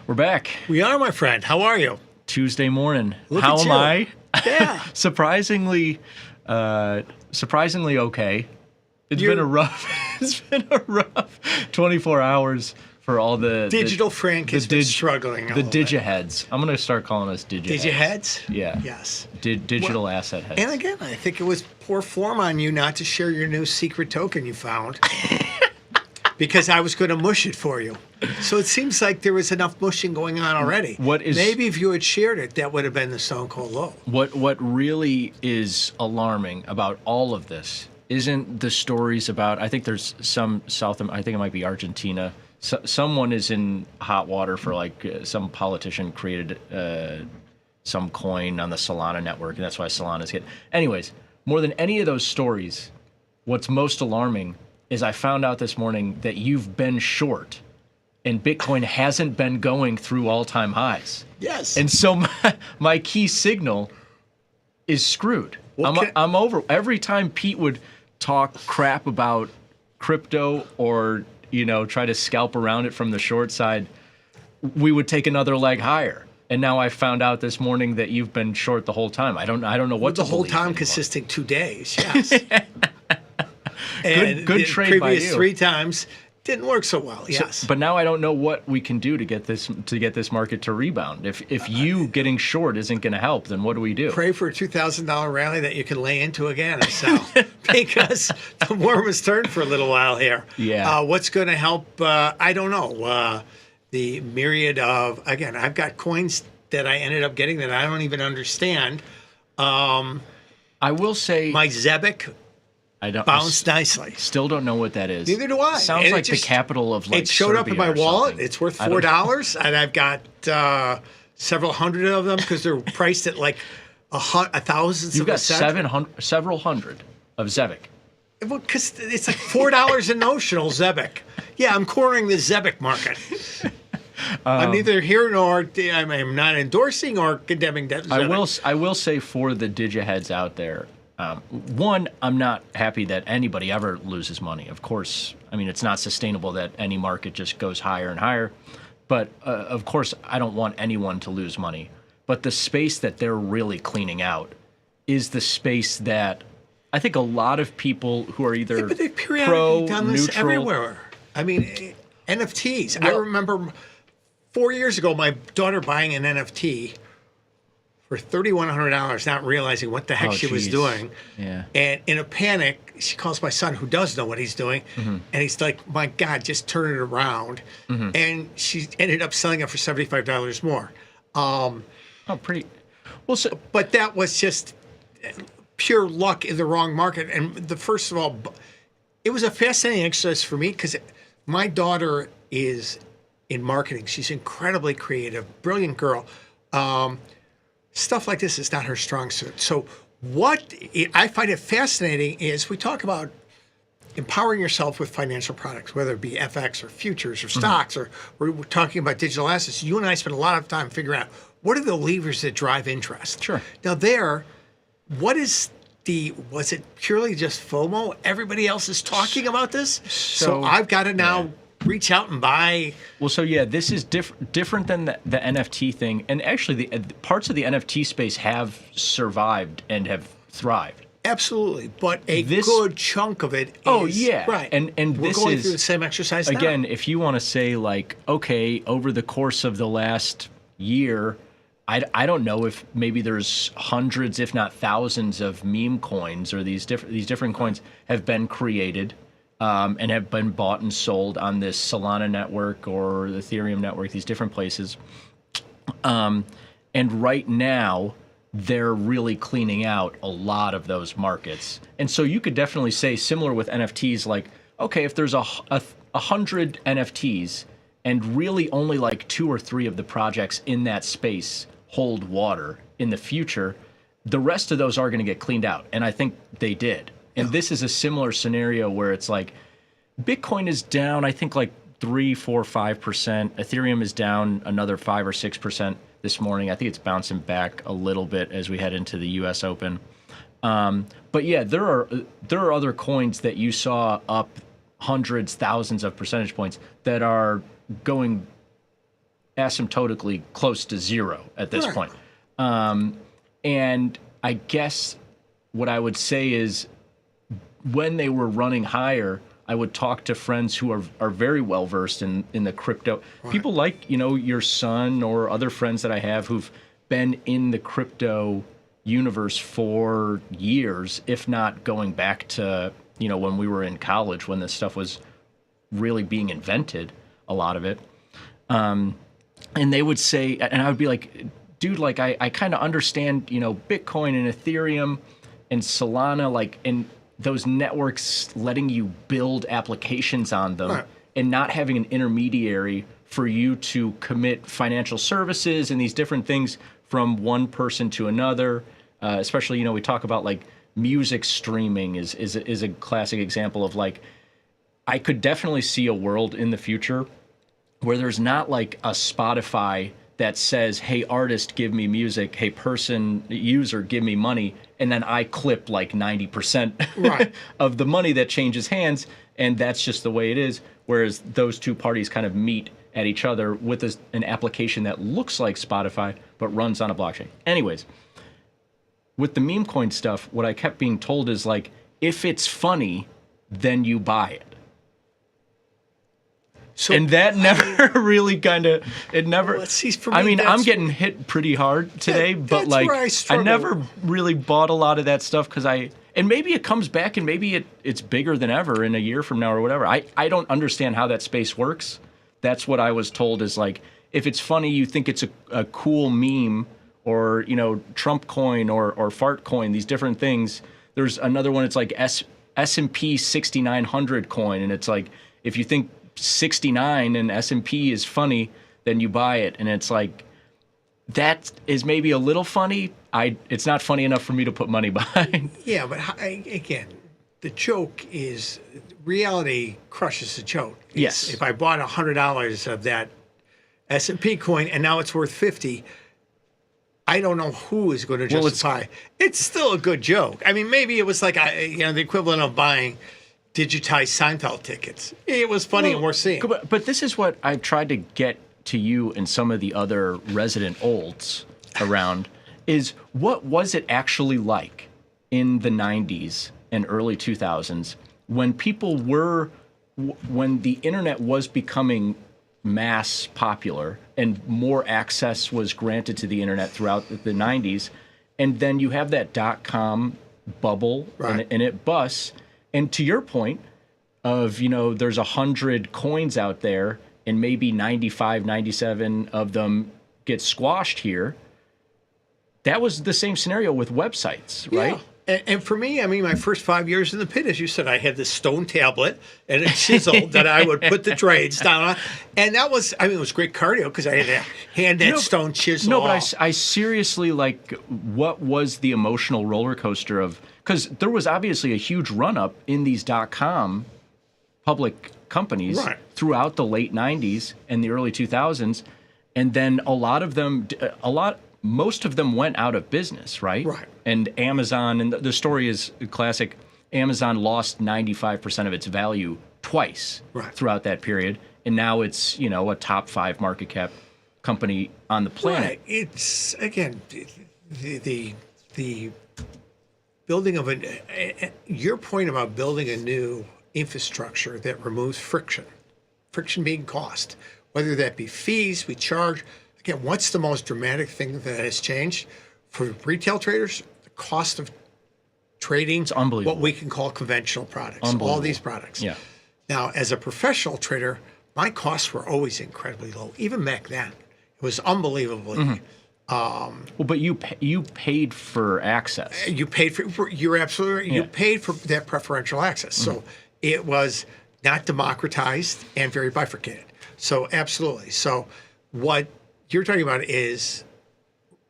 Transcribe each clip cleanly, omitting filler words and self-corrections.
We're back. We are, my friend. How are you? Tuesday morning. Look How at am you. I? Yeah. surprisingly okay. It's been a rough 24 hours for all the Digital Frank has been struggling. The digiheads. I'm going to start calling us digiheads. Digiheads? Yeah. Yes. Digital asset heads. And again, I think it was poor form on you not to share your new secret token you found. Because I was going to mush it for you. So it seems like there was enough mushing going on already. Maybe if you had shared it, that would have been the stone cold low. What really is alarming about all of this isn't the stories about, I think there's some I think it might be Argentina. Someone is in hot water for some politician created some coin on the Solana network, and that's why Solana's hit. Anyways, more than any of those stories, what's most alarming is I found out this morning that you've been short and Bitcoin hasn't been going through all-time highs. Yes. And so my key signal is screwed. I'm over. Every time Pete would talk crap about crypto or, try to scalp around it from the short side, we would take another leg higher. And now I found out this morning that you've been short the whole time. I don't know what to the whole believe time anymore. consisting 2 days. Yes. And good trade by you. Previous 3 times didn't work so well. Yes. But now I don't know what we can do to get this market to rebound. If you getting short isn't going to help, then what do we do? Pray for a $2,000 rally that you can lay into again and sell, because the worm has turned for a little while here. Yeah. What's going to help? I don't know. The myriad of, again, I've got coins that I ended up getting that I don't even understand. I will say my Zebic bounced nicely. Still don't know what that is. Neither do I. Sounds and like the capital of It showed up in my wallet. Something. It's worth $4, and I've got several hundred of them because they're priced at like thousands. You've got several hundred of Zebic. Well, because it's like $4 in notional Zebic. Yeah, I'm cornering the Zebic market. I'm neither here nor I'm not endorsing or condemning Zebic. I will say for the digiheads out there. One, I'm not happy that anybody ever loses money. Of course, I mean, it's not sustainable that any market just goes higher and higher. But of course, I don't want anyone to lose money. But the space that they're really cleaning out is the space that I think a lot of people who are either but they've pro, periodically done this neutral. everywhere. I mean, NFTs. Well, I remember 4 years ago, my daughter buying an NFT for $3,100, not realizing what the heck she was doing. Yeah. And in a panic, she calls my son, who does know what he's doing, and he's like, my God, just turn it around. And she ended up selling it for $75 more. Pretty. Well, but that was just pure luck in the wrong market. And first of all, it was a fascinating exercise for me because my daughter is in marketing. She's incredibly creative, brilliant girl. Stuff like this is not her strong suit. So what I find it fascinating is we talk about empowering yourself with financial products, whether it be FX or futures or stocks, or we're talking about digital assets. You and I spend a lot of time figuring out what are the levers that drive interest. Sure. Now was it purely just FOMO? Everybody else is talking about this. So I've got to now reach out and buy. Well, so yeah, this is different than the NFT thing. And actually, the parts of the NFT space have survived and have thrived. Absolutely, but good chunk of it is... Oh, yeah. Right. And we're going through the same exercise now. Again, if you want to say, okay, over the course of the last year, I don't know if maybe there's hundreds, if not thousands, of meme coins or these different coins have been created. And have been bought and sold on this Solana network or the Ethereum network, these different places. And right now, they're really cleaning out a lot of those markets. And so you could definitely say, similar with NFTs, okay, if there's 100 NFTs and really only 2 or 3 of the projects in that space hold water in the future, the rest of those are going to get cleaned out. And I think they did. And this is a similar scenario where it's Bitcoin is down, I think 3, 4, 5%. Ethereum is down another 5 or 6% this morning. I think it's bouncing back a little bit as we head into the U.S. Open. But yeah, there are other coins that you saw up hundreds, thousands of percentage points that are going asymptotically close to zero at this Right. point. And I guess what I would say is when they were running higher, I would talk to friends who are very well versed in the crypto. Right. People like, your son or other friends that I have who've been in the crypto universe for years, if not going back to, when we were in college, when this stuff was really being invented, a lot of it. And they would say, and I would be like, dude, like I kind of understand, Bitcoin and Ethereum and Solana, like, and those networks letting you build applications on them, Right. and not having an intermediary for you to commit financial services and these different things from one person to another. Especially, we talk about like music streaming is a classic example of like, I could definitely see a world in the future where there's not like a Spotify that says, hey, artist, give me music. Hey, user, give me money. And then I clip like 90% Right. of the money that changes hands. And that's just the way it is. Whereas those two parties kind of meet at each other with an application that looks like Spotify, but runs on a blockchain. Anyways, with the meme coin stuff, what I kept being told is like, if it's funny, then you buy it. So, And that never really kind of, it never, Well, see, for I me, mean, I'm that's- getting hit pretty hard today, but that's like, where I I struggle. never really bought a lot of that stuff because and maybe it comes back and maybe it's bigger than ever in a year from now or whatever. I don't understand how that space works. That's what I was told is like, if it's funny, you think it's a cool meme or, Trump coin or fart coin, these different things. There's another one, it's like S&P 6900 coin. And it's like, if you think 69 and S&P is funny, then you buy it. And it's like, that is maybe a little funny. It's not funny enough for me to put money behind. Yeah, but again, the joke is reality crushes the joke. Yes. If I bought $100 of that S&P coin and now it's worth 50, I don't know who is going to justify. It's still a good joke. I mean, maybe it was like the equivalent of buying digitized Seinfeld tickets. It was funny and worth seeing. But this is what I've tried to get to you and some of the other resident olds around is what was it actually like in the 90s and early 2000s when when the internet was becoming mass popular and more access was granted to the internet throughout the 90s, and then you have that .com bubble, Right. and it busts. And to your point of, there's 100 coins out there and maybe 95, 97 of them get squashed here. That was the same scenario with websites, right? Yeah. And for me, I mean, my first 5 years in the pit, as you said, I had this stone tablet and a chisel that I would put the trades down on. And that was, it was great cardio because I had to hand that stone chisel No, but off. I seriously, like, what was the emotional roller coaster of, because there was obviously a huge run up in these .com public companies Right. throughout the late 90s and the early 2000s. And then most of them went out of business, right? Right. And Amazon, and the story is classic, Amazon lost 95% of its value twice Right. throughout that period. And now it's, a top 5 market cap company on the planet. Right. It's, again, the building of your point about building a new infrastructure that removes friction being cost, whether that be fees we charge. Again, what's the most dramatic thing that has changed for retail traders? The cost of trading, It's unbelievable. what we can call conventional products, all Unbelievable. these products. Yeah. Now, as a professional trader, my costs were always incredibly low, even back then. It was unbelievably. Mm-hmm. Well, but you paid for access. You paid for. You're absolutely right. You Yeah. paid for that preferential access, so it was not democratized and very bifurcated. So absolutely. So what you're talking about is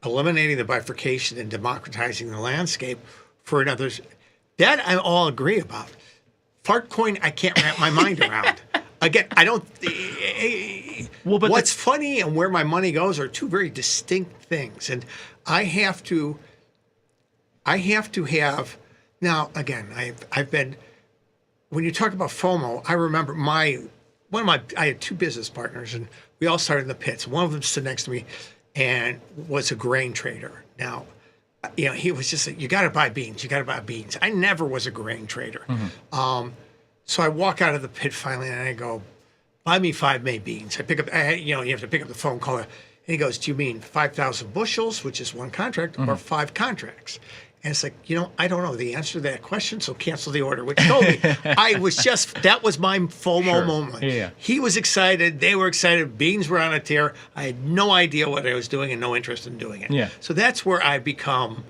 eliminating the bifurcation and democratizing the landscape for another. That I all agree about. Fartcoin, I can't wrap my mind around. Again, I don't. Well, but what's funny and where my money goes are two very distinct things, and I have to have. Now, again, I've been. When you talk about FOMO, I remember I had 2 business partners, and we all started in the pits. One of them stood next to me and was a grain trader. Now, he was just like, you got to buy beans. You got to buy beans. I never was a grain trader. So I walk out of the pit finally and I go, buy me 5 May beans. I pick up, you have to pick up the phone call. And he goes, do you mean 5,000 bushels, which is one contract, or 5 contracts? And it's like, I don't know the answer to that question, so cancel the order, which told me that was my FOMO moment. Yeah. He was excited. They were excited. Beans were on a tear. I had no idea what I was doing and no interest in doing it. Yeah. So that's where I become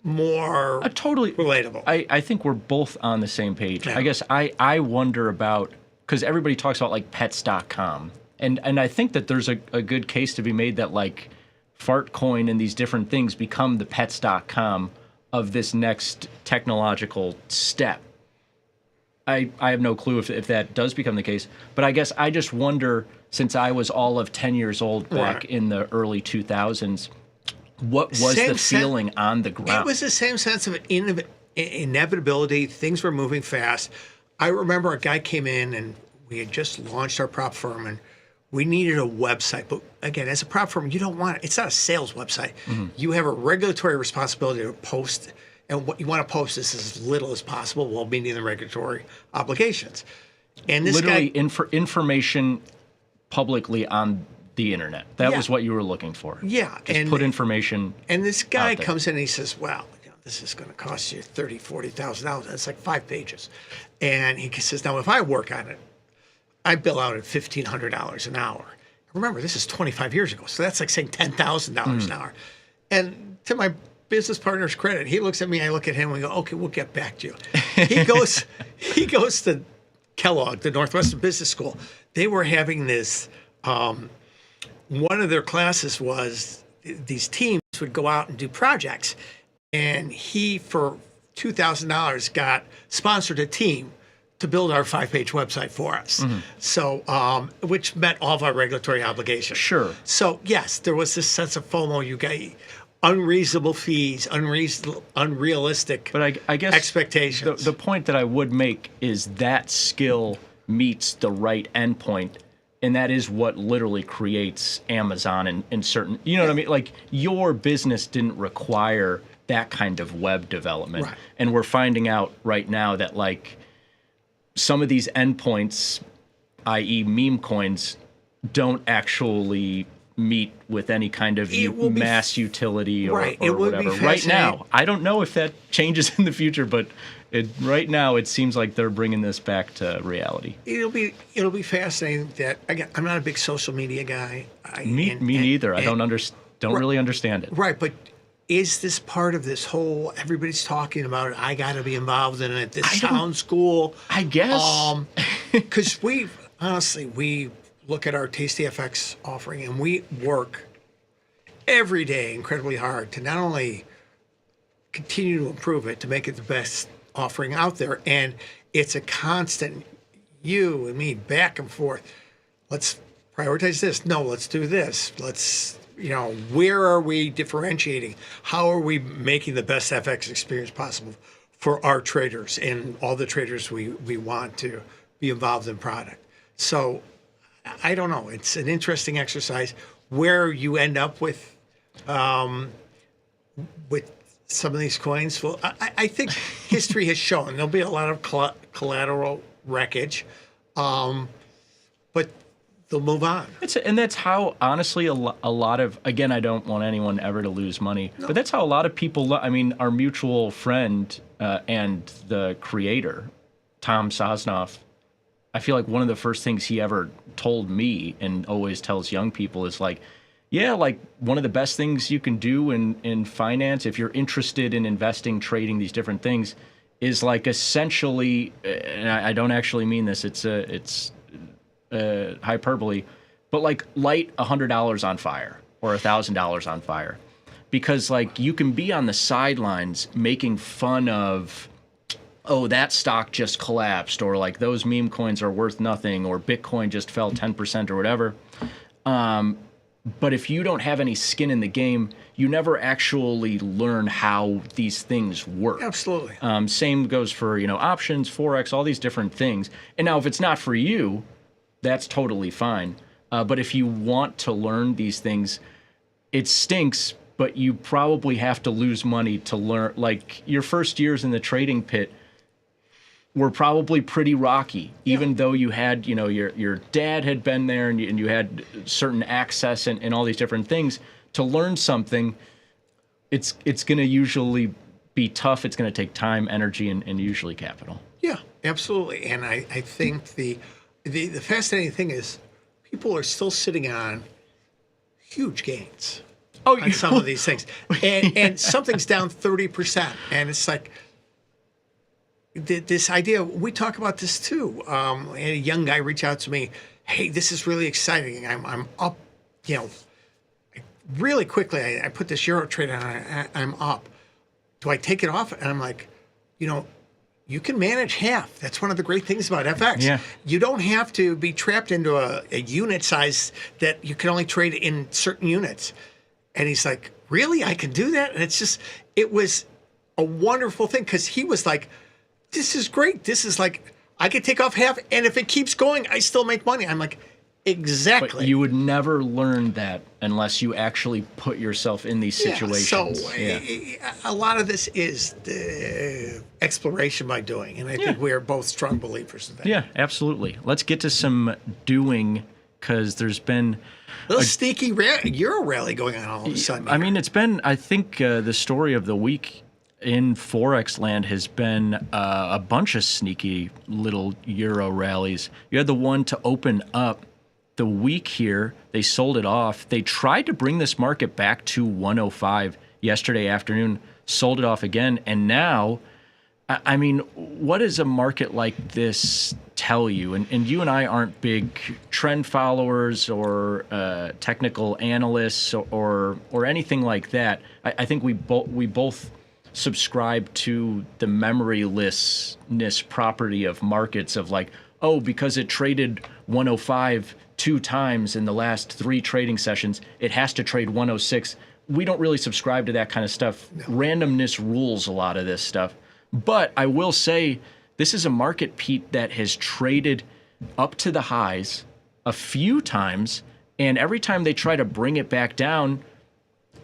more totally relatable. I think we're both on the same page. Yeah. I guess I wonder about, because everybody talks about like pets.com. And I think that there's a good case to be made that like Fartcoin and these different things become the pets.com of this next technological step. I have no clue if that does become the case, but I guess I just wonder, since I was all of 10 years old back in the early 2000s, what was the feeling on the ground? It was the same sense of inevitability. Things were moving fast. I remember a guy came in and we had just launched our prop firm and we needed a website. But again, as a prop firm, you don't want it. It's not a sales website. You have a regulatory responsibility to post, and what you want to post is as little as possible while meeting the regulatory obligations. And this literally guy, information publicly on the internet. That was what you were looking for. Yeah. Just put information. And this guy comes in and he says, well, this is going to cost you $30,000, $40,000. It's like 5 pages. And he says, now, if I work on it, I bill out at $1,500 an hour. Remember, this is 25 years ago, so that's like saying $10,000 an hour. And to my business partner's credit, he looks at me, I look at him, and we go, okay, we'll get back to you. He goes to Kellogg, the Northwestern Business School. They were having this, one of their classes was these teams would go out and do projects. And he, for $2,000, got sponsored a team to build our 5-page website for us. So, which met all of our regulatory obligations. Sure. So, yes, there was this sense of FOMO. You got unreasonable fees, unrealistic but I guess expectations. The point that I would make is that skill meets the right endpoint, and that is what literally creates Amazon and certain, what I mean? Like, your business didn't require that kind of web development. Right. And we're finding out right now that, like, some of these endpoints, i.e. meme coins, don't actually meet with any kind of mass utility or whatever. Right now, I don't know if that changes in the future, but right now it seems like they're bringing this back to reality. It'll be fascinating. That again, I'm not a big social media guy. Me neither. I don't really understand it. Right, but is this part of this whole, everybody's talking about it, I got to be involved in it, this sounds cool. I guess. Because we look at our tastyfx offering and we work every day incredibly hard to not only continue to improve it, to make it the best offering out there. And it's a constant, you and me, back and forth. Let's prioritize this. No, let's do this. Let's, where are we differentiating? How are we making the best FX experience possible for our traders and all the traders we want to be involved in product? So I don't know. It's an interesting exercise where you end up with some of these coins. Well, I think history has shown there'll be a lot of collateral wreckage, but they'll move on. And that's how, honestly, a lot of, again, I don't want anyone ever to lose money, but that's how a lot of people, our mutual friend and the creator, Tom Sosnoff, I feel like one of the first things he ever told me and always tells young people is like, yeah, like one of the best things you can do in finance, if you're interested in investing, trading, these different things, is like essentially, and I don't actually mean this, it's hyperbole, but like light $100 on fire or $1,000 on fire, because like you can be on the sidelines making fun of, oh, that stock just collapsed, or like those meme coins are worth nothing, or Bitcoin just fell 10% or whatever. But if you don't have any skin in the game, you never actually learn how these things work. Absolutely. Same goes for, options, Forex, all these different things. And now if it's not for you, that's totally fine. But if you want to learn these things, it stinks, but you probably have to lose money to learn. Like your first years in the trading pit were probably pretty rocky, even though you had, your dad had been there and you had certain access and all these different things. To learn something, it's going to usually be tough. It's going to take time, energy, and usually capital. Yeah, absolutely. And I think the fascinating thing is people are still sitting on huge gains on some of these things. And something's down 30%. And it's like this idea, we talk about this too. And a young guy reached out to me, hey, this is really exciting. I'm up, really quickly. I put this Euro trade on, I'm up. Do I take it off? And I'm like, you can manage half. That's one of the great things about FX. Yeah. You don't have to be trapped into a unit size that you can only trade in certain units. And he's like, really? I can do that? And it was a wonderful thing because he was like, this is great. This is like, I could take off half. And if it keeps going, I still make money. I'm like, exactly. But you would never learn that unless you actually put yourself in these situations. A lot of this is the exploration by doing, and I think we are both strong believers in that. Yeah, absolutely. Let's get to some doing, because there's been a little sneaky Euro rally going on all of a sudden. I mean, it's been, I think the story of the week in Forex land has been a bunch of sneaky little Euro rallies. You had the one to open up the week here. They sold it off. They tried to bring this market back to 105 yesterday afternoon, sold it off again. And now, I mean, what does a market like this tell you? And you and I aren't big trend followers or technical analysts or anything like that. I think we both subscribe to the memorylessness property of markets of like, oh, because it traded 105 2 times in the last 3 trading sessions, it has to trade 106. We don't really subscribe to that kind of stuff. No. Randomness rules a lot of this stuff. But I will say, this is a market, Pete, that has traded up to the highs a few times, and every time they try to bring it back down,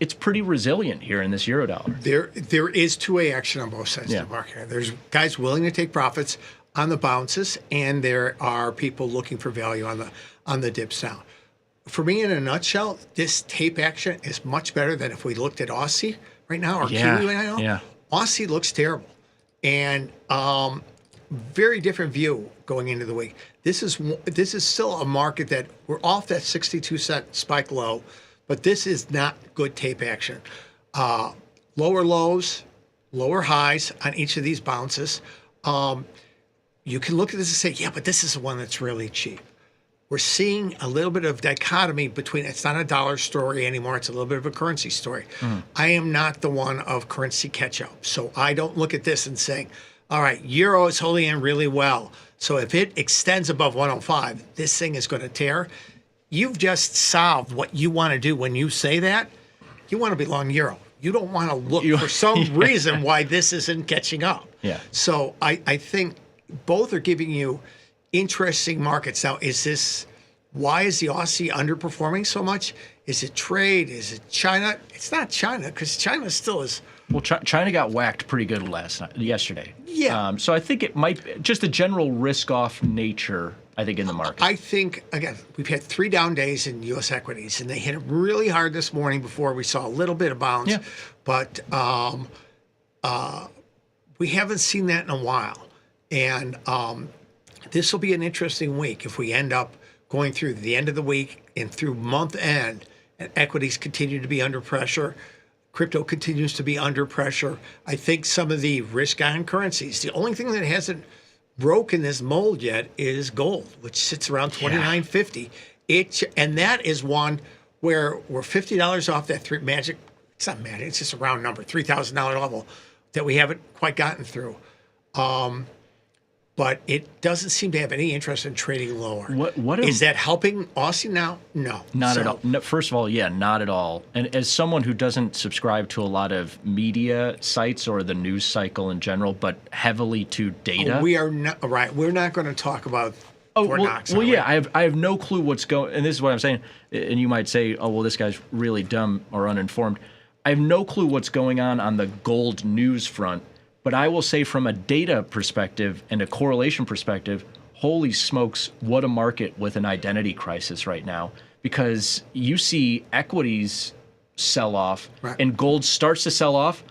it's pretty resilient here in this Eurodollar. There is two-way action on both sides of the market. There's guys willing to take profits on the bounces, and there are people looking for value on the dips now. For me, in a nutshell, this tape action is much better than if we looked at Aussie right now or Kiwi right now. Yeah. Aussie looks terrible, and very different view going into the week. This is still a market that we're off that 62-cent spike low, but this is not good tape action. Lower lows, lower highs on each of these bounces. You can look at this and say, yeah, but this is the one that's really cheap. We're seeing a little bit of dichotomy between, it's not a dollar story anymore, it's a little bit of a currency story. I am not the one of currency catch-up. So I don't look at this and say, all right, Euro is holding in really well. So if it extends above 105, this thing is going to tear. You've just solved what you want to do when you say that. You want to be long Euro. You don't want to look for some reason why this isn't catching up. Yeah. So I think both are giving you interesting markets. Now, why is the Aussie underperforming so much? Is it trade? Is it China? It's not China, because China still is. Well, China got whacked pretty good yesterday. Yeah. So I think it might be just the general risk-off nature, I think, in the market. I think, again, we've had 3 down days in U.S. equities, and they hit it really hard this morning before we saw a little bit of bounce. Yeah. But we haven't seen that in a while. And this will be an interesting week if we end up going through the end of the week and through month end, and equities continue to be under pressure. Crypto continues to be under pressure. I think some of the risk-on currencies, the only thing that hasn't broken this mold yet is gold, which sits around $29.50. And that is one where we're $50 off that magic. It's not magic. It's just a round number, $3,000 level that we haven't quite gotten through. But it doesn't seem to have any interest in trading lower. Is that helping Aussie now? No. Not at all. No, first of all, not at all. And as someone who doesn't subscribe to a lot of media sites or the news cycle in general, but heavily to data. We are not, right. We're not going to talk about Oh, Fort well, Knox well, Highway. yeah, I have no clue what's going, and this is what I'm saying. And you might say, oh, well, this guy's really dumb or uninformed. I have no clue what's going on the gold news front, but I will say from a data perspective and a correlation perspective, holy smokes, what a market with an identity crisis right now. Because you see equities sell off, Right. and gold starts to sell off,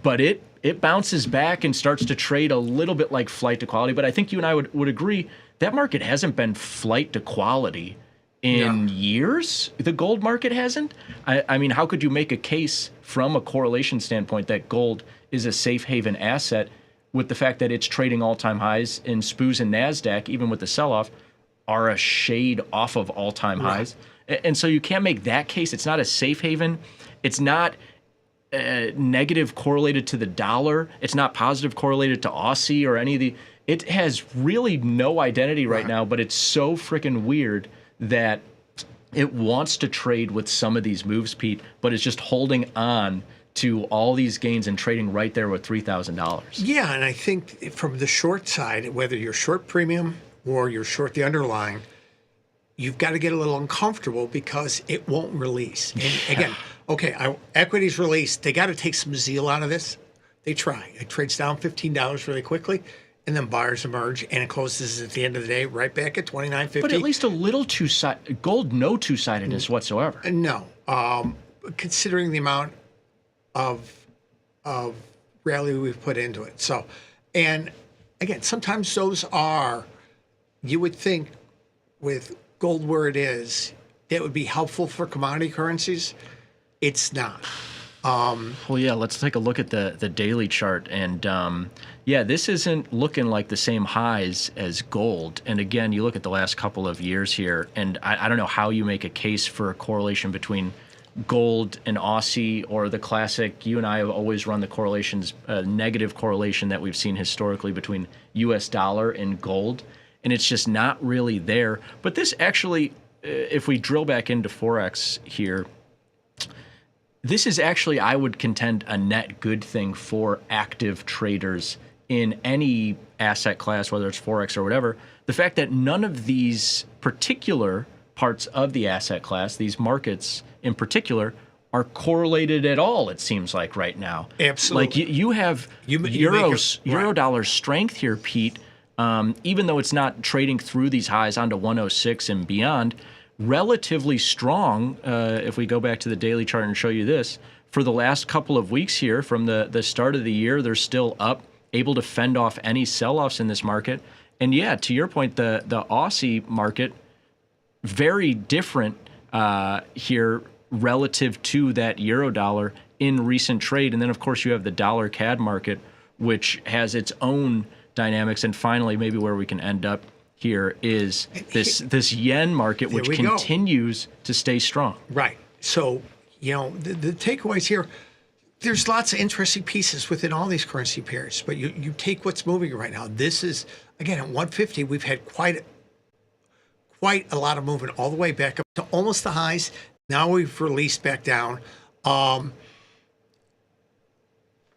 but it bounces back and starts to trade a little bit like flight to quality. But I think you and I would agree that market hasn't been flight to quality in years. The gold market hasn't. I mean, how could you make a case from a correlation standpoint that gold is a safe haven asset with the fact that it's trading all-time highs in SPOOs and NASDAQ, even with the sell-off, are a shade off of all-time highs? And so you can't make that case. It's not a safe haven. It's not negative correlated to the dollar. It's not positive correlated to Aussie or any of the. It has really no identity right now, but it's so freaking weird that it wants to trade with some of these moves, Pete, but it's just holding on to all these gains and trading right there with $3,000. Yeah, and I think from the short side, whether you're short premium or you're short the underlying, you've got to get a little uncomfortable because it won't release. And again, equities release, they got to take some zeal out of this. They try. It trades down $15 really quickly, and then buyers emerge, and it closes at the end of the day right back at $29.50. But at least a little two-sided. Gold, no two-sidedness whatsoever. No, considering the amount of rally we've put into it. So, and again, sometimes those are, you would think with gold where it is, that would be helpful for commodity currencies. It's not. Well, yeah, let's take a look at the daily chart. And yeah, this isn't looking like the same highs as gold. And again, you look at the last couple of years here, and I don't know how you make a case for a correlation between gold and Aussie or the classic. You and I have always run the correlations, negative correlation that we've seen historically between US dollar and gold. And it's just not really there. But this actually, if we drill back into Forex here, this is actually, I would contend, a net good thing for active traders in any asset class, whether it's Forex or whatever. The fact that none of these particular parts of the asset class, these markets in particular, are correlated at all, it seems like right now. Absolutely. Like you have euro dollar strength here, Pete, even though it's not trading through these highs onto 106 and beyond, relatively strong. If we go back to the daily chart and show you this, for the last couple of weeks here, from the start of the year, they're still up, able to fend off any sell-offs in this market. And yeah, to your point, the Aussie market, very different here relative to that euro dollar in recent trade. And then, of course, you have the dollar CAD market, which has its own dynamics. And finally, maybe where we can end up here is this yen market, which continues to stay strong. Right. So, the takeaways here, there's lots of interesting pieces within all these currency pairs, but you take what's moving right now. This is, again, at 150, we've had quite a lot of movement all the way back up to almost the highs. Now we've released back down.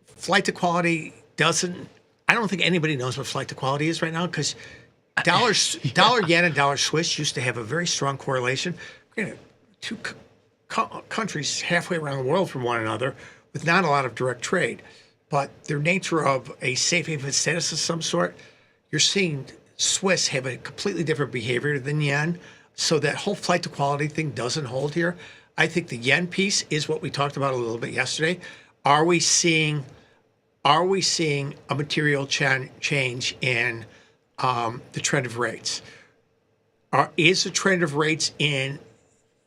Flight to quality I don't think anybody knows what flight to quality is right now, because dollar yen and dollar Swiss used to have a very strong correlation. Two countries halfway around the world from one another with not a lot of direct trade, but their nature of a safe haven status of some sort, you're seeing Swiss have a completely different behavior than yen. So that whole flight to quality thing doesn't hold here. I think the yen piece is what we talked about a little bit yesterday. Are we seeing a material change in the trend of rates? Is the trend of rates in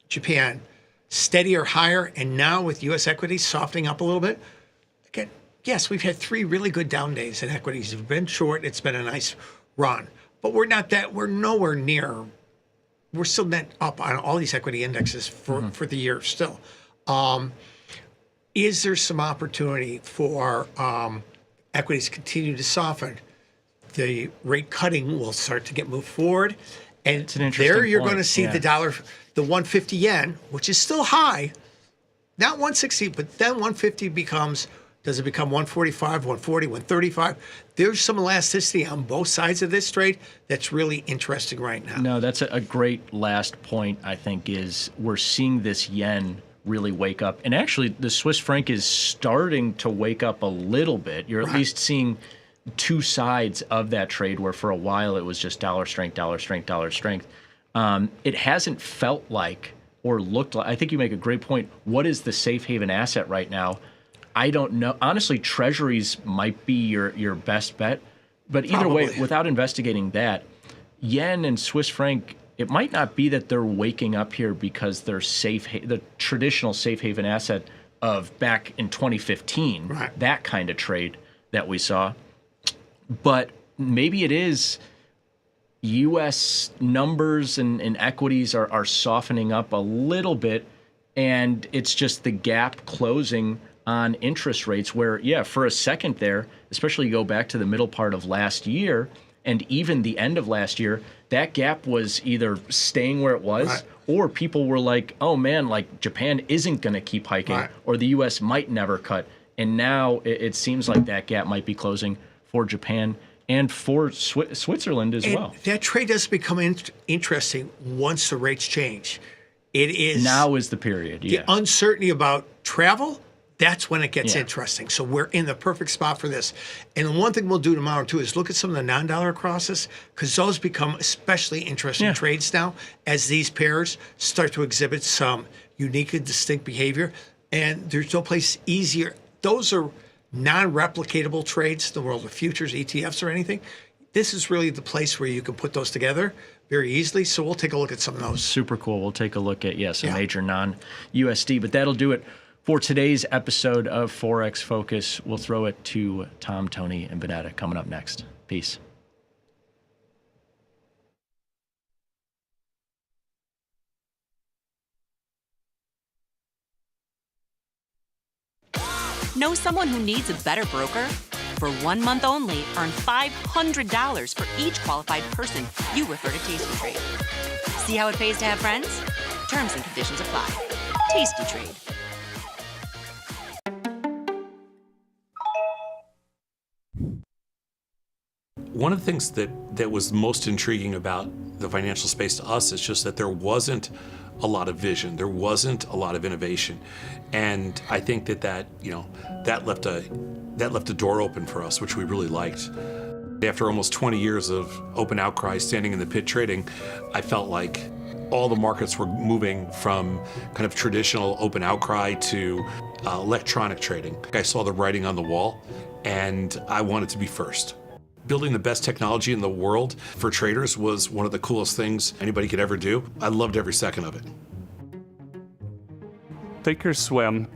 Japan steady or higher? And now with U.S. equities softening up a little bit, again, yes, we've had 3 really good down days in equities. It's been short. It's been a nice run, but we're nowhere near. We're still net up on all these equity indexes for the year still. Is there some opportunity for equities to continue to soften? The rate cutting will start to get moved forward. And there you're going to see the dollar, the 150 yen, which is still high, not 160, but then 150 becomes Does it become 145, 140, 135? There's some elasticity on both sides of this trade that's really interesting right now. No, that's a great last point, I think, is we're seeing this yen really wake up. And actually, the Swiss franc is starting to wake up a little bit. You're at least seeing two sides of that trade where for a while it was just dollar strength, dollar strength, dollar strength. It hasn't felt like or looked like, I think you make a great point. What is the safe haven asset right now? I don't know. Honestly, treasuries might be your best bet. But either way, without investigating that, yen and Swiss franc, it might not be that they're waking up here because they're the traditional safe haven asset of back in 2015, that kind of trade that we saw. But maybe it is U.S. numbers and equities are softening up a little bit, and it's just the gap closing on interest rates where, yeah, for a second there, especially you go back to the middle part of last year and even the end of last year, that gap was either staying where it was or people were like, oh man, like Japan isn't going to keep hiking or the U.S. might never cut. And now it seems like that gap might be closing for Japan and for Switzerland as well. That trade does become interesting once the rates change. It is now is the period. The uncertainty about travel. That's when it gets interesting. So we're in the perfect spot for this. And the one thing we'll do tomorrow, too, is look at some of the non-dollar crosses, because those become especially interesting trades now as these pairs start to exhibit some unique and distinct behavior. And there's no place easier. Those are non-replicatable trades in the world of futures, ETFs, or anything. This is really the place where you can put those together very easily. So we'll take a look at some of those. Super cool. We'll take a look at, some major non-USD. But that'll do it for today's episode of Forex Focus. We'll throw it to Tom, Tony, and Benetta coming up next. Peace. Know someone who needs a better broker? For 1 month only, earn $500 for each qualified person you refer to Tasty Trade. See how it pays to have friends? Terms and conditions apply. Tasty Trade. One of the things that was most intriguing about the financial space to us is just that there wasn't a lot of vision, there wasn't a lot of innovation, and I think that left a door open for us, which we really liked. After almost 20 years of open outcry, standing in the pit trading, I felt like all the markets were moving from kind of traditional open outcry to electronic trading. I saw the writing on the wall, and I wanted to be first. Building the best technology in the world for traders was one of the coolest things anybody could ever do. I loved every second of it. Thinkorswim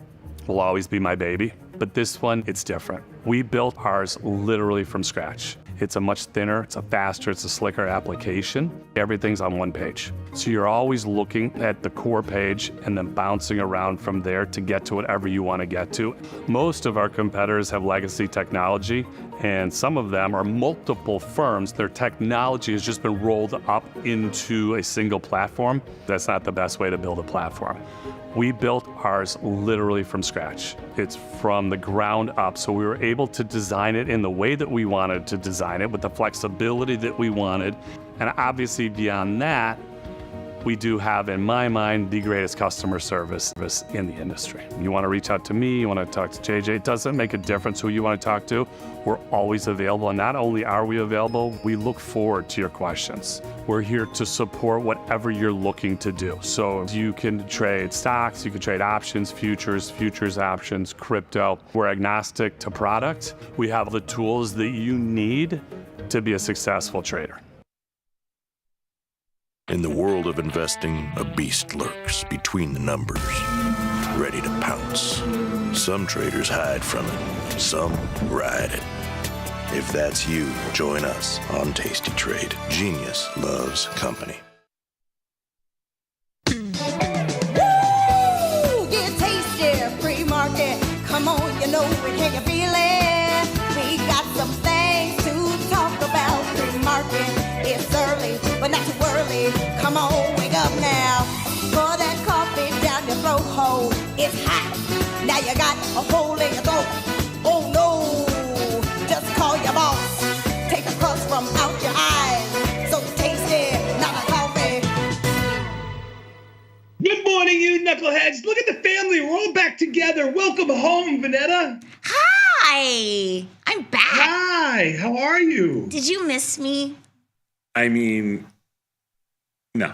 will always be my baby, but this one, it's different. We built ours literally from scratch. It's a much thinner, it's a faster, it's a slicker application. Everything's on one page. So you're always looking at the core page and then bouncing around from there to get to whatever you want to get to. Most of our competitors have legacy technology, and some of them are multiple firms. Their technology has just been rolled up into a single platform. That's not the best way to build a platform. We built ours literally from scratch. It's from the ground up, so we were able to design it in the way that we wanted to design it with the flexibility that we wanted. And obviously beyond that, we do have, in my mind, the greatest customer service in the industry. You want to reach out to me, you want to talk to JJ, it doesn't make a difference who you want to talk to. We're always available, and not only are we available, we look forward to your questions. We're here to support whatever you're looking to do. So you can trade stocks, you can trade options, futures options, crypto. We're agnostic to product. We have the tools that you need to be a successful trader. In the world of investing, a beast lurks between the numbers, ready to pounce. Some traders hide from it, some ride it. If that's you, join us on Tasty Trade. Genius loves company. Woo! Get tasty, pre-market. Come on, you know it, can you feel it? We got some things to talk about. Pre-market, it's early, but not too early. Come on, wake up now. Pour that coffee down your throat hole. It's hot. Now you got a hole in your throat. knuckleheads. Look at the family. We're all back together. Welcome home, Vanetta. Hi, I'm back. Hi, how are you? Did you miss me? I mean, no.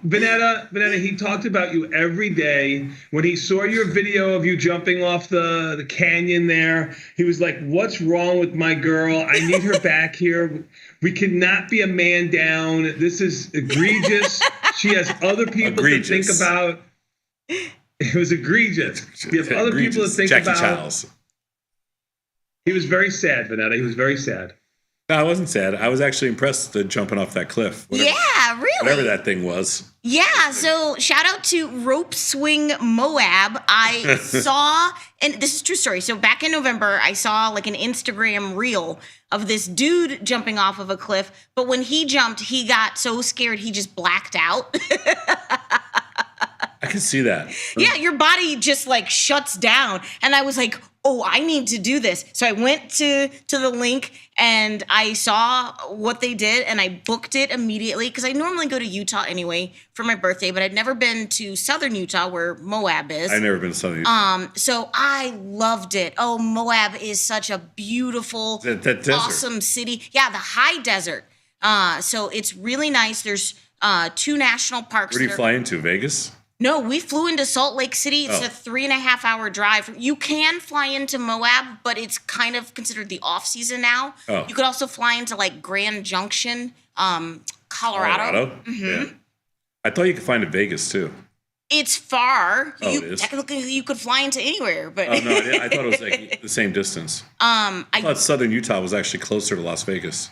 Vanetta, he talked about you every day. When he saw your video of you jumping off the canyon there, he was like, what's wrong with my girl? I need her back here. We cannot be a man down. This is egregious. She has other people to think about. It was egregious. You have other people to think Jackie about. Childs. He was very sad, Vanetta. He was very sad. No, I wasn't sad. I was actually impressed at jumping off that cliff. Yeah, really? Whatever that thing was. Yeah, so shout out to Rope Swing Moab. I saw, and this is a true story. So back in November, I saw like an Instagram reel of this dude jumping off of a cliff. But when he jumped, he got so scared he just blacked out. I can see that. Yeah, your body just like shuts down. And I was like, oh, I need to do this. So I went to the link and I saw what they did and I booked it immediately because I normally go to Utah anyway for my birthday, but I'd never been to southern Utah where Moab is. I've never been to southern Utah. So I loved it. Oh, Moab is such a beautiful, that desert. awesome city. Yeah, the high desert. So it's really nice. There's 2 national parks. Where do you fly into? Vegas? No, we flew into Salt Lake City. It's a 3.5 hour drive. You can fly into Moab, but it's kind of considered the off season now. Oh. You could also fly into like Grand Junction, Colorado. Mm-hmm. Yeah. I thought you could find it Vegas too. It's far. Oh, it is? Technically, you could fly into anywhere, but Oh no, I thought it was like the same distance. I thought southern Utah was actually closer to Las Vegas.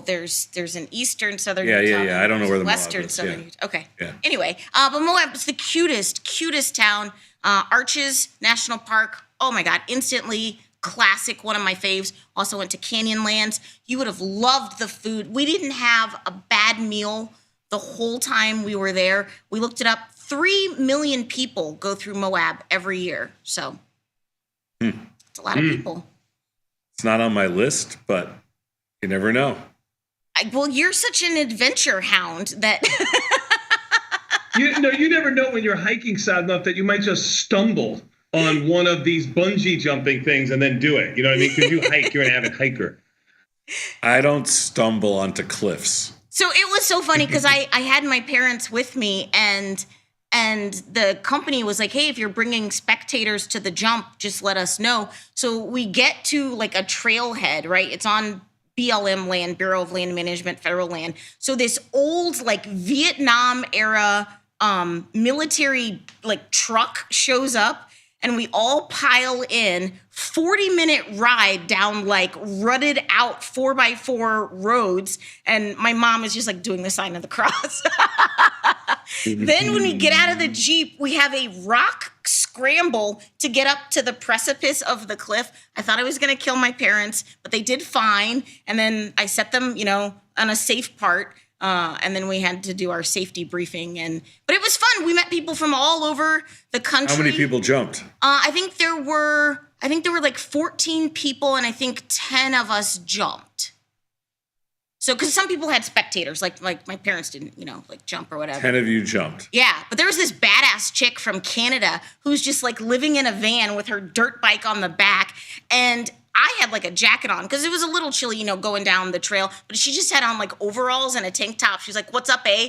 There's an eastern southern Yeah, Utah. I don't know where the western Moab is. southern Yeah. Utah. Okay. Yeah. Anyway, but Moab is the cutest town. Arches National Park. Oh my God, instantly classic, one of my faves. Also went to Canyonlands. You would have loved the food. We didn't have a bad meal the whole time we were there. We looked it up. 3 million people go through Moab every year. So it's a lot of people. It's not on my list, but you never know. Well, you're such an adventure hound that You never know when you're hiking side enough that you might just stumble on one of these bungee jumping things and then do it. You know what I mean? Because you hike, you're an avid hiker. I don't stumble onto cliffs. So it was so funny because I had my parents with me and the company was like, hey, if you're bringing spectators to the jump, just let us know. So we get to like a trailhead, right? It's on BLM land, Bureau of Land Management, federal land. So this old like Vietnam era military like truck shows up and we all pile in. 40-minute ride down like rutted out 4x4 roads. And my mom is just like doing the sign of the cross. Then when we get out of the Jeep, we have a rock scramble to get up to the precipice of the cliff. I thought I was going to kill my parents, but they did fine. And then I set them, on a safe part. And then we had to do our safety briefing. But it was fun. We met people from all over the country. How many people jumped? I think there were like 14 people, and I think 10 of us jumped. So, because some people had spectators, like my parents didn't, like jump or whatever. 10 of you jumped. Yeah, but there was this badass chick from Canada who's just like living in a van with her dirt bike on the back, and I had like a jacket on because it was a little chilly, going down the trail. But she just had on like overalls and a tank top. She's like, "What's up, eh?"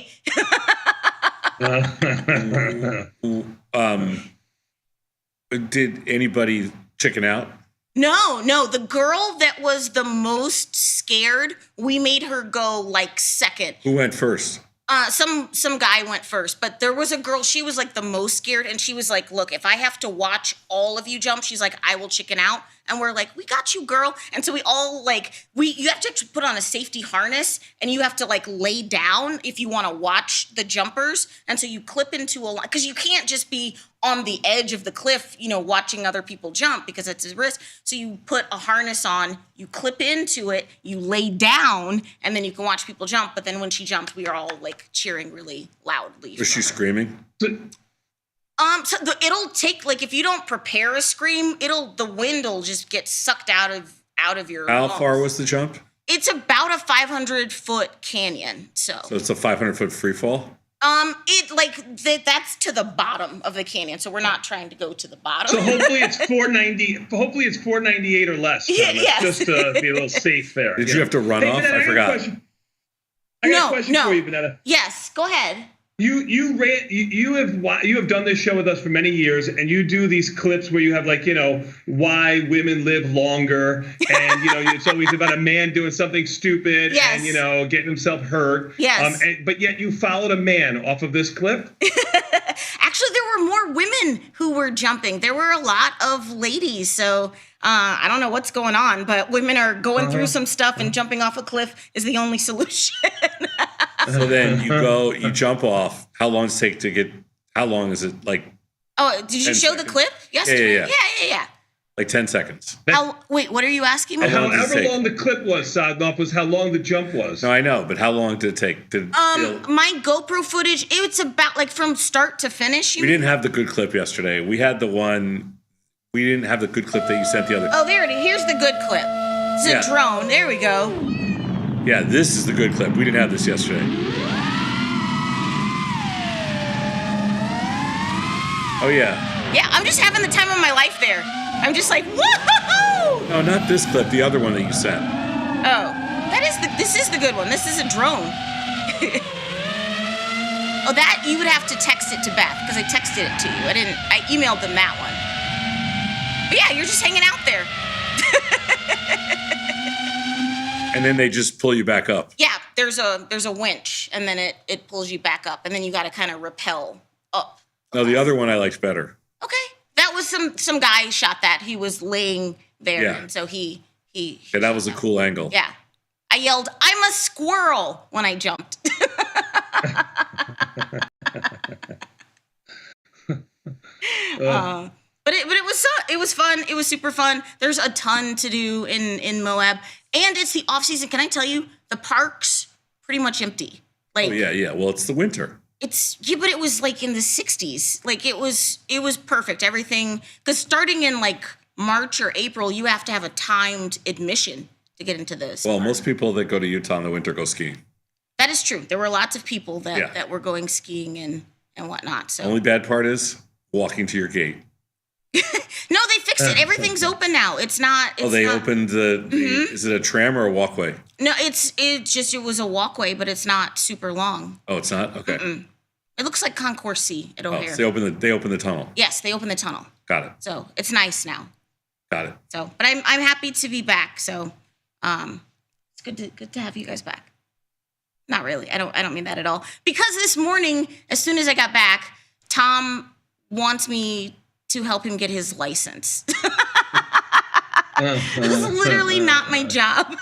Did anybody chicken out? No. The girl that was the most scared, we made her go like second. Who went first? Some guy went first, but there was a girl, she was like the most scared, and she was like, look, if I have to watch all of you jump, she's like, I will chicken out. And we're like, we got you, girl. And so we all you have to put on a safety harness and you have to like lay down if you want to watch the jumpers. And so you clip into a line, because you can't just be on the edge of the cliff, watching other people jump because it's a risk. So you put a harness on, you clip into it, you lay down, and then you can watch people jump. But then when she jumped, we were all like cheering really loudly. Was she screaming? So it'll take, like, if you don't prepare a scream, the wind will just get sucked out of your How lungs. far was the jump? It's about a 500-foot canyon. So it's a 500-foot free fall? That's to the bottom of the canyon. So we're not trying to go to the bottom. So hopefully it's 490. Hopefully it's 498 or less. Yes. Just to be a little safe there. Did you have to run off? Vanetta, I forgot. I got a question for you, Vanetta. Yes, go ahead. You have done this show with us for many years, and you do these clips where you have why women live longer, and it's always about a man doing something stupid yes. and getting himself hurt. Yes. But yet you followed a man off of this clip. Actually, there were more women who were jumping. There were a lot of ladies, so I don't know what's going on, but women are going through some stuff, and jumping off a cliff is the only solution. So then you jump off. How long does it take to get? How long is it like? Oh, did you show the clip yesterday? Yeah. Like 10 seconds. Wait, what are you asking me? However long the clip was, Sadnov, was how long the jump was. No, I know, but how long did it take? My GoPro footage, it's about from start to finish. We didn't have the good clip yesterday. We had the one. We didn't have the good clip that you sent the other. Oh, there it is. Here's the good clip. It's a drone. There we go. Yeah, this is the good clip. We didn't have this yesterday. Oh, yeah. Yeah, I'm just having the time of my life there. I'm just like, woohoo! No, not this clip. The other one that you sent. Oh, this is the good one. This is a drone. Oh, that you would have to text it to Beth because I texted it to you. I emailed them that one. But yeah, you're just hanging out there. And then they just pull you back up. Yeah, there's a winch, and then it pulls you back up, and then you got to kind of rappel up. No, the other one I liked better. Okay, that was some guy shot that. He was laying there, and so he Yeah, that was a cool angle. Yeah, I yelled, "I'm a squirrel" when I jumped. But it was fun. It was super fun. There's a ton to do in Moab, and it's the off season. Can I tell you, the park's pretty much empty. Like, oh yeah. Well, it's the winter. But it was like in the 60s. Like it was perfect. Everything, because starting in like March or April, you have to have a timed admission to get into this. Well, most people that go to Utah in the winter go skiing. That is true. There were lots of people that were going skiing and whatnot. So only bad part is walking to your gate. No, they fixed it. Everything's open now. It's not. Opened the is it a tram or a walkway? No, it was a walkway, but it's not super long. Oh, it's not? Okay. Mm-mm. It looks like Concourse C at O'Hare. So they opened the tunnel. Yes, they opened the tunnel. Got it. So it's nice now. Got it. So, but I'm happy to be back. So, it's good to have you guys back. Not really. I don't mean that at all. Because this morning, as soon as I got back, Tom wants me to help him get his license. It was literally not my job.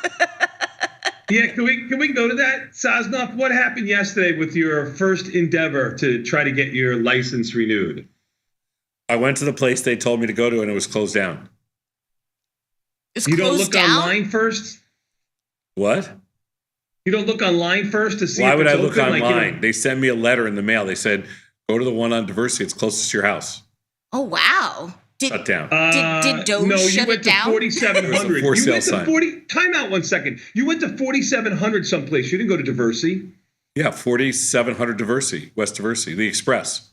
Yeah, can we go to that, Sosnoff? What happened yesterday with your first endeavor to try to get your license renewed? I went to the place they told me to go to, and it was closed down. You don't look online first? What? You don't look online first to see? Why if would it's I look open? online? They sent me a letter in the mail. They said, go to the one on Diversity. It's closest to your house. Oh, wow. Shut down. Did Doge shut it down? No, you went to 4700. For You sale went to sign. 40. Time out 1 second. You went to 4700 someplace. You didn't go to Diversity. Yeah, 4700 Diversity, West Diversity, the Express.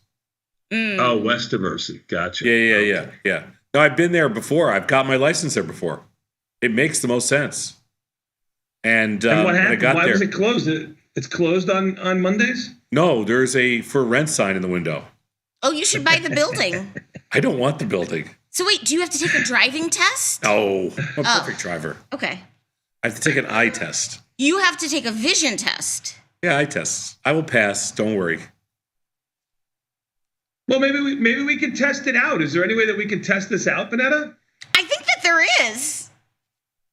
Oh, West Diversity. Gotcha. Yeah. No, I've been there before. I've got my license there before. It makes the most sense. And what happened? I got Why there, was it closed? It's closed on Mondays? No, there's a for rent sign in the window. Oh, you should buy the building. I don't want the building. So wait, do you have to take a driving test? No, I'm a perfect driver. Okay. I have to take an eye test. You have to take a vision test. Yeah, eye tests. I will pass. Don't worry. Well, maybe we can test it out. Is there any way that we can test this out, Vanetta? I think that there is.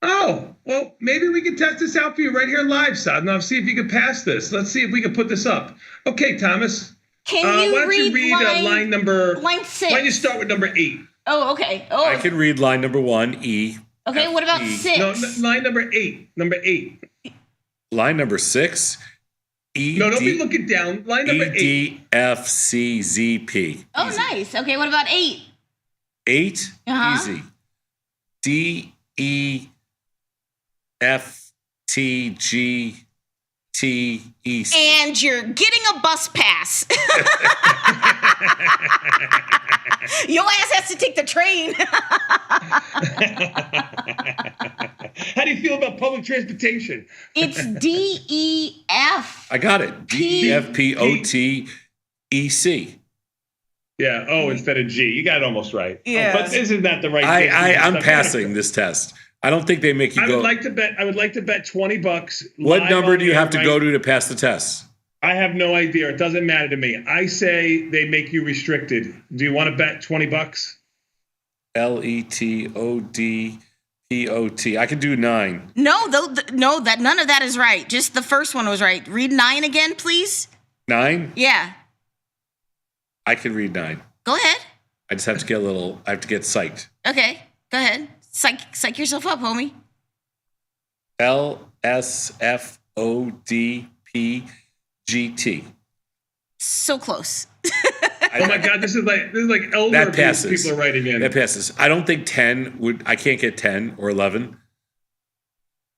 Oh, well, maybe we can test this out for you right here live, Sadnov. See if you can pass this. Let's see if we can put this up. Okay, Thomas. Can you why don't read you read line 6? Why don't you start with number 8? Oh, okay. Oh, I can read line number 1, E. okay. What about 6? No, line number 8. Number 8. Line number 6, E. No, don't be looking down. Line number 8. E, D, F, C, Z, P. Oh, Easy. nice. Okay, what about 8? 8, Uh-huh. easy. D, E, F, And you're getting a bus pass. Your ass has to take the train. How do you feel about public transportation? It's DEF. I got it. DEFPOTEC. Yeah. Oh, instead of G. You got it almost right. Yes. But isn't that the right? I'm passing this test. I don't think they make you I go. would like to bet $20. What live number on do you air have to go to pass the test? I have no idea. It doesn't matter to me. I say they make you restricted. Do you want to bet $20? LETODPOT. I can do 9. No, that none of that is right. Just the first one was right. Read 9 again, please. 9? Yeah. I can read 9. Go ahead. I just have to get I have to get psyched. Okay. Go ahead. Psych yourself up, homie. LSFODPGT. So close. Oh my God, this is like elder That abuse passes. people are writing in. That passes. I don't think 10 would. I can't get 10 or 11.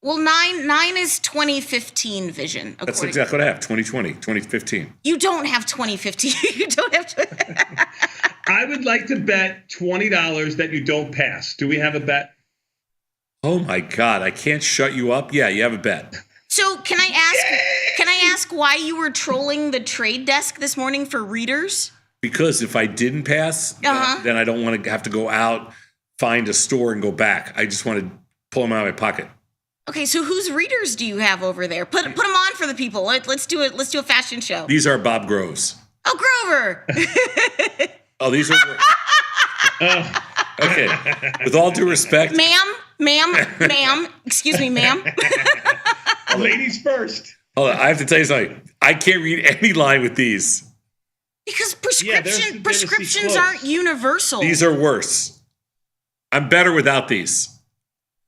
Well, 9 is 2015 vision. That's exactly what I have. 2020, 2015. You don't have 2015. You don't have to. I would like to bet $20 that you don't pass. Do we have a bet? Oh my God, I can't shut you up. Yeah, you have a bet. So can I ask? Can I ask why you were trolling the trade desk this morning for readers? Because if I didn't pass, then I don't want to have to go out, find a store, and go back. I just want to pull them out of my pocket. Okay, so whose readers do you have over there? Put them on for the people. Let's do it. Let's do a fashion show. These are Bob Groves. Oh, Grover. Oh, these are. Okay. With all due respect, ma'am. Excuse me, ma'am. Ladies first. Hold on. I have to tell you something. I can't read any line with these. Because they're prescriptions aren't universal. These are worse. I'm better without these.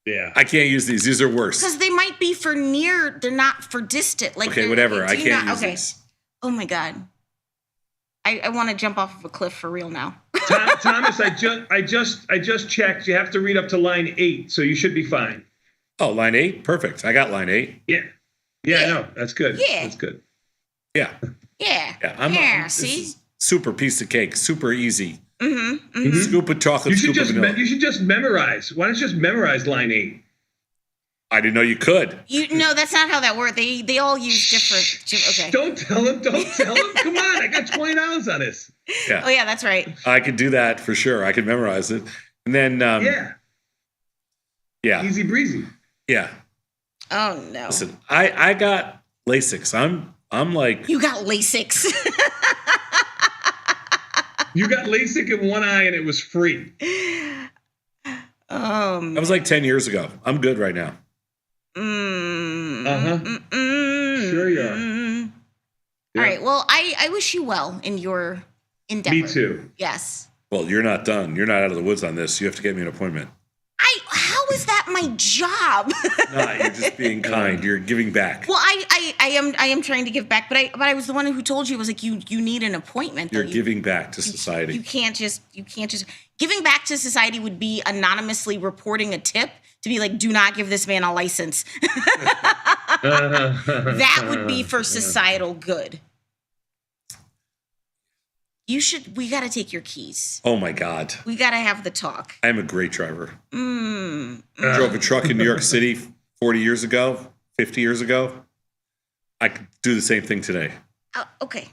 Yeah. I can't use these. These are worse. Because they might be for near, they're not for distant. Like Okay, whatever. I can't use these. Oh my God. I want to jump off of a cliff for real now. Thomas, I just checked. You have to read up to line 8, so you should be fine. Oh, line 8? Perfect. I got line 8. Yeah. Yeah, no, that's good. Yeah. That's good. Yeah. Yeah. This See? is super piece of cake. Super easy. Mm-hmm. Scoop of chocolate, scoop of vanilla. You should just memorize. Why don't you just memorize line 8? I didn't know you could. No, that's not how that works. They all use different. Okay. Don't tell him. Come on, I got $20 on this. Yeah. Oh yeah, that's right. I could do that for sure. I could memorize it. And then yeah. Easy breezy. Yeah. Oh no. Listen, I got LASIX. I'm like, you got LASIX. You got LASIK in one eye and it was free. That was like 10 years ago. I'm good right now. Sure you are. Yeah. All right. Well, I wish you well in your endeavor. Me too. Yes. Well, you're not done. You're not out of the woods on this. You have to get me an appointment. How is that my job? No, you're just being kind. You're giving back. Well, I am trying to give back, but I was the one who told you. I was like, you need an appointment. You're giving back to society. You can't just giving back to society would be anonymously reporting a tip to be like, do not give this man a license. That would be for societal good. We got to take your keys. Oh my God. We got to have the talk. I'm a great driver. I drove a truck in New York City 40 years ago, 50 years ago. I could do the same thing today. Okay.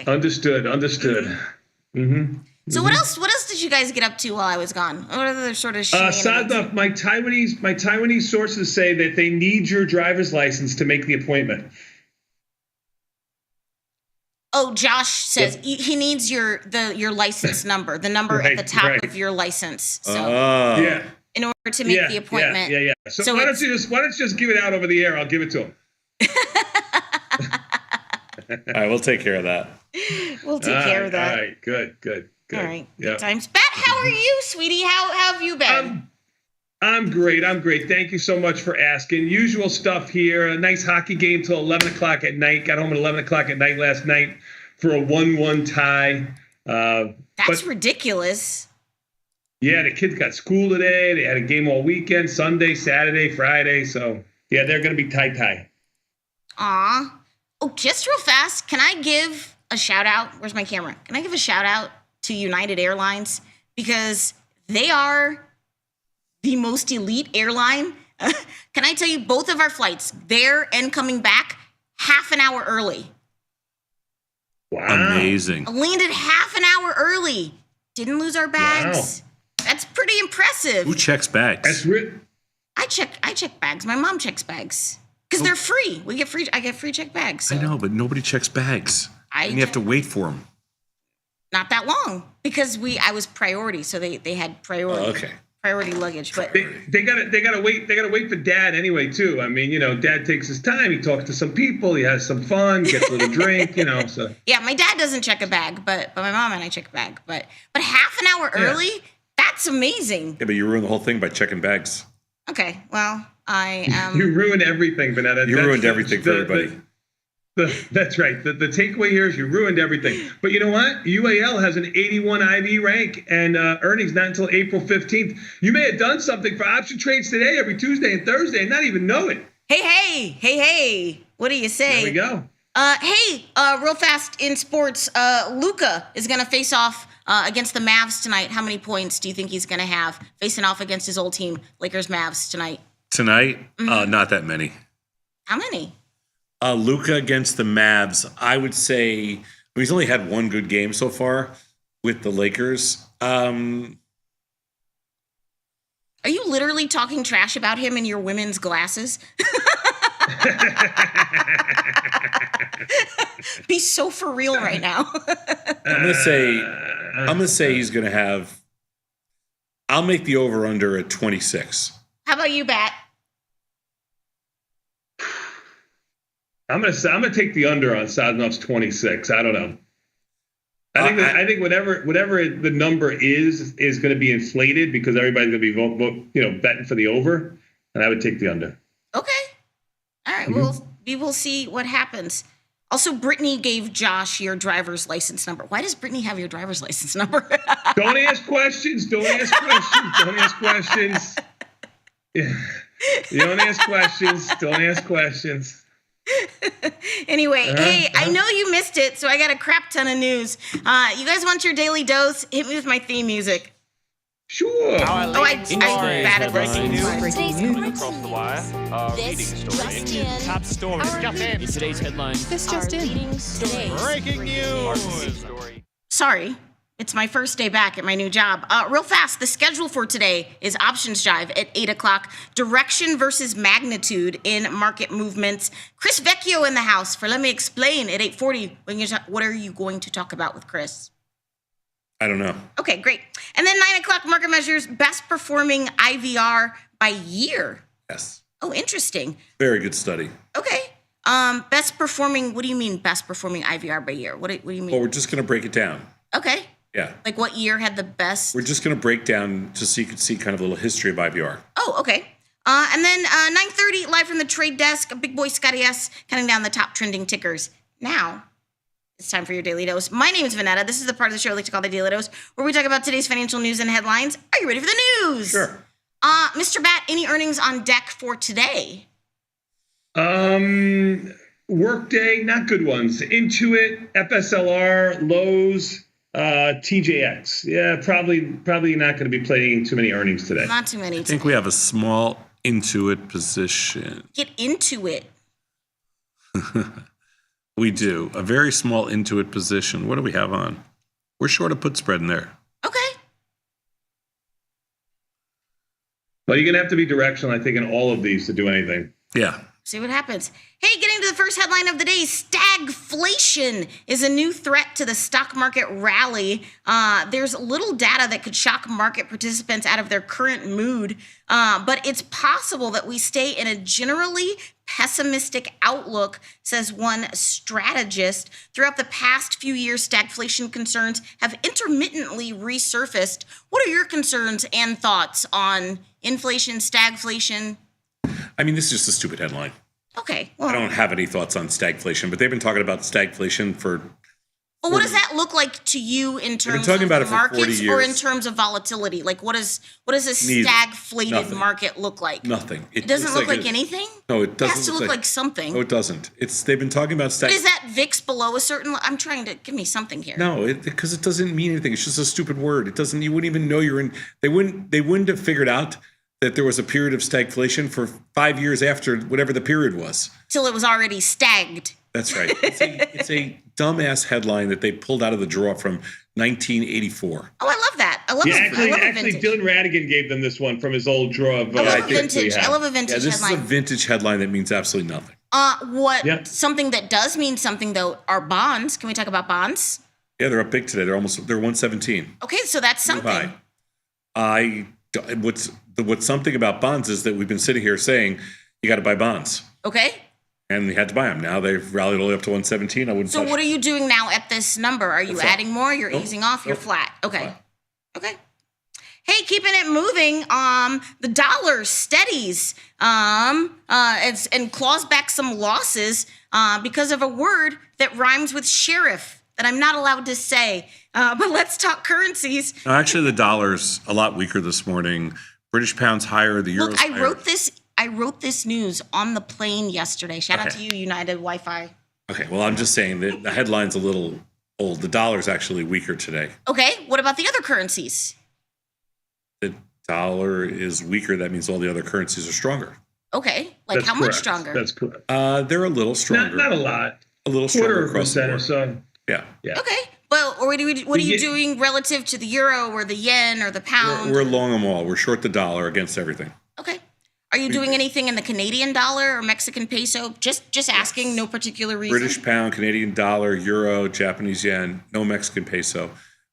Understood. Mm-hmm. So what else did you guys get up to while I was gone? What other sort of shenanigans? Sadaf, my Taiwanese sources say that they need your driver's license to make the appointment. Oh, Josh says he needs your license number, the number at the top of your license. So yeah, in order to make the appointment. Yeah. So why don't you just give it out over the air? I'll give it to him. All right, we'll take care of that. We'll take care of that. All right, good. All right, good times. Bat, how are you, sweetie? How have you been? I'm great. Thank you so much for asking. Usual stuff here. A nice hockey game till 11 o'clock at night. Got home at 11 o'clock at night last night for a 1-1 tie. That's ridiculous. Yeah, the kids got school today. They had a game all weekend, Sunday, Saturday, Friday. So Yeah, they're going to be tie. Aw. Oh, just real fast, can I give a shout out? Where's my camera? Can I give a shout out to United Airlines? Because they are the most elite airline. Can I tell you, both of our flights, there and coming back, half an hour early. Wow. Amazing. Landed half an hour early. Didn't lose our bags. Wow. That's pretty impressive. Who checks bags? That's I check bags. My mom checks bags. Because they're free. I get free check bags. So. I know, but nobody checks bags. And you have to wait for them. Not that long. Because I was priority, so they had priority. Oh, okay. Priority luggage. But they gotta wait for Dad anyway too. I mean, Dad takes his time. He talks to some people. He has some fun. Gets a little drink. So. Yeah, my dad doesn't check a bag, but my mom and I check a bag. But half an hour early, that's amazing. Yeah, but you ruined the whole thing by checking bags. Okay, well, I You ruined everything, Vanetta. You ruined everything for everybody. That's right. The takeaway here is you ruined everything. But you know what? UAL has an 81 IV rank and earnings not until April 15th. You may have done something for option trades today, every Tuesday and Thursday, and not even know it. Hey. What do you say? There we go. Real fast in sports, Luka is going to face off against the Mavs tonight. How many points do you think he's going to have facing off against his old team, Lakers-Mavs, tonight? Tonight? Not that many. How many? Luka against the Mavs, I would say he's only had one good game so far with the Lakers. Are you literally talking trash about him in your women's glasses? Be so for real right now. I'm gonna say he's gonna have. I'll make the over under at 26. How about you, Bat? I'm gonna take the under on Sadnov's 26. I don't know. I think whatever the number is going to be inflated because everybody's going to be betting for the over, and I would take the under. Okay. All right. We will see what happens. Also, Brittany gave Josh your driver's license number. Why does Brittany have your driver's license number? Don't ask questions. Don't ask questions. Yeah. You don't ask questions. Don't ask questions. Anyway, I know you missed it, so I got a crap ton of news. You guys want your daily dose? Hit me with my theme music. Sure. I batted Breaking news. Across the wire. Leading story. Top story. Jump in today's headlines. This just in. Breaking news. Sorry, it's my first day back at my new job. Real fast, the schedule for today is Options Jive at 8 o'clock. Direction versus magnitude in market movements. Chris Vecchio in the house for Let Me Explain at 8:40. What are you going to talk about with Chris? I don't know. Okay, great. And then 9 o'clock, market measures, best performing IVR by year. Yes. Oh, interesting. Very good study. Okay. Best performing, what do you mean best performing IVR by year? What do you mean? Well, we're just going to break it down. Okay. Yeah. Like what year had the best? We're just going to break down just so you can see kind of a little history of IVR. Oh, okay. And then 9:30, live from the trade desk, Big Boy Scotty S counting down the top trending tickers. Now, it's time for your Daily Dose. My name is Vanetta. This is the part of the show I like to call the Daily Dose, where we talk about today's financial news and headlines. Are you ready for the news? Sure. Mr. Bat, any earnings on deck for today? Workday, not good ones. Intuit, FSLR, Lowe's, TJX. Yeah, probably not going to be playing too many earnings today. Not too many. I think we have a small Intuit position. Get into it. We do. A very small Intuit position. What do we have on? We're short a put spread in there. Okay. Well, you're going to have to be directional, I think, in all of these to do anything. Yeah. See what happens. Hey, getting to the first headline of the day, stagflation is a new threat to the stock market rally. There's little data that could shock market participants out of their current mood, but it's possible that we stay in a generally pessimistic outlook, says one strategist. Throughout the past few years, stagflation concerns have intermittently resurfaced. What are your concerns and thoughts on inflation, stagflation? I mean, this is just a stupid headline. Okay. Well, I don't have any thoughts on stagflation, but they've been talking about stagflation for But what does that look like to you in terms talking of about it for 40 markets or in years. terms of volatility? Like what does a Neither. stagflated Nothing. market look like? Nothing. It doesn't looks look like it- anything? No, it doesn't. It has to look like something. No, it doesn't. They've been talking about But is that VIX below a certain? I'm trying to give me something here. No, because it doesn't mean anything. It's just a stupid word. It doesn't. You wouldn't even know you're in. They wouldn't have figured out that there was a period of stagflation for 5 years after whatever the period was. Till it was already stagged. That's right. It's a dumbass headline that they pulled out of the drawer from 1984. Oh, I love that. I love Yeah, it. I love a actually, vintage. Dylan Radigan gave them this one from his old drawer of. I love a think vintage. I love a Yeah, vintage this is a headline. vintage headline that means absolutely nothing. Something that does mean something though are bonds. Can we talk about bonds? Yeah, they're up big today. They're 117. Okay, so that's something. High. What's something about bonds is that we've been sitting here saying you got to buy bonds, Okay. and we had to buy them. Now they've rallied all the way up to 117. I wouldn't. So touch what are you doing now at this number? Are you Flat. adding more? You're Nope. easing off? You're Nope. flat. Okay. Flat. Okay. Hey, keeping it moving. The dollar steadies. And claws back some losses because of a word that rhymes with sheriff that I'm not allowed to say. But let's talk currencies. No, actually, the dollar's a lot weaker this morning. British pound's higher. The euro's Look, I higher. wrote this news on the plane yesterday. Shout out to Okay. you, United Wi-Fi. Okay, well, I'm just saying that the headline's a little old. The dollar's actually weaker today. Okay, what about the other currencies? The dollar is weaker. That means all the other currencies are stronger. Okay, like how much stronger? That's correct. They're a little stronger. Not a lot. A little stronger Quarter of a across the percent or board. so. Yeah. Okay. Well, or what are you doing relative to the euro or the yen or the pound? We're long them all. We're short the dollar against everything. Okay. Are you doing anything in the Canadian dollar or Mexican peso? Just asking, no particular reason. British pound, Canadian dollar, euro, Japanese yen, no Mexican peso.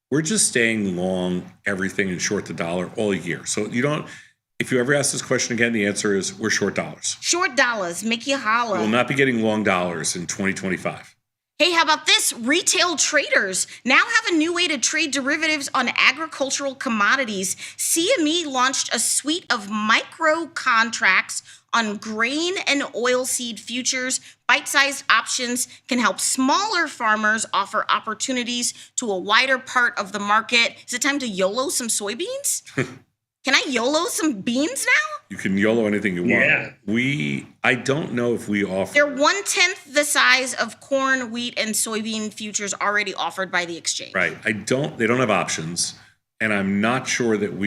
We're just staying long everything and short the dollar all year. So if you ever ask this question again, the answer is we're short dollars. Short dollars, make you We holla. will not be getting long dollars in 2025. Hey, how about this? Retail traders now have a new way to trade derivatives on agricultural commodities. CME launched a suite of micro contracts on grain and oilseed futures. Bite-sized options can help smaller farmers offer opportunities to a wider part of the market. Is it time to YOLO some soybeans? Can I YOLO some beans now? You can YOLO anything you want. Yeah. I don't know if we offer. They're 1/10 the size of corn, wheat, and soybean futures already offered by the exchange. Right. They don't have options. And I'm not sure that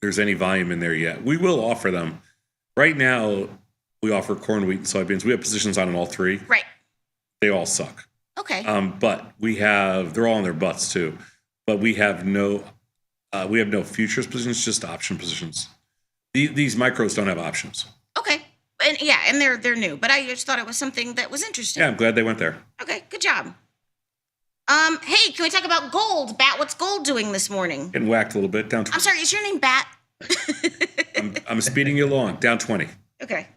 there's any volume in there yet. We will offer them. Right now, we offer corn, wheat, and soybeans. We have positions on all three. Right. They all suck. Okay. But they're all on their butts too. But we have no futures positions, just option positions. These micros don't have options. Okay. And they're new, but I just thought it was something that was interesting. Yeah, I'm glad they went there. Okay, good job. Hey, can we talk about gold? Bat, what's gold doing this morning? Getting whacked a little bit. Down 20. I'm sorry, is your name Bat? I'm speeding you along. Down 20. Okay.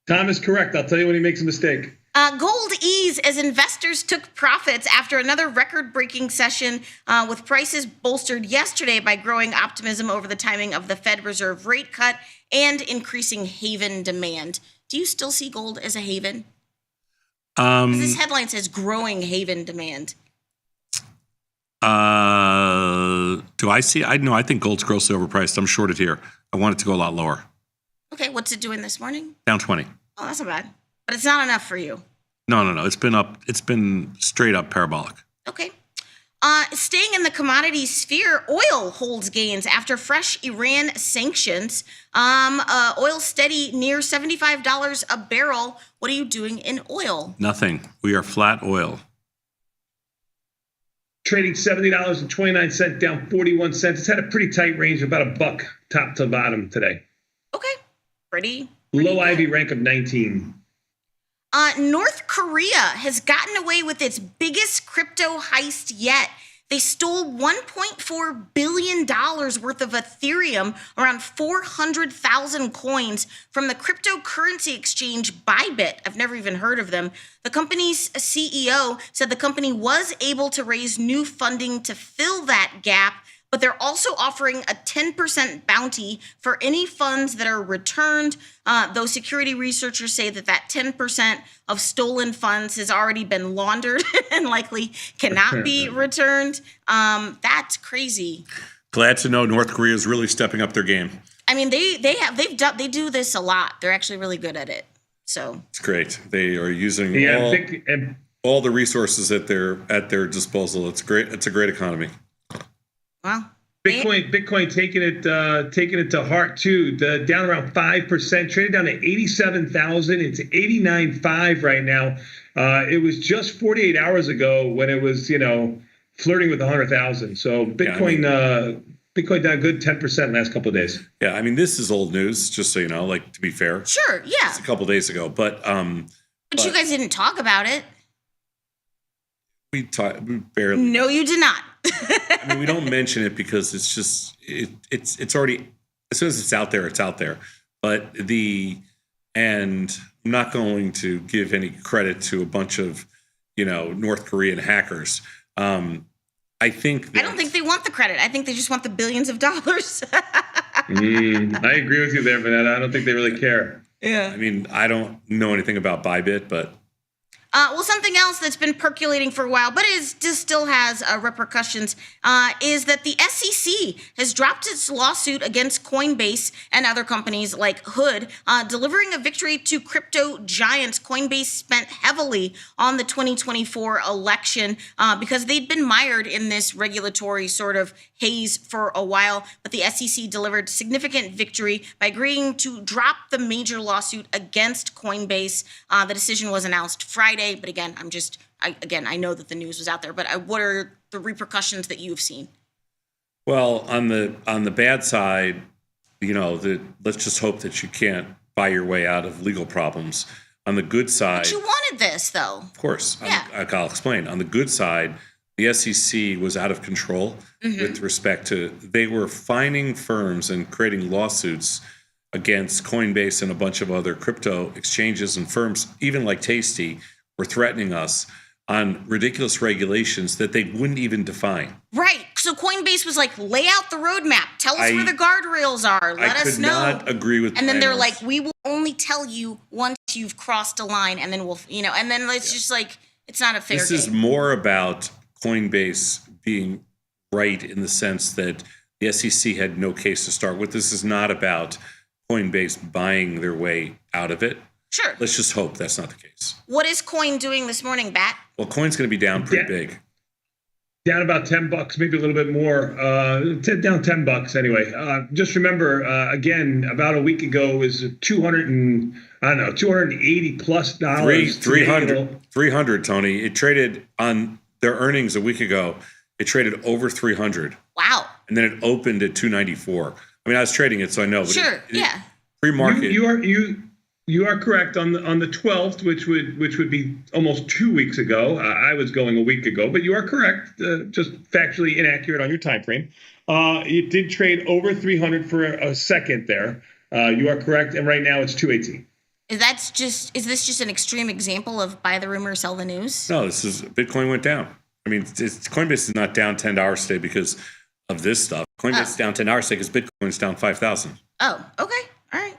Tom is correct. I'll tell you when he makes a mistake. Gold eased as investors took profits after another record-breaking session with prices bolstered yesterday by growing optimism over the timing of the Fed Reserve rate cut and increasing haven demand. Do you still see gold as a haven? 'Cause this headline says growing haven demand. Do I see? I think gold's grossly overpriced. I'm shorted here. I want it to go a lot lower. Okay, what's it doing this morning? Down 20. Oh, that's not bad. But it's not enough for you. No. It's been up. It's been straight up parabolic. Okay. Staying in the commodity sphere, oil holds gains after fresh Iran sanctions. Oil steady near $75 a barrel. What are you doing in oil? Nothing. We are flat oil. Trading $70.29, down 41 cents. It's had a pretty tight range of about $1 top to bottom today. Okay. Pretty Low good. Ivy rank of 19. North Korea has gotten away with its biggest crypto heist yet. They stole $1.4 billion worth of Ethereum, around 400,000 coins, from the cryptocurrency exchange Bybit. I've never even heard of them. The company's CEO said the company was able to raise new funding to fill that gap, but they're also offering a 10% bounty for any funds that are returned. Though security researchers say that 10% of stolen funds has already been laundered and likely cannot be returned. That's crazy. Glad to know North Korea is really stepping up their game. I mean, they do this a lot. They're actually really good at it. So it's great. They are using all the resources at their disposal. It's great. It's a great economy. Wow. Bitcoin taking it to heart too. Down around 5%, traded down to 87,000. It's 89.5 right now. It was just 48 hours ago when it was flirting with 100,000. So Bitcoin. Bitcoin down a good 10% last couple of days. Yeah, I mean, this is old news, just so you know, like, to be fair. Sure, yeah. It's a couple of days ago, but you guys didn't talk about it. We barely. No, you did not. I mean, we don't mention it because it's just, it's already, as soon as it's out there, it's out there. But and I'm not going to give any credit to a bunch of, North Korean hackers. I don't think they want the credit. I think they just want the billions of dollars. I agree with you there, Vanetta. I don't think they really care. Yeah. I mean, I don't know anything about Bybit, but. Well, something else that's been percolating for a while, but still has repercussions, is that the SEC has dropped its lawsuit against Coinbase and other companies like Hood, delivering a victory to crypto giants. Coinbase spent heavily on the 2024 election because they'd been mired in this regulatory sort of haze for a while, but the SEC delivered significant victory by agreeing to drop the major lawsuit against Coinbase. The decision was announced Friday. But again, I know that the news was out there, but what are the repercussions that you've seen? Well, on the bad side, let's just hope that you can't buy your way out of legal problems. On the good side, but you wanted this, though. Of course, yeah. I'll explain. On the good side, the SEC was out of control with respect to they were fining firms and creating lawsuits against Coinbase and a bunch of other crypto exchanges and firms, even like Tasty. Were threatening us on ridiculous regulations that they wouldn't even define. Right. So Coinbase was like, lay out the roadmap. Tell us where the guardrails are. Let us know. I could not agree with And then they're like, we will only tell you once you've crossed a line, and then we'll, and then it's just like, it's not a fair game. This is more about Coinbase being right in the sense that the SEC had no case to start with. This is not about Coinbase buying their way out of it. Sure. Let's just hope that's not the case. What is Coin doing this morning, Bat? Well, Coin's going to be down pretty big. Down about $10, maybe a little bit more. Down $10 anyway. Just remember, again, about a week ago it was $280 plus dollars. 300, Tony. It traded on their earnings a week ago. It traded over 300. Wow. And then it opened at 294. I mean, I was trading it, so I know. But sure. Yeah. Pre-market. You are correct on the 12th, which would be almost 2 weeks ago. I was going a week ago, but you are correct. Just factually inaccurate on your time frame. It did trade over 300 for a second there. You are correct, and right now it's 218. Is this just an extreme example of buy the rumor, sell the news? No, this is Bitcoin went down. I mean, Coinbase is not down $10 today because of this stuff. Coinbase is down $10 today because Bitcoin's down 5,000. Oh, okay, all right.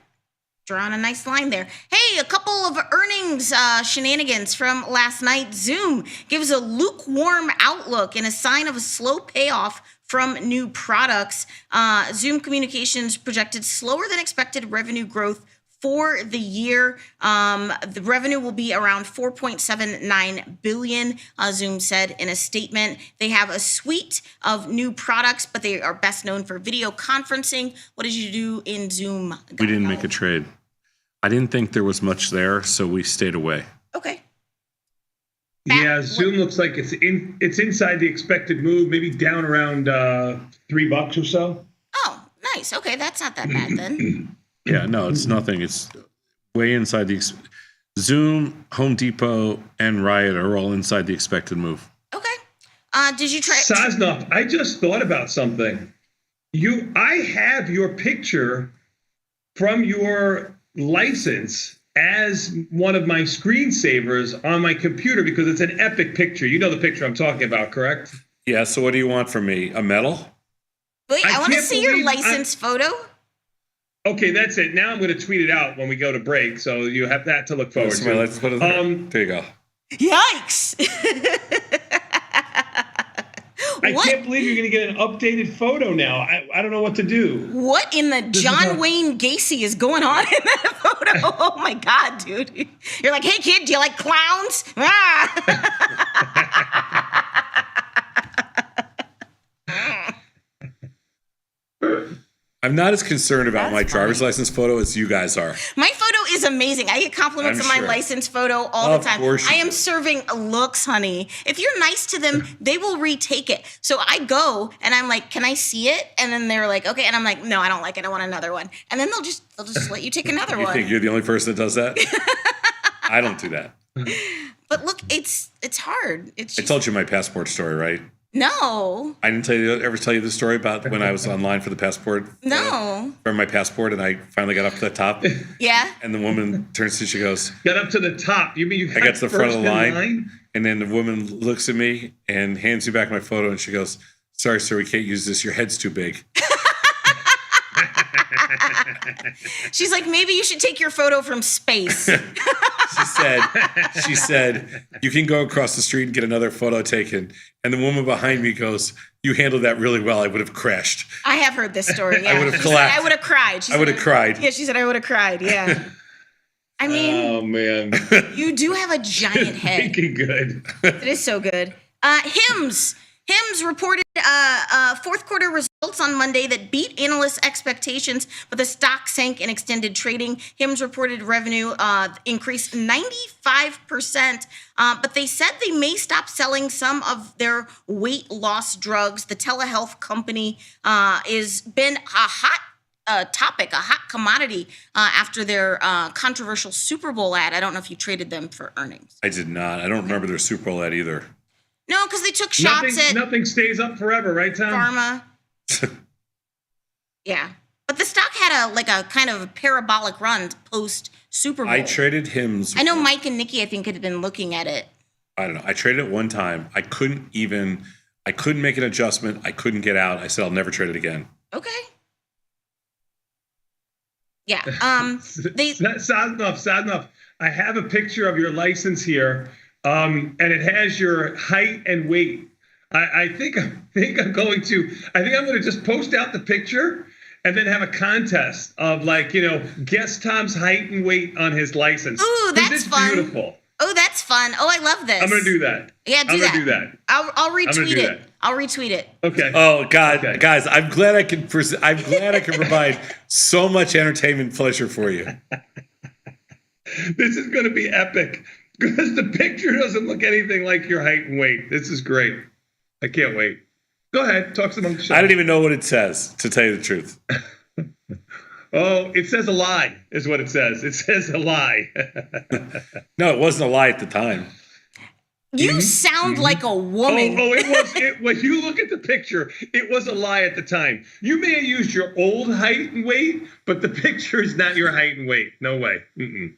Drawing a nice line there. Hey, a couple of earnings shenanigans from last night. Zoom gives a lukewarm outlook and a sign of a slow payoff from new products. Zoom Communications projected slower than expected revenue growth for the year. The revenue will be around $4.79 billion, Zoom said in a statement. They have a suite of new products, but they are best known for video conferencing. What did you do in Zoom? We didn't make a trade. I didn't think there was much there, so we stayed away. Okay. Yeah, Zoom looks like it's inside the expected move, maybe down around $3 or so. Oh, nice. Okay, that's not that bad then. Yeah, no, it's nothing. It's way inside the Zoom, Home Depot, and Riot are all inside the expected move. Okay. Did you try? Sosnoff, I just thought about something. I have your picture from your license as one of my screensavers on my computer because it's an epic picture. You know the picture I'm talking about, correct? Yeah, so what do you want from me? A medal? Wait, I want to can't see your believe license photo. Okay, that's it. Now I'm going to tweet it out when we go to break, so you have that to look forward to. There you go. Yikes! I can't believe you're going to get an updated photo now. I don't know what to do. What in the John Wayne Gacy is going on in that photo? Oh my God, dude. You're like, hey kid, do you like clowns? I'm not as concerned about my driver's license photo as you guys are. My photo is amazing. I get compliments on my license photo all the time. I am serving looks, honey. If you're nice to them, they will retake it. So I go and I'm like, can I see it? And then they're like, okay. And I'm like, no, I don't like it. I want another one. And then they'll just let you take another You one. think you're the only person that does that? I don't do that. But look, it's hard. It's just, I told you my passport story, right? No. I didn't ever tell you the story about when I was online for the passport? No. For my passport, and I finally got up to the top. Yeah. And the woman turns to, she goes, got up to the top. You mean you I got to the front of the first in line, and then the woman looks at me and hands me back my photo, and she goes, sorry, sir, we can't use this. Your head's too big. She's like, maybe you should take your photo from space. She said, you can go across the street and get another photo taken. And the woman behind me goes, you handled that really well. I would have crashed. I have heard this story. Yeah. I would have collapsed. I would have cried. I would have cried. Yeah, she said I would have cried. Yeah. I mean, oh man, you do have a giant head. Thinking good. It is so good. Hims reported fourth quarter results on Monday that beat analysts' expectations, but the stock sank in extended trading. Hims reported revenue increased 95%, but they said they may stop selling some of their weight loss drugs. The telehealth company has been a hot topic, a hot commodity after their controversial Super Bowl ad. I don't know if you traded them for earnings. I did not. I don't remember their Super Bowl ad either. No, because they took shots at nothing stays up forever, right, Tom? Pharma. Yeah, but the stock had a kind of parabolic run post Super Bowl. I traded Hims. I know Mike and Nikki, I think, had been looking at it. I don't know. I traded it one time. I couldn't make an adjustment. I couldn't get out. I said, I'll never trade it again. Okay. Yeah. Sad enough. I have a picture of your license here. And it has your height and weight. I think I'm going to just post out the picture and then have a contest of guess Tom's height and weight on his license. Ooh, that's fun. Beautiful. Oh, that's fun. Oh, I love this. I'm going to do that. Yeah, do that. I'll retweet it. I'll retweet it. Okay. Oh God, okay. Guys, I'm glad I can provide so much entertainment pleasure for you. This is going to be epic. Because the picture doesn't look anything like your height and weight. This is great. I can't wait. Go ahead. Talk to them. I don't even know what it says, to tell you the truth. Oh, it says a lie, is what it says. It says a lie. No, it wasn't a lie at the time. You sound like a woman. When you look at the picture, it was a lie at the time. You may have used your old height and weight, but the picture is not your height and weight. No way. Mm-mm.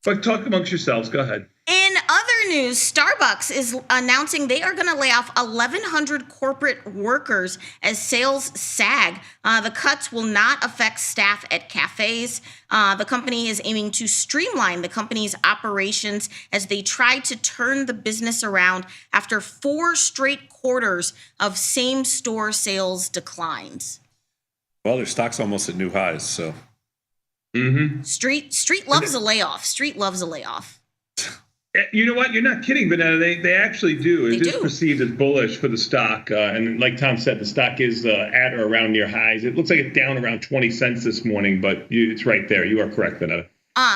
But talk amongst yourselves. Go ahead. In other news, Starbucks is announcing they are going to lay off 1,100 corporate workers as sales sag. The cuts will not affect staff at cafes. The company is aiming to streamline the company's operations as they try to turn the business around after 4 straight quarters of same-store sales declines. Well, their stock's almost at new highs, so... Mm-hmm. Street loves a layoff. Street loves a layoff. You know what? You're not kidding, but they actually do. It is perceived as bullish for the stock. And like Tom said, the stock is at or around near highs. It looks like it's down around 20 cents this morning, but it's right there. You are correct, Vanetta.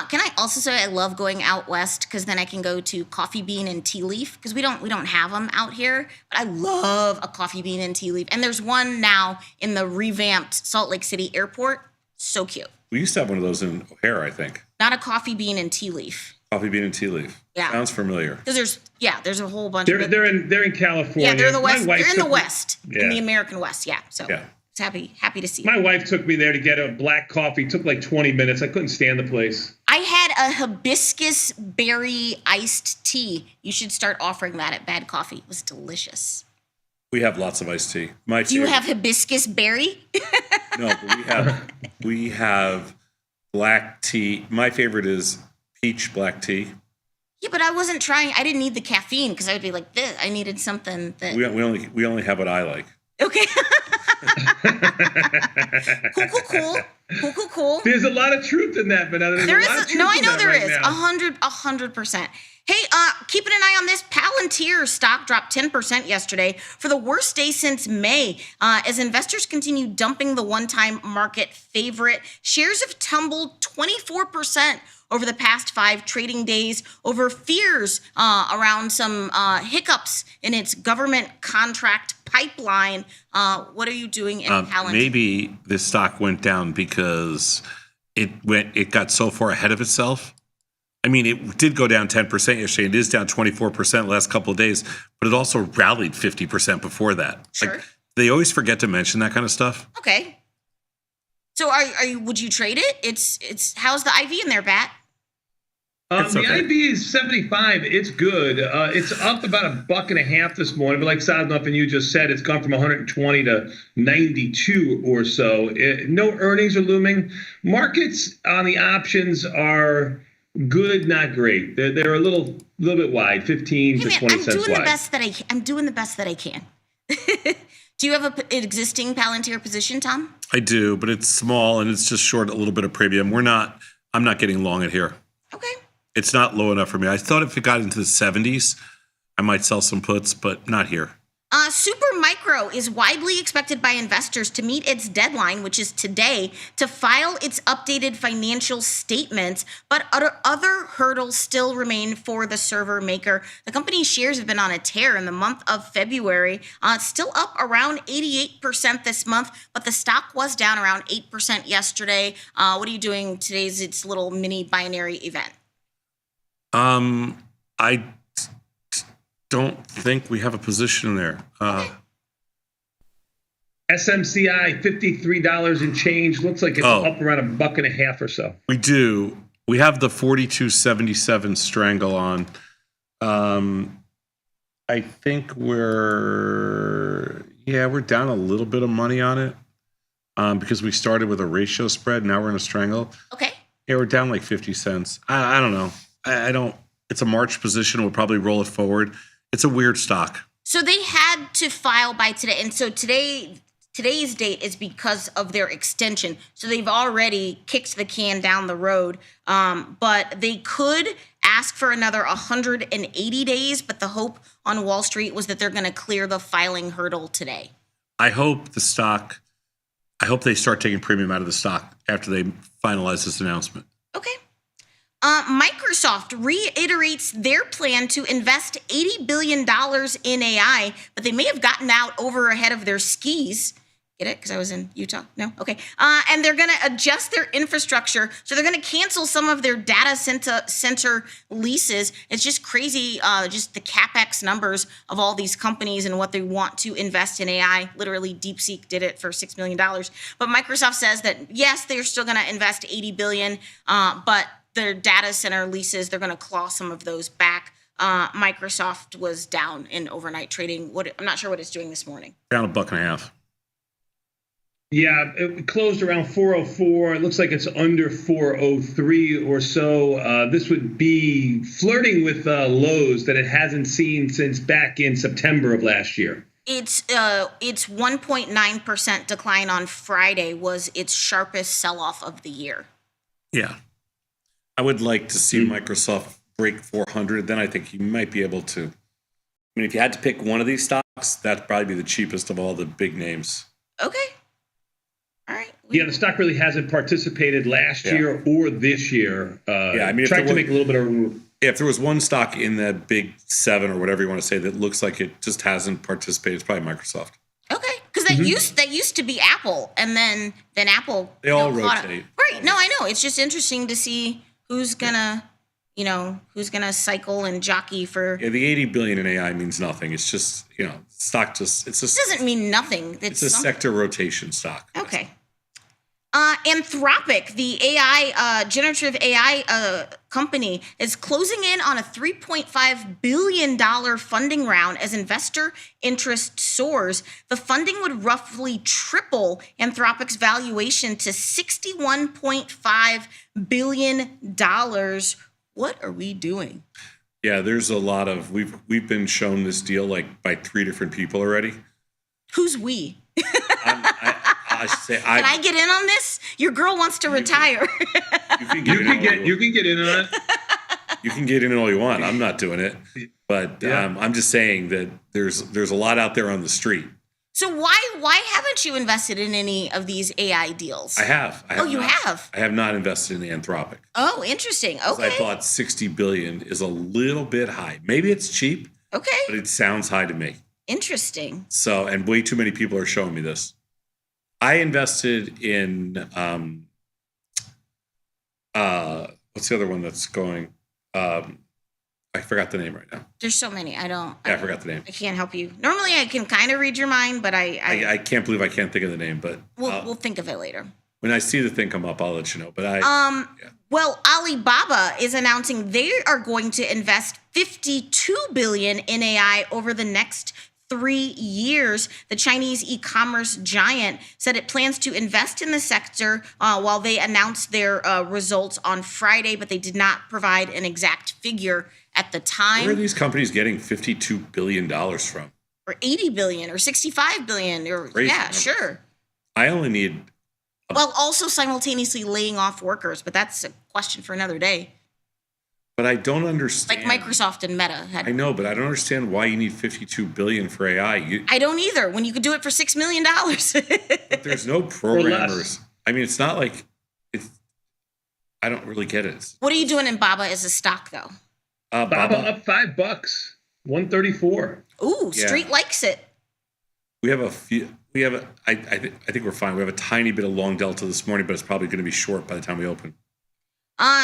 Can I also say I love going out west because then I can go to Coffee Bean and Tea Leaf because we don't have them out here. But I love a Coffee Bean and Tea Leaf. And there's one now in the revamped Salt Lake City airport. So cute. We used to have one of those in O'Hare, I think. Not a Coffee Bean and Tea Leaf. Coffee Bean and Tea Leaf. Yeah. Sounds familiar. Because there's a whole bunch of it. They're in California. Yeah, they're in the West. They're in the West. Yeah. In the American West, yeah. So yeah. It's happy to see. My wife took me there to get a black coffee. It took like 20 minutes. I couldn't stand the place. I had a hibiscus berry iced tea. You should start offering that at Bad Coffee. It was delicious. We have lots of iced tea. Do you have hibiscus berry? No, but we have black tea. My favorite is peach black tea. Yeah, but I wasn't trying. I didn't need the caffeine because I would be like this. I needed something that. We only have what I like. Okay. Cool. There's a lot of truth in that, but there is. No, I know there is. 100%. Hey, keeping an eye on this. Palantir stock dropped 10% yesterday for the worst day since May, as investors continue dumping the one-time market favorite. Shares have tumbled 24% over the past 5 trading days over fears around some hiccups in its government contract pipeline. What are you doing in Palantir? Maybe this stock went down because it got so far ahead of itself. I mean, it did go down 10% yesterday. It is down 24% the last couple of days, but it also rallied 50% before that. Sure. Like, they always forget to mention that kind of stuff. Okay. So would you trade it? It's how's the IV in there, Bat? The IB is 75. It's good. It's up about $1.50 this morning, but like Sadnoff and you just said, it's gone from 120 to 92 or so. No earnings are looming. Markets on the options are good, not great. They're a little bit wide, 15 to 20 cents wide. I'm doing the best that I can. Do you have an existing Palantir position, Tom? I do, but it's small and it's just short a little bit of premium. I'm not getting long it here. Okay. It's not low enough for me. I thought if it got into the 70s, I might sell some puts, but not here. Supermicro is widely expected by investors to meet its deadline, which is today, to file its updated financial statements, but other hurdles still remain for the server maker. The company's shares have been on a tear in the month of February, still up around 88% this month, but the stock was down around 8% yesterday. What are you doing today's its little mini binary event? I don't think we have a position there. SMCI, $53 and change. Looks like it's up around $1.50 or so. We do. We have the 4277 strangle on. I think we're down a little bit of money on it because we started with a ratio spread. Now we're in a strangle. Okay. Yeah, we're down like 50 cents. I don't know. I don't. It's a March position. We'll probably roll it forward. It's a weird stock. So they had to file by today. And so today's date is because of their extension. So they've already kicked the can down the road. But they could ask for another 180 days. But the hope on Wall Street was that they're going to clear the filing hurdle today. I hope they start taking premium out of the stock after they finalize this announcement. Okay. Microsoft reiterates their plan to invest $80 billion in AI, but they may have gotten out over ahead of their skis. Get it? Because I was in Utah? No? Okay. And they're going to adjust their infrastructure. So they're going to cancel some of their data center leases. It's just crazy, just the CapEx numbers of all these companies and what they want to invest in AI. Literally, DeepSeek did it for $6 million. But Microsoft says that, yes, they're still going to invest $80 billion, but their data center leases, they're going to claw some of those back. Microsoft was down in overnight trading. I'm not sure what it's doing this morning. Down $1.50. Yeah, it closed around 404. It looks like it's under 403 or so. This would be flirting with lows that it hasn't seen since back in September of last year. Its 1.9% decline on Friday was its sharpest sell-off of the year. Yeah. I would like to see Microsoft break 400. Then I think you might be able to. I mean, if you had to pick one of these stocks, that'd probably be the cheapest of all the big names. Okay. All right. Yeah, the stock really hasn't participated last year or this year. I mean, trying to make a little bit of. If there was one stock in that big 7 or whatever you want to say that looks like it just hasn't participated, it's probably Microsoft. Okay, because that used to be Apple, and then Apple. They all rotate. Right. No, I know. It's just interesting to see who's gonna cycle and jockey for. Yeah, the 80 billion in AI means nothing. It's just stock just. It doesn't mean nothing. It's a sector rotation stock. Okay. Anthropic, the AI, generative AI company, is closing in on a $3.5 billion funding round as investor interest soars. The funding would roughly triple Anthropic's valuation to $61.5 billion. What are we doing? Yeah, there's a lot of we've been shown this deal like by 3 different people already. Who's we? I should say, Can I get in on this? Your girl wants to retire. You can get in on it. You can get in all you want. I'm not doing it, but I'm just saying that there's a lot out there on the street. So why haven't you invested in any of these AI deals? I have. You have? I have not invested in Anthropic. Oh, interesting. Okay. I thought 60 billion is a little bit high. Maybe it's cheap. Okay. But it sounds high to me. Interesting. So, and way too many people are showing me this. I invested in what's the other one that's going? I forgot the name right now. There's so many. I forgot the name. I can't help you. Normally, I can kind of read your mind, but I can't believe I can't think of the name. But we'll think of it later. When I see the thing come up, I'll let you know. But well, Alibaba is announcing they are going to invest $52 billion in AI over the next 3 years. The Chinese e-commerce giant said it plans to invest in the sector while they announced their results on Friday, but they did not provide an exact figure at the time. Where are these companies getting $52 billion from? Or 80 billion or 65 billion or Crazy yeah, numbers. sure. I only need While also simultaneously laying off workers, but that's a question for another day. But I don't understand. Like Microsoft and Meta had. I know, but I don't understand why you need $52 billion for AI. I don't either. When you could do it for $6 million. But there's no programmers. I mean, it's not like it's. I don't really get it. What are you doing in Baba as a stock, though? Baba up $5, 134. Ooh, Street likes it. We have a few. We have. I think we're fine. We have a tiny bit of long delta this morning, but it's probably going to be short by the time we open.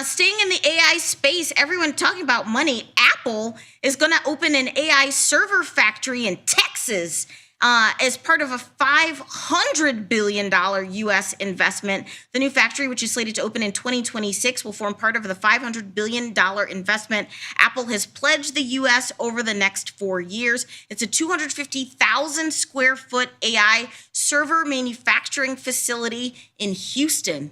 Staying in the AI space, everyone talking about money. Apple is going to open an AI server factory in Texas as part of a $500 billion U.S. investment. The new factory, which is slated to open in 2026, will form part of the $500 billion investment Apple has pledged the U.S. over the next 4 years. It's a 250,000 square foot AI server manufacturing facility in Houston.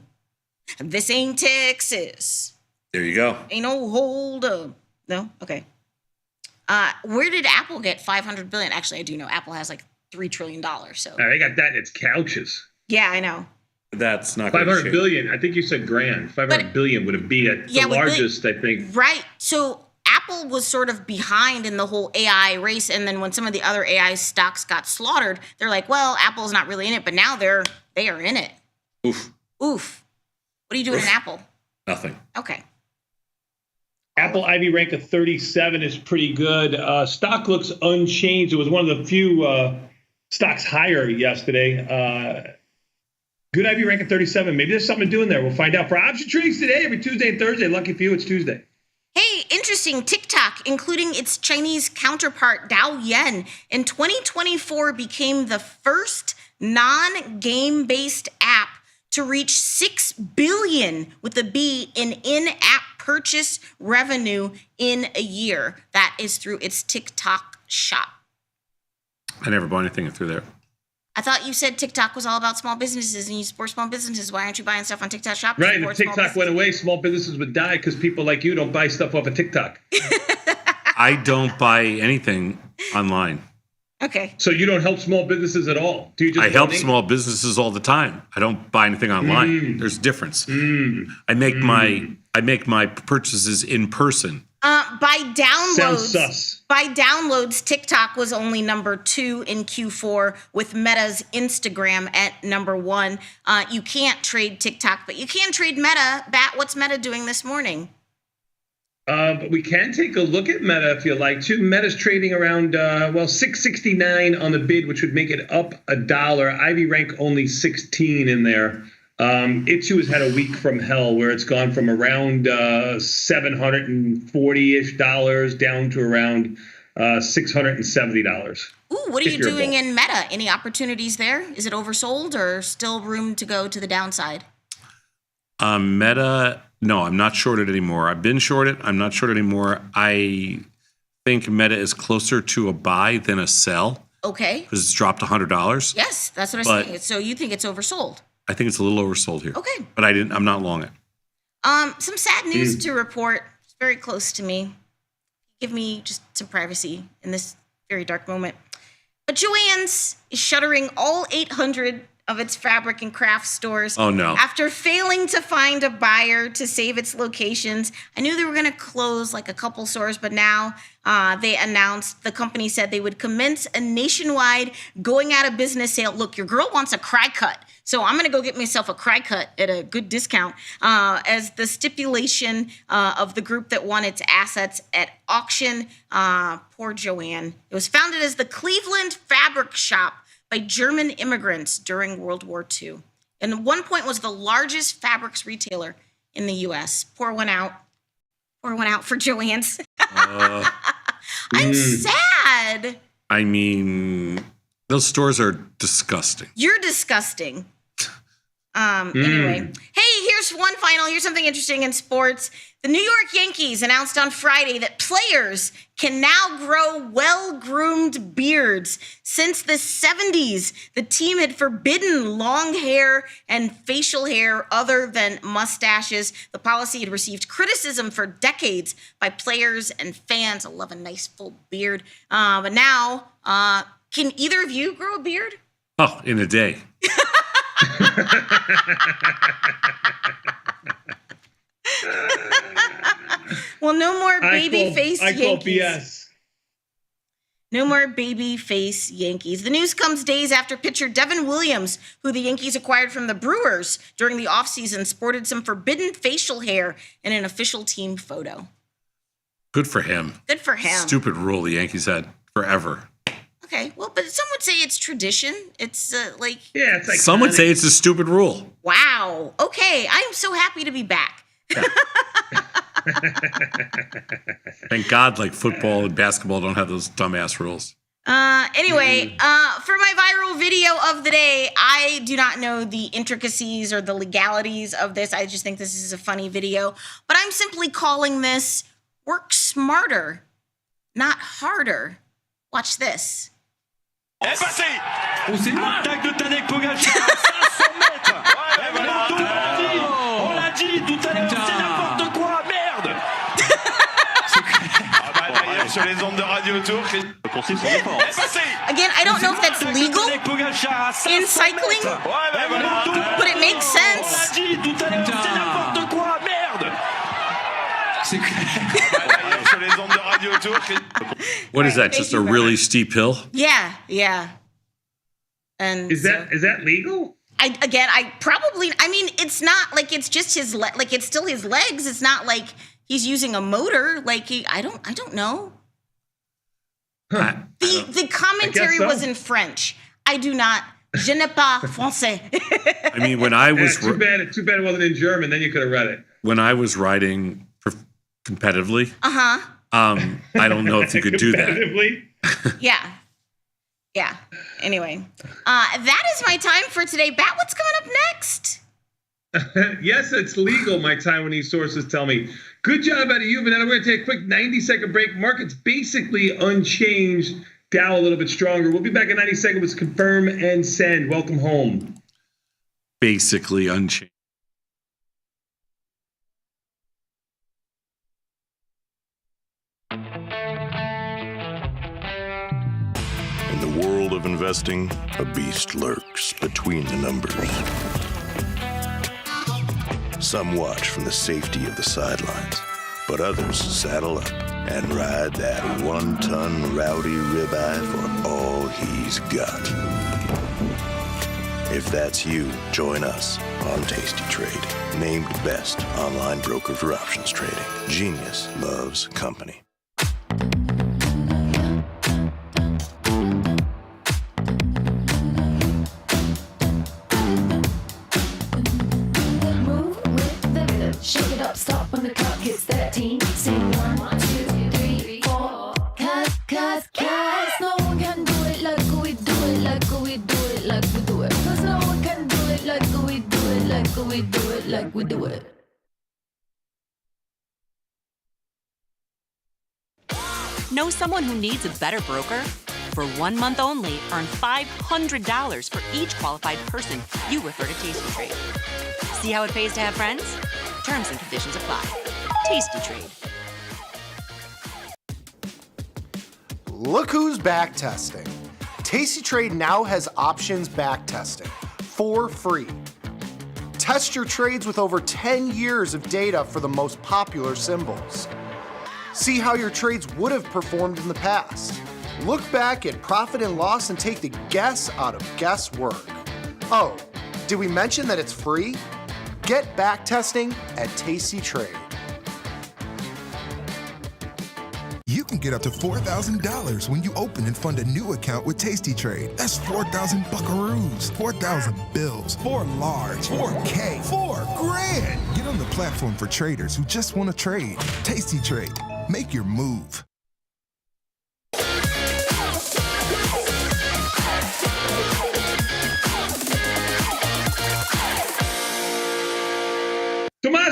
This ain't Texas. There you go. Ain't no hold up. No? Okay. Where did Apple get $500 billion? Actually, I do know Apple has like $3 trillion. So they got that in its couches. Yeah, I know. That's not 500 billion. I think you said grand. 500 billion would have been the largest, I think. Right. So Apple was sort of behind in the whole AI race, and then when some of the other AI stocks got slaughtered, they're like, well, Apple's not really in it, but now they are in it. Oof. What are you doing in Apple? Nothing. Okay. Apple Ivy rank of 37 is pretty good. Stock looks unchanged. It was one of the few stocks higher yesterday. Good Ivy rank of 37. Maybe there's something to do in there. We'll find out. For option trades today, every Tuesday and Thursday. Lucky for you, it's Tuesday. Hey, interesting. TikTok, including its Chinese counterpart Douyin, in 2024 became the first non-game-based app to reach 6 billion with a B in in-app purchase revenue in a year. That is through its TikTok shop. I never bought anything through there. I thought you said TikTok was all about small businesses and you support small businesses. Why aren't you buying stuff on TikTok shop? Right, if TikTok went away, small businesses would die because people like you don't buy stuff off of TikTok. I don't buy anything online. Okay. So you don't help small businesses at all? Do you just I help small businesses all the time. I don't buy anything online. There's a difference. I make my purchases in person. By downloads, Sounds sus. by downloads, TikTok was only number 2 in Q4, with Meta's Instagram at number 1. You can't trade TikTok, but you can trade Meta. Bat, what's Meta doing this morning? But we can take a look at Meta if you like to. Meta's trading around, $6.69 on the bid, which would make it up $1. Ivy rank only 16 in there. Itsu has had a week from hell where it's gone from around $740-ish down to around $670. Ooh, what are If you you're a doing bull. in Meta? Any opportunities there? Is it oversold or still room to go to the downside? Meta, no, I'm not shorted anymore. I've been shorted. I'm not shorted anymore. I think Meta is closer to a buy than a sell Okay. because it's dropped $100. Yes, that's what I'm But- saying. So you think it's oversold? I think it's a little oversold here. Okay. But I'm not long it. Some sad news to report. It's very close to me. Give me just some privacy in this very dark moment. But Joann's is shuttering all 800 of its fabric and craft stores. Oh, no. After failing to find a buyer to save its locations. I knew they were going to close like a couple stores, but now they announced, the company said they would commence a nationwide going out of business sale. Look, your girl wants a cry cut. So I'm going to go get myself a cry cut at a good discount as the stipulation of the group that won its assets at auction. Poor Joann. It was founded as the Cleveland Fabric Shop by German immigrants during World War II. And at one point was the largest fabrics retailer in the U.S. Pour one out. Pour one out for Joann's. I'm sad. I mean, those stores are disgusting. You're disgusting. Anyway, hey, here's something interesting in sports. The New York Yankees announced on Friday that players can now grow well-groomed beards. Since the 70s, the team had forbidden long hair and facial hair other than mustaches. The policy had received criticism for decades by players and fans. I love a nice full beard. But now, can either of you grow a beard? Oh, in a day. Well, no more baby face I call Yankees. BS. No more baby face Yankees. The news comes days after pitcher Devin Williams, who the Yankees acquired from the Brewers during the offseason, sported some forbidden facial hair in an official team photo. Good for him. Good for him. Stupid rule the Yankees had forever. Okay, well, but some would say it's tradition. It's like, Yeah, it's like Some would say it's a stupid rule. wow. Okay, I'm so happy to be back. Thank God, like football and basketball don't have those dumbass rules. Anyway, for my viral video of the day, I do not know the intricacies or the legalities of this. I just think this is a funny video. But I'm simply calling this work smarter, not harder. Watch this. C'est passé. C'est une attaque de Tadej Pogacar à 500 mètres. Et voilà, on l'a dit tout à l'heure, c'est n'importe quoi, merde. Ah bah d'ailleurs sur les ondes de Radio Tour, poursuit son effort. C'est passé. Again, I don't know if that's legal in cycling, Ouais, voilà. but it makes On l'a sense. dit tout à l'heure, c'est n'importe quoi, merde. Sur les ondes de Radio Tour. What is that? Thank Just you a very really much. steep hill? Yeah. And Is that legal? I mean, it's not like it's just his like it's still his legs. It's not like he's using a motor. Like I don't know. The commentary so. was in French. I do not. Je ne pas français. I mean, when I was Too bad it wasn't in German. Then you could have read it. when I was riding competitively, Uh-huh. I don't know if you could do that. Competitively? Yeah. Anyway, that is my time for today. Bat, what's coming up next? Yes, it's legal, my Taiwanese sources tell me. Good job out of you, Vanessa. We're going to take a quick 90-second break. Market's basically unchanged. Dow a little bit stronger. We'll be back in 90 seconds with Confirm and Send. Welcome home. Basically unchanged. In the world of investing, a beast lurks between the numbers. Some watch from the safety of the sidelines, but others saddle up and ride that one-ton rowdy ribeye for all he's got. If that's you, join us on Tasty Trade, named best online broker for options trading. Genius loves company. Shake it up, stop when the clock hits 13. Sing 1, 2, 3, 4. Cut. we do it. Know someone who needs a better broker? For 1 month only, earn $500 for each qualified person you refer to Tasty Trade. See how it pays to have friends? Terms and conditions apply. Tasty Trade. Look who's back testing. Tasty Trade now has options back testing for free. Test your trades with over 10 years of data for the most popular symbols. See how your trades would have performed in the past. Look back at profit and loss and take the guess out of guesswork. Oh, did we mention that it's free? Get back testing at Tasty Trade. You can get up to $4,000 when you open and fund a new account with Tasty Trade. That's 4,000 buckaroos, 4,000 bills, 4 large, 4K, 4 grand. Get on the platform for traders who just want to trade. Tasty Trade. Make your move.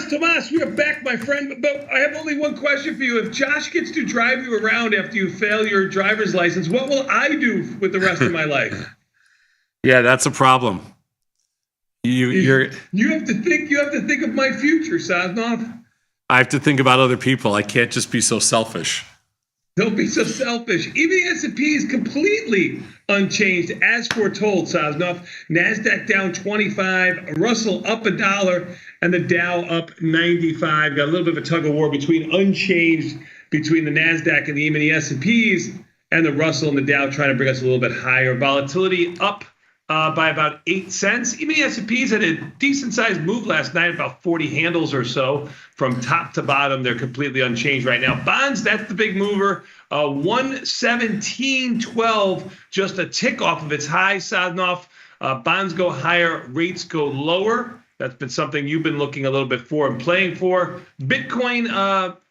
Tomas, we are back, my friend. But I have only one question for you. If Josh gets to drive you around after you fail your driver's license, what will I do with the rest of my life? Yeah, that's a problem. You have to think of my future, Sadnov. I have to think about other people. I can't just be so selfish. Don't be so selfish. Even the S&P is completely unchanged as foretold, Sadnov. NASDAQ down 25, Russell up $1, and the Dow up 95. Got a little bit of a tug of war between unchanged between the NASDAQ and even the S&Ps, and the Russell and the Dow trying to bring us a little bit higher. Volatility up by about 8 cents. Even the S&Ps had a decent-sized move last night, about 40 handles or so. From top to bottom, they're completely unchanged right now. Bonds, that's the big mover. 117.12, just a tick off of its high, Sadnov. Bonds go higher, rates go lower. That's been something you've been looking a little bit for and playing for. Bitcoin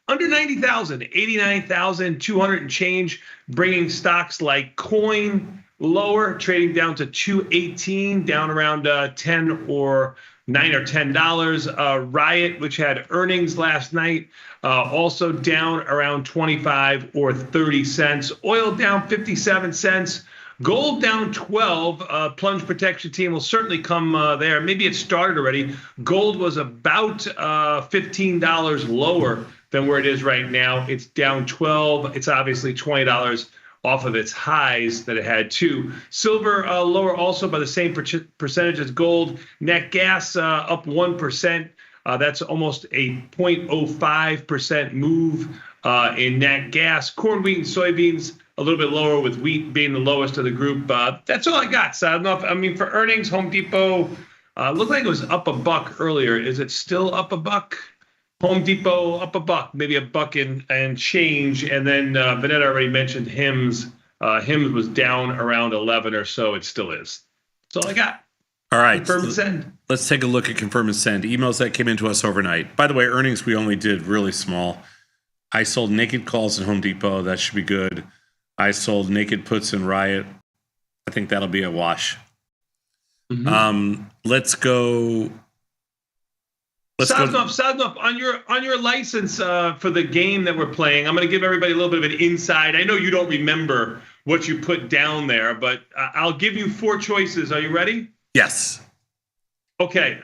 under 90,000, 89,200 and change, bringing stocks like Coin lower, trading down to 218, down around 10 or $9 or $10. Riot, which had earnings last night, also down around 25 or 30 cents. Oil down 57 cents. Gold down 12. Plunge protection team will certainly come there. Maybe it started already. Gold was about $15 lower than where it is right now. It's down 12. It's obviously $20 off of its highs that it had too. Silver lower also by the same percentage as gold. Net gas up 1%. That's almost a 0.05% move in net gas. Corn, wheat, and soybeans a little bit lower, with wheat being the lowest of the group. That's all I got. So I don't know if, I mean, for earnings, Home Depot looked like it was up $1 earlier. Is it still up $1? Home Depot up $1, maybe $1 and change. And then Vanetta already mentioned Hims. Hims was down around 11 or so. It still is. That's all I got. All right. Confirm and send. Let's take a look at confirm and send. Emails that came into us overnight. By the way, earnings we only did really small. I sold naked calls in Home Depot. That should be good. I sold naked puts in Riot. I think that'll be a wash. Mm-hmm. Let's go. Sadnov, on your license for the game that we're playing, I'm going to give everybody a little bit of an insight. I know you don't remember what you put down there, but I'll give you 4 choices. Are you ready? Yes. Okay.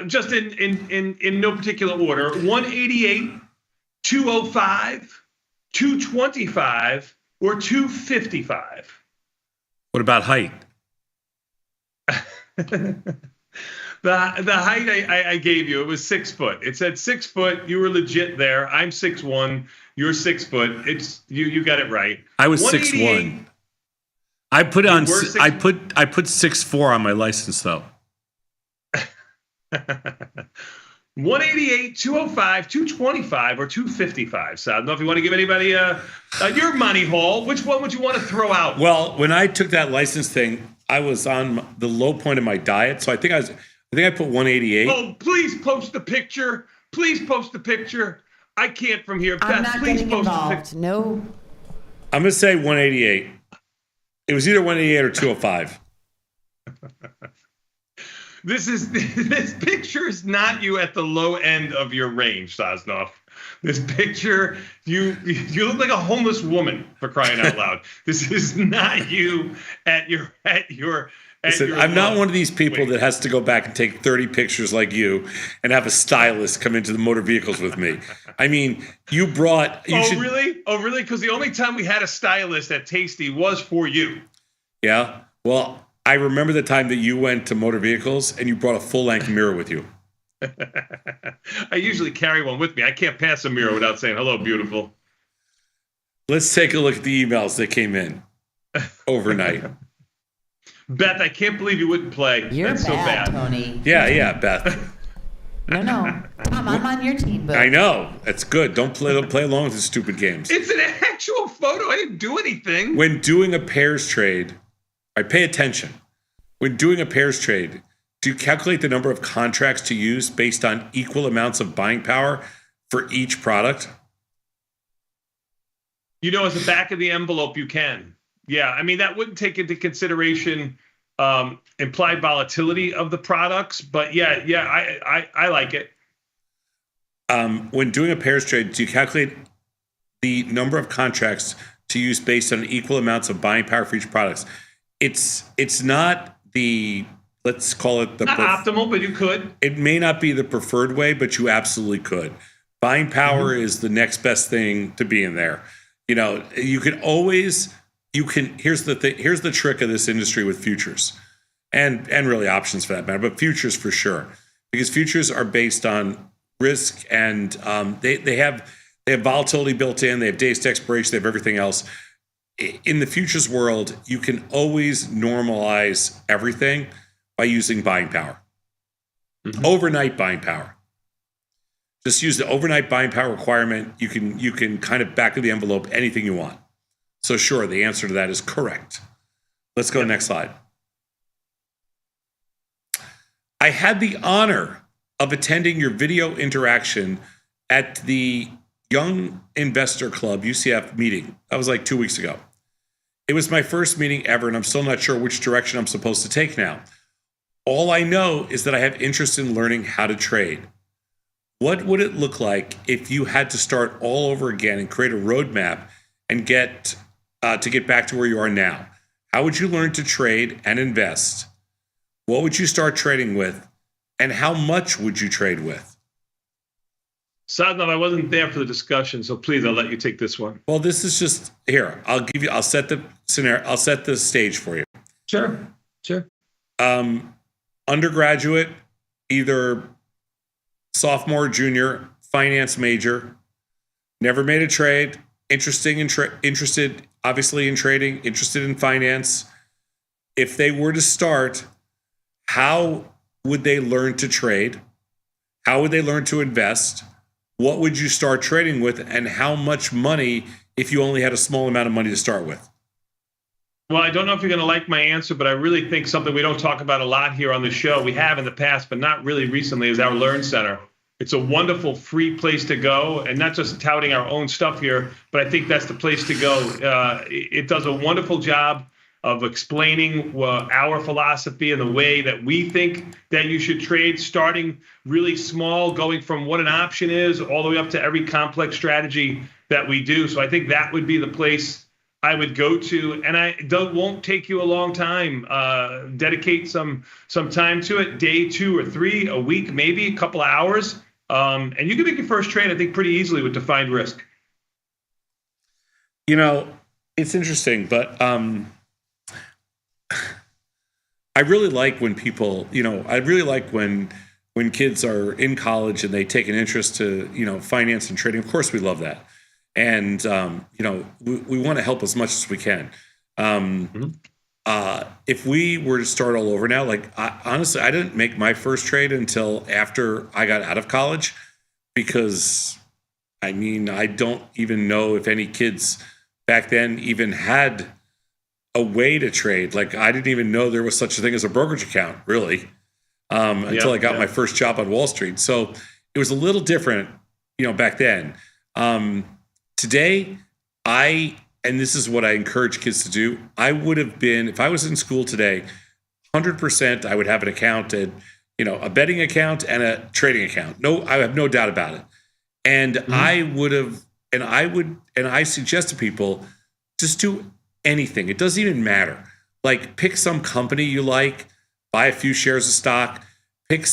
Just in no particular order. 188, 205, 225, or 255. What about height? The height I gave you, it was 6 foot. It said 6 foot. You were legit there. I'm 6'1". You're 6 foot. It's you got it right. I was 6'1". I put 6'4" on my license though. 188, 205, 225, or 255. So I don't know if you want to give anybody your money haul. Which one would you want to throw out? Well, when I took that license thing, I was on the low point of my diet, so I think I put 188. Oh, please post the picture. Please post the picture. I can't from here. I'm Beth, not please getting post involved. the picture. No. I'm going to say 188. It was either 188 or 205. This picture is not you at the low end of your range, Sosnoff. This picture, you look like a homeless woman, for crying out loud. This is not you at your. Listen, I'm not one of these people that has to go back and take 30 pictures like you and have a stylist come into the motor vehicles with me. I mean, you brought. Really? Oh, really? Because the only time we had a stylist at Tasty was for you. Yeah. Well, I remember the time that you went to motor vehicles and you brought a full-length mirror with you. I usually carry one with me. I can't pass a mirror without saying, hello, beautiful. Let's take a look at the emails that came in overnight. Beth, I can't believe you wouldn't play. That's so bad, Tony. Yeah, Beth. No. Tom, I'm on your team, but I know. That's good. Don't play along with the stupid games. It's an actual photo. I didn't do anything. When doing a pairs trade, I pay attention. When doing a pairs trade, do you calculate the number of contracts to use based on equal amounts of buying power for each product? As a back of the envelope, you can. Yeah, I mean, that wouldn't take into consideration implied volatility of the products, but I like it. When doing a pairs trade, do you calculate the number of contracts to use based on equal amounts of buying power for each product? It's not the, let's call it the not optimal, but you could. It may not be the preferred way, but you absolutely could. Buying power is the next best thing to be in there. You can always. Here's the thing. Here's the trick of this industry with futures, and really options for that matter, but futures for sure, because futures are based on risk, and they have volatility built in. They have days to expiration. They have everything else. In the futures world, you can always normalize everything by using buying power, overnight buying power. Just use the overnight buying power requirement. You can kind of back of the envelope anything you want. So sure, the answer to that is correct. Let's go next slide. I had the honor of attending your video interaction at the Young Investor Club UCF meeting. That was like 2 weeks ago. It was my first meeting ever, and I'm still not sure which direction I'm supposed to take now. All I know is that I have interest in learning how to trade. What would it look like if you had to start all over again and create a roadmap and get back to where you are now? How would you learn to trade and invest? What would you start trading with? And how much would you trade with? Sadnov, I wasn't there for the discussion, so please, I'll let you take this one. Well, this is just here. I'll set the scenario. I'll set the stage for you. Sure. Undergraduate, either sophomore, junior, finance major, never made a trade, interested obviously in trading, interested in finance. If they were to start, how would they learn to trade? How would they learn to invest? What would you start trading with, and how much money if you only had a small amount of money to start with? Well, I don't know if you're going to like my answer, but I really think something we don't talk about a lot here on the show, we have in the past, but not really recently, is our Learn Center. It's a wonderful free place to go, and not just touting our own stuff here, but I think that's the place to go. It does a wonderful job of explaining our philosophy and the way that we think that you should trade, starting really small, going from what an option is all the way up to every complex strategy that we do. So I think that would be the place I would go to, and won't take you a long time. Dedicate some time to it, day 2 or 3, a week, maybe a couple of hours. And you can make your first trade, I think, pretty easily with defined risk. It's interesting, but I really like when people, I really like when kids are in college and they take an interest to, finance and trading. Of course, we love that. And, we want to help as much as we can. If we were to start all over now, honestly, I didn't make my first trade until after I got out of college, because I don't even know if any kids back then even had a way to trade. I didn't even know there was such a thing as a brokerage account, really, until I got my first job on Wall Street. So it was a little different, back then. Today, and this is what I encourage kids to do, I would have been, if I was in school today, 100%. I would have an account, and a betting account and a trading account. No, I have no doubt about it. And I suggest to people, just do anything. It doesn't even matter. Like, pick some company you like, buy a few shares of stock, pick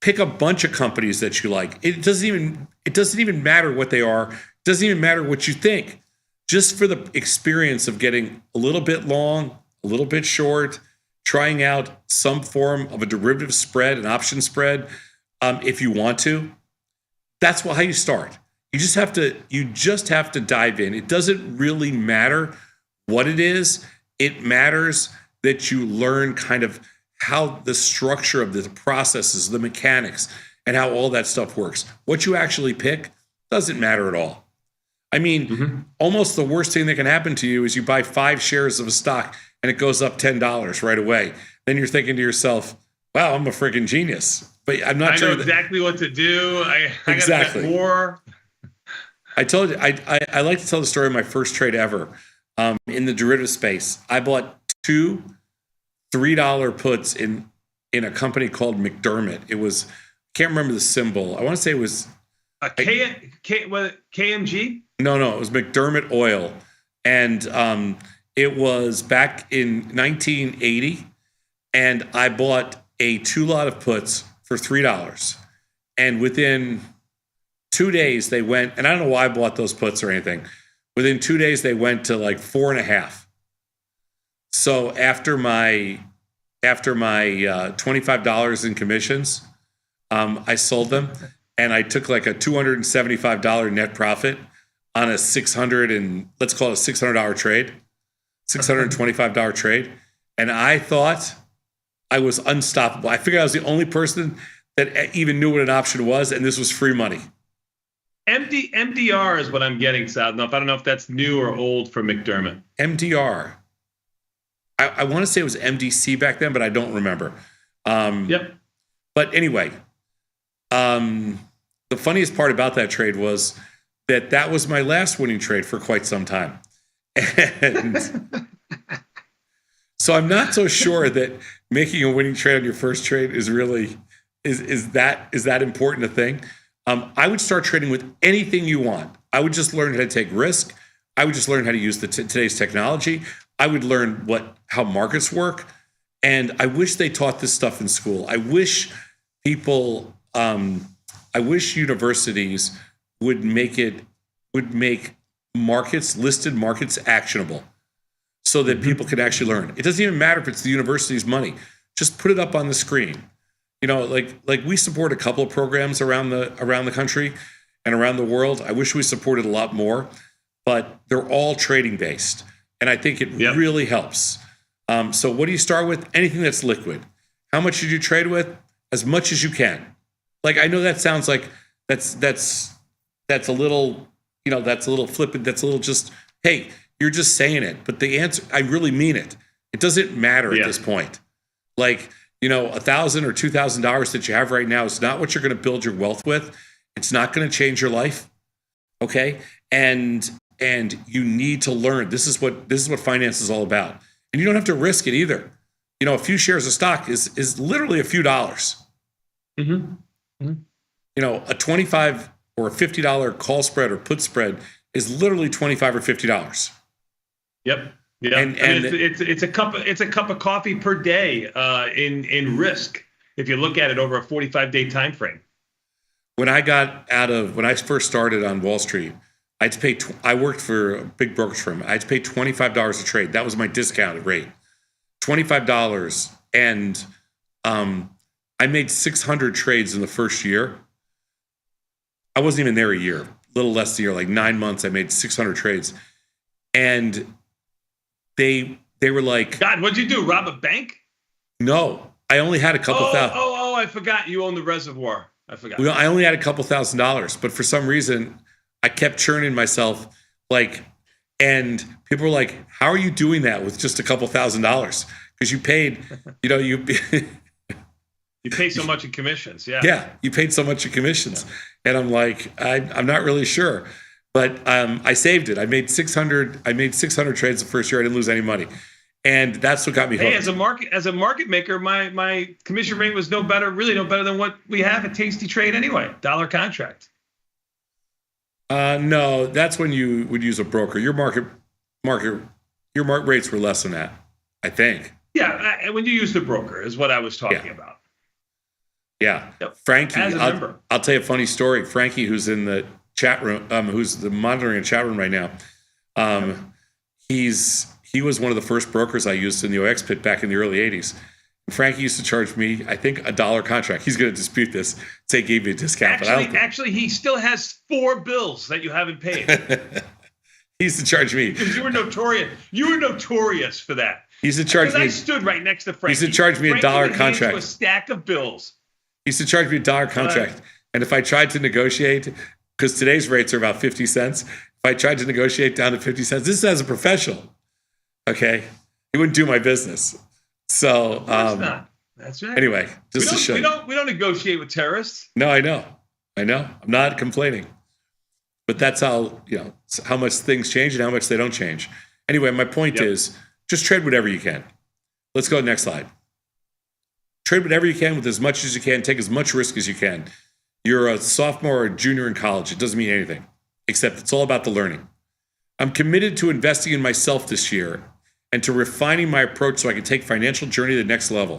pick a bunch of companies that you like. It doesn't even matter what they are. It doesn't even matter what you think. Just for the experience of getting a little bit long, a little bit short, trying out some form of a derivative spread, an option spread, if you want to. That's how you start. You just have to dive in. It doesn't really matter what it is. It matters that you learn kind of how the structure of the processes, the mechanics, and how all that stuff works. What you actually pick doesn't matter at all. I mean, almost the worst thing that can happen to you is you buy 5 shares of a stock and it goes up $10 right away. Then you're thinking to yourself, wow, I'm a freaking genius. But I'm not sure. I know exactly what to do. I got to bet more. I told you, I like to tell the story of my first trade ever in the derivative space. I bought 2 $3 puts in a company called McDermott. It was, can't remember the symbol. I want to say it was KMG? No, it was McDermott Oil. And it was back in 1980. And I bought a 2 lot of puts for $3. And within 2 days they went, and I don't know why I bought those puts or anything. Within 2 days they went to like 4.5. So after my $25 in commissions, I sold them, and I took like a $275 net profit on a let's call it a $600 trade, $625 trade. And I thought I was unstoppable. I figured I was the only person that even knew what an option was, and this was free money. MDR is what I'm getting, Sadnoff. I don't know if that's new or old for McDermott. MDR. I want to say it was MDC back then, but I don't remember. Yep. But anyway, the funniest part about that trade was that was my last winning trade for quite some time. And so I'm not so sure that making a winning trade on your first trade is really is that important a thing. I would start trading with anything you want. I would just learn how to take risk. I would just learn how to use today's technology. I would learn how markets work. And I wish they taught this stuff in school. I wish universities would make listed markets actionable so that people can actually learn. It doesn't even matter if it's the university's money. Just put it up on the screen. Like we support a couple of programs around the country and around the world. I wish we supported a lot more, but they're all trading based. And I think it really helps. So what do you start with? Anything that's liquid. How much should you trade with? As much as you can. Like, I know that sounds like that's a little, that's a little flippant. That's a little just, hey, you're just saying it. But the answer, I really mean it. It doesn't matter at this point. Like, $1,000 or $2,000 that you have right now is not what you're going to build your wealth with. It's not going to change your life. Okay. And you need to learn. This is what finance is all about. And you don't have to risk it either. A few shares of stock is literally a few dollars. Mm-hmm. Mm-hmm. A $25 or a $50 call spread or put spread is literally $25 or $50. Yep. Yeah. And it's a cup of coffee per day in risk if you look at it over a 45-day time frame. When I first started on Wall Street, I worked for a big brokerage firm. I had to pay $25 a trade. That was my discounted rate. $25. And I made 600 trades in the first year. I wasn't even there a year, a little less than a year, like 9 months. I made 600 trades. And they were like, God, what'd you do? Rob a bank? No, I only had a couple thousand. Oh, I forgot you own the reservoir. I forgot. Well, I only had a couple $1,000s, but for some reason I kept churning myself and people were like, how are you doing that with just a couple $1,000? Because you paid, you pay so much in commissions. Yeah. Yeah. You paid so much in commissions. Yeah. And I'm like, I'm not really sure, but I saved it. I made 600 trades the first year. I didn't lose any money. And that's what got me hooked. Hey, as a market maker, my commission rate was no better than what we have at Tasty Trade anyway. Dollar contract. No, that's when you would use a broker. Your market rates were less than that, I think. Yeah, when you use the broker is what I was talking about. Yeah. Yep. Frankie, As a member. I'll tell you a funny story. Frankie, who's in the chat room, who's the monitoring the chat room right now, he was one of the first brokers I used in the OX pit back in the early 80s. Frankie used to charge me, I think, $1 contract. He's going to dispute this. Say he gave me a discount. Actually, he still has 4 bills that you haven't paid. He used to charge me. Because you were notorious. You were notorious for that. He used to charge me. I stood right next to Frankie. He used to charge me $1 Frankie contract. A stack of bills. He used to charge me $1 contract. And if I tried to negotiate, because today's rates are about 50 cents, if I tried to negotiate down to 50 cents, this is as a professional, okay? He wouldn't do my business. So, not. That's right. Anyway, just to show you. We don't negotiate with terrorists. No, I know. I'm not complaining. But that's how, how much things change and how much they don't change. Anyway, my point is just trade whatever you can. Let's go to the next slide. Trade whatever you can with as much as you can. Take as much risk as you can. You're a sophomore or a junior in college. It doesn't mean anything, except it's all about the learning. I'm committed to investing in myself this year and to refining my approach so I can take financial journey to the next level.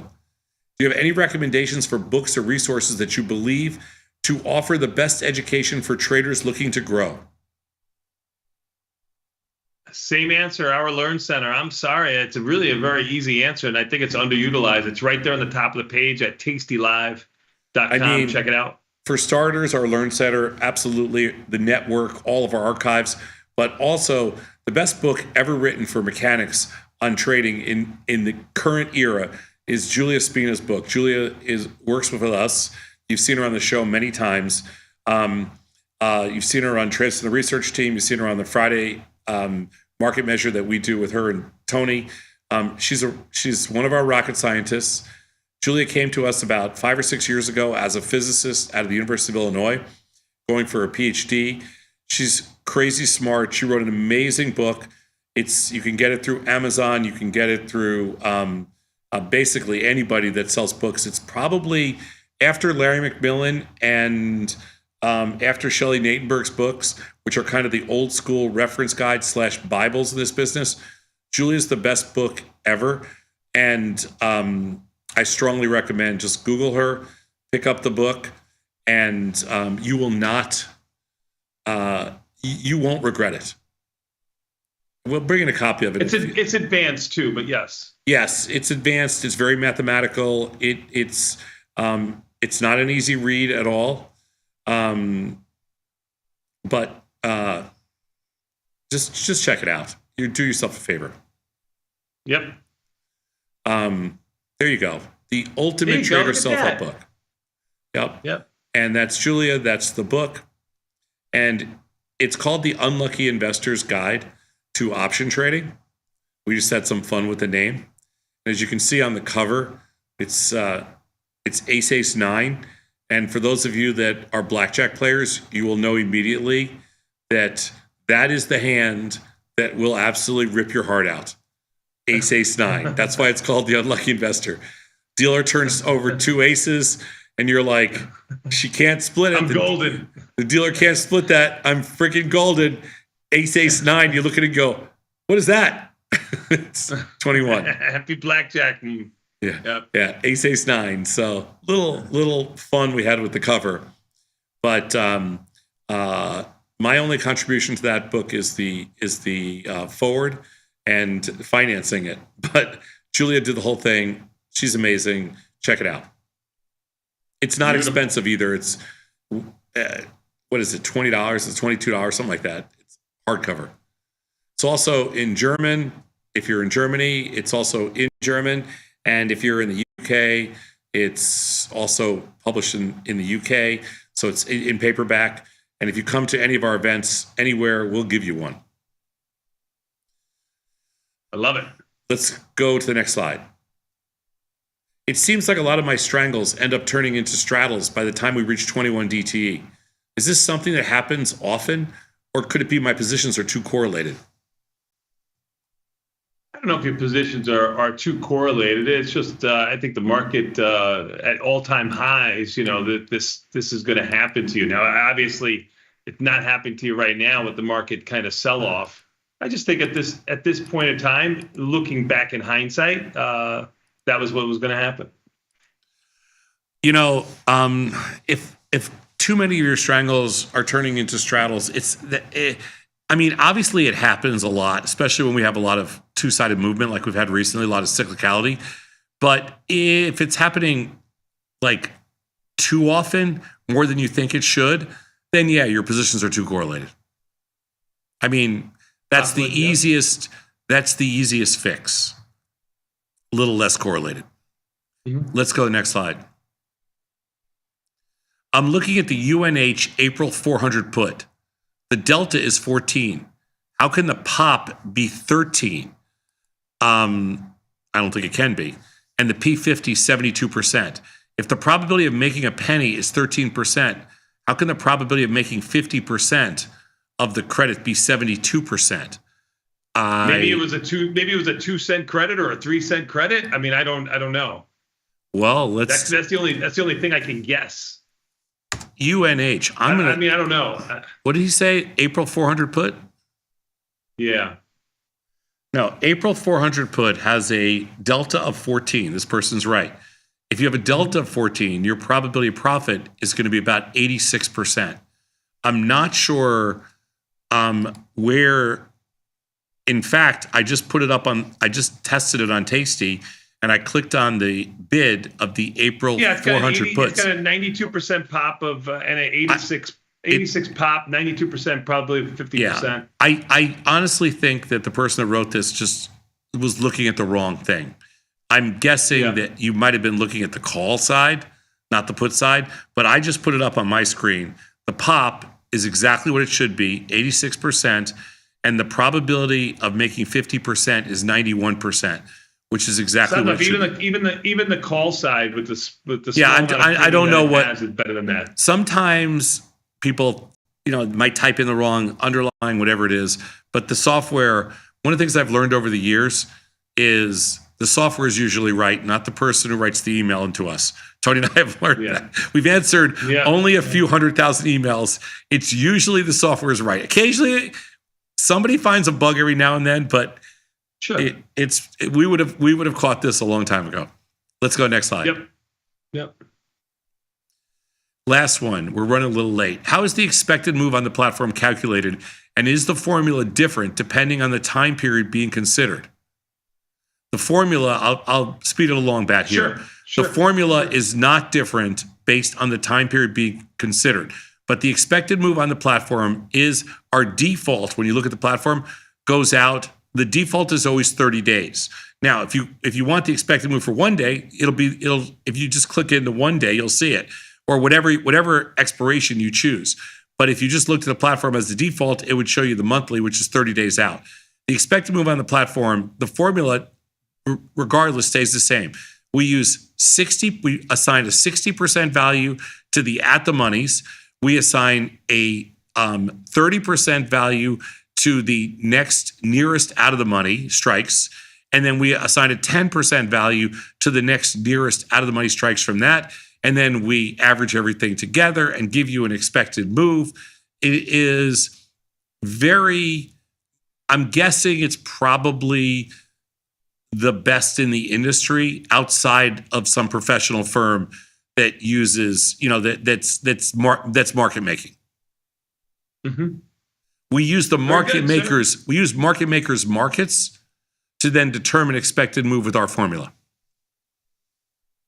Do you have any recommendations for books or resources that you believe to offer the best education for traders looking to grow? Same answer, our Learn Center. I'm sorry, it's really a very easy answer, and I think it's underutilized. It's right there on the top of the page at tastylive.com. Check it out. For starters, our Learn Center, absolutely, the network, all of our archives, but also the best book ever written for mechanics on trading in the current era is Julia Spina's book. Julia works with us. You've seen her on the show many times. You've seen her on Trades in the Research Team. You've seen her on the Friday market measure that we do with her and Tony. She's one of our rocket scientists. Julia came to us about 5 or 6 years ago as a physicist out of the University of Illinois, going for a PhD. She's crazy smart. She wrote an amazing book. You can get it through Amazon. You can get it through basically anybody that sells books. It's probably after Larry McMillan and after Shelley Natenberg's books, which are kind of the old school reference guide / Bibles in this business. Julia's the best book ever. And I strongly recommend just Google her, pick up the book, and you will not, you won't regret it. We'll bring in a copy of it. It's advanced too, but yes. Yes, it's advanced. It's very mathematical. It's not an easy read at all. But just check it out. You do yourself a favor. Yep. There you go. The Ultimate Trader Self-Help Book. Yep. And that's Julia. That's the book. And it's called The Unlucky Investor's Guide to Option Trading. We just had some fun with the name. As you can see on the cover, it's Ace 9. And for those of you that are blackjack players, you will know immediately that is the hand that will absolutely rip your heart out. Ace 9. That's why it's called The Unlucky Investor. Dealer turns over 2 aces, and you're like, she can't split it. I'm golden. The dealer can't split that. I'm freaking golden. Ace 9. You look at it and go, what is that? It's 21. Happy blackjack. Yeah. Yep. Yeah. Ace 9. So little fun we had with the cover. But my only contribution to that book is the forward and financing it. But Julia did the whole thing. She's amazing. Check it out. It's not expensive either. It's what is it? $20? It's $22, something like that. It's hardcover. It's also in German. If you're in Germany, it's also in German. And if you're in the UK, it's also published in the UK. So it's in paperback. And if you come to any of our events anywhere, we'll give you one. I love it. Let's go to the next slide. It seems like a lot of my strangles end up turning into straddles by the time we reach 21 DTE. Is this something that happens often, or could it be my positions are too correlated? don't know if your positions are too correlated. It's just I think the market at all-time highs. That this is going to happen to you. Now, obviously, it's not happening to you right now with the market kind of sell-off. I just think at this point in time, looking back in hindsight, that was what was going to happen. If too many of your strangles are turning into straddles, obviously it happens a lot, especially when we have a lot of two-sided movement like we've had recently, a lot of cyclicality. But if it's happening like too often, more than you think it should, then yeah, your positions are too correlated. That's the easiest fix. A little less correlated. Mm-hmm. Let's go to the next slide. I'm looking at the UNH April 400 put. The delta is 14. How can the pop be 13? I don't think it can be. And the P50 is 72%. If the probability of making a penny is 13%, how can the probability of making 50% of the credit be 72%? Maybe it was a 2-cent credit or a 3-cent credit. I don't know. Well, that's the only thing I can guess. UNH. I don't know. What did he say? April 400 put? Yeah. No, April 400 put has a delta of 14. This person's right. If you have a delta of 14, your probability of profit is going to be about 86%. I'm not sure where. In fact, I just tested it on Tasty, and I clicked on the bid of the April 400 puts. It's got a 92% pop of and an 86 pop, 92% probably 50%. Yeah, I honestly think that the person that wrote this just was looking at the wrong thing. I'm guessing that you might have been looking at the call side, not the put side, but I just put it up on my screen. The pop is exactly what it should be, 86%, and the probability of making 50% is 91%. Which is exactly what even the call side with the I don't know what is better than that. Sometimes people might type in the wrong underlying whatever it is, but the software. One of the things I've learned over the years is the software is usually right, not the person who writes the email into us. Tony and I have learned that. We've answered only a few 100,000 emails. It's usually the software is right. Occasionally, somebody finds a bug every now and then, but. Sure. We would have caught this a long time ago. Let's go next slide. Yep. Last one. We're running a little late. How is the expected move on the platform calculated, and is the formula different depending on the time period being considered? The formula, I'll speed it along back here. Sure. The formula is not different based on the time period being considered, but the expected move on the platform is our default. When you look at the platform, goes out. The default is always 30 days. Now, if you want the expected move for 1 day, if you just click into 1 day, you'll see it, or whatever expiration you choose. But if you just looked at the platform as the default, it would show you the monthly, which is 30 days out. The expected move on the platform, the formula, regardless, stays the same. We assign a 60% value to the at the monies. We assign a 30% value to the next nearest out of the money strikes, and then we assign a 10% value to the next nearest out of the money strikes from that, and then we average everything together and give you an expected move. It is I'm guessing it's probably the best in the industry outside of some professional firm that uses, that's market making. Mm-hmm. We use the market makers. We use market makers' markets to then determine expected move with our formula.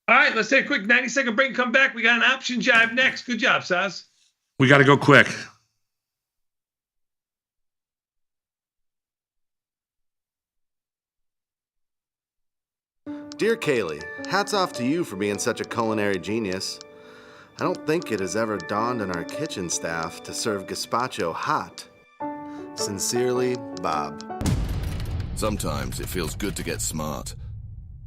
All right, let's take a quick 90-second break and come back. We got an option jive next. Good job, Saz. We got to go quick. Dear Kaylee, hats off to you for being such a culinary genius. I don't think it has ever dawned on our kitchen staff to serve gazpacho hot. Sincerely, Bob. Sometimes it feels good to get smart.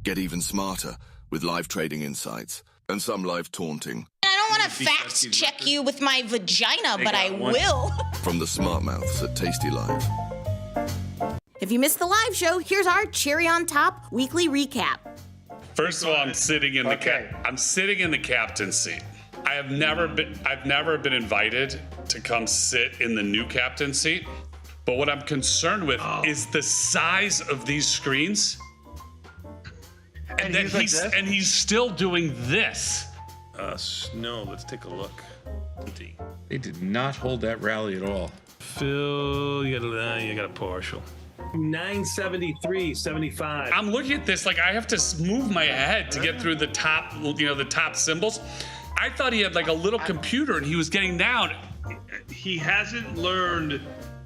Get even smarter with live trading insights and some live taunting. I don't want to fact check you with my vagina, but I will. From the smart mouths at tastylive. If you missed the live show, here's our cherry on top weekly recap. First of all, I'm sitting in the captain's seat. I've never been invited to come sit in the new captain's seat. But what I'm concerned with is the size of these screens. And then he's still doing this. Snow, let's take a look. They did not hold that rally at all. Phil, you got a partial. 973.75. I'm looking at this like I have to move my head to get through the top, the top symbols. I thought he had like a little computer and he was getting down. He hasn't learned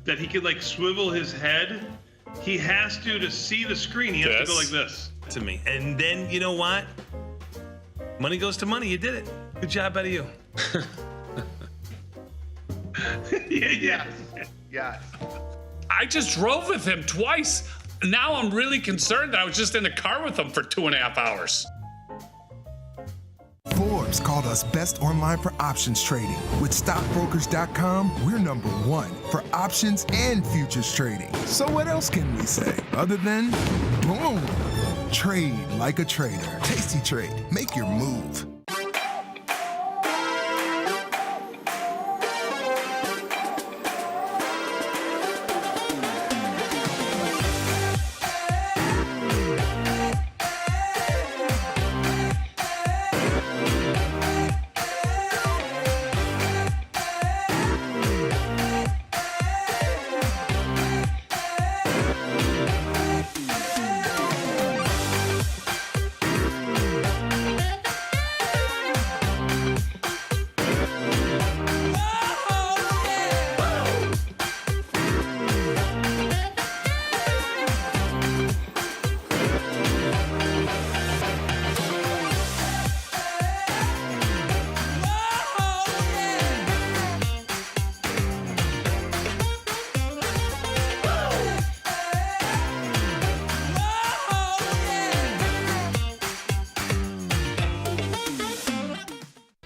that he could like swivel his head. He has to see the screen. He has to go like this. To me. And then, you know what? Money goes to money. You did it. Good job out of you. Yeah. I just drove with him twice. Now I'm really concerned that I was just in the car with him for 2.5 hours. Forbes called us best online for options trading. With stockbrokers.com, we're number one for options and futures trading. So what else can we say other than boom? Trade like a trader. Tasty Trade. Make your move.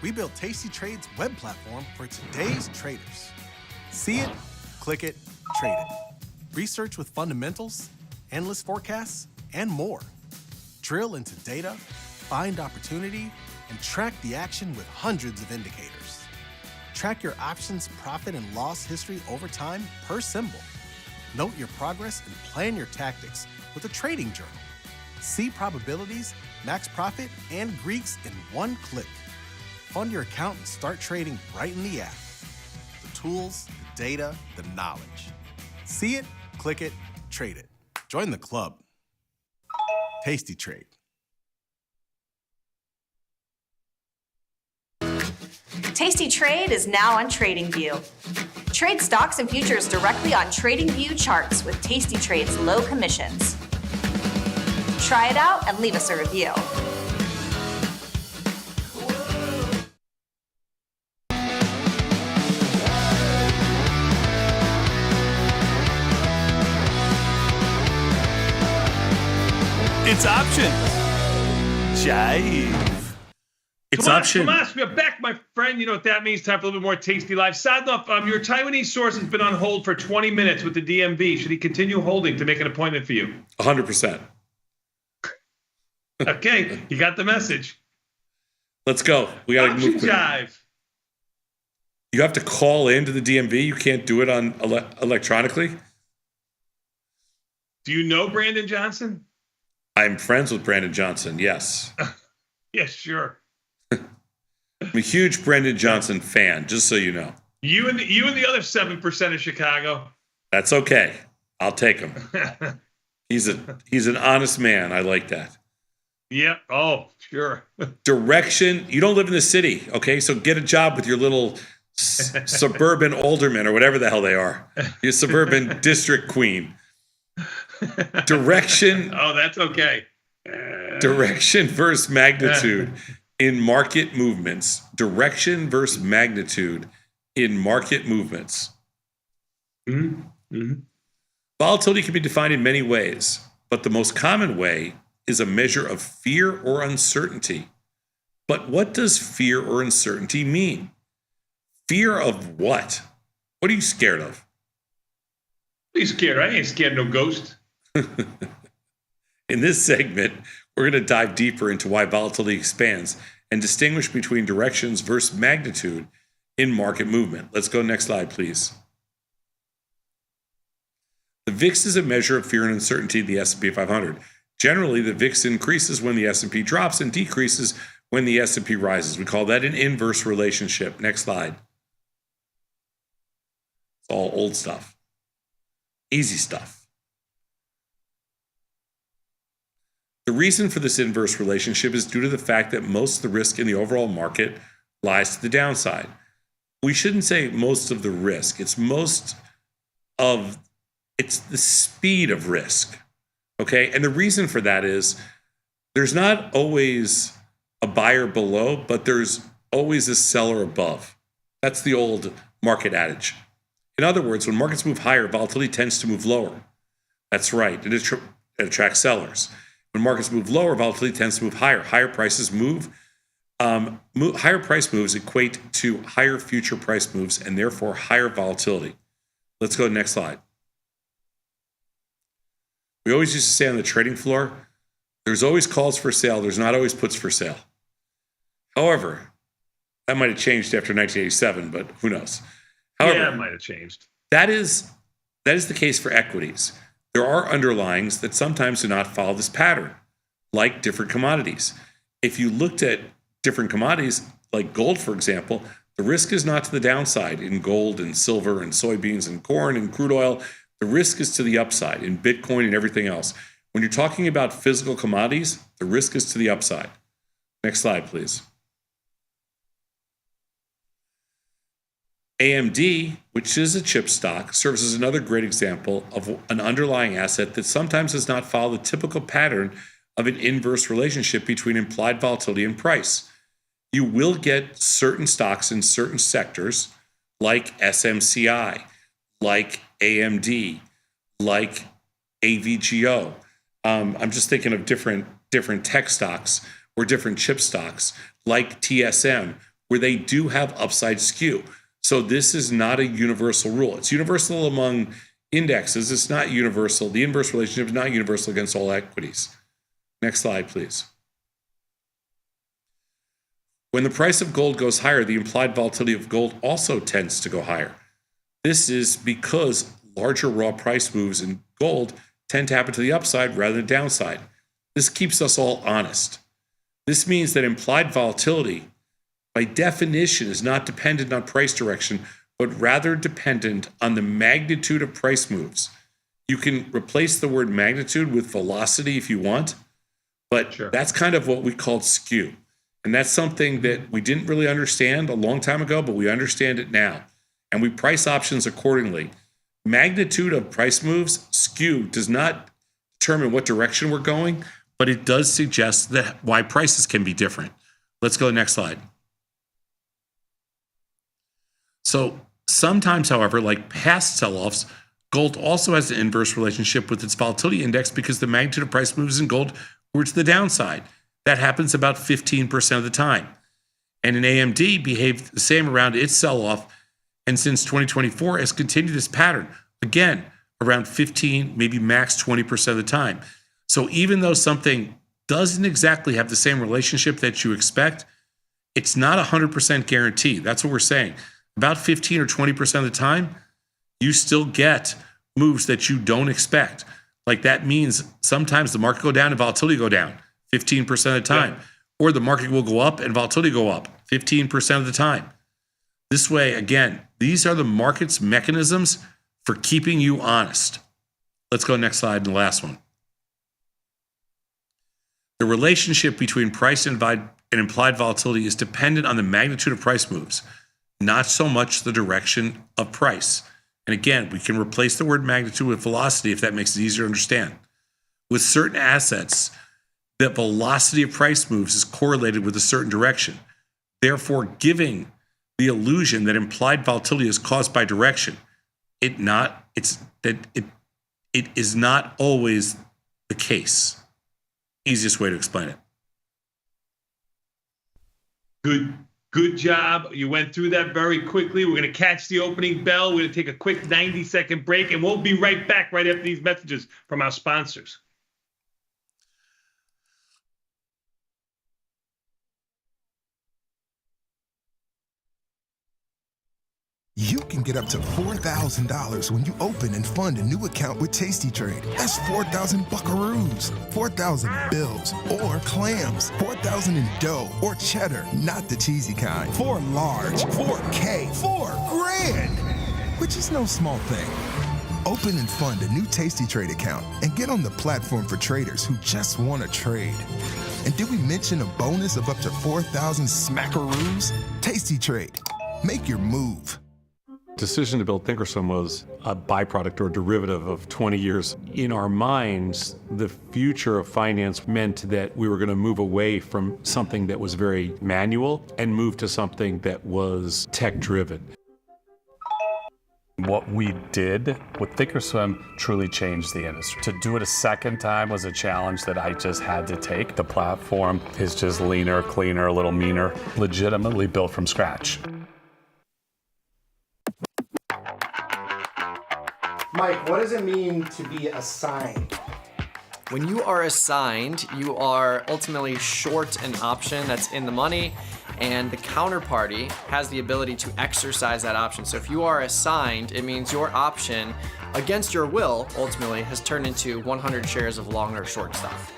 We built Tasty Trade's web platform for today's traders. See it, click it, trade it. Research with fundamentals, endless forecasts, and more. Drill into data, find opportunity, and track the action with hundreds of indicators. Track your options profit and loss history over time per symbol. Note your progress and plan your tactics with a trading journal. See probabilities, max profit, and Greeks in one click. Fund your account and start trading right in the app. The tools, the data, the knowledge. See it, click it, trade it. Join the club. Tasty Trade. Tasty Trade is now on TradingView. Trade stocks and futures directly on TradingView charts with Tasty Trade's low commissions. Try it out and leave us a review. It's option. Jive. It's option. Tomas, we're back, my friend. You know what that means. Time for a little bit more Tasty Live. Sadloff, your Taiwanese source has been on hold for 20 minutes with the DMV. Should he continue holding to make an appointment for you? 100%. Okay, you got the message. Let's go. We got to move quick. Jive. You have to call into the DMV. You can't do it on electronically. Do you know Brandon Johnson? I'm friends with Brandon Johnson. Yes. Yes, sure. I'm a huge Brandon Johnson fan, just so you know. You and the other 7% of Chicago. That's okay. I'll take him. He's an honest man. I like that. Yeah. Oh, sure. Direction. You don't live in the city, okay? So get a job with your little suburban alderman or whatever the hell they are. Your suburban district queen. Direction. Oh, that's okay. Direction versus magnitude in market movements. Direction versus magnitude in market movements. Mm-hmm. Mm-hmm. Volatility can be defined in many ways, but the most common way is a measure of fear or uncertainty. But what does fear or uncertainty mean? Fear of what? What are you scared of? What are you scared? I ain't scared of no ghost. In this segment, we're going to dive deeper into why volatility expands and distinguish between directions versus magnitude in market movement. Let's go next slide, please. The VIX is a measure of fear and uncertainty of the S&P 500. Generally, the VIX increases when the S&P drops and decreases when the S&P rises. We call that an inverse relationship. Next slide. It's all old stuff. Easy stuff. The reason for this inverse relationship is due to the fact that most of the risk in the overall market lies to the downside. We shouldn't say most of the risk. It's the speed of risk. Okay? And the reason for that is there's not always a buyer below, but there's always a seller above. That's the old market adage. In other words, when markets move higher, volatility tends to move lower. That's right. It attracts sellers. When markets move lower, volatility tends to move higher. Higher price moves equate to higher future price moves and therefore higher volatility. Let's go to the next slide. We always used to say on the trading floor, there's always calls for sale. There's not always puts for sale. However, that might have changed after 1987, but who knows? However, yeah, it might have changed. That is the case for equities. There are underlyings that sometimes do not follow this pattern, like different commodities. If you looked at different commodities, like gold, for example, the risk is not to the downside in gold and silver and soybeans and corn and crude oil. The risk is to the upside in Bitcoin and everything else. When you're talking about physical commodities, the risk is to the upside. Next slide, please. AMD, which is a chip stock, serves as another great example of an underlying asset that sometimes does not follow the typical pattern of an inverse relationship between implied volatility and price. You will get certain stocks in certain sectors, like SMCI, like AMD, like AVGO. I'm just thinking of different tech stocks or different chip stocks, like TSM, where they do have upside skew. So this is not a universal rule. It's universal among indexes. It's not universal. The inverse relationship is not universal against all equities. Next slide, please. When the price of gold goes higher, the implied volatility of gold also tends to go higher. This is because larger raw price moves in gold tend to happen to the upside rather than downside. This keeps us all honest. This means that implied volatility, by definition, is not dependent on price direction, but rather dependent on the magnitude of price moves. You can replace the word magnitude with velocity if you want, but that's kind of what we called skew. And that's something that we didn't really understand a long time ago, but we understand it now. And we price options accordingly. Magnitude of price moves, skew, does not determine what direction we're going, but it does suggest that why prices can be different. Let's go to the next slide. So sometimes, however, like past sell-offs, gold also has an inverse relationship with its volatility index because the magnitude of price moves in gold were to the downside. That happens about 15% of the time. And in AMD behaved the same around its sell-off, and since 2024 has continued this pattern, again, around 15, maybe max 20% of the time. So even though something doesn't exactly have the same relationship that you expect, it's not 100% guarantee. That's what we're saying. About 15 or 20% of the time, you still get moves that you don't expect. Like that means sometimes the market go down and volatility go down 15% of the time. Yeah. Or the market will go up and volatility go up 15% of the time. This way, again, these are the market's mechanisms for keeping you honest. Let's go next slide and the last one. The relationship between price and implied volatility is dependent on the magnitude of price moves, not so much the direction of price. And again, we can replace the word magnitude with velocity if that makes it easier to understand. With certain assets, the velocity of price moves is correlated with a certain direction, therefore giving the illusion that implied volatility is caused by direction. It is not always the case. Easiest way to explain it. Good job. You went through that very quickly. We're going to catch the opening bell. We're going to take a quick 90-second break, and we'll be right back right after these messages from our sponsors. You can get up to $4,000 when you open and fund a new account with Tasty Trade. That's 4,000 buckaroos, 4,000 bills, or clams, 4,000 in dough or cheddar, not the cheesy kind. 4 large, 4K, 4 grand, which is no small thing. Open and fund a new Tasty Trade account and get on the platform for traders who just want to trade. And did we mention a bonus of up to 4,000 smackaroos? Tasty Trade. Make your move. Decision to build Thinkorswim was a byproduct or derivative of 20 years. In our minds, the future of finance meant that we were going to move away from something that was very manual and move to something that was tech-driven. What we did with Thinkorswim truly changed the industry. To do it a second time was a challenge that I just had to take. The platform is just leaner, cleaner, a little meaner, legitimately built from scratch. Mike, what does it mean to be assigned? When you are assigned, you are ultimately short an option that's in the money, and the counterparty has the ability to exercise that option. So if you are assigned, it means your option, against your will, ultimately has turned into 100 shares of long or short stuff.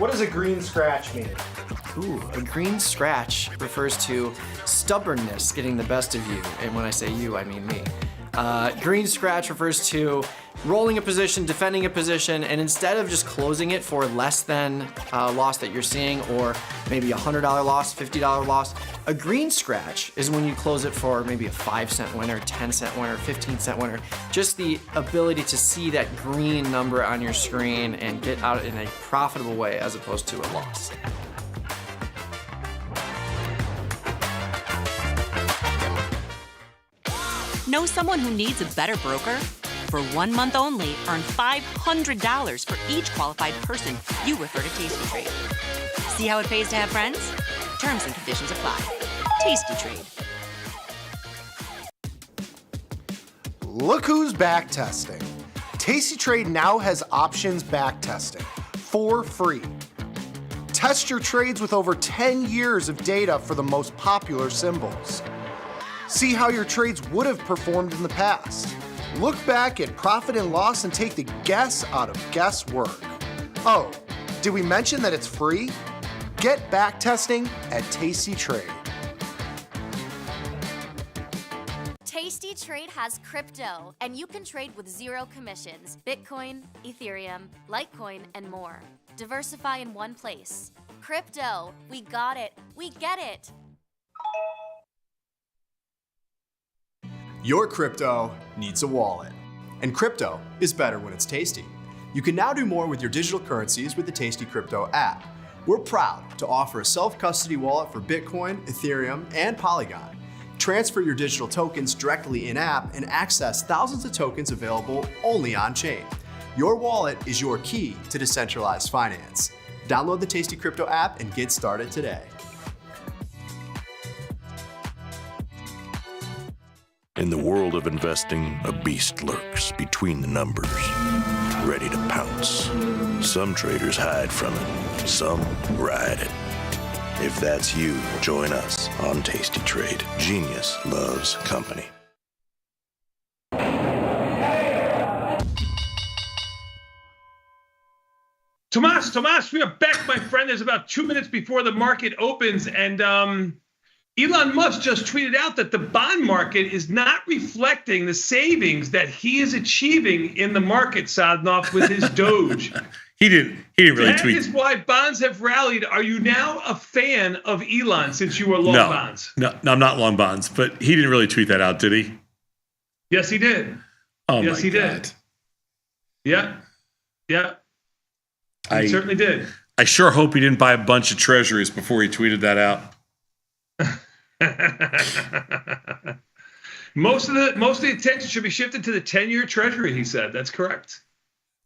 What does a green scratch mean? Ooh, a green scratch refers to stubbornness getting the best of you. And when I say you, I mean me. Green scratch refers to rolling a position, defending a position, and instead of just closing it for less than loss that you're seeing, or maybe a $100 loss, $50 loss, a green scratch is when you close it for maybe a 5-cent winner, 10-cent winner, 15-cent winner. Just the ability to see that green number on your screen and get out in a profitable way as opposed to a loss. Know someone who needs a better broker? For 1 month only, earn $500 for each qualified person you refer to Tasty Trade. See how it pays to have friends? Terms and conditions apply. Tasty Trade. Look who's back testing. Tasty Trade now has options back testing for free. Test your trades with over 10 years of data for the most popular symbols. See how your trades would have performed in the past. Look back at profit and loss and take the guess out of guesswork. Oh, did we mention that it's free? Get back testing at Tasty Trade. Tasty Trade has crypto, and you can trade with 0 commissions. Bitcoin, Ethereum, Litecoin, and more. Diversify in one place. Crypto, we got it. We get it. Your crypto needs a wallet, and crypto is better when it's tasty. You can now do more with your digital currencies with the Tasty Crypto app. We're proud to offer a self-custody wallet for Bitcoin, Ethereum, and Polygon. Transfer your digital tokens directly in-app and access thousands of tokens available only on-chain. Your wallet is your key to decentralized finance. Download the Tasty Crypto app and get started today. In the world of investing, a beast lurks between the numbers, ready to pounce. Some traders hide from it, some ride it. If that's you, join us on Tasty Trade. Genius loves company. Tomas, we are back, my friend. There's about 2 minutes before the market opens, and Elon Musk just tweeted out that the bond market is not reflecting the savings that he is achieving in the market, Sadnov, with his Doge. He didn't really tweet. That is why bonds have rallied. Are you now a fan of Elon since you were long bonds? No, I'm not long bonds, but he didn't really tweet that out, did he? Yes, he did. Oh, yes, my he God. did. Yeah. He certainly did. I sure hope he didn't buy a bunch of treasuries before he tweeted that out. Most of the attention should be shifted to the 10-year treasury, he said. That's correct.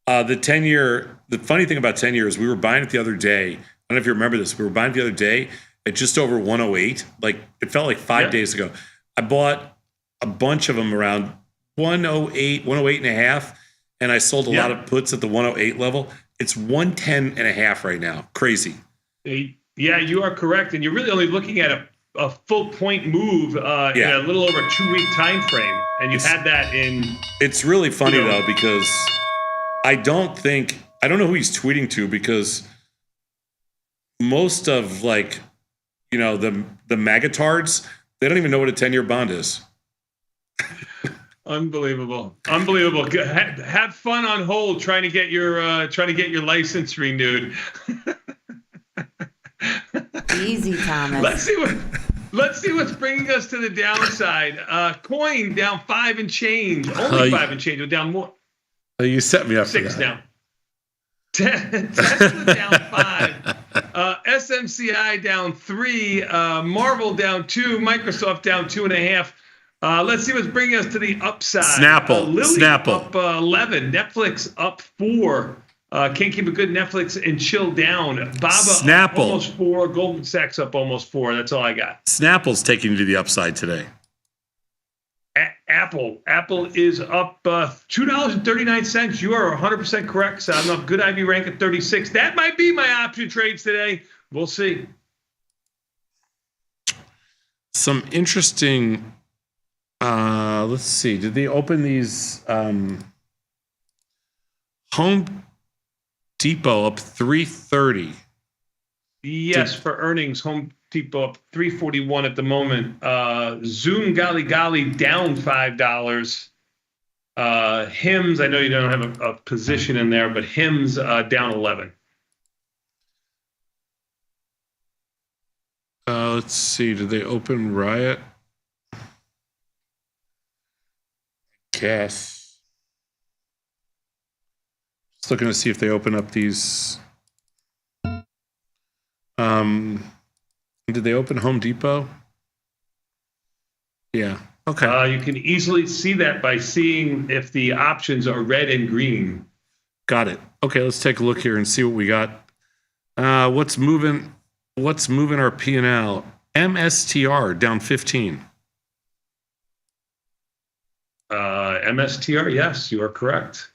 The 10-year, the funny thing about 10 years, we were buying it the other day. I don't know if you remember this. We were buying it the other day, at just over 108. Like it felt like 5 days ago. I bought a bunch of them around 108, 108 and a half, and I sold a lot of puts at the 108 level. It's 110 and a half right now. Crazy. Yeah, you are correct, and you're really only looking at a full point move in a little over 2 week time frame, and you had that in. It's really funny though, because I don't know who he's tweeting to, because most of the magatards, they don't even know what a 10-year bond is. Unbelievable. Have fun on hold trying to get your license renewed. Easy, Thomas. Let's see what's bringing us to the downside. Coin down 5 and change. Only 5 and change. We're down more. You set me up 6 for that. now. Tesla down 5. SMCI down 3. Marvel down 2. Microsoft down 2.5. Let's see what's bringing us to the upside. Snapple up 11. Netflix up 4. Can't keep a good Netflix and chill down. Baba up almost 4. Goldman Sachs up almost 4. That's all I got. Snapple's taking you to the upside today. Apple is up $2.39. You are 100% correct. So I'm up. Good IB rank at 36. That might be my option trades today. We'll see. Some interesting. Let's see. Did they open these? Home Depot up 330. Yes, for earnings. Home Depot up 341 at the moment. Zoom Gali down $5. Hims, I know you don't have a position in there, but Hims down 11. Let's see. Did they open Riot? Guess. Just looking to see if they open up these. Did they open Home Depot? Yeah. Okay. You can easily see that by seeing if the options are red and green. Got it. Okay, let's take a look here and see what we got. What's moving our P&L? MSTR down 15. MSTR, yes, you are correct.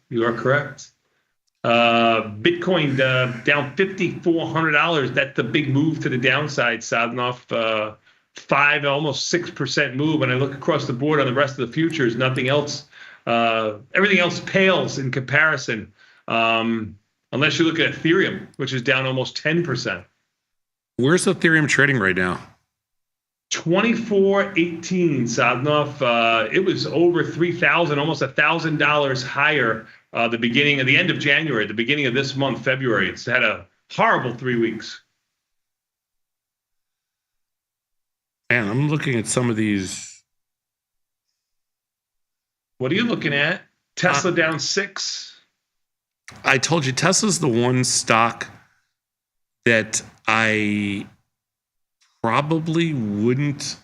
Bitcoin down $5,400. That's the big move to the downside, Sadnoff. 5, almost 6% move. When I look across the board on the rest of the futures, nothing else. Everything else pales in comparison, unless you look at Ethereum, which is down almost 10%. Where's Ethereum trading right now? 24.18, Sadnoff. It was over 3,000, almost $1,000 higher. The end of January, the beginning of this month, February. It's had a horrible 3 weeks. Man, I'm looking at some of these. What are you looking at? Tesla down 6. I told you Tesla's the one stock that I probably wouldn't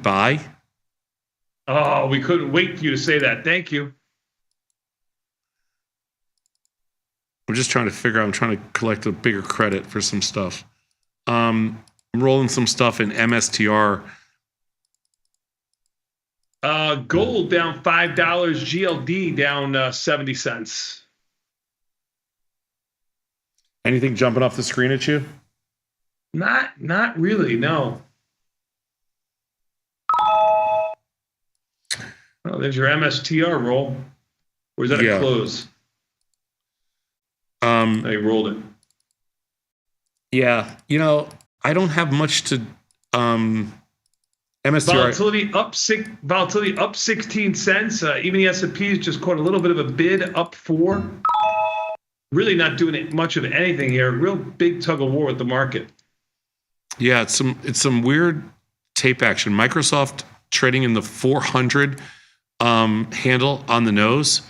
buy. Oh, we couldn't wait for you to say that. Thank you. I'm just trying to figure out. I'm trying to collect a bigger credit for some stuff. I'm rolling some stuff in MSTR. Gold down $5. GLD down 70 cents. Anything jumping off the screen at you? Not really, no. Oh, there's your MSTR roll. Or is that a close? They rolled it. Yeah, I don't have much to MSTR. Volatility up 16 cents. Even the S&P's just caught a little bit of a bid, up 4. Really not doing much of anything here. Real big tug of war with the market. Yeah, it's some weird tape action. Microsoft trading in the 400 handle on the nose.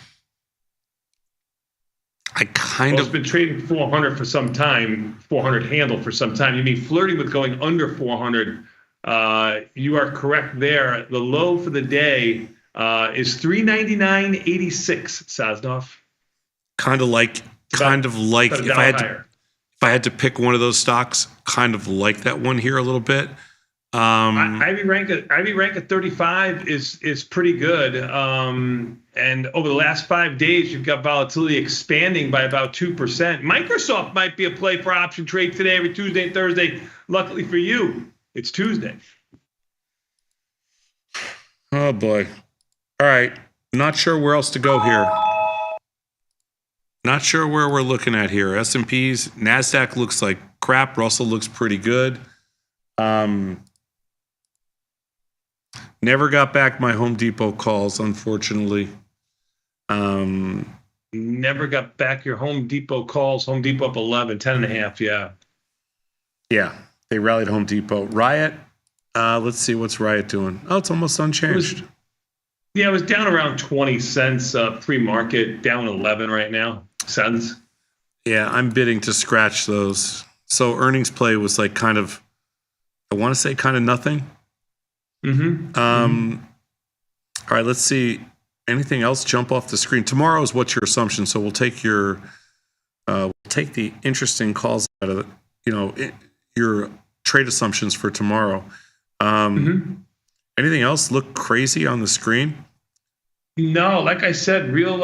It's been trading 400 for some time, 400 handle for some time. You mean flirting with going under 400. You are correct there. The low for the day is 399.86, Saznoff. Kind of like if I had to pick one of those stocks, kind of like that one here a little bit. Ivy rank at 35 is pretty good. And over the last 5 days, you've got volatility expanding by about 2%. Microsoft might be a play for option trade today, every Tuesday and Thursday. Luckily for you, it's Tuesday. Oh boy. All right. Not sure where else to go here. Not sure where we're looking at here. S&Ps, NASDAQ looks like crap. Russell looks pretty good. Never got back my Home Depot calls, unfortunately. Never got back your Home Depot calls. Home Depot up 11, 10.5, yeah. Yeah, they rallied Home Depot. Riot, let's see, what's Riot doing? Oh, it's almost unchanged. It was down around 20 cents pre-market, down 11 right now. Cents. Yeah, I'm bidding to scratch those. So earnings play was like kind of, I want to say kind of nothing. All right, let's see. Anything else jump off the screen? Tomorrow is what's your assumption? So we'll take your, we'll take the interesting calls out of your trade assumptions for tomorrow. Anything else look crazy on the screen? No, like I said, real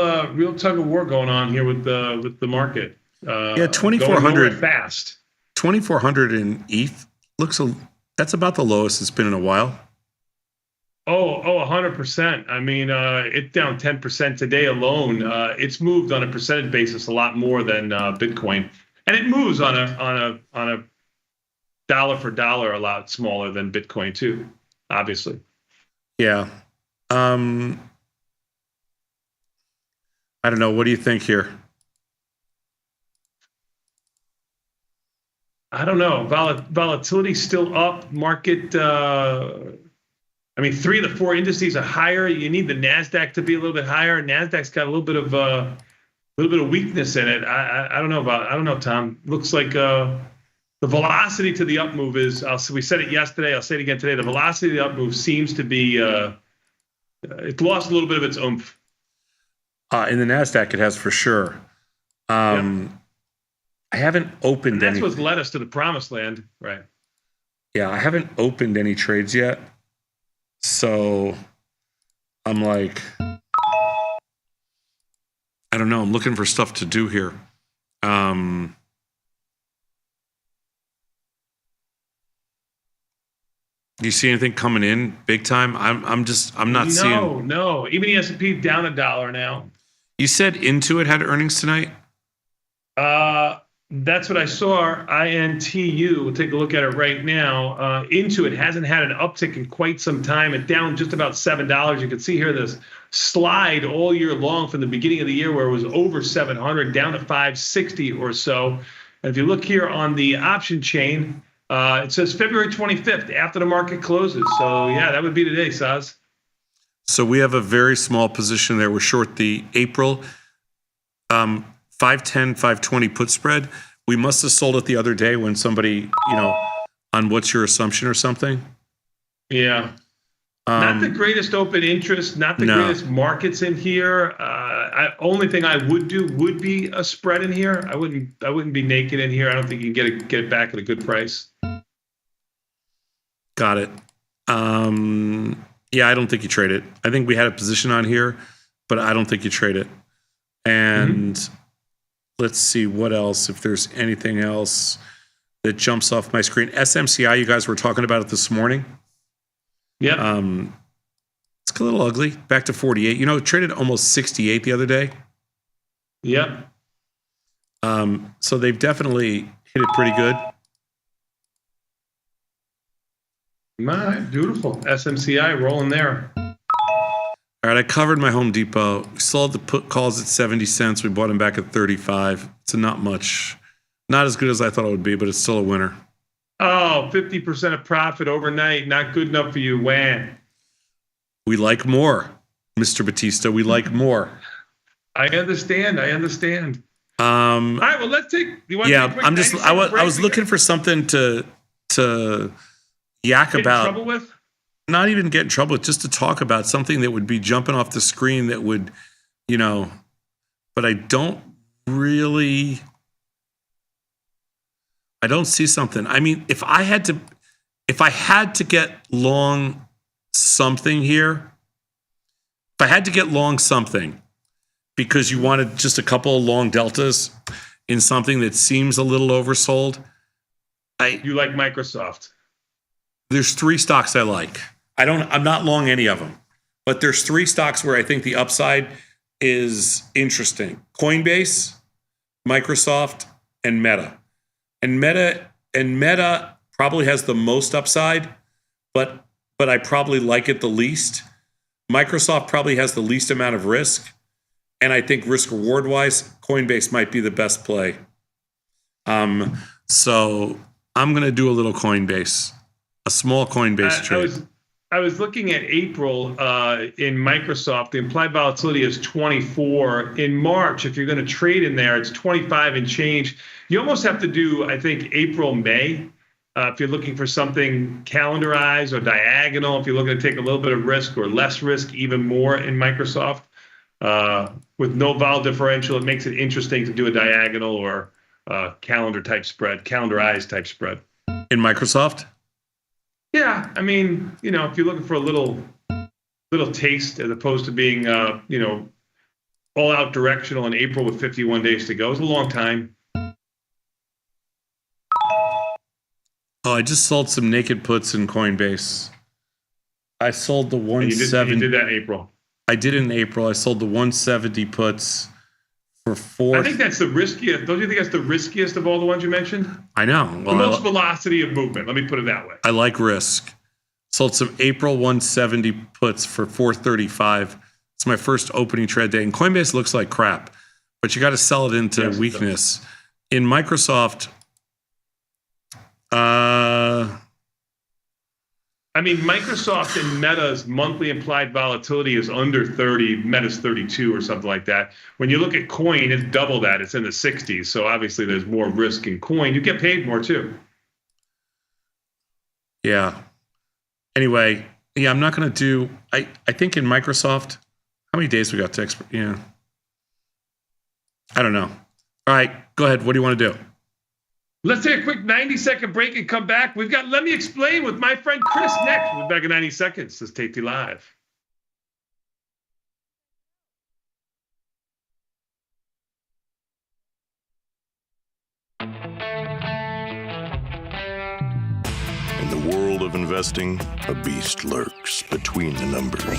tug of war going on here with the market. Yeah, 2,400 fast. 2,400 in ETH that's about the lowest it's been in a while. 100%. I mean, it's down 10% today alone. It's moved on a percentage basis a lot more than Bitcoin, and it moves on a dollar for dollar a lot smaller than Bitcoin too, obviously. Yeah. I don't know. What do you think here? I don't know. Volatility still up. Market. I mean, 3 of the 4 indices are higher. You need the Nasdaq to be a little bit higher. Nasdaq's got a little bit of weakness in it. I don't know, Tom. Looks like the velocity to the up move is. We said it yesterday. I'll say it again today. The velocity of the up move seems to be. It's lost a little bit of its oomph. In the Nasdaq, it has for sure. I haven't opened and that's any. what's led us to the promised land, right? Yeah, I haven't opened any trades yet. So I'm like, I don't know. I'm looking for stuff to do here. Do you see anything coming in big time? I'm not seeing. No. Even the S&P down $1 now. You said Intuit had earnings tonight? That's what I saw. INTU. We'll take a look at it right now. Intuit hasn't had an uptick in quite some time. It's down just about $7. You can see here this slide all year long from the beginning of the year where it was over 700 down to 560 or so. And if you look here on the option chain, it says February 25th after the market closes. So yeah, that would be today, Saz. So we have a very small position there. We're short the April 510, 520 put spread. We must have sold it the other day when somebody, on what's your assumption or something. Yeah. Not the greatest open interest, not the greatest markets in here. Only thing I would do would be a spread in here. I wouldn't be naked in here. I don't think you can get it back at a good price. Got it. Yeah, I don't think you trade it. I think we had a position on here, but I don't think you trade it. And let's see what else, if there's anything else that jumps off my screen. SMCI, you guys were talking about it this morning. Yeah. It's a little ugly. Back to 48. It traded almost 68 the other day. Yep. So they've definitely hit it pretty good. All right, beautiful. SMCI rolling there. All right, I covered my Home Depot. We sold the put calls at 70 cents. We bought them back at 35. It's not much. Not as good as I thought it would be, but it's still a winner. Oh, 50% of profit overnight. Not good enough for you, Joann. We like more, Mr. Batista. We like more. I understand. All right, well, let's take. I was looking for something to yak about. Trouble with? Not even get in trouble with, just to talk about something that would be jumping off the screen that would, but I don't really. I don't see something. I mean, if I had to get long something here, if I had to get long something because you wanted just a couple of long deltas in something that seems a little oversold, You like Microsoft? there's 3 stocks I like. I'm not long any of them, but there's 3 stocks where I think the upside is interesting. Coinbase, Microsoft, and Meta. And Meta probably has the most upside, but I probably like it the least. Microsoft probably has the least amount of risk. And I think risk reward wise, Coinbase might be the best play. So I'm going to do a little Coinbase, a small Coinbase trade. I was looking at April in Microsoft. The implied volatility is 24. In March, if you're going to trade in there, it's 25 and change. You almost have to do, I think, April, May. If you're looking for something calendarized or diagonal, if you're looking to take a little bit of risk or less risk, even more in Microsoft. With no vol differential, it makes it interesting to do a diagonal or calendar type spread, calendarized type spread. In Microsoft? Yeah, I mean, if you're looking for a little taste as opposed to being, all out directional in April with 51 days to go, it's a long time. Oh, I just sold some naked puts in Coinbase. I sold the 170. You did that in April. I did it in April. I sold the 170 puts for 4. I think that's the riskiest. Don't you think that's the riskiest of all the ones you mentioned? I know. Well, the most velocity of movement. Let me put it that way. I like risk. Sold some April 170 puts for 435. It's my first opening trade day. And Coinbase looks like crap, but you got to sell it into weakness. In Microsoft, I mean, Microsoft and Meta's monthly implied volatility is under 30. Meta's 32 or something like that. When you look at Coin, it's double that. It's in the 60s. So obviously there's more risk in Coin. You get paid more too. Yeah. Anyway, yeah, I'm not going to do, I think in Microsoft, how many days we got to expert? Yeah. I don't know. All right, go ahead. What do you want to do? Let's take a quick 90-second break and come back. We've got Let Me Explain with my friend Chris next. We'll be back in 90 seconds. This is Tasty Live. In the world of investing, a beast lurks between the numbers.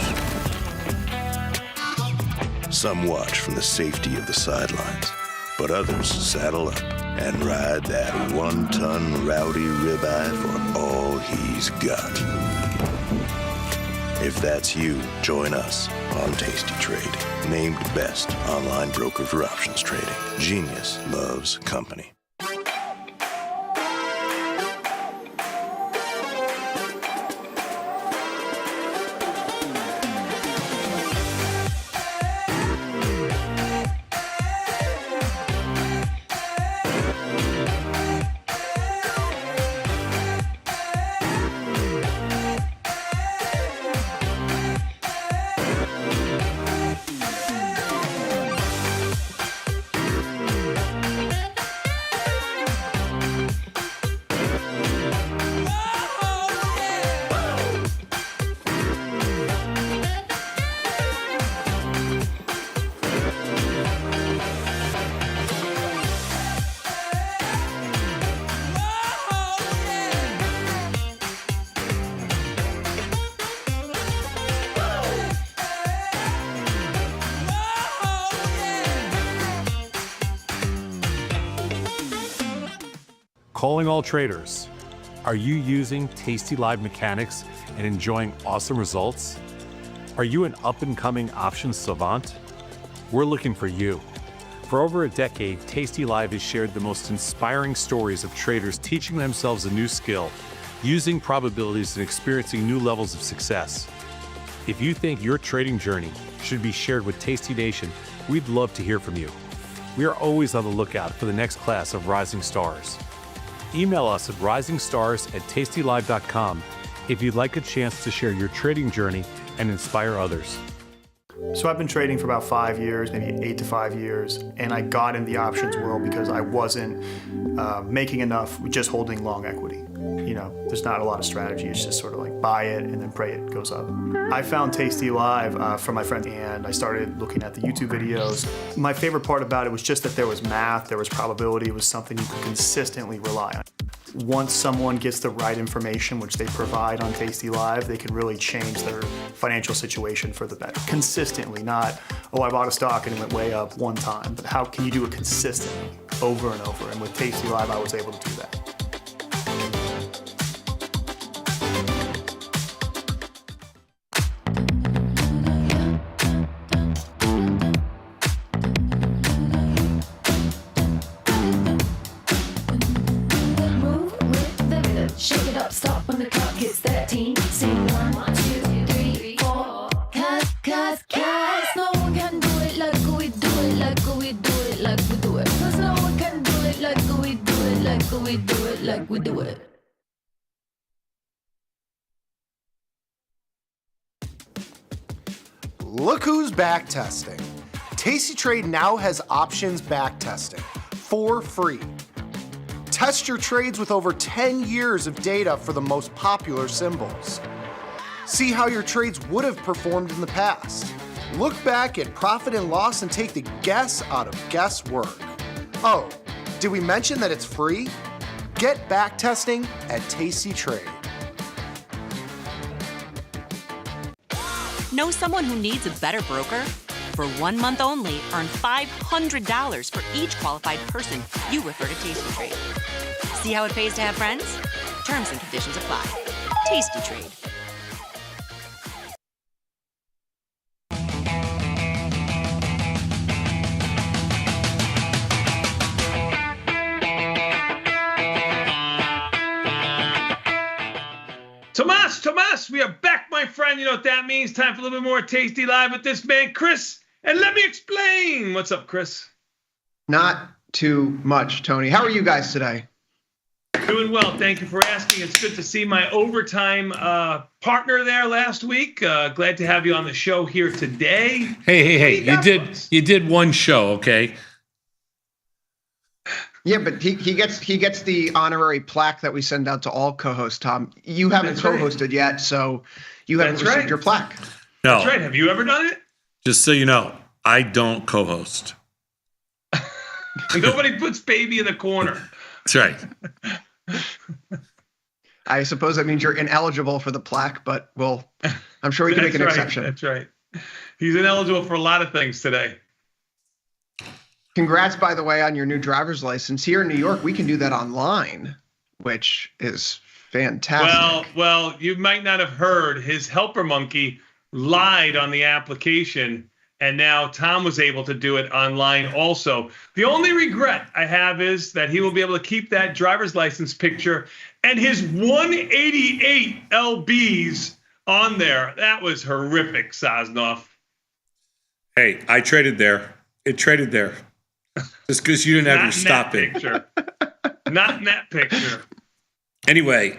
Some watch from the safety of the sidelines, but others saddle up and ride that 1-ton rowdy ribeye for all he's got. If that's you, join us on Tasty Trade, named best online broker for options trading. Genius loves company. Calling all traders. Are you using Tasty Live mechanics and enjoying awesome results? Are you an up-and-coming options savant? We're looking for you. For over a decade, Tasty Live has shared the most inspiring stories of traders teaching themselves a new skill, using probabilities and experiencing new levels of success. If you think your trading journey should be shared with Tasty Nation, we'd love to hear from you. We are always on the lookout for the next class of rising stars. Email us at risingstars@tastylive.com if you'd like a chance to share your trading journey and inspire others. So I've been trading for about 5 years, maybe 8 to 5 years, and I got in the options world because I wasn't making enough with just holding long equity. You know, there's not a lot of strategy. It's just sort of like buy it and then pray it goes up. I found tastylive from my friend, and I started looking at the YouTube videos. My favorite part about it was just that there was math, there was probability, it was something you could consistently rely on. Once someone gets the right information, which they provide on tastylive, they can really change their financial situation for the better. Consistently, not, oh, I bought a stock and it went way up one time, but how can you do it consistently, over and over? And with tastylive, I was able to do that. Shake it up, stop when the clock hits 13. Sing 1, 2, 3, 4. Cause no one can do it like we do it, like we do it, like we do it. Cause no one can do it like we do it, like we do it, like we do it. Look who's back testing. tastytrade now has options back testing for free. Test your trades with over 10 years of data for the most popular symbols. See how your trades would have performed in the past. Look back at profit and loss and take the guess out of guesswork. Oh, did we mention that it's free? Get back testing at tastytrade. Know someone who needs a better broker? For 1 month only, earn $500 for each qualified person you refer to tastytrade. See how it pays to have friends? Terms and conditions apply. tastytrade. Tomas, we are back, my friend. You know what that means. Time for a little bit more Tasty Live with this man, Chris. And let me explain. What's up, Chris? Not too much, Tony. How are you guys today? Doing well. Thank you for asking. It's good to see my overtime partner there last week. Glad to have you on the show here today. Hey. You did one show, okay? Yeah, but he gets the honorary plaque that we send out to all co-hosts, Tom. You haven't co-hosted yet, so you haven't received your plaque. No. That's right. Have you ever done it? Just so you know, I don't co-host. Nobody puts baby in the corner. That's right. I suppose that means you're ineligible for the plaque, but I'm sure we can make an exception. That's right. He's ineligible for a lot of things today. Congrats, by the way, on your new driver's license. Here in New York, we can do that online, which is fantastic. Well, you might not have heard his helper monkey lied on the application, and now Tom was able to do it online also. The only regret I have is that he will be able to keep that driver's license picture and his 188 LBs on there. That was horrific, Sosnoff. Hey, I traded there. It traded there. Just because you didn't have your stopping. Not in that picture. Anyway,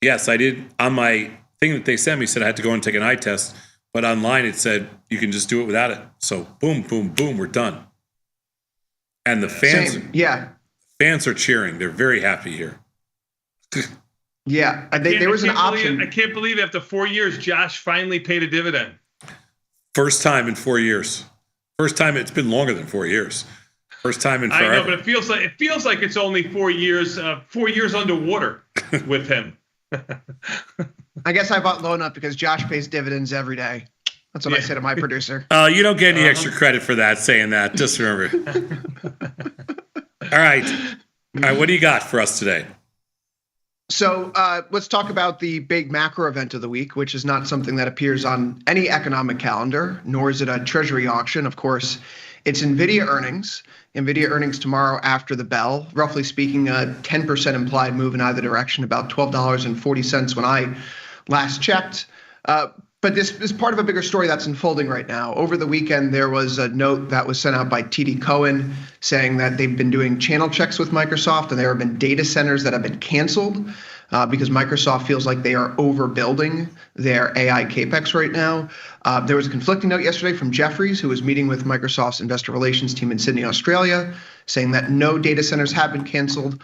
yes, I did. On my thing that they sent me, said I had to go and take an eye test. But online it said you can just do it without it. So boom, boom, boom, we're done. And the fans, fans are cheering. They're very happy here. Yeah, there was an option. I can't believe after 4 years, Josh finally paid a dividend. First time in 4 years. First time. It's been longer than 4 years. First time in forever. I know, but it feels like it's only 4 years. 4 years underwater with him. I guess I bought low enough because Josh pays dividends every day. That's what I say to my producer. You don't get any extra credit for that, saying that. Just remember. All right. What do you got for us today? So let's talk about the big macro event of the week, which is not something that appears on any economic calendar, nor is it a treasury auction. Of course, it's Nvidia earnings. Nvidia earnings tomorrow after the bell. Roughly speaking, a 10% implied move in either direction, about $12.40 when I last checked. But this is part of a bigger story that's unfolding right now. Over the weekend, there was a note that was sent out by TD Cowen saying that they've been doing channel checks with Microsoft and there have been data centers that have been canceled. because Microsoft feels like they are overbuilding their AI capex right now. There was a conflicting note yesterday from Jefferies, who was meeting with Microsoft's investor relations team in Sydney, Australia, saying that no data centers have been canceled.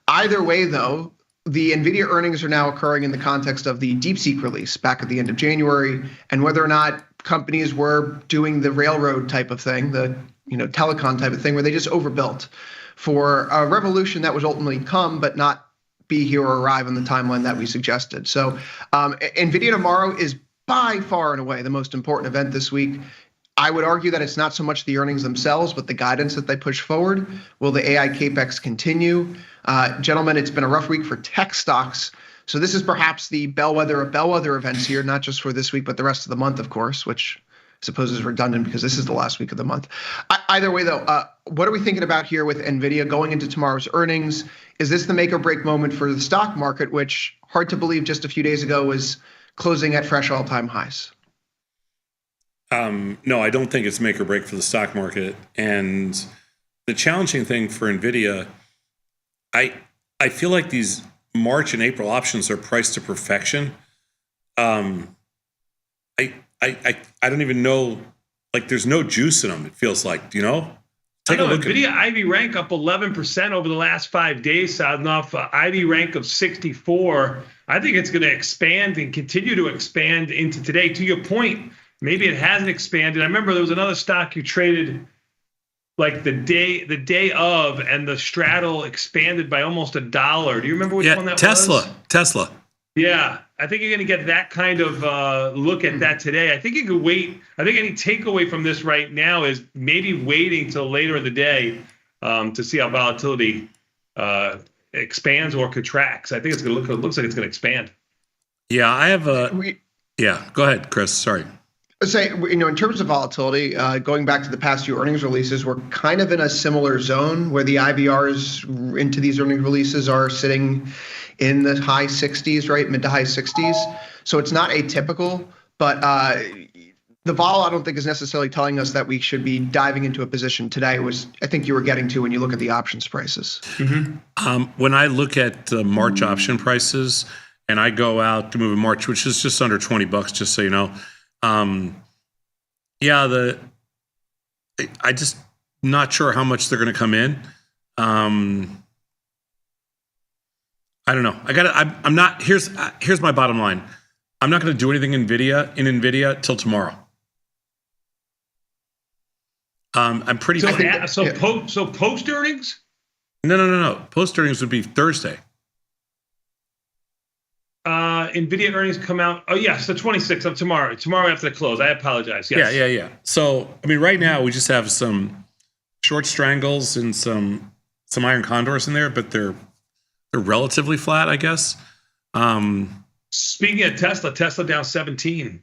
Either way, though, the Nvidia earnings are now occurring in the context of the DeepSeek release back at the end of January, and whether or not companies were doing the railroad type of thing, the telecom type of thing, where they just overbuilt for a revolution that would ultimately come, but not be here or arrive on the timeline that we suggested. So Nvidia tomorrow is by far and away the most important event this week. I would argue that it's not so much the earnings themselves, but the guidance that they push forward. Will the AI capex continue? Gentlemen, it's been a rough week for tech stocks. So this is perhaps the bellwether of bellwether events here, not just for this week, but the rest of the month, of course, which I suppose is redundant because this is the last week of the month. Either way, though, what are we thinking about here with Nvidia going into tomorrow's earnings? Is this the make or break moment for the stock market, which, hard to believe, just a few days ago was closing at fresh all-time highs? No, I don't think it's make or break for the stock market. And the challenging thing for Nvidia, I feel like these March and April options are priced to perfection. I don't even know, like there's no juice in them, it feels like, Take a look Nvidia Ivy rank up 11% over the last 5 days, sounding off Ivy rank of 64. I think it's going to expand and continue to expand into today. To your point, maybe it hasn't expanded. I remember there was another stock you traded like the day of, and the straddle expanded by almost $1. Do you remember which one that was? Tesla. Yeah, I think you're going to get that kind of look at that today. I think you could wait. I think any takeaway from this right now is maybe waiting till later in the day to see how volatility expands or contracts. I think it's going to looks like it's going to expand. Yeah, I have yeah, go ahead, Chris. Sorry. Say, in terms of volatility, going back to the past few earnings releases, we're kind of in a similar zone where the IVRs into these earnings releases are sitting in the high 60s, right? Mid to high 60s. So it's not atypical, but the vol, I don't think, is necessarily telling us that we should be diving into a position today, was I think you were getting to when you look at the options prices. Mm-hmm. When I look at the March option prices and I go out to move in March, which is just under $20, just so you know, I just not sure how much they're going to come in. I don't know. I'm not. Here's my bottom line. I'm not going to do anything in Nvidia till tomorrow. I'm pretty. So post earnings? No. Post earnings would be Thursday. Nvidia earnings come out. Oh yes, the 26th of tomorrow. Tomorrow after the close. I apologize. Yes. Yeah. So right now we just have some short strangles and some iron condors in there, but they're relatively flat, I guess. Speaking of Tesla down 17.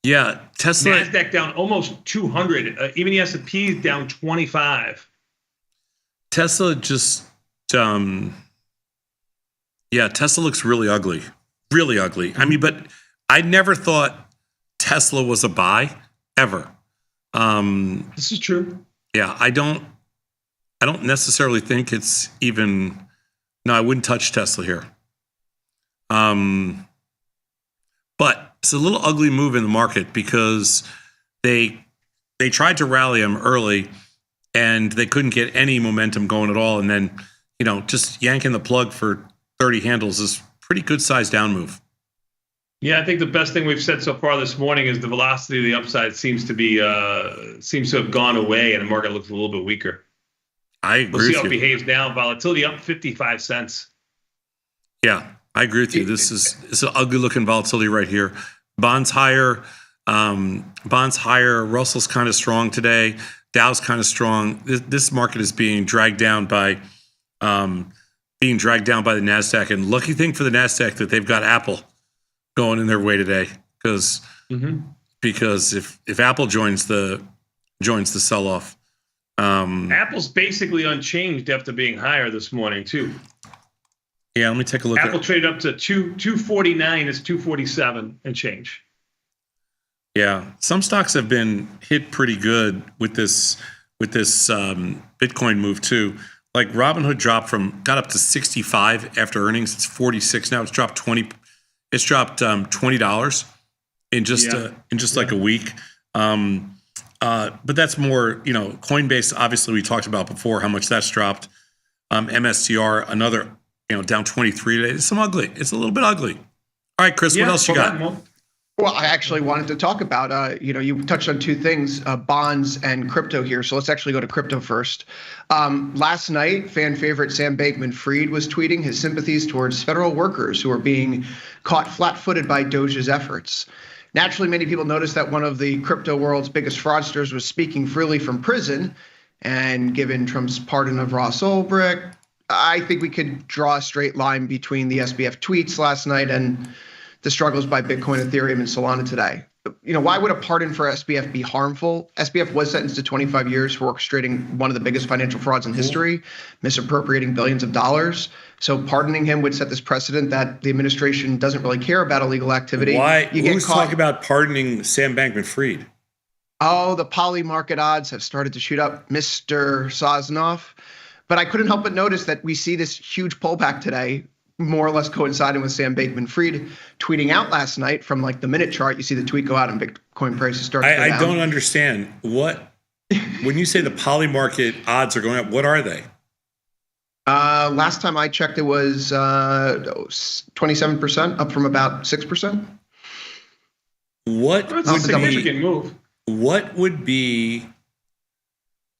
Yeah, Tesla. Nasdaq down almost 200. Even the S&P is down 25. Tesla just. Yeah, Tesla looks really ugly. Really ugly. I mean, but I never thought Tesla was a buy, ever. This is true. Yeah, I don't necessarily think it's even. No, I wouldn't touch Tesla here. But it's a little ugly move in the market because they tried to rally them early and they couldn't get any momentum going at all. And then, just yanking the plug for 30 handles is pretty good size down move. Yeah, I think the best thing we've said so far this morning is the velocity of the upside seems to have gone away, and the market looks a little bit weaker. I agree. We'll see how it behaves now. Volatility up 55 cents. Yeah, I agree with you. It's an ugly looking volatility right here. Bonds higher. Russell's kind of strong today. Dow's kind of strong. This market is being dragged down by the Nasdaq. And lucky thing for the Nasdaq that they've got Apple going in their way today, because if Apple joins the sell off. Apple's basically unchanged after being higher this morning too. Yeah, let me take a look. Apple traded up to 249. It's 247 and change. Yeah, some stocks have been hit pretty good with this Bitcoin move too. Like Robinhood got up to 65 after earnings. It's 46 now. It's dropped $20 in just like a week. But that's more, Coinbase, obviously we talked about before how much that's dropped. MSTR, another, down 23 today. It's it's a little bit ugly. All right, Chris, what else you got? Well, I actually wanted to talk about, you touched on two things, bonds and crypto here. So let's actually go to crypto first. Last night, fan favorite Sam Bankman-Fried was tweeting his sympathies towards federal workers who are being caught flat-footed by Doge's efforts. Naturally, many people noticed that one of the crypto world's biggest fraudsters was speaking freely from prison. And given Trump's pardon of Ross Ulbricht, I think we could draw a straight line between the SBF tweets last night and the struggles by Bitcoin, Ethereum, and Solana today. Why would a pardon for SBF be harmful? SBF was sentenced to 25 years for orchestrating one of the biggest financial frauds in history, misappropriating billions of dollars. So pardoning him would set this precedent that the administration doesn't really care about illegal activity. Why? Who's talking about pardoning Sam Bankman-Fried? Oh, the poly market odds have started to shoot up, Mr. Sosnoff. But I couldn't help but notice that we see this huge pullback today, more or less coinciding with Sam Bankman-Fried tweeting out last night from like the minute chart. You see the tweet go out and Bitcoin prices start to go down. I don't understand. When you say the poly market odds are going up, what are they? Last time I checked, it was 27%, up from about 6%. That's a significant move. What would be?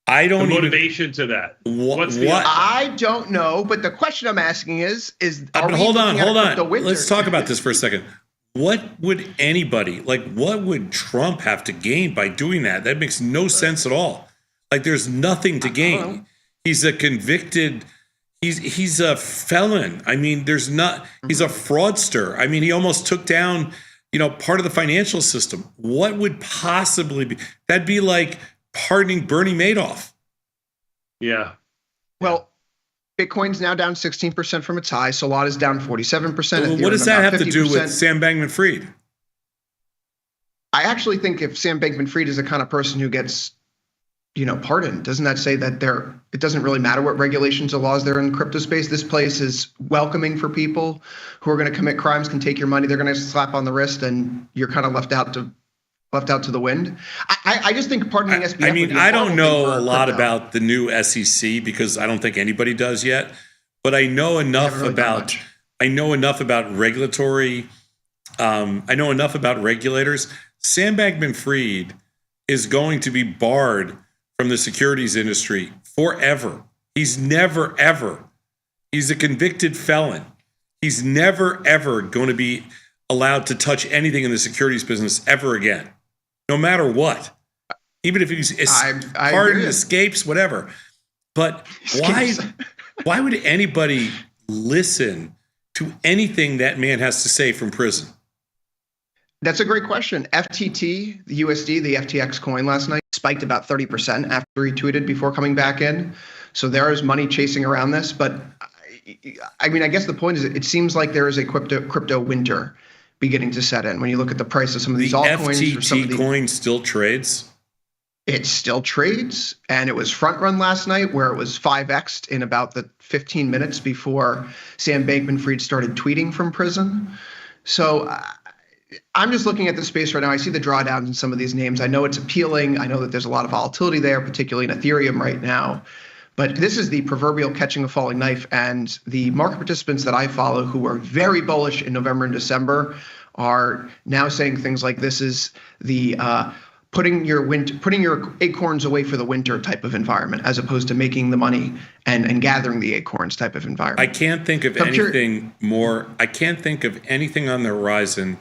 The motivation to that. What? I don't know, but the question I'm asking is hold on. Let's talk about this for a second. What would anybody what would Trump have to gain by doing that? That makes no sense at all. There's nothing to gain. He's a convicted. He's a felon. I mean, he's a fraudster. I mean, he almost took down, part of the financial system. What would possibly be? That'd be like pardoning Bernie Madoff. Yeah. Well, Bitcoin's now down 16% from its high. Solana's down 47%. Well, what does that have to do with Sam Bankman-Fried? I actually think if Sam Bankman-Fried is the kind of person who gets, pardoned, doesn't that say that it doesn't really matter what regulations or laws there in the crypto space? This place is welcoming for people who are going to commit crimes, can take your money. They're going to slap on the wrist, and you're kind of left out to the wind. I just think pardoning SBF. I mean, I don't know a lot about the new SEC because I don't think anybody does yet. But I know enough about. I know enough about regulatory. I know enough about regulators. Sam Bankman-Fried is going to be barred from the securities industry forever. He's never ever. He's a convicted felon. He's never ever going to be allowed to touch anything in the securities business ever again. No matter what, even if he's pardon escapes, whatever. But why would anybody listen to anything that man has to say from prison? That's a great question. FTT, the USD, the FTX coin last night spiked about 30% after he tweeted before coming back in. So there is money chasing around this. But I mean, I guess the point is it seems like there is a crypto winter beginning to set in when you look at the price of some of these altcoins. The FTT coin still trades? It still trades, and it was front run last night where it was 5x'd in about the 15 minutes before Sam Bankman-Fried started tweeting from prison. So I'm just looking at the space right now. I see the drawdowns in some of these names. I know it's appealing. I know that there's a lot of volatility there, particularly in Ethereum right now. But this is the proverbial catching a falling knife, and the market participants that I follow who were very bullish in November and December are now saying things like this is the putting your acorns away for the winter type of environment, as opposed to making the money and gathering the acorns type of environment. I can't think of anything more. I can't think of anything on the horizon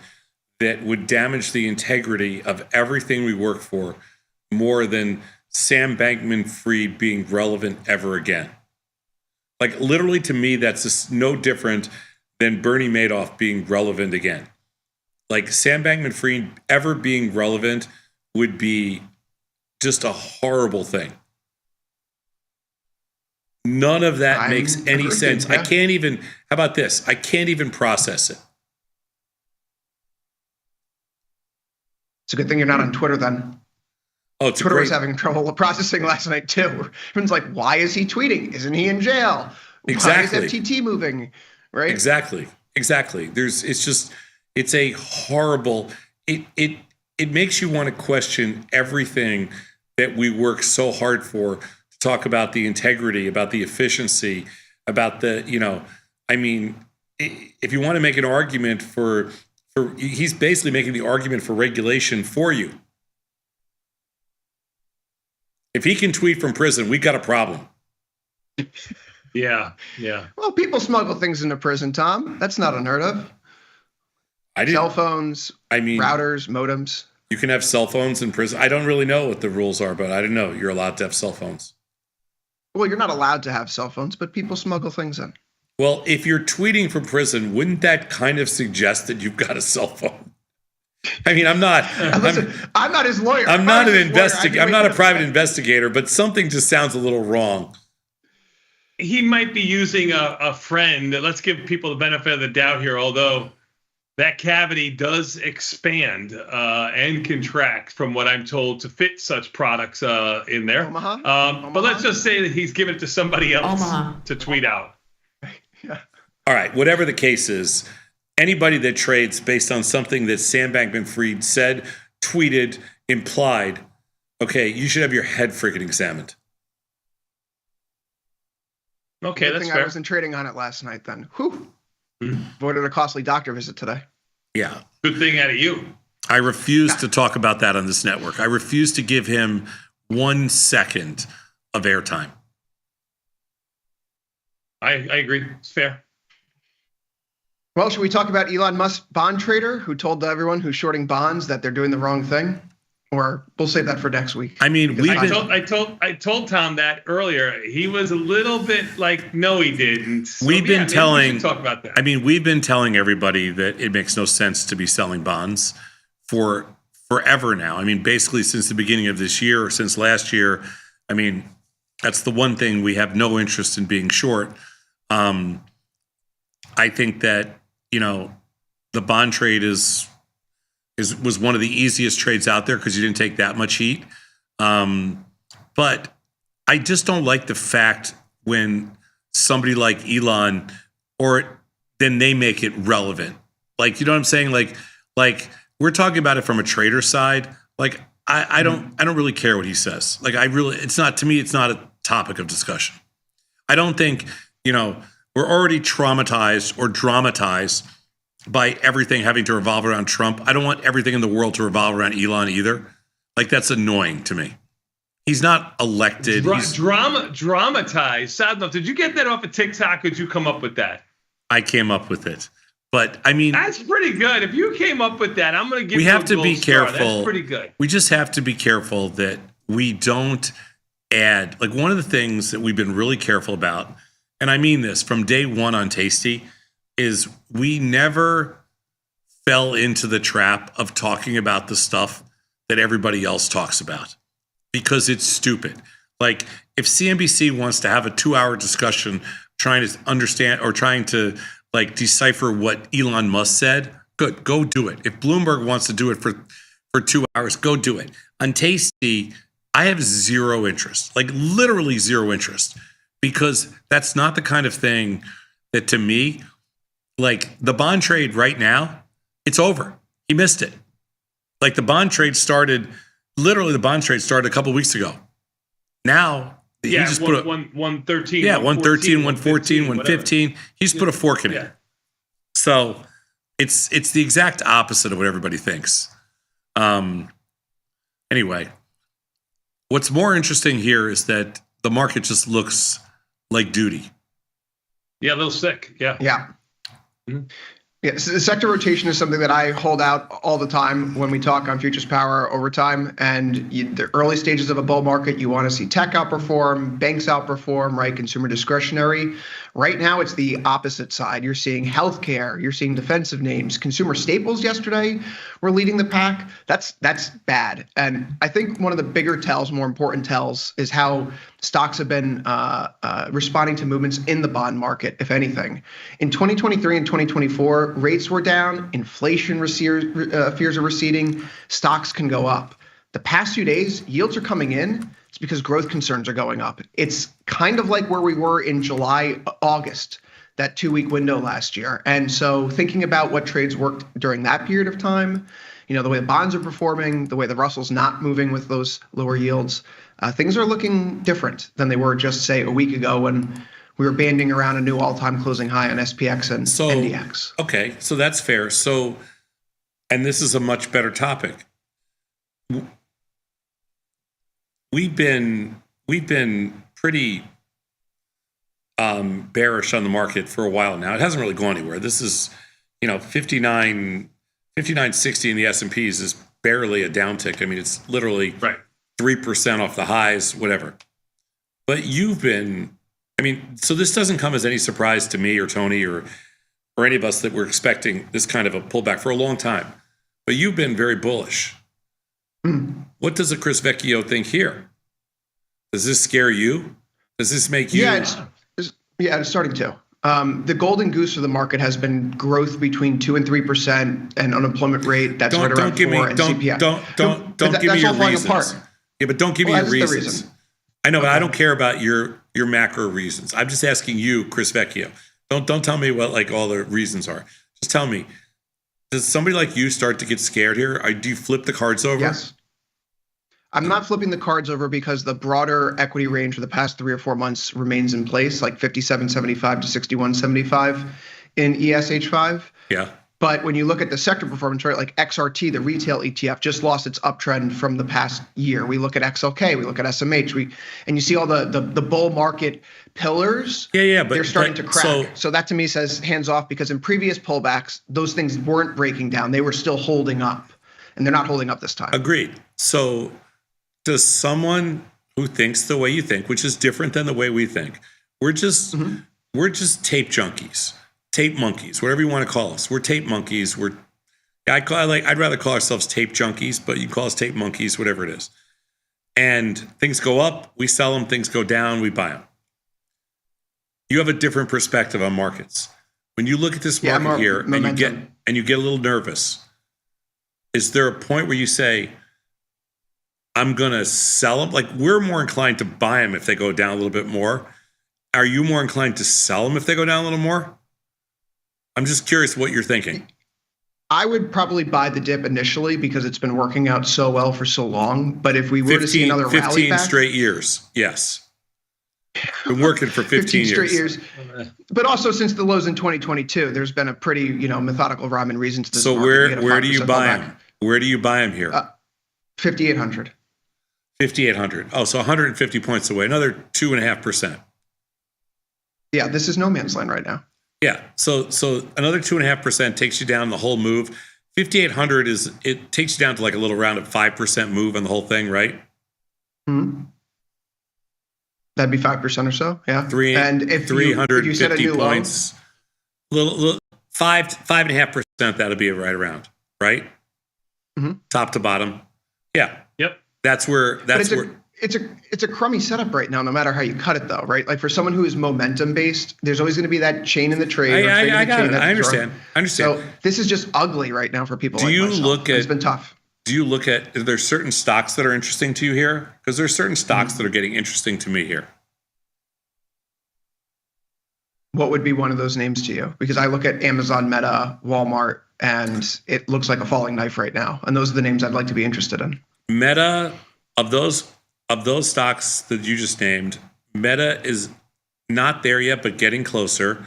that would damage the integrity of everything we work for more than Sam Bankman-Fried being relevant ever again. Literally, to me, that's just no different than Bernie Madoff being relevant again. Sam Bankman-Fried ever being relevant would be just a horrible thing. None of that makes any sense. Yeah. I can't even, how about this? I can't even process it. It's a good thing you're not on Twitter then. Oh, it's Twitter great. was having trouble processing last night too. Everyone's like, why is he tweeting? Isn't he in jail? Exactly. Why is FTT moving? Right? Exactly. It's a horrible, it makes you want to question everything that we work so hard for, to talk about the integrity, about the efficiency, about the, if you want to make an argument for he's basically making the argument for regulation for you. If he can tweet from prison, we got a problem. Yeah. Well, people smuggle things into prison, Tom. That's not unheard of. Cell phones, routers, modems. You can have cell phones in prison. I don't really know what the rules are, but I didn't know you're allowed to have cell phones. Well, you're not allowed to have cell phones, but people smuggle things in. Well, if you're tweeting from prison, wouldn't that kind of suggest that you've got a cell phone? I mean, I'm not his lawyer. I'm not an investigator. I'm not a private investigator, but something just sounds a little wrong. He might be using a friend. Let's give people the benefit of the doubt here, although that cavity does expand and contract, from what I'm told, to fit such products in there. But let's just say that he's given it to somebody else to tweet out. All right, whatever the case is, anybody that trades based on something that Sam Bankman-Fried said, tweeted, implied, okay, you should have your head freaking examined. Okay, Good that's thing fair. I wasn't trading on it last night then. Whew. Avoided a costly doctor visit today. Yeah. Good thing out of you. I refuse to talk about that on this network. I refuse to give him 1 second of airtime. I agree. It's fair. Well, should we talk about Elon Musk, bond trader, who told everyone who's shorting bonds that they're doing the wrong thing? Or we'll save that for next week. I mean, I told Tom that earlier. He was a little bit like, no, he didn't. So, we've been telling. We should talk about that. I mean, we've been telling everybody that it makes no sense to be selling bonds for forever now. I mean, basically since the beginning of this year or since last year. I mean, that's the one thing we have no interest in being short. I think that the bond trade was one of the easiest trades out there because you didn't take that much heat. But I just don't like the fact when somebody like Elon, then they make it relevant. Like, you know what I'm saying? Like we're talking about it from a trader side. Like I don't really care what he says. Like it's not a topic of discussion. I don't think, we're already traumatized or dramatized by everything having to revolve around Trump. I don't want everything in the world to revolve around Elon either. Like, that's annoying to me. He's not elected. Dramatized. Sad enough. Did you get that off of TikTok? Or did you come up with that? I came up with it. But I mean, that's pretty good. If you came up with that, I'm going to give you we have to be star. careful. That's pretty good. We just have to be careful that we don't add. Like, one of the things that we've been really careful about, and I mean this from day one on Tasty, is we never fell into the trap of talking about the stuff that everybody else talks about, because it's stupid. Like, if CNBC wants to have a 2-hour discussion trying to understand or trying to decipher what Elon Musk said, good, go do it. If Bloomberg wants to do it for 2 hours, go do it. On Tasty, I have zero interest, like literally zero interest, because that's not the kind of thing that, to me, like, the bond trade right now, it's over. He missed it. Like, the bond trade started a couple of weeks ago. Now, he just put a 113. Yeah, 113, 114, 115. He's put a fork in it. So it's the exact opposite of what everybody thinks. Anyway, what's more interesting here is that the market just looks like duty. Yeah, a little sick. Yeah. Yeah. Mm-hmm. Yeah, so sector rotation is something that I hold out all the time when we talk on Futures Power over time. And the early stages of a bull market, you want to see tech outperform, banks outperform, right? Consumer discretionary. Right now, it's the opposite side. You're seeing healthcare, you're seeing defensive names. Consumer staples yesterday were leading the pack. That's bad. And I think one of the bigger tells, more important tells, is how stocks have been responding to movements in the bond market, if anything. In 2023 and 2024, rates were down, inflation fears are receding, stocks can go up. The past few days, yields are coming in. It's because growth concerns are going up. It's kind of like where we were in July, August, that 2-week window last year. And so thinking about what trades worked during that period of time, the way the bonds are performing, the way the Russell's not moving with those lower yields, things are looking different than they were just, say, a week ago when we were banding around a new all-time closing high on SPX and NDX. Okay, so that's fair. So, and this is a much better topic. We've been pretty bearish on the market for a while now. It hasn't really gone anywhere. This is, 59.60 in the S&Ps is barely a downtick. I mean, it's literally 3% off the highs, whatever. But so this doesn't come as any surprise to me or Tony or any of us that we're expecting this kind of a pullback for a long time. But you've been very bullish. What does a Chris Vecchio think here? Does this scare you? Does this make you? Yeah, it's starting to. The golden goose of the market has been growth between 2% and 3% and unemployment rate that's right around 4% and CPI. Don't give me your reasons. Apart. Yeah, but don't give me your reasons. I know, but I don't care about your macro reasons. I'm just asking you, Chris Vecchio. Don't tell me what all the reasons are. Just tell me, does somebody like you start to get scared here? Do you flip the cards over? Yes. I'm not flipping the cards over because the broader equity range for the past 3 or 4 months remains in place, like 57.75 to 61.75 in ESH5. Yeah. But when you look at the sector performance, right, like XRT, the retail ETF, just lost its uptrend from the past year. We look at XLK, we look at SMH, and you see all the bull market pillars. Yeah, but they're starting to crack. So that to me says hands off, because in previous pullbacks, those things weren't breaking down; they were still holding up, and they're not holding up this time. Agreed. So does someone who thinks the way you think, which is different than the way we think, we're just tape junkies. Tape monkeys, whatever you want to call us. We're tape monkeys. I'd rather call ourselves tape junkies, but you call us tape monkeys, whatever it is. And things go up, we sell them. Things go down, we buy them. You have a different perspective on markets. When you look at this market here and you get a little nervous, is there a point where you say, I'm going to sell them? Like, we're more inclined to buy them if they go down a little bit more. Are you more inclined to sell them if they go down a little more? I'm just curious what you're thinking. I would probably buy the dip initially because it's been working out so well for so long. But if we were to see another rally back, 15 straight years, yes. Been working for 15 straight years. But also since the lows in 2022, there's been a pretty methodical rhyme and reason to this. So where do you buy them? Where do you buy them here? 5,800. 5,800. Oh, so 150 points away. Another 2.5%. Yeah, this is no man's land right now. Yeah, so another 2.5% takes you down the whole move. 5,800 takes you down to like a little round of 5% move on the whole thing, right? That'd be 5% or so, yeah. And if 350 points, little 5.5%, that'll be right around, right? Top to bottom, yeah. Yep. That's where. It's a crummy setup right now, no matter how you cut it, though, right? Like for someone who is momentum based, there's always going to be that chain in the trade. I got it. I understand. So this is just ugly right now for people. It's been tough. Do you look at? Are there certain stocks that are interesting to you here? Because there's certain stocks that are getting interesting to me here. What would be one of those names to you? Because I look at Amazon, Meta, Walmart, and it looks like a falling knife right now. And those are the names I'd like to be interested in. Meta, of those stocks that you just named, Meta is not there yet, but getting closer.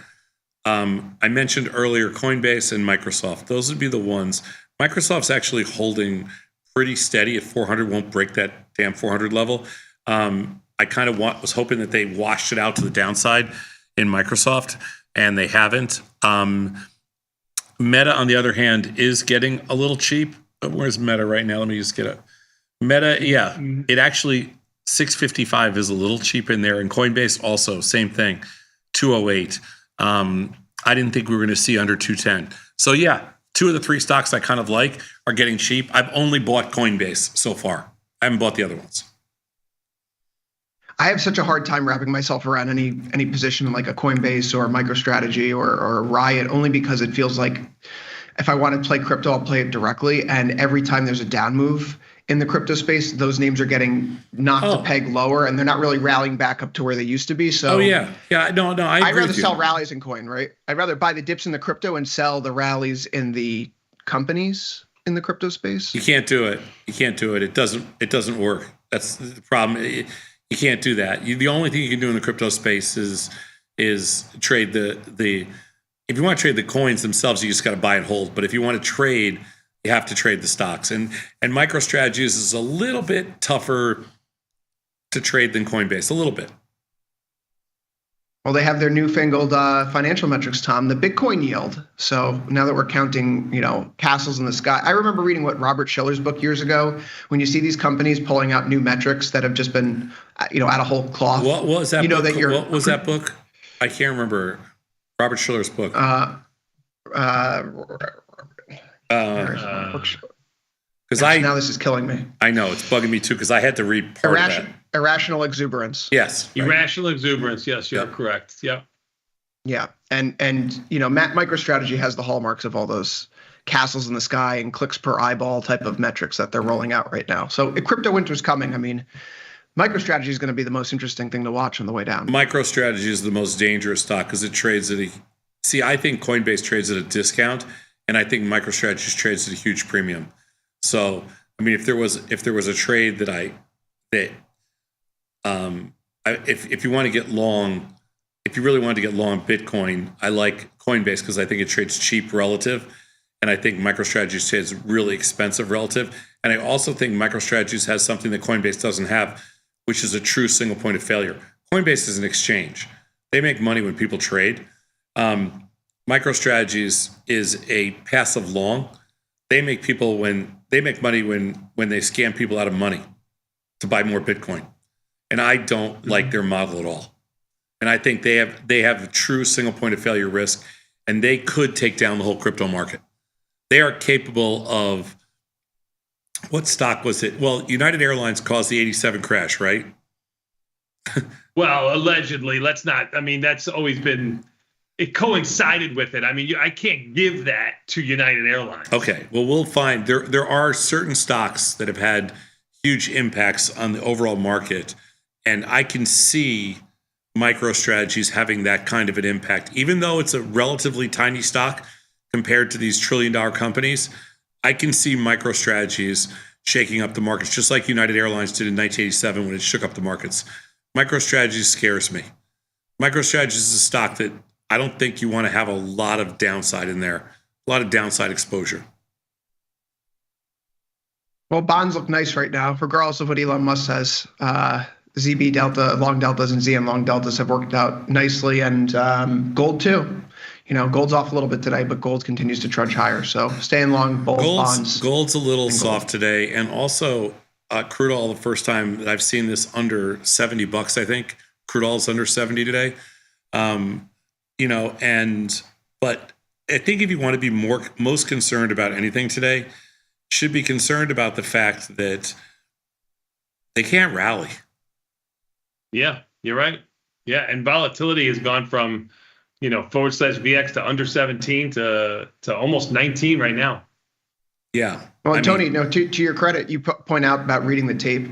I mentioned earlier Coinbase and Microsoft. Those would be the ones. Microsoft's actually holding pretty steady at 400, won't break that damn 400 level. I kind of was hoping that they washed it out to the downside in Microsoft, and they haven't. Meta, on the other hand, is getting a little cheap. Where's Meta right now? Let me just get it. Meta, yeah, it actually 655 is a little cheap in there, and Coinbase also same thing, 208. I didn't think we were going to see under 210. So yeah, two of the three stocks I kind of like are getting cheap. I've only bought Coinbase so far. I haven't bought the other ones. I have such a hard time wrapping myself around any position like a Coinbase or a MicroStrategy or a Riot, only because it feels like if I want to play crypto, I'll play it directly. And every time there's a down move, in the crypto space, those names are getting knocked a peg lower, and they're not really rallying back up to where they used to be. So, yeah, no, I I'd agree rather with you. sell rallies in coin, right? I'd rather buy the dips in the crypto and sell the rallies in the companies in the crypto space. You can't do it. You can't do it. It doesn't work. That's the problem. You can't do that. The only thing you can do in the crypto space is trade the. If you want to trade the coins themselves, you just got to buy and hold. But if you want to trade, you have to trade the stocks. And MicroStrategies is a little bit tougher to trade than Coinbase, a little bit. Well, they have their newfangled financial metrics, Tom, the Bitcoin yield. So now that we're counting, castles in the sky, I remember reading Robert Shiller's book years ago. When you see these companies pulling out new metrics that have just been, out of whole cloth. What was that? What was that book? I can't remember. Robert Shiller's book. Because now this is killing me. I know it's bugging me too because I had to read part of that. Irrational exuberance. Yes. Right. Irrational exuberance. Yes, you're correct. Yep. Yeah. And MicroStrategy has the hallmarks of all those castles in the sky and clicks per eyeball type of metrics that they're rolling out right now. So crypto winter's coming. I mean, MicroStrategy is going to be the most interesting thing to watch on the way down. MicroStrategy is the most dangerous stock because it trades at I think Coinbase trades at a discount, and I think MicroStrategy trades at a huge premium. So, I mean, if there was a trade if you want to get long, if you really wanted to get long Bitcoin, I like Coinbase because I think it trades cheap relative, and I think MicroStrategy trades really expensive relative. And I also think MicroStrategy has something that Coinbase doesn't have, which is a true single point of failure. Coinbase is an exchange. They make money when people trade. MicroStrategies is a passive long. They make money when they scam people out of money to buy more Bitcoin. And I don't like their model at all. And I think they have a true single point of failure risk, and they could take down the whole crypto market. They are capable of, what stock was it? Well, United Airlines caused the 87 crash, right? Well, allegedly. Let's not. I mean, that's always been. It coincided with it. I mean, I can't give that to United Airlines. Okay. Well, we'll find there are certain stocks that have had huge impacts on the overall market, and I can see MicroStrategies having that kind of an impact, even though it's a relatively tiny stock compared to these trillion-dollar companies. I can see MicroStrategies shaking up the markets, just like United Airlines did in 1987 when it shook up the markets. MicroStrategies scares me. MicroStrategies is a stock that I don't think you want to have a lot of downside in there, a lot of downside exposure. Well, bonds look nice right now, regardless of what Elon Musk says. ZB delta, long deltas, and ZN long deltas have worked out nicely, and gold too. Gold's off a little bit today, but gold continues to trudge higher. So staying long both bonds. Gold's a little soft today, and also crude oil. The first time that I've seen this under $70, I think crude oil is under 70 today. But I think if you want to be most concerned about anything today, you should be concerned about the fact that they can't rally. Yeah, you're right. Yeah, and volatility has gone from /VX to under 17 to almost 19 right now. Yeah. Well, Tony, to your credit, you point out about reading the tape.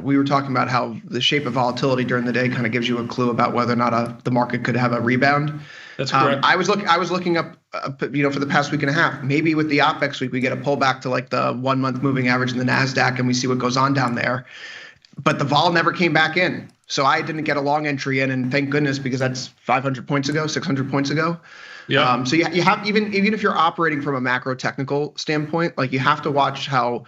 We were talking about how the shape of volatility during the day kind of gives you a clue about whether or not the market could have a rebound. That's correct. I was looking up, for the past week and a half. Maybe with the OPEX week, we get a pullback to like the 1 month moving average in the NASDAQ, and we see what goes on down there. But the vol never came back in. So I didn't get a long entry in, and thank goodness, because that's 500 points ago, 600 points ago. Yeah. So you have, even if you're operating from a macro technical standpoint, like you have to watch how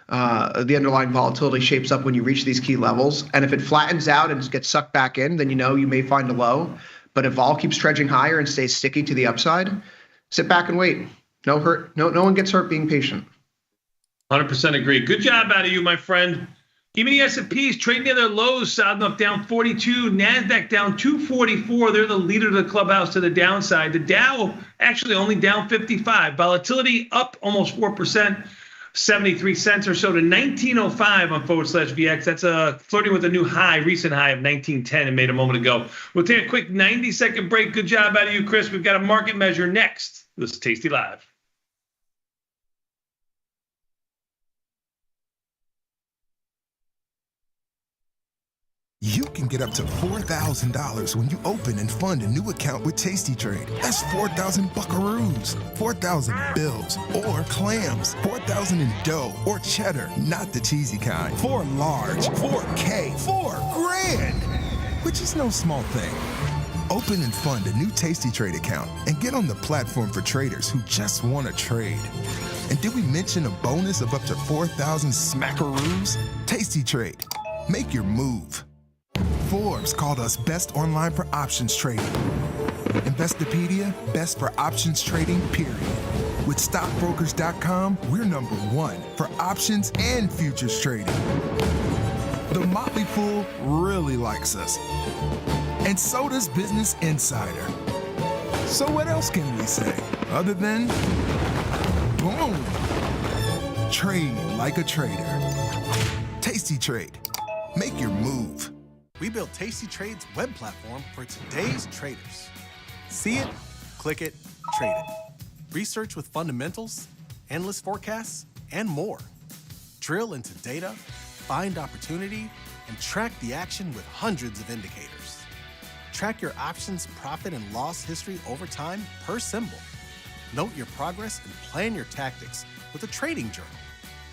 the underlying volatility shapes up when you reach these key levels. And if it flattens out and gets sucked back in, then you may find a low. But if vol keeps trudging higher and stays sticky to the upside, sit back and wait. No hurt. No one gets hurt being patient. 100% agree. Good job out of you, my friend. Even the S&Ps trading near their lows, sounding up down 42, NASDAQ down 244. They're the leader of the clubhouse to the downside. The Dow actually only down 55. Volatility up almost 4%, 73 cents or so to 1905 on /VX. That's flirting with a new high, recent high of 1910 and made a moment ago. We'll take a quick 90-second break. Good job out of you, Chris. We've got a market measure next. This is Tasty Live. can get up to $4,000 when you open and fund a new account with Tasty Trade. That's 4,000 buckaroos, 4,000 bills, or clams, 4,000 in dough or cheddar, not the cheesy kind. 4 large, 4K, 4 grand, which is no small thing. Open and fund a new Tasty Trade account and get on the platform for traders who just want to trade. And did we mention a bonus of up to 4,000 smackaroos? Tasty Trade. Make your move. Forbes called us best online for options trading. Investopedia, best for options trading, period. With stockbrokers.com, we're number 1 for options and futures trading. The Motley Fool really likes us. And so does Business Insider. So what else can we say other than boom? Trade like a trader. Tasty Trade. Make your move. We built Tasty Trade's web platform for today's traders. See it, click it, trade it. Research with fundamentals, endless forecasts, and more. Drill into data, find opportunity, and track the action with hundreds of indicators. Track your options profit and loss history over time per symbol. Note your progress and plan your tactics with a trading journal.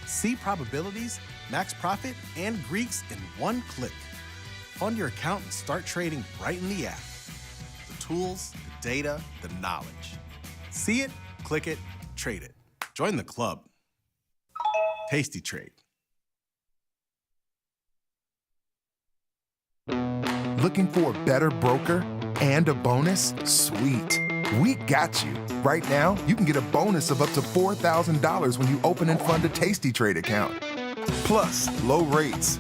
See probabilities, max profit, and Greeks in one click. Fund your account and start trading right in the app. The tools, the data, the knowledge. See it, click it, trade it. Join the club. Tasty Trade. Looking for a better broker and a bonus? Sweet. We got you. Right now, you can get a bonus of up to $4,000 when you open and fund a Tasty Trade account. Plus, low rates,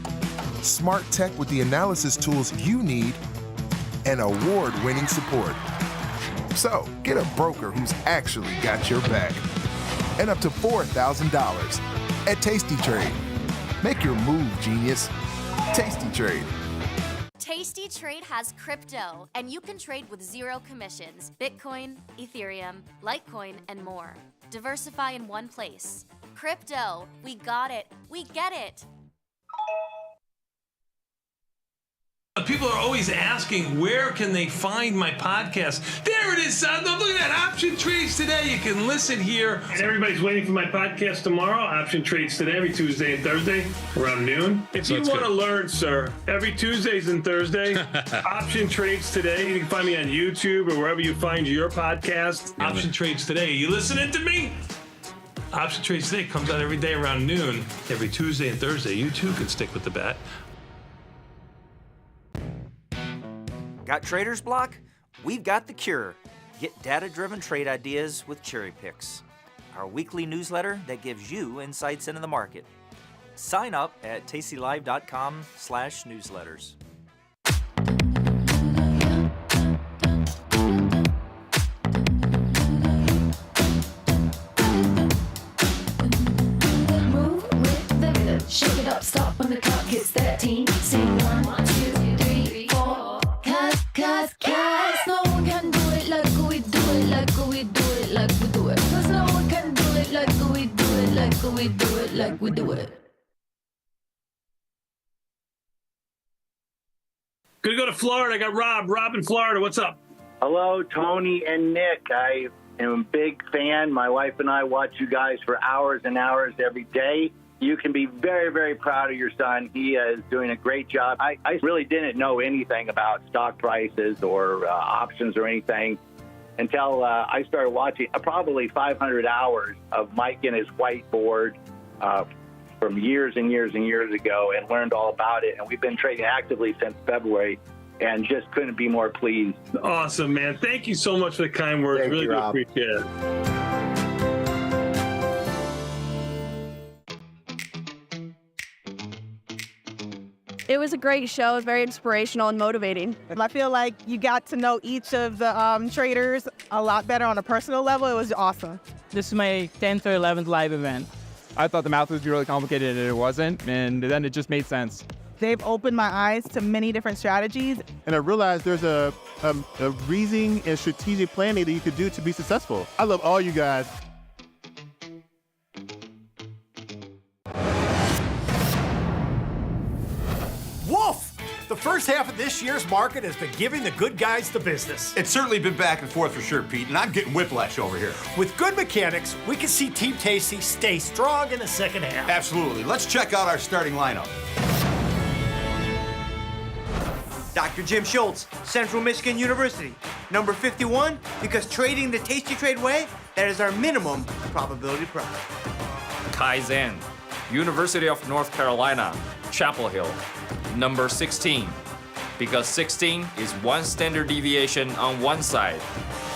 smart tech with the analysis tools you need, and award-winning support. So, get a broker who's actually got your back. And up to $4,000 at Tasty Trade. Make your move, genius. Tasty Trade. Tasty Trade has crypto, and you can trade with 0 commissions. Bitcoin, Ethereum, Litecoin, and more. Diversify in one place. Crypto, we got it. We get it. People are always asking, where can they find my podcast? There it is, son. Look at that. Option Trades Today. You can listen here. And everybody's waiting for my podcast tomorrow. Option Trades Today, every Tuesday and Thursday around noon. If you want to learn, sir, every Tuesdays and Thursday, Option Trades Today. You can find me on YouTube or wherever you find your podcast. Option Trades Today. You listening to me? Option Trades Today comes out every day around noon, every Tuesday and Thursday. You too can stick with the bat. Got trader's block? We've got the cure. Get data-driven trade ideas with Cherry Picks, our weekly newsletter that gives you insights into the market. Sign up at tastylive.com/newsletters. Move with the rhythm. Shake it up, stop when the clock hits 13. Sing 1, 2, 3, 4. Cause no one can do it like we do it, like we do it, like we do it. Cause no one can do it like we do it, like we do it, like we do it. Gonna go to Florida. I got Rob. Rob in Florida. What's up? Hello, Tony and Nick. I am a big fan. My wife and I watch you guys for hours and hours every day. You can be very, very proud of your son. He is doing a great job. I really didn't know anything about stock prices or options or anything until I started watching probably 500 hours of Mike and his whiteboard from years and years and years ago and learned all about it. And we've been trading actively since February and just couldn't be more pleased. Awesome, man. Thank you so much for the kind words. Thank really you, do Rob. appreciate it. It was a great show, very inspirational and motivating. I feel like you got to know each of the traders a lot better on a personal level. It was awesome. This is my 10th or 11th live event. I thought the math would be really complicated and it wasn't, and then it just made sense. They've opened my eyes to many different strategies. And I realized there's a reasoning and strategic planning that you could do to be successful. I love all you guys. Woof! The first half of this year's market has been giving the good guys the business. It's certainly been back and forth for sure, Pete, and I'm getting whiplash over here. With good mechanics, we can see Team Tasty stay strong in the second half. Absolutely. Let's check out our starting lineup. Dr. Jim Schultz, Central Michigan University. Number 51, because trading the Tasty Trade way, that is our minimum probability profit. Kai Zan, University of North Carolina, Chapel Hill. Number 16, because 16 is one standard deviation on one side.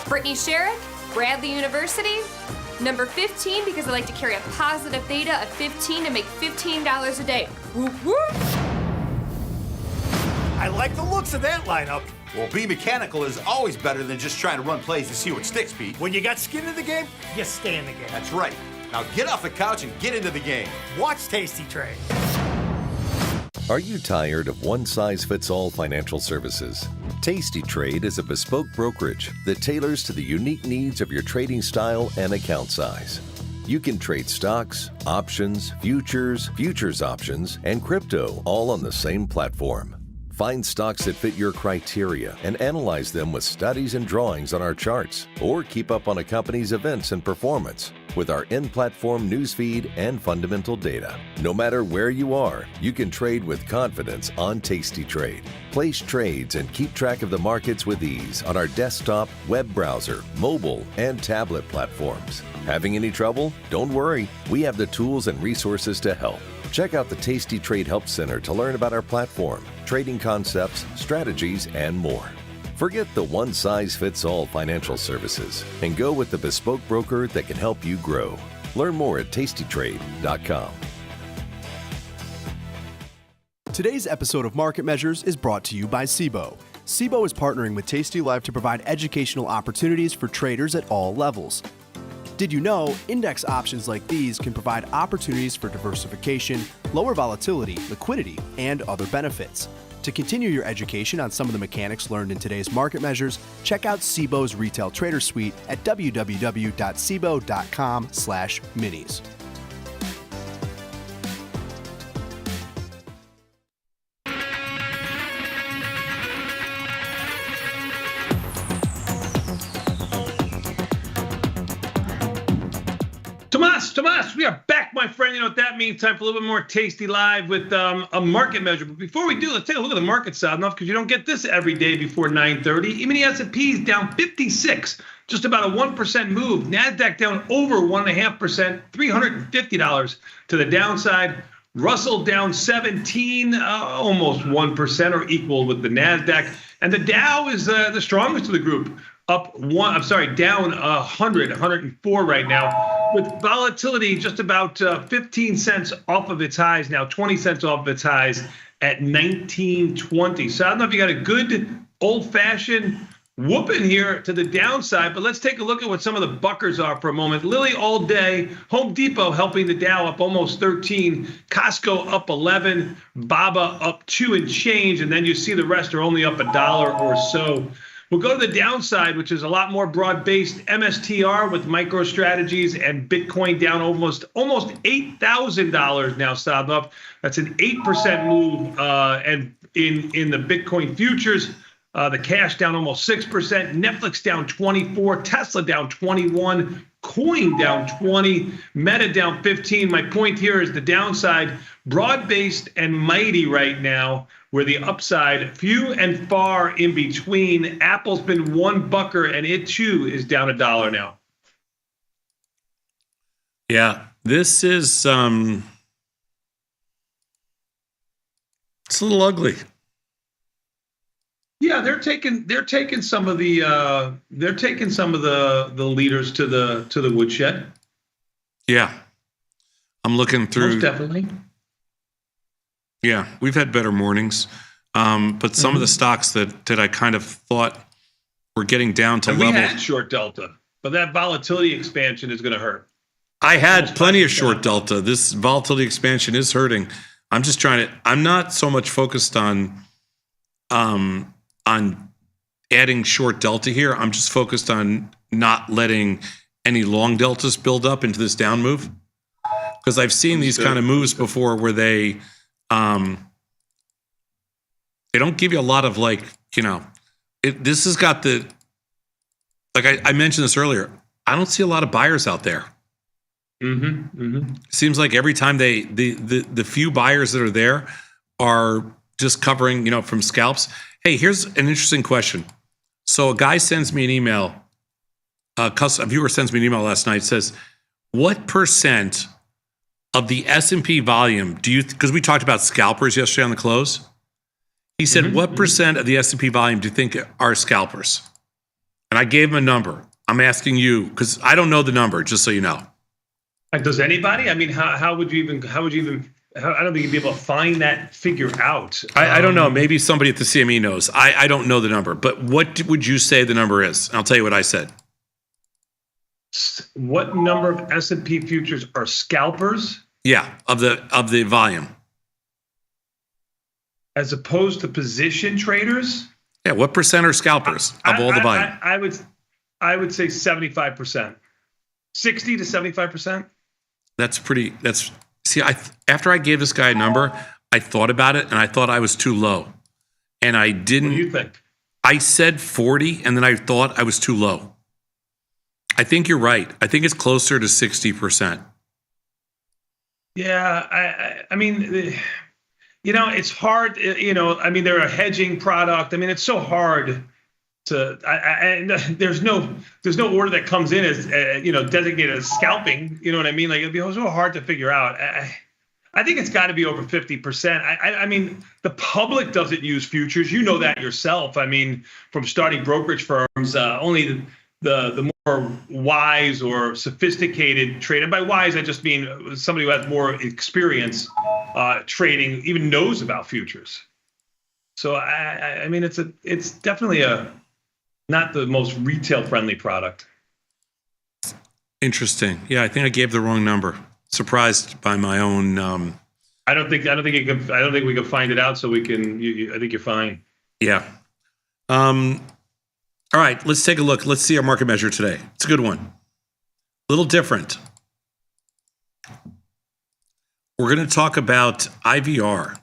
Brittany Sherrick, Bradley University. Number 15, because I like to carry a positive theta of 15 to make $15 a day. Whoop, whoop. I like the looks of that lineup. Well, be mechanical is always better than just trying to run plays to see what sticks, Pete. When you got skin in the game, you stay in the game. That's right. Now get off the couch and get into the game. Watch Tasty Trade. Are you tired of one-size-fits-all financial services? Tasty Trade is a bespoke brokerage that tailors to the unique needs of your trading style and account size. You can trade stocks, options, futures options, and crypto all on the same platform. Find stocks that fit your criteria and analyze them with studies and drawings on our charts, or keep up on a company's events and performance with our in-platform newsfeed and fundamental data. No matter where you are, you can trade with confidence on Tasty Trade. Place trades and keep track of the markets with ease on our desktop, web browser, mobile, and tablet platforms. Having any trouble? Don't worry. We have the tools and resources to help. Check out the Tasty Trade Help Center to learn about our platform, trading concepts, strategies, and more. Forget the one-size-fits-all financial services and go with the bespoke broker that can help you grow. Learn more at tastytrade.com. Today's episode of Market Measures is brought to you by SIBO. SIBO is partnering with Tasty Live to provide educational opportunities for traders at all levels. Did you know index options like these can provide opportunities for diversification, lower volatility, liquidity, and other benefits? To continue your education on some of the mechanics learned in today's market measures, check out SIBO's Retail Trader Suite at www.sibo.com/minis. Tomas, we are back, my friend. You know what that means. Time for a little bit more Tasty Live with a market measure. But before we do, let's take a look at the market side enough, because you don't get this every day before 9:30. Even the S&P is down 56, just about a 1% move. NASDAQ down over 1.5%, $350 to the downside. Russell down 17, almost 1% or equal with the NASDAQ. And the Dow is the strongest of the group, down 104 right now, with volatility just about 15 cents off of its highs now, 20 cents off of its highs at 1920. So I don't know if you got a good old-fashioned whooping here to the downside, but let's take a look at what some of the buckers are for a moment. Lilly all day, Home Depot helping the Dow up almost 13, Costco up 11, Baba up 2 and change, and then you see the rest are only up $1 or so. We'll go to the downside, which is a lot more broad-based. MSTR with MicroStrategies and Bitcoin down almost $8,000 now, Sadnov. That's an 8% move. And in the Bitcoin futures, the cash down almost 6%. Netflix down 24. Tesla down 21. Coin down 20. Meta down 15. My point here is the downside, broad-based and mighty right now, where the upside, few and far in between. Apple's been $1 and it too is down $1 now. Yeah, this is it's a little ugly. Yeah, they're taking some of the leaders to the woodshed. Yeah, I'm looking through. Most definitely. Yeah, we've had better mornings, but some of the stocks that I kind of thought were getting down to and levels. We had short Delta, but that volatility expansion is going to hurt. I had plenty of short Delta. This volatility expansion is hurting. I'm just trying to. I'm not so much focused on adding short Delta here. I'm just focused on not letting any long Deltas build up into this down move, because I've seen these kind of moves before where they They don't give you a lot of this has got I mentioned this earlier. I don't see a lot of buyers out there. Seems like every time the few buyers that are there are just covering, from scalps. Hey, here's an interesting question. So a guy sends me an email. A viewer sends me an email last night. Says, what percent of the S&P volume do you? Because we talked about scalpers yesterday on the close. He said, what percent of the S&P volume do you think are scalpers? And I gave him a number. I'm asking you because I don't know the number. Just so you know. Does anybody? I mean, how would you even? I don't think you'd be able to find that figure out. I don't know. Maybe somebody at the CME knows. I don't know the number. But what would you say the number is? I'll tell you what I said. What number of S&P futures are scalpers? Yeah, of the volume. As opposed to position traders? Yeah, what percent are scalpers of all the volume? I would say 75%. 60 to 75%. After I gave this guy a number, I thought about it and I thought I was too low. And I didn't. What do you think? I said 40 and then I thought I was too low. I think you're right. I think it's closer to 60%. Yeah, I mean, it's hard, they're a hedging product. I mean, it's so hard to, there's no order that comes in as, designated as scalping. You know what I mean? Like, it'd be so hard to figure out. I think it's got to be over 50%. I mean, the public doesn't use futures. You know that yourself. I mean, from starting brokerage firms, only the more wise or sophisticated trader. And by wise, I just mean somebody who has more experience trading even knows about futures. So I mean, it's definitely not the most retail friendly product. Interesting. Yeah, I think I gave the wrong number. Surprised by my own. I don't think we can find it out. So we can. I think you're fine. Yeah. All right, let's take a look. Let's see our market measure today. It's a good one. A little different. We're going to talk about IVR.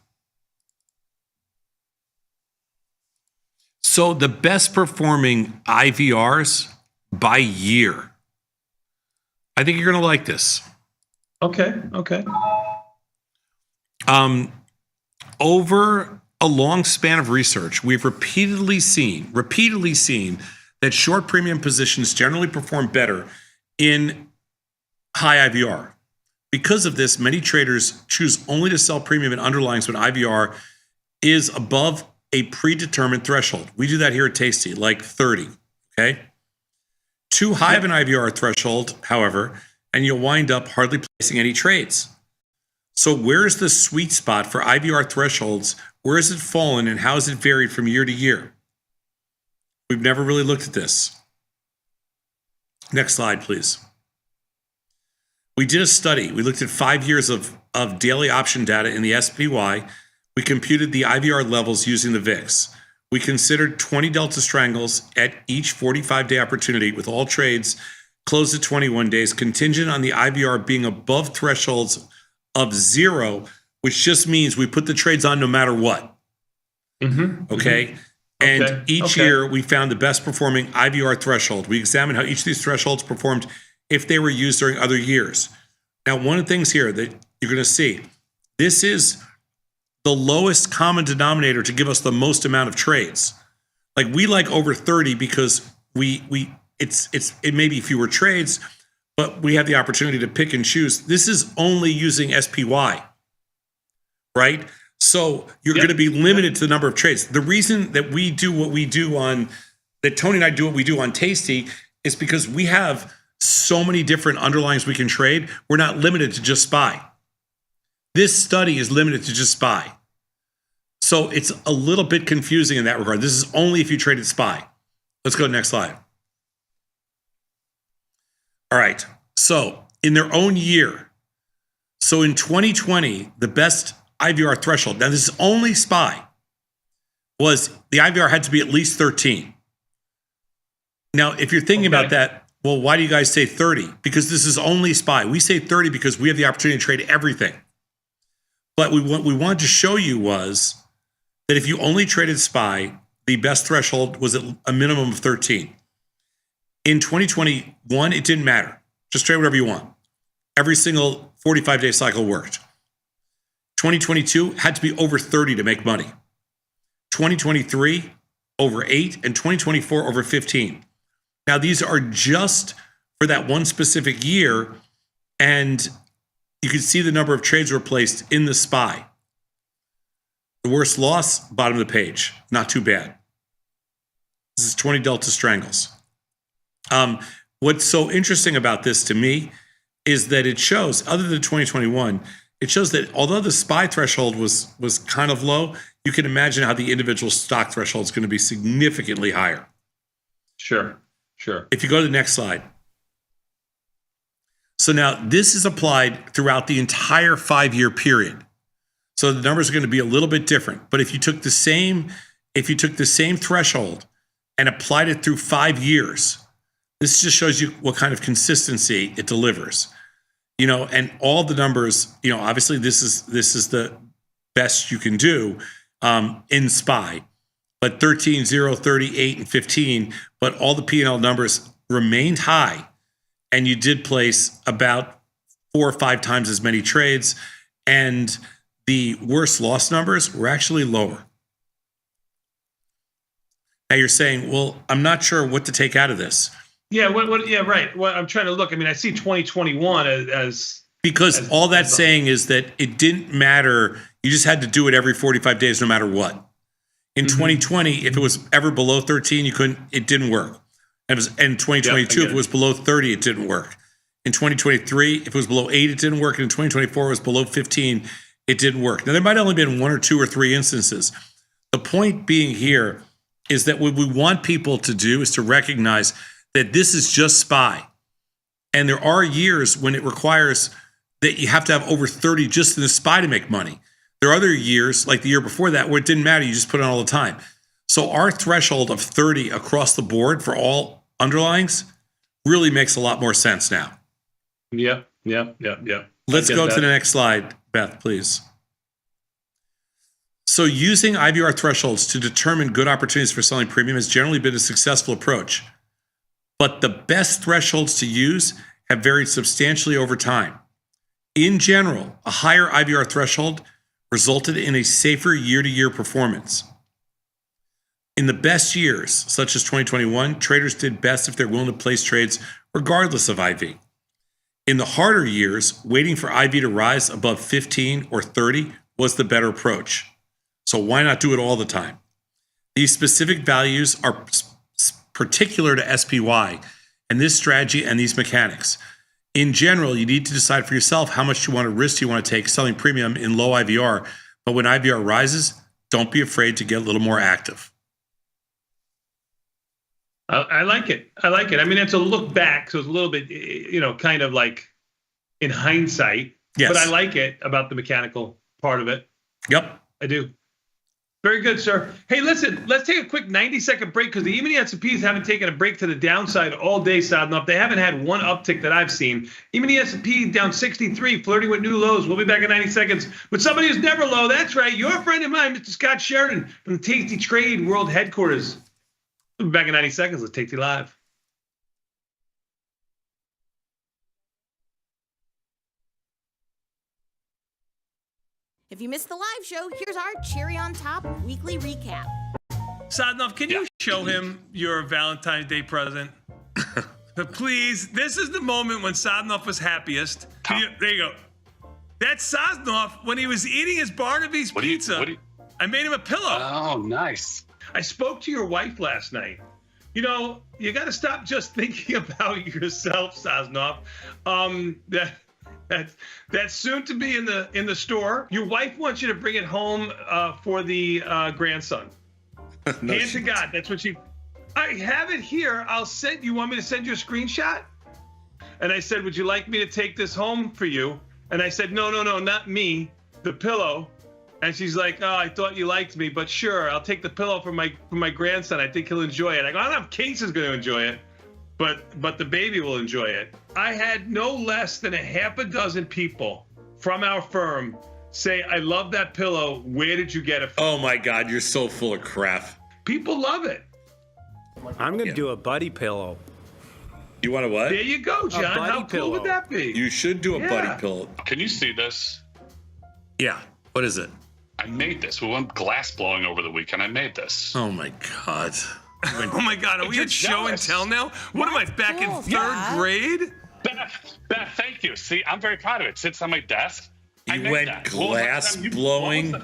So the best performing IVRs by year. I think you're going to like this. Okay. Over a long span of research, we've repeatedly seen that short premium positions generally perform better in high IVR. Because of this, many traders choose only to sell premium in underlyings when IVR is above a predetermined threshold. We do that here at Tasty, like 30, okay? Too high of an IVR threshold, however, and you'll wind up hardly placing any trades. So where's the sweet spot for IVR thresholds? Where has it fallen and how has it varied from year to year? We've never really looked at this. Next slide, please. We did a study. We looked at 5 years of daily option data in the SPY. We computed the IVR levels using the VIX. We considered 20 delta strangles at each 45-day opportunity with all trades closed at 21 days, contingent on the IVR being above thresholds of 0, which just means we put the trades on no matter what. Okay? And each year we found the best performing IVR threshold. We examined how each of these thresholds performed if they were used during other years. Now, one of the things here that you're going to see, this is the lowest common denominator to give us the most amount of trades. Like we like over 30 because it may be fewer trades, but we have the opportunity to pick and choose. This is only using SPY, right? So you're going to be limited to the number of trades. The reason that we do what we do that Tony and I do what we do on Tasty is because we have so many different underlyings we can trade. We're not limited to just SPY. This study is limited to just SPY. So it's a little bit confusing in that regard. This is only if you traded SPY. Let's go to the next slide. All right. So in their own year, so in 2020, the best IVR threshold, now this is only SPY, was the IVR had to be at least 13. Now, if you're thinking about that, well, why do you guys say 30? Because this is only SPY. We say 30 because we have the opportunity to trade everything. But what we wanted to show you was that if you only traded SPY, the best threshold was at a minimum of 13. In 2021, it didn't matter. Just trade whatever you want. Every single 45-day cycle worked. 2022 had to be over 30 to make money. 2023, over 8, and 2024, over 15. Now, these are just for that one specific year, and you can see the number of trades were placed in the SPY. The worst loss, bottom of the page. Not too bad. This is 20 Delta Strangles. What's so interesting about this to me is that it shows, other than 2021, it shows that although the SPY threshold was kind of low, you can imagine how the individual stock threshold is going to be significantly higher. Sure. If you go to the next slide. So now this is applied throughout the entire 5-year period. So the numbers are going to be a little bit different. But if you took the same threshold and applied it through 5 years, this just shows you what kind of consistency it delivers. And all the numbers, obviously this is the best you can do in SPY. But 13, 0, 30, 8, and 15, but all the P&L numbers remained high. And you did place about 4 or 5 times as many trades. And the worst loss numbers were actually lower. Now you're saying, well, I'm not sure what to take out of this. Yeah, right. Well, I'm trying to look. I mean, I see 2021 as because all that's saying is that it didn't matter. You just had to do it every 45 days, no matter what. In 2020, if it was ever below 13, it didn't work. And in 2022, if it was below 30, it didn't work. In 2023, if it was below 8, it didn't work. And in 2024, it was below 15, it didn't work. Now, there might have only been 1 or 2 or 3 instances. The point being here is that what we want people to do is to recognize that this is just SPY. And there are years when it requires that you have to have over 30 just in the SPY to make money. There are other years, like the year before that, where it didn't matter. You just put it on all the time. So our threshold of 30 across the board for all underlyings really makes a lot more sense now. Yep. Let's go to the next slide, Beth, please. So using IVR thresholds to determine good opportunities for selling premium has generally been a successful approach. But the best thresholds to use have varied substantially over time. In general, a higher IVR threshold resulted in a safer year-to-year performance. In the best years, such as 2021, traders did best if they're willing to place trades regardless of IV. In the harder years, waiting for IV to rise above 15 or 30 was the better approach. So why not do it all the time? These specific values are particular to SPY and this strategy and these mechanics. In general, you need to decide for yourself how much risk you want to take selling premium in low IVR. But when IVR rises, don't be afraid to get a little more active. I like it. I mean, it's a look back, so it's a little bit, kind of like in hindsight. Yes. But I like it about the mechanical part of it. Yep. I do. Very good, sir. Hey, listen, let's take a quick 90-second break because even the S&Ps haven't taken a break to the downside all day, sadly enough. They haven't had one uptick that I've seen. Even the S&P down 63, flirting with new lows. We'll be back in 90 seconds with somebody who's never low. That's right, your friend of mine, Mr. Scott Sheridan from the Tasty Trade World Headquarters. We'll be back in 90 seconds. Let's take you live. If you missed the live show, here's our cherry on top weekly recap. Sadnov, can you show him your Valentine's Day present? Please, this is the moment when Sadnov was happiest. There you go. That's Sadnov when he was eating his Barnaby's pizza. I made him a pillow. Oh, nice. I spoke to your wife last night. You got to stop just thinking about yourself, Sadnov. That's soon to be in the store. Your wife wants you to bring it home for the grandson. No, Hand to God, that's what she. I have it here. I'll send. You want me to send you a screenshot? And I said, would you like me to take this home for you? And I said, no, not me, the pillow. And she's like, oh, I thought you liked me, but sure, I'll take the pillow for my grandson. I think he'll enjoy it. I go, I don't know if Case is going to enjoy it, but the baby will enjoy it. I had no less than a half a dozen people from our firm say, I love that pillow. Where did you get it from? Oh my God, you're so full of crap. People love it. I'm going to do a buddy pillow. You want a what? There you go, John. How cool would that be? You should do a buddy pillow. Can you see this? Yeah. What is it? I made this. We went glass blowing over the weekend. I made this. Oh my God. Oh my God, are we You're at show and jealous. tell now? What am I, back in third grade? Beth, thank you. See, I'm very proud of it. It sits on my desk. I You made went that. When was the last glass time you- blowing?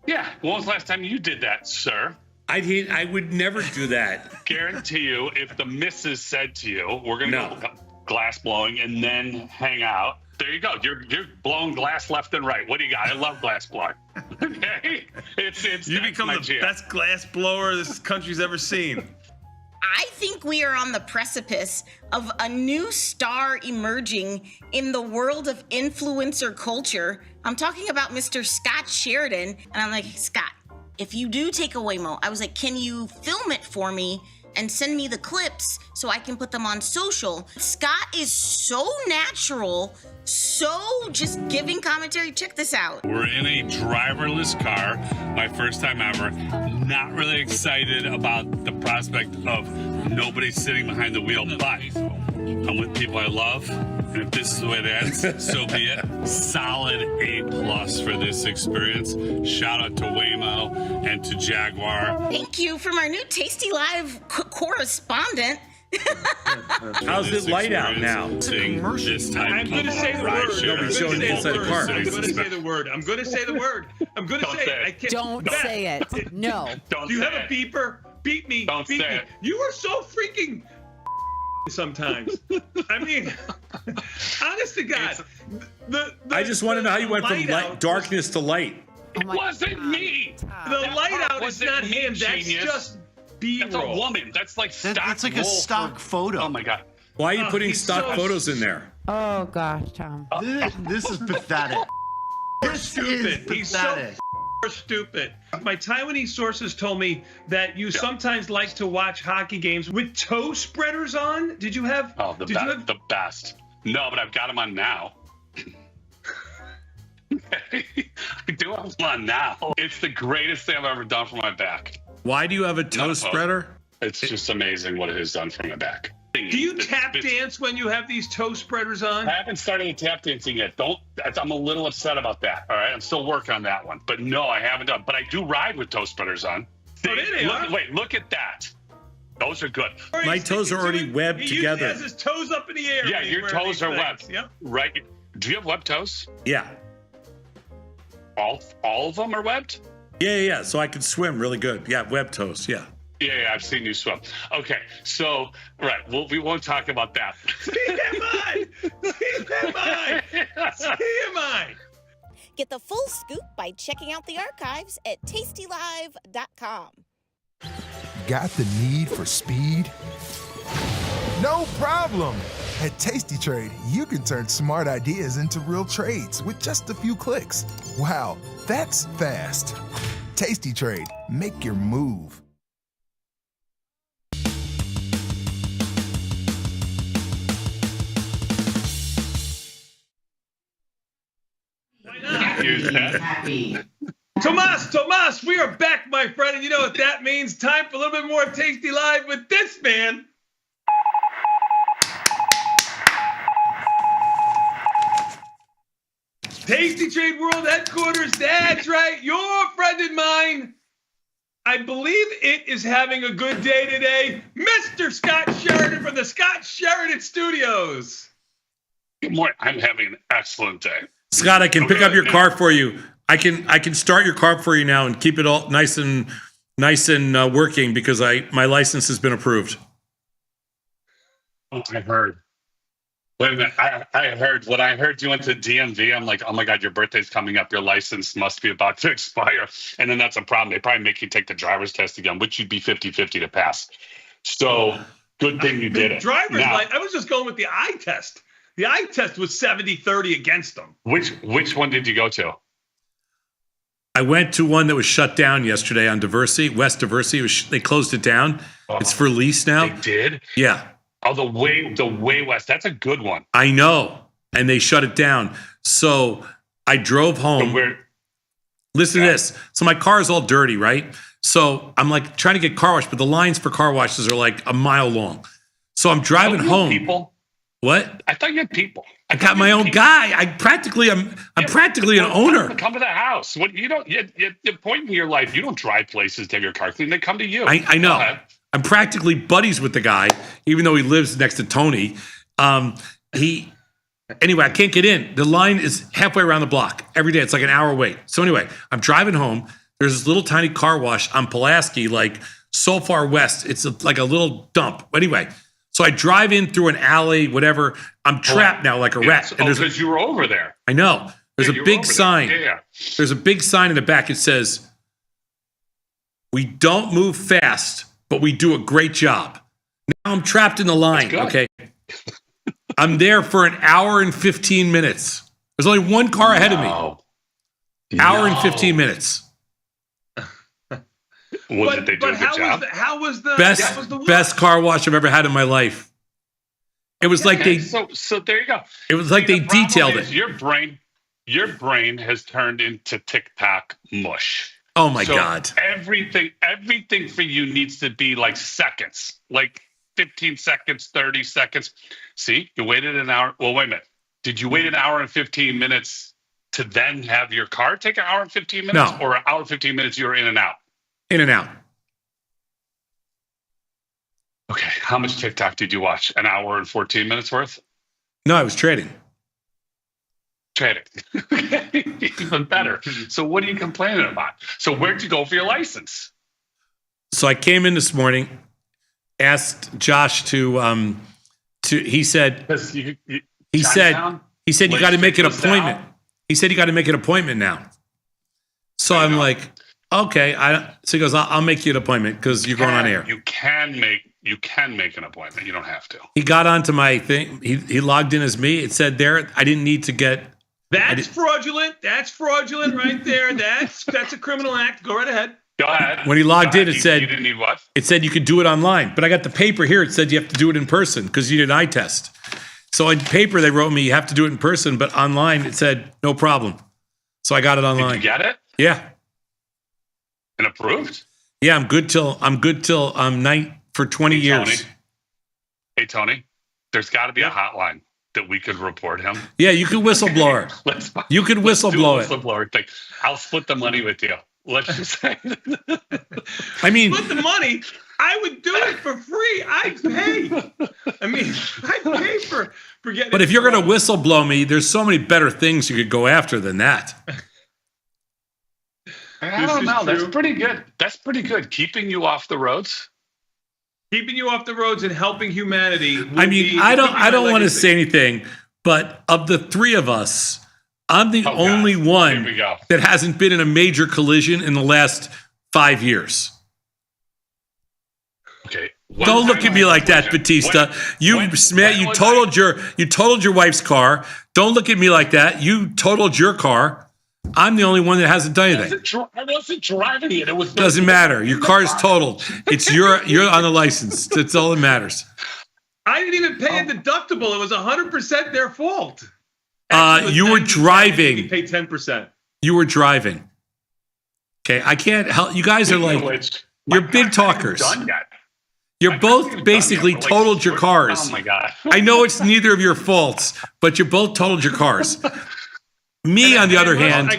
Yeah. When was the last time you did that, sir? I would never do that. Guarantee you, if the missus said to you, we're going to No. go glass blowing and then hang out, there you go. You're blowing glass left and right. What do you got? I love glass blowing. Okay? You become the best glass blower this country's ever seen. I think we are on the precipice of a new star emerging in the world of influencer culture. I'm talking about Mr. Scott Sheridan. And I'm like, Scott, if you do take a Waymo, I was like, can you film it for me and send me the clips so I can put them on social? Scott is so natural, so just giving commentary. Check this out. We're in a driverless car, my first time ever. Not really excited about the prospect of nobody sitting behind the wheel, but I'm with people I love. And if this is the way it ends, so be it. Solid A+ for this experience. Shout out to Waymo and to Jaguar. Thank you from our new Tasty Live correspondent. How's it light out now? This type I'm going to of say the ride word. share. I'm going to showing say the inside the the word. car. I'm going to say the word. I'm going to say the word. I'm going to Don't say say it. it. I can't. Don't Beth, say it. No. Don't Do you say have a it. beeper? Beat me. Don't beat say me. it. You are so freaking sometimes. I mean, honest to God. I just want to know how you went from light out- darkness to light. It wasn't me. The That light part out is wasn't not me, him. That's genius. just B-roll. That's a woman. That's like stock. That's like a roll stock photo. Oh my God. Why are you putting he's stock so- photos in there? Oh gosh, Tom. This is pathetic. This Stupid. is He's so pathetic. stupid. My Taiwanese sources told me that you sometimes like to watch hockey games with toe spreaders on. Did you have? Oh, did you have? the best. No, but I've got them on now. I do have them on now. It's the greatest thing I've ever done for my back. Why do you have a toe No, spreader? It's just amazing what it has done for my back. Do you tap dance when you have these toe spreaders on? I haven't started the tap dancing yet. I'm a little upset about that. All right, I'm still working on that one. But no, I haven't done. But I do ride with toe spreaders on. Oh, there they are. Wait, look at that. Those are good. My toes are already webbed He together. has his toes up in the air. Yeah, when he's your wearing toes these are things. webbed. Yep. Right. Do you have webbed toes? Yeah. All of them are webbed? Yeah. So I can swim really good. Yeah, web toes. Yeah. Yeah, I've seen you swim. Okay, so, right, we won't talk about that. TMI! Get the full scoop by checking out the archives at tastylive.com. Got the need for speed? No problem! At Tasty Trade, you can turn smart ideas into real trades with just a few clicks. Wow, that's fast. Tasty Trade, make your move. Tomas, we are back, my friend, and you know what that means. Time for a little bit more Tasty Live with this man. Tasty Trade World Headquarters, that's right, your friend and mine. I believe it is having a good day today. Mr. Scott Sheridan from the Scott Sheridan Studios. Good morning. I'm having an excellent day. Scott, I can pick up your car for you. I can start your car for you now and keep it all nice and working because my license has been approved. Oh, I heard. Wait a minute. I heard. When I heard you went to DMV, I'm like, oh my God, your birthday's coming up. Your license must be about to expire. And then that's a problem. They probably make you take the driver's test again, which you'd be 50-50 to pass. So good thing you did it. Driver's Now, license. I was just going with the eye test. The eye test was 70-30 against them. Which one did you go to? I went to one that was shut down yesterday on Diversity, West Diversity. They closed it down. It's for lease now. They did? Yeah. Oh, the way west. That's a good one. I know. And they shut it down. So I drove home. Listen to this. So my car is all dirty, right? So I'm like trying to get car washed, but the lines for car washes are like a mile long. So I'm driving home. People? What? I thought you had people. I got my own guy. I'm practically an owner. Come to the house. What you don't? At the point in your life, you don't drive places to have your car cleaned. They come to you. I know. I'm practically buddies with the guy, even though he lives next to Tony. Anyway, I can't get in. The line is halfway around the block every day. It's like an hour wait. So anyway, I'm driving home. There's this little tiny car wash on Pulaski, like so far west. It's like a little dump. Anyway, so I drive in through an alley, whatever. I'm trapped now like a rat. And because you were over there. I know. There's a big sign. Yeah. There's a big sign in the back. It says, "We don't move fast, but we do a great job." Now I'm trapped in the line. Okay. I'm there for an hour and 15 minutes. There's only one car ahead of me. Hour and 15 minutes. Did they do a good job? How was the best car wash I've ever had in my life? It was like they. So there you go. It was like they detailed it. Your brain has turned into TikTok mush. Oh my God! Everything for you needs to be like seconds, like 15 seconds, 30 seconds. See, you waited an hour. Well, wait a minute. Did you wait an hour and 15 minutes to then have your car take an hour and 15 minutes? No. Or an hour and 15 minutes you were in and out? In and out. Okay. How much TikTok did you watch? An hour and 14 minutes worth? No, I was trading. Trading. Even better. So what are you complaining about? So where'd you go for your license? So I came in this morning, asked Josh he said you got to make an appointment. He said you got to make an appointment now. So I'm like, okay. So he goes, I'll make you an appointment because you're going on air. You can make an appointment. You don't have to. He got onto my thing. He logged in as me. It said there I didn't need to get. That's fraudulent. That's fraudulent right there. That's a criminal act. Go right ahead. Go ahead. When he logged in, it said you didn't need what? It said you could do it online, but I got the paper here. It said you have to do it in person because you did an eye test. So in paper, they wrote me you have to do it in person, but online it said no problem. So I got it online. Did you get it? Yeah. And approved? Yeah, I'm good till for 20 years. Hey Tony, there's got to be a hotline that we could report him. Yeah, you could whistleblower. You could whistleblow it. Whistleblower thing. I'll split the money with you. Let's just say. I mean, split the money. I would do it for free. I'd pay. I'd pay for getting. But if you're going to whistleblow me, there's so many better things you could go after than that. I don't know. That's pretty good. That's pretty good. Keeping you off the roads. Keeping you off the roads and helping humanity. I don't want to say anything, but of the three of us, I'm the only one that hasn't been in a major collision in the last 5 years. Okay. Don't look at me like that, Batista. You totaled your wife's car. Don't look at me like that. You totaled your car. I'm the only one that hasn't done anything. I wasn't driving it. It was doesn't matter. Your car's totaled. It's you're on the license. That's all that matters. I didn't even pay a deductible. It was 100% their fault. You were driving. You pay 10%. You were driving. Okay, I can't help. You guys are like you're big talkers. You're both basically totaled your cars. Oh my God! I know it's neither of your faults, but you both totaled your cars. Me, on the other hand, I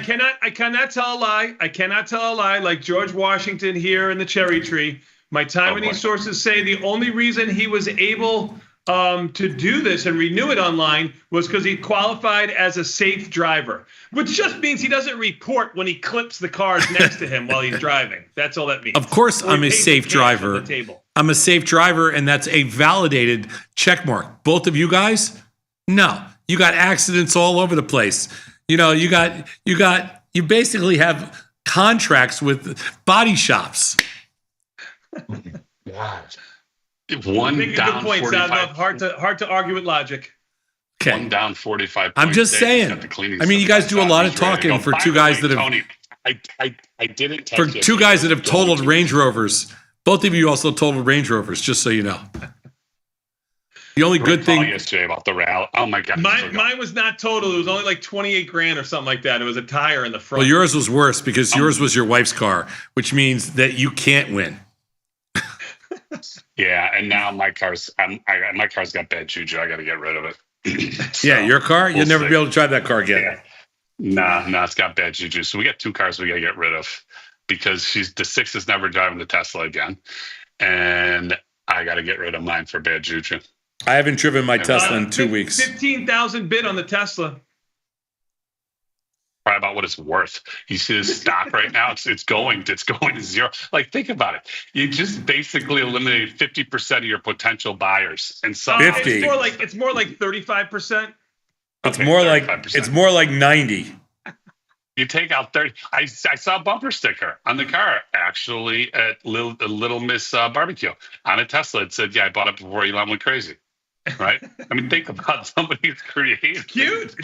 cannot tell a lie. I cannot tell a lie like George Washington here in the cherry tree. My Taiwanese sources say the only reason he was able to do this and renew it online was because he qualified as a safe driver, which just means he doesn't report when he clips the cars next to him while he's driving. That's all that means. Of course, I'm a safe driver. I'm a safe driver, and that's a validated check mark. Both of you guys, no, you got accidents all over the place. You know, you basically have contracts with body shops. One down, good point, 45. Hard to argue with logic. Okay. One down, 45. I'm just saying. I mean, you guys do a lot of talking for two guys that have. Tony, I didn't. For two guys that have totaled Range Rovers. Both of you also totaled Range Rovers, just so you know. The only good thing yesterday about the rally. Oh my God. Mine was not total. It was only like 28 grand or something like that. It was a tire in the front. Well, yours was worse because yours was your wife's car, which means that you can't win. Yeah, and now my car's got bad juju. I got to get rid of it. So, your car? You'll never be able to drive that car again. Yeah. Nah, it's got bad juju. So we got 2 cars we got to get rid of because the 6 is never driving the Tesla again, and I got to get rid of mine for bad juju. I haven't driven my Tesla in 2 weeks. 15,000 bid on the Tesla. Probably about what it's worth. You see this stock right now? It's going to zero. Like, think about it. You just basically eliminated 50% of your potential buyers, and some 50. It's more like 35%. It's more 35%. It's more like 90. You take out 30. I saw a bumper sticker on the car actually at Little Miss Barbecue on a Tesla. It said, "Yeah, I bought it before Elon went crazy." Right? I mean, think about somebody who's creative. It's cute.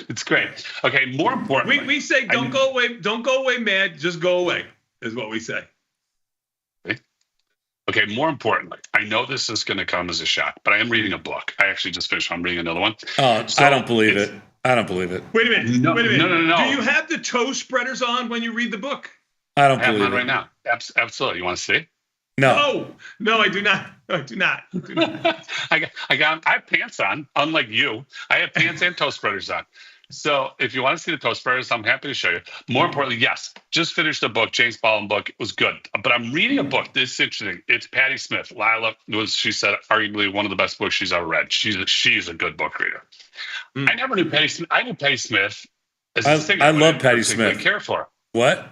It's great. Okay, more importantly, we say don't go away mad, just go away is what we say. Okay, more importantly, I know this is going to come as a shock, but I am reading a book. I actually just finished. I'm reading another one. Oh, so I don't believe it. I don't believe it. Wait a minute. No. Do you have the toe spreaders on when you read the book? I don't have believe mine it right now. Absolutely. You want to see? No, I do not. I do not. I have pants on. Unlike you, I have pants and toe spreaders on. So if you want to see the toe spreaders, I'm happy to show you. More importantly, yes, just finished a book, James Baldwin book. It was good. But I'm reading a book. This is interesting. It's Patti Smith. Lila she said, arguably one of the best books she's ever read. She's a good book reader. I never knew Patti Smith. I knew Patti Smith as a singer. I love Patti Smith. Care for her. What?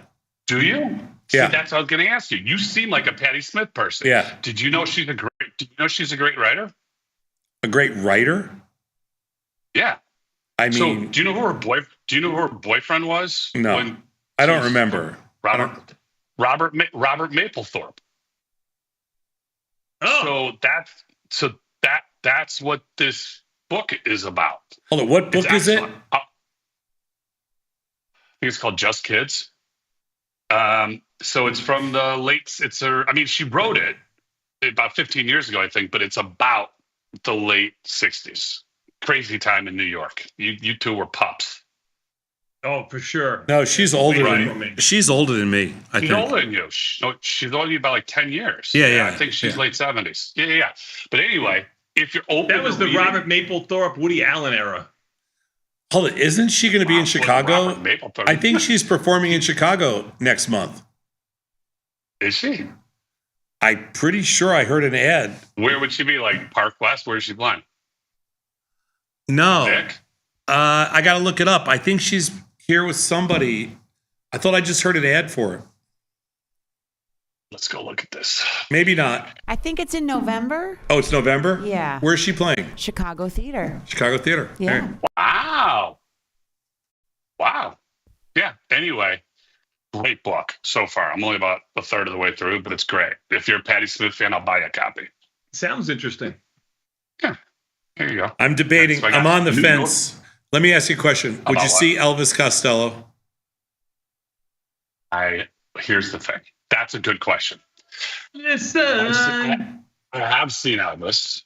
Do you? Yeah. See, that's what I was going to ask you. You seem like a Patti Smith person. Yeah. Did you know she's a great writer? A great writer? Yeah. I mean, so do you know who her boyfriend was? No, I don't remember. Robert Mapplethorpe. Oh. So that's what this book is about. Hold on, what book is it? I think it's called Just Kids. So it's from the late. She wrote it about 15 years ago, I think, but it's about the late 60s. Crazy time in New York. You two were pups. Oh, for sure. No, she's older than me. She's older than me. I she's think. older than you. She's older than you by like 10 years. Yeah. I think she's late 70s. Yeah. But anyway, if you're open, that was the Robert Mapplethorpe, Woody Allen era. Hold it. Isn't she going to be in Chicago? I think she's performing in Chicago next month. Is she? I'm pretty sure I heard an ad. Where would she be? Like Park West? Where is she playing? No. Nick? I got to look it up. I think she's here with somebody. I thought I just heard an ad for it. Let's go look at this. Maybe not. I think it's in November. Oh, it's November? Yeah. Where's she playing? Chicago Theater. Chicago Theater. Yeah. Right. Wow. Yeah. Anyway, great book so far. I'm only about a third of the way through, but it's great. If you're a Patti Smith fan, I'll buy you a copy. Sounds interesting. Yeah. There you go. I'm debating. I'm on the fence. Let me ask you a question. Would you see Elvis Costello? Here's the thing. That's a good question. Listen. I have seen Elvis,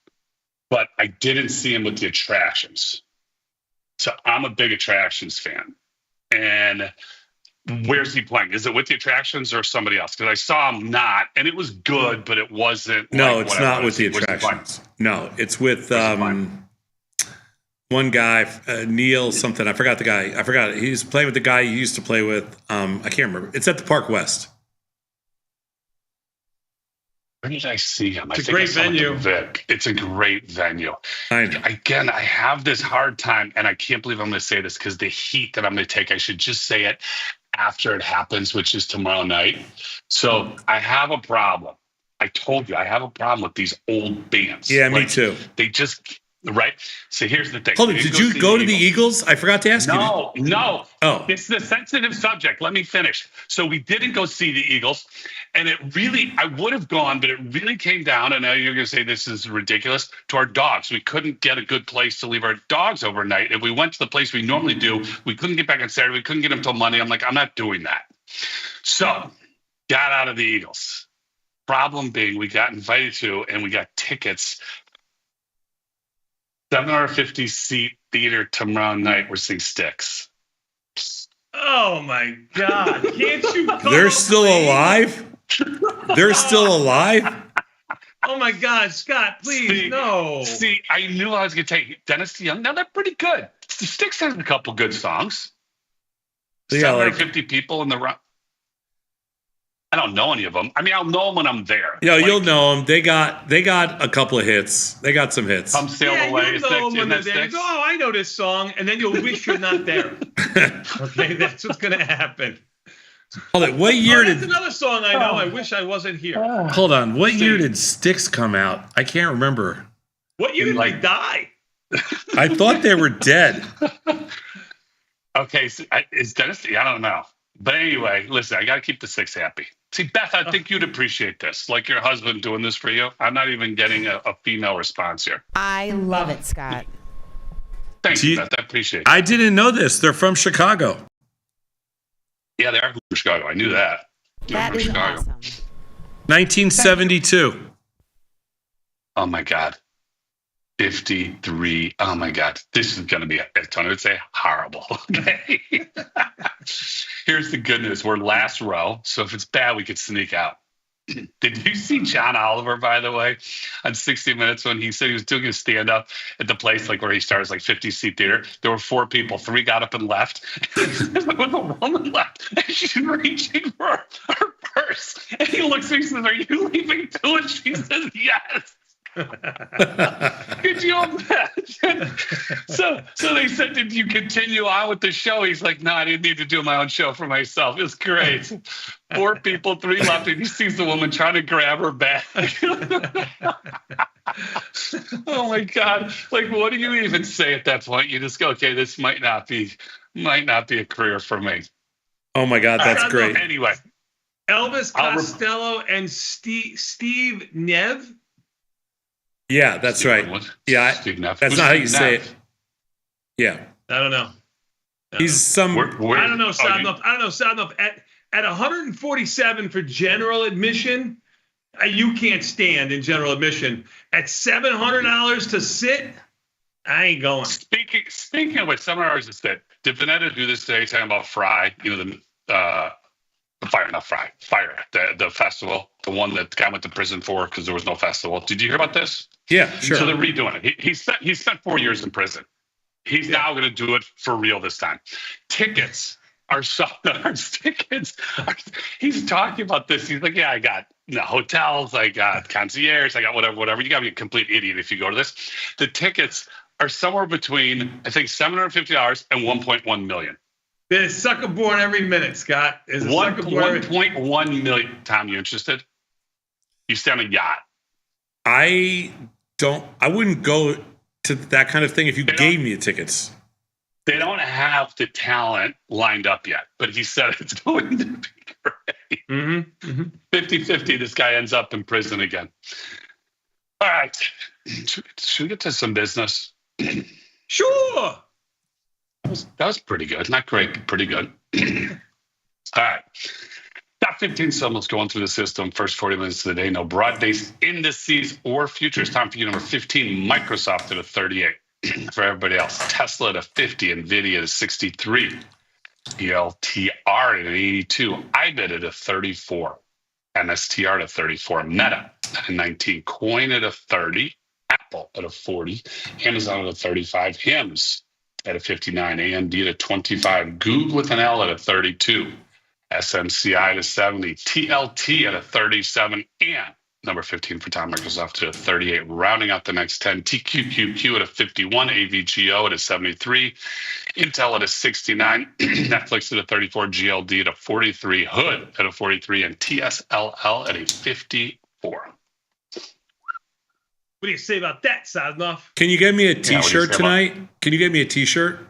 but I didn't see him with the Attractions. So I'm a big Attractions fan. And where's he playing? Is it with the Attractions or somebody else? Because I saw him not, and it was good, but it wasn't. No, it's not with the Attractions. No, it's with one guy, Neil something. I forgot the guy. I forgot it. He's playing with the guy he used to play with. I can't remember. It's at the Park West. Where did I see him? It's a great venue. It's a great venue. Again, I have this hard time, and I can't believe I'm going to say this because the heat that I'm going to take, I should just say it after it happens, which is tomorrow night. So I have a problem. I told you, I have a problem with these old bands. Yeah, me too. They just... Right. So here's the thing. Hold on. Did you go to the Eagles? I forgot to ask you. No. Oh, it's the sensitive subject. Let me finish. So we didn't go see the Eagles, and I would have gone, but it really came down. And now you're going to say this is ridiculous to our dogs. We couldn't get a good place to leave our dogs overnight. If we went to the place we normally do, we couldn't get back on Saturday. We couldn't get them till Monday. I'm like, I'm not doing that. So got out of the Eagles. Problem being, we got invited to, and we got tickets. 750 seat theater tomorrow night. We're seeing Sticks. Oh my God! Can't you? They're still alive? They're still alive? Oh my God, Scott! Please, no. See, I knew I was going to take Dennis DeYoung. Now they're pretty good. Sticks has a couple good songs. Yeah, 750 people in the room. I don't know any of them. I mean, I'll know them when I'm there. Yeah, you'll know them. They got a couple of hits. They got some hits. Come sail away. You'll know them when they're there. You go, oh, I know this song, and then you'll wish you're not there. Okay, that's what's going to happen. Hold on. What year that's another song I know. I wish I wasn't here. Hold on. What year did Styx come out? I can't remember. What year did they die? I thought they were dead. Okay, so is Dennis? I don't know. But anyway, listen, I got to keep the Six happy. See, Beth, I think you'd appreciate this. Like your husband doing this for you. I'm not even getting a female response here. I love it, Scott. Thank you, Beth. I appreciate it. I didn't know this. They're from Chicago. Yeah, they are from Chicago. I knew that. That is awesome. 1972. Oh, my God. 53. Oh, my God. This is going to be, as Tony would say, horrible. Okay. Here's the good news. We're last row. So if it's bad, we could sneak out. Did you see John Oliver, by the way, on 60 Minutes when he said he was doing his stand-up at the place like where he starts, like 50-seat theater? There were 4 people. 3 got up and left. When the woman left, and she's reaching for her purse. And he looks at me and says, are you leaving too? And she says, yes. Could you imagine? So they said, did you continue on with the show? He's like, no, I didn't need to do my own show for myself. It was great. 4 people, 3 left, and he sees the woman trying to grab her bag. Oh my God. Like, what do you even say at that point? You just go, okay, this might not be a career for me. Oh my God, that's great. Anyway. Elvis Costello and Steve Nev. Yeah, that's Steve right. Yeah, that's not how you say it. Yeah. I don't know. He's some. I don't know, Sadnov. At 147 for general admission, you can't stand in general admission. At $700 to sit, I ain't going. Speaking of which, $700 to sit. Did Vanetta do this today talking about Fry? You know, the Fire, the festival, the one that the guy went to prison for because there was no festival. Did you hear about this? Yeah, sure. So they're redoing it. He spent 4 years in prison. He's now going to do it for real this time. Tickets are he's talking about this. He's like, yeah, I got hotels, I got concierge, I got whatever. You got to be a complete idiot if you go to this. The tickets are somewhere between, I think, $750 and $1.1 million. There's a sucker born every minute, Scott. 1.1 million. Tom, you interested? You stay on a yacht. I wouldn't go to that kind of thing if you gave me the tickets. They don't have the talent lined up yet, but he said it's going to be great. 50-50, this guy ends up in prison again. All right. Should we get to some business? Sure. That was pretty good. Not great, but pretty good. All right. Top 15 signals going through the system. First 40 minutes of the day. No broad-based indices or futures. Time for you, number 15, Microsoft at a 38. For everybody else, Tesla at a 50, Nvidia at a 63, PLTR at an 82, Ibit at a 34, MSTR at a 34, Meta at a 19, Coin at a 30, Apple at a 40, Amazon at a 35, HIMS at a 59, AMD at a 25, Google with an L at a 32, SMCI at a 70, TLT at a 37, and number 15 for Tom, Microsoft at a 38. Rounding out the next 10, TQQQ at a 51, AVGO at a 73, Intel at a 69, Netflix at a 34, GLD at a 43, Hood at a 43, and TSLL at a 54. What do you say about that, Sadnov? Can you get me a T-shirt tonight? Can you get me a T-shirt?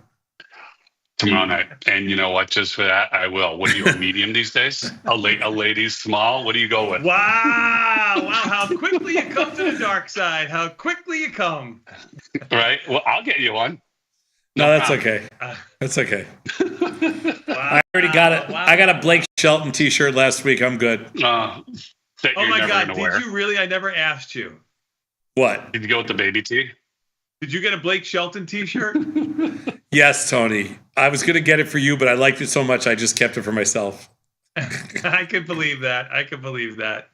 Tomorrow night. And you know what? Just for that, I will. What are you, a medium these days? A lady's small? What do you go with? Wow, how quickly you come to the dark side. How quickly you come. Right? Well, I'll get you one. No, that's okay. That's okay. I already got it. I got a Blake Shelton T-shirt last week. I'm good. that Oh you're my never God, gonna wear. did you really? I never asked you. What? Did you go with the baby tee? Did you get a Blake Shelton t-shirt? Yes, Tony. I was going to get it for you, but I liked it so much I just kept it for myself. I can believe that. I can believe that.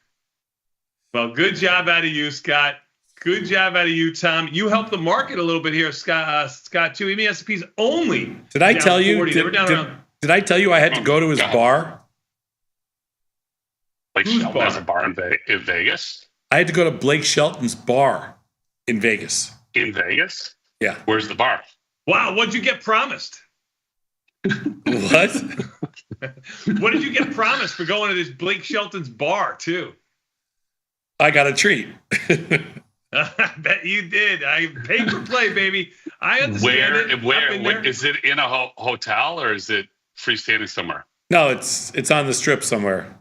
Well, good job out of you, Scott. Good job out of you, Tom. You helped the market a little bit here, Scott too. Even S&P's only. Did I down tell you? 40. They were down around. Did I tell you I had to go to his bar? Like Whose Shelton bar? has a bar in Vegas. I had to go to Blake Shelton's bar in Vegas. In Vegas? Yeah. Where's the bar? Wow, what'd you get promised? What? What did you get promised for going to this Blake Shelton's bar too? I got a treat. I bet you did. I paid for play, baby. I understand it. Where is it in a hotel or is it freestanding somewhere? No, it's on the strip somewhere.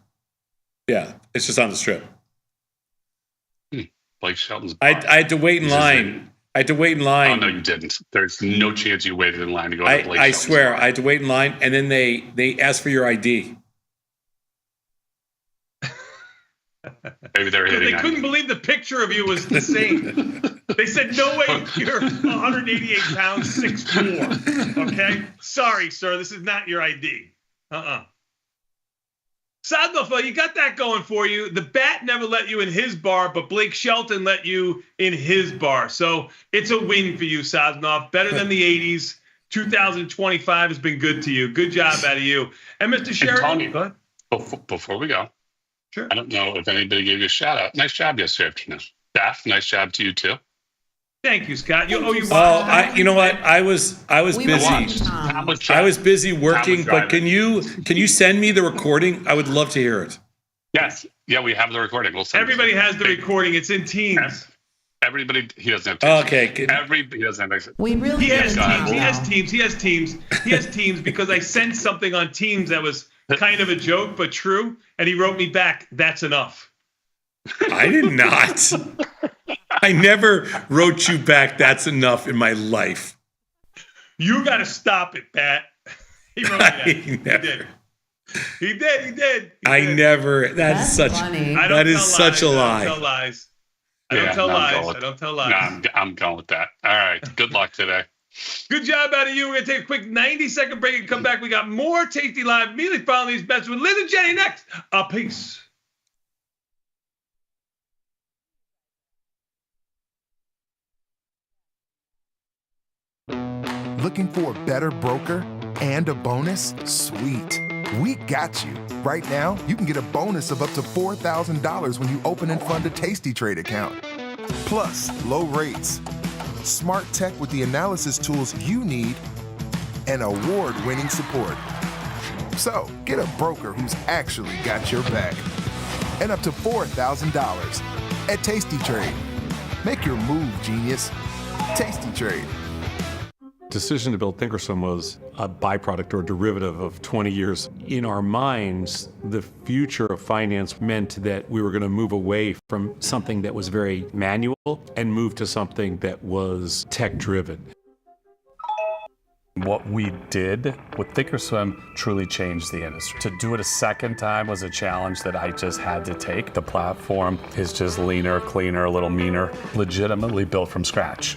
Yeah, it's just on the strip. Blake Shelton's bar. I had to wait in line. I had to wait in line. Oh, no, you didn't. There's no chance you waited in line to go to Blake Shelton's I swear, bar. I had to wait in line, and then they asked for your ID. Maybe they're hitting They on couldn't you. believe the picture of you was the same. They said, no way, you're 188 pounds, 6'4". Okay? Sorry, sir, this is not your ID. Sadloff, you got that going for you. The Bat never let you in his bar, but Blake Shelton let you in his bar. So it's a win for you, Sadloff. Better than the 80s. 2025 has been good to you. Good job out of you. And Mr. Sheridan. Tony, before we go, sure. I don't know if anybody gave you a shout out. Nice job yesterday afternoon. Beth, nice job to you too. Thank you, Scott. You know what? I was busy. I was busy working, but can you send me the recording? I would love to hear it. Yes. Yeah, we have the recording. We'll send Everybody has the recording. It's in Teams. Everybody, he doesn't have Teams. Okay. Everybody doesn't have We He has Teams. He has Teams. He has Teams. He has Teams because I sent something on Teams that was kind of a joke, but true. And he wrote me back, that's enough. I did not. I never wrote you back, that's enough in my life. You got to stop it, Pat. He wrote me that. He did. I never. That's such. funny. That is such a lie. I don't tell lies. I don't tell lies. No, I'm going with that. All right. Good luck today. Good job out of you. We're going to take a quick 90-second break and come back. We got more Tasty Live immediately following these bets with Liz and Jenny next. Peace. Looking for a better broker and a bonus? Sweet. We got you. Right now, you can get a bonus of up to $4,000 when you open and fund a Tasty Trade account. Plus, low rates, smart tech with the analysis tools you need, and award-winning support. So, get a broker who's actually got your back. And up to $4,000 at Tasty Trade. Make your move, genius. Tasty Trade. Decision to build Thinkorswim was a byproduct or derivative of 20 years. In our minds, the future of finance meant that we were going to move away from something that was very manual and move to something that was tech-driven. What we did with Thinkorswim truly changed the industry. To do it a second time was a challenge that I just had to take. The platform is just leaner, cleaner, a little meaner, legitimately built from scratch.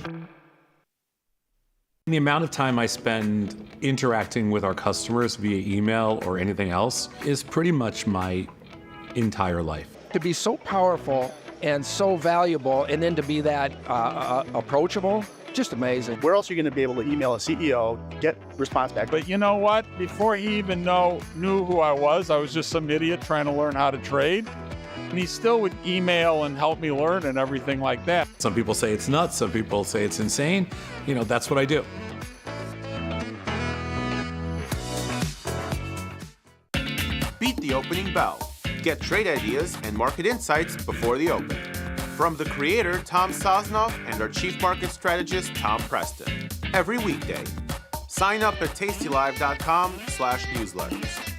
The amount of time I spend interacting with our customers via email or anything else is pretty much my entire life. To be so powerful and so valuable, and then to be that approachable, just amazing. Where else are you going to be able to email a CEO, get response back? But you know what? Before he even knew who I was just some idiot trying to learn how to trade. And he still would email and help me learn and everything like that. Some people say it's nuts, some people say it's insane. You know, that's what I do. Beat the opening bell. Get trade ideas and market insights before the open. From the creator, Tom Sosnoff, and our chief market strategist, Tom Preston. Every weekday. Sign up at tastylive.com/newsletters.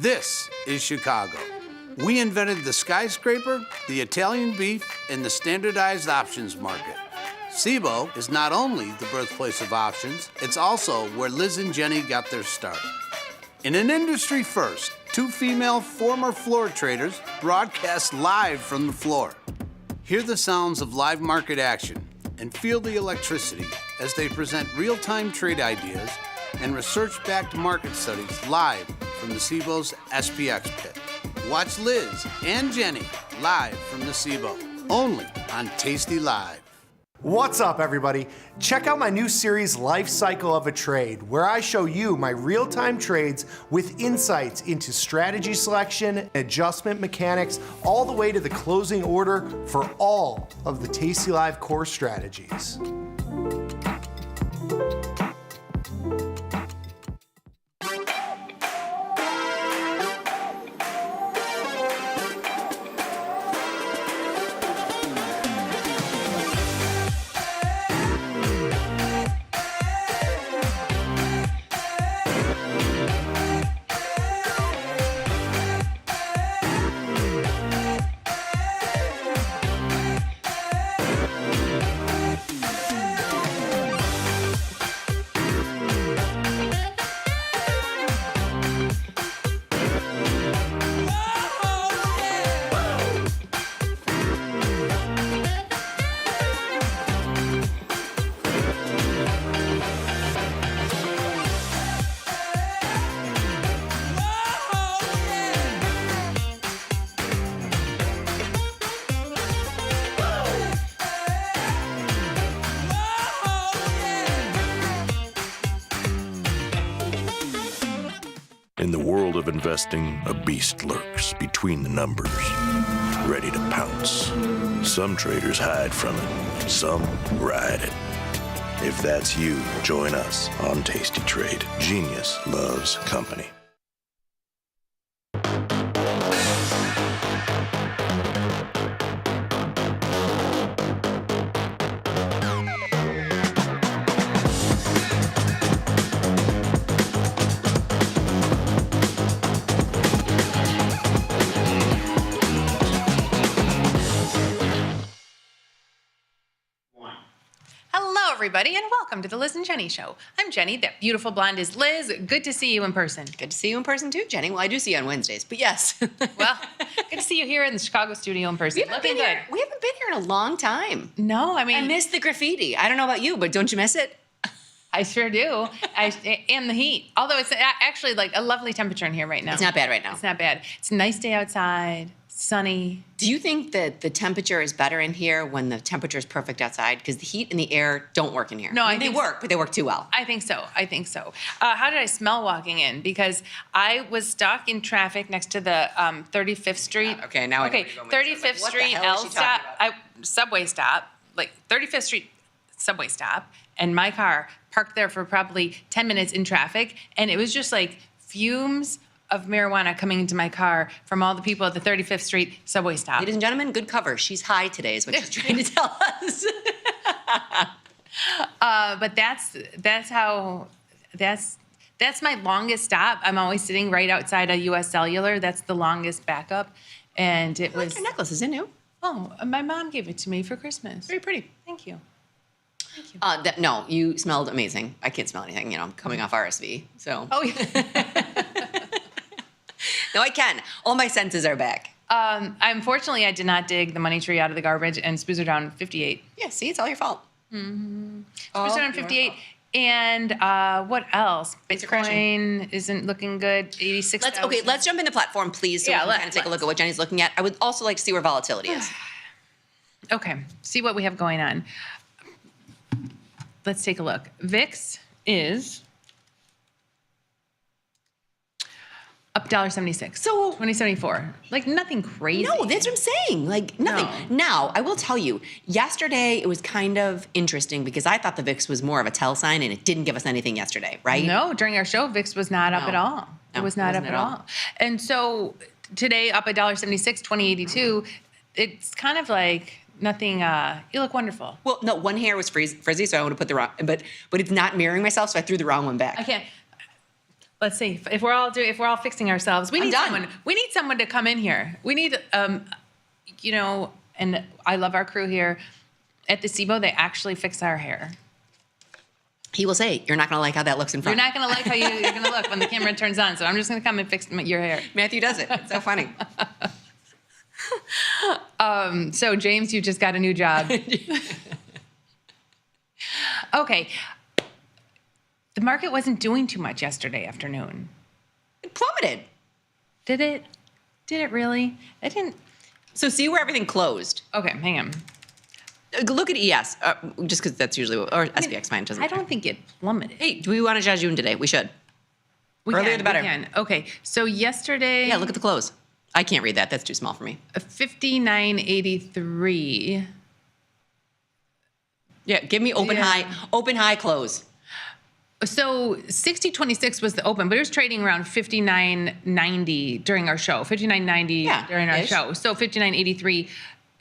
This is Chicago. We invented the skyscraper, the Italian beef, and the standardized options market. Cboe is not only the birthplace of options, it's also where Liz and Jenny got their start. In an industry first, Two female former floor traders broadcast live from the floor. Hear the sounds of live market action and feel the electricity as they present real-time trade ideas and research-backed market studies live from the SIBO's SPX pit. Watch Liz and Jenny live from the SIBO, only on Tasty Live. What's up, everybody? Check out my new series, Life Cycle of a Trade, where I show you my real-time trades with insights into strategy selection, adjustment mechanics, all the way to the closing order for all of the Tasty Live core strategies. In the world of investing, a beast lurks between the numbers, ready to pounce. Some traders hide from it, some ride it. If that's you, join us on Tasty Trade. Genius loves company. Everybody, and welcome to the Liz and Jenny Show. I'm Jenny. That beautiful blonde is Liz. Good to see you in person. Good to see you in person too, Jenny. Well, I do see you on Wednesdays, but yes. Well, good to see you here in the Chicago studio in person. Looking good. We haven't been here in a long time. No, I mean, I miss the graffiti. I don't know about you, but don't you miss it? I sure do. And the heat. Although it's actually like a lovely temperature in here right now. It's not bad right now. It's not bad. It's a nice day outside. Sunny. Do you think that the temperature is better in here when the temperature is perfect outside? Because the heat and the air don't work in here. No, I mean, they work, but they work too well. I think so. How did I smell walking in? Because I was stuck in traffic next to the 35th Street. Okay, now I know. Okay, 35th Street L stop. Subway stop. Like 35th Street subway stop, and my car parked there for probably 10 minutes in traffic, and it was just like fumes of marijuana coming into my car from all the people at the 35th Street subway stop. Ladies and gentlemen, good cover. She's high today is what she's trying to tell us. But that's my longest stop. I'm always sitting right outside a U.S. Cellular. That's the longest backup. And it was... Your necklace, is it new? Oh, my mom gave it to me for Christmas. Very pretty. Thank you. No, you smelled amazing. I can't smell anything, I'm coming off RSV, so. Oh, yeah. No, I can. All my senses are back. Unfortunately, I did not dig the money tree out of the garbage, and SPOOs are down 58. Yeah, see, it's all your fault. Mm-hmm. SPOOs are down 58. And what else? Bitcoin isn't looking good. 86,000. Okay, let's jump into platform, please, so we can kind of take a look at what Jenny's looking at. I would also like to see where volatility is. Okay, see what we have going on. Let's take a look. VIX is up $1.76. So 2074. Like nothing crazy. No, that's what I'm saying. Like nothing. No. Now, I will tell you, yesterday it was kind of interesting because I thought the VIX was more of a tell sign and it didn't give us anything yesterday, right? No, during our show, VIX was not up at all. It was not up at all. And so today, up $1.76, 2082, it's kind of like nothing, you look wonderful. Well, no, one hair was frizzy, so I want to put the wrong, but it's not mirroring myself, so I threw the wrong one back. I can't. Let's see. If we're all fixing ourselves, we need someone. We need someone to come in here. We need, and I love our crew here at the SIBO. They actually fix our hair. He will say, you're not going to like how that looks in front. You're not going to like how you're going to look when the camera turns on, so I'm just going to come and fix your hair. Matthew does it. It's so funny. So, James, you just got a new job. Okay. The market wasn't doing too much yesterday afternoon. It plummeted. Did it? Did it really? I didn't. So see where everything closed. Okay, hang on. Look at ES, just because that's usually, or SPX, fine, doesn't I matter. don't think it plummeted. Hey, do we want a Jajun today? We should. Earlier the better. We can. Okay, so yesterday. Yeah, look at the close. I can't read that. That's too small for me. 59.83. Yeah, give me open high close. So 60.26 was the open, but it was trading around 59.90 during our show. 59.90 during our show. So 59.83,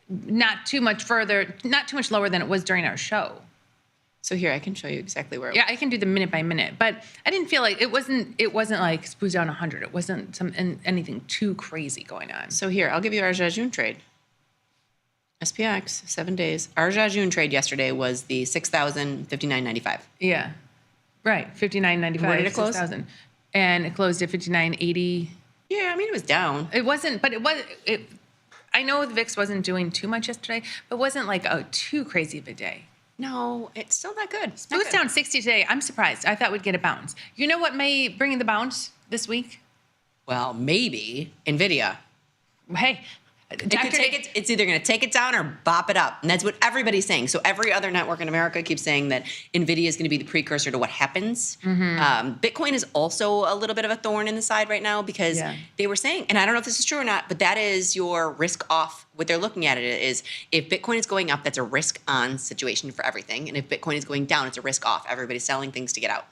not too much further, not too much lower than it was during our show. So here, I can show you exactly where it was. Yeah, I can do the minute by minute, but I didn't feel like it wasn't like spooze down 100. It wasn't anything too crazy going on. So here, I'll give you our Jajun trade. SPX, 7 days. Our Jajun trade yesterday was the 6,059.95. Yeah. Right, 59.95. Where did it close? 6,000. And it closed at 59.80. Yeah, I mean, it was down. It wasn't, but I know the VIX wasn't doing too much yesterday, but it wasn't like too crazy of a day. No, it's still not good. It was down 60 today. I'm surprised. I thought we'd get a bounce. You know what may bring in the bounce this week? Well, maybe Nvidia. Hey, it's either going to take it down or bop it up. And that's what everybody's saying. So every other network in America keeps saying that Nvidia is going to be the precursor to what happens. Bitcoin is also a little bit of a thorn in the side right now because they were saying, and I don't know if this is true or not, but that is your risk off. What they're looking at it is if Bitcoin is going up, that's a risk on situation for everything. And if Bitcoin is going down, it's a risk off. Everybody's selling things to get out.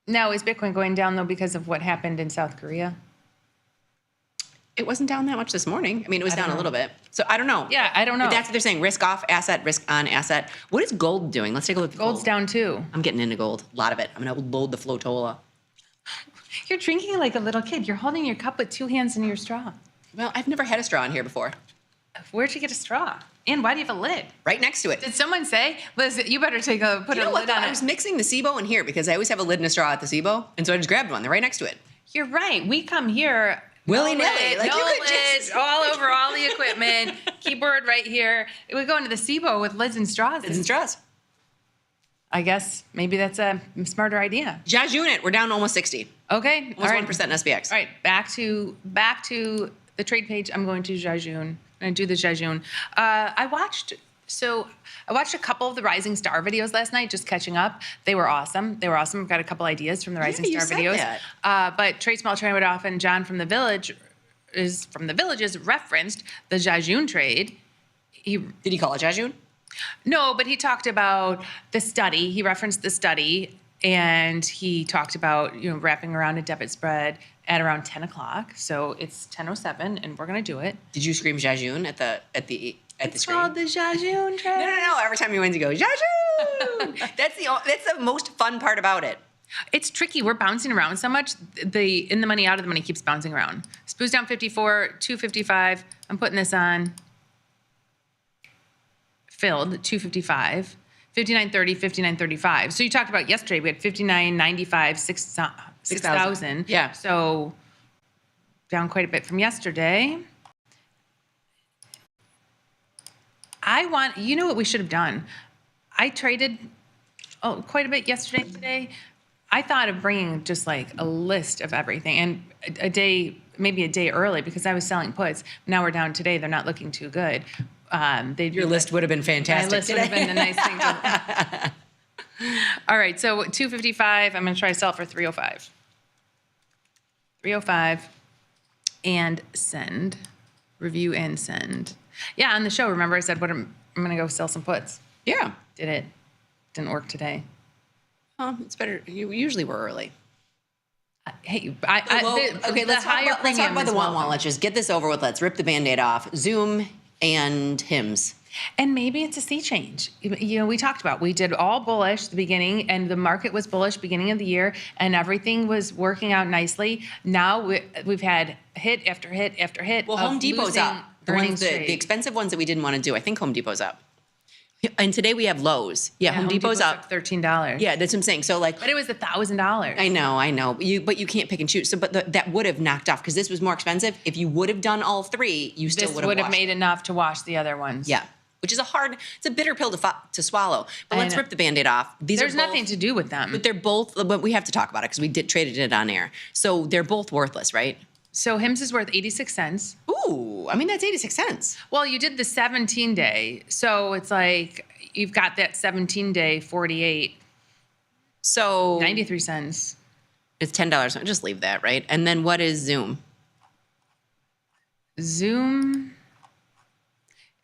Now, is Bitcoin going down though because of what happened in South Korea? It wasn't down that much this morning. I mean, it was down a little bit. So I don't know. Yeah, I don't know. But that's what they're saying. Risk off asset, risk on asset. What is gold doing? Let's take a look at gold. Gold's down too. I'm getting into gold. A lot of it. I'm going to load the flotola. You're drinking like a little kid. You're holding your cup with two hands in your straw. Well, I've never had a straw in here before. Where'd you get a straw? And why do you have a lid? Right next to it. Did someone say, Liz, you better put a lid on it? I was mixing the SIBO in here because I always have a lid and a straw at the SIBO. And so I just grabbed one. They're right next to it. You're right. We come here willy-nilly. Like you could just all over all the equipment. Keyboard right here. We go into the SIBO with lids and straws. Lids and straws. I guess maybe that's a smarter idea. Jajun it. We're down almost 60. Okay. Almost 1% in SPX. All right. Back to the trade page. I'm going to Jajun. I'm going to do the Jajun. I watched a couple of the Rising Star videos last night, just catching up. They were awesome. I've got a couple ideas from the Rising Star videos. But Trade Small, Trade Off, and John from the Villages referenced the Jajun trade. Did he call it Jajun? No, but he talked about the study. He referenced the study, and he talked about wrapping around a debit spread at around 10 o'clock. So it's 10:07, and we're going to do it. Did you scream Jajun at the screen? It's called the Jajun trade. No. Every time you win, you go, Jajun! That's the most fun part about it. It's tricky. We're bouncing around so much. The in the money, out of the money keeps bouncing around. Spoo's down 54, 255. I'm putting this on. Filled, 255. 59.30, 59.35. So you talked about yesterday. We had 59.95, 6,000. Yeah. So down quite a bit from yesterday. You know what we should have done? I traded quite a bit yesterday and today. I thought of bringing just like a list of everything and maybe a day early because I was selling puts. Now we're down today. They're not looking too good. Your list would have been fantastic. My list would have been the nice thing. All right, so 255. I'm going to try to sell for 305. 305 and send. Review and send. Yeah, on the show, remember I said, I'm going to go sell some puts. Yeah. Did it. Didn't work today. It's better. You usually were early. Hey, let's talk about the one. Let's just get this over with. Let's rip the Band-Aid off. Zoom and HIMS. And maybe it's a sea change. We talked about, we did all bullish at the beginning, and the market was bullish beginning of the year, and everything was working out nicely. Now we've had hit after hit after hit. Well, Home Depot's up. The expensive ones that we didn't want to do. I think Home Depot's up. And today we have lows. Yeah, Home Depot's up $13. Yeah, that's what I'm saying. So like, but it was $1,000. I know. But you can't pick and choose. So, but that would have knocked off because this was more expensive. If you would have done all three, you still would have made enough to wash the other ones. Yeah, which is it's a bitter pill to swallow. But let's rip the Band-Aid off. There's nothing to do with them. But they're both. But we have to talk about it because we traded it on air. So they're both worthless, right? So HIMS is worth 86 cents. Ooh, I mean, that's 86 cents. Well, you did the 17-day. So it's like you've got that 17-day 48. So 93 cents. It's $10. Just leave that, right? And then what is Zoom? Zoom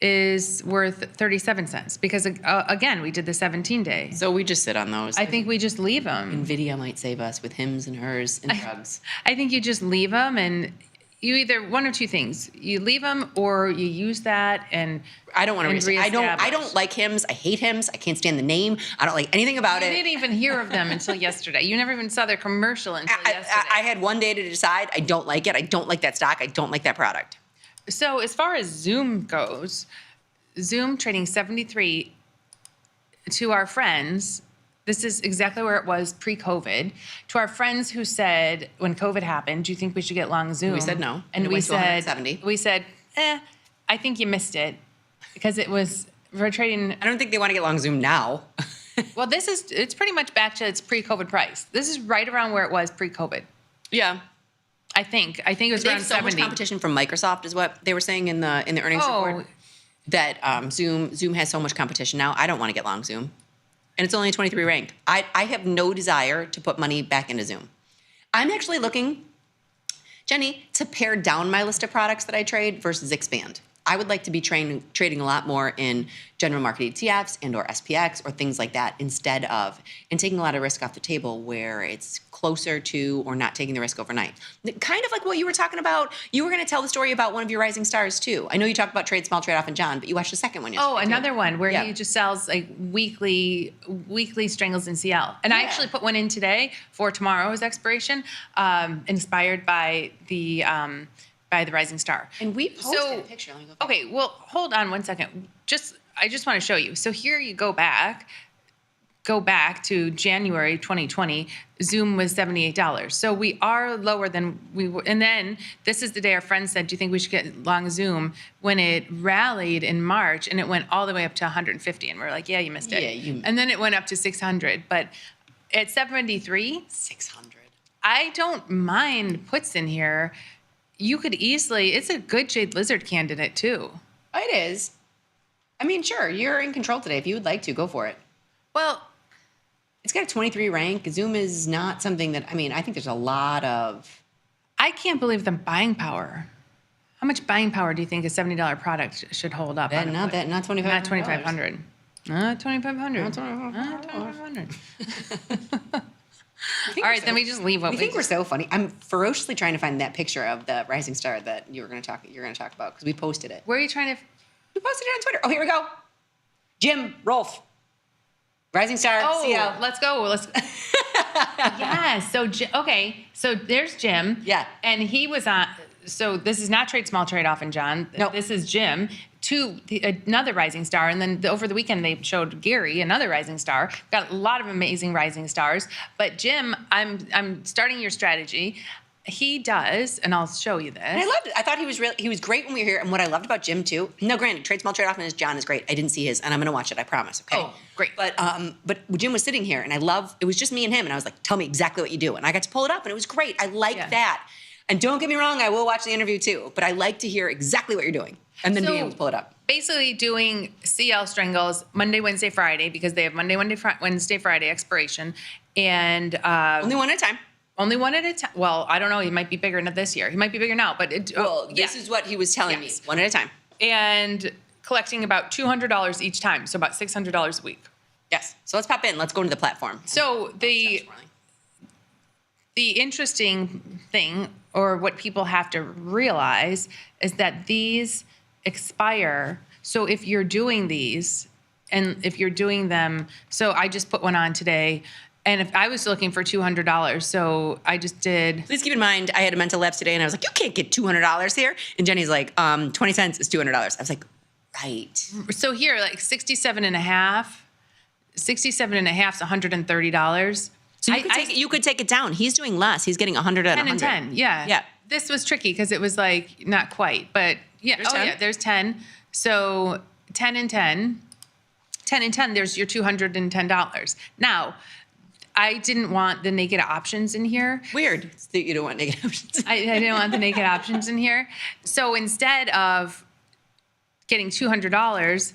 is worth 37 cents because, again, we did the 17-day. So we just sit on those. I think we just leave them. Nvidia might save us with hims and hers and drugs. I think you just leave them, and you either one or two things. You leave them or you use that, and I don't want to reestablish. I don't like hims. I hate hims. I can't stand the name. I don't like anything about it. You didn't even hear of them until yesterday. You never even saw their commercial until yesterday. I had one day to decide. I don't like it. I don't like that stock. I don't like that product. So as far as Zoom goes, Zoom trading 73 to our friends. This is exactly where it was pre-COVID. To our friends who said, when COVID happened, do you think we should get long Zoom? We said no. And we said 170. We said, I think you missed it because we're trading. I don't think they want to get long Zoom now. Well, it's pretty much back to its pre-COVID price. This is right around where it was pre-COVID. Yeah. I think it was around 70. So much competition from Microsoft is what they were saying in the earnings report. That Zoom has so much competition now. I don't want to get long Zoom. And it's only 23 ranked. I have no desire to put money back into Zoom. I'm actually looking, Jenny, to pare down my list of products that I trade versus expand. I would like to be trading a lot more in general market ETFs and or SPX or things like that instead of, and taking a lot of risk off the table where it's closer to or not taking the risk overnight. Kind of like what you were talking about. You were going to tell the story about one of your rising stars too. I know you talked about trade small, trade off and John, but you watched the second one yesterday. Oh, another one where he just sells like weekly Strangles in CL. And I actually put one in today for tomorrow's expiration, inspired by the rising star. And we posted a picture. Let me go okay, well, hold on one second. I just want to show you. So here you go back to January 2020, Zoom was $78. So we are lower than we were. And then this is the day our friends said, do you think we should get long Zoom? When it rallied in March and it went all the way up to 150. And we're like, yeah, you missed it. Yeah, and then it went up to 600. But at 73, 600. I don't mind puts in here. You could easily, it's a good Jade Lizard candidate too. It is. I mean, sure, you're in control today. If you would like to, go for it. Well, it's got a 23 rank. Zoom is not something that, I think there's a lot of. I can't believe the buying power. How much buying power do you think a $70 product should hold up? Not $2,500. Not $2,500. Not $2,500. Not $2,500. All right, then we just leave what we think we're so funny. I'm ferociously trying to find that picture of the rising star that you're going to talk about because we posted it. Where are you trying to? We posted it on Twitter. Oh, here we go. Jim Rolfe, rising star. Oh, CL. let's go. Yeah. So there's Jim. Yeah. And he was on. So this is not trade small, trade off, and John. No. This is Jim. Another rising star, and then over the weekend they showed Gary, another rising star. Got a lot of amazing rising stars, but Jim, I'm starting your strategy. He does, and I'll show you this. And I loved it. I thought he was great when we were here, and what I loved about Jim too. No, granted, trade small, trade off, and his John is great. I didn't see his, and I'm going to watch it. I promise. Okay. Oh, great. But Jim was sitting here, and it was just me and him, and I was like, tell me exactly what you do, and I got to pull it up, and it was great. I like that. And don't get me wrong, I will watch the interview too, but I like to hear exactly what you're doing and then being able to pull it up. Basically doing CL Strangles Monday, Wednesday, Friday, because they have Monday, Wednesday, Friday expiration. And only one at a time. Only one at a time. Well, I don't know. He might be bigger this year. He might be bigger now, but this is what he was telling me. One at a time. And collecting about $200 each time, so about $600 a week. Yes. So let's pop in. Let's go into the platform. So the interesting thing, or what people have to realize, is that these expire. So if you're doing these, and if you're doing them, so I just put one on today, and if I was looking for $200, so I just did. Please keep in mind, I had a mental lapse today, and I was like, you can't get $200 here. And Jenny's like, 20 cents is $200. I was like, Right. So here, like 67 and a half is $130. So you could take it down. He's doing less. He's getting 100 at 10 100. and 10, yeah. Yeah. This was tricky because it was like not quite, but yeah. There's 10. Yeah, there's 10. So 10 and 10. 10 and 10, there's your $210. Now, I didn't want the naked options in here. Weird that you don't want naked options. I didn't want the naked options in here. So instead of getting $200,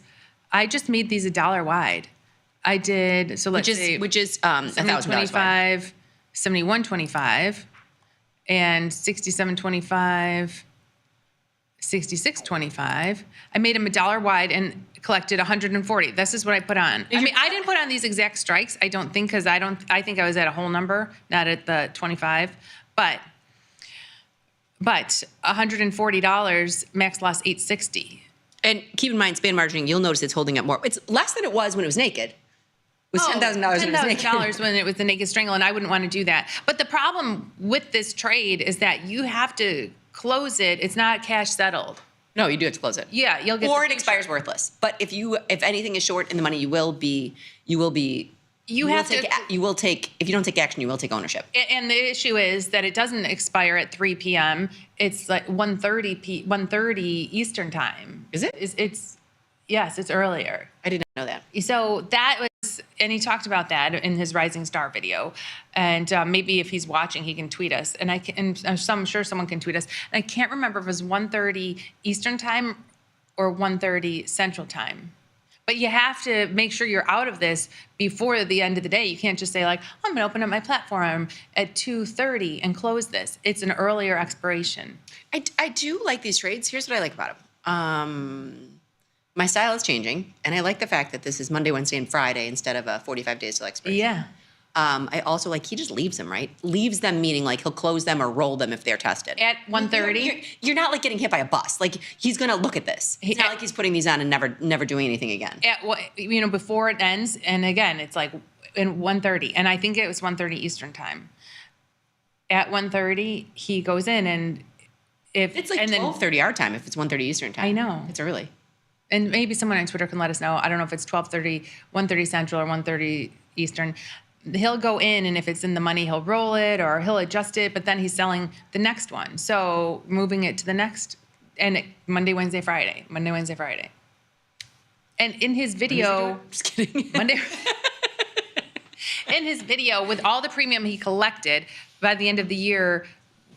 I just made these $1 wide. I did, so let's say. Which is $1,000 wide. 71.25, and 67.25, 66.25. I made them $1 wide and collected 140. This is what I put on. I mean, I didn't put on these exact strikes. I don't think, because I think I was at a whole number, not at the 25. But $140, max loss 860. And keep in mind, span margining, you'll notice it's holding up more. It's less than it was when it was naked. It was $10,000 when it was naked. $10,000 when it was the naked strangle, and I wouldn't want to do that. But the problem with this trade is that you have to close it. It's not cash settled. No, you do have to close it. Yeah, you'll get. Or it expires worthless. But if anything is short in the money, you will take. If you don't take action, you will take ownership. And the issue is that it doesn't expire at 3 p.m. It's like 1:30 Eastern time. Is it? Yes, it's earlier. I did not know that. So that was, and he talked about that in his Rising Star video. And maybe if he's watching, he can tweet us. And I'm sure someone can tweet us. And I can't remember if it was 1:30 Eastern time or 1:30 Central time. But you have to make sure you're out of this before the end of the day. You can't just say like, I'm going to open up my platform at 2:30 and close this. It's an earlier expiration. I do like these trades. Here's what I like about them. My style is changing, and I like the fact that this is Monday, Wednesday, and Friday instead of 45 days till expiration. Yeah. I also like he just leaves them, right? Leaves them meaning like he'll close them or roll them if they're tested. At 1:30? You're not like getting hit by a bus. Like he's going to look at this. It's not like he's putting these on and never doing anything again. Before it ends, and again, it's like in 1:30, and I think it was 1:30 Eastern time. At 1:30, he goes in, and if it's like 12:30 our time, if it's 1:30 Eastern time. I know. It's early. And maybe someone on Twitter can let us know. I don't know if it's 12:30, 1:30 Central, or 1:30 Eastern. He'll go in, and if it's in the money, he'll roll it or he'll adjust it, but then he's selling the next one. So moving it to the next, and Monday, Wednesday, Friday. And in his video, just kidding. Monday, in his video, with all the premium he collected, by the end of the year,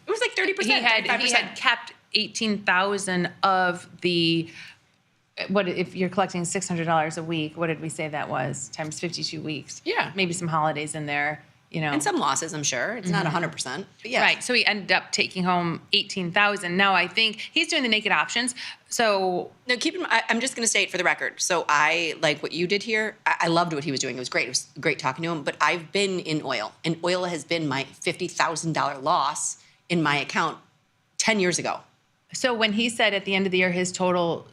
it was like 30%. He had kept 18,000 of the. What if you're collecting $600 a week? What did we say that was times 52 weeks? Yeah, maybe some holidays in there, and some losses. I'm sure it's not 100%, but yeah. Right. So he ended up taking home 18,000. Now I think he's doing the naked options. So no, keep in mind. I'm just going to say it for the record. So I like what you did here. I loved what he was doing. It was great. It was great talking to him. But I've been in oil, and oil has been my $50,000 loss in my account 10 years ago. So when he said at the end of the year his total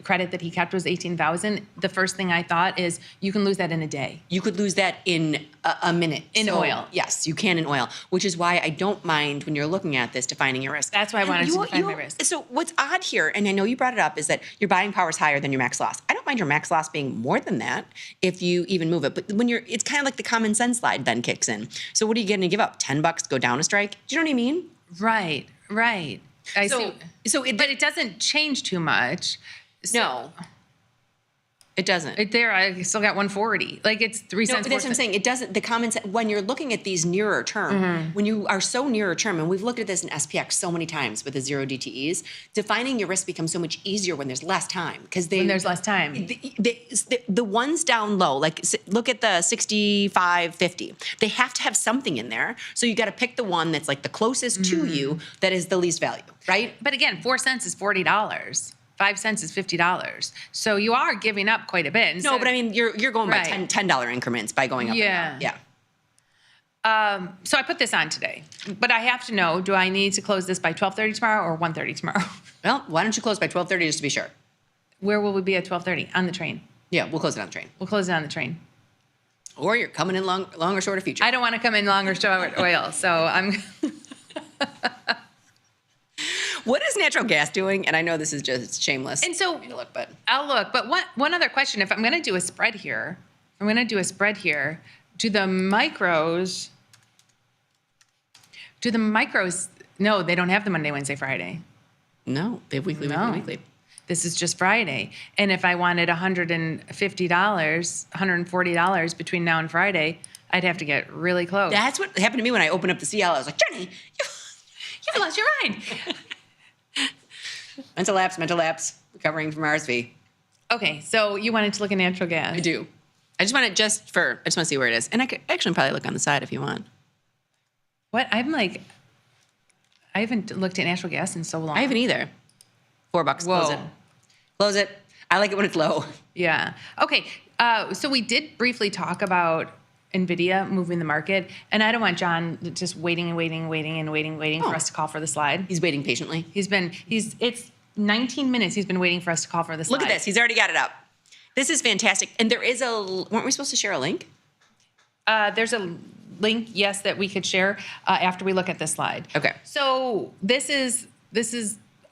credit that he kept was 18,000, the first thing I thought is you can lose that in a day. You could lose that in a minute. In oil. Yes, you can in oil, which is why I don't mind when you're looking at this defining your risk. That's why I wanted to define my risk. So what's odd here, and I know you brought it up, is that your buying power is higher than your max loss. I don't mind your max loss being more than that if you even move it. But when it's kind of like the common sense slide then kicks in. So what are you going to give up? $10 to go down a strike? Do you know what I mean? Right. I see. But it doesn't change too much. No, it doesn't. I still got 140. Like it's 3 cents. But that's what I'm saying. It doesn't. The common sense when you're looking at these nearer term, when you are so nearer term, and we've looked at this in SPX so many times with the 0 DTEs, defining your risk becomes so much easier when there's less time when there's less time. The ones down low, like look at the 65.50. They have to have something in there. So you got to pick the one that's like the closest to you that is the least value, right? But again, 4 cents is $40. 5 cents is $50. So you are giving up quite a bit. No, but I mean, you're going by $10 increments by going up. Yeah. And down. Yeah. So I put this on today, but I have to know, do I need to close this by 12:30 tomorrow or 1:30 tomorrow? Well, why don't you close by 12:30 just to be sure? Where will we be at 12:30? On the train. Yeah, we'll close it on the train. We'll close it on the train. Or you're coming in long or short of future. I don't want to come in long or short oil, so I'm... What is natural gas doing? And I know this is just shameless. And so look, but I'll look. But one other question: if I'm going to do a spread here, do the micros? No, they don't have the Monday, Wednesday, Friday. No, they have weekly. This is just Friday. And if I wanted $150, $140 between now and Friday, I'd have to get really close. That's what happened to me when I opened up the CL. I was like, Jenny, you've lost your mind. Mental lapse, recovering from RSV. Okay, so you wanted to look at natural gas. I do. I just want to see where it is. And I could actually probably look on the side if you want. What? I haven't looked at natural gas in so long. I haven't either. $4. Whoa. Close it. I like it when it's low. Yeah. Okay. So we did briefly talk about Nvidia moving the market, and I don't want John just waiting for us to call for the slide. He's waiting patiently. It's 19 minutes. He's been waiting for us to call for the slide. Look at this. He's already got it up. This is fantastic. And there is weren't we supposed to share a link? There's a link, yes, that we could share after we look at this slide. Okay. So this is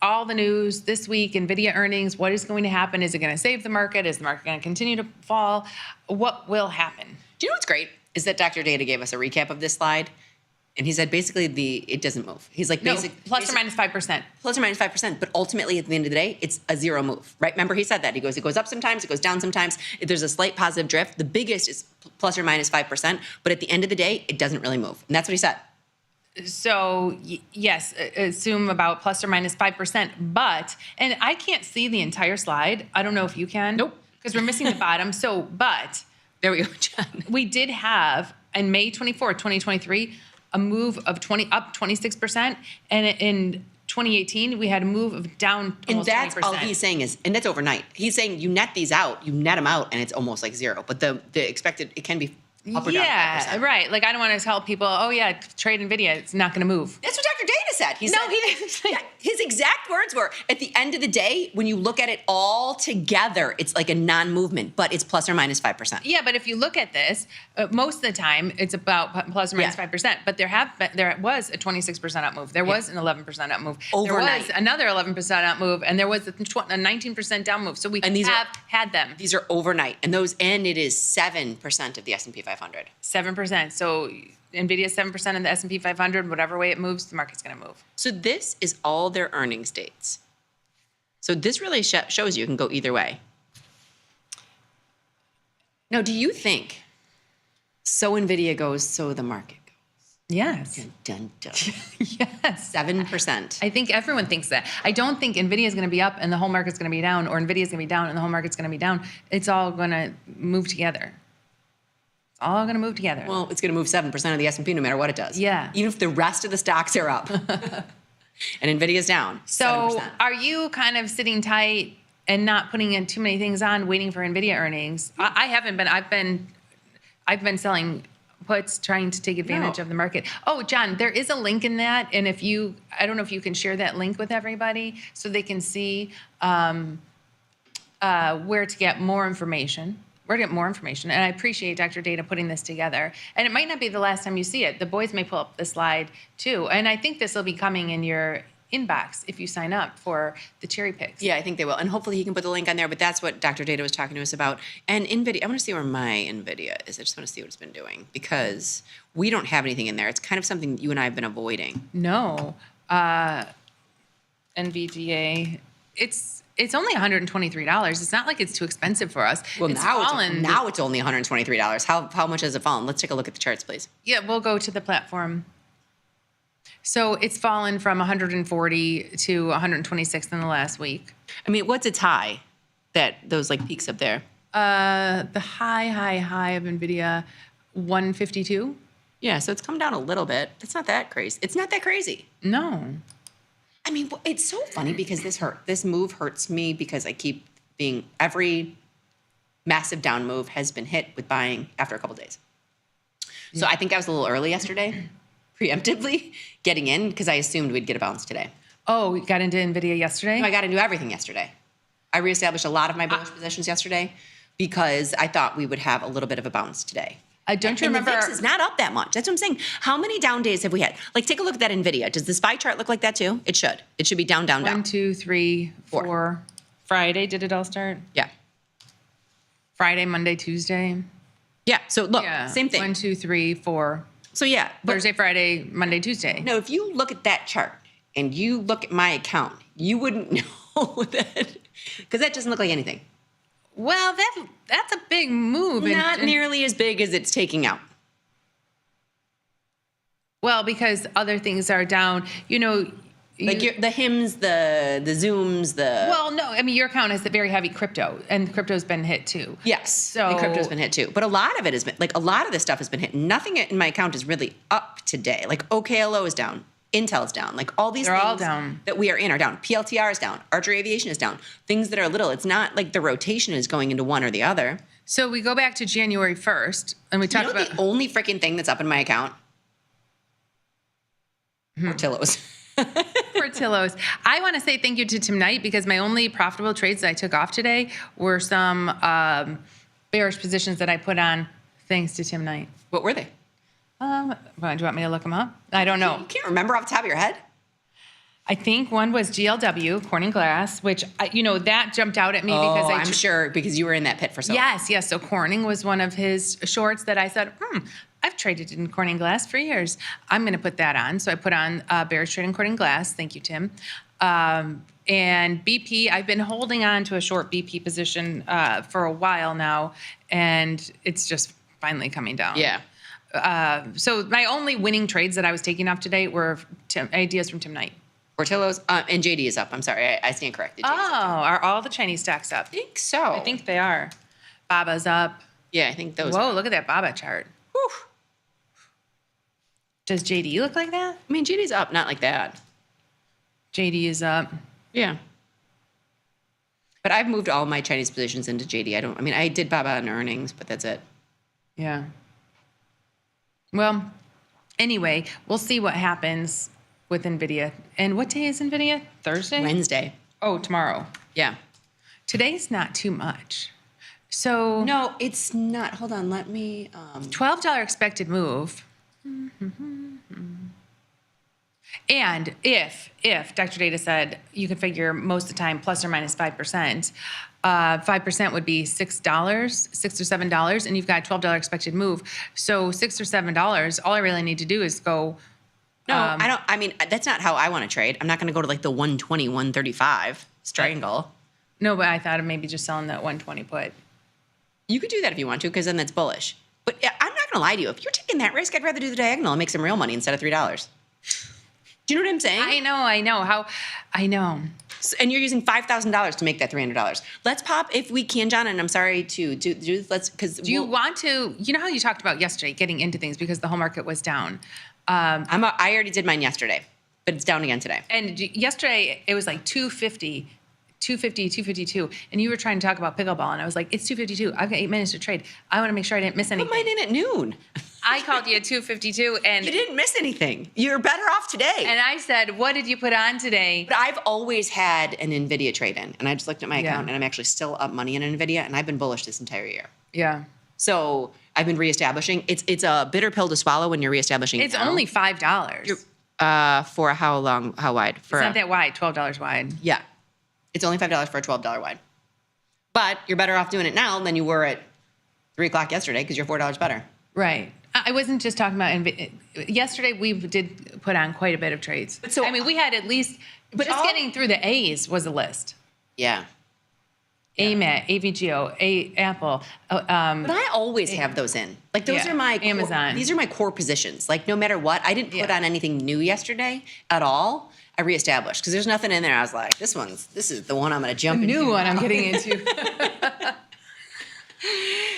all the news this week. Nvidia earnings. What is going to happen? Is it going to save the market? Is the market going to continue to fall? What will happen? Do you know what's great? Is that Dr. Data gave us a recap of this slide. And he said basically it doesn't move. He's like, plus or minus 5%. Plus or minus 5%. But ultimately, at the end of the day, it's a zero move, right? Remember, he said that. He goes, it goes up sometimes, it goes down sometimes. If there's a slight positive drift, the biggest is plus or minus 5%. But at the end of the day, it doesn't really move. And that's what he said. So, yes, assume about plus or minus 5%. But, and I can't see the entire slide. I don't know if you can. Nope. Because we're missing the bottom. So, but. There we go, John. We did have, in May 24, 2023, a move of up 26%, and in 2018 we had a move of down almost 20%. And that's all he's saying and that's overnight. He's saying you net these out, you net them out, and it's almost like zero. But the expected, it can be up or down 5%. Right. Like I don't want to tell people, oh yeah, trade Nvidia, it's not going to move. That's what Dr. Data said. He didn't. His exact words were, at the end of the day, when you look at it all together, it's like a non-movement, but it's plus or minus 5%. Yeah, but if you look at this, most of the time it's about plus or minus 5%. But there was a 26% up move. There was an 11% up move. Overnight. There was another 11% up move, and there was a 19% down move. So we have had them. These are overnight, and it is 7% of the S&P 500. 7%. So Nvidia 7% of the S&P 500. Whatever way it moves, the market's going to move. So this is all their earnings dates. So this really shows you can go either way. Now, do you think so Nvidia goes, so the market goes? Yes. Dun, dun, dun. Yes. 7%. I think everyone thinks that. I don't think Nvidia is going to be up and the whole market's going to be down, or Nvidia is going to be down and the whole market's going to be down. It's all going to move together. It's all going to move together. Well, it's going to move 7% of the S&P no matter what it does. Yeah. Even if the rest of the stocks are up. And Nvidia's down. So 7%. Are you kind of sitting tight and not putting in too many things on, waiting for Nvidia earnings? I haven't been. I've been selling puts, trying to take advantage of the market. Oh, John, there is a link in that, and I don't know if you can share that link with everybody so they can see where to get more information. And I appreciate Dr. Data putting this together. And it might not be the last time you see it. The boys may pull up the slide too. And I think this will be coming in your inbox if you sign up for the cherry picks. Yeah, I think they will. And hopefully he can put the link on there. But that's what Dr. Data was talking to us about. And Nvidia, I want to see where my Nvidia is. I just want to see what it's been doing because we don't have anything in there. It's kind of something you and I have been avoiding. No. NVDA, it's only $123. It's not like it's too expensive for us. Well, it's now it's only $123. How much has it fallen? Let's take a look at the charts, please. Yeah, we'll go to the platform. So it's fallen from 140 to 126 in the last week. I mean, what's its high? Those like peaks up there. The high of Nvidia, 152. Yeah, so it's come down a little bit. It's not that crazy. It's not that crazy. No. I mean, it's so funny because this move hurts me because I keep every massive down move has been hit with buying after a couple days. Yeah. So I think I was a little early yesterday, preemptively getting in because I assumed we'd get a bounce today. Oh, you got into Nvidia yesterday? No, I got into everything yesterday. I reestablished a lot of my bullish positions yesterday because I thought we would have a little bit of a bounce today. Don't you and remember? the VIX is not up that much. That's what I'm saying. How many down days have we had? Like, take a look at that Nvidia. Does the SPY chart look like that too? It should. It should be down, down, down. 1, 2, 3, 4. Friday, did it all start? Yeah. Friday, Monday, Tuesday. Yeah. So look, same thing. 1, 2, 3, 4. So yeah. Thursday, Friday, Monday, Tuesday. No, if you look at that chart and you look at my account, you wouldn't know that, because that doesn't look like anything. Well, that's a big move. Not nearly as big as it's taking out. Well, because other things are down. You know, like the hymns, the Zooms, the. Well, no, I mean your account has the very heavy crypto, and crypto's been hit too. Yes, so and crypto's been hit too. But a lot of it has been a lot of this stuff has been hit. Nothing in my account is really up today. Like OKLO is down. Intel's down. Like all these They're things all down. that we are in are down. PLTR is down. Archer Aviation is down. Things that are little. It's not like the rotation is going into one or the other. So we go back to January 1st, and we talk about the only freaking thing that's up in my account. Portillo's. Portillo's. I want to say thank you to Tim Knight because my only profitable trades that I took off today were some bearish positions that I put on thanks to Tim Knight. What were they? Do you want me to look them up? I don't know. You can't remember off the top of your head? I think one was GLW, Corning Glass, which, that jumped out at me because I'm sure because you were in that pit for so long. Yes. So Corning was one of his shorts that I said, I've traded in Corning Glass for years. I'm going to put that on. So I put on bearish trade in Corning Glass. Thank you, Tim. And BP, I've been holding on to a short BP position for a while now, and it's just finally coming down. Yeah. So my only winning trades that I was taking off today were ideas from Tim Knight. Portillo's and JD is up. I'm sorry, I stand corrected. Are all the Chinese stocks up? I think so. I think they are. Baba's up. Yeah, I think those. Whoa, look at that Baba chart. Whew. Does JD look like that? I mean, JD's up, not like that. JD is up. Yeah. But I've moved all my Chinese positions into JD. I did Baba on earnings, but that's it. Yeah. Well, anyway, we'll see what happens with Nvidia. And what day is Nvidia? Thursday? Wednesday. Oh, tomorrow. Yeah. Today's not too much. So no, it's not. Hold on, let me. $12 expected move. And if Dr. Data said you could figure most of the time plus or minus 5%, 5% would be $6, $6 or $7, and you've got a $12 expected move. So $6 or $7, all I really need to do is go. No, I don't. I mean, that's not how I want to trade. I'm not going to go to like the 120, 135 strangle. No, but I thought of maybe just selling that 120 put. You could do that if you want to, because then that's bullish. But I'm not going to lie to you. If you're taking that risk, I'd rather do the diagonal and make some real money instead of $3. Do you know what I'm saying? I know. And you're using $5,000 to make that $300. Let's pop if we can, John. And I'm sorry to do this. Let's because do you want to? You know how you talked about yesterday getting into things because the whole market was down. I already did mine yesterday, but it's down again today. And yesterday it was like 250, 252, and you were trying to talk about pickleball, and I was like, it's 252. I've got 8 minutes to trade. I want to make sure I didn't miss anything. Put mine in at noon. I called you at 252, and you didn't miss anything. You're better off today. And I said, what did you put on today? But I've always had an Nvidia trade in, and I just looked at my account, and I'm actually still up money in Nvidia, and I've been bullish this entire year. Yeah. So I've been reestablishing. It's a bitter pill to swallow when you're reestablishing. It's only $5. For how long? How wide? It's not that wide. $12 wide. Yeah, it's only $5 for a $12 wide. But you're better off doing it now than you were at 3 o'clock yesterday because you're $4 better. Right. I wasn't just talking about yesterday. We did put on quite a bit of trades. So I mean, we had at least. But just getting through the A's was a list. Yeah. AMAT, AVGO, Apple. But I always have those in. Like those are my Amazon. These are my core positions. Like no matter what, I didn't put on anything new yesterday at all. I reestablished because there's nothing in there. I was like, this is the one I'm going to jump into. New one I'm getting into.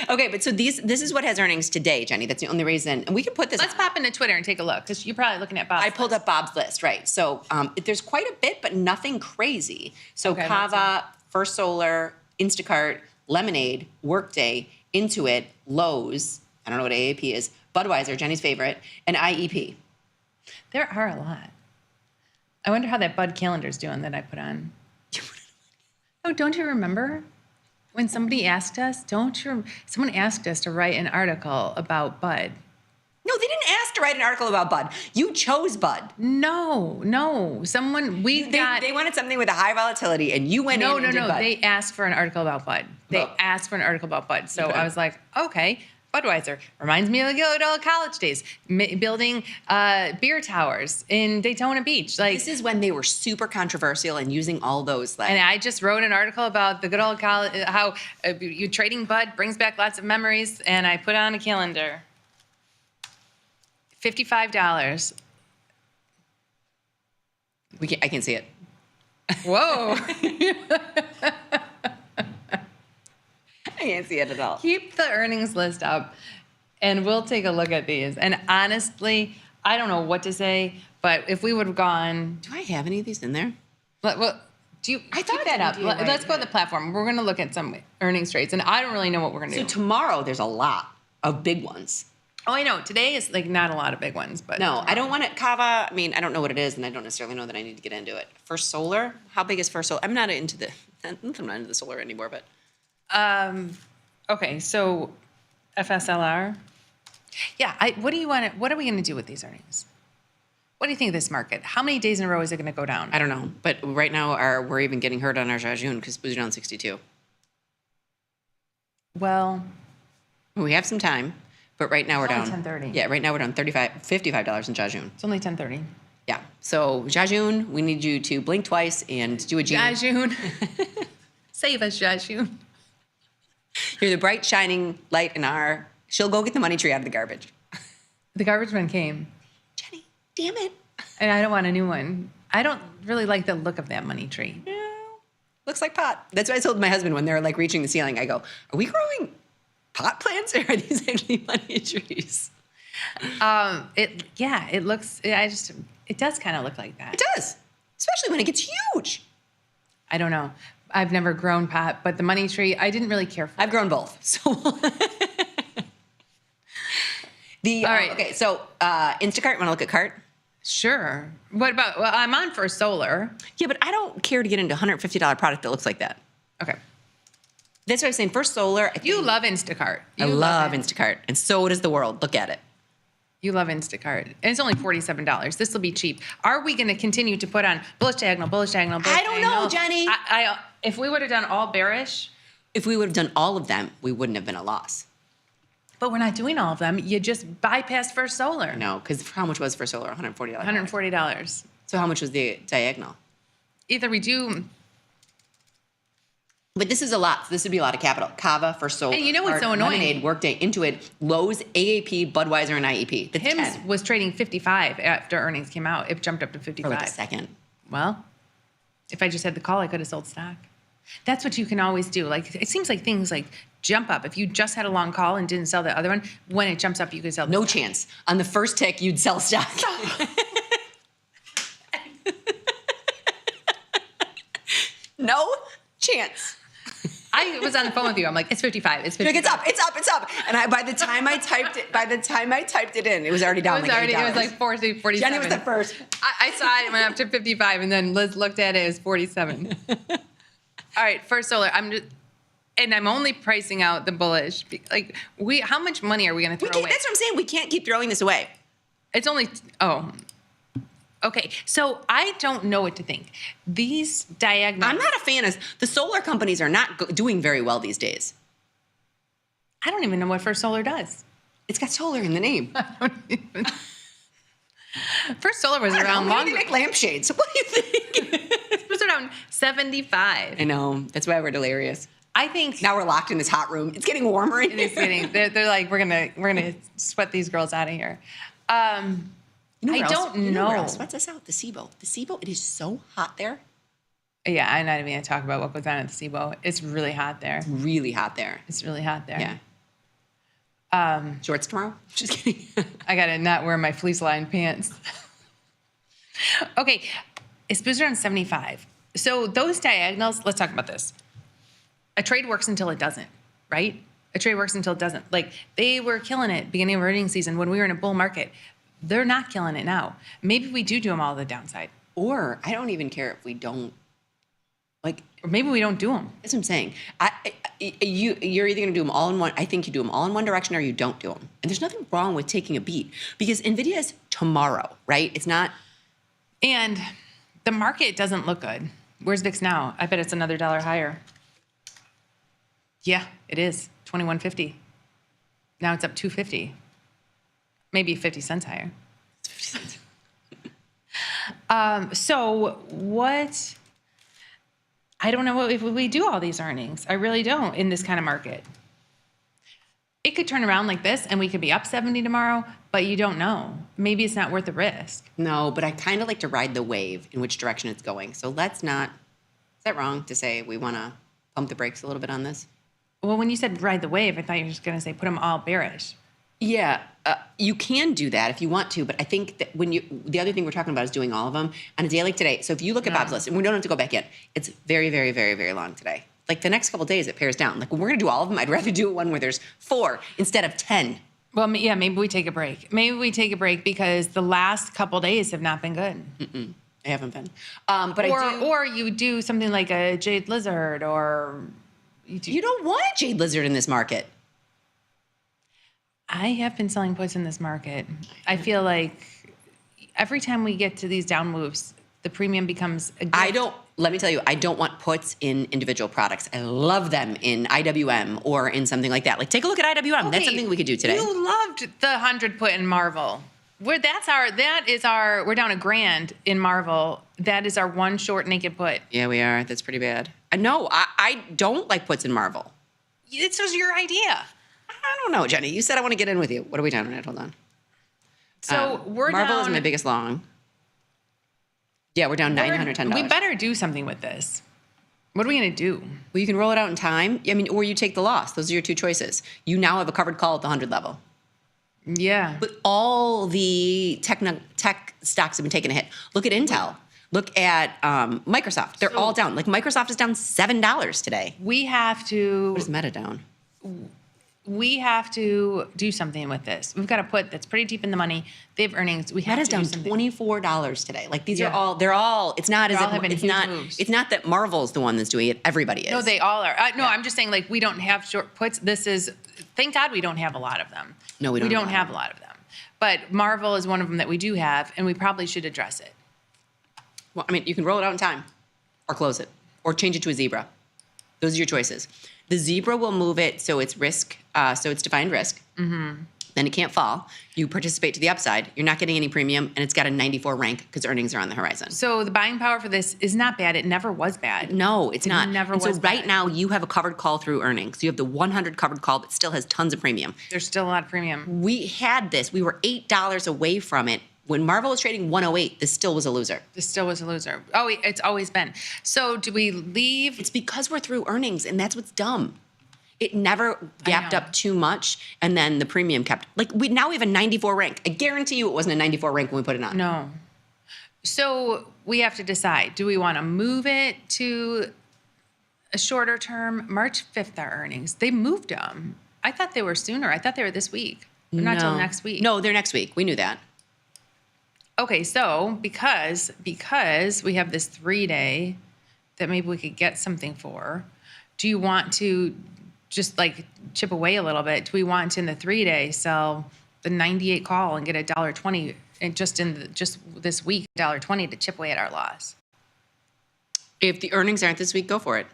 Okay, but so this is what has earnings today, Jenny. That's the only reason. And we can put this. Let's pop into Twitter and take a look because you're probably looking at Bob's. I pulled up Bob's list, right? So there's quite a bit, but nothing crazy. So Okay, Kava, First Solar, Instacart, Lemonade, Workday, Intuit, Lowe's. I don't know what AAP is. Budweiser, Jenny's favorite, and IEP. There are a lot. I wonder how that Bud calendar's doing that I put on. Oh, don't you remember? When somebody asked us, someone asked us to write an article about Bud. No, they didn't ask to write an article about Bud. You chose Bud. No. They wanted something with a high volatility, and you went in and did Bud. They asked for an article about Bud. So I was like, okay, Budweiser reminds me of the good old college days, building beer towers in Daytona Beach. Like, this is when they were super controversial and using all those. And I just wrote an article about the good old college, how you trading Bud brings back lots of memories, and I put on a calendar. $55. I can see it. Whoa. I can't see it at all. Keep the earnings list up, and we'll take a look at these. And honestly, I don't know what to say, but if we would have gone... Do I have any of these in there? Well, I thought that up. Let's go to the platform. We're going to look at some earnings trades, and I don't really know what we're going to do. So tomorrow, there's a lot of big ones. Oh, I know. Today is like not a lot of big ones, but... No, I don't want it. Kava, I mean, I don't know what it is, and I don't necessarily know that I need to get into it. First Solar? How big is First Solar? I'm not into the solar anymore, but... Okay, so FSLR. Yeah, what are we going to do with these earnings? What do you think of this market? How many days in a row is it going to go down? I don't know, but right now we're even getting hurt on our Jajun because we're down 62. Well, we have some time, but right now we're down 10:30. Yeah, right now we're down $55 in Jajun. It's only 10:30. Yeah. So Jajun, we need you to blink twice and do a G. Jajun. Save us, Jajun. You're the bright, shining light in our... She'll go get the money tree out of the garbage. The garbage one came. Jenny, damn it. And I don't want a new one. I don't really like the look of that money tree. No. Looks like pot. That's what I told my husband when they were like reaching the ceiling. I go, are we growing pot plants or are these actually money trees? It looks... It does kind of look like that. It does. Especially when it gets huge. I don't know. I've never grown pot, but the money tree, I didn't really care for. I've grown both. So all right. Okay, so Instacart, want to look at Cart? Sure. What about, I'm on First Solar. Yeah, but I don't care to get into a $150 product that looks like that. Okay. That's what I was saying. First Solar. You love Instacart. I love Instacart, and so does the world. Look at it. You love Instacart. And it's only $47. This will be cheap. Are we going to continue to put on bullish diagonal, bullish diagonal, bullish diagonal? I don't know, Jenny. If we would have done all bearish. If we would have done all of them, we wouldn't have been a loss. But we're not doing all of them. You just bypassed First Solar. No, because how much was First Solar? $140. $140. So how much was the diagonal? Either we do... But this is a lot. This would be a lot of capital. Kava, First Solar. And you know what's so annoying? Lemonade, Workday, Intuit, Lowe's, AAP, Budweiser, and IEP. That's HIMS 10. was trading 55 after earnings came out. It jumped up to 55. For like a second. Well, if I just had the call, I could have sold stock. That's what you can always do. Like, it seems like things like jump up. If you just had a long call and didn't sell the other one, when it jumps up, you could sell. No chance. On the first tick, you'd sell stock. No chance. I was on the phone with you. I'm like, it's 55. It's 55. Like, it's up. And by the time I typed it in, it was already down. It was like 47. Jenny was the first. I saw it. It went up to 55, and then Liz looked at it. It was 47. All right, First Solar. I'm only pricing out the bullish. Like, how much money are we going to throw away? That's what I'm saying. We can't keep throwing this away. It's only. Okay, so I don't know what to think. These diagonal... I'm not a fan of... The solar companies are not doing very well these days. I don't even know what First Solar does. It's got solar in the name. First Solar was around longer. Maybe they make lampshades. What do you think? It was around 75. I know. That's why we're delirious. I think... Now we're locked in this hot room. It's getting warmer in here. It is getting... They're like, we're gonna sweat these girls out of here. I don't know. You know where else sweats us out? The SIBO. The SIBO, it is so hot there. Yeah, I'm not even going to talk about what goes on at the SIBO. It's really hot there. It's really hot there. It's really hot there. Yeah. Shorts tomorrow? Just kidding. I got to not wear my fleece-lined pants. Okay, it's boosted on 75. So those diagonals, let's talk about this. A trade works until it doesn't, right? A trade works until it doesn't. Like, they were killing it beginning of earnings season when we were in a bull market. They're not killing it now. Maybe we do them all the downside. Or I don't even care if we don't Like, or maybe we don't do them. That's what I'm saying. You're either going to do them all in one. I think you do them all in one direction, or you don't do them. And there's nothing wrong with taking a beat because Nvidia is tomorrow, right? It's not. And the market doesn't look good. Where's VIX now? I bet it's another $1 higher. Yeah, it is 21.50. Now it's up 250. Maybe 50 cents higher. So what? I don't know if we do all these earnings. I really don't in this kind of market. It could turn around like this and we could be up 70 tomorrow, but you don't know. Maybe it's not worth the risk. No, but I kind of like to ride the wave in which direction it's going. So let's not. Is that wrong to say we want to pump the brakes a little bit on this? Well, when you said ride the wave, I thought you were just going to say put them all bearish. Yeah, you can do that if you want to, but I think that the other thing we're talking about is doing all of them on a day like today. So if you look at Bob's list, and we don't have to go back in, it's very, very, very, very long today. Like the next couple of days, it pairs down. Like when we're going to do all of them, I'd rather do one where there's 4 instead of 10. Well, yeah, maybe we take a break. Maybe we take a break because the last couple of days have not been good. Mm-mm, they haven't been. Or you do something like a Jade Lizard, or you don't want a Jade Lizard in this market. I have been selling puts in this market. I feel like every time we get to these down moves, the premium becomes a gift. Let me tell you, I don't want puts in individual products. I love them in IWM or in something like that. Like, take a look at IWM. Okay, That's something we could do today. You loved the 100 put in Marvel. We're down $1,000 in Marvel. That is our one short naked put. Yeah, we are. That's pretty bad. No, I don't like puts in Marvel. This was your idea. I don't know, Jenny. You said I want to get in with you. What are we down at? Hold on. So we're Marvel down. is my biggest long. Yeah, we're down $910. We better do something with this. What are we going to do? Well, you can roll it out in time. I mean, or you take the loss. Those are your two choices. You now have a covered call at the 100 level. Yeah. But all the tech stocks have been taking a hit. Look at Intel. Look at Microsoft. They're all down. Like Microsoft is down $7 today. We have to. What is Meta down? We have to do something with this. We've got a put that's pretty deep in the money. They have earnings. We have Meta's to down do something. $24 today. Like these are all. They're all. It's not as if it's not. moves. It's not that Marvel's the one that's doing it. Everybody is. No, they all are. I'm just saying, like, we don't have short puts. Thank God we don't have a lot of them. No, we don't. We don't have a lot of them. But Marvel is one of them that we do have, and we probably should address it. Well, I mean, you can roll it out in time, or close it, or change it to a zebra. Those are your choices. The zebra will move it so it's risk, so it's defined risk. Mm-hmm. Then it can't fall. You participate to the upside. You're not getting any premium, and it's got a 94 rank because earnings are on the horizon. So the buying power for this is not bad. It never was bad. No, it's not. Never and was so right bad. now you have a covered call through earnings. You have the 100 covered call that still has tons of premium. There's still a lot of premium. We had this. We were $8 away from it. When Marvel was trading 108, this still was a loser. This still was a loser. Oh, it's always been. So do we leave? It's because we're through earnings, and that's what's dumb. It never gapped up too much, and then the premium kept. Like, we have a 94 rank. I guarantee you it wasn't a 94 rank when we put it on. No. So we have to decide. Do we want to move it to a shorter term? March 5th are earnings. They moved them. I thought they were sooner. I thought they were this week. They're not till next week. No, they're next week. We knew that. Okay, so because we have this 3-day that maybe we could get something for, do you want to just like chip away a little bit? Do we want to in the 3-day sell the 98 call and get $1.20 and just this week $1.20 to chip away at our loss? If the earnings aren't this week, go for it.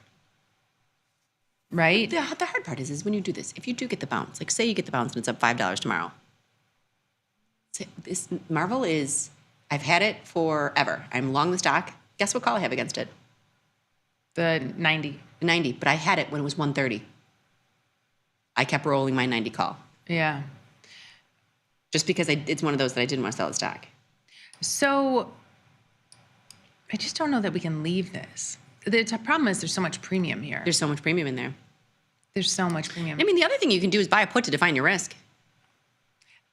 Right? The hard part is when you do this, if you do get the bounce, like say you get the bounce and it's up $5 tomorrow. This Marvel is, I've had it forever. I'm long the stock. Guess what call I have against it? The 90. The 90, but I had it when it was 130. I kept rolling my 90 call. Yeah. Just because it's one of those that I didn't want to sell the stock. So I just don't know that we can leave this. The problem is there's so much premium here. There's so much premium in there. There's so much premium. I mean, the other thing you can do is buy a put to define your risk.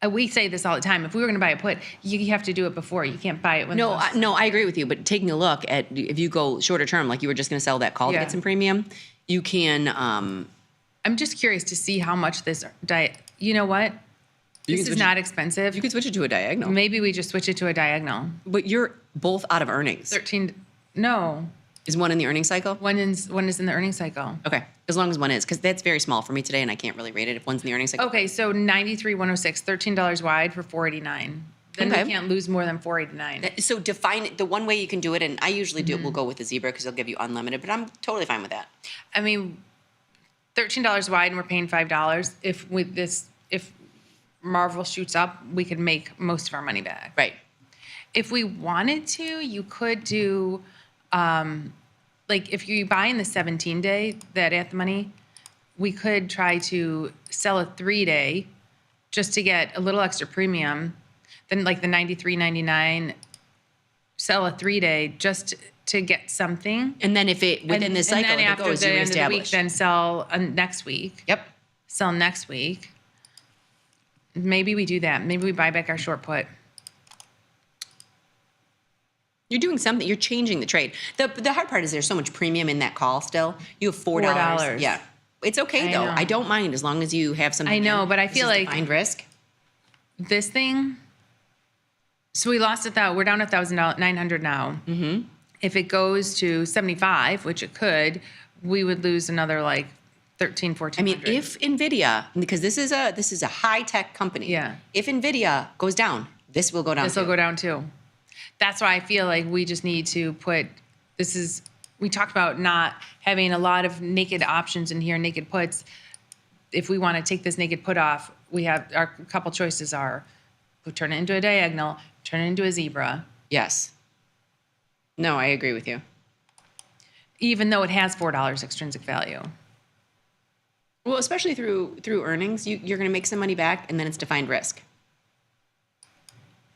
We say this all the time. If we were going to buy a put, you have to do it before. You can't buy it when. No, I agree with you. But taking a look at if you go shorter term, like you were just going to sell that call to get some premium, you can. I'm just curious to see how much this You know what? This is not expensive. You could switch it to a diagonal. Maybe we just switch it to a diagonal. But you're both out of earnings. 13. No. Is one in the earnings cycle? One is in the earnings cycle. Okay, as long as one is, because that's very small for me today, and I can't really rate it if one's in the earnings cycle. Okay, so 93.106, $13 wide for 489. Then Okay. we can't lose more than 489. So define it. The one way you can do it, and I usually do it, we'll go with the zebra because they'll give you unlimited, but I'm totally fine with that. I mean, $13 wide and we're paying $5. If Marvel shoots up, we could make most of our money back. Right. If we wanted to, you could do, like if you buy in the 17-day, that at the money, we could try to sell a 3-day just to get a little extra premium. Then like the $93.99, sell a 3-day just to get something. And then if it, within the cycle, and then if it after goes, the you end of the week, reestablish. then sell next week. Yep. Sell next week. Maybe we do that. Maybe we buy back our short put. You're doing something. You're changing the trade. The hard part is there's so much premium in that call still. You have $4. Yeah. It's okay, I though. know. I don't mind as long as you have something. I know, in. but I This feel is like defined risk. This thing. So we lost we're down $900 now. Mm-hmm. If it goes to 75, which it could, we would lose another like 13, 14. I mean, if Nvidia, because this is a high tech company. Yeah. If Nvidia goes down, this will go down. This will go down too. That's why I feel like we just need to put, we talked about not having a lot of naked options in here, naked puts. If we want to take this naked put off, we have our couple choices are, we turn it into a diagonal, turn it into a zebra. Yes. No, I agree with you. Even though it has $4 extrinsic value. Well, especially through earnings, you're going to make some money back, and then it's defined risk.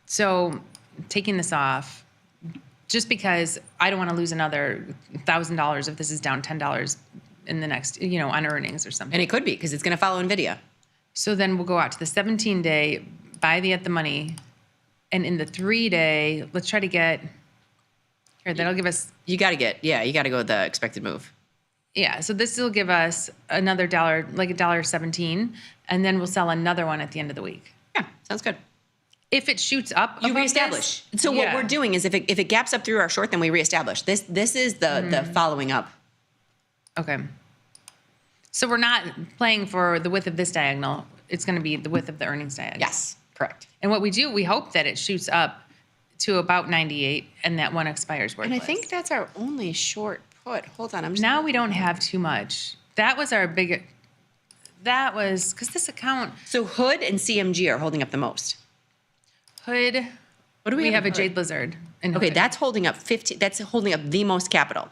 So taking this off, just because I don't want to lose another $1,000 if this is down $10 in the next, on earnings or something. And it could be, because it's going to follow Nvidia. So then we'll go out to the 17-day, buy the at the money, and in the 3-day, let's try to get, here, that'll give us. You got to go with the expected move. Yeah, so this will give us another dollar, like $1.17, and then we'll sell another one at the end of the week. Yeah, sounds good. If it shoots up, You above reestablish. this, So what yeah. we're doing is if it gaps up through our short, then we reestablish. This is the following up. Okay. So we're not playing for the width of this diagonal. It's going to be the width of the earnings diagonal. Yes, correct. And what we do, we hope that it shoots up to about 98 and that one expires worthless. And I think that's our only short put. Hold on, I'm just Now we don't have too much. That was our big, because this account. So Hood and CMG are holding up the most. Hood. What do we have have a in Hood? Jade Lizard. In Okay, Hood. that's holding up That's holding up the most capital.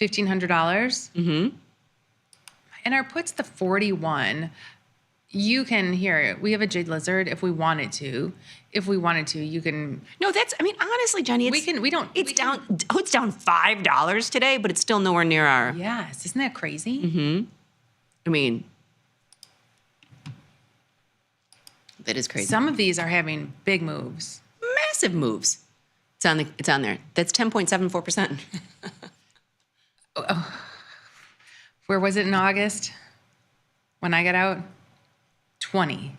$1,500. Mm-hmm. And our put's the 41. You can we have a Jade Lizard if we wanted to. If we wanted to, you can. No, honestly, Johnny, Hood's down $5 today, but it's still nowhere near our. Yes, isn't that crazy? Mm-hmm. I mean, that is crazy. Some of these are having big moves. Massive moves. It's on there. That's 10.74%. Where was it in August when I got out? 20.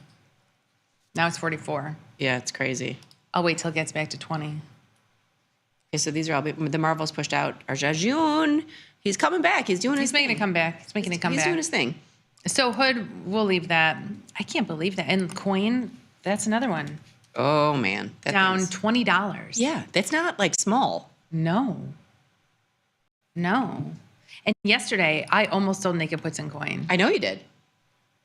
Now it's 44. Yeah, it's crazy. I'll wait till it gets back to 20. Okay, so these are all the Marvel's pushed out. Our Jajun, he's coming back. He's making a comeback. He's making a comeback. He's doing his thing. So Hood, we'll leave that. I can't believe that. And Coin, that's another one. Oh man, Down $20. Yeah, that's not like small. No. And yesterday, I almost sold naked puts in Coin. I know you did.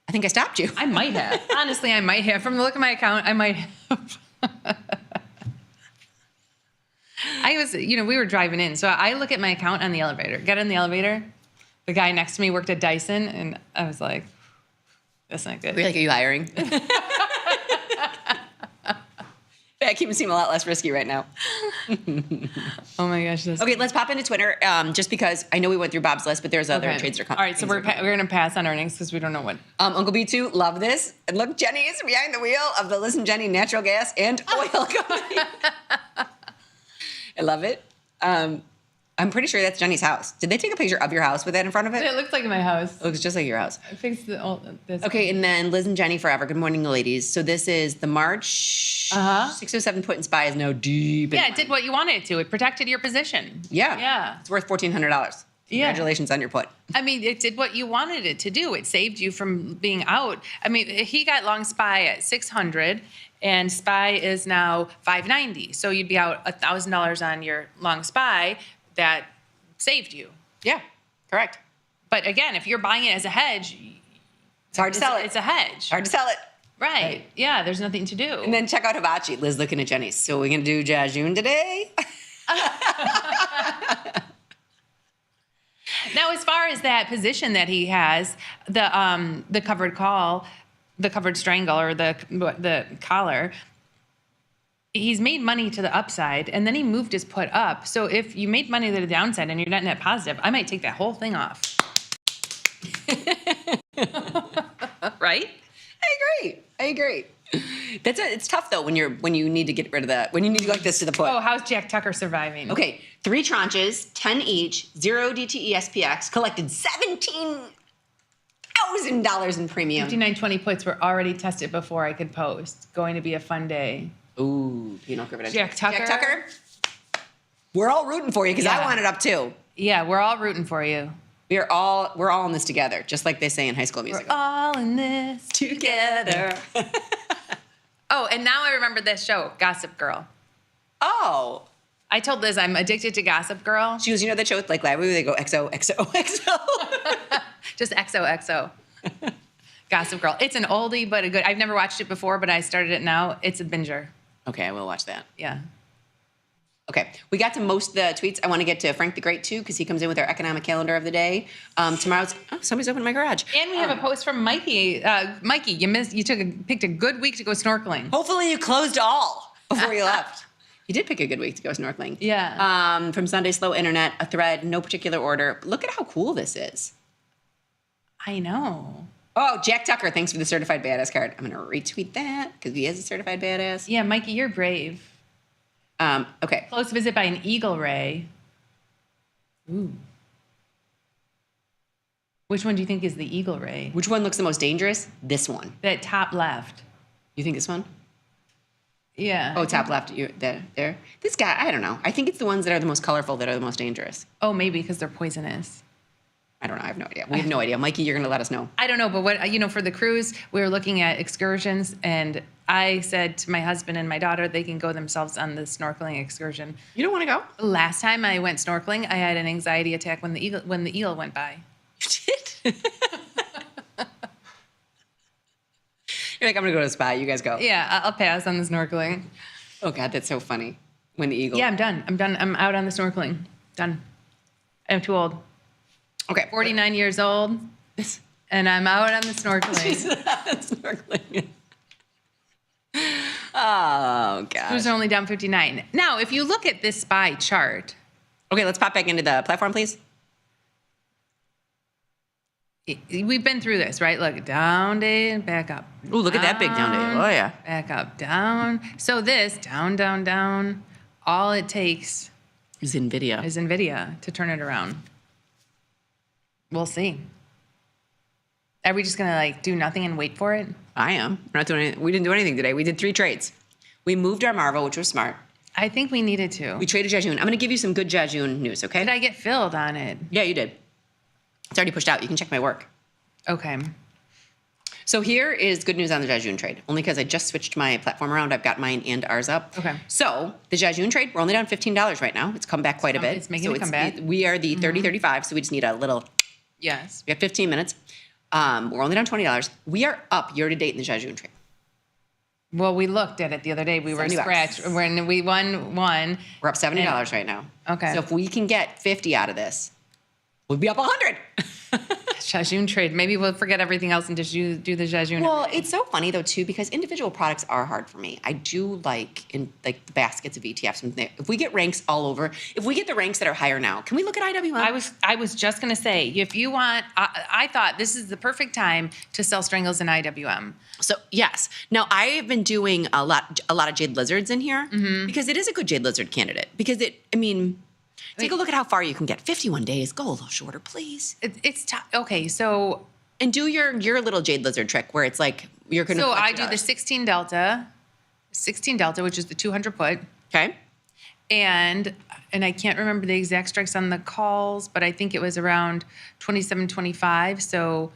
I think I stopped you. I might have. Honestly, I might have. From the look of my account, I might have. I was, we were driving in. So I look at my account on the elevator. Get in the elevator. The guy next to me worked at Dyson, and I was like, that's not good. Are you hiring? That keeps seem a lot less risky right now. Oh my gosh. Okay, let's pop into Twitter, just because I know we went through Bob's list, but there's other trades that are coming. All right, so we're going to pass on earnings because we don't know what. Uncle B2, love this. And look, Jenny is behind the wheel of the Listen Jenny Natural Gas and Oil Company. I love it. I'm pretty sure that's Jenny's house. Did they take a picture of your house with that in front of it? It looks like my house. It looks just like your house. This. Okay, and then Liz and Jenny forever. Good morning, ladies. So this is the March 607 put in SPY is now deep. Yeah, it did what you wanted it to. It protected your position. Yeah. Yeah. It's worth $1,400. Yeah. Congratulations on your put. I mean, it did what you wanted it to do. It saved you from being out. I mean, he got long SPY at 600 and SPY is now 590. So you'd be out $1,000 on your long SPY that saved you. Yeah, correct. But again, if you're buying it as a hedge, it's hard to sell it. It's a hedge. Hard to sell it. Right. Yeah, there's nothing to do. And then check out Hibachi. Liz looking at Jenny. So we're going to do Jajun today? Now, as far as that position that he has, the covered call, the covered strangle, or the collar, he's made money to the upside, and then he moved his put up. So if you made money to the downside and you're net positive, I might take that whole thing off. Right? I agree. It's tough though when you need to get rid of that. When you need to go like this to the put. Oh, how's Jack Tucker surviving? Okay, 3 tranches, 10 each, 0 DTE SPX, collected $17,000 in premium. 5920 puts were already tested before I could post. Going to be a fun day. Ooh, Pinot Gris. Jack Tucker. We're all rooting for you because I want it up too. Yeah, we're all rooting for you. We're all in this together, just like they say in High School Musical. We're all in this together. Oh, and now I remember this show, Gossip Girl. Oh. I told Liz I'm addicted to Gossip Girl. She goes, you know that show with like Larry where they go XO, XO, XO? Just XOXO. Gossip Girl. It's an oldie, but a good. I've never watched it before, but I started it now. It's a binger. Okay, I will watch that. Yeah. Okay, we got to most of the tweets. I want to get to Frank the Great too, because he comes in with our economic calendar of the day. Tomorrow's somebody's opening my garage. And we have a post from Mikey. Mikey, you picked a good week to go snorkeling. Hopefully you closed all before you left. You did pick a good week to go snorkeling. Yeah. From Sunday Slow Internet, a thread, no particular order. Look at how cool this is. I know. Oh, Jack Tucker, thanks for the certified badass card. I'm going to retweet that because he is a certified badass. Yeah, Mikey, you're brave. Okay. Close visit by an eagle ray. Ooh. Which one do you think is the eagle ray? Which one looks the most dangerous? This one. That top left. You think this one? Yeah. Oh, top left. There. This guy, I don't know. I think it's the ones that are the most colorful that are the most dangerous. Oh, maybe because they're poisonous. I don't know. I have no idea. We have no idea. Mikey, you're going to let us know. I don't know, but for the cruise, we were looking at excursions, and I said to my husband and my daughter, they can go themselves on the snorkeling excursion. You don't want to go? Last time I went snorkeling, I had an anxiety attack when the eel went by. You did? You're like, I'm going to go to the spa. You guys go. Yeah, I'll pass on the snorkeling. Oh, God, that's so funny. When the eagle. Yeah, I'm done. I'm out on the snorkeling. Done. I'm too old. Okay. 49 years old, and I'm out on the snorkeling. Snorkeling. Oh, gosh. Who's only down 59. Now, if you look at this SPY chart. Okay, let's pop back into the platform, please. We've been through this, right? Look, down day, back up. Ooh, look at that big down day. Oh, yeah. Back up, down. So this, down, down, down, all it takes is Nvidia to turn it around. We'll see. Are we just going to do nothing and wait for it? I am. We're not doing anything. We didn't do anything today. We did 3 trades. We moved our Marvel, which was smart. I think we needed to. We traded Jajun. I'm going to give you some good Jajun news, okay? Did I get filled on it? Yeah, you did. It's already pushed out. You can check my work. Okay. So here is good news on the Jajun trade. Only because I just switched my platform around. I've got mine and ours up. Okay. So the Jajun trade, we're only down $15 right now. It's come back quite a bit. It's making a comeback. We are the 30-35, so we just need a little. Yes. We have 15 minutes. We're only down $20. We are up year to date in the Jajun trade. Well, we looked at it the other day. We were scratched. When we won one. We're up $70 right now. Okay. So if we can get 50 out of this, we'll be up 100. Jajun trade. Maybe we'll forget everything else and just do the Jajun. Well, it's so funny though too because individual products are hard for me. I do like the baskets of ETFs. If we get ranks all over, if we get the ranks that are higher now, can we look at IWM? I was just gonna say if you want, I thought this is the perfect time to sell Strangles in IWM. So yes. Now I have been doing a lot of Jade Lizards in here because it is a good Jade Lizard candidate because Take a look at how far you can get. 51 days. Go a little shorter, please. It's okay. So and do your little jade lizard trick where it's like you're going to. So I do the 16 delta, which is the 200 put. Okay. And I can't remember the exact strikes on the calls, but I think it was around 27.25. So.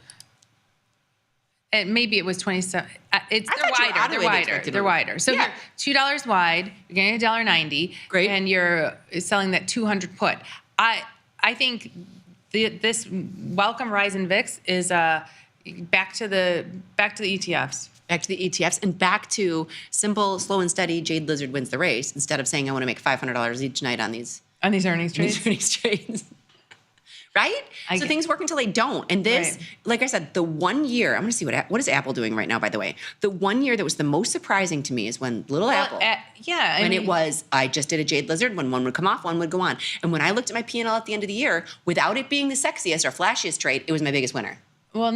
And maybe it was 27. They're wider. They're wider. So yeah. You're $2 wide. You're getting $1.90. Great. And you're selling that 200 put. I think this welcome rise in VIX is back to the ETFs. Back to the ETFs and back to simple, slow and steady. Jade Lizard wins the race instead of saying I want to make $500 each night on these earnings trades. Right? So things work until they don't. And this, Right. like I said, the 1 year, I'm going to see what is Apple doing right now, by the way. The 1 year that was the most surprising to me is when Apple. When it was, I just did a Jade Lizard. When one would come off, one would go on. And when I looked at my P&L at the end of the year, without it being the sexiest or flashiest trade, it was my biggest winner. Well,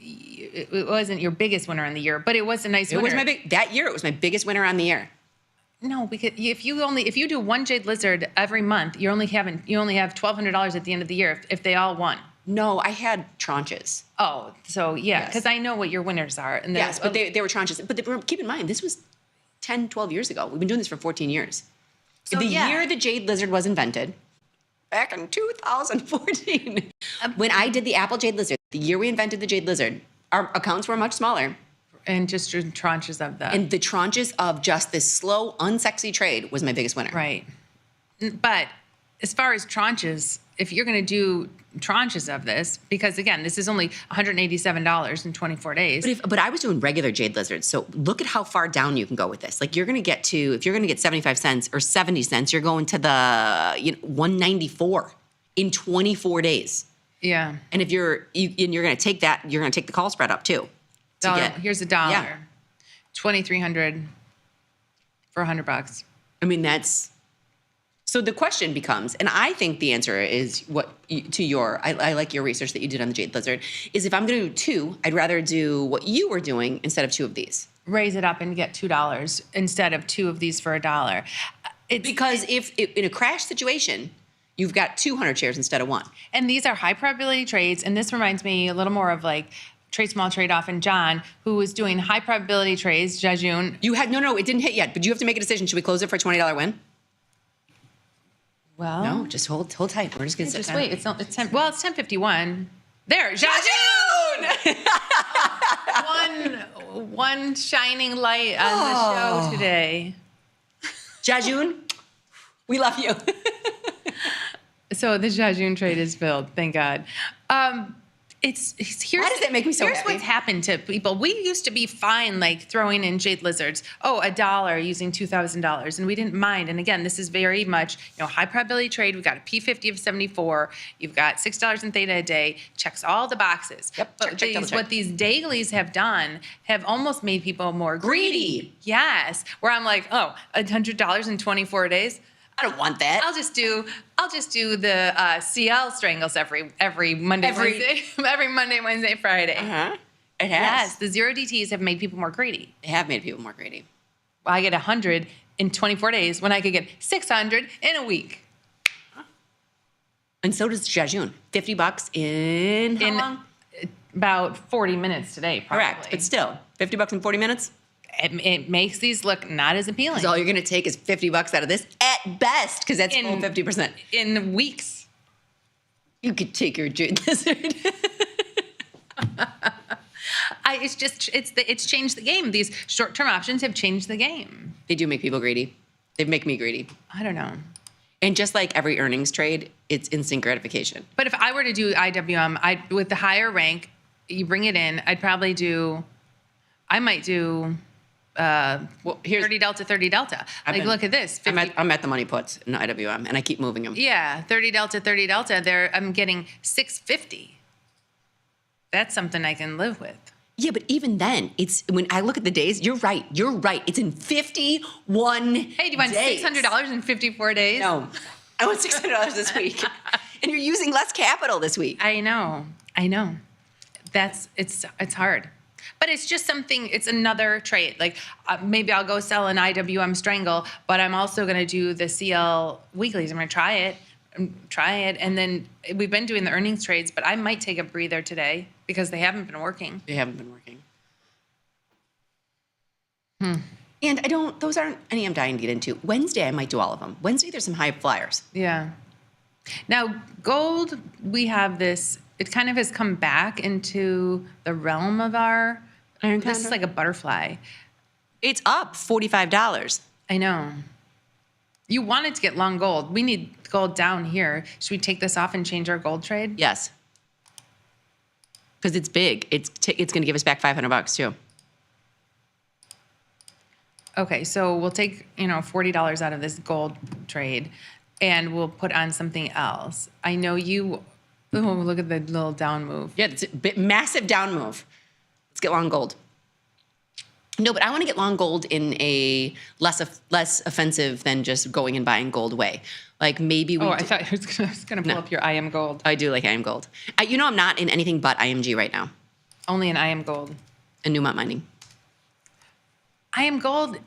it wasn't your biggest winner on the year, but it was a nice winner. It was that year, it was my biggest winner on the year. No, because if you do one Jade Lizard every month, you only have $1,200 at the end of the year if they all won. No, I had tranches. Oh, so yeah, because I know what your winners are. And yes, but they were tranches. But keep in mind, this was 10, 12 years ago. We've been doing this for 14 years. So year the Jade Lizard was invented, back in 2014, when I did the Apple Jade Lizard, the year we invented the Jade Lizard, our accounts were much smaller. And just tranches of that. And the tranches of just this slow, unsexy trade was my biggest winner. Right. But as far as tranches, if you're going to do tranches of this, because again, this is only $187 in 24 days. But I was doing regular Jade Lizards. So look at how far down you can go with this. Like you're going to get to, if you're going to get 75 cents or 70 cents, you're going to the 194 in 24 days. Yeah. And if you're going to take that, you're going to take the call spread up too. Here's $1. Yeah. $2,300 for $100. I mean, that's so the question becomes, and I think the answer is I like your research that you did on the Jade Lizard, is if I'm going to do two, I'd rather do what you were doing instead of two of these. Raise it up and get $2 instead of two of these for $1. Because if in a crash situation, you've got 200 shares instead of one. And these are high probability trades. And this reminds me a little more of like Trade Small, Trade Off, and John, who was doing high probability trades. Jajun. You had no, it didn't hit yet, but you have to make a decision. Should we close it for a $20 win? Well, no, just hold tight. We're just gonna sit just down. wait. It's 10:51. There, Jajun. one shining light on the show today. Jajun, we love you. So the Jajun trade is filled. Thank God. Why does that make me so here's happy? What's happened to people. We used to be fine, like throwing in Jade Lizards. Oh, $1 using $2,000, and we didn't mind. And again, this is very much high probability trade. We've got a P50 of 74. You've got $6 in theta a day. Checks all the boxes. Yep. But what these dailies have done have almost made people more greedy. Yes. Where I'm like, oh, $100 in 24 days. I don't want that. I'll just do the CL Strangles every Monday, Wednesday, every Monday, Wednesday, Friday. Uh-huh. It has. Yes, the 0DTs have made people more greedy. They have made people more greedy. Well, I get 100 in 24 days when I could get 600 in a week. And so does Jajun. $50 in how long? About 40 minutes today, probably. Correct, but still, $50 in 40 minutes? It makes these look not as appealing. Because all you're going to take is $50 out of this at best, because that's full 50%. In weeks. You could take your Jade Lizard. It's changed the game. These short-term options have changed the game. They do make people greedy. They make me greedy. I don't know. And just like every earnings trade, it's instant gratification. But if I were to do IWM, with the higher rank, you bring it in, I might do here's 30 delta, 30 delta. Look at this. I'm at the money puts in IWM, and I keep moving them. Yeah, 30 delta, 30 delta. There, I'm getting 650. That's something I can live with. Yeah, but even then, it's when I look at the days. You're right. It's in 51. Hey, do you want $600 in 54 days? No, I want $600 this week, and you're using less capital this week. I know. It's hard. But it's just something, it's another trade. Like maybe I'll go sell an IWM strangle, but I'm also going to do the CL weeklies. I'm going to try it. And then we've been doing the earnings trades, but I might take a breather today because they haven't been working. They haven't been working. And those aren't any I'm dying to get into. Wednesday, I might do all of them. Wednesday, there's some high flyers. Yeah. Now, gold, we have this, it kind of has come back into the realm of our, this is like a butterfly. It's up $45. I know. You wanted to get long gold. We need gold down here. Should we take this off and change our gold trade? Yes. Because it's big. It's going to give us back $500 too. Okay, so we'll take, $40 out of this gold trade and we'll put on something else. I know you, look at the little down move. Yeah, it's a massive down move. Let's get long gold. No, but I want to get long gold in a less offensive than just going and buying gold way. Like maybe we. I thought I was going to pull up your IM gold. I do like IM gold. I'm not in anything but IMG right now. Only in IM gold. And Newmont mining. IM gold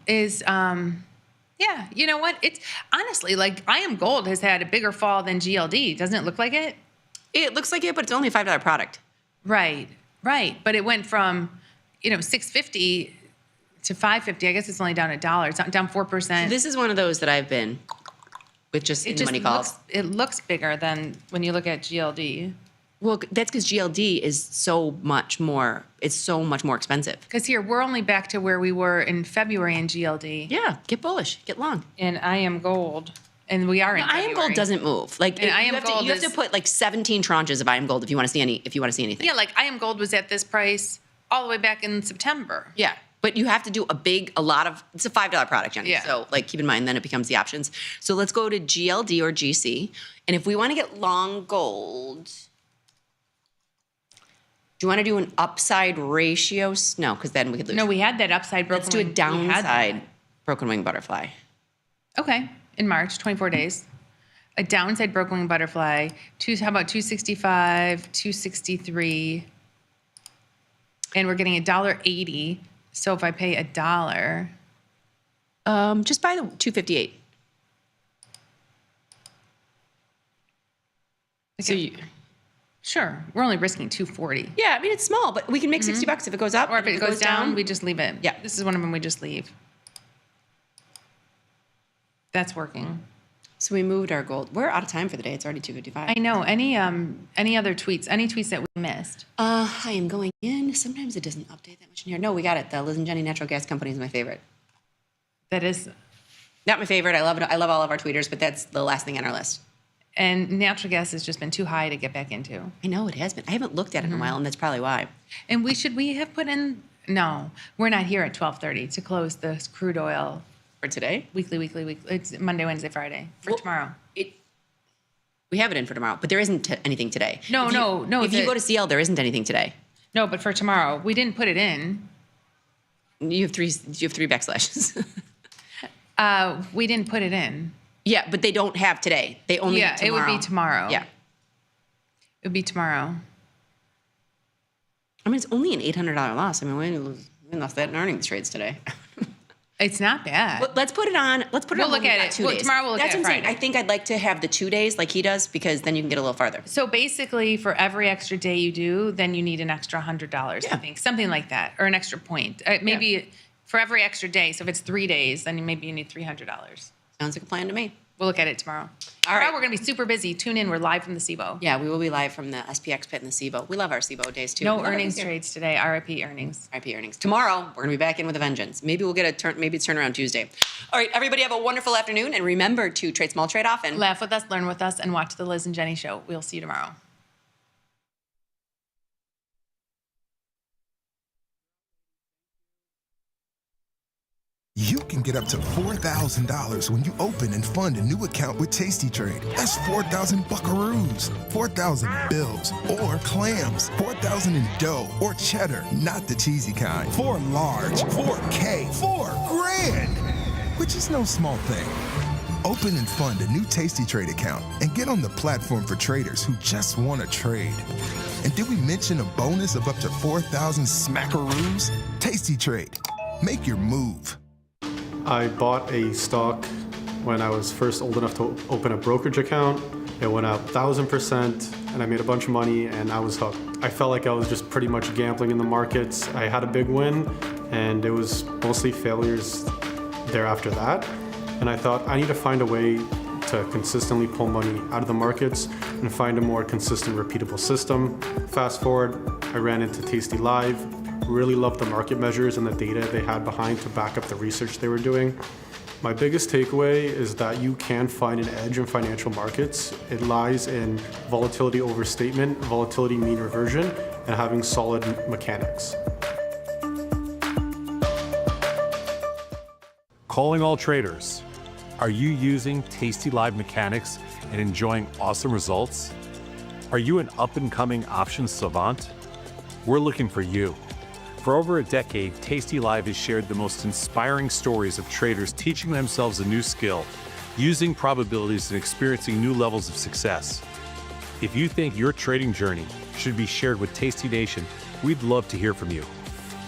is, you know what? It's honestly like IM gold has had a bigger fall than GLD. Doesn't it look like it? It looks like it, but it's only a $5 product. Right. But it went from, $6.50 to $5.50. I guess it's only down $1. It's down 4%. So this is one of those that I've been with just in the money calls. It looks bigger than when you look at GLD. Well, that's because GLD is so much more. It's so much more expensive. Because here we're only back to where we were in February in GLD. Yeah, get bullish, get long. And IM gold, and we are in February. IM gold doesn't move. Like and you have to put like 17 tranches of IM gold if you want to see anything. Yeah, like IM gold was at this price all the way back in September. Yeah. But you have to do it's a $5 product, Jenny. Yeah. So keep in mind, then it becomes the options. So let's go to GLD or GC. And if we want to get long gold, do you want to do an upside ratio? No, because then we could lose. No, we had that upside broken wing. Let's do a downside broken wing butterfly. Okay, in March, 24 days. A downside broken wing butterfly. How about 265, 263, and we're getting $1.80. So if I pay $1, just buy the 258. Okay. Sure, we're only risking 240. Yeah, I mean it's small, but we can make $60 if it goes up. Or if it goes down, we just leave it. Yeah, this is one of them. We just leave. That's working. So we moved our gold. We're out of time for the day. It's already 2:55. I know. Any other tweets? Any tweets that we missed? I am going in. Sometimes it doesn't update that much in here. No, we got it. The Liz and Jenny Natural Gas Company is my favorite. That is not my favorite. I love it. I love all of our tweeters, but that's the last thing on our list. And natural gas has just been too high to get back into. I know it has been. I haven't looked at it in a while, and that's probably why. And we have put in? No, we're not here at 12:30 to close the crude oil for today. Weekly. It's Monday, Wednesday, Friday for tomorrow. We have it in for tomorrow, but there isn't anything today. No. If you go to CL, there isn't anything today. No, but for tomorrow, we didn't put it in. You have three backslashes. We didn't put it in. Yeah, but they don't have today. They only have tomorrow. It would be tomorrow. Yeah. It would be tomorrow. I mean, it's only an $800 loss. I mean, we lost that in earnings trades today. It's not bad. Well, let's put it on. We'll look at it. 2 days. Tomorrow we'll look at it Friday. I think I'd like to have the 2 days like he does because then you can get a little farther. So basically, for every extra day you do, then you need an extra $100, I think. Something like that. Or an extra point. Maybe for every extra day. So if it's 3 days, then maybe you need $300. Sounds like a plan to me. We'll look at it tomorrow. All right. We're going to be super busy. Tune in. We're live from the SIBO. Yeah, we will be live from the SPX pit in the SIBO. We love our SIBO days, too. No earnings trades today. RIP earnings. RIP earnings. Tomorrow, we're going to be back in with a vengeance. Maybe we'll get maybe it's turnaround Tuesday. All right, everybody have a wonderful afternoon. And remember to trade small, trade often. Laugh with us, learn with us, and watch the Liz and Jenny show. We'll see you tomorrow. You can get up to $4,000 when you open and fund a new account with Tasty Trade. That's 4,000 buckaroos, 4,000 bills, or clams, 4,000 in dough or cheddar, not the cheesy kind. 4 large, 4K, 4 grand, which is no small thing. Open and fund a new Tasty Trade account and get on the platform for traders who just want to trade. And did we mention a bonus of up to 4,000 smackaroos? Tasty Trade. Make your move. I bought a stock when I was first old enough to open a brokerage account. It went up 1,000%, and I made a bunch of money, and I was hooked. I felt like I was just pretty much gambling in the markets. I had a big win, and it was mostly failures thereafter that. And I thought, I need to find a way to consistently pull money out of the markets and find a more consistent, repeatable system. Fast forward, I ran into tastylive, really loved the market measures and the data they had behind to back up the research they were doing. My biggest takeaway is that you can find an edge in financial markets. It lies in volatility overstatement, volatility mean reversion, and having solid mechanics. Calling all traders. Are you using tastylive mechanics and enjoying awesome results? Are you an up-and-coming options savant? We're looking for you. For over a decade, tastylive has shared the most inspiring stories of traders teaching themselves a new skill, using probabilities and experiencing new levels of success. If you think your trading journey should be shared with Tasty Nation, we'd love to hear from you.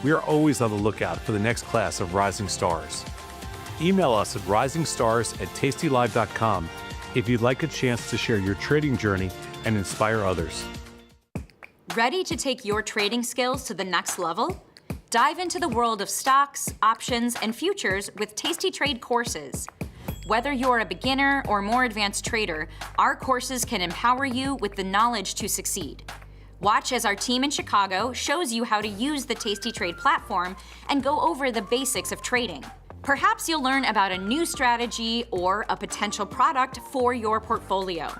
We are always on the lookout for the next class of rising stars. Email us at risingstars@tastylive.com if you'd like a chance to share your trading journey and inspire others. Ready to take your trading skills to the next level? Dive into the world of stocks, options, and futures with Tasty Trade courses. Whether you're a beginner or more advanced trader, our courses can empower you with the knowledge to succeed. Watch as our team in Chicago shows you how to use the Tasty Trade platform and go over the basics of trading. Perhaps you'll learn about a new strategy or a potential product for your portfolio.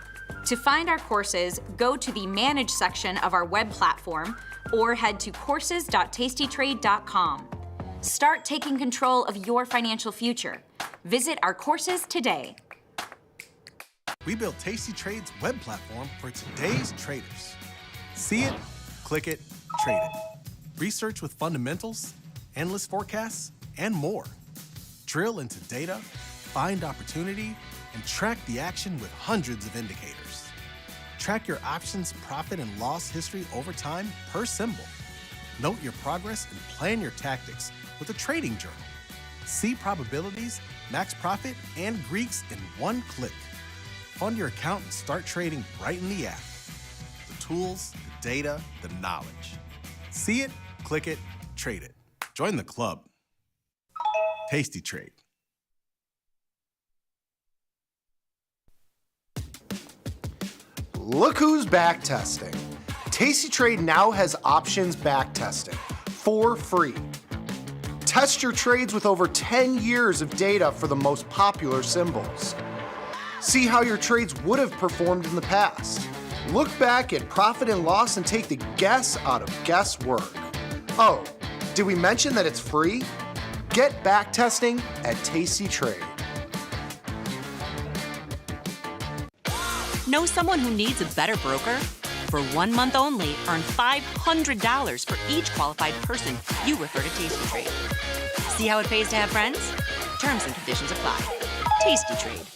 To find our courses, go to the Manage section of our web platform or head to courses.tastytrade.com. Start taking control of your financial future. Visit our courses today. We built Tasty Trade's web platform for today's traders. See it, click it, trade it. Research with fundamentals, endless forecasts, and more. Drill into data, find opportunity, and track the action with hundreds of indicators. Track your options profit and loss history over time per symbol. Note your progress and plan your tactics with a trading journal. See probabilities, max profit, and Greeks in one click. Fund your account and start trading right in the app. The tools, the data, the knowledge. See it, click it, trade it. Join the club. Tasty Trade. Look who's back testing. Tasty Trade now has options back testing for free. Test your trades with over 10 years of data for the most popular symbols. See how your trades would have performed in the past. Look back at profit and loss and take the guess out of guesswork. Oh, did we mention that it's free? Get back testing at Tasty Trade. Know someone who needs a better broker? For 1 month only, earn $500 for each qualified person you refer to Tasty Trade. See how it pays to have friends? Terms and conditions apply. Tasty Trade.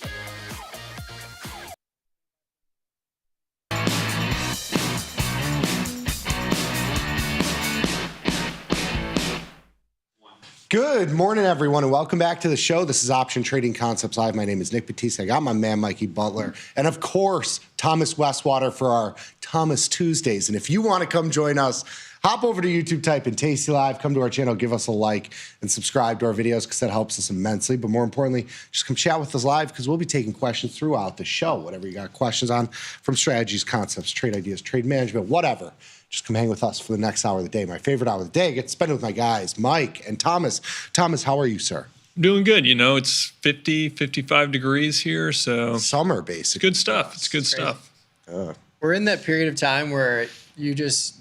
Good morning, everyone, and welcome back to the show. This is Option Trading Concepts Live. My name is Nick Batiste. I got my man, Mikey Butler, and of course, Thomas Westwater for our Thomas Tuesdays. And if you want to come join us, hop over to YouTube, type in Tasty Live, come to our channel, give us a like, and subscribe to our videos because that helps us immensely. But more importantly, just come chat with us live because we'll be taking questions throughout the show. Whatever you got questions on, from strategies, concepts, trade ideas, trade management, whatever. Just come hang with us for the next hour of the day. My favorite hour of the day, I get to spend it with my guys, Mike and Thomas. Thomas, how are you, sir? Doing good. You know, it's 50, 55 degrees here, so. Summer, basically. Good stuff. It's good stuff. We're in that period of time where you just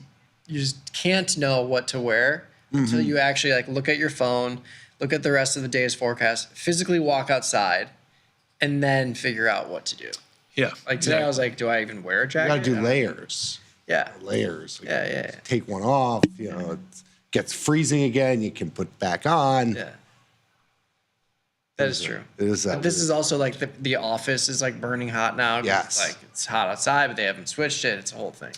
can't know what to wear until you actually like look at your phone, look at the rest of the day's forecast, physically walk outside, and then figure out what to do. Yeah. Like today I was like, do I even wear a jacket? You got to do layers. Yeah. Layers. Like, Yeah. Take one off, it gets freezing again, you can put back on. Yeah. That is true. It is that But this is also like the office is like burning hot now. Yes. It's like it's hot outside, but they haven't switched it. It's a whole thing.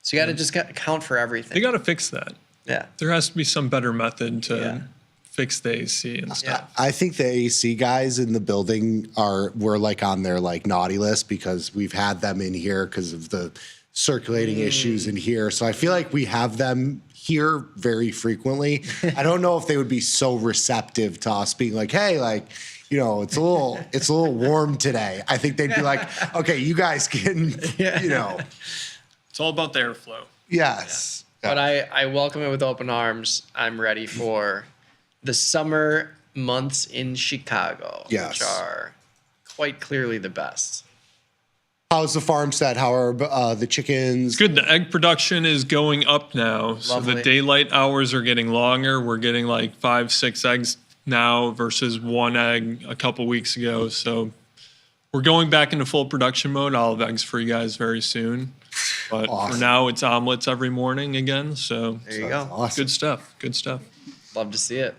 So you got to just account for everything. They got to fix that. Yeah. There has to be some better method to fix the AC and stuff. I think the AC guys in the building were like on their like naughty list because we've had them in here because of the circulating issues in here. So I feel like we have them here very frequently. I don't know if they would be so receptive to us being like, hey, like, you know, it's a little warm today. I think they'd be like, okay, you guys can, you know. It's all about the airflow. Yes. But I welcome it with open arms. I'm ready for the summer months in Chicago, which are quite clearly the best. How's the farm set? How are the chickens? Good. The egg production is going up now. So Lovely. the daylight hours are getting longer. We're getting like 5-6 eggs now versus 1 egg a couple weeks ago. So we're going back into full production mode. I'll have eggs for you guys very soon. But for now, it's omelets every morning again. So there you go. Awesome. Good stuff. Good stuff. Love to see it.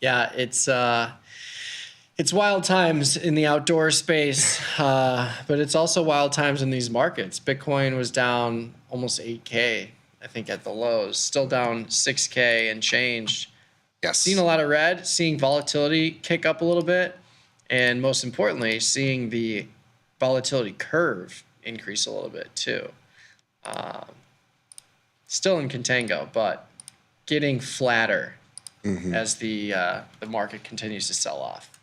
Yeah, it's wild times in the outdoor space, but it's also wild times in these markets. Bitcoin was down almost 8K, I think, at the lows. Still down 6K and change. Yes. Seeing a lot of red, seeing volatility kick up a little bit, and most importantly, seeing the volatility curve increase a little bit too. Still in contango, but getting flatter as the market continues to sell off.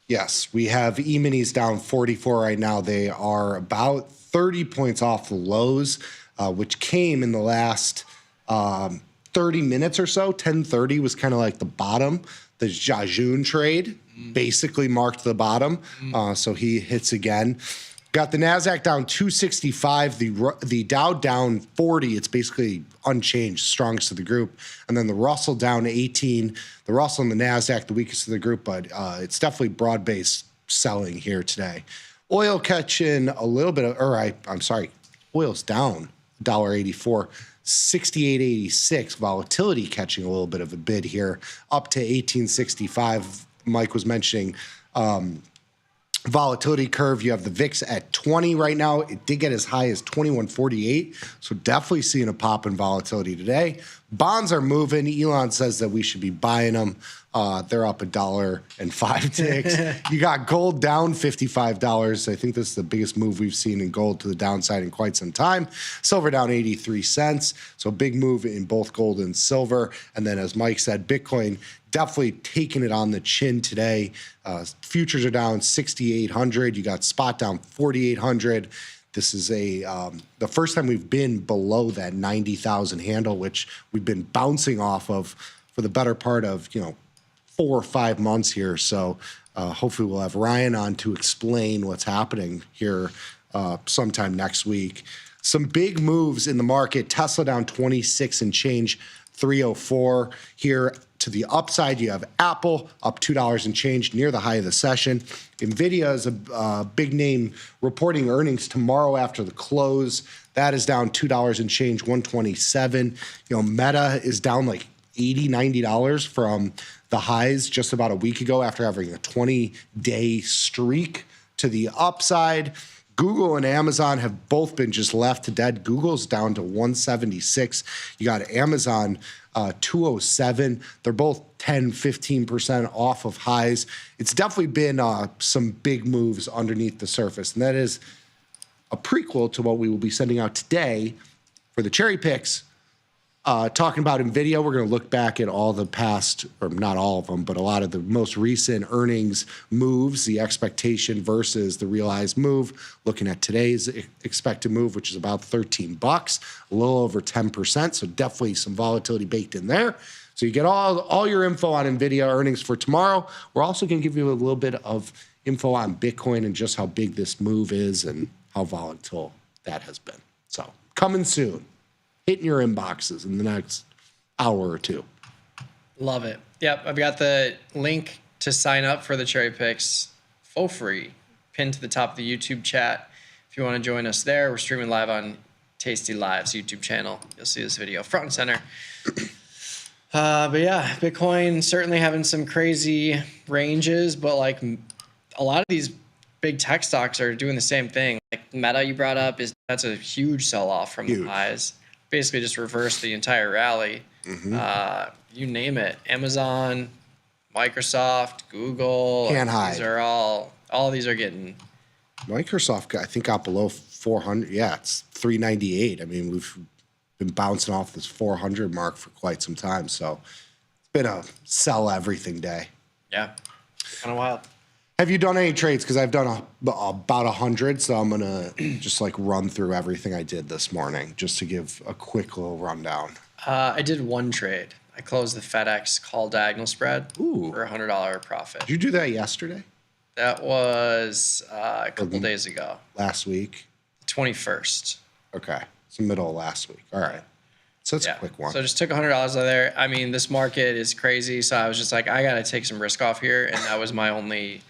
Yes, we have E-minis down 44 right now. They are about 30 points off the lows, which came in the last 30 minutes or so. 10:30 was kind of like the bottom. The Jajun trade basically marked the bottom, so he hits again. Got the NASDAQ down 265, the Dow down 40. It's basically unchanged, strongest of the group. And then the Russell down 18. The Russell and the NASDAQ, the weakest of the group, but it's definitely broad-based selling here today. Oil catching a little bit oil's down $1.84, 68.86. Volatility catching a little bit of a bid here, up to 1865. Mike was mentioning volatility curve. You have the VIX at 20 right now. It did get as high as 21.48. So definitely seeing a pop in volatility today. Bonds are moving. Elon says that we should be buying them. They're up $1.05. You got gold down $55. I think this is the biggest move we've seen in gold to the downside in quite some time. Silver down 83 cents. So big move in both gold and silver. And then as Mike said, Bitcoin definitely taking it on the chin today. Futures are down 6,800. You got spot down 4,800. This is the first time we've been below that 90,000 handle, which we've been bouncing off of for the better part of 4 or 5 months here. So hopefully we'll have Ryan on to explain what's happening here sometime next week. Some big moves in the market. Tesla down 26 and change, 304 here. To the upside, you have Apple up $2 and change, near the high of the session. Nvidia is a big name reporting earnings tomorrow after the close. That is down $2 and change, 127. Meta is down like $80, $90 from the highs just about a week ago after having a 20-day streak to the upside. Google and Amazon have both been just left to dead. Google's down to 176. You got Amazon 207. They're both 10, 15% off of highs. It's definitely been some big moves underneath the surface. And that is a prequel to what we will be sending out today for the cherry picks. Talking about Nvidia, we're going to look back at all the past, or not all of them, but a lot of the most recent earnings moves, the expectation versus the realized move. Looking at today's expected move, which is about $13, a little over 10%. So definitely some volatility baked in there. So you get all your info on Nvidia earnings for tomorrow. We're also going to give you a little bit of info on Bitcoin and just how big this move is and how volatile that has been. So coming soon. Hitting your inboxes in the next hour or two. Love it. Yep, I've got the link to sign up for the cherry picks for free pinned to the top of the YouTube chat. If you want to join us there, we're streaming live on Tasty Live's YouTube channel. You'll see this video front and center. But yeah, Bitcoin certainly having some crazy ranges, but like a lot of these big tech stocks are doing the same thing. Like Meta you brought up, that's a huge sell-off from the highs. Basically just reversed the entire rally. You name it. Amazon, Microsoft, Google. Can't hide. These are all these are getting. Microsoft, I think, got below 400. Yeah, it's 398. I mean, we've been bouncing off this 400 mark for quite some time. So it's been a sell everything day. Yeah, kind of wild. Have you done any trades? Because I've done about 100, so I'm gonna just like run through everything I did this morning, just to give a quick little rundown. I did one trade. I closed the FedEx call diagonal spread for $100 profit. Did you do that yesterday? That was a couple days ago. Last week? 21st. Okay. It's the middle of last week. All right. So it's a quick one. So I just took $100 out of there. I mean, this market is crazy. So I was just like, I got to take some risk off here. And that was my only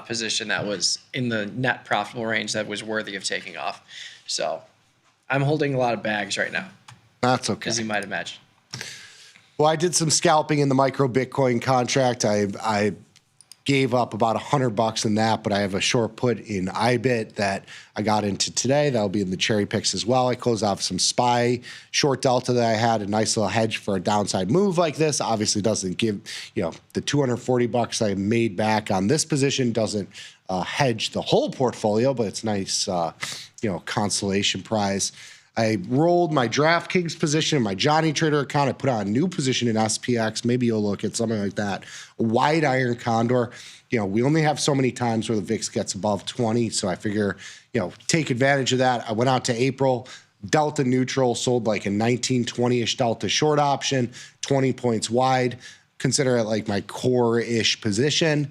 position that was in the net profitable range that was worthy of taking off. So I'm holding a lot of bags right now. That's okay. As you might imagine. Well, I did some scalping in the micro Bitcoin contract. I gave up about $100 in that, but I have a short put in Bybit that I got into today. That'll be in the cherry picks as well. I closed off some SPY short delta that I had, a nice little hedge for a downside move like this. Obviously doesn't give, the $240 I made back on this position doesn't hedge the whole portfolio, but it's nice, consolation prize. I rolled my DraftKings position in my Johnny Trader account. I put on a new position in SPX. Maybe you'll look at something like that. A wide iron condor. We only have so many times where the VIX gets above 20. So I figure, take advantage of that. I went out to April, delta neutral, sold like a 19-20-ish delta short option, 20 points wide. Consider it like my core-ish position.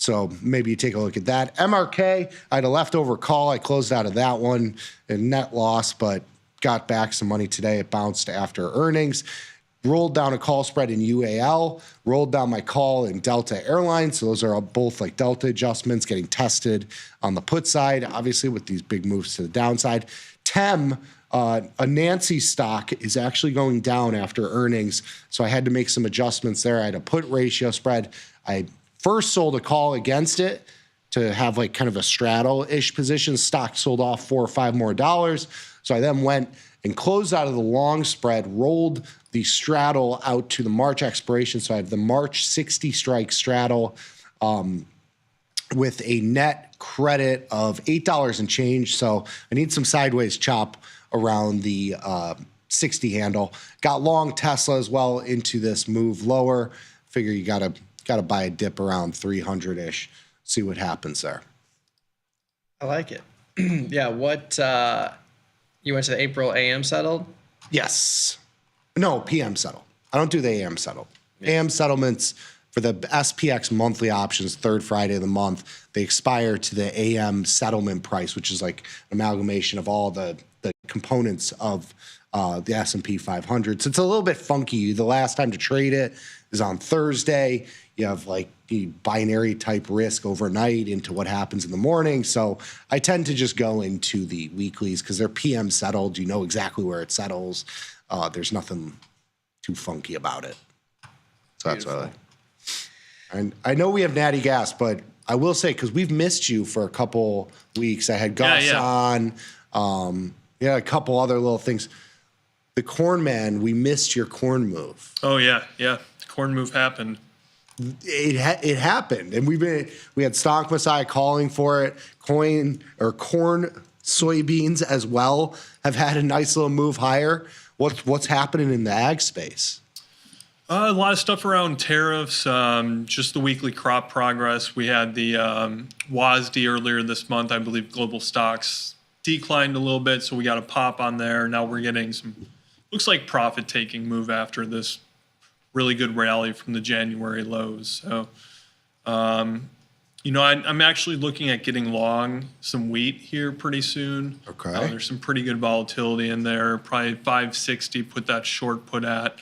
So maybe you take a look at that. MRK, I had a leftover call. I closed out of that one, a net loss, but got back some money today. It bounced after earnings. Rolled down a call spread in UAL, rolled down my call in Delta Airlines. So those are both like Delta adjustments getting tested on the put side, obviously with these big moves to the downside. TEM, a Nancy stock, is actually going down after earnings. So I had to make some adjustments there. I had a put ratio spread. I first sold a call against it to have like kind of a straddle-ish position. Stock sold off $4 or $5 more. So I then went and closed out of the long spread, rolled the straddle out to the March expiration. So I have the March 60 strike straddle with a net credit of $8 and change. So I need some sideways chop around the 60 handle. Got long Tesla as well into this move lower. Figure you got to buy a dip around 300-ish, see what happens there. I like it. Yeah, you went to the April AM settled? Yes. No, PM settled. I don't do the AM settled. Yeah. AM settlements for the SPX monthly options, third Friday of the month, they expire to the AM settlement price, which is like an amalgamation of all the components of the S&P 500. So it's a little bit funky. The last time to trade it is on Thursday. You have like the binary type risk overnight into what happens in the morning. So I tend to just go into the weeklies because they're PM settled. You know exactly where it settles. There's nothing too funky about it. So that's what I know we have Natty Gas, but I will say, because we've missed you for a couple weeks. I had Gus on. A couple other little things. The corn man, we missed your corn move. Oh, yeah. The corn move happened. It happened, and we had Stock Messiah calling for it. Corn, soybeans as well have had a nice little move higher. What's happening in the ag space? A lot of stuff around tariffs, just the weekly crop progress. We had the WASD earlier this month. I believe global stocks declined a little bit, so we got a pop on there. Now we're getting some, looks like profit-taking move after this really good rally from the January lows. So, I'm actually looking at getting long some wheat here pretty soon. Okay. There's some pretty good volatility in there. Probably 560, put that short put at.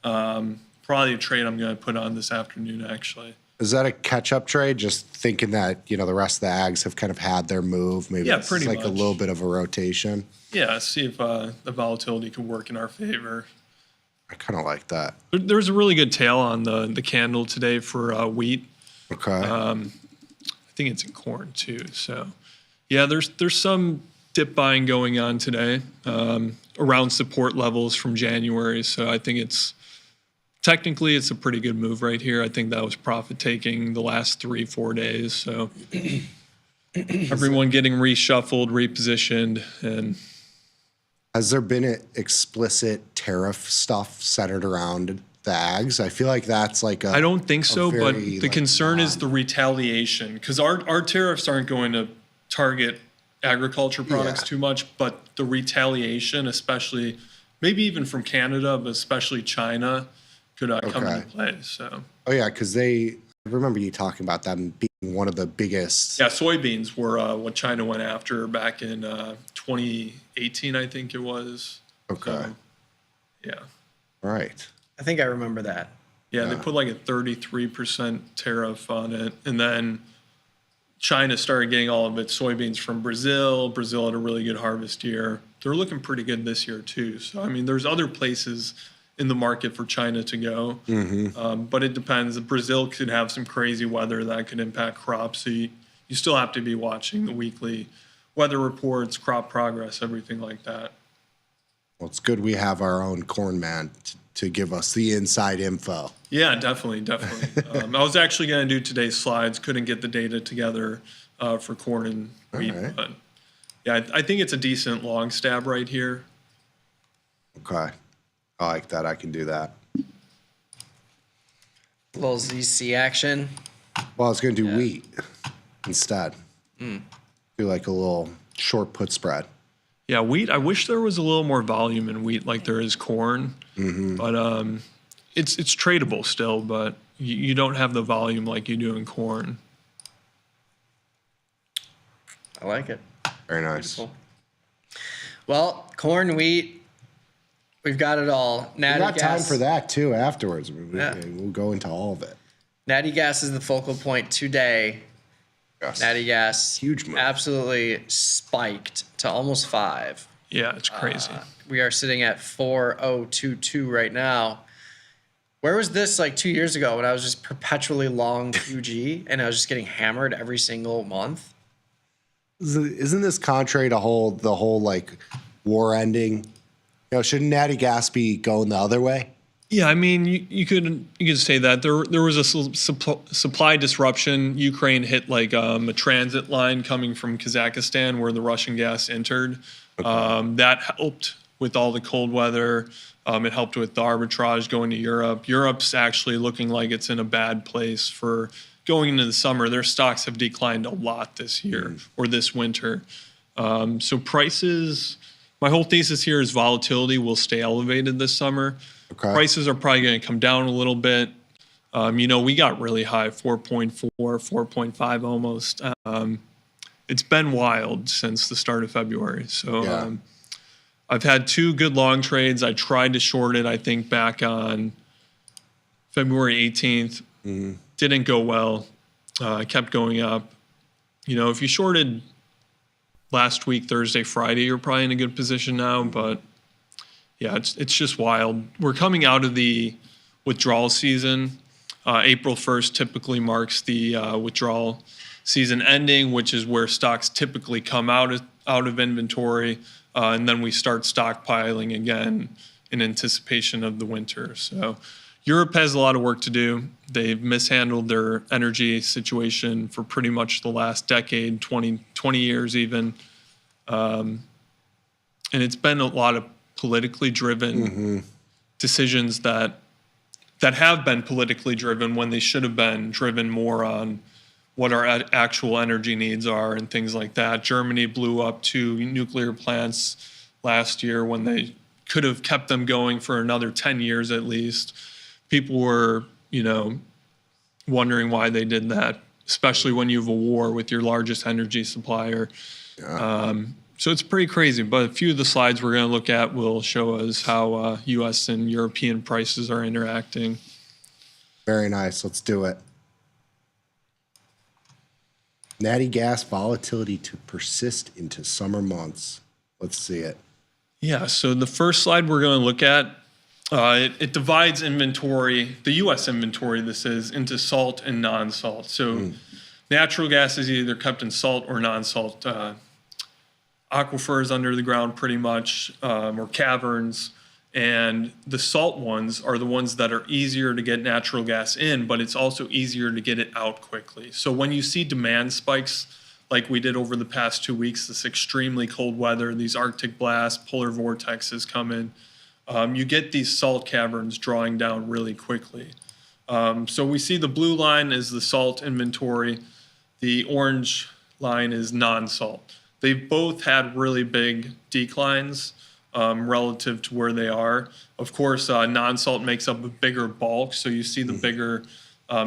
Probably a trade I'm going to put on this afternoon, actually. Is that a catch-up trade? Just thinking that, the rest of the ags have kind of had their move. Maybe it's pretty like much a little bit of a rotation. Yeah, see if the volatility could work in our favor. I kind of like that. There's a really good tail on the candle today for wheat. Okay. I think it's in corn too. So yeah, there's some dip buying going on today around support levels from January. So I think technically it's a pretty good move right here. I think that was profit taking the last 3-4 days. So everyone getting reshuffled, repositioned, and has there been an explicit tariff stuff centered around the ags? I feel like that's like I don't think so, but the concern is the retaliation, because our tariffs aren't going to target agriculture products too much, but the retaliation, especially maybe even from Canada, but especially China, could come into play. So. Oh yeah, because I remember you talking about them being one of the biggest. Yeah, soybeans were what China went after back in 2018, I think it was. Okay. So, yeah. Right. I think I remember that. Yeah, they put like a 33% tariff on it, and then China started getting all of its soybeans from Brazil. Brazil had a really good harvest year. They're looking pretty good this year too. So I mean, there's other places in the market for China to go, but it depends. Brazil could have some crazy weather that could impact crops. So you still have to be watching the weekly weather reports, crop progress, everything like that. Well, it's good we have our own corn man to give us the inside info. Yeah, definitely. I was actually going to do today's slides. Couldn't get the data together for corn and wheat, but yeah, I think it's a decent long stab right here. Okay. I like that. I can do that. Little ZC action. Well, I was going to do wheat instead. Do like a little short put spread. Yeah, wheat. I wish there was a little more volume in wheat like there is corn, but it's tradable still, but you don't have the volume like you do in corn. I like it. Very nice. Beautiful. Well, corn, wheat, we've got it all. We got time for that too afterwards. We'll go into all of it. Natty gas is the focal point today. Yes. Natty gas, huge move. Absolutely spiked to almost 5. Yeah, it's crazy. We are sitting at 4.022 right now. Where was this like 2 years ago when I was just perpetually long QG and I was just getting hammered every single month? Isn't this contrary to the whole like war ending? You know, shouldn't natty gas be going the other way? Yeah, I mean, you could say that there was a supply disruption. Ukraine hit like a transit line coming from Kazakhstan where the Russian gas entered. That helped with all the cold weather. It helped with the arbitrage going to Europe. Europe's actually looking like it's in a bad place for going into the summer. Their stocks have declined a lot this year or this winter. So prices, my whole thesis here is volatility will stay elevated this summer. Prices are probably going to come down a little bit. You know, we got really high, 4.4, 4.5 almost. It's been wild since the start of February. So I've had 2 good long trades. I tried to short it, I think, back on February 18th. Didn't go well. Kept going up. You know, if you shorted last week, Thursday, Friday, you're probably in a good position now, but yeah, it's just wild. We're coming out of the withdrawal season. April 1st typically marks the withdrawal season ending, which is where stocks typically come out of inventory, and then we start stockpiling again in anticipation of the winter. So Europe has a lot of work to do. They've mishandled their energy situation for pretty much the last decade, 20 years even. And it's been a lot of politically driven decisions that have been politically driven when they should have been driven more on what our actual energy needs are and things like that. Germany blew up 2 nuclear plants last year when they could have kept them going for another 10 years at least. People were, you know, wondering why they did that, especially when you have a war with your largest energy supplier. So it's pretty crazy, but a few of the slides we're going to look at will show us how U.S. and European prices are interacting. Very nice. Let's do it. Natty gas volatility to persist into summer months. Let's see it. Yeah, so the first slide we're going to look at, it divides inventory, the U.S. inventory this is, into salt and non-salt. So natural gas is either kept in salt or non-salt aquifers under the ground pretty much, or caverns. And the salt ones are the ones that are easier to get natural gas in, but it's also easier to get it out quickly. So when you see demand spikes like we did over the past 2 weeks, this extremely cold weather, these Arctic blasts, polar vortexes come in, you get these salt caverns drawing down really quickly. So we see the blue line is the salt inventory. The orange line is non-salt. They've both had really big declines relative to where they are. Of course, non-salt makes up a bigger bulk, so you see the bigger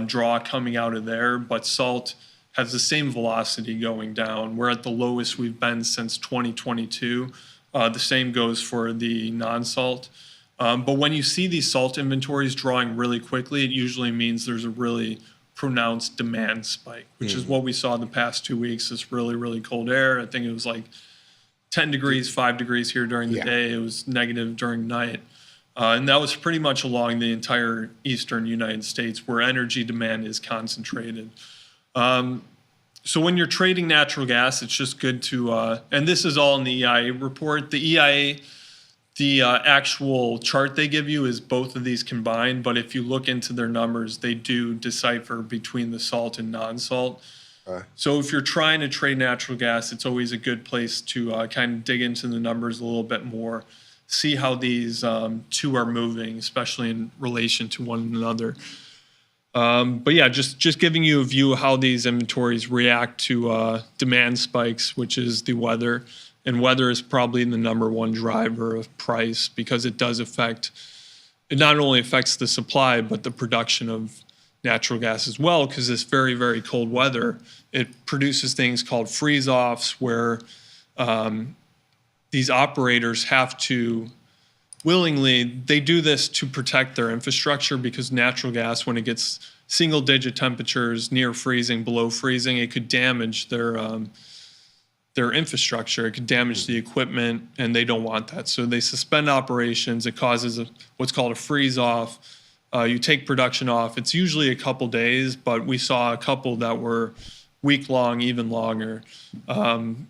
draw coming out of there, but salt has the same velocity going down. We're at the lowest we've been since 2022. The same goes for the non-salt. But when you see these salt inventories drawing really quickly, it usually means there's a really pronounced demand spike, which is what we saw the past 2 weeks, this really, really cold air. I think it was like 10 degrees, 5 degrees here during the day. It was negative during night. And that was pretty much along the entire eastern United States where energy demand is concentrated. So when you're trading natural gas, it's just good to, and this is all in the EIA report. The EIA, the actual chart they give you is both of these combined, but if you look into their numbers, they do decipher between the salt and non-salt. So if you're trying to trade natural gas, it's always a good place to kind of dig into the numbers a little bit more, see how these two are moving, especially in relation to one another. But yeah, just giving you a view of how these inventories react to demand spikes, which is the weather. And weather is probably the number one driver of price because it does affect, it not only affects the supply, but the production of natural gas as well, because this very, very cold weather, it produces things called freeze-offs where these operators have to willingly, they do this to protect their infrastructure because natural gas, when it gets single-digit temperatures, near freezing, below freezing, it could damage their infrastructure. It could damage the equipment, and they don't want that. So they suspend operations. It causes what's called a freeze-off. You take production off. It's usually a couple days, but we saw a couple that were week-long, even longer. And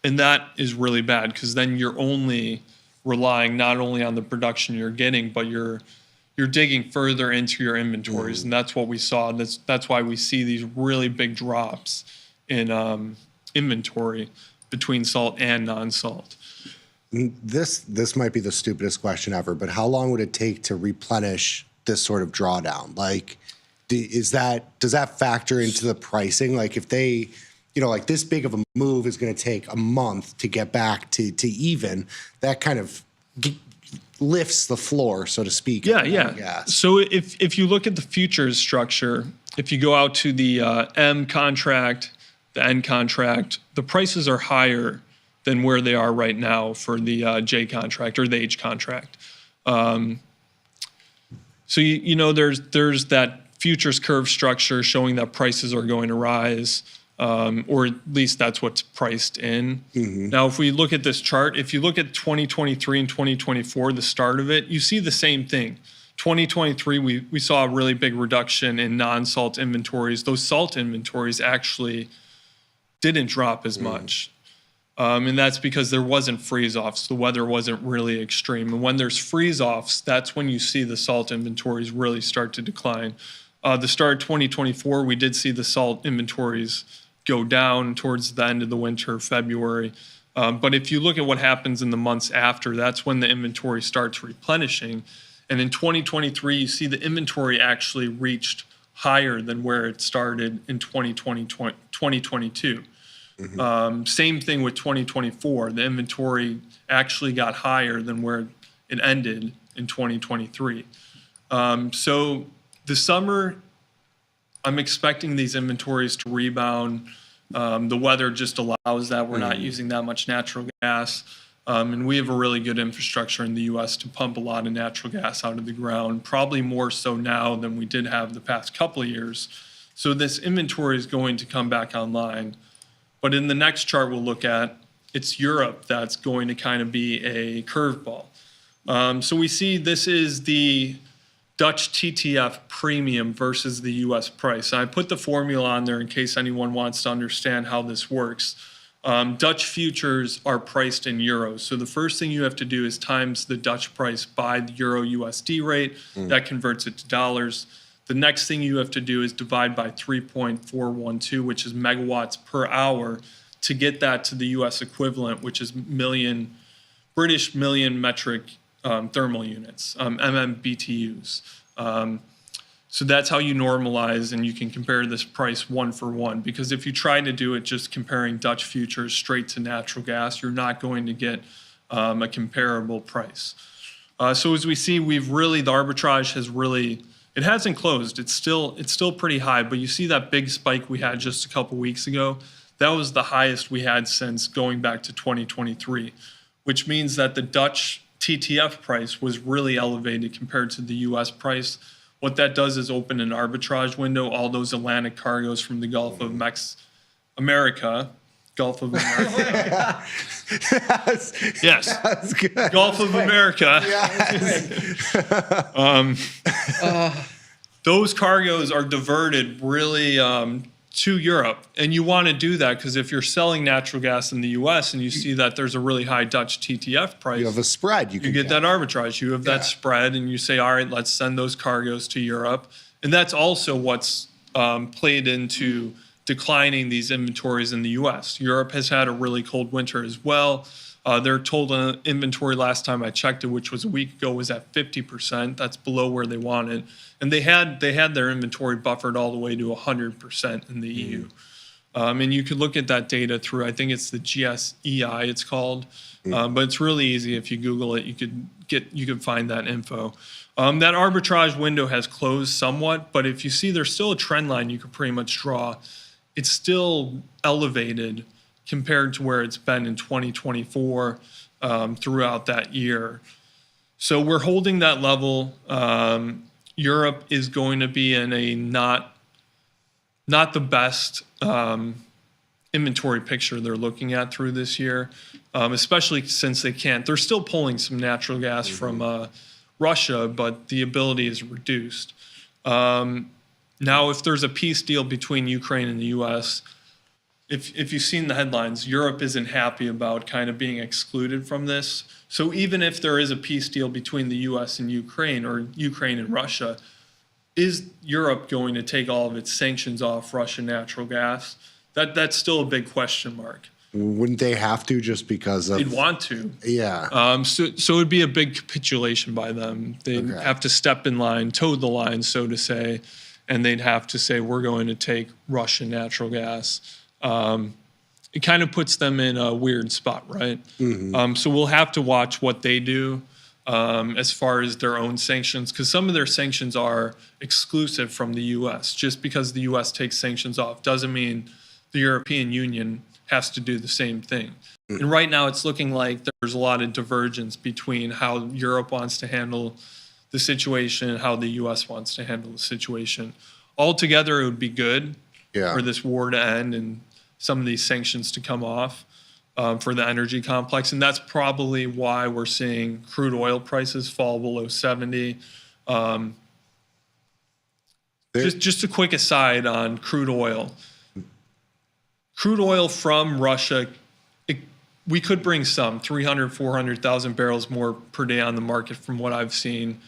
that is really bad because then you're only relying not only on the production you're getting, but you're digging further into your inventories, and that's what we saw. That's why we see these really big drops in inventory between salt and non-salt. This might be the stupidest question ever, but how long would it take to replenish this sort of drawdown? Like, does that factor into the pricing? Like, if they, like this big of a move is going to take a month to get back to even, that kind of lifts the floor, so to speak. Yeah. So if you look at the futures structure, if you go out to the M contract, the N contract, the prices are higher than where they are right now for the J contract or the H contract. So there's that futures curve structure showing that prices are going to rise, or at least that's what's priced in. Now, if we look at this chart, if you look at 2023 and 2024, the start of it, you see the same thing. 2023, we saw a really big reduction in non-salt inventories. Those salt inventories actually didn't drop as much. And that's because there wasn't freeze-offs. The weather wasn't really extreme. And when there's freeze-offs, that's when you see the salt inventories really start to decline. The start of 2024, we did see the salt inventories go down towards the end of the winter, February. But if you look at what happens in the months after, that's when the inventory starts replenishing. And in 2023, you see the inventory actually reached higher than where it started in 2022. Same thing with 2024. The inventory actually got higher than where it ended in 2023. So the summer, I'm expecting these inventories to rebound. The weather just allows that. We're not using that much natural gas. And we have a really good infrastructure in the U.S. to pump a lot of natural gas out of the ground, probably more so now than we did have the past couple of years. So this inventory is going to come back online. But in the next chart we'll look at, it's Europe that's going to kind of be a curveball. So we see this is the Dutch TTF premium versus the US price. And I put the formula on there in case anyone wants to understand how this works. Dutch futures are priced in euros. So the first thing you have to do is times the Dutch price by the Euro USD rate. That converts it to dollars. The next thing you have to do is divide by 3.412, which is megawatts per hour, to get that to the US equivalent, which is British million metric thermal units, MMBTUs. So that's how you normalize, and you can compare this price one for one. Because if you try to do it just comparing Dutch futures straight to natural gas, you're not going to get a comparable price. So as we see, the arbitrage has really, it hasn't closed. It's still pretty high, but you see that big spike we had just a couple weeks ago. That was the highest we had since going back to 2023, which means that the Dutch TTF price was really elevated compared to the US price. What that does is open an arbitrage window. All those Atlantic cargoes from the Gulf of America. Yes. That's good. Gulf of America. Those cargoes are diverted really to Europe. And you want to do that because if you're selling natural gas in the US and you see that there's a really high Dutch TTF price, you have a spread. You get that arbitrage. You have that spread, and you say, all right, let's send those cargoes to Europe. And that's also what's played into declining these inventories in the US. Europe has had a really cold winter as well. Their total inventory last time I checked it, which was a week ago, was at 50%. That's below where they wanted. And they had their inventory buffered all the way to 100% in the EU. And you could look at that data through, I think it's the GSEI it's called. But it's really easy. If you Google it, you could find that info. That arbitrage window has closed somewhat, but if you see there's still a trend line you could pretty much draw. It's still elevated compared to where it's been in 2024 throughout that year. So we're holding that level. Europe is going to be in a not the best inventory picture they're looking at through this year, especially since they're still pulling some natural gas from Russia, but the ability is reduced. Now, if there's a peace deal between Ukraine and the US, if you've seen the headlines, Europe isn't happy about kind of being excluded from this. So even if there is a peace deal between the US and Ukraine, or Ukraine and Russia, is Europe going to take all of its sanctions off Russian natural gas? That's still a big question mark. Wouldn't they have to, just because of... They'd want to. Yeah. So it would be a big capitulation by them. They'd have to step in line, toe the line, so to say, and they'd have to say, we're going to take Russian natural gas. It kind of puts them in a weird spot, right? So we'll have to watch what they do as far as their own sanctions, because some of their sanctions are exclusive from the US. Just because the US takes sanctions off doesn't mean the European Union has to do the same thing. And right now it's looking like there's a lot of divergence between how Europe wants to handle the situation and how the US wants to handle the situation. Altogether, it would be good for this war to end and some of these sanctions to come off for the energy complex. And that's probably why we're seeing crude oil prices fall below 70. Just a quick aside on crude oil. Crude oil from Russia, we could bring some 300, 400,000 barrels more per day on the market from what I've seen,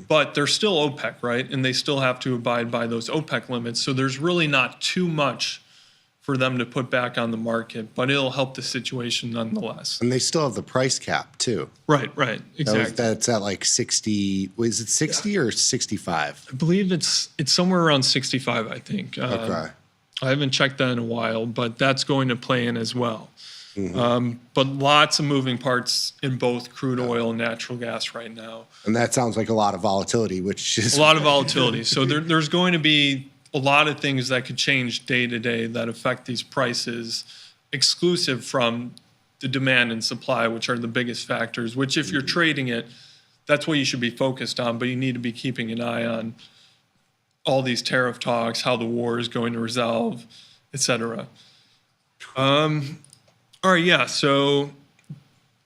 but they're still OPEC, right? And they still have to abide by those OPEC limits. So there's really not too much for them to put back on the market, but it'll help the situation nonetheless. And they still have the price cap too. Right, exactly. That's at like 60, is it 60 or 65? I believe it's somewhere around 65, I think. Okay. I haven't checked that in a while, but that's going to play in as well. But lots of moving parts in both crude oil and natural gas right now. And that sounds like a lot of volatility, which is... A lot of volatility. So there's going to be a lot of things that could change day to day that affect these prices, exclusive from the demand and supply, which are the biggest factors, which if you're trading it, that's what you should be focused on, but you need to be keeping an eye on all these tariff talks, how the war is going to resolve, et cetera. All right, yeah, so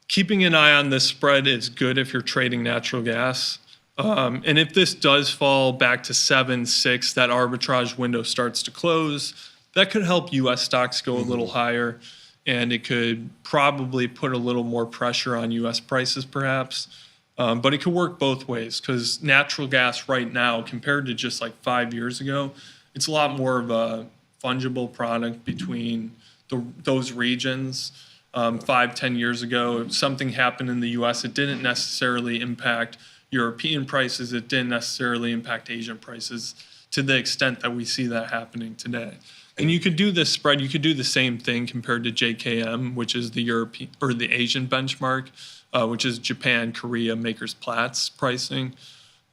keeping an eye on this spread is good if you're trading natural gas. And if this does fall back to 7, 6, that arbitrage window starts to close, that could help U.S. stocks go a little higher, and it could probably put a little more pressure on U.S. prices perhaps. But it could work both ways, because natural gas right now, compared to just like 5 years ago, it's a lot more of a fungible product between those regions. 5, 10 years ago, if something happened in the U.S., it didn't necessarily impact European prices. It didn't necessarily impact Asian prices to the extent that we see that happening today. And you could do this spread. You could do the same thing compared to JKM, which is the European or the Asian benchmark, which is Japan, Korea, Makers Platts pricing.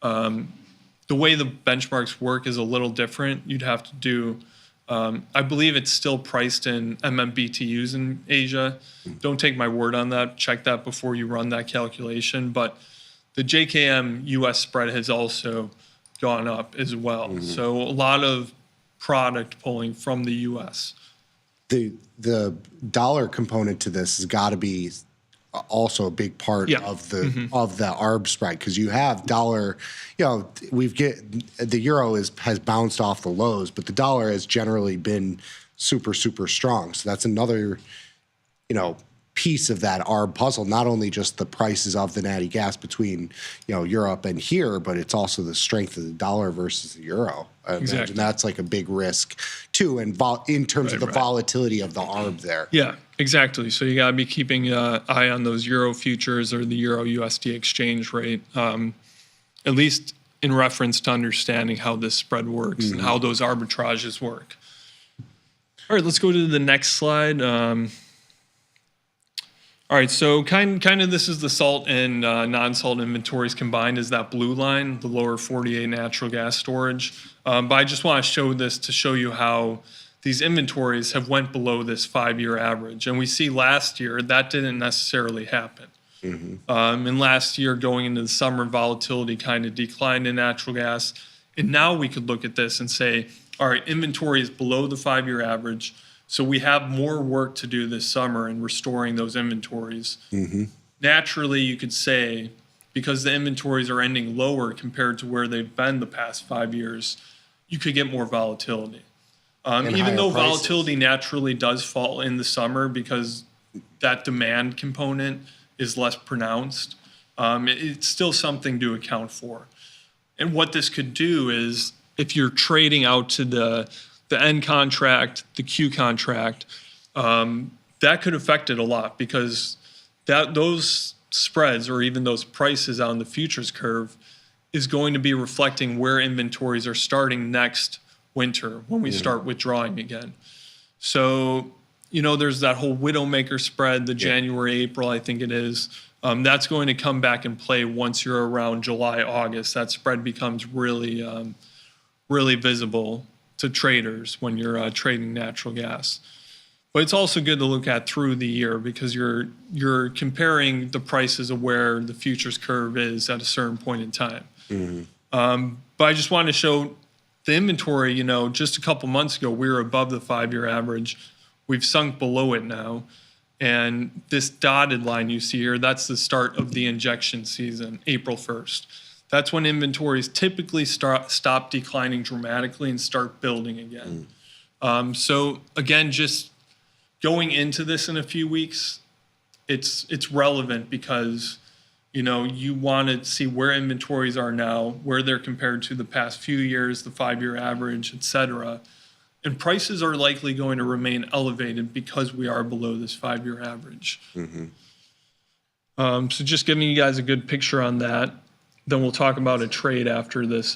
The way the benchmarks work is a little different. You'd have to do, I believe it's still priced in MMBTUs in Asia. Don't take my word on that. Check that before you run that calculation. But the JKM US spread has also gone up as well. So a lot of product pulling from the US. The dollar component to this has got to be also a big part of the of the ARB spread, because you have dollar, the euro has bounced off the lows, but the dollar has generally been super strong. So that's another piece of that ARB puzzle, not only just the prices of the natty gas between Europe and here, but it's also the strength of the dollar versus the euro. I imagine that's like a big risk too, and in terms of the volatility of the ARB there. Yeah, exactly. So you got to be keeping an eye on those euro futures or the euro USD exchange rate, at least in reference to understanding how this spread works and how those arbitrages work. All right, let's go to the next slide. All right, so kind of this is the salt and non-salt inventories combined is that blue line, the lower 48 natural gas storage. But I just want to show this to show you how these inventories have went below this 5-year average. And we see last year that didn't necessarily happen. And last year going into the summer, volatility kind of declined in natural gas. And now we could look at this and say, all right, inventory is below the 5-year average. So we have more work to do this summer in restoring those inventories. Naturally, you could say, because the inventories are ending lower compared to where they've been the past 5 years, you could get more volatility. Even though volatility naturally does fall in the summer because that demand component is less pronounced, it's still something to account for. And what this could do is, if you're trading out to the end contract, the Q contract, that could affect it a lot, because those spreads or even those prices on the futures curve is going to be reflecting where inventories are starting next winter when we start withdrawing again. So, there's that whole Widowmaker spread, the January, April, I think it is. That's going to come back and play once you're around July, August. That spread becomes really, really visible to traders when you're trading natural gas. But it's also good to look at through the year, because you're comparing the prices of where the futures curve is at a certain point in time. But I just wanted to show the inventory, just a couple months ago, we were above the 5-year average. We've sunk below it now. And this dotted line you see here, that's the start of the injection season, April 1st. That's when inventories typically stop declining dramatically and start building again. So again, just going into this in a few weeks, it's relevant because you want to see where inventories are now, where they're compared to the past few years, the 5-year average, et cetera. And prices are likely going to remain elevated because we are below this 5-year average. So just giving you guys a good picture on that. Then we'll talk about a trade after this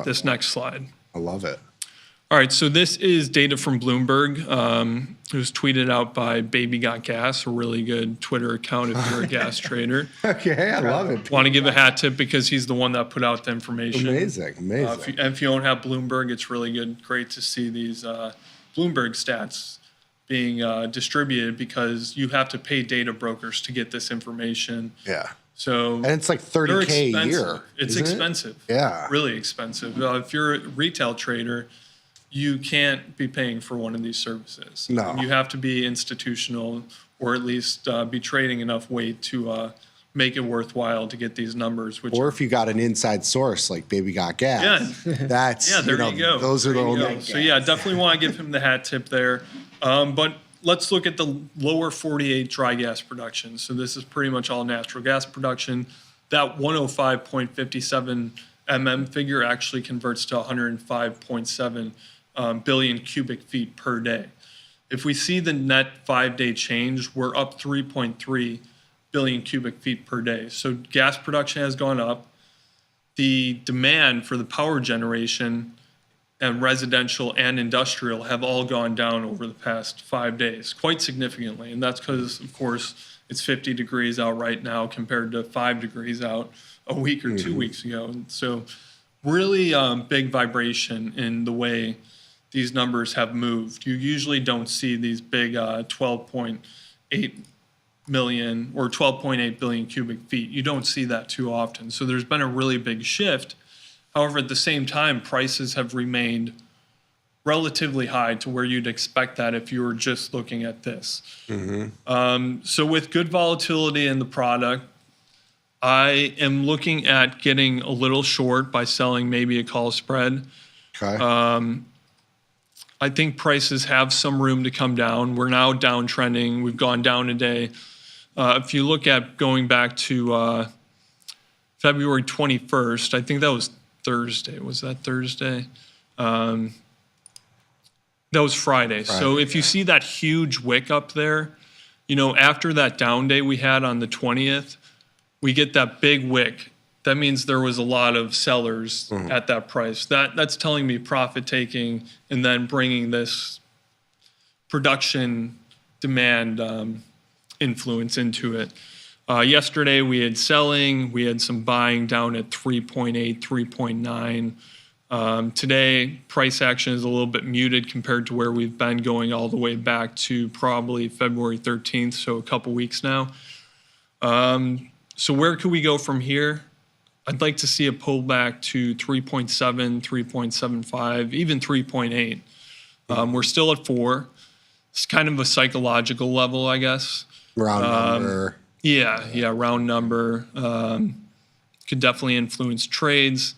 this next slide. I love it. All right, so this is data from Bloomberg. It was tweeted out by Baby Got Gas, a really good Twitter account if you're a gas trader. Okay, I love it. Want to give a hat tip because he's the one that put out the information. Amazing. If you don't have Bloomberg, it's really great to see these Bloomberg stats being distributed, because you have to pay data brokers to get this information. Yeah. So and it's like $30K a year. It's expensive. Yeah. Really expensive. If you're a retail trader, you can't be paying for one of these services. No. You have to be institutional, or at least be trading enough weight to make it worthwhile to get these numbers. Which Or if you got an inside source like Baby Got Gas, that's there you go. Those are the There you only. go. So yeah, definitely want to give him the hat tip there. But let's look at the lower 48 dry gas production. So this is pretty much all natural gas production. That 105.57 mm figure actually converts to 105.7 billion cubic feet per day. If we see the net 5-day change, we're up 3.3 billion cubic feet per day. So gas production has gone up. The demand for the power generation and residential and industrial have all gone down over the past 5 days, quite significantly. And that's because, of course, it's 50 degrees out right now compared to 5 degrees out a week or 2 weeks ago. And so really big vibration in the way these numbers have moved. You usually don't see these big 12.8 million or 12.8 billion cubic feet. You don't see that too often. So there's been a really big shift. However, at the same time, prices have remained relatively high to where you'd expect that if you were just looking at this. So with good volatility in the product, I am looking at getting a little short by selling maybe a call spread. Okay. I think prices have some room to come down. We're now downtrending. We've gone down a day. If you look at going back to February 21st, I think that was Thursday. Was that Thursday? That was Friday. So if you see that huge wick up there, you know, after that down day we had on the 20th, we get that big wick. That means there was a lot of sellers at that price. That's telling me profit taking and then bringing this production demand influence into it. Yesterday we had selling, we had some buying down at 3.8, 3.9. Today, price action is a little bit muted compared to where we've been going all the way back to probably February 13th, so a couple weeks now. So where could we go from here? I'd like to see a pullback to 3.7, 3.75, even 3.8. We're still at 4. It's kind of a psychological level, I guess. Round number. Yeah, round number. Could definitely influence trades.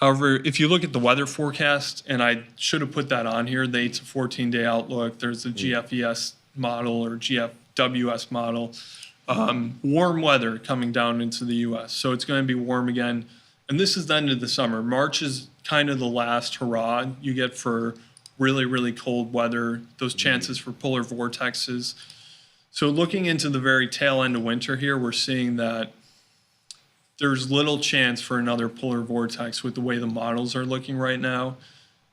However, if you look at the weather forecast, and I should have put that on here, the 8 to 14-day outlook, there's the GFES model or GFWS model. Warm weather coming down into the U.S., so it's going to be warm again. And this is the end of the summer. March is kind of the last hurrah you get for really, really cold weather, those chances for polar vortexes. So looking into the very tail end of winter here, we're seeing that there's little chance for another polar vortex with the way the models are looking right now.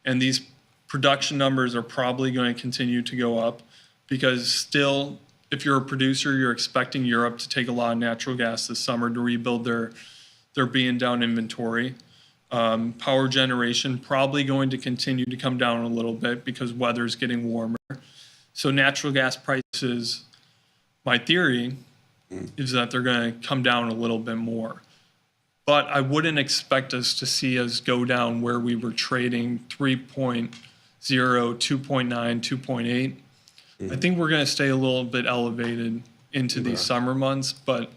And these production numbers are probably going to continue to go up because still, if you're a producer, you're expecting Europe to take a lot of natural gas this summer to rebuild their being down inventory. Power generation probably going to continue to come down a little bit because weather's getting warmer. So natural gas prices, my theory is that they're going to come down a little bit more. But I wouldn't expect us to see us go down where we were trading 3.0, 2.9, 2.8. I think we're going to stay a little bit elevated into these summer months, but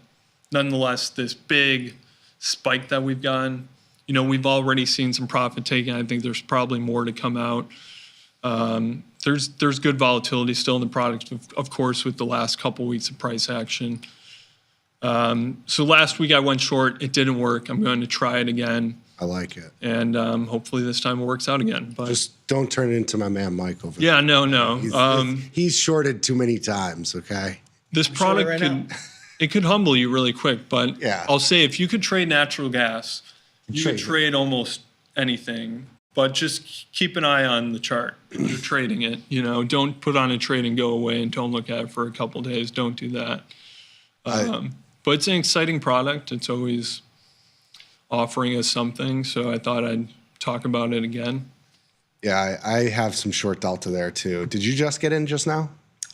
nonetheless, this big spike that we've gotten, you know, we've already seen some profit taking. I think there's probably more to come out. There's good volatility still in the product, of course, with the last couple weeks of price action. So last week I went short. It didn't work. I'm going to try it again. I like it. And hopefully this time it works out again. But just don't turn it into my man Mike over there. Yeah, no. He's shorted too many times, okay? This product could humble you really quick. But yeah. I'll say if you could trade natural gas, you could trade almost anything. But just keep an eye on the chart. You're trading it. You know, don't put on a trade and go away and don't look at it for a couple of days. Don't do that. But it's an exciting product. It's always offering us something. So I thought I'd talk about it again. Yeah, I have some short delta there too. Did you just get in just now?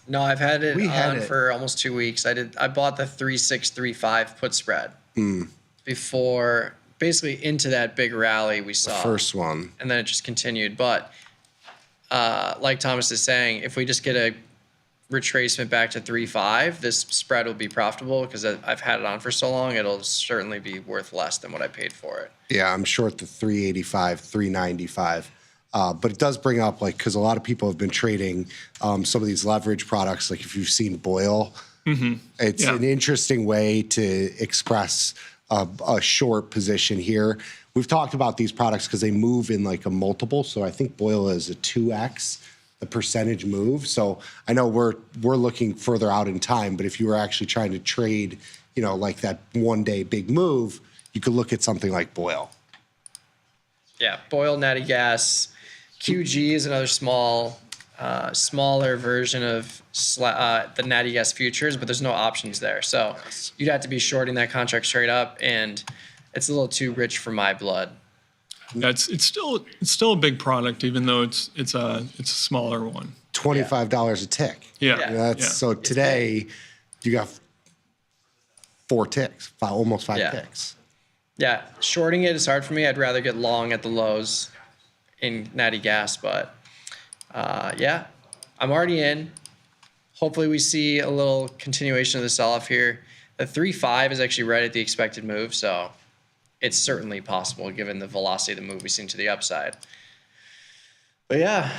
No, I've had it for almost 2 weeks. I bought the 3635 put spread before, basically into that big rally we saw. The first one. And then it just continued. But like Thomas is saying, if we just get a retracement back to 3.5, this spread will be profitable because I've had it on for so long. It'll certainly be worth less than what I paid for it. Yeah, I'm short the 385, 395. But it does bring up, like, because a lot of people have been trading some of these leverage products. Like if you've seen Boyle, it's an interesting way to express a short position here. We've talked about these products because they move in like a multiple. So I think Boyle is a 2x. The percentage move. So I know we're looking further out in time, but if you were actually trying to trade, you know, like that 1 day big move, you could look at something like Boyle. Yeah, Boyle, natty gas, QG is another smaller version of the natty gas futures, but there's no options there. So you'd have to be shorting that contract straight up, and it's a little too rich for my blood. Yeah, it's still a big product, even though it's a smaller one. $25 a tick. Yeah. So today you got 4 ticks, almost 5 ticks. Yeah, shorting it is hard for me. I'd rather get long at the lows in natty gas, but yeah, I'm already in. Hopefully we see a little continuation of the sell-off here. The 3.5 is actually right at the expected move, so it's certainly possible given the velocity of the move we've seen to the upside. But yeah,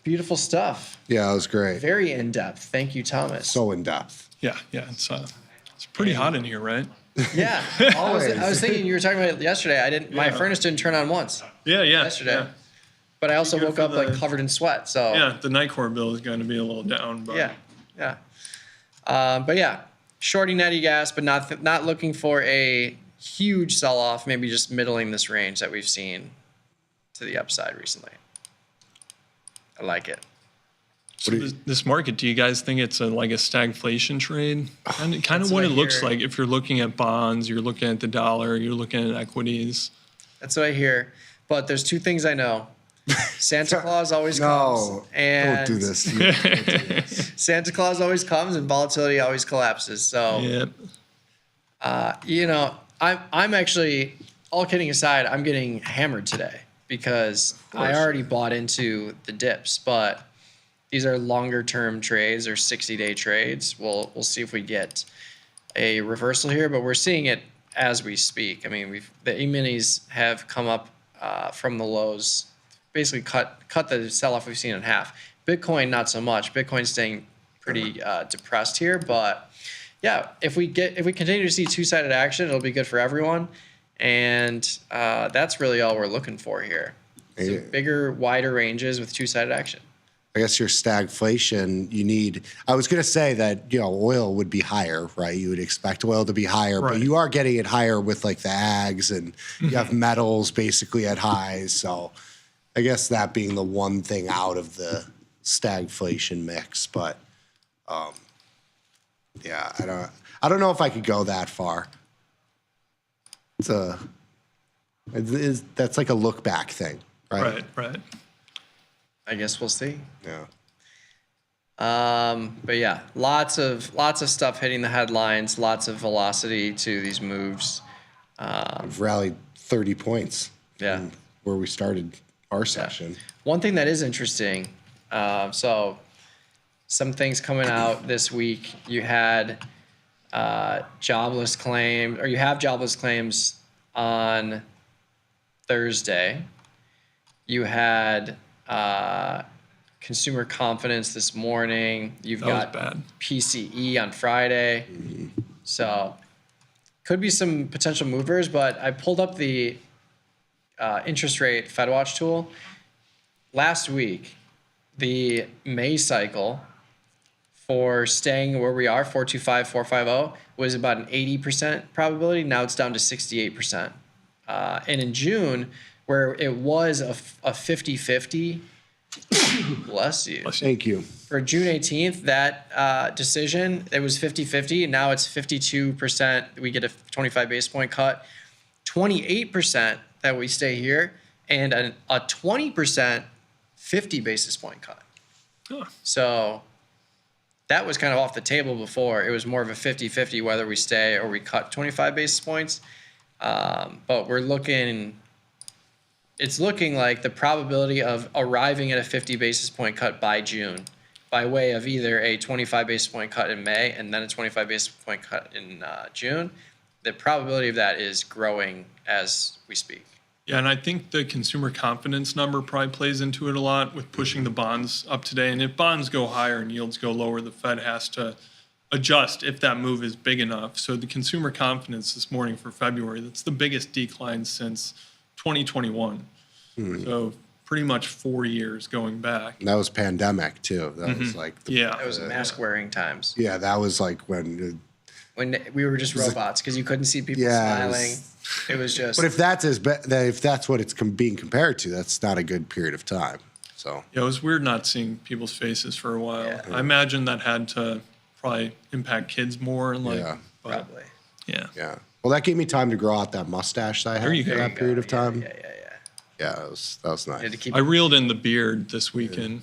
beautiful stuff. Yeah, it was great. Very in-depth. Thank you, Thomas. So in-depth. Yeah. It's pretty hot in here, right? Yeah. I was thinking you were talking about it yesterday. My furnace didn't turn on once. Yeah. Yesterday. Yeah. But I also woke up like covered in sweat. So yeah, the night core bill is going to be a little down. But Yeah. But yeah, shorting natty gas, but not looking for a huge sell-off, maybe just middling this range that we've seen to the upside recently. I like it. So this market, do you guys think it's like a stagflation trade? And kind of what it looks like if you're looking at bonds, you're looking at the dollar, you're looking at equities. That's what I hear. But there's 2 things I know. Santa Claus always comes. And don't do this. Don't do this. Santa Claus always comes and volatility always collapses. So, you know, I'm actually, all kidding aside, I'm getting hammered today because I already bought into the dips, but these are longer term trades or 60-day trades. We'll see if we get a reversal here, but we're seeing it as we speak. I mean, the E-minis have come up from the lows, basically cut the sell-off we've seen in half. Bitcoin, not so much. Bitcoin's staying pretty depressed here, but yeah, if we continue to see two-sided action, it'll be good for everyone, and that's really all we're looking for here. So bigger, wider ranges with two-sided action. I guess your stagflation, you need. I was going to say that, you know, oil would be higher, right? You would expect oil to be higher, but you are getting it higher with like the ags, and you have metals basically at highs. So I guess that being the one thing out of the stagflation mix, but yeah, I don't know if I could go that far. That's like a look back thing, right? Right. I guess we'll see. Yeah. But yeah, lots of stuff hitting the headlines, lots of velocity to these moves. We've rallied 30 points. Yeah. Where we started our session. One thing that is interesting, so some things coming out this week. You had jobless claims, or you have jobless claims on Thursday. You had consumer confidence this morning. You've got PCE on Friday. So could be some potential movers, but I pulled up the interest rate FedWatch tool. Last week, the May cycle for staying where we are, 425, 450, was about an 80% probability. Now it's down to 68%. And in June, where it was a 50-50, bless you. Thank you. For June 18th, that decision, it was 50-50. Now it's 52%. We get a 25 basis point cut. 28% that we stay here, and a 20% 50 basis point cut. So that was kind of off the table before. It was more of a 50-50 whether we stay or we cut 25 basis points. But it's looking like the probability of arriving at a 50 basis point cut by June by way of either a 25 basis point cut in May and then a 25 basis point cut in June, the probability of that is growing as we speak. Yeah, and I think the consumer confidence number probably plays into it a lot with pushing the bonds up today. And if bonds go higher and yields go lower, the Fed has to adjust if that move is big enough. So the consumer confidence this morning for February, that's the biggest decline since 2021. So pretty much 4 years going back. And that was pandemic too. That was like That was mask wearing times. Yeah, that was like when we were just robots because you couldn't see people smiling. It was just. But if that's what it's being compared to, that's not a good period of time. So Yeah, it was weird not seeing people's faces for a while. Yeah. I imagine that had to probably impact kids more and like probably. Yeah. Yeah. Well, that gave me time to grow out that mustache that I There had you for go. that period of time. Yeah. Yeah, that was nice. I reeled in the beard this weekend.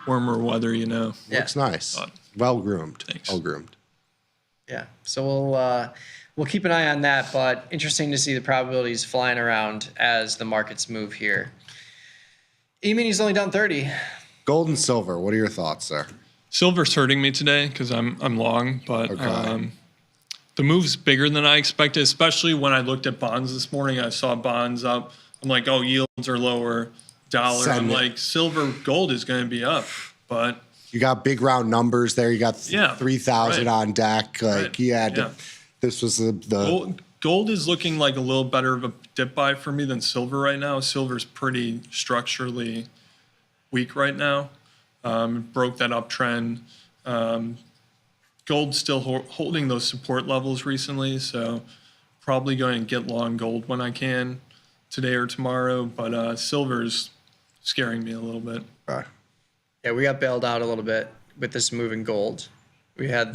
Warmer weather, you know. Looks nice. Well groomed. Well groomed. Yeah. So we'll keep an eye on that, but interesting to see the probabilities flying around as the markets move here. E-mini's only down 30. Gold and silver. What are your thoughts there? Silver's hurting me today because I'm long, but the move's bigger than I expected, especially when I looked at bonds this morning. I saw bonds up. I'm like, oh, yields are lower. Dollar. I'm like, silver, gold is going to be up, but you got big round numbers there. You got 3,000 on deck. Like this was the gold is looking like a little better of a dip buy for me than silver right now. Silver's pretty structurally weak right now. Broke that uptrend. Gold's still holding those support levels recently, so probably going to get long gold when I can today or tomorrow. But silver's scaring me a little bit. Yeah, we got bailed out a little bit with this move in gold. We had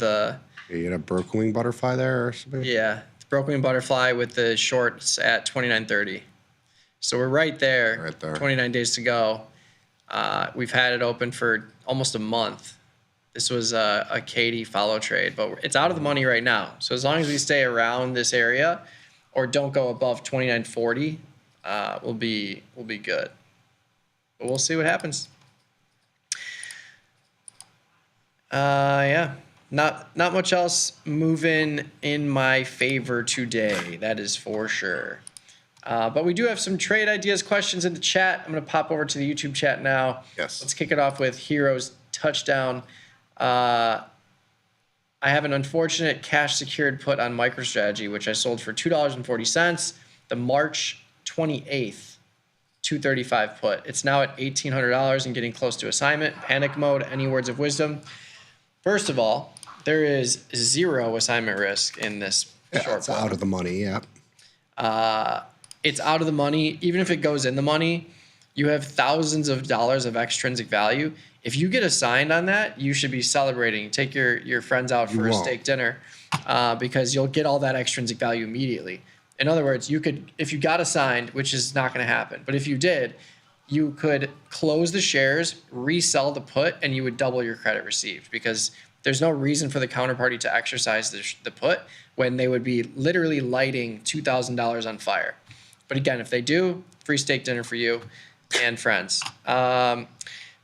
you had a broken wing butterfly there or something? Yeah, the broken wing butterfly with the shorts at 29.30. So we're right there. Right there. 29 days to go. We've had it open for almost a month. This was a Katie follow trade, but it's out of the money right now. So as long as we stay around this area or don't go above 29.40, we'll be good. But we'll see what happens. Yeah, not much else moving in my favor today. That is for sure. But we do have some trade ideas, questions in the chat. I'm going to pop over to the YouTube chat now. Yes. Let's kick it off with Hero's touchdown. I have an unfortunate cash secured put on MicroStrategy, which I sold for $2.40. The March 28th, 235 put. It's now at $1,800 and getting close to assignment. Panic mode. Any words of wisdom? First of all, there is zero assignment risk in this short It's put. out of the money. Yeah. It's out of the money. Even if it goes in the money, you have thousands of dollars of extrinsic value. If you get assigned on that, you should be celebrating. Take your friends out for a steak dinner because you'll get all that extrinsic value immediately. In other words, you could, if you got assigned, which is not going to happen, but if you did, you could close the shares, resell the put, and you would double your credit received because there's no reason for the counterparty to exercise the put when they would be literally lighting $2,000 on fire. But again, if they do, free steak dinner for you and friends. But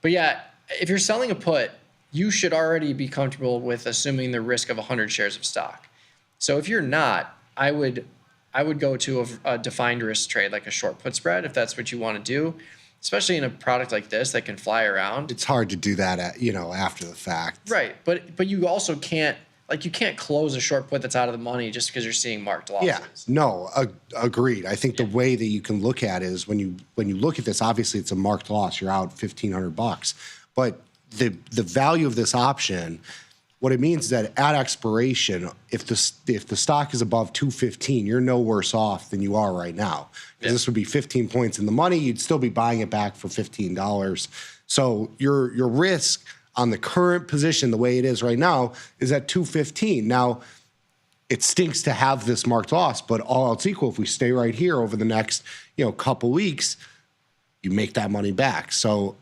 yeah, if you're selling a put, you should already be comfortable with assuming the risk of 100 shares of stock. So if you're not, I would go to a defined risk trade like a short put spread if that's what you want to do, especially in a product like this that can fly around. It's hard to do that after the fact. Right, but you also can't close a short put that's out of the money just because you're seeing marked losses. Yeah, no, agreed. I think the way that you can look at it is when you look at this, obviously it's a marked loss. You're out $1,500, but the value of this option, what it means is that at expiration, if the stock is above 215, you're no worse off than you are right now. Because this would be 15 points in the money, you'd still be buying it back for $15. So your risk on the current position, the way it is right now, is at 215. Now, it stinks to have this marked loss, but all else equal, if we stay right here over the next couple weeks, you make that money back. So,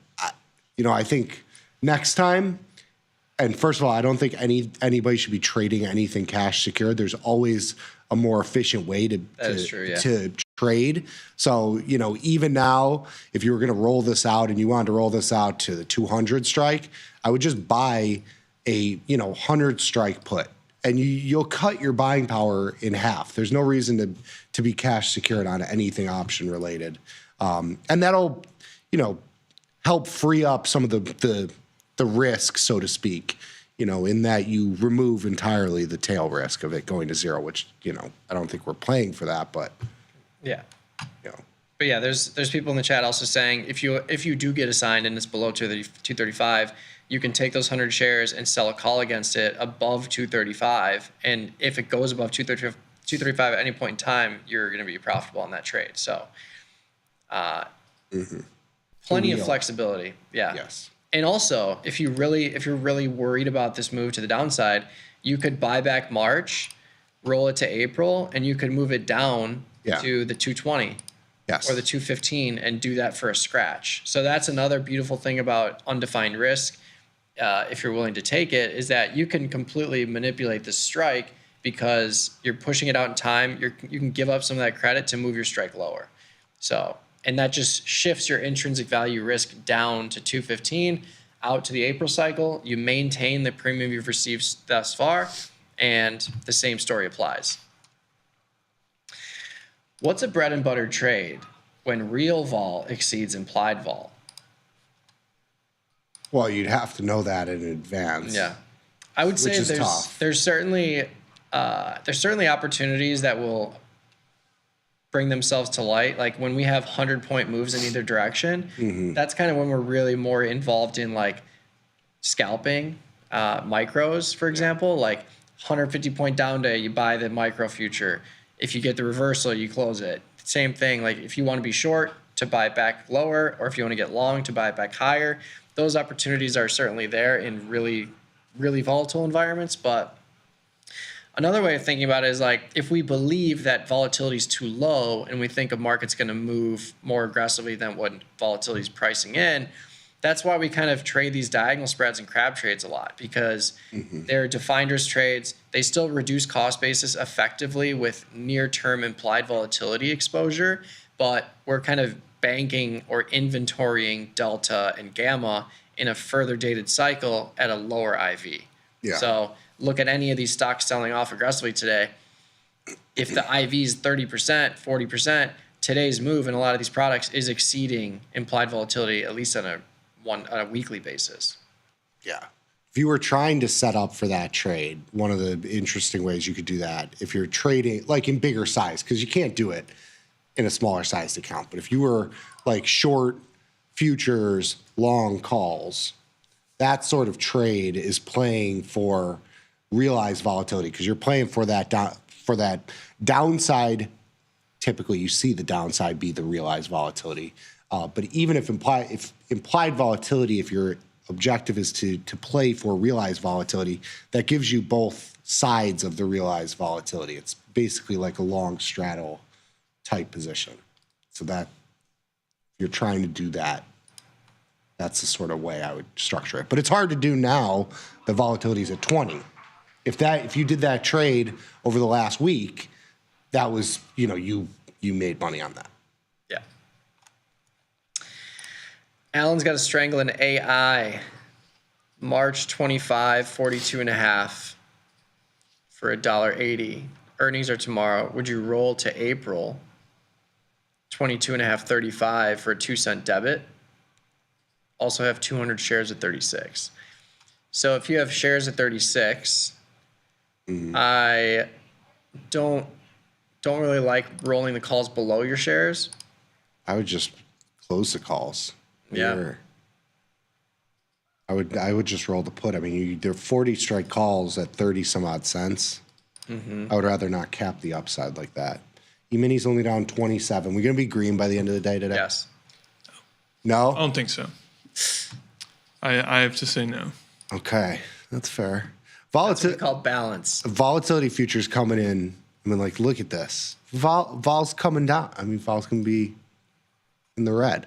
I think next time, and first of all, I don't think anybody should be trading anything cash secured. There's always a more efficient way to trade. So, you know, even now, if you were going to roll this out and you wanted to roll this out to the 200 strike, I would just buy a, 100 strike put, and you'll cut your buying power in half. There's no reason to be cash secured on anything option related. And that'll, help free up some of the risk, so to speak, in that you remove entirely the tail risk of it going to zero, which, I don't think we're playing for that, but. Yeah. But yeah, there's people in the chat also saying if you do get assigned and it's below 235, you can take those 100 shares and sell a call against it above 235. And if it goes above 235 at any point in time, you're going to be profitable on that trade. So plenty of flexibility. Yeah. Yes. And also, if you're really worried about this move to the downside, you could buy back March, roll it to April, and you could move it down to the 220 or the 215 and do that for a scratch. So that's another beautiful thing about undefined risk. If you're willing to take it, is that you can completely manipulate the strike because you're pushing it out in time. You can give up some of that credit to move your strike lower. So, and that just shifts your intrinsic value risk down to 215 out to the April cycle. You maintain the premium you've received thus far, and the same story applies. What's a bread and butter trade when real vol exceeds implied vol? Well, you'd have to know that in advance. Yeah, I would say there's certainly opportunities that will bring themselves to light. Like when we have 100-point moves in either direction, that's kind of when we're really more involved in like scalping micros, for example, like 150-point down day, you buy the micro future. If you get the reversal, you close it. Same thing, like if you want to be short, to buy it back lower, or if you want to get long, to buy it back higher. Those opportunities are certainly there in really, really volatile environments. But another way of thinking about it is like if we believe that volatility is too low and we think a market's going to move more aggressively than what volatility is pricing in, that's why we kind of trade these diagonal spreads and crab trades a lot, because they're defined risk trades. They still reduce cost basis effectively with near-term implied volatility exposure, but we're kind of banking or inventorying delta and gamma in a further dated cycle at a lower IV. Yeah. So look at any of these stocks selling off aggressively today. If the IV is 30%, 40%, today's move in a lot of these products is exceeding implied volatility, at least on a weekly basis. Yeah. If you were trying to set up for that trade, one of the interesting ways you could do that, if you're trading like in bigger size, because you can't do it in a smaller sized account, but if you were like short futures, long calls, that sort of trade is playing for realized volatility, because you're playing for that downside. Typically, you see the downside be the realized volatility. But even if implied volatility, if your objective is to play for realized volatility, that gives you both sides of the realized volatility. It's basically like a long straddle type position. So that if you're trying to do that, that's the sort of way I would structure it. But it's hard to do now. The volatility is at 20. If you did that trade over the last week, that was, you made money on that. Yeah. Alan's got a strangle in AI. March 25, 42.5 for $1.80. Earnings are tomorrow. Would you roll to April 22.5, 35 for a 2-cent debit? Also have 200 shares at 36. So if you have shares at 36, I don't really like rolling the calls below your shares. I would just close the calls. Yeah. I would just roll the put. I mean, they're 40 strike calls at 30 some odd cents. I would rather not cap the upside like that. E-mini's only down 27. We're going to be green by the end of the day today? Yes. No? I don't think so. I have to say no. Okay, that's fair. That's what we call balance. Volatility futures coming in. I mean, like, look at this. Vol's coming down. I mean, Vol's going to be in the red.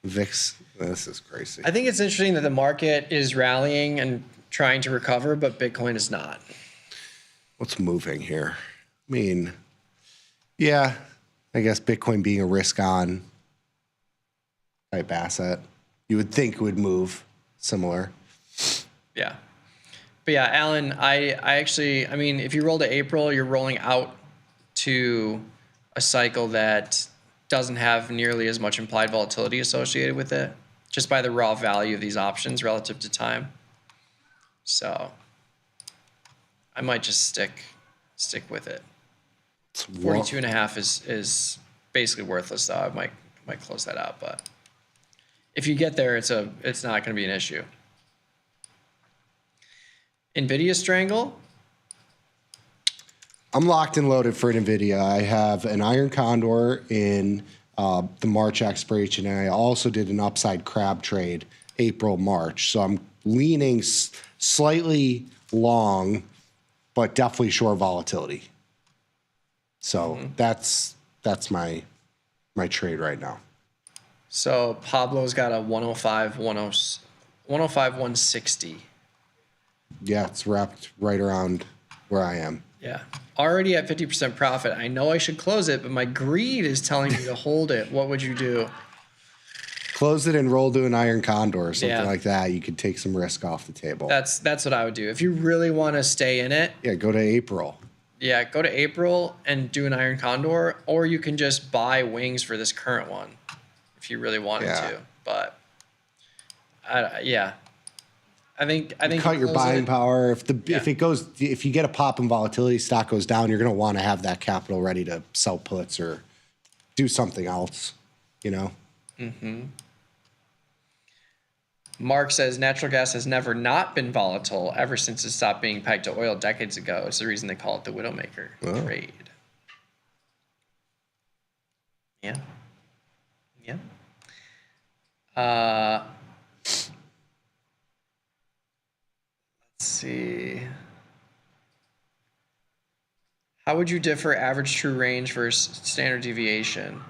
VIX, this is crazy. I think it's interesting that the market is rallying and trying to recover, but Bitcoin is not. What's moving here? I mean, yeah, I guess Bitcoin being a risk on type asset, you would think would move similar. Yeah. But yeah, Alan, I mean, if you roll to April, you're rolling out to a cycle that doesn't have nearly as much implied volatility associated with it, just by the raw value of these options relative to time. So I might just stick with it. 42.5 is basically worthless, though. I might close that out, but if you get there, it's not going to be an issue. Nvidia strangle. I'm locked and loaded for Nvidia. I have an iron condor in the March expiration, and I also did an upside crab trade April, March. So I'm leaning slightly long, but definitely short volatility. So that's my trade right now. So Pablo's got a 105, 160. Yeah, it's wrapped right around where I am. Yeah. Already at 50% profit. I know I should close it, but my greed is telling me to hold it. What would you do? Close it and roll to an iron condor or something like that. You could take some risk off the table. That's what I would do. If you really want to stay in it. Yeah, go to April. Yeah, go to April and do an iron condor, or you can just buy wings for this current one if you really wanted to. But I think cut your buying power. If you get a pop in volatility, stock goes down, you're going to want to have that capital ready to sell puts or do something else, Mm-hmm. Mark says natural gas has never not been volatile ever since it stopped being pegged to oil decades ago. It's the reason they call it the Widowmaker trade. Yeah. Yeah. Let's see. How would you differ average true range versus standard deviation,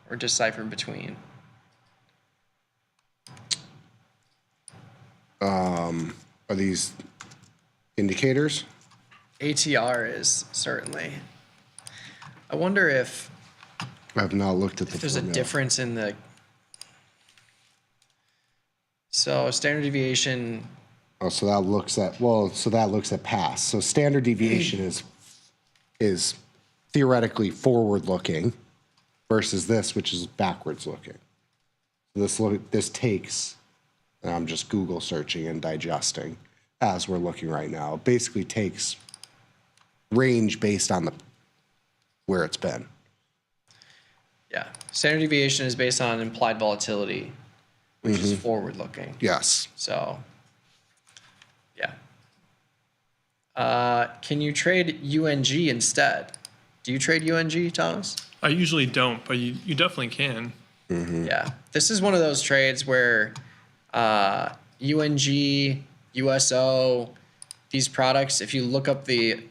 or decipher between? Are these indicators? ATR is certainly. I wonder if I have not looked at there's a difference in the. So standard deviation. Oh, so that looks at past. So standard deviation is theoretically forward looking versus this, which is backwards looking. This takes, and I'm just Google searching and digesting as we're looking right now. It basically takes range based on where it's been. Yeah, standard deviation is based on implied volatility, which is forward looking. Yes. So. Can you trade UNG instead? Do you trade UNG, Thomas? I usually don't, but you definitely can. Yeah. This is one of those trades where UNG, USO, these products, if you look up the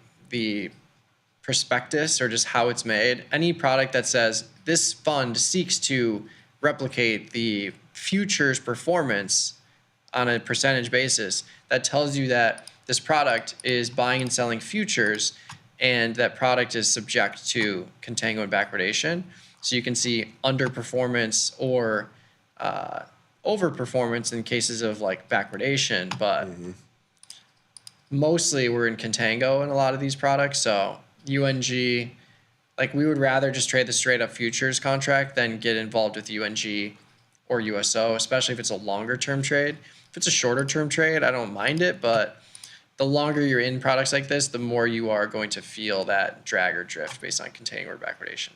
prospectus or just how it's made, any product that says this fund seeks to replicate the future's performance on a percentage basis, that tells you that this product is buying and selling futures, and that product is subject to contango and backwardation. So you can see underperformance or overperformance in cases of like backwardation, but mostly we're in contango in a lot of these products. So UNG, like we would rather just trade the straight up futures contract than get involved with UNG or USO, especially if it's a longer term trade. If it's a shorter term trade, I don't mind it, but the longer you're in products like this, the more you are going to feel that drag or drift based on contango or backwardation.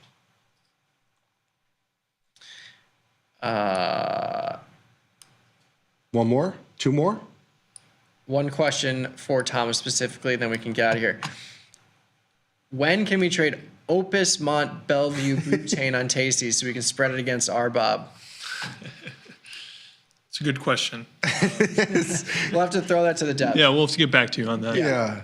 One more? Two more? One question for Thomas specifically, then we can get out of here. When can we trade Opus Mont Bellevue butane on Tasty so we can spread it against RBOB? It's a good question. We'll have to throw that to the depth. Yeah, we'll have to get back to you on that. Yeah.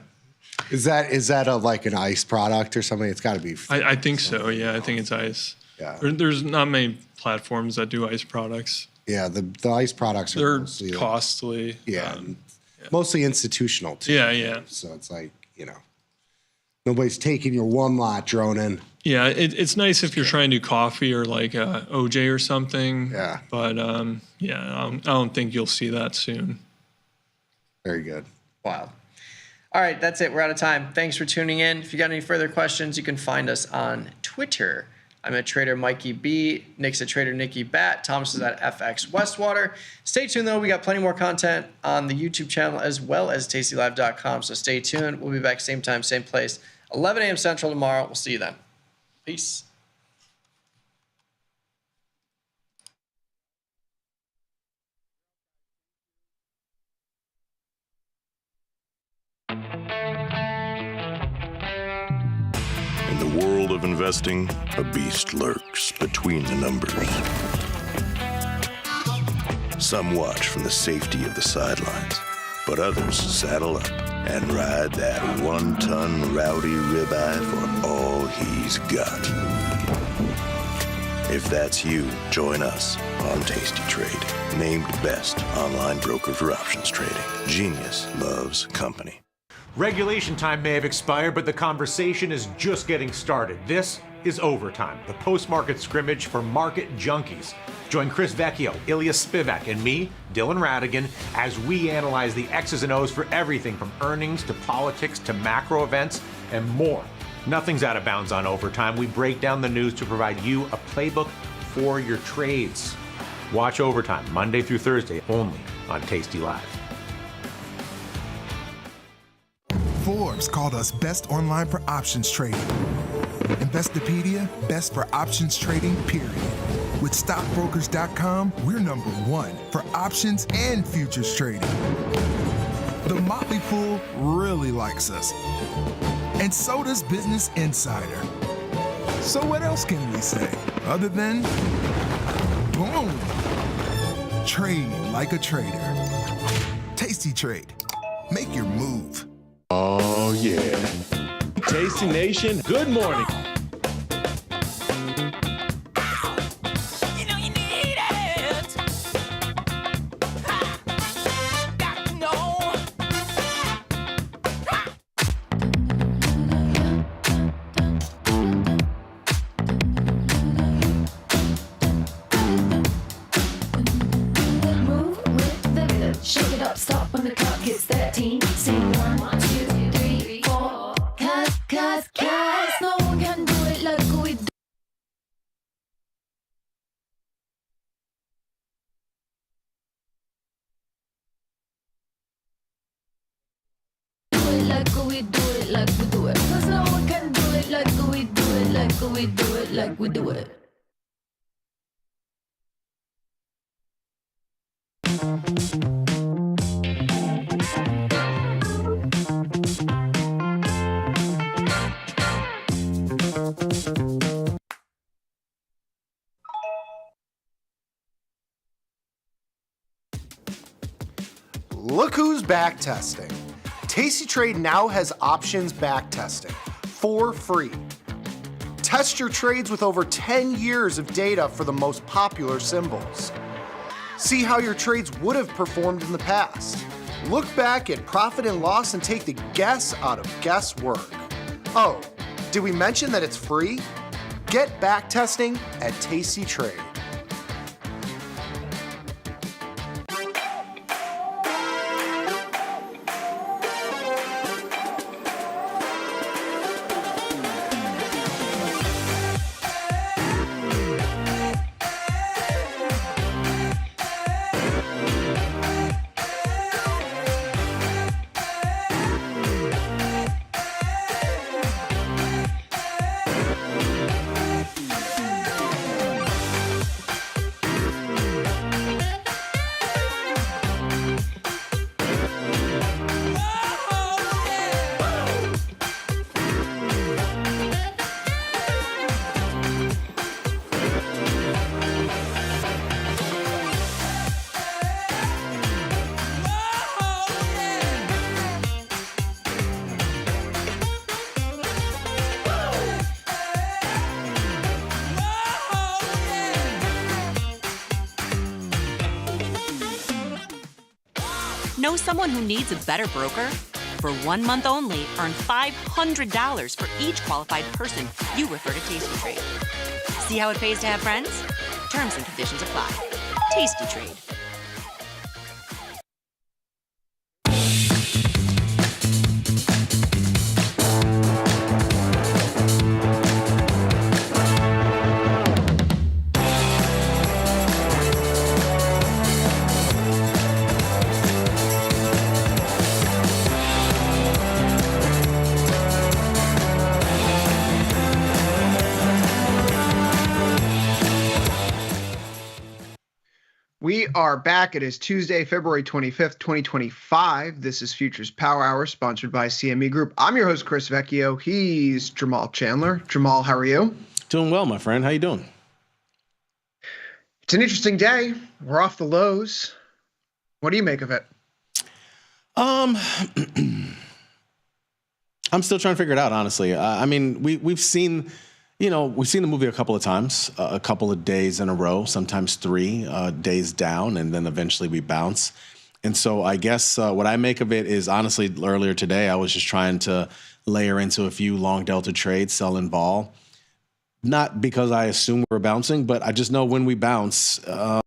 Is that like an ICE product or something? It's got to be. I think so. Yeah, I think it's ICE. Yeah. There's not many platforms that do ICE products. Yeah, the ICE products are They're mostly costly. Mostly institutional too. Yeah. So it's like, nobody's taking your one lot, Dronin. Yeah, it's nice if you're trying to do coffee or like OJ or something. Yeah. But yeah, I don't think you'll see that soon. Very good. Wow. All right, that's it. We're out of time. Thanks for tuning in. If you got any further questions, you can find us on Twitter. I'm at Trader Mikey B. Nick's at Trader Nicky Bat. Thomas is at FX Westwater. Stay tuned, though. We got plenty more content on the YouTube channel as well as tastylive.com. So stay tuned. We'll be back same time, same place, 11 a.m. Central tomorrow. We'll see you then. Peace. In the world of investing, a beast lurks between the numbers. Some watch from the safety of the sidelines, but others saddle up and ride that 1-ton rowdy ribeye for all he's got. If that's you, join us on Tasty Trade, named best online broker for options trading. Genius loves company. Regulation time may have expired, but the conversation is just getting started. This is Overtime, the post-market scrimmage for market junkies. Join Chris Vecchio, Ilya Spivak, and me, Dylan Radigan, as we analyze the X's and O's for everything from earnings to politics to macro events and more. Nothing's out of bounds on Overtime. We break down the news to provide you a playbook for your trades. Watch Overtime Monday through Thursday only on Tasty Live. Forbes called us best online for options trading. Investopedia, best for options trading, period. With stockbrokers.com, we're number one for options and futures trading. The Motley Fool really likes us. And so does Business Insider. So what else can we say other than boom? Trade like a trader. Tasty Trade. Make your move. Oh, yeah. Tasty Nation, good morning. Shake it up, stop when the clock hits 13. Sing 1, 2, 3, 4. Cause no one can do it like we do. Like we do it, like we do it. Cause no one can do it like we do it, like we do it, like we do it. Look who's back testing. Tasty Trade now has options back testing for free. Test your trades with over 10 years of data for the most popular symbols. See how your trades would have performed in the past. Look back at profit and loss and take the guess out of guesswork. Oh, did we mention that it's free? Get back testing at Tasty Trade. Know someone who needs a better broker? For 1 month only, earn $500 for each qualified person you refer to Tasty Trade. See how it pays to have friends? Terms and conditions apply. Tasty Trade. We are back. It is Tuesday, February 25th, 2025. This is Futures Power Hour, sponsored by CME Group. I'm your host, Chris Vecchio. He's Jamal Chandler. Jamal, how are you? Doing well, my friend. How you doing? It's an interesting day. We're off the lows. What do you make of it? I'm still trying to figure it out, honestly. I mean, we've seen the movie a couple of times, a couple of days in a row, sometimes 3 days down, and then eventually we bounce. And so I guess what I make of it is, honestly, earlier today, I was just trying to layer into a few long delta trades, selling vol. Not because I assume we're bouncing, but I just know when we bounce,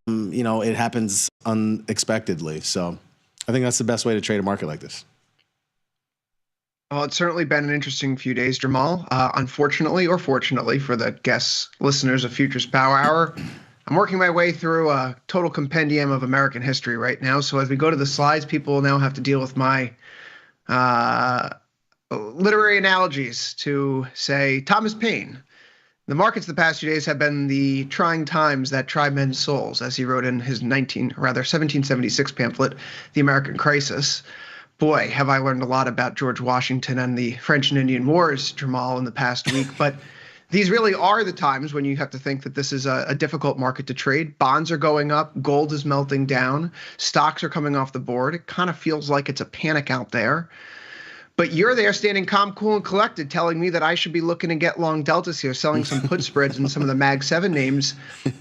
it happens unexpectedly. So I think that's the best way to trade a market like this. Well, it's certainly been an interesting few days, Jamal. Unfortunately or fortunately for the guests, listeners of Futures Power Hour, I'm working my way through a total compendium of American history right now. So as we go to the slides, people will now have to deal with my literary analogies to, say, Thomas Paine. The markets the past few days have been the trying times that try men's souls, as he wrote in his 1776 pamphlet, The American Crisis. Boy, have I learned a lot about George Washington and the French and Indian Wars, Jamal, in the past week. But these really are the times when you have to think that this is a difficult market to trade. Bonds are going up. Gold is melting down. Stocks are coming off the board. It kind of feels like it's a panic out there. But you're there standing calm, cool, and collected, telling me that I should be looking to get long deltas here, selling some put spreads in some of the Mag 7 names.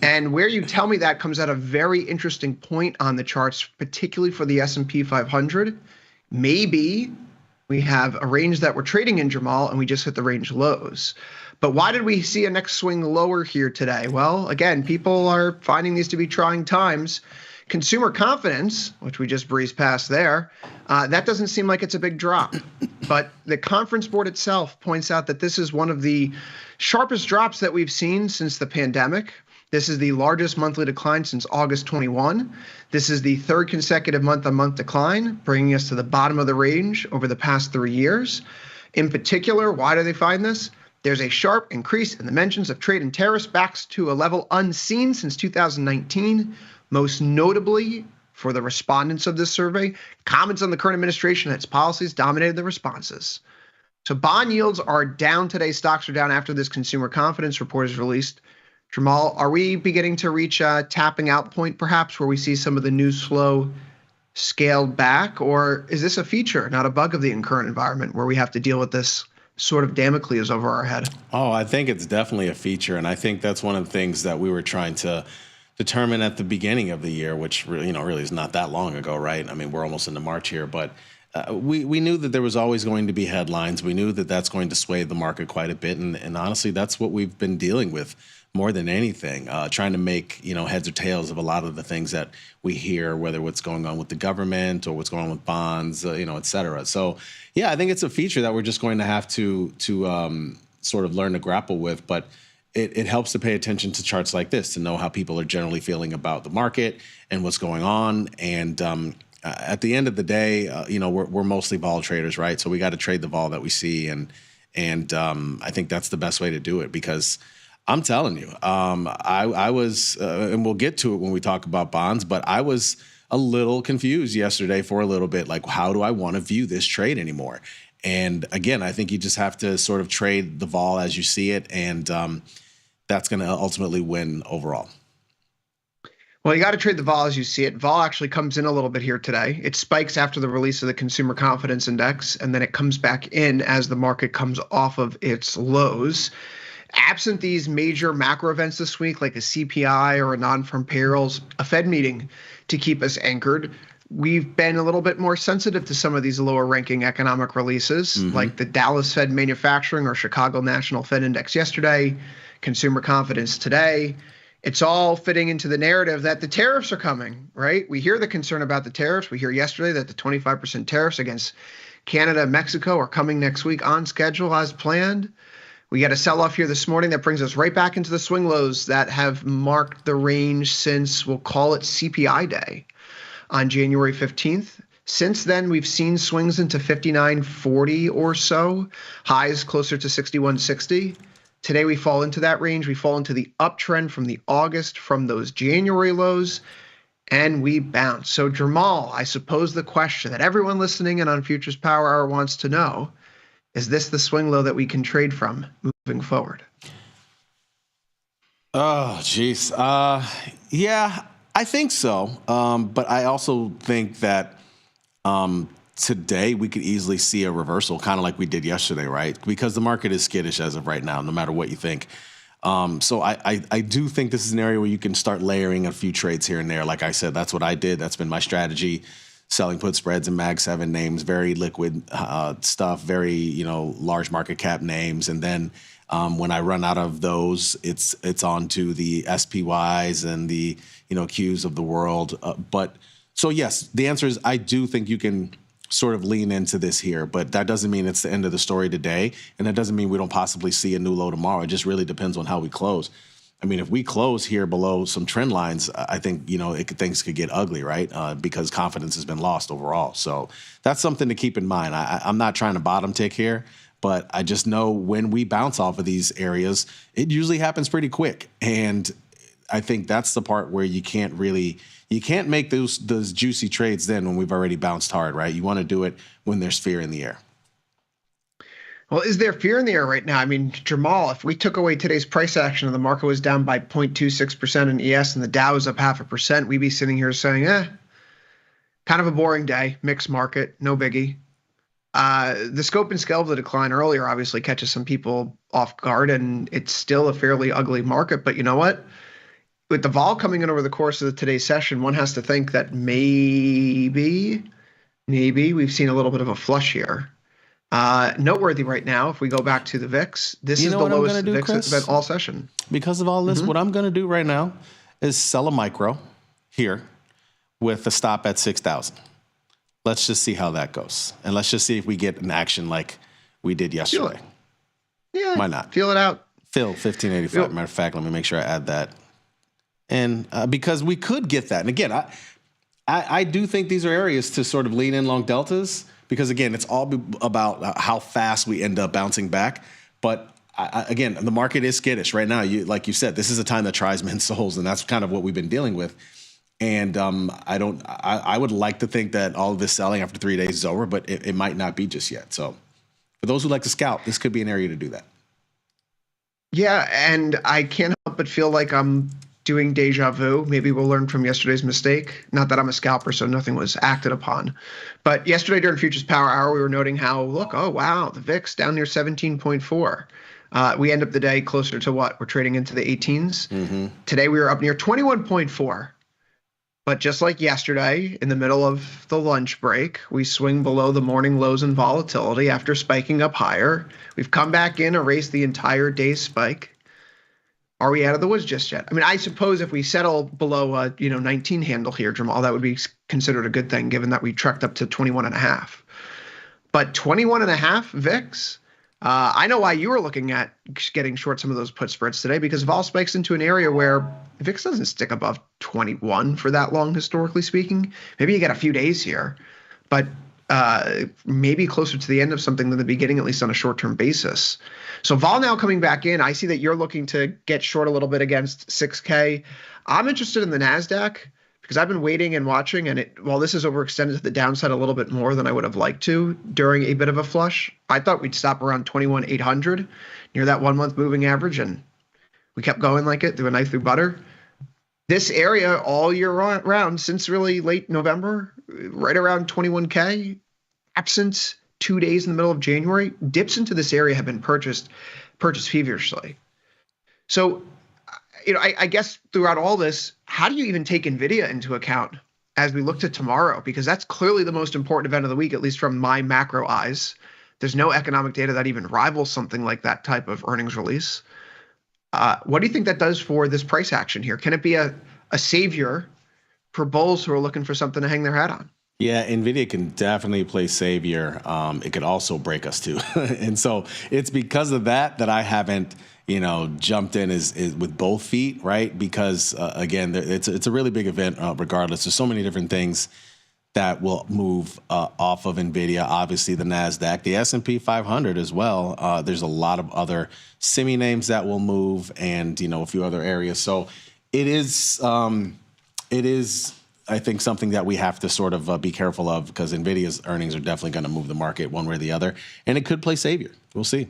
And where you tell me that comes at a very interesting point on the charts, particularly for the S&P 500. Maybe we have a range that we're trading in, Jamal, and we just hit the range lows. But why did we see a next swing lower here today? Well, again, people are finding these to be trying times. Consumer confidence, which we just breezed past there, that doesn't seem like it's a big drop. But the conference board itself points out that this is one of the sharpest drops that we've seen since the pandemic. This is the largest monthly decline since August 21. This is the 3rd consecutive month-on-month decline, bringing us to the bottom of the range over the past 3 years. In particular, why do they find this? There's a sharp increase in the mentions of trade and tariffs back to a level unseen since 2019, most notably for the respondents of this survey. Comments on the current administration and its policies dominated the responses. So bond yields are down today. Stocks are down after this consumer confidence report is released. Jamal, are we beginning to reach a tapping out point, perhaps, where we see some of the news flow scaled back? Or is this a feature, not a bug of the current environment, where we have to deal with this sort of Damocles over our head? Oh, I think it's definitely a feature. And I think that's one of the things that we were trying to determine at the beginning of the year, which really is not that long ago, right? I mean, we're almost into March here, but we knew that there was always going to be headlines. We knew that that's going to sway the market quite a bit. And honestly, that's what we've been dealing with more than anything, trying to make, heads or tails of a lot of the things that we hear, whether what's going on with the government or what's going on with bonds, et cetera. So, yeah, I think it's a feature that we're just going to have to sort of learn to grapple with. But it helps to pay attention to charts like this to know how people are generally feeling about the market and what's going on. And at the end of the day, we're mostly vol traders, right? So we got to trade the vol that we see. And I think that's the best way to do it, because I'm telling you, I was, and we'll get to it when we talk about bonds, but I was a little confused yesterday for a little bit, like, how do I want to view this trade anymore? And again, I think you just have to sort of trade the vol as you see it, and that's going to ultimately win overall. Well, you got to trade the vol as you see it. Vol actually comes in a little bit here today. It spikes after the release of the Consumer Confidence Index, and then it comes back in as the market comes off of its lows. Absent these major macro events this week, like a CPI or a non-farm payrolls, a Fed meeting to keep us anchored, we've been a little bit more sensitive to some of these lower ranking economic releases, like the Dallas Fed Manufacturing or Chicago National Fed Index yesterday, consumer confidence today. It's all fitting into the narrative that the tariffs are coming, right? We hear the concern about the tariffs. We hear yesterday that the 25% tariffs against Canada and Mexico are coming next week on schedule as planned. We got a sell-off here this morning that brings us right back into the swing lows that have marked the range since, we'll call it CPI day on January 15th. Since then, we've seen swings into 59.40 or so, highs closer to 61.60. Today, we fall into that range. We fall into the uptrend from the August, from those January lows, and we bounce. So, Jamal, I suppose the question that everyone listening in on Futures Power Hour wants to know, is this the swing low that we can trade from moving forward? Oh, geez. Yeah, I think so. But I also think that today we could easily see a reversal, kind of like we did yesterday, right? Because the market is skittish as of right now, no matter what you think. So I do think this is an area where you can start layering a few trades here and there. Like I said, that's what I did. That's been my strategy. Selling put spreads in Mag 7 names, very liquid stuff, very large market cap names, and then when I run out of those, it's on to the SPYs and the Qs of the world. But so yes, the answer is I do think you can sort of lean into this here, but that doesn't mean it's the end of the story today, and that doesn't mean we don't possibly see a new low tomorrow. It just really depends on how we close. I mean, if we close here below some trend lines, I think, things could get ugly, right? Because confidence has been lost overall. So that's something to keep in mind. I'm not trying to bottom tick here, but I just know when we bounce off of these areas, it usually happens pretty quick. And I think that's the part where you can't make those juicy trades then when we've already bounced hard, right? You want to do it when there's fear in the air. Well, is there fear in the air right now? I mean, Jamal, if we took away today's price action and the market was down by 0.26% in ES and the Dow is up 0.5%, we'd be sitting here saying, kind of a boring day, mixed market, no biggie. The scope and scale of the decline earlier obviously catches some people off guard, and it's still a fairly ugly market. But you know what? With the vol coming in over the course of today's session, one has to think that maybe we've seen a little bit of a flush here. Noteworthy right now, if we go back to the VIX, this is the lowest the VIX has been all session. Because of all this, what I'm going to do right now is sell a micro here with a stop at 6,000. Let's just see how that goes. And let's just see if we get an action like we did yesterday. Yeah. Why not? Feel it out. Phil, 1585. Matter of fact, let me make sure I add that. And because we could get that. And again, I do think these are areas to sort of lean in long deltas. Because, again, it's all about how fast we end up bouncing back. But, again, the market is skittish right now. Like you said, this is a time that tries men's souls, and that's kind of what we've been dealing with. And I would like to think that all of this selling after 3 days is over, but it might not be just yet. So for those who like to scalp, this could be an area to do that. Yeah, and I can't help but feel like I'm doing deja vu. Maybe we'll learn from yesterday's mistake. Not that I'm a scalper, so nothing was acted upon. But yesterday during Futures Power Hour, we were noting how, the VIX down near 17.4. We end up the day closer to what? We're trading into the 18s. Mm-hmm. Today we were up near 21.4. But just like yesterday, in the middle of the lunch break, we swing below the morning lows in volatility after spiking up higher. We've come back in, erased the entire day's spike. Are we out of the woods just yet? I mean, I suppose if we settle below a 19 handle here, Jamal, that would be considered a good thing, given that we trekked up to 21.5. But 21.5 VIX, I know why you were looking at getting short some of those put spreads today, because vol spikes into an area where VIX doesn't stick above 21 for that long, historically speaking. Maybe you get a few days here, but maybe closer to the end of something than the beginning, at least on a short-term basis. So vol now coming back in, I see that you're looking to get short a little bit against 6K. I'm interested in the NASDAQ because I've been waiting and watching, and while this is overextended to the downside a little bit more than I would have liked to during a bit of a flush, I thought we'd stop around 21,800 near that 1 month moving average, and we kept going like it through a knife through butter. This area all year round, since really late November, right around 21K, absent 2 days in the middle of January, dips into this area have been purchased feverishly. So, I guess throughout all this, how do you even take Nvidia into account as we look to tomorrow, because that's clearly the most important event of the week, at least from my macro eyes. There's no economic data that even rivals something like that type of earnings release. What do you think that does for this price action here? Can it be a savior for bulls who are looking for something to hang their hat on? Yeah, Nvidia can definitely play savior. It could also break us too, and so it's because of that I haven't, jumped in is with both feet, right? Because again, it's a really big event. Regardless, there's so many different things that will move off of Nvidia. Obviously, the Nasdaq, the S&P 500 as well. There's a lot of other semi names that will move, and a few other areas. So it is. I think something that we have to sort of be careful of, because Nvidia's earnings are definitely going to move the market one way or the other, and it could play savior. We'll see.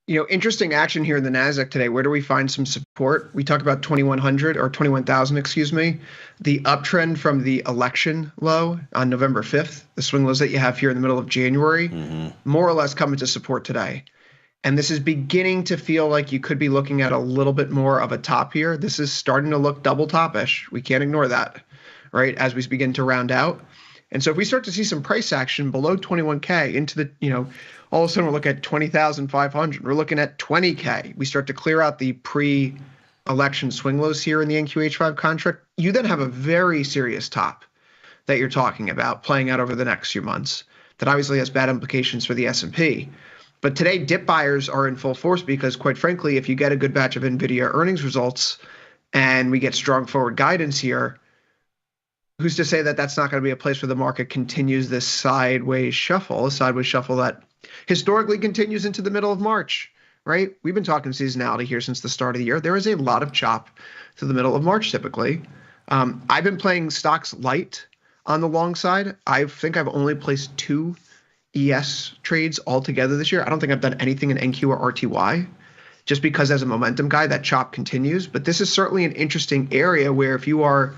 Interesting action here in the Nasdaq today. Where do we find some support? We talk about 2100 or 21,000, excuse me. The uptrend from the election low on November 5th, the swing lows that you have here in the middle of January, more or less come into support today. And this is beginning to feel like you could be looking at a little bit more of a top here. This is starting to look double top-ish. We can't ignore that, right, as we begin to round out. And so if we start to see some price action below 21K into the, all of a sudden we're looking at 20,500. We're looking at 20K. We start to clear out the pre-election swing lows here in the NQH5 contract. You then have a very serious top that you're talking about playing out over the next few months that obviously has bad implications for the S&P. But today, dip buyers are in full force because, quite frankly, if you get a good batch of NVIDIA earnings results and we get strong forward guidance here, who's to say that that's not going to be a place where the market continues this sideways shuffle that historically continues into the middle of March, right? We've been talking seasonality here since the start of the year. There is a lot of chop to the middle of March typically. I've been playing stocks light on the long side. I think I've only placed 2 ES trades altogether this year. I don't think I've done anything in NQ or RTY, just because as a momentum guy, that chop continues. But this is certainly an interesting area where if you are,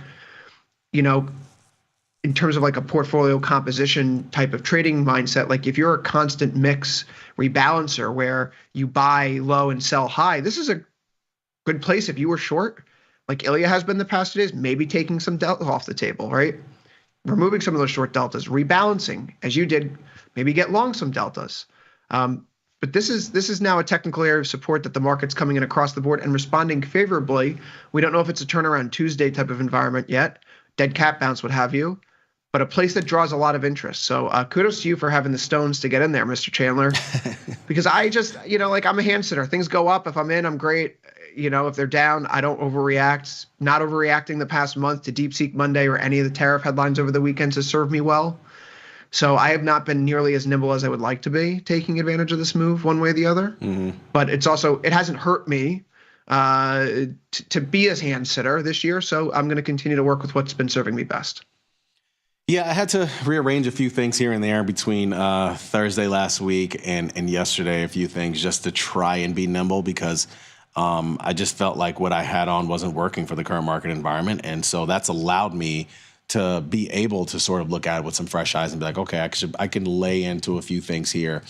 in terms of like a portfolio composition type of trading mindset, like if you're a constant mix rebalancer where you buy low and sell high, this is a good place if you were short, like Ilya has been the past 2 days, maybe taking some delta off the table, right? Removing some of those short deltas, rebalancing as you did, maybe get long some deltas. But this is now a technical area of support that the market's coming in across the board and responding favorably. We don't know if it's a turnaround Tuesday type of environment yet, dead cat bounce, what have you, but a place that draws a lot of interest. So kudos to you for having the stones to get in there, Mr. Chandler, because I just, I'm a hand sitter. Things go up. If I'm in, I'm great. If they're down, I don't overreact. Not overreacting the past month to DeepSeek Monday or any of the tariff headlines over the weekends has served me well. So I have not been nearly as nimble as I would like to be taking advantage of this move one way or the other. But it hasn't hurt me to be a hand sitter this year. So I'm going to continue to work with what's been serving me best. Yeah, I had to rearrange a few things here and there between Thursday last week and yesterday, a few things just to try and be nimble because I just felt like what I had on wasn't working for the current market environment. And so that's allowed me to be able to sort of look at it with some fresh eyes and be like, okay, I can lay into a few things here.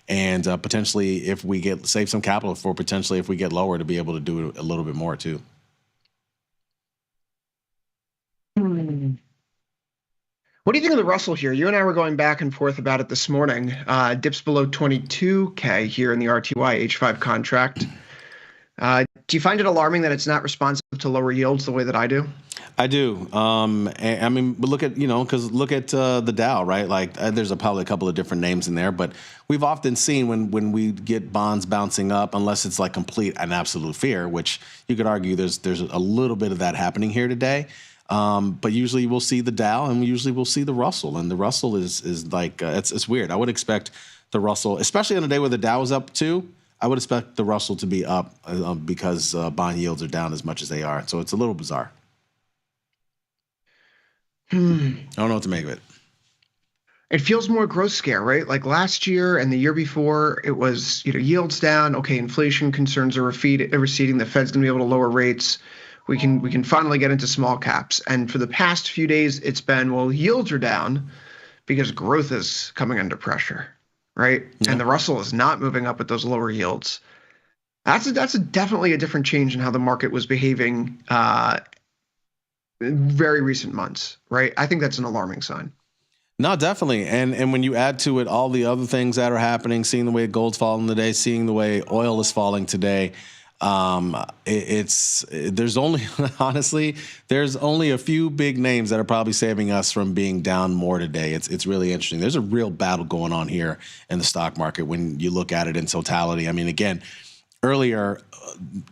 And potentially if we save some capital for potentially if we get lower to be able to do a little bit more too. What do you think of the Russell here? You and I were going back and forth about it this morning. Dips below 22K here in the RTY H5 contract. Do you find it alarming that it's not responsive to lower yields the way that I do? I do. I mean, but look at, look at the Dow, right? Like there's probably a couple of different names in there, but we've often seen when we get bonds bouncing up, unless it's like complete and absolute fear, which you could argue there's a little bit of that happening here today. But usually we'll see the Dow and usually we'll see the Russell, and the Russell is like, it's weird. I would expect the Russell, especially on a day where the Dow is up too, I would expect the Russell to be up because bond yields are down as much as they are. So it's a little bizarre. I don't know what to make of it. It feels more growth scare, right? Like last year and the year before, it was yields down. Okay, inflation concerns are receding. The Fed's going to be able to lower rates. We can finally get into small caps. And for the past few days, it's been, well, yields are down because growth is coming under pressure, right? Yeah. And the Russell is not moving up with those lower yields. That's definitely a different change in how the market was behaving very recent months, right? I think that's an alarming sign. No, definitely. And when you add to it all the other things that are happening, seeing the way gold's falling today, seeing the way oil is falling today, there's only honestly, there's only a few big names that are probably saving us from being down more today. It's really interesting. There's a real battle going on here in the stock market when you look at it in totality. I mean, again, earlier,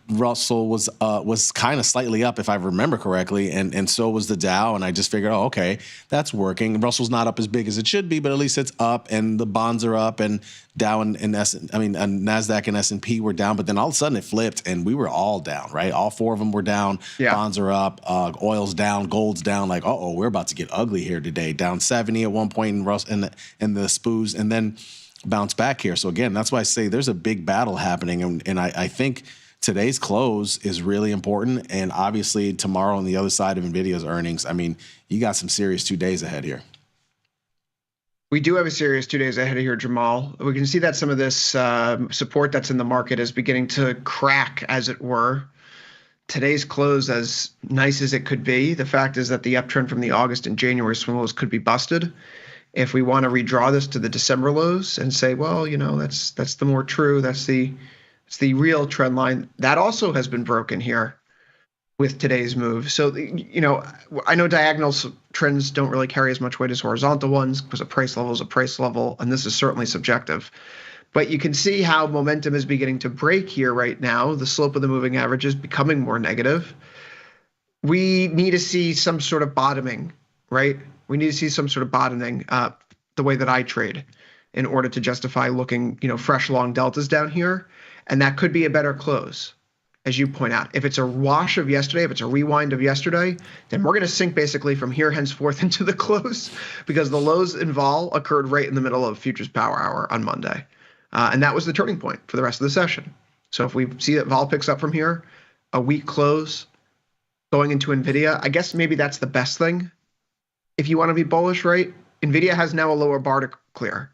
Russell was kind of slightly up, if I remember correctly, and so was the Dow. And I just figured, oh, okay, that's working. Russell's not up as big as it should be, but at least it's up, and the bonds are up, and Dow and Nasdaq and S&P were down. But then all of a sudden it flipped, and we were all down, right? All four of them were down. Yeah. Bonds are up, oil's down, gold's down. Like, we're about to get ugly here today. Down 70 at one point in the SPOOs, and then bounce back here. So again, that's why I say there's a big battle happening, and I think today's close is really important, and obviously tomorrow on the other side of Nvidia's earnings, I mean, you got some serious 2 days ahead here. We do have a serious 2 days ahead of here, Jamal. We can see that some of this support that's in the market is beginning to crack, as it were. Today's close, as nice as it could be, the fact is that the uptrend from the August and January swing lows could be busted. If we want to redraw this to the December lows and say, well, that's the more true, it's the real trend line, that also has been broken here with today's move. So, I know diagonal trends don't really carry as much weight as horizontal ones because a price level is a price level, and this is certainly subjective. But you can see how momentum is beginning to break here right now. The slope of the moving average is becoming more negative. We need to see some sort of bottoming, right? We need to see some sort of bottoming the way that I trade in order to justify looking, fresh long deltas down here. And that could be a better close, as you point out. If it's a wash of yesterday, if it's a rewind of yesterday, then we're going to sink basically from here henceforth into the close, because the lows in vol occurred right in the middle of futures power hour on Monday. And that was the turning point for the rest of the session. So if we see that vol picks up from here, a weak close going into Nvidia, I guess maybe that's the best thing. If you want to be bullish, right? Nvidia has now a lower bar to clear.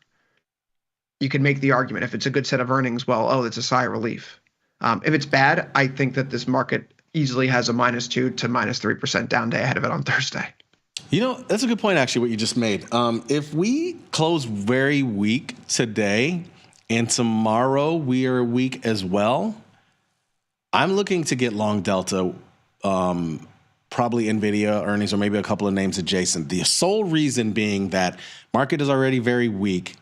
You can make the argument if it's a good set of earnings, it's a sigh of relief. If it's bad, I think that this market easily has a -2 to -3% down day ahead of it on Thursday. That's a good point, actually, what you just made. If we close very weak today and tomorrow we are weak as well, I'm looking to get long delta, probably Nvidia earnings or maybe a couple of names adjacent. The sole reason being that market is already very weak.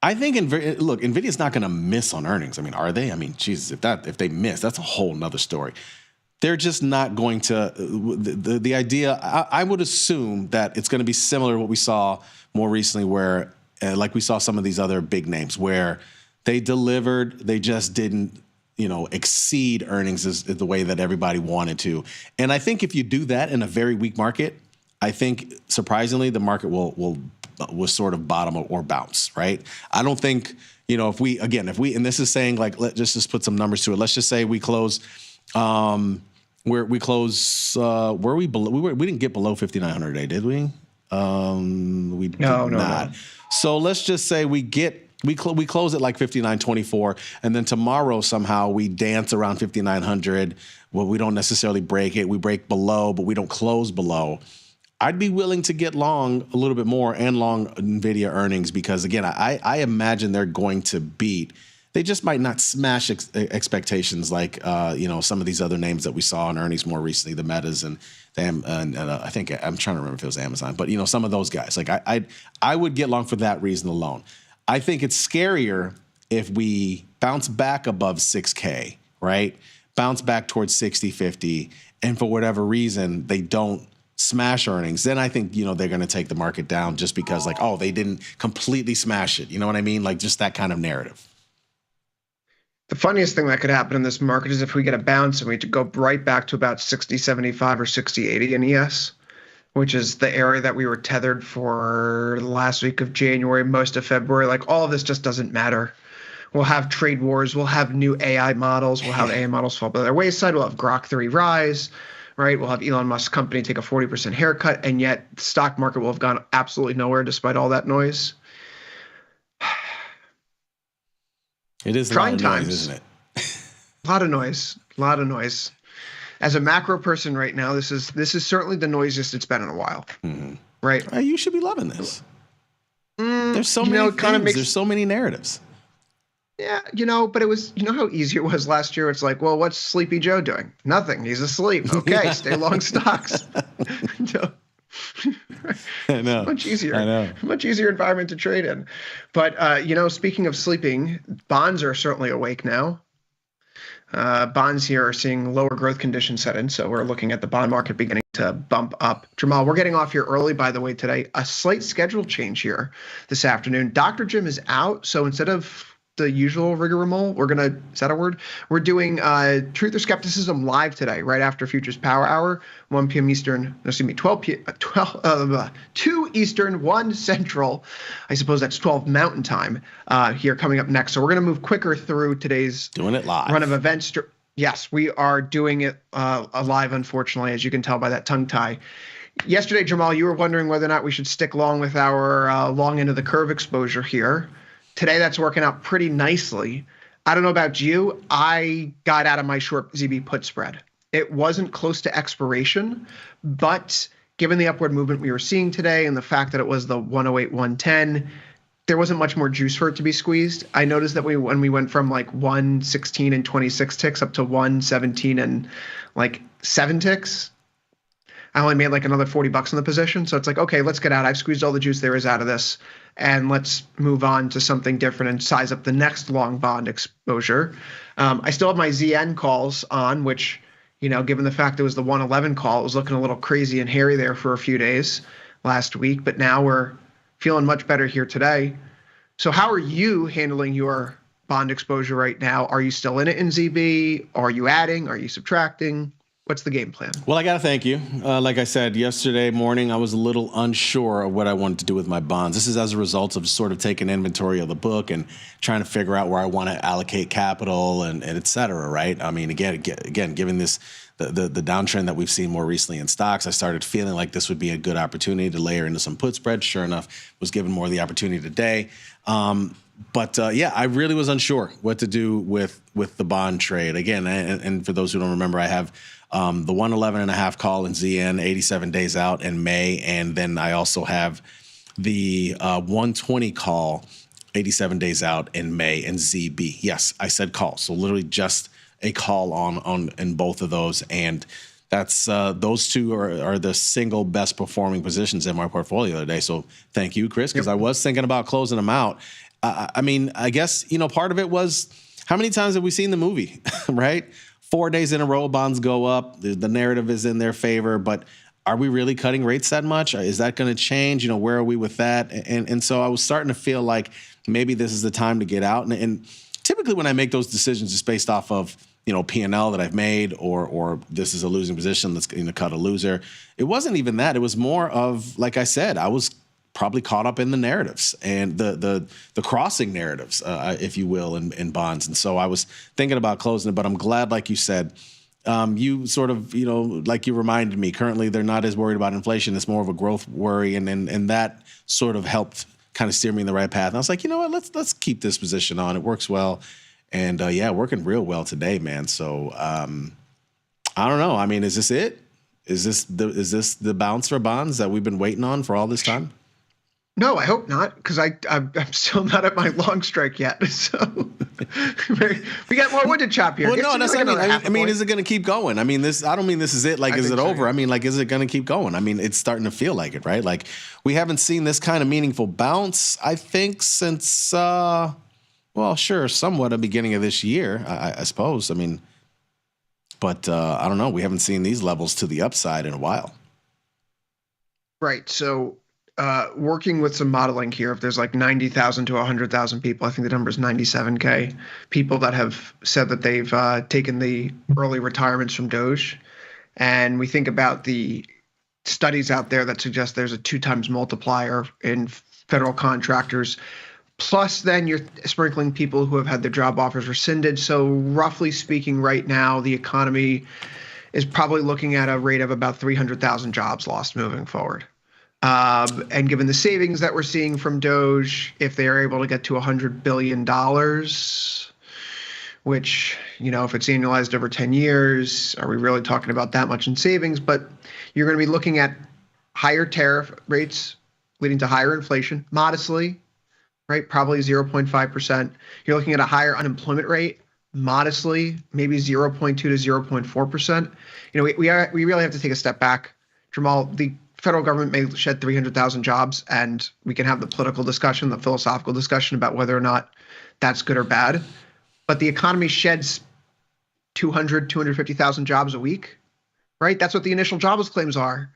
I think Nvidia's not going to miss on earnings. I mean, are they? I mean, Jesus, if they miss, that's a whole nother story. They're just not going to. The idea, I would assume that it's going to be similar to what we saw more recently, where like we saw some of these other big names where they delivered, they just didn't, exceed earnings is the way that everybody wanted to. And I think if you do that in a very weak market, I think surprisingly the market will sort of bottom or bounce, right? I don't think, if we, and this is saying like, let's just put some numbers to it. Let's just say we close, we didn't get below 5,900 a day, did we? We did not. So let's just say we close at like 59.24, and then tomorrow somehow we dance around 5,900. Well, we don't necessarily break it. We break below, but we don't close below. I'd be willing to get long a little bit more and long Nvidia earnings because, again, I imagine they're going to beat. They just might not smash expectations like, some of these other names that we saw in earnings more recently, the Metas and I think I'm trying to remember if it was Amazon, but, some of those guys. Like I would get long for that reason alone. I think it's scarier if we bounce back above 6K, right? Bounce back towards 60-50, and for whatever reason, they don't smash earnings, then I think, they're going to take the market down just because like, they didn't completely smash it. You know what I mean? Like just that kind of narrative. The funniest thing that could happen in this market is if we get a bounce and we go right back to about 60.75 or 60.80 in ES, which is the area that we were tethered for the last week of January, most of February. Like all of this just doesn't matter. We'll have trade wars. We'll have new AI models. We'll have AI models fall by their wayside. We'll have Grok 3 rise. Right, we'll have Elon Musk's company take a 40% haircut, and yet the stock market will have gone absolutely nowhere despite all that noise. It is trying times, isn't it? A lot of noise. as a macro person right now, this is certainly the noisiest it's been in a while. Right? You should be loving this. There's so you many know, it kind of themes. makes There's so many narratives. Yeah, but it was, how easy it was last year. It's like, well, what's Sleepy Joe doing? Nothing. He's asleep. Okay, stay long stocks. I know. Much easier. I know. Much easier environment to trade in. But, speaking of sleeping, bonds are certainly awake now. Bonds here are seeing lower growth conditions set in, so we're looking at the bond market beginning to bump up. Jamal, we're getting off here early, by the way, today. A slight schedule change here this afternoon. Dr. Jim is out, so instead of the usual rigmarole, is that a word? We're doing Truth or Skepticism live today, right after Futures Power Hour, 1 p.m. Eastern, 2 Eastern, 1 Central. I suppose that's 12 Mountain Time here coming up next. So we're going to move quicker through today's doing it live run of events. Yes, we are doing it live, unfortunately, as you can tell by that tongue tie. Yesterday, Jamal, you were wondering whether or not we should stick long with our long end of the curve exposure here. Today, that's working out pretty nicely. I don't know about you. I got out of my short ZB put spread. It wasn't close to expiration, but given the upward movement we were seeing today and the fact that it was the 108, 110, there wasn't much more juice for it to be squeezed. I noticed that when we went from like 116 and 26 ticks up to 117 and like 7 ticks, I only made like another $40 in the position. So it's like, okay, let's get out. I've squeezed all the juice there is out of this, and let's move on to something different and size up the next long bond exposure. I still have my ZN calls on, which, given the fact it was the 111 call, it was looking a little crazy and hairy there for a few days last week, but now we're feeling much better here today. So how are you handling your bond exposure right now? Are you still in it in ZB? Are you adding? Are you subtracting? What's the game plan? Well, I got to thank you. Like I said, yesterday morning, I was a little unsure of what I wanted to do with my bonds. This is as a result of sort of taking inventory of the book and trying to figure out where I want to allocate capital and et cetera, right? I mean, again, given this, the downtrend that we've seen more recently in stocks, I started feeling like this would be a good opportunity to layer into some put spreads. Sure enough, was given more of the opportunity today. But I really was unsure what to do with the bond trade. Again, and for those who don't remember, I have the 111.5 call in ZN, 87 days out in May. And then I also have the 120 call, 87 days out in May in ZB. Yes, I said call. So literally just a call on in both of those. And that's those two are the single best performing positions in my portfolio today. So thank you, Chris, because I was thinking about closing them out. I mean, I guess, part of it was how many times have we seen the movie, right? 4 days in a row, bonds go up. The narrative is in their favor, but are we really cutting rates that much? Is that going to change? Where are we with that? And so I was starting to feel like maybe this is the time to get out. And typically when I make those decisions, it's based off of, P&L that I've made or this is a losing position, let's cut a loser. It wasn't even that. It was more of, like I said, I was probably caught up in the narratives and the crossing narratives, if you will, in bonds. And so I was thinking about closing it, but I'm glad, like you said, you sort of, like you reminded me, currently they're not as worried about inflation. It's more of a growth worry. And that sort of helped kind of steer me in the right path. And I was like, you know what, let's keep this position on. It works well. And working real well today, man. So I don't know. I mean, is this it? Is this the bounce for bonds that we've been waiting on for all this time? No, I hope not, because I'm still not at my long strike yet. So we got more wood to chop here. Well, no, that's what I mean. Is it going to keep going? I mean, I don't mean this is it. Like, is it over? Yeah. I mean, like, is it going to keep going? I mean, it's starting to feel like it, right? Like, we haven't seen this kind of meaningful bounce, I think, since, somewhat the beginning of this year, I suppose. I mean, but I don't know. We haven't seen these levels to the upside in a while. Right. So, working with some modeling here, if there's like 90,000 to 100,000 people, I think the number is 97K people that have said that they've taken the early retirements from Doge. And we think about the studies out there that suggest there's a 2 times multiplier in federal contractors. Plus, then you're sprinkling people who have had their job offers rescinded. So roughly speaking, right now, the economy is probably looking at a rate of about 300,000 jobs lost moving forward. And given the savings that we're seeing from Doge, if they are able to get to $100 billion, which, if it's annualized over 10 years, are we really talking about that much in savings? But you're going to be looking at higher tariff rates leading to higher inflation, modestly, right? Probably 0.5%. You're looking at a higher unemployment rate, modestly, maybe 0.2 to 0.4%. We really have to take a step back. Jamal, the federal government may shed 300,000 jobs, and we can have the political discussion, the philosophical discussion about whether or not that's good or bad. But the economy sheds 250,000 jobs a week, right? That's what the initial jobless claims are.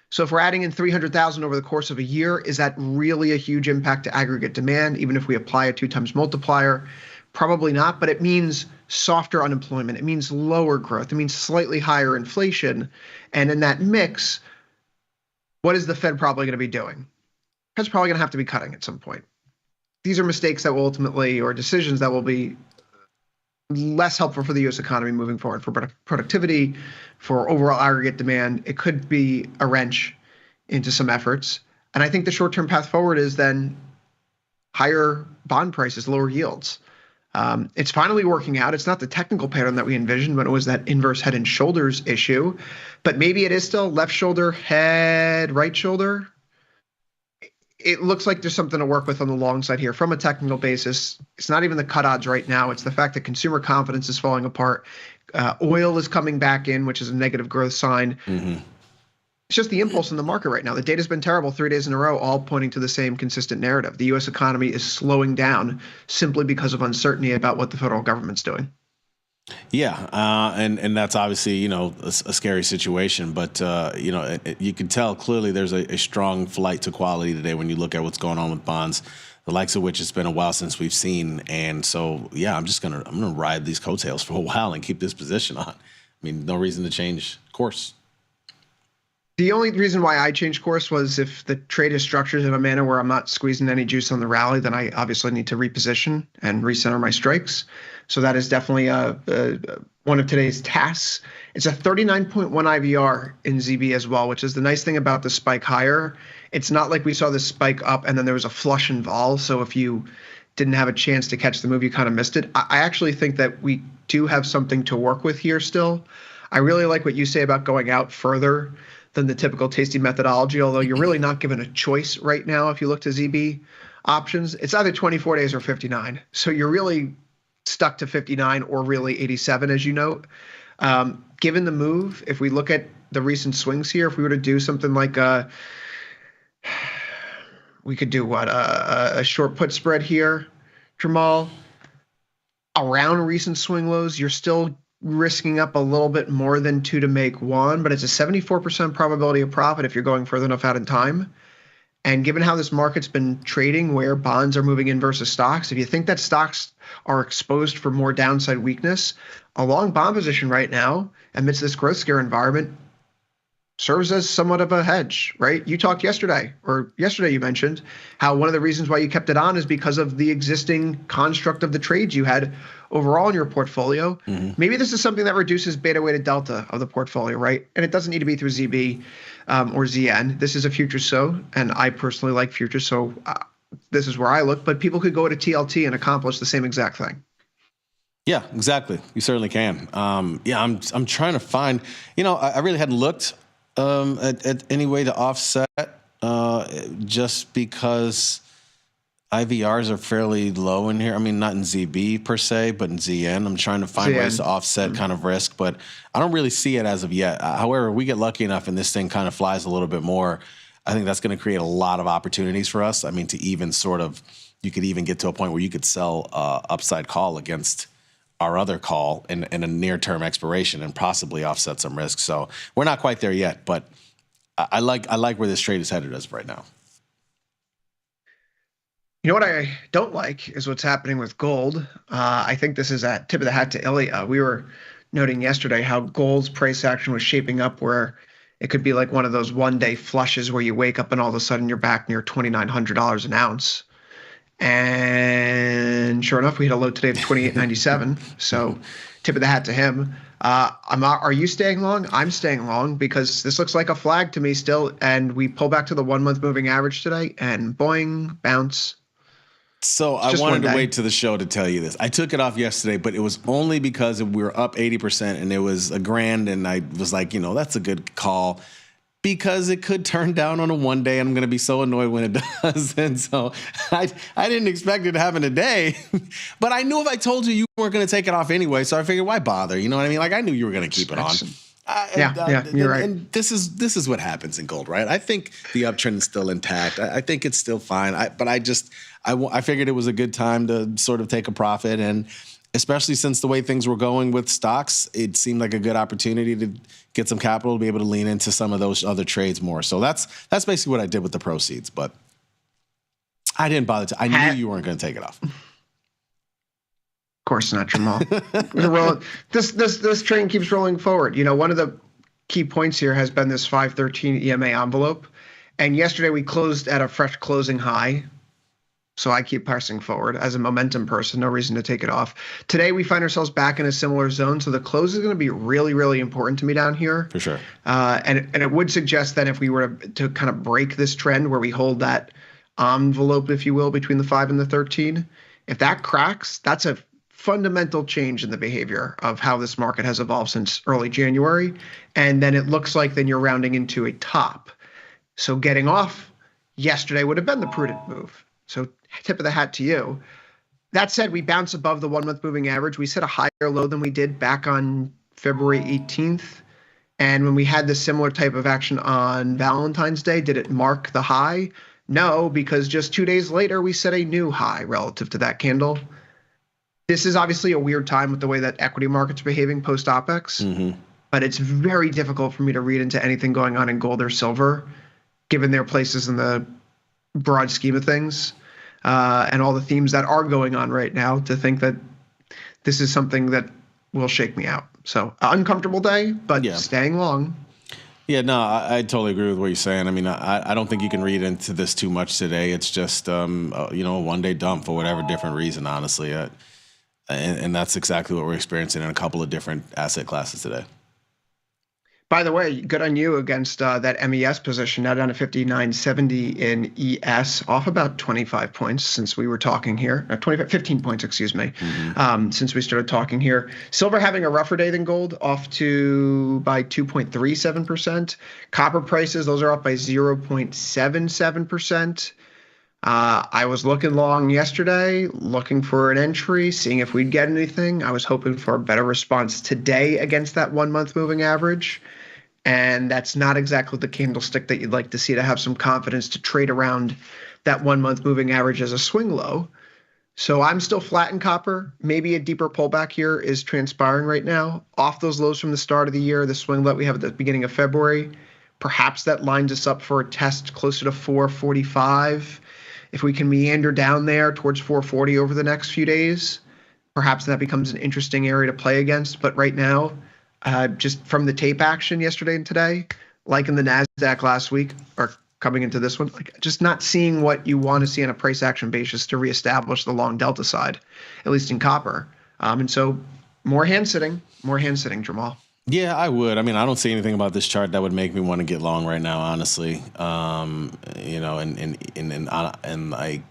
So if we're adding in 300,000 over the course of a year, is that really a huge impact to aggregate demand, even if we apply a 2 times multiplier? Probably not, but it means softer unemployment. It means lower growth. It means slightly higher inflation. And in that mix, what is the Fed probably going to be doing? Fed's probably going to have to be cutting at some point. These are mistakes that will ultimately, or decisions that will be less helpful for the U.S. economy moving forward, for productivity, for overall aggregate demand. It could be a wrench into some efforts. And I think the short-term path forward is then higher bond prices, lower yields. It's finally working out. It's not the technical pattern that we envisioned when it was that inverse head and shoulders issue, but maybe it is still left shoulder, head, right shoulder. It looks like there's something to work with on the long side here from a technical basis. It's not even the cut odds right now. It's the fact that consumer confidence is falling apart. Oil is coming back in, which is a negative growth sign. Mm-hmm. It's just the impulse in the market right now. The data's been terrible 3 days in a row, all pointing to the same consistent narrative. The U.S. economy is slowing down simply because of uncertainty about what the federal government's doing. Yeah, and that's obviously, a scary situation. But, you can tell clearly there's a strong flight to quality today when you look at what's going on with bonds, the likes of which it's been a while since we've seen. And so, yeah, I'm going to ride these coattails for a while and keep this position on. I mean, no reason to change course. The only reason why I changed course was if the trade is structured in a manner where I'm not squeezing any juice on the rally, then I obviously need to reposition and recenter my strikes. So that is definitely one of today's tasks. It's a 39.1 IVR in ZB as well, which is the nice thing about the spike higher. It's not like we saw this spike up and then there was a flush in vol. So if you didn't have a chance to catch the move, you kind of missed it. I actually think that we do have something to work with here still. I really like what you say about going out further than the typical tasty methodology, although you're really not given a choice right now if you look to ZB options. It's either 24 days or 59. So you're really stuck to 59 or really 87, as you note. Given the move, if we look at the recent swings here, if we were to do something like we could do a short put spread here, Jamal, around recent swing lows, you're still risking up a little bit more than 2 to make 1, but it's a 74% probability of profit if you're going further enough out in time. And given how this market's been trading, where bonds are moving in versus stocks, if you think that stocks are exposed for more downside weakness, a long bond position right now, amidst this growth scare environment, serves as somewhat of a hedge, right? You talked yesterday you mentioned how one of the reasons why you kept it on is because of the existing construct of the trades you had overall in your portfolio. Mm-hmm. Maybe this is something that reduces beta weighted delta of the portfolio, right? And it doesn't need to be through ZB or ZN. This is a future so, and I personally like future so. This is where I look, but people could go to TLT and accomplish the same exact thing. Yeah, exactly. You certainly can. I'm trying to find, I really hadn't looked at any way to offset just because IVRs are fairly low in here. I mean, not in ZB per se, but in ZN. I'm trying to find ways to offset kind of risk, but I don't really see it as of yet. However, we get lucky enough and this thing kind of flies a little bit more. I think that's going to create a lot of opportunities for us. I mean, to even you could even get to a point where you could sell upside call against our other call in a near-term expiration and possibly offset some risk. So we're not quite there yet, but I like where this trade is headed as of right now. You know what I don't like is what's happening with gold. I think this is a tip of the hat to Ilya. We were noting yesterday how gold's price action was shaping up where it could be like one of those one-day flushes where you wake up and all of a sudden you're back near $2,900 an ounce. And sure enough, we hit a low today of $28.97. So tip of the hat to him. Are you staying long? I'm staying long because this looks like a flag to me still. And we pull back to the 1 month moving average today and boing, bounce. So I just wanted one to day. wait to the show to tell you this. I took it off yesterday, but it was only because we were up 80% and it was $1,000, and I was like, that's a good call because it could turn down on a one day. And I'm going to be so annoyed when it does. And so I didn't expect it to happen today, but I knew if I told you weren't going to take it off anyway. So I figured, why bother? You know what I mean? Like, I knew you were going to keep it on. You're right. And this is what happens in gold, right? I think the uptrend is still intact. I think it's still fine. But I figured it was a good time to sort of take a profit, and especially since the way things were going with stocks, it seemed like a good opportunity to get some capital to be able to lean into some of those other trades more. So that's basically what I did with the proceeds. But I didn't bother. I knew you weren't going to take it off. Of course not, Jamal. This train keeps rolling forward. One of the key points here has been this 513 EMA envelope. And yesterday we closed at a fresh closing high. So I keep pressing forward as a momentum person, no reason to take it off. Today we find ourselves back in a similar zone. So the close is going to be really, really important to me down here. For sure. And it would suggest that if we were to kind of break this trend where we hold that envelope, if you will, between the 5 and the 13, if that cracks, that's a fundamental change in the behavior of how this market has evolved since early January. And then it looks like then you're rounding into a top. So getting off yesterday would have been the prudent move. So tip of the hat to you. That said, we bounce above the 1 month moving average. We set a higher low than we did back on February 18th. And when we had this similar type of action on Valentine's Day, did it mark the high? No, because just 2 days later, we set a new high relative to that candle. This is obviously a weird time with the way that equity market's behaving post-OPEX, but it's very difficult for me to read into anything going on in gold or silver, given their places in the broad scheme of things and all the themes that are going on right now, to think that this is something that will shake me out. So uncomfortable day, but staying long. Yeah, no, I totally agree with what you're saying. I mean, I don't think you can read into this too much today. It's just, a one-day dump for whatever different reason, honestly. And that's exactly what we're experiencing in a couple of different asset classes today. By the way, good on you against that MES position, now down to 59.70 in ES, off about 25 points since we were talking here. 15 points, excuse me, since we started talking here. Silver having a rougher day than gold, off by 2.37%. Copper prices, those are up by 0.77%. I was looking long yesterday, looking for an entry, seeing if we'd get anything. I was hoping for a better response today against that 1 month moving average. And that's not exactly the candlestick that you'd like to see to have some confidence to trade around that 1 month moving average as a swing low. So I'm still flat in copper. Maybe a deeper pullback here is transpiring right now. Off those lows from the start of the year, the swing that we have at the beginning of February, perhaps that lines us up for a test closer to 445. If we can meander down there towards 440 over the next few days, perhaps that becomes an interesting area to play against. But right now, just from the tape action yesterday and today, like in the NASDAQ last week, or coming into this one, like just not seeing what you want to see on a price action basis to reestablish the long delta side, at least in copper. And so more hand sitting, Jamal. Yeah, I would. I mean, I don't see anything about this chart that would make me want to get long right now, honestly. And I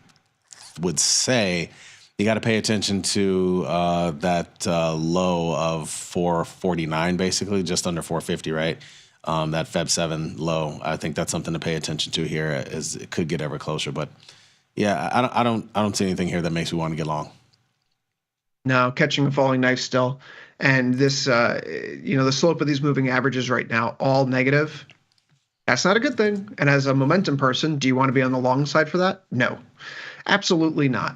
would say you got to pay attention to that low of 449, basically, just under 450, right? That Feb 7 low. I think that's something to pay attention to here, as it could get ever closer. But yeah, I don't see anything here that makes me want to get long. No, catching a falling knife still. And this, the slope of these moving averages right now, all negative. That's not a good thing. And as a momentum person, do you want to be on the long side for that? No, absolutely not.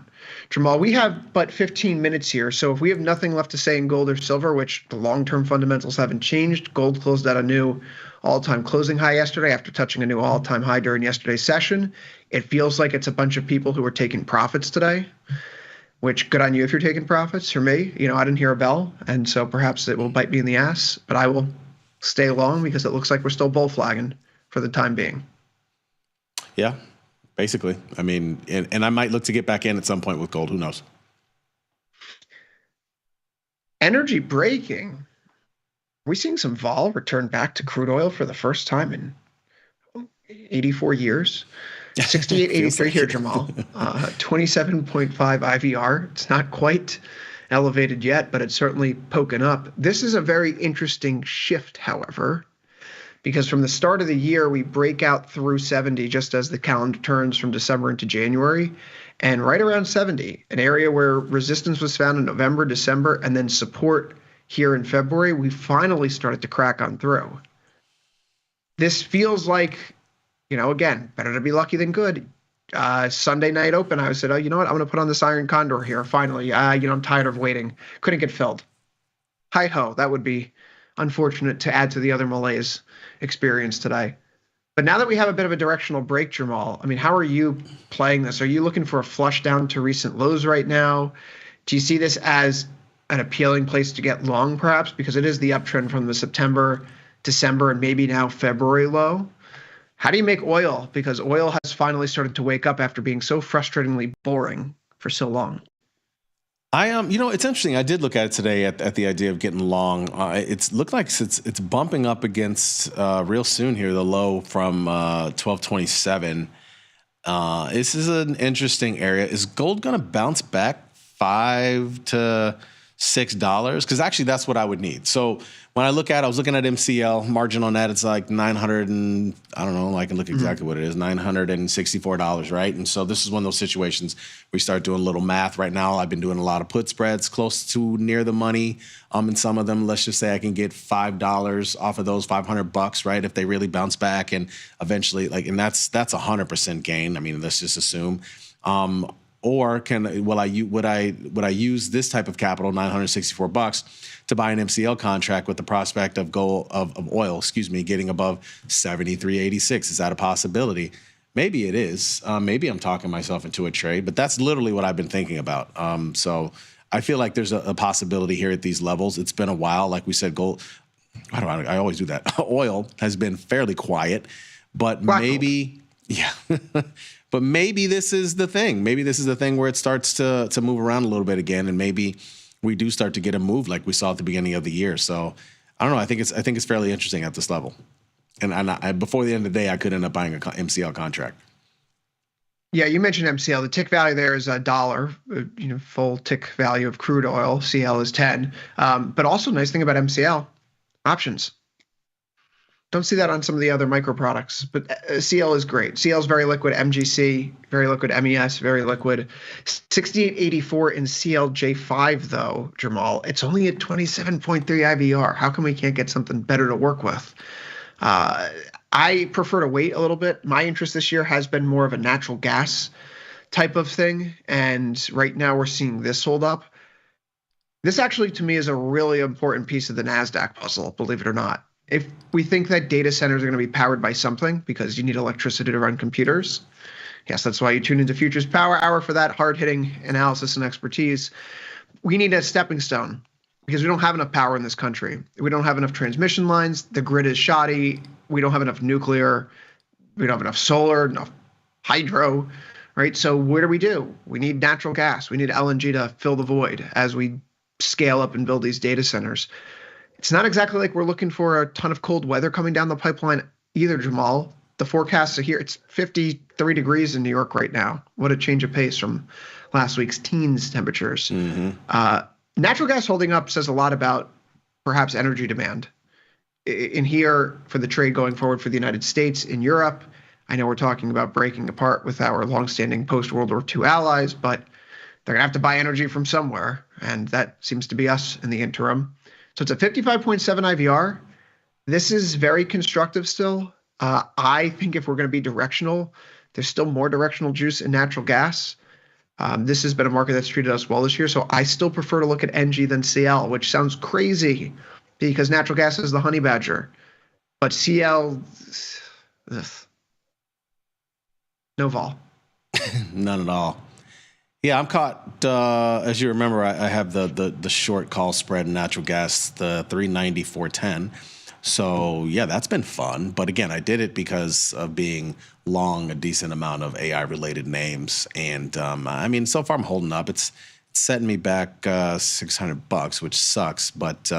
Jamal, we have but 15 minutes here. So if we have nothing left to say in gold or silver, which the long-term fundamentals haven't changed, gold closed at a new all-time closing high yesterday after touching a new all-time high during yesterday's session. It feels like it's a bunch of people who are taking profits today, which good on you if you're taking profits. For me, I didn't hear a bell, and so perhaps it will bite me in the ass, but I will stay long because it looks like we're still bull flagging for the time being. Yeah, basically. I mean, and I might look to get back in at some point with gold. Who knows? Energy breaking. We're seeing some vol return back to crude oil for the first time in 84 years. 68.83 here, Jamal. 27.5 IVR. It's not quite elevated yet, but it's certainly poking up. This is a very interesting shift, however, because from the start of the year, we break out through 70 just as the calendar turns from December into January. And right around 70, an area where resistance was found in November, December, and then support here in February, we finally started to crack on through. This feels like, again, better to be lucky than good. Sunday night open, I said, you know what? I'm going to put on this iron condor here. Finally, I'm tired of waiting. Couldn't get filled. Hi-ho, that would be unfortunate to add to the other malaise experience today. But now that we have a bit of a directional break, Jamal, how are you playing this? Are you looking for a flush down to recent lows right now? Do you see this as an appealing place to get long, perhaps? Because it is the uptrend from the September, December, and maybe now February low. How do you make oil? Because oil has finally started to wake up after being so frustratingly boring for so long. It's interesting. I did look at it today at the idea of getting long. It's looked like it's bumping up against real soon here, the low from 1227. This is an interesting area. Is gold going to bounce back $5 to $6? Because actually that's what I would need. So when I look at it, I was looking at MCL margin on that. It's like 900 and I don't know, I can look exactly what it is, $964, right? And so this is one of those situations we start doing a little math right now. I've been doing a lot of put spreads close to near the money. In some of them, let's just say I can get $5 off of those, $500, right? If they really bounce back and eventually and that's 100% gain. Let's just assume. Or would I use this type of capital, $964, to buy an MCL contract with the prospect of oil, getting above 73.86? Is that a possibility? Maybe it is. Maybe I'm talking myself into a trade, but that's literally what I've been thinking about. So I feel like there's a possibility here at these levels. It's been a while, like we said. Gold. I always do that. Oil has been fairly quiet, but maybe. Yeah. But maybe this is the thing. Maybe this is the thing where it starts to move around a little bit again, and maybe we do start to get a move like we saw at the beginning of the year. So I don't know. I think it's fairly interesting at this level. And before the end of the day, I could end up buying an MCL contract. Yeah, you mentioned MCL. The tick value there is $1. Full tick value of crude oil. CL is 10. But also, nice thing about MCL, options. Don't see that on some of the other micro products, but CL is great. CL is very liquid. MGC, very liquid. MES, very liquid. 68.84 in CLJ5, though, Jamal. It's only at 27.3 IVR. How come we can't get something better to work with? I prefer to wait a little bit. My interest this year has been more of a natural gas type of thing, and right now we're seeing this hold up. This actually, to me, is a really important piece of the NASDAQ puzzle, believe it or not. If we think that data centers are going to be powered by something because you need electricity to run computers, yes, that's why you tune into Futures Power Hour for that hard-hitting analysis and expertise. We need a stepping stone because we don't have enough power in this country. We don't have enough transmission lines. The grid is shoddy. We don't have enough nuclear. We don't have enough solar, enough hydro, right? So what do? We need natural gas. We need LNG to fill the void as we scale up and build these data centers. It's not exactly like we're looking for a ton of cold weather coming down the pipeline either, Jamal. The forecasts are here. It's 53 degrees in New York right now. What a change of pace from last week's teens temperatures. Natural gas holding up says a lot about perhaps energy demand. In here, for the trade going forward for the United States, in Europe, I know we're talking about breaking apart with our longstanding post-World War II allies, but they're going to have to buy energy from somewhere, and that seems to be us in the interim. So it's a 55.7 IVR. This is very constructive still. I think if we're going to be directional, there's still more directional juice in natural gas. This has been a market that's treated us well this year, so I still prefer to look at NG than CL, which sounds crazy because natural gas is the honey badger. But CL, no vol. None at all. Yeah, I'm caught. As you remember, I have the short call spread in natural gas, the 390, 410. So yeah, that's been fun. But again, I did it because of being long a decent amount of AI related names. And so far I'm holding up. It's setting me back $600, which sucks. But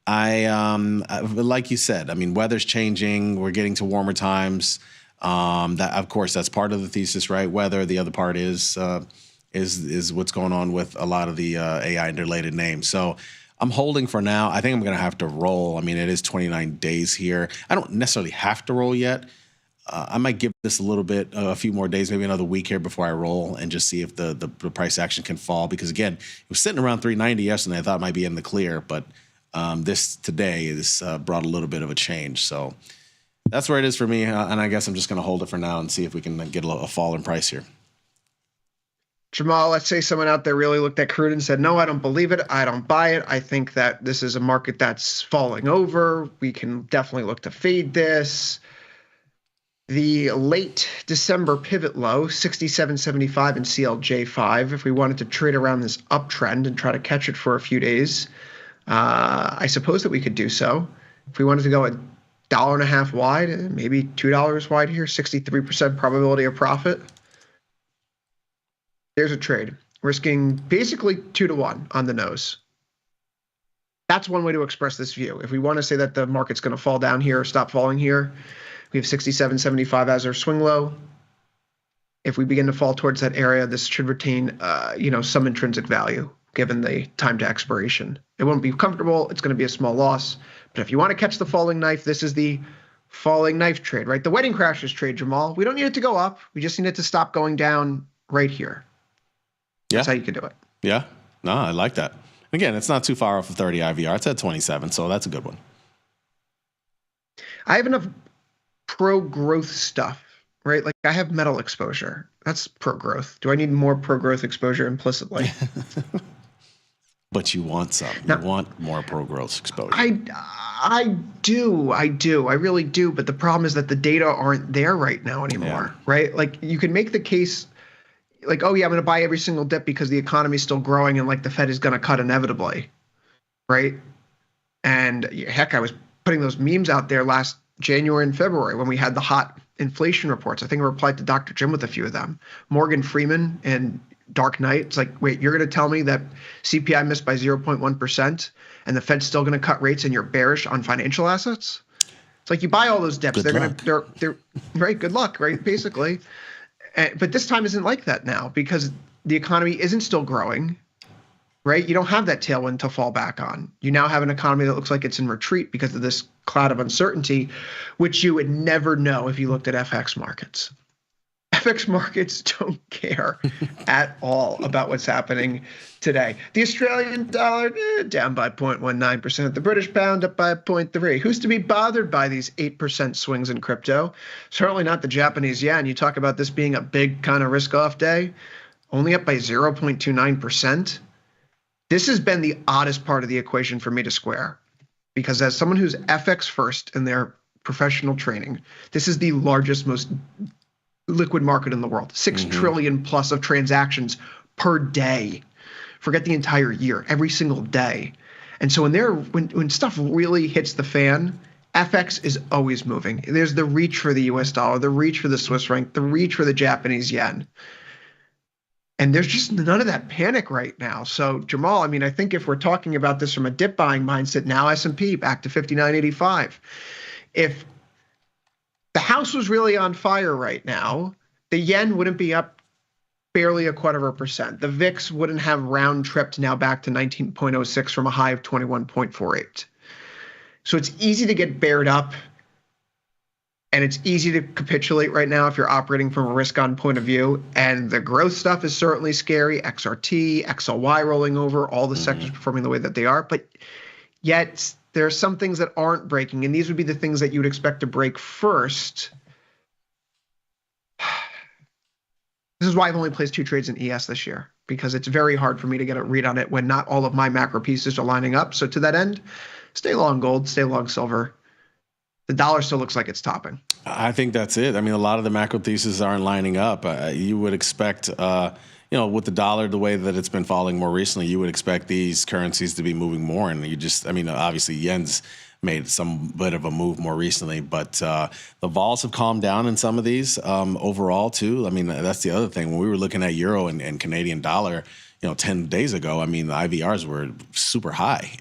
like you said, weather's changing. We're getting to warmer times. That, of course, that's part of the thesis, right? Whether the other part is what's going on with a lot of the AI and related names. So I'm holding for now. I think I'm going to have to roll. I mean, it is 29 days here. I don't necessarily have to roll yet. I might give this a few more days, maybe another week here before I roll and just see if the price action can fall. Because again, it was sitting around 390 yesterday. I thought it might be in the clear, but this today is brought a little bit of a change. So that's where it is for me. And I guess I'm just going to hold it for now and see if we can get a fall in price here. Jamal, let's say someone out there really looked at crude and said, no, I don't believe it. I don't buy it. I think that this is a market that's falling over. We can definitely look to fade this. The late December pivot low, 67.75 in CLJ5. If we wanted to trade around this uptrend and try to catch it for a few days, I suppose that we could do so. If we wanted to go $1.50 wide, maybe $2 wide here, 63% probability of profit. There's a trade, risking basically 2-to-1 on the nose. That's one way to express this view. If we want to say that the market's going to fall down here or stop falling here, we have 67.75 as our swing low. If we begin to fall towards that area, this should retain, some intrinsic value given the time to expiration. It won't be comfortable. It's going to be a small loss. But if you want to catch the falling knife, this is the falling knife trade, right? The wedding crashers trade, Jamal. We don't need it to go up. We just need it to stop going down right here. Yeah. That's how you can do it. Yeah. No, I like that. Again, it's not too far off of 30 IVR. It's at 27, so that's a good one. I have enough pro-growth stuff, right? Like I have metal exposure. That's pro-growth. Do I need more pro-growth exposure implicitly? But you want some. You want more pro-growth exposure. I do. I really do. But the problem is that the data aren't there right now anymore, right? Like you can make the case like, oh yeah, I'm going to buy every single dip because the economy is still growing and like the Fed is going to cut inevitably, right? And heck, I was putting those memes out there last January and February when we had the hot inflation reports. I think I replied to Dr. Jim with a few of them. Morgan Freeman and Dark Knight. It's like, wait, you're going to tell me that CPI missed by 0.1% and the Fed's still going to cut rates and you're bearish on financial assets? It's like you buy all those dips. They're right. Good luck, right? Basically. But this time isn't like that now because the economy isn't still growing, right? You don't have that tailwind to fall back on. You now have an economy that looks like it's in retreat because of this cloud of uncertainty, which you would never know if you looked at FX markets. FX markets don't care at all about what's happening today. The Australian dollar down by 0.19%. The British pound up by 0.3%. Who's to be bothered by these 8% swings in crypto? Certainly not the Japanese yen. You talk about this being a big kind of risk-off day. Only up by 0.29%. This has been the oddest part of the equation for me to square. Because as someone who's FX first in their professional training, this is the largest, most liquid market in the world. 6 trillion plus of transactions per day. Forget the entire year, every single day. And so when stuff really hits the fan, FX is always moving. There's the reach for the US dollar, the reach for the Swiss franc, the reach for the Japanese yen. And there's just none of that panic right now. So Jamal, I mean, I think if we're talking about this from a dip buying mindset, now S&P back to 59.85. If the house was really on fire right now, the yen wouldn't be up barely 0.25%. The VIX wouldn't have round tripped now back to 19.06 from a high of 21.48. So it's easy to get bared up. And it's easy to capitulate right now if you're operating from a risk-on point of view. And the growth stuff is certainly scary. XRT, XLY rolling over, all the sectors performing the way that they are. But yet there are some things that aren't breaking. And these would be the things that you would expect to break first. This is why I've only placed 2 trades in ES this year. Because it's very hard for me to get a read on it when not all of my macro pieces are lining up. So to that end, stay long gold, stay long silver. The dollar still looks like it's topping. I think that's it. I mean, a lot of the macro theses aren't lining up. You would expect, with the dollar, the way that it's been falling more recently, you would expect these currencies to be moving more. And obviously yen's made some bit of a move more recently, but the vols have calmed down in some of these overall too. I mean, that's the other thing. When we were looking at euro and Canadian dollar, 10 days ago, I mean, the IVRs were super high.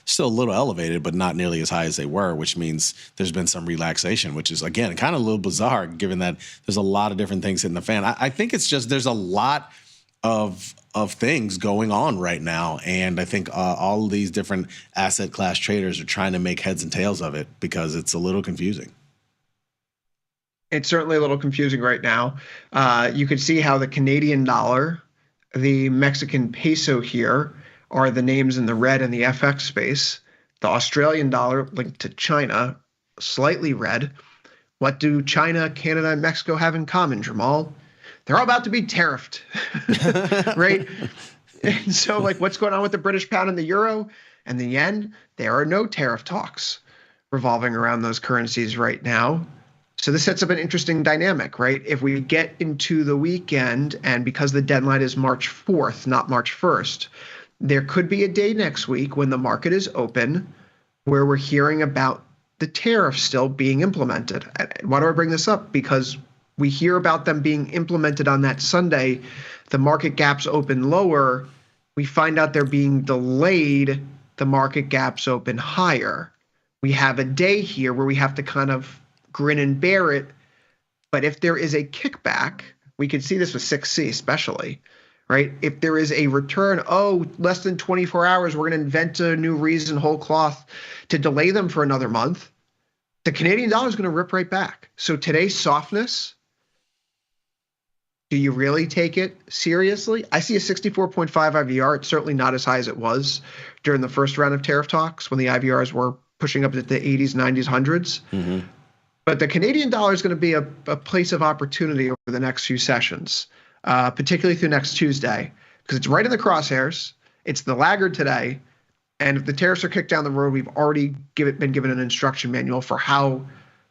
Still a little elevated, but not nearly as high as they were, which means there's been some relaxation, which is, again, kind of a little bizarre given that there's a lot of different things hitting the fan. I think it's just there's a lot of things going on right now. And I think all of these different asset class traders are trying to make heads and tails of it because it's a little confusing. It's certainly a little confusing right now. You could see how the Canadian dollar, the Mexican peso here are the names in the red in the FX space. The Australian dollar linked to China, slightly red. What do China, Canada, and Mexico have in common, Jamal? They're all about to be tariffed, right? And so, like, what's going on with the British pound and the euro and the yen? There are no tariff talks revolving around those currencies right now. So this sets up an interesting dynamic, right? If we get into the weekend, and because the deadline is March 4th, not March 1st, there could be a day next week when the market is open where we're hearing about the tariffs still being implemented. Why do I bring this up? Because we hear about them being implemented on that Sunday. The market gaps open lower. We find out they're being delayed. The market gaps open higher. We have a day here where we have to kind of grin and bear it. But if there is a kickback, we can see this with 6C especially, right? If there is a return, less than 24 hours, we're going to invent a new reason whole cloth to delay them for another month, the Canadian dollar is going to rip right back. So today's softness, do you really take it seriously? I see a 64.5 IVR. It's certainly not as high as it was during the first round of tariff talks when the IVRs were pushing up to the 80s, 90s, 100s. Mm-hmm. But the Canadian dollar is going to be a place of opportunity over the next few sessions, particularly through next Tuesday, because it's right in the crosshairs. It's the laggard today. And if the tariffs are kicked down the road, we've already been given an instruction manual for how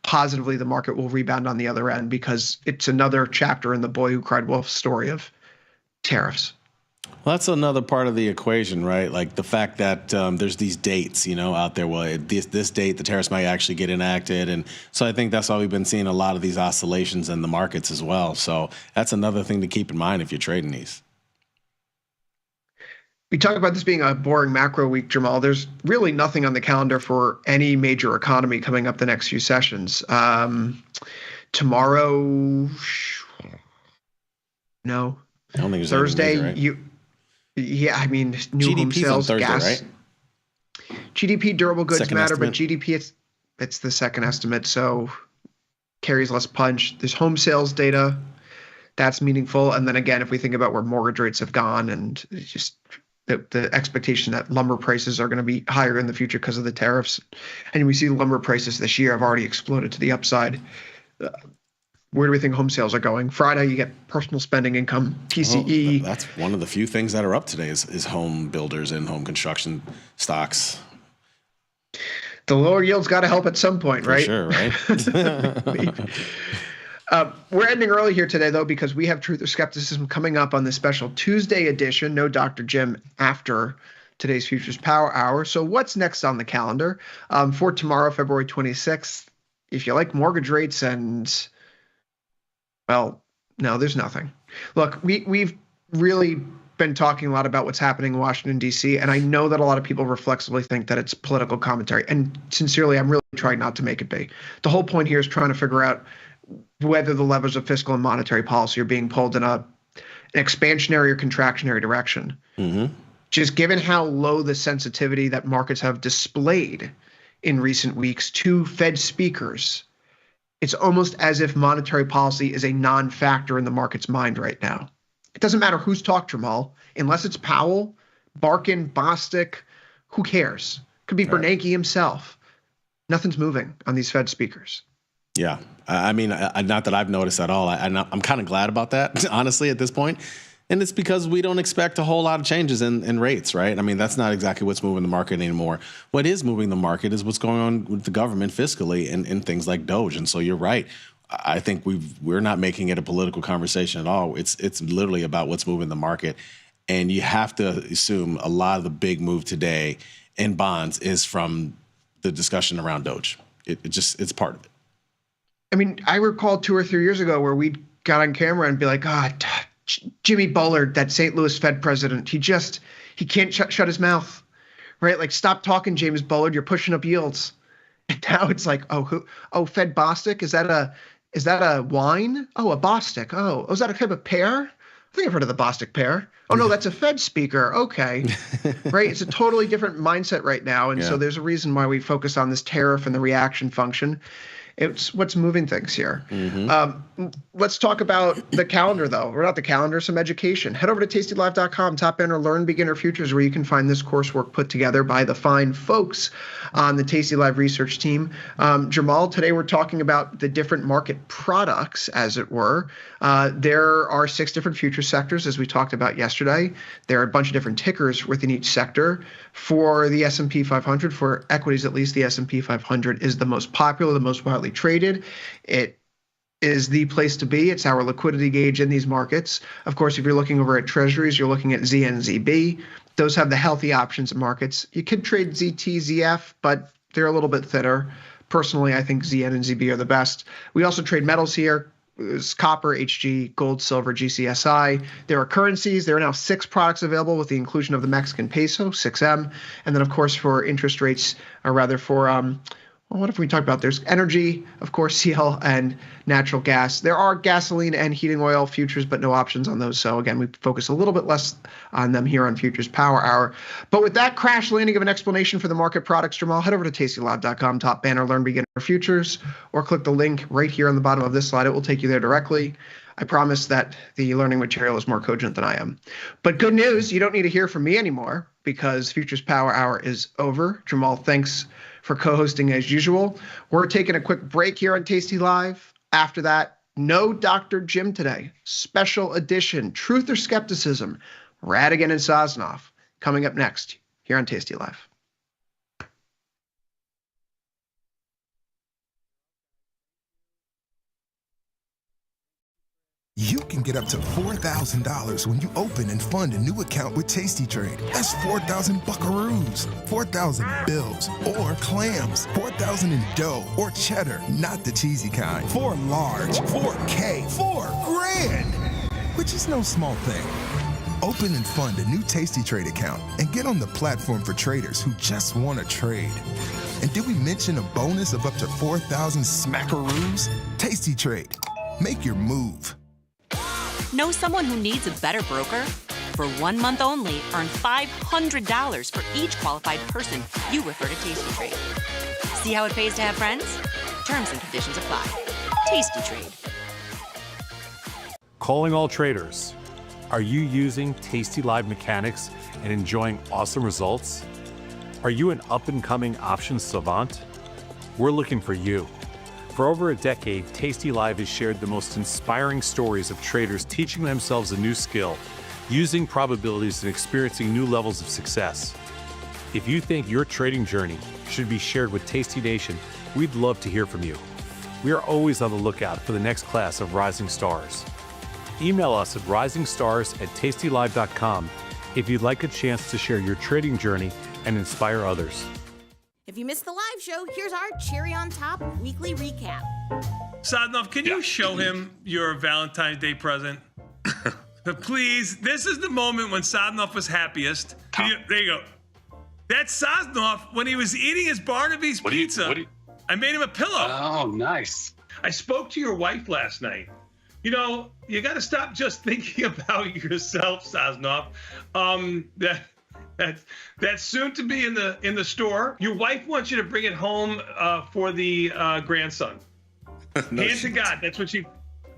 positively the market will rebound on the other end, because it's another chapter in the boy who cried wolf story of tariffs. Well, that's another part of the equation, right? Like the fact that there's these dates, out there. Well, this date, the tariffs might actually get enacted. And so I think that's why we've been seeing a lot of these oscillations in the markets as well. So that's another thing to keep in mind if you're trading these. We talk about this being a boring macro week, Jamal. There's really nothing on the calendar for any major economy coming up the next few sessions. Tomorrow, no. I don't think there's Thursday, major, right? Yeah, I mean, new GDP's home sales, on Thursday, gas. right? GDP, durable goods Second matter, estimate. but GDP, it's the second estimate, so carries less punch. There's home sales data. That's meaningful. And then again, if we think about where mortgage rates have gone and it's just the expectation that lumber prices are going to be higher in the future because of the tariffs. And we see lumber prices this year have already exploded to the upside. Where do we think home sales are going? Friday, you get personal spending income, PCE. Well, that's one of the few things that are up today is home builders and home construction stocks. The lower yields got to help at some point, right? For sure, right? We're ending early here today, though, because we have Truth or Skepticism coming up on the special Tuesday edition. No Dr. Jim after today's Futures Power Hour. So what's next on the calendar? For tomorrow, February 26th, if you like mortgage rates and... Well, no, there's nothing. Look, we've really been talking a lot about what's happening in Washington, D.C., and I know that a lot of people reflexively think that it's political commentary. And sincerely, I'm really trying not to make it be. The whole point here is trying to figure out whether the levers of fiscal and monetary policy are being pulled in an expansionary or contractionary direction. Mm-hmm. Just given how low the sensitivity that markets have displayed in recent weeks to Fed speakers, it's almost as if monetary policy is a non-factor in the market's mind right now. It doesn't matter who's talked, Jamal, unless it's Powell, Barkin, Bostic, who cares? Could be Bernanke himself. Nothing's moving on these Fed speakers. Yeah. I mean, not that I've noticed at all. I'm kind of glad about that, honestly, at this point. And it's because we don't expect a whole lot of changes in rates, right? I mean, that's not exactly what's moving the market anymore. What is moving the market is what's going on with the government fiscally and things like Doge. And so you're right. I think we're not making it a political conversation at all. It's literally about what's moving the market. And you have to assume a lot of the big move today in bonds is from the discussion around Doge. It's part of it. I mean, I recall 2 or 3 years ago where we got on camera and be like, Jimmy Bullard, that St. Louis Fed president, he can't shut his mouth, right? Like, stop talking, James Bullard. You're pushing up yields. And now it's like, Fed Bostic? Is that a wine? Oh, a Bostic. Oh, is that a type of pear? I think I've heard of the Bostic pear. Oh no, that's a Fed speaker. Okay, right. It's a totally different mindset right now, and so there's a reason why we focus on this tariff and the reaction function. It's what's moving things here. Let's talk about the calendar, though. Or not the calendar, some education. Head over to tastylive.com, top banner, learn beginner futures, where you can find this coursework put together by the fine folks on the Tasty Live research team. Jamal, today we're talking about the different market products, as it were. There are 6 different future sectors, as we talked about yesterday. There are a bunch of different tickers within each sector. For the S&P 500, for equities at least, the S&P 500 is the most popular, the most widely traded. It is the place to be. It's our liquidity gauge in these markets. Of course, if you're looking over at treasuries, you're looking at ZNZB. Those have the healthy options in markets. You could trade ZT, ZF, but they're a little bit thinner. Personally, I think ZN and ZB are the best. We also trade metals here. It's copper, HG, gold, silver, GCSI. There are currencies. There are now 6 products available with the inclusion of the Mexican peso, 6M. And then, of course, for interest rates, or rather for what if we talk about, there's energy, of course, CL and natural gas. There are gasoline and heating oil futures, but no options on those. So again, we focus a little bit less on them here on Futures Power Hour. But with that crash landing of an explanation for the market products, Jamal, head over to tastylive.com, top banner, learn beginner futures, or click the link right here on the bottom of this slide. It will take you there directly. I promise that the learning material is more cogent than I am. But good news, you don't need to hear from me anymore because Futures Power Hour is over. Jamal, thanks for co-hosting as usual. We're taking a quick break here on Tasty Live. After that, no Dr. Jim today. Special edition, Truth or Skepticism, Radigan and Sosnoff, coming up next here on Tasty Live. You can get up to $4,000 when you open and fund a new account with Tasty Trade. That's 4,000 buckaroos, 4,000 bills, or clams, 4,000 in dough or cheddar, not the cheesy kind. 4 large, 4K, 4 grand, which is no small thing. Open and fund a new Tasty Trade account and get on the platform for traders who just want to trade. And did we mention a bonus of up to 4,000 smackaroos? Tasty Trade. Make your move. Know someone who needs a better broker? For 1 month only, earn $500 for each qualified person you refer to Tasty Trade. See how it pays to have friends? Terms and conditions apply. Tasty Trade. Calling all traders. Are you using Tasty Live mechanics and enjoying awesome results? Are you an up-and-coming options savant? We're looking for you. For over a decade, Tasty Live has shared the most inspiring stories of traders teaching themselves a new skill, using probabilities and experiencing new levels of success. If you think your trading journey should be shared with Tasty Nation, we'd love to hear from you. We are always on the lookout for the next class of rising stars. Email us at risingstars@tastylive.com if you'd like a chance to share your trading journey and inspire others. If you missed the live show, here's our cherry on top weekly recap. Sadnov, can you show him your Valentine's Day present? Please, this is the moment when Sadnov was happiest. There you go. That's Sadnov when he was eating his Barnaby's pizza. I made him a pillow. Oh, nice. I spoke to your wife last night. You know, you got to stop just thinking about yourself, Sadnov. That's soon to be in the store. Your wife wants you to bring it home for the grandson. Hand to God, that's what she.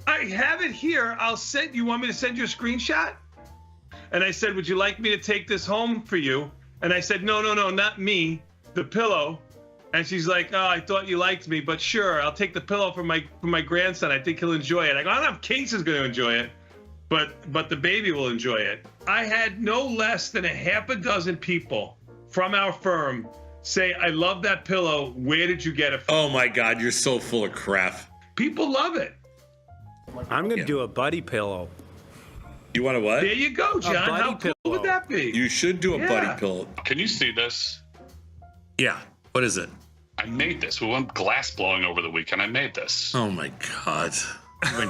I have it here. I'll send. You want me to send you a screenshot? And I said, would you like me to take this home for you? And I said, no, not me, the pillow. And she's like, oh, I thought you liked me, but sure, I'll take the pillow for my grandson. I think he'll enjoy it. I go, I don't know if Case is going to enjoy it, but the baby will enjoy it. I had no less than a half a dozen people from our firm say, I love that pillow. Where did you get it from? Oh my God, you're so full of crap. People love it. I'm going to do a buddy pillow. You want a what? There you go, John. How cool would that be? You should do a buddy pillow. Can you see this? Yeah. What is it? I made this. We went glass blowing over the weekend. I made this. Oh my God.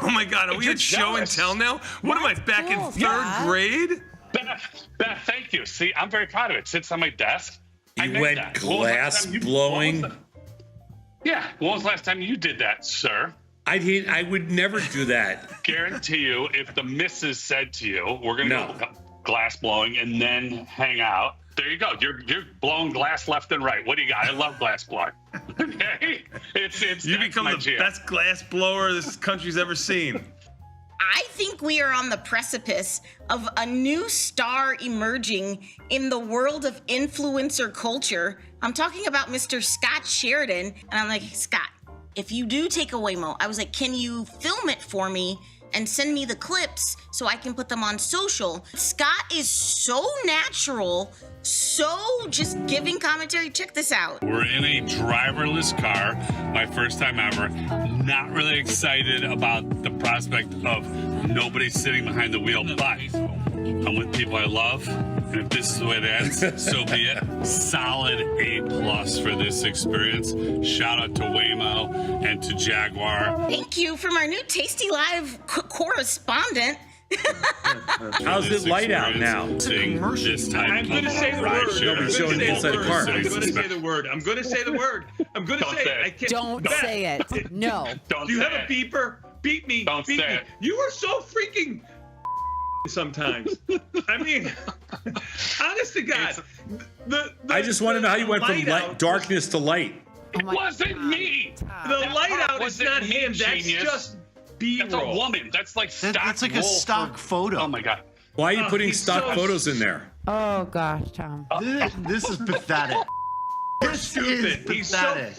Oh my God, are we at show and tell now? What am I, back in third grade? Beth, thank you. See, I'm very proud of it. Sits on my desk. You went glass blowing. Yeah. When was the last time you did that, sir? I would never do that. Guarantee you, if the missus said to you, we're going to go glass blowing and then hang out, there you go. You're blowing glass left and right. What do you got? I love glass blowing. Okay? You become the best glass blower this country's ever seen. I think we are on the precipice of a new star emerging in the world of influencer culture. I'm talking about Mr. Scott Sheridan. And I'm like, Scott, if you do take a Waymo, I was like, can you film it for me and send me the clips so I can put them on social? Scott is so natural, so just giving commentary. Check this out. We're in a driverless car, my first time ever. Not really excited about the prospect of nobody sitting behind the wheel, but I'm with people I love. And if this is the way it ends, so be it. Solid A+ for this experience. Shout out to Waymo and to Jaguar. Thank you from our new Tasty Live correspondent. How's it light out now? This type I'm going to say the word. Nobody's showing the inside of car. I'm going to say the word. I'm going to say the word. I'm going to say it. I can't. Don't say it. No. Do you have a beeper? Beat me. Don't beat say me. it. You are so freaking sometimes. I mean, honest to God. I just want to know how you went from darkness to light. It wasn't me. The light out is not him. That's just B-roll. That's a woman. That's like stock. That's like a stock photo. Oh my God. Why are you putting stock photos in there? Oh gosh, Tom. This is pathetic. Stupid. He's so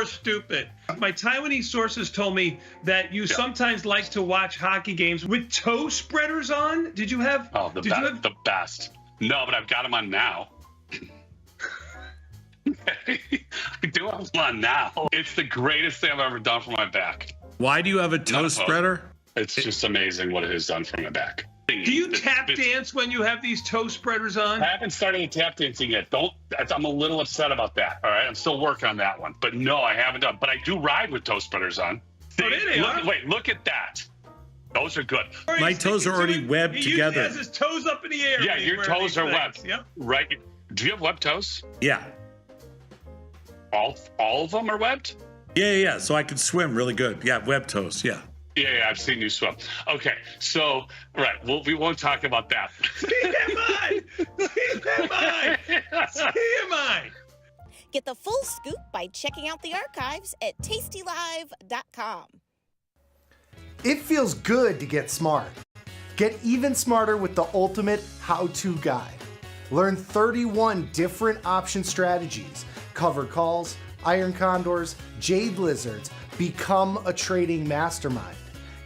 stupid. My Taiwanese sources told me that you sometimes like to watch hockey games with toe spreaders on. Did you have? Oh, the best. No, but I've got them on now. I do have them on now. It's the greatest thing I've ever done for my back. Why do you have a toe spreader? It's just amazing what it has done for my back. Do you tap dance when you have these toe spreaders on? I haven't started tap dancing yet. I'm a little upset about that. All right, I'm still working on that one. But no, I haven't done. But I do ride with toe spreaders on. Oh, there they are. Wait, look at that. Those are good. My toes are already webbed together. He has his toes up in the air. Yeah, your toes are webbed. Yep. Right. Do you have webbed toes? Yeah. All of them are webbed? Yeah. So I can swim really good. Yeah, web toes. Yeah. Yeah, I've seen you swim. Okay, so, right, we won't talk about that. TMI! Get the full scoop by checking out the archives at tastylive.com. It feels good to get smart. Get even smarter with the ultimate how-to guide. Learn 31 different option strategies, covered calls, iron condors, jade lizards. Become a trading mastermind.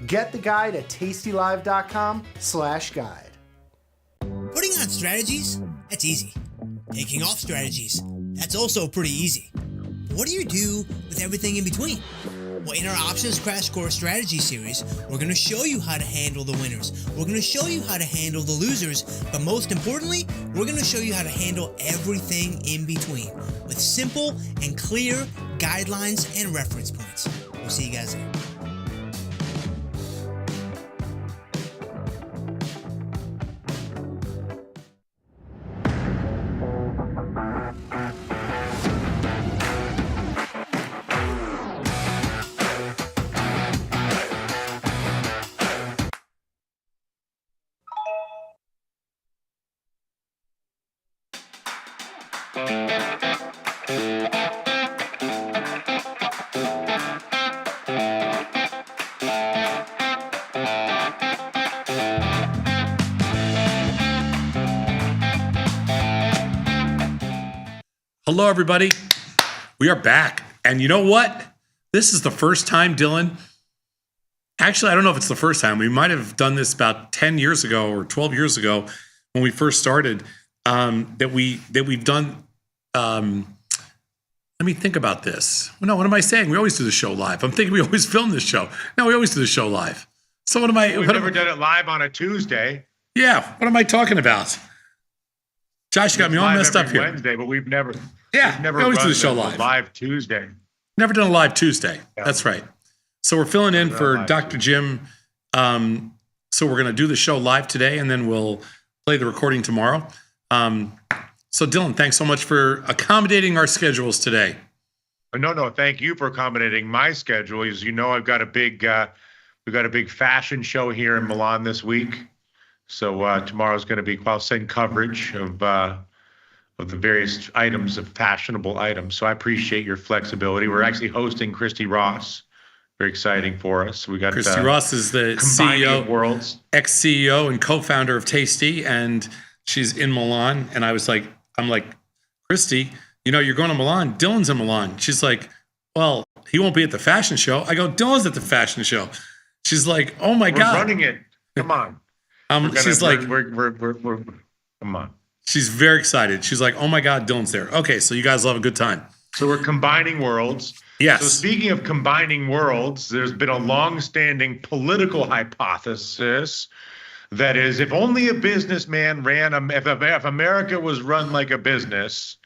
Get the guide at tastylive.com/guide. Putting on strategies? That's easy. Taking off strategies? That's also pretty easy. But what do you do with everything in between? Well, in our Options Crash Course Strategy series, we're going to show you how to handle the winners. We're going to show you how to handle the losers. But most importantly, we're going to show you how to handle everything in between with simple and clear guidelines and reference points. We'll see you guys there. Hello, everybody. We are back. And you know what? This is the first time, Dylan. Actually, I don't know if it's the first time. We might have done this about 10 years ago or 12 years ago when we first started, that we've done. Let me think about this. No, what am I saying? We always do the show live. I'm thinking we always film this show. No, we always do the show live. So what am I? We've never done it live on a Tuesday. Yeah. What am I talking about? Josh got me all messed up here. Wednesday, but we've never. Yeah, we've never we always do run the show live. Live Tuesday. Never done a live Tuesday. Yeah. That's right. So we're filling in for Dr. Jim. So we're going to do the show live today, and then we'll play the recording tomorrow. So Dylan, thanks so much for accommodating our schedules today. No, thank you for accommodating my schedule. As you know, I've got a big, we've got a big fashion show here in Milan this week. So tomorrow's going to be, I'll send coverage of the various items of fashionable items. So I appreciate your flexibility. We're actually hosting Christy Ross. Very exciting for us. We got Christy Ross is the CEO, worlds, ex-CEO and co-founder of Tasty, and she's in Milan. And I'm like, Christy, you know, you're going to Milan. Dylan's in Milan. She's like, well, he won't be at the fashion show. I go, Dylan's at the fashion show. She's like, oh my God. We're running it. Come on. She's like, come on. She's very excited. She's like, oh my God, Dylan's there. Okay, so you guys will have a good time. So we're combining worlds. Yes. So speaking of combining worlds, there's been a long-standing political hypothesis that is, if only a businessman if America was run like a business,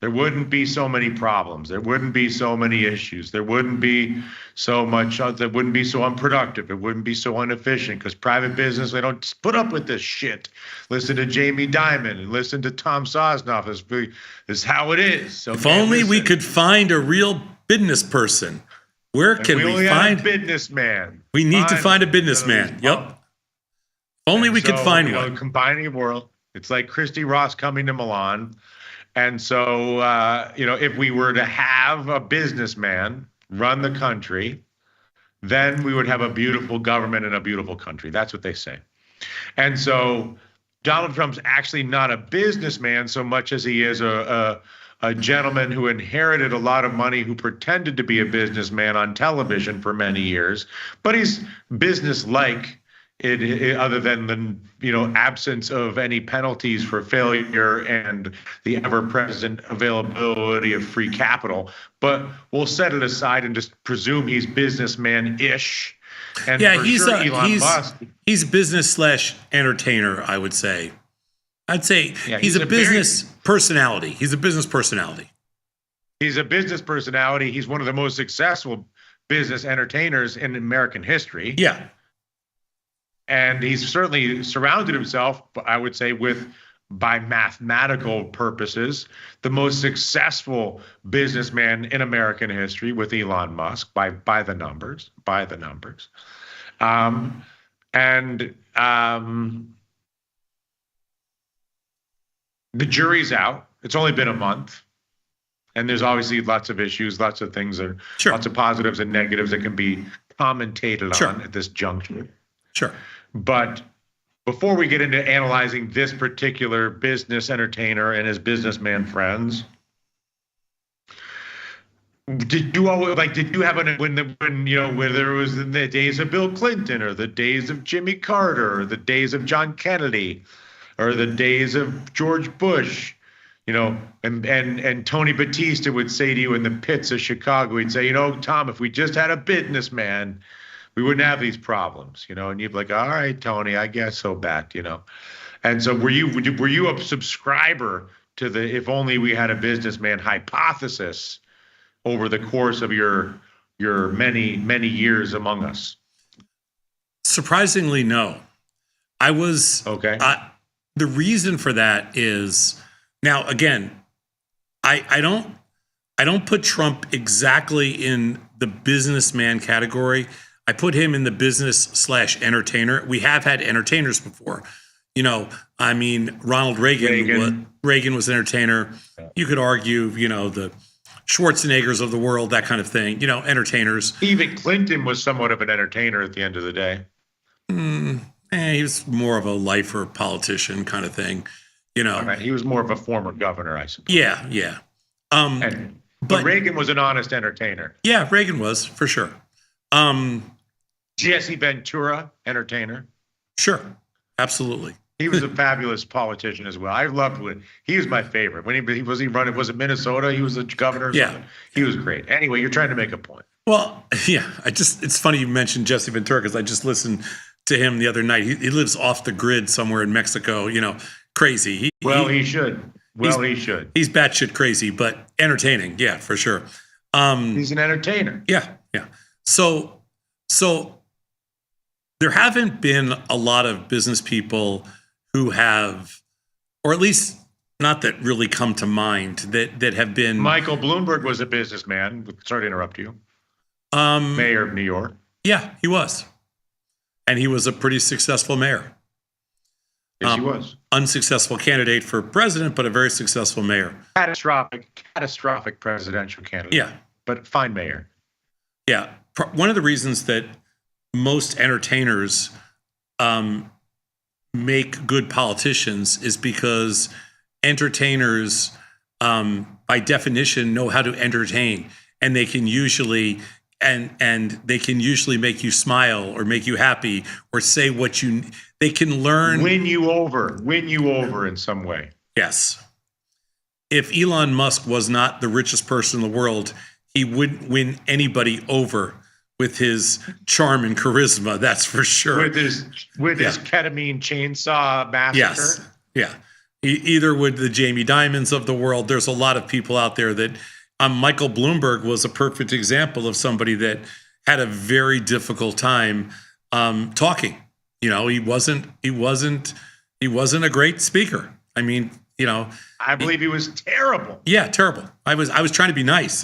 there wouldn't be so many problems. There wouldn't be so many issues. There wouldn't be so much. That wouldn't be so unproductive. It wouldn't be so inefficient because private business, they don't put up with this shit. Listen to Jamie Dimon and listen to Tom Sosnoff. This is how it is. Okay, if only we could find a real business person. Where can we find a businessman? We need to find a businessman. Yep. If only we could find one. Combining a world. It's like Christy Ross coming to Milan. And so, if we were to have a businessman run the country, then we would have a beautiful government and a beautiful country. That's what they say. And so Donald Trump's actually not a businessman so much as he is a gentleman who inherited a lot of money, who pretended to be a businessman on television for many years, but he's business-like. Other than the absence of any penalties for failure and the ever-present availability of free capital, but we'll set it aside and just presume he's businessman-ish. And yeah, Elon Musk, he's business/entertainer. I would say. I'd say he's a business personality. He's a business personality. He's a business personality. He's one of the most successful business entertainers in American history. Yeah. And he's certainly surrounded himself, I would say, by mathematical purposes, the most successful businessman in American history with Elon Musk by the numbers. The jury's out. It's only been a month. And there's obviously lots of issues, lots of things, lots of positives and negatives that can be commentated on at this juncture. Sure. But before we get into analyzing this particular business entertainer and his businessman friends, did you have whether it was in the days of Bill Clinton or the days of Jimmy Carter or the days of John Kennedy or the days of George Bush, and Tony Batista would say to you in the pits of Chicago, he'd say, Tom, if we just had a businessman, we wouldn't have these problems, and you'd be like, all right, Tony, I guess so, Bat, And so were you a subscriber to the if only we had a businessman hypothesis over the course of your many, many years among us? Surprisingly, no. I was. Okay. The reason for that is, now, again, I don't put Trump exactly in the businessman category. I put him in the business/entertainer. We have had entertainers before. Ronald Reagan was an entertainer. You could argue, the Schwarzeneggers of the world, that kind of thing, entertainers. Even Clinton was somewhat of an entertainer at the end of the day. He was more of a lifer politician kind of thing, All right. He was more of a former governor, I suppose. Yeah. But Reagan was an honest entertainer. Yeah, Reagan was, for sure. Jesse Ventura, entertainer. Sure, absolutely. He was a fabulous politician as well. I loved when he was my favorite. When he was running, was it Minnesota? He was the governor. Yeah, he was great. Anyway, you're trying to make a point. Well, yeah. It's funny you mentioned Jesse Ventura because I just listened to him the other night. He lives off the grid somewhere in Mexico. Crazy. He should. He should. He's batshit crazy, but entertaining. Yeah, for sure. He's an entertainer. Yeah. So So there haven't been a lot of business people who have, or at least not that really come to mind, that have been. Michael Bloomberg was a businessman. Sorry to interrupt you. Mayor of New York. Yeah, he was. And he was a pretty successful mayor. Yes, he was. Unsuccessful candidate for president, but a very successful mayor. Catastrophic presidential candidate. Yeah. But fine mayor. Yeah. One of the reasons that most entertainers make good politicians is because entertainers, by definition, know how to entertain, and they can usually they can usually make you smile or make you happy or say what you. They can learn, win you over in some way. Yes. If Elon Musk was not the richest person in the world, he wouldn't win anybody over with his charm and charisma. That's for sure. With his ketamine chainsaw massacre. Yes. Yeah. Either with the Jamie Dimons of the world. There's a lot of people out there that. Michael Bloomberg was a perfect example of somebody that had a very difficult time talking. You know, he wasn't a great speaker. I mean, you know, I believe he was terrible. Yeah, terrible. I was trying to be nice,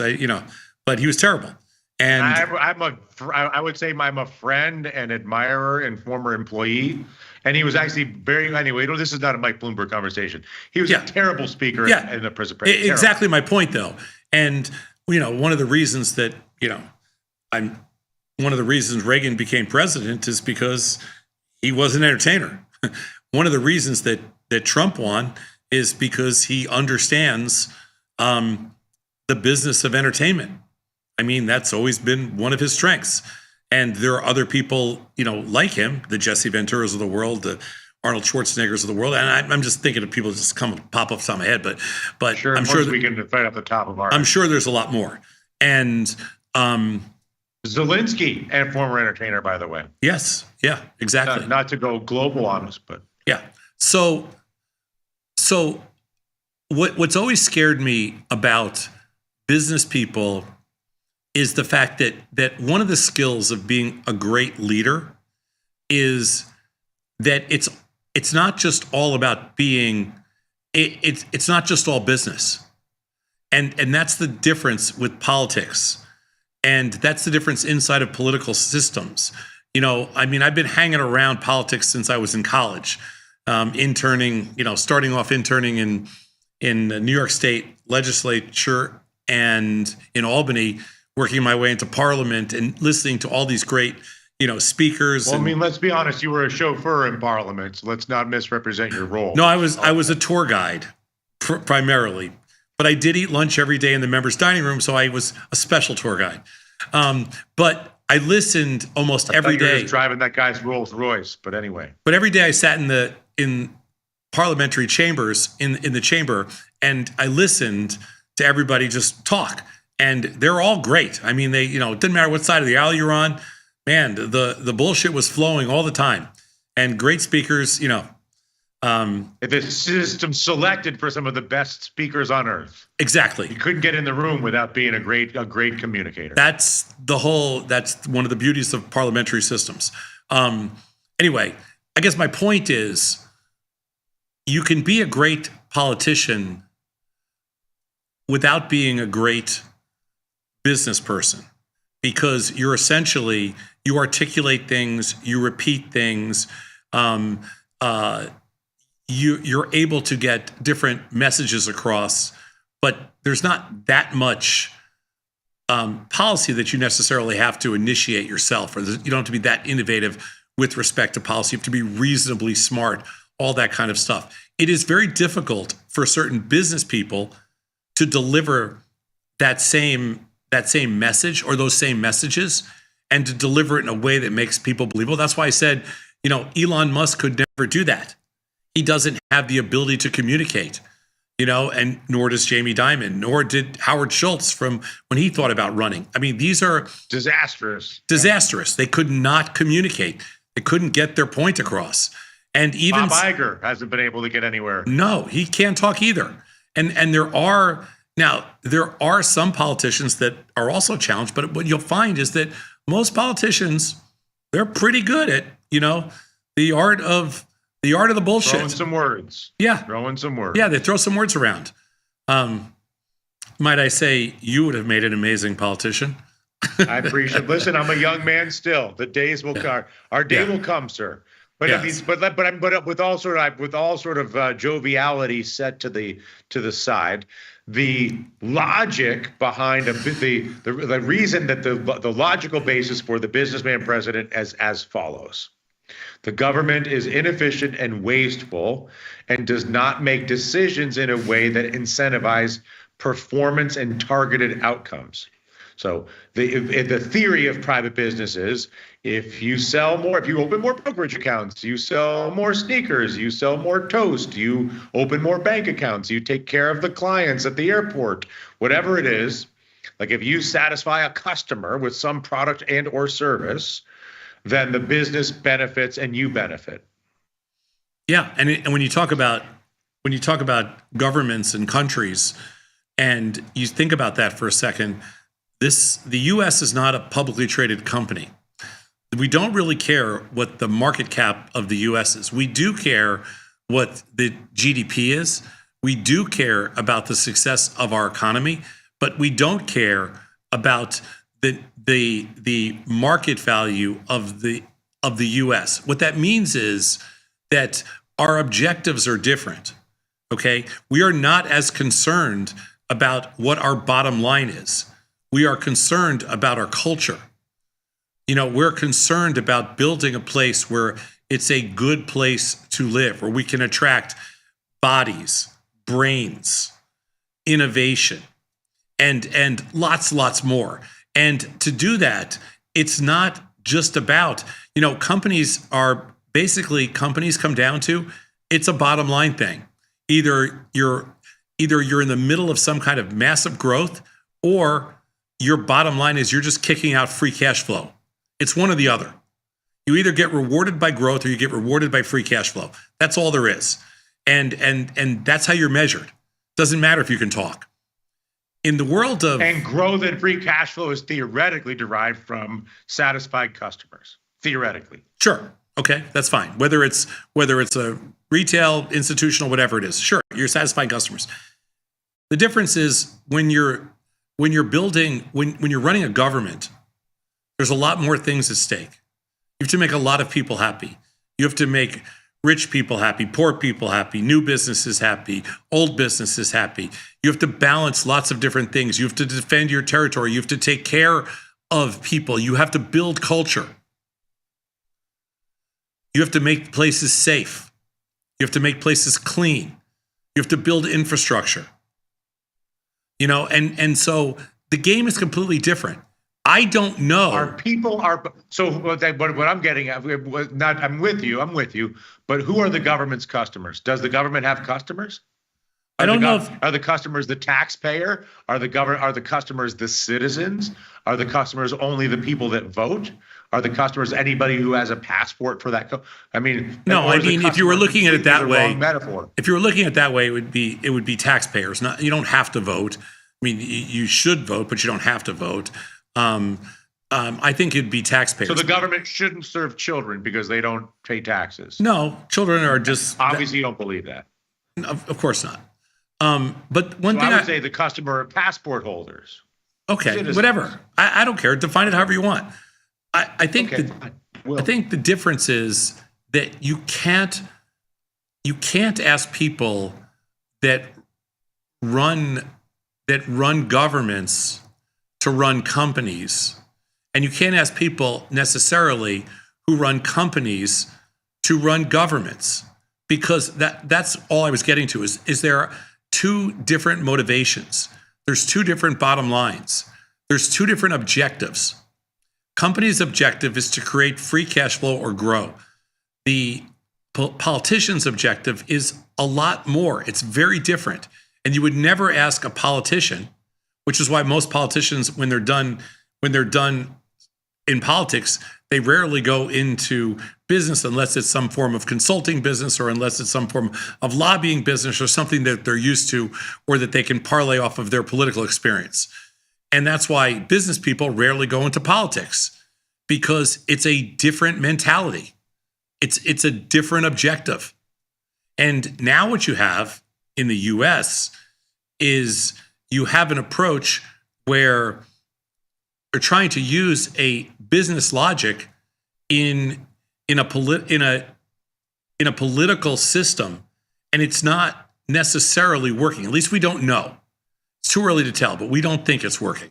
but he was terrible. And I would say I'm a friend and admirer and former employee. And he was actually anyway, this is not a Mike Bloomberg conversation. He was a terrible speaker in the prison. Exactly my point, though. And, one of the reasons that, one of the reasons Reagan became president is because he was an entertainer. One of the reasons that Trump won is because he understands the business of entertainment. I mean, that's always been one of his strengths. And there are other people, like him, the Jesse Venturas of the world, the Arnold Schwarzeneggers of the world. And I'm just thinking of people that just pop up to my head, but sure, I'm sure we can fight off the top of our. I'm sure there's a lot more. And Zelensky, and former entertainer, by the way. Yes, yeah, exactly. Not to go global on us, but yeah. So what's always scared me about business people is the fact that one of the skills of being a great leader is that it's not just all about being it's not just all business. And that's the difference with politics. And that's the difference inside of political systems. I've been hanging around politics since I was in college, interning, starting off interning in the New York State legislature and in Albany, working my way into Parliament and listening to all these great, speakers. Well, let's be honest. You were a chauffeur in Parliament, so let's not misrepresent your role. No, I was a tour guide primarily, but I did eat lunch every day in the members' dining room, so I was a special tour guide. But I listened almost every day. You were driving that guy's Rolls Royce, but anyway. But every day I sat in parliamentary chambers in the chamber, and I listened to everybody just talk. And they're all great. I mean, it didn't matter what side of the aisle you're on. Man, the bullshit was flowing all the time. And great speakers, the system selected for some of the best speakers on earth. Exactly. You couldn't get in the room without being a great communicator. That's one of the beauties of parliamentary systems. Anyway, I guess my point is you can be a great politician without being a great business person, because you articulate things, you repeat things, you're able to get different messages across, but there's not that much policy that you necessarily have to initiate yourself, or you don't have to be that innovative with respect to policy. You have to be reasonably smart, all that kind of stuff. It is very difficult for certain business people to deliver that same message or those same messages, and to deliver it in a way that makes people believable. That's why I said, Elon Musk could never do that. He doesn't have the ability to communicate, and nor does Jamie Dimon, nor did Howard Schultz from when he thought about running. I mean, these are disastrous. They could not communicate. They couldn't get their point across. And even Bob Iger hasn't been able to get anywhere. No, he can't talk either. And there are some politicians that are also challenged, but what you'll find is that most politicians, they're pretty good at, the art of the bullshit. Throwing some words. Yeah. Throwing some words. Yeah, they throw some words around. Might I say, you would have made an amazing politician. I appreciate it. Listen, I'm a young man still. The days will come. Our day will come, sir. But Yes. but with all sort of joviality set to the side, the logic behind the reason that the logical basis for the businessman president as follows. The government is inefficient and wasteful and does not make decisions in a way that incentivize performance and targeted outcomes. So the theory of private business is if you open more brokerage accounts, you sell more sneakers, you sell more toast, you open more bank accounts, you take care of the clients at the airport, whatever it is, like if you satisfy a customer with some product and or service, then the business benefits and you benefit. Yeah, and when you talk about governments and countries, and you think about that for a second, the U.S. is not a publicly traded company. We don't really care what the market cap of the U.S. is. We do care what the GDP is. We do care about the success of our economy, but we don't care about the market value of the U.S. What that means is that our objectives are different. Okay, we are not as concerned about what our bottom line is. We are concerned about our culture. We're concerned about building a place where it's a good place to live, where we can attract bodies, brains, innovation, and lots more. And to do that, it's not just about, companies come down to, it's a bottom line thing. Either you're in the middle of some kind of massive growth, or your bottom line is you're just kicking out free cash flow. It's one or the other. You either get rewarded by growth or you get rewarded by free cash flow. That's all there is. And that's how you're measured. Doesn't matter if you can talk. In the world of... And growth and free cash flow is theoretically derived from satisfied customers. Theoretically. Sure. Okay, that's fine. Whether it's a retail, institutional, whatever it is. Sure, you're satisfying customers. The difference is when you're running a government, there's a lot more things at stake. You have to make a lot of people happy. You have to make rich people happy, poor people happy, new businesses happy, old businesses happy. You have to balance lots of different things. You have to defend your territory. You have to take care of people. You have to build culture. You have to make places safe. You have to make places clean. You have to build infrastructure. And so the game is completely different. I don't know. What I'm getting at, I'm with you, but who are the government's customers? Does the government have customers? I don't know. Are the customers the taxpayer? Are the customers the citizens? Are the customers only the people that vote? Are the customers anybody who has a passport for that? If you were looking at it that way, metaphor. If you were looking at it that way, it would be taxpayers. You don't have to vote. You should vote, but you don't have to vote. I think it'd be taxpayers. So the government shouldn't serve children because they don't pay taxes. No, children are just... Obviously, you don't believe that. Of course not. But one thing I would say the customer passport holders. Okay, citizens. Whatever. I don't care. Define it however you want. I think the difference is that you can't ask people that run governments to run companies, and you can't ask people necessarily who run companies to run governments, because that's all I was getting to is there two different motivations. There's two different bottom lines. There's two different objectives. Company's objective is to create free cash flow or grow. The politician's objective is a lot more. It's very different. And you would never ask a politician, which is why most politicians, when they're done in politics, they rarely go into business unless it's some form of consulting business or unless it's some form of lobbying business or something that they're used to or that they can parlay off of their political experience. And that's why business people rarely go into politics, because it's a different mentality. It's a different objective. And now what you have in the US is you have an approach where they're trying to use a business logic in a political system, and it's not necessarily working. At least we don't know. It's too early to tell, but we don't think it's working.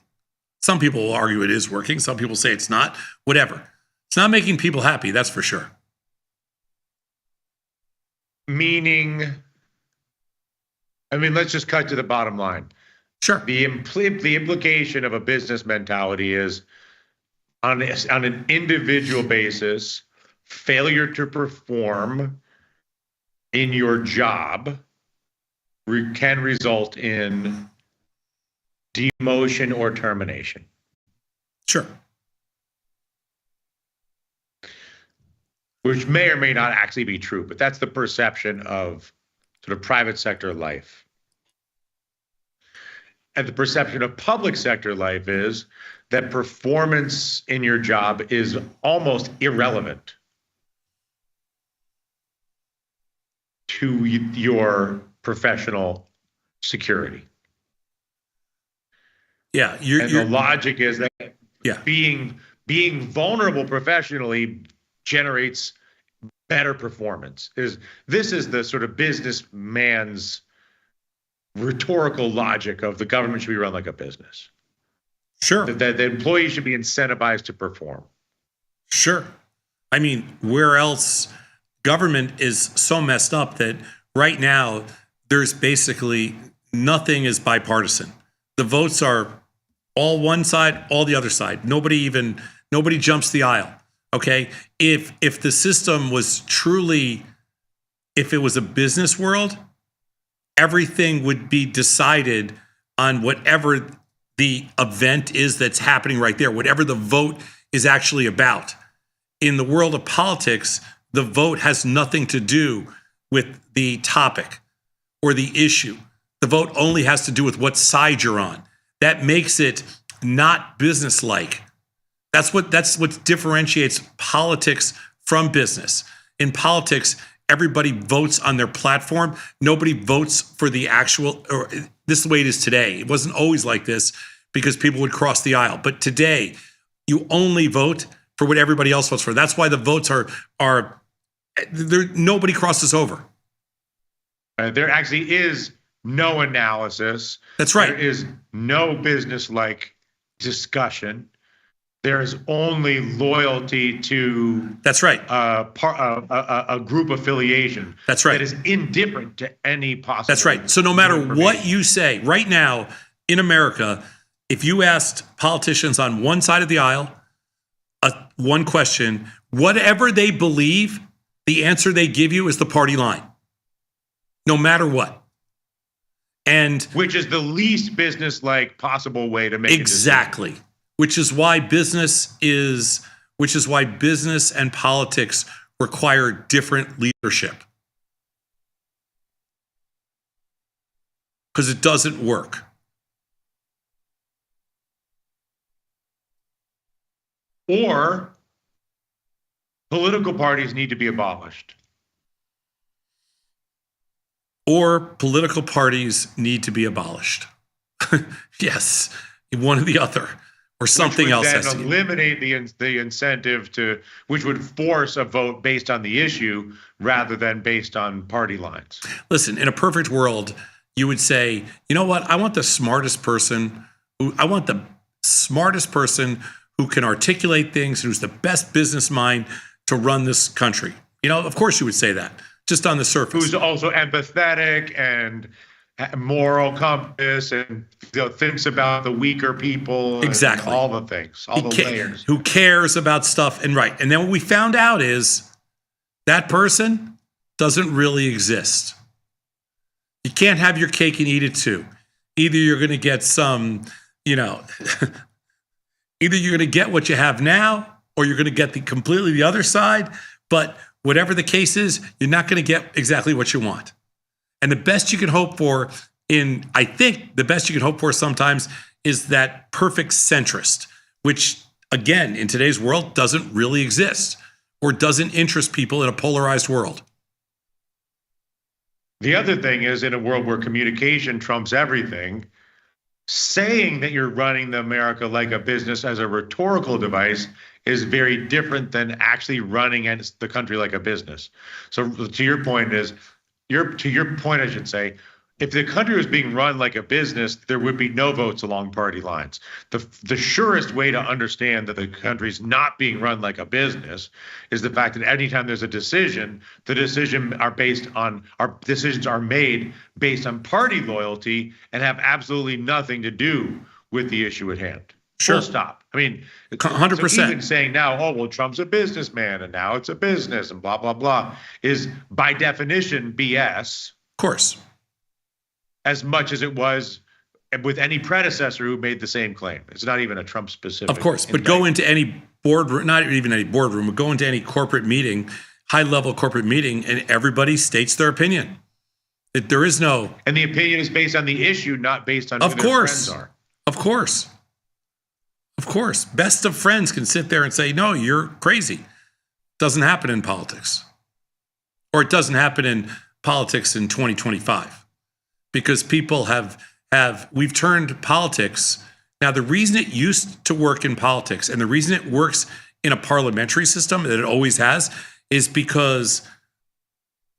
Some people will argue it is working. Some people say it's not. Whatever. It's not making people happy, that's for sure. Meaning, I mean, let's just cut to the bottom line. Sure. The implication of a business mentality is on an individual basis, failure to perform in your job can result in demotion or termination. Sure. Which may or may not actually be true, but that's the perception of sort of private sector life. And the perception of public sector life is that performance in your job is almost irrelevant to your professional security. Yeah, the logic is that being vulnerable professionally generates better performance. This is the sort of businessman's rhetorical logic of the government should be run like a business. Sure. That the employees should be incentivized to perform. Sure. I mean, where else? Government is so messed up that right now there's basically nothing is bipartisan. The votes are all one side, all the other side. Nobody jumps the aisle. Okay. If the system was truly, if it was a business world, everything would be decided on whatever the event is that's happening right there, whatever the vote is actually about. In the world of politics, the vote has nothing to do with the topic or the issue. The vote only has to do with what side you're on. That makes it not business-like. That's what differentiates politics from business. In politics, everybody votes on their platform. Nobody votes for the actual, or this is the way it is today. It wasn't always like this because people would cross the aisle. But today, you only vote for what everybody else votes for. That's why the votes are there. Nobody crosses over. There actually is no analysis. That's right. There is no business-like discussion. There is only loyalty to. That's right. A group affiliation. That's right. That is indifferent to any possible. That's right. So no matter what you say, right now in America, if you asked politicians on one side of the aisle, one question, whatever they believe, the answer they give you is the party line. No matter what. And which is the least business-like possible way to make exactly. Which is why business and politics require different leadership. Because it doesn't work. Or political parties need to be abolished. Or political parties need to be abolished. Yes, one or the other. Or something which would else. Then eliminate the incentive to, which would force a vote based on the issue rather than based on party lines. Listen, in a perfect world, you would say, you know what? I want the smartest person who can articulate things, who's the best business mind to run this country. You know, of course you would say that, just on the surface. Who's also empathetic and moral compass and thinks about the weaker people. Exactly. And all the things, all the layers. Who cares about stuff and right. And then what we found out is that person doesn't really exist. You can't have your cake and eat it too. Either you're going to get some, either you're going to get what you have now or you're going to get completely the other side. But whatever the case is, you're not going to get exactly what you want. And the best you can hope for sometimes is that perfect centrist, which again, in today's world, doesn't really exist or doesn't interest people in a polarized world. The other thing is, in a world where communication trumps everything, saying that you're running the America like a business as a rhetorical device is very different than actually running the country like a business. So to your point is, to your point, I should say, if the country was being run like a business, there would be no votes along party lines. The surest way to understand that the country's not being run like a business is the fact that anytime there's a decision, the decisions are made based on party loyalty and have absolutely nothing to do with the issue at hand. Sure. Full stop. I mean, 100%. So even saying now, oh, well, Trump's a businessman and now it's a business and blah, blah, blah, is by definition BS. Of course. As much as it was with any predecessor who made the same claim. It's not even a Trump specific. Of course, but go into any boardroom, not even any boardroom, but go into any corporate meeting, high level corporate meeting, and everybody states their opinion. There is no. And the opinion is based on the issue, not based on who their friends are. Of course. Of course. Best of friends can sit there and say, no, you're crazy. Doesn't happen in politics. Or it doesn't happen in politics in 2025. Because people we've turned politics. Now, the reason it used to work in politics and the reason it works in a parliamentary system that it always has is because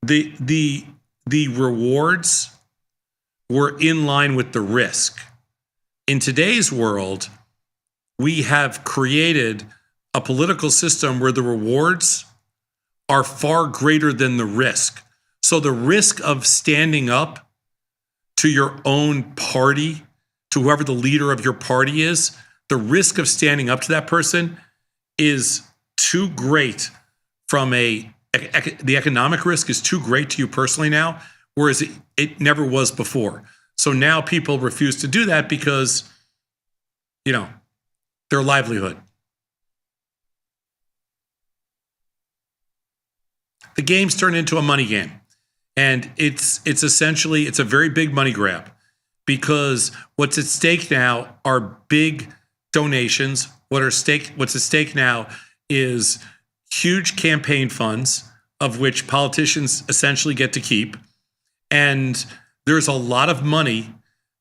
the rewards were in line with the risk. In today's world, we have created a political system where the rewards are far greater than the risk. So the risk of standing up to your own party, to whoever the leader of your party is, the risk of standing up to that person is too great the economic risk is too great to you personally now, whereas it never was before. So now people refuse to do that because, their livelihood. The game's turned into a money game. And it's essentially a very big money grab because what's at stake now are big donations. What's at stake now is huge campaign funds of which politicians essentially get to keep. And there's a lot of money,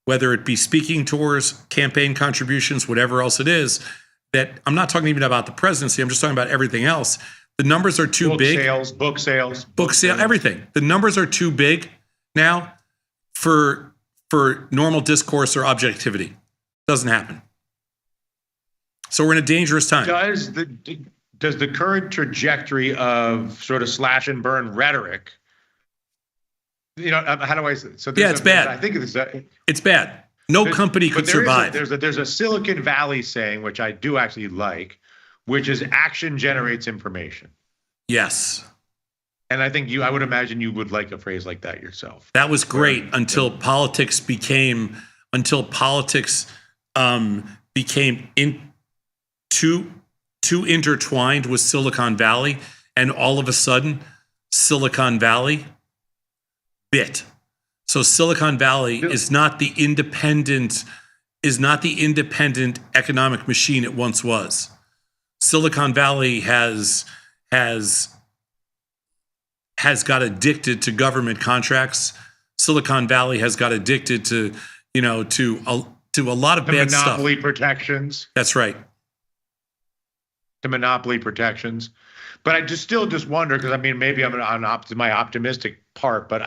whether it be speaking tours, campaign contributions, whatever else it is, that I'm not talking even about the presidency. I'm just talking about everything else. The numbers are too big. Book sales, everything. The numbers are too big now for normal discourse or objectivity. Doesn't happen. So we're in a dangerous time. Does the current trajectory of sort of slash and burn rhetoric, how do I say? So it's bad. I think it's bad. No company could survive. There's a Silicon Valley saying, which I do actually like, which is action generates information. Yes. And I think I would imagine you would like a phrase like that yourself. That was great until politics became too intertwined with Silicon Valley, and all of a sudden Silicon Valley bit. So Silicon Valley is not the independent economic machine it once was. Silicon Valley has got addicted to government contracts. Silicon Valley has got addicted to a lot of bad stuff. Monopoly protections. That's right. The monopoly protections. But I still wonder, because maybe I'm on my optimistic part, but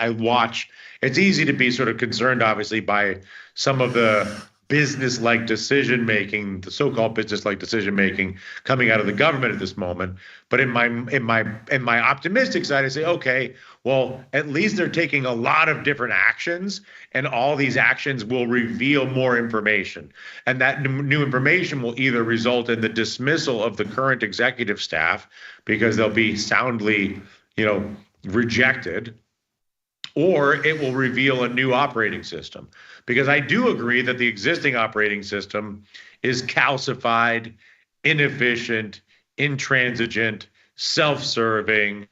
it's easy to be sort of concerned, obviously, by some of the business-like decision-making, the so-called business-like decision-making coming out of the government at this moment. But in my optimistic side, I say, okay, well, at least they're taking a lot of different actions, and all these actions will reveal more information. And that new information will either result in the dismissal of the current executive staff because they'll be soundly, rejected, or it will reveal a new operating system. Because I do agree that the existing operating system is calcified, inefficient, intransigent, self-serving,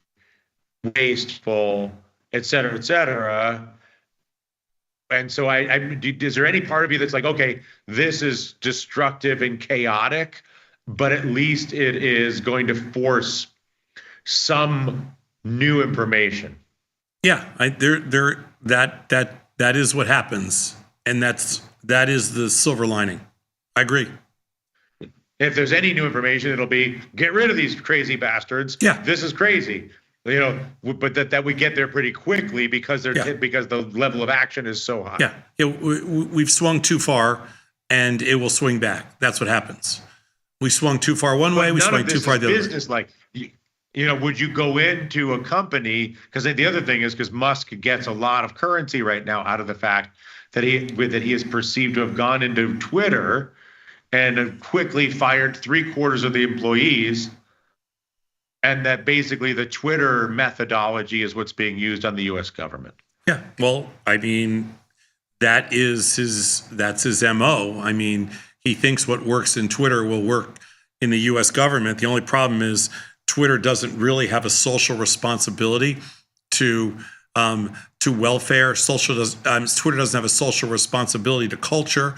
wasteful, et cetera, et cetera. And so is there any part of you that's like, okay, this is destructive and chaotic, but at least it is going to force some new information. Yeah, that is what happens, and that is the silver lining. I agree. If there's any new information, it'll be get rid of these crazy bastards. Yeah, this is crazy. But that we get there pretty quickly because because the level of action is so high. Yeah, we've swung too far, and it will swing back. That's what happens. We swung too far one way, we swung too far the other way. Business, like, would you go into a company? Because the other thing is, because Musk gets a lot of currency right now out of the fact that he is perceived to have gone into Twitter and quickly fired 3/4 of the employees, and that basically the Twitter methodology is what's being used on the U.S. government. Yeah, well, I mean, that's his MO. I mean, he thinks what works in Twitter will work in the U.S. government. The only problem is Twitter doesn't really have a social responsibility to welfare. Twitter doesn't have a social responsibility to culture.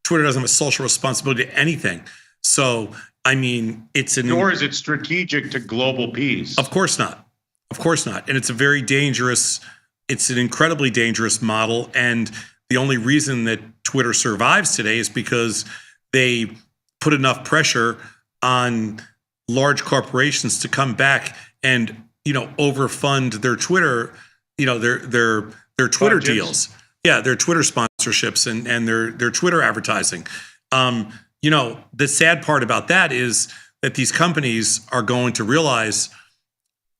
Twitter doesn't have a social responsibility to anything. So, I mean, nor is it strategic to global peace. Of course not. Of course not. And it's an incredibly dangerous model. And the only reason that Twitter survives today is because they put enough pressure on large corporations to come back and, overfund their Twitter, their Twitter budgets. deals. Yeah, their Twitter sponsorships and their Twitter advertising. The sad part about that is that these companies are going to realize,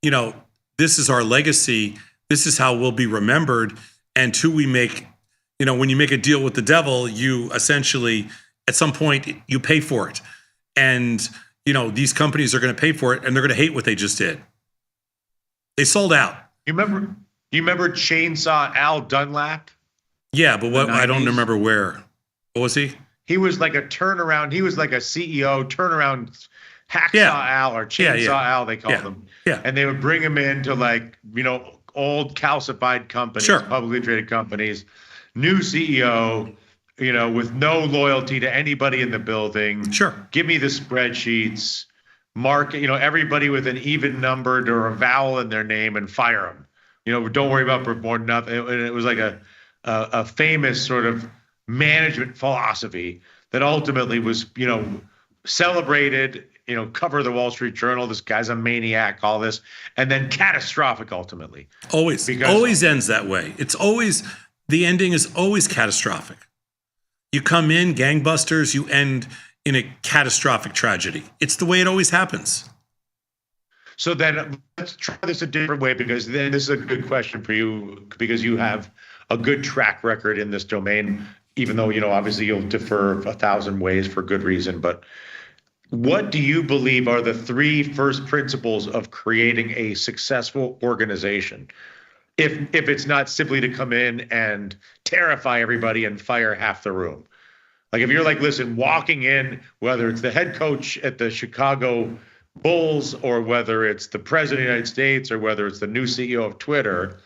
this is our legacy. This is how we'll be remembered. And who we make, when you make a deal with the devil, you essentially, at some point, you pay for it. And, these companies are going to pay for it, and they're going to hate what they just did. They sold out. You remember Chainsaw Al Dunlap? Yeah, but I don't remember where. What was he? He was like a turnaround. He was like a CEO turnaround, Hacksaw Al or Chainsaw Al, they called him. Yeah. And they would bring him into old calcified companies, publicly traded companies, new CEO, with no loyalty to anybody in the building. Sure. Give me the spreadsheets, mark, everybody with an even numbered or a vowel in their name and fire them. Don't worry about performing nothing. And it was like a famous sort of management philosophy that ultimately was, celebrated, cover the Wall Street Journal. This guy's a maniac, all this, and then catastrophic ultimately. Always ends that way. The ending is always catastrophic. You come in gangbusters, you end in a catastrophic tragedy. It's the way it always happens. So then let's try this a different way, because then this is a good question for you, because you have a good track record in this domain, even though, obviously you'll differ 1,000 ways for good reason. But what do you believe are the 3 first principles of creating a successful organization? If it's not simply to come in and terrify everybody and fire half the room. Like if you're like, listen, walking in, whether it's the head coach at the Chicago Bulls or whether it's the president of the United States or whether it's the new CEO of Twitter,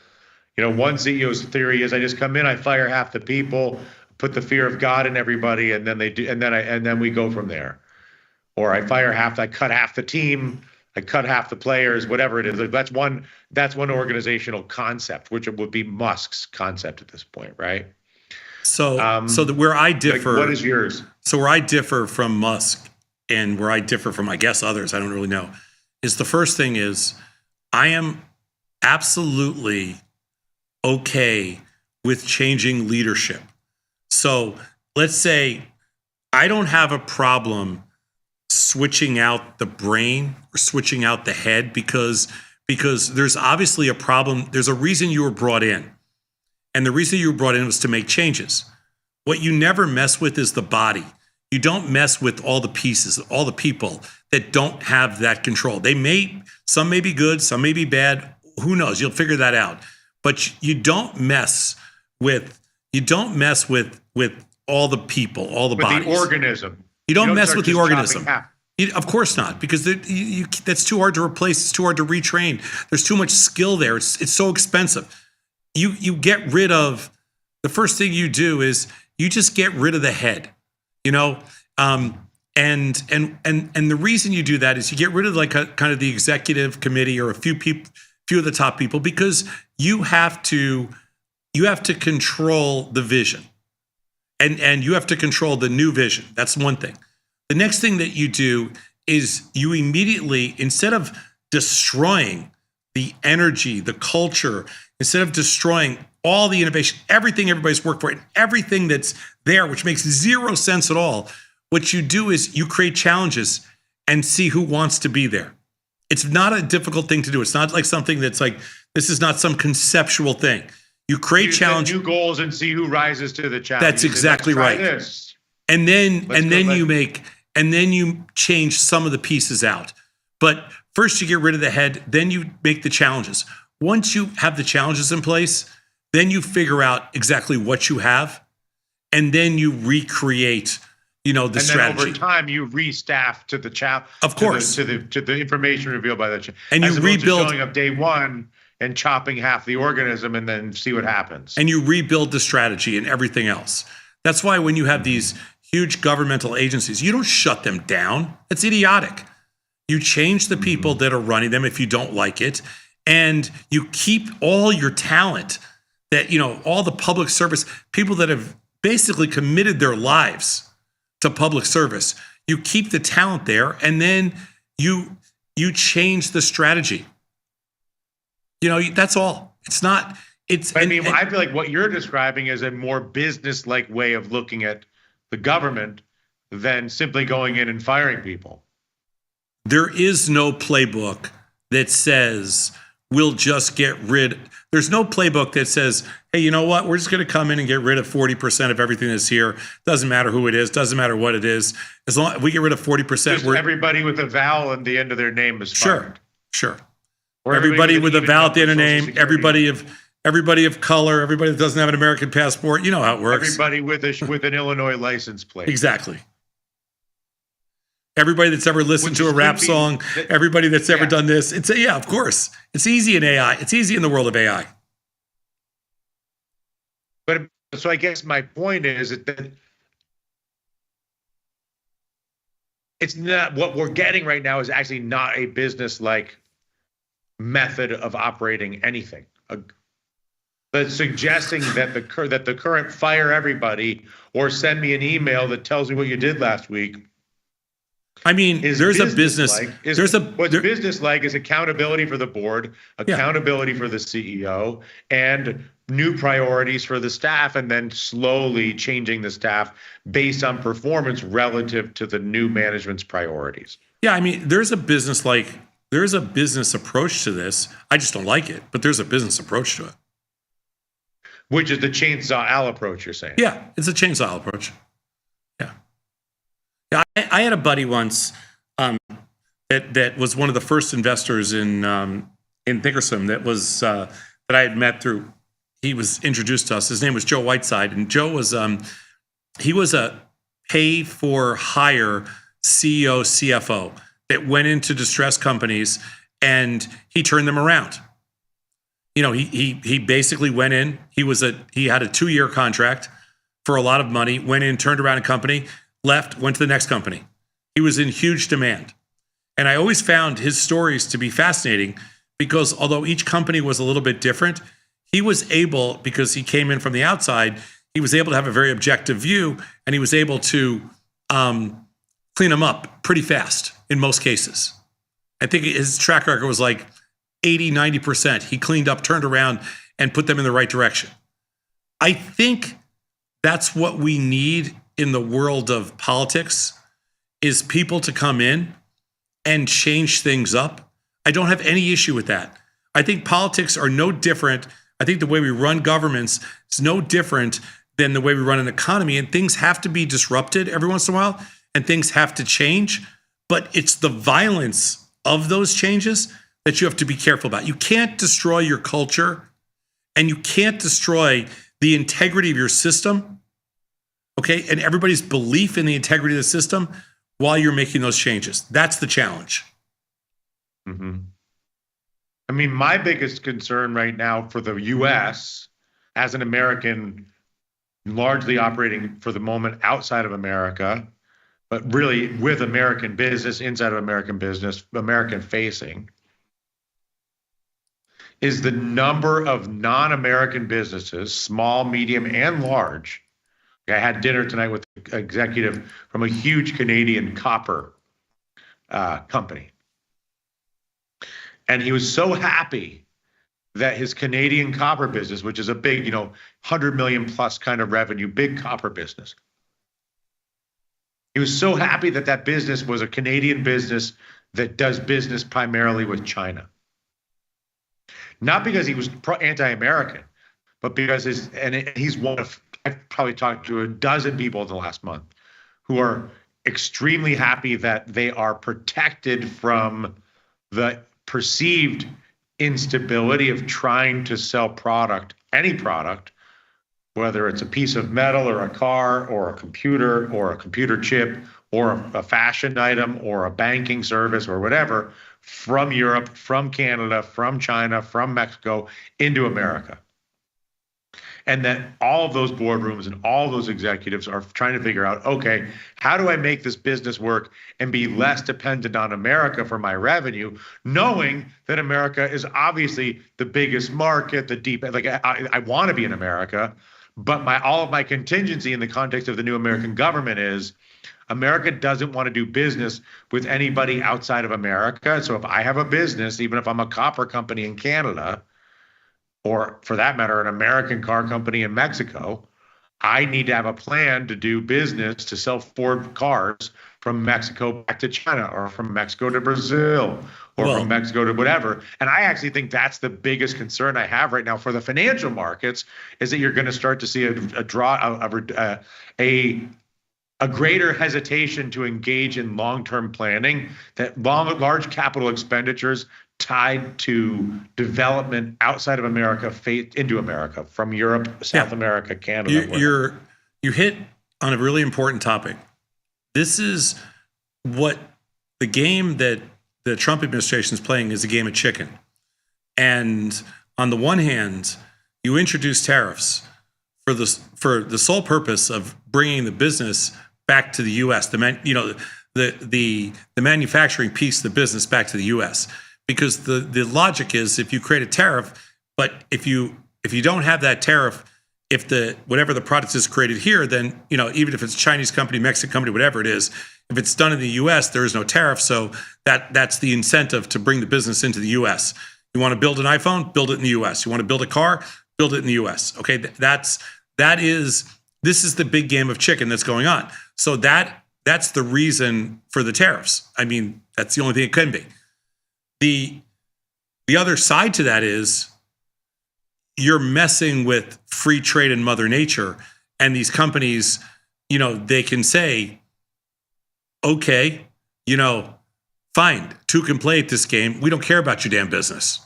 one CEO's theory is I just come in, I fire half the people, put the fear of God in everybody, and then they do, and then we go from there. Or I cut half the team, I cut half the players, whatever it is. That's one organizational concept, which would be Musk's concept at this point, right? So where I differ, what is yours? So where I differ from Musk and where I differ from, I guess, others, I don't really know, is the first thing is I am absolutely okay with changing leadership. So let's say I don't have a problem switching out the brain or switching out the head because there's obviously a problem. There's a reason you were brought in. And the reason you were brought in was to make changes. What you never mess with is the body. You don't mess with all the pieces, all the people that don't have that control. Some may be good, some may be bad. Who knows? You'll figure that out. But you don't mess with all the people, all the bodies. The organism. You don't mess with the organism. Of course not, because that's too hard to replace. It's too hard to retrain. There's too much skill there. It's so expensive. You get rid of, the first thing you do is you just get rid of the head. And the reason you do that is you get rid of like kind of the executive committee or a few of the top people, because you have to control the vision, and you have to control the new vision. That's one thing. The next thing that you do is you immediately, instead of destroying the energy, the culture, instead of destroying all the innovation, everything everybody's worked for, and everything that's there, which makes zero sense at all, what you do is you create challenges and see who wants to be there. It's not a difficult thing to do. It's not like something that's like, this is not some conceptual thing. You create challenge, new goals, and see who rises to the challenge. That's exactly right. And then you change some of the pieces out. But first you get rid of the head, then you make the challenges. Once you have the challenges in place, then you figure out exactly what you have, and then you recreate, the strategy. Then over time, you restaff to the challenge. Of course, to the information revealed by the challenge. And you rebuild, showing up day one and chopping half the organism, and then see what happens. And you rebuild the strategy and everything else. That's why when you have these huge governmental agencies, you don't shut them down. It's idiotic. You change the people that are running them if you don't like it, and you keep all your talent. That all the public service people that have basically committed their lives to public service, you keep the talent there, and then you change the strategy. That's all. It's not. I feel like what you're describing is a more business-like way of looking at the government than simply going in and firing people. There is no playbook that says we'll just get rid. There's no playbook that says, hey, you know what? We're just going to come in and get rid of 40% of everything that's here. Doesn't matter who it is. Doesn't matter what it is. As long as we get rid of 40%, everybody with a vowel at the end of their name is fired. Sure. Or everybody with a vowel at the end of name. Everybody of color. Everybody that doesn't have an American passport. You know how it works. Everybody with an Illinois license plate. Exactly. Everybody that's ever listened to a rap song, everybody that's ever done this. Of course. It's easy in AI. It's easy in the world of AI. But so I guess my point is that it's not what we're getting right now is actually not a business-like method of operating anything. But suggesting that the current fire everybody or send me an email that tells me what you did last week. I mean, there's a business. What's business-like is accountability for the board, accountability for the CEO, and new priorities for the staff, and then slowly changing the staff based on performance relative to the new management's priorities. Yeah, I mean, there's a business approach to this. I just don't like it, but there's a business approach to it. Which is the chainsaw owl approach, you're saying? Yeah, it's a chainsaw owl approach. Yeah, I had a buddy once that was one of the first investors in Thinkorswim that I had met through. He was introduced to us. His name was Joe Whiteside, and Joe was he was a pay for hire CEO CFO that went into distressed companies and he turned them around. He basically went in. He had a 2-year contract for a lot of money. Went in, turned around a company, left, went to the next company. He was in huge demand. And I always found his stories to be fascinating because although each company was a little bit different, he was able, because he came in from the outside, he was able to have a very objective view, and he was able to clean them up pretty fast in most cases. I think his track record was like 80, 90%. He cleaned up, turned around, and put them in the right direction. I think that's what we need in the world of politics, is people to come in and change things up. I don't have any issue with that. I think politics are no different. I think the way we run governments is no different than the way we run an economy, and things have to be disrupted every once in a while, and things have to change, but it's the violence of those changes that you have to be careful about. You can't destroy your culture, and you can't destroy the integrity of your system, okay, and everybody's belief in the integrity of the system while you're making those changes. That's the challenge. Mm-hmm. I mean, my biggest concern right now for the U.S. as an American largely operating for the moment outside of America, but really with American business, inside of American business, American facing, is the number of non-American businesses, small, medium, and large. I had dinner tonight with an executive from a huge Canadian copper company. And he was so happy that his Canadian copper business, which is a big, 100 million plus kind of revenue, big copper business. He was so happy that that business was a Canadian business that does business primarily with China. Not because he was anti-American, but because he's one of, I've probably talked to a dozen people in the last month who are extremely happy that they are protected from the perceived instability of trying to sell product, any product, whether it's a piece of metal or a car or a computer chip or a fashion item or a banking service or whatever, from Europe, from Canada, from China, from Mexico into America. And that all of those boardrooms and all those executives are trying to figure out, okay, how do I make this business work and be less dependent on America for my revenue, knowing that America is obviously the biggest market, I want to be in America, but all of my contingency in the context of the new American government is America doesn't want to do business with anybody outside of America. So if I have a business, even if I'm a copper company in Canada, or for that matter, an American car company in Mexico, I need to have a plan to do business to sell Ford cars from Mexico back to China, or from Mexico to Brazil, or from Mexico to whatever. And I actually think that's the biggest concern I have right now for the financial markets, is that you're going to start to see a greater hesitation to engage in long-term planning, that large capital expenditures tied to development outside of America, into America, from Europe, South America, Canada. You hit on a really important topic. This is what the game that the Trump administration is playing is a game of chicken. And on the one hand, you introduce tariffs for the sole purpose of bringing the business back to the U.S. The manufacturing piece of the business back to the U.S. Because the logic is, if you create a tariff, but if you don't have that tariff, if whatever the product is created here, then even if it's a Chinese company, Mexican company, whatever it is, if it's done in the U.S., there is no tariff. So that's the incentive to bring the business into the U.S. You want to build an iPhone, build it in the U.S. You want to build a car, build it in the U.S. Okay, this is the big game of chicken that's going on. So that's the reason for the tariffs. I mean, that's the only thing it can be. The other side to that is you're messing with free trade and Mother Nature, and these companies, they can say, okay, fine, two can play at this game. We don't care about your damn business.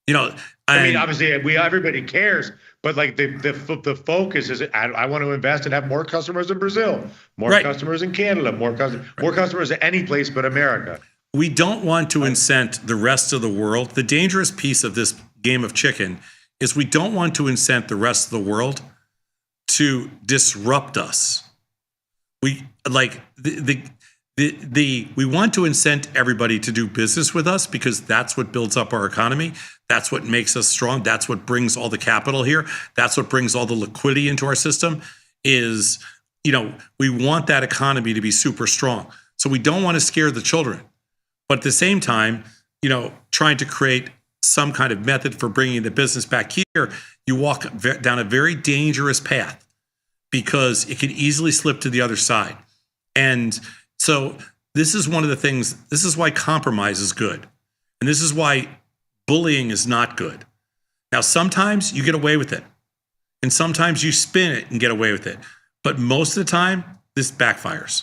I mean, obviously, everybody cares, but the focus is, I want to invest and have more customers in Brazil, more customers in Canada, more customers at any place but America. We don't want to incent the rest of the world. The dangerous piece of this game of chicken is we don't want to incent the rest of the world to disrupt us. We we want to incent everybody to do business with us, because that's what builds up our economy. That's what makes us strong. That's what brings all the capital here. That's what brings all the liquidity into our system. We want that economy to be super strong. So we don't want to scare the children. But at the same time, trying to create some kind of method for bringing the business back here, you walk down a very dangerous path, because it could easily slip to the other side. And so this is one of the things, this is why compromise is good. And this is why bullying is not good. Now, sometimes you get away with it, and sometimes you spin it and get away with it. But most of the time, this backfires.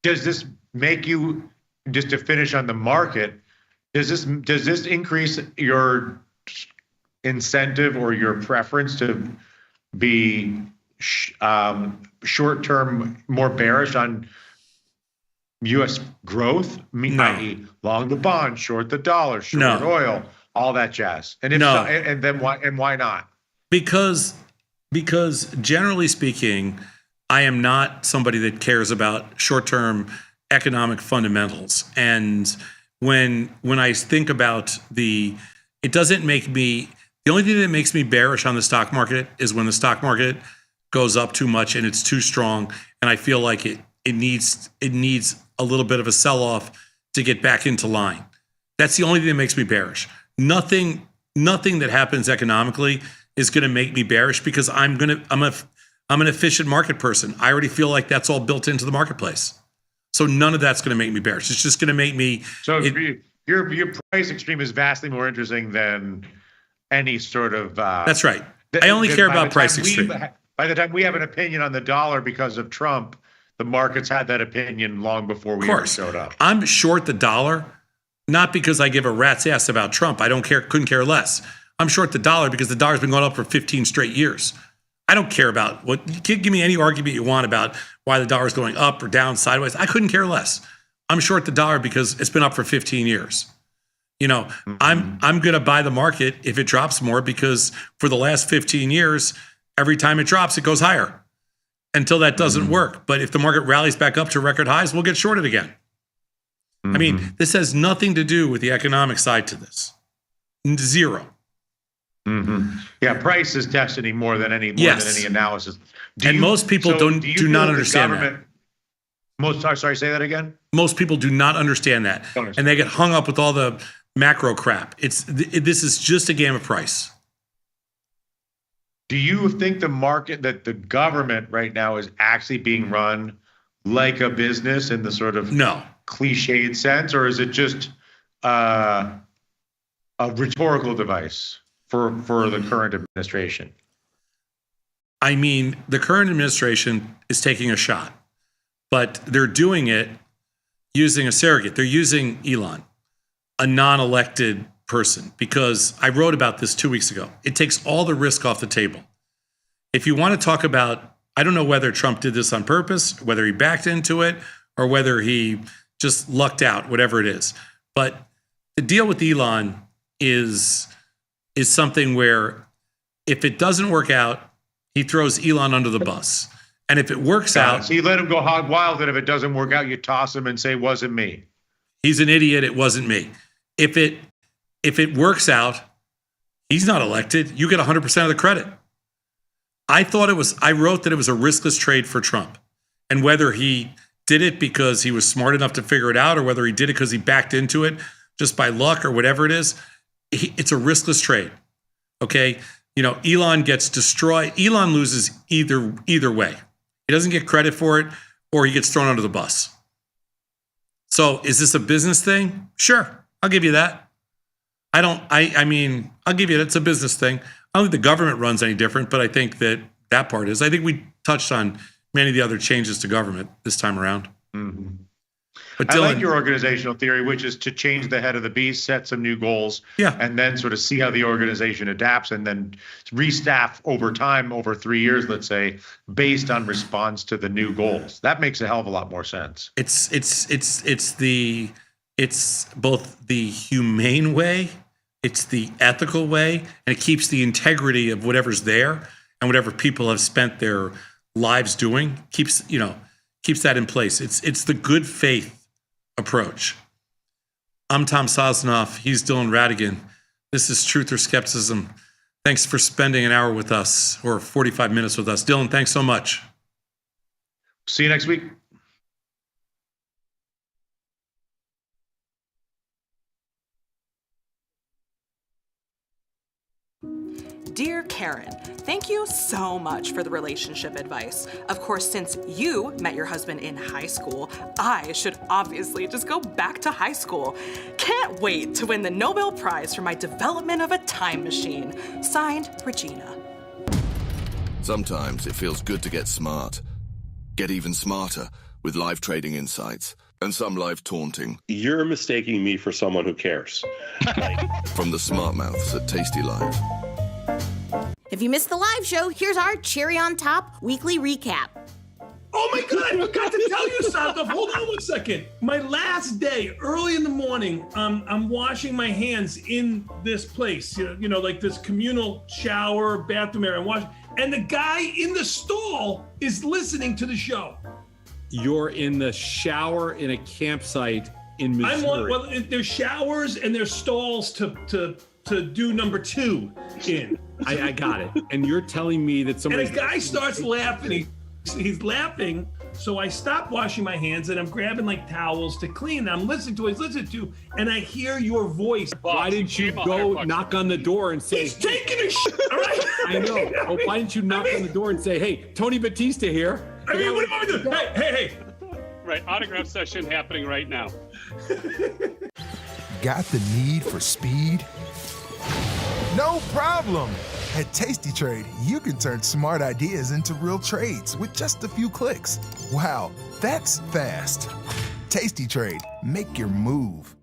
Does this make you, just to finish on the market, does this increase your incentive or your preference to be short-term more bearish on U.S. growth? I.e., long the bond, short the dollar, short oil, all that jazz. And if so, and then why? And why not? Because generally speaking, I am not somebody that cares about short-term economic fundamentals. And when I think about it doesn't make me, the only thing that makes me bearish on the stock market is when the stock market goes up too much and it's too strong, and I feel like it needs a little bit of a sell-off to get back into line. That's the only thing that makes me bearish. Nothing that happens economically is going to make me bearish, because I'm an efficient market person. I already feel like that's all built into the marketplace. So none of that's going to make me bearish. It's just going to make me. So your price extreme is vastly more interesting than any sort of. That's right. I only care about price extreme. By the time we have an opinion on the dollar because of Trump, the markets had that opinion long before we ever showed up. I'm short the dollar, not because I give a rat's ass about Trump. I don't care, couldn't care less. I'm short the dollar because the dollar's been going up for 15 straight years. I don't care about give me any argument you want about why the dollar's going up or down, sideways. I couldn't care less. I'm short the dollar because it's been up for 15 years. I'm going to buy the market if it drops more, because for the last 15 years, every time it drops, it goes higher until that doesn't work. But if the market rallies back up to record highs, we'll get shorted again. I mean, this has nothing to do with the economic side to this. Zero. Yeah, price is destiny more than any analysis. Most people do not understand that. Sorry, say that again. Most people do not understand that, and they get hung up with all the macro crap. This is just a game of price. Do you think that the government right now is actually being run like a business in the sort of cliched sense, or is it just a rhetorical device for the current administration? I mean, the current administration is taking a shot, but they're doing it using a surrogate. They're using Elon, a non-elected person, because I wrote about this 2 weeks ago. It takes all the risk off the table. If you want to talk about, I don't know whether Trump did this on purpose, whether he backed into it, or whether he just lucked out, whatever it is. But the deal with Elon is something where if it doesn't work out, he throws Elon under the bus. And if it works out... So you let him go hog wild, and if it doesn't work out, you toss him and say, wasn't me. He's an idiot, it wasn't me. If it works out, he's not elected. You get 100% of the credit. I wrote that it was a riskless trade for Trump. And whether he did it because he was smart enough to figure it out, or whether he did it because he backed into it just by luck or whatever it is, it's a riskless trade. Okay? Elon gets destroyed. Elon loses either way. He doesn't get credit for it, or he gets thrown under the bus. So is this a business thing? Sure. I'll give you that. I mean, I'll give you that. It's a business thing. I don't think the government runs any different, but I think that part is. I think we touched on many of the other changes to government this time around. But Dylan, I like your organizational theory, which is to change the head of the beast, set some new goals, and then sort of see how the organization adapts, and then restaff over time, over 3 years, let's say, based on response to the new goals. That makes a hell of a lot more sense. It's both the humane way, it's the ethical way, and it keeps the integrity of whatever's there and whatever people have spent their lives doing, keeps that in place. It's the good faith approach. I'm Tom Sosnoff. He's Dylan Radigan. This is Truth or Skepticism. Thanks for spending an hour with us, or 45 minutes with us. Dylan, thanks so much. See you next week. Dear Karen, thank you so much for the relationship advice. Of course, since you met your husband in high school, I should obviously just go back to high school. Can't wait to win the Nobel Prize for my development of a time machine. Signed, Regina. Sometimes it feels good to get smart. Get even smarter with live trading insights and some live taunting. You're mistaking me for someone who cares. From the smart mouths at tastylive. If you missed the live show, here's our cherry on top weekly recap. Oh my God, I forgot to tell you something. Hold on 1 second. My last day, early in the morning, I'm washing my hands in this place, like this communal shower, bathroom area. And the guy in the stall is listening to the show. You're in the shower in a campsite in Missouri. There's showers and there's stalls to do number 2 in. I got it. And you're telling me that somebody. And a guy starts laughing. He's laughing. So I stop washing my hands and I'm grabbing like towels to clean. I'm listening to, and I hear your voice. Why didn't you go knock on the door and say, he's taking a shit, all right? I know. Oh, why didn't you knock on the door and say, hey, Tony Batista here? I mean, what am I doing? Hey. Right, autograph session happening right now. Got the need for speed? No problem. At Tasty Trade, you can turn smart ideas into real trades with just a few clicks. Wow, that's fast. Tasty Trade, make your move.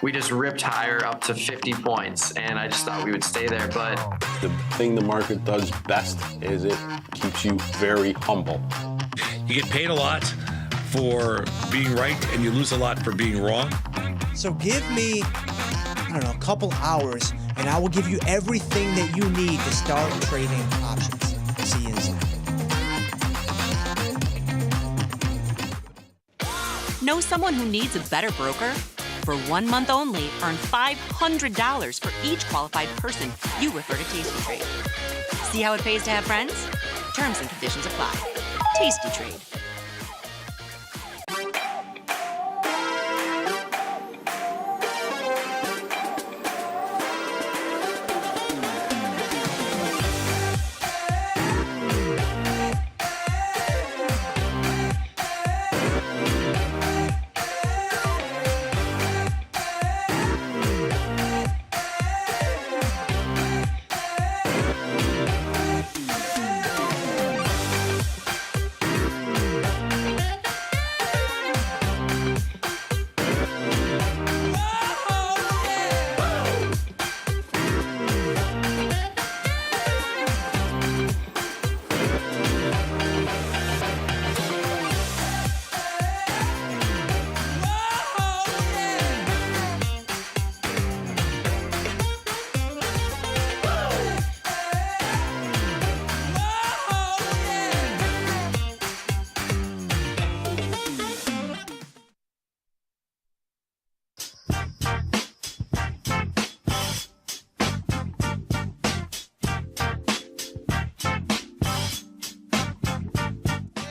We just ripped higher up to 50 points, and I just thought we would stay there, but... The thing the market does best is it keeps you very humble. You get paid a lot for being right, and you lose a lot for being wrong. So give me, I don't know, a couple hours, and I will give you everything that you need to start trading options. See you inside. Know someone who needs a better broker? For 1 month only, earn $500 for each qualified person you refer to Tasty Trade. See how it pays to have friends? Terms and conditions apply. Tasty Trade.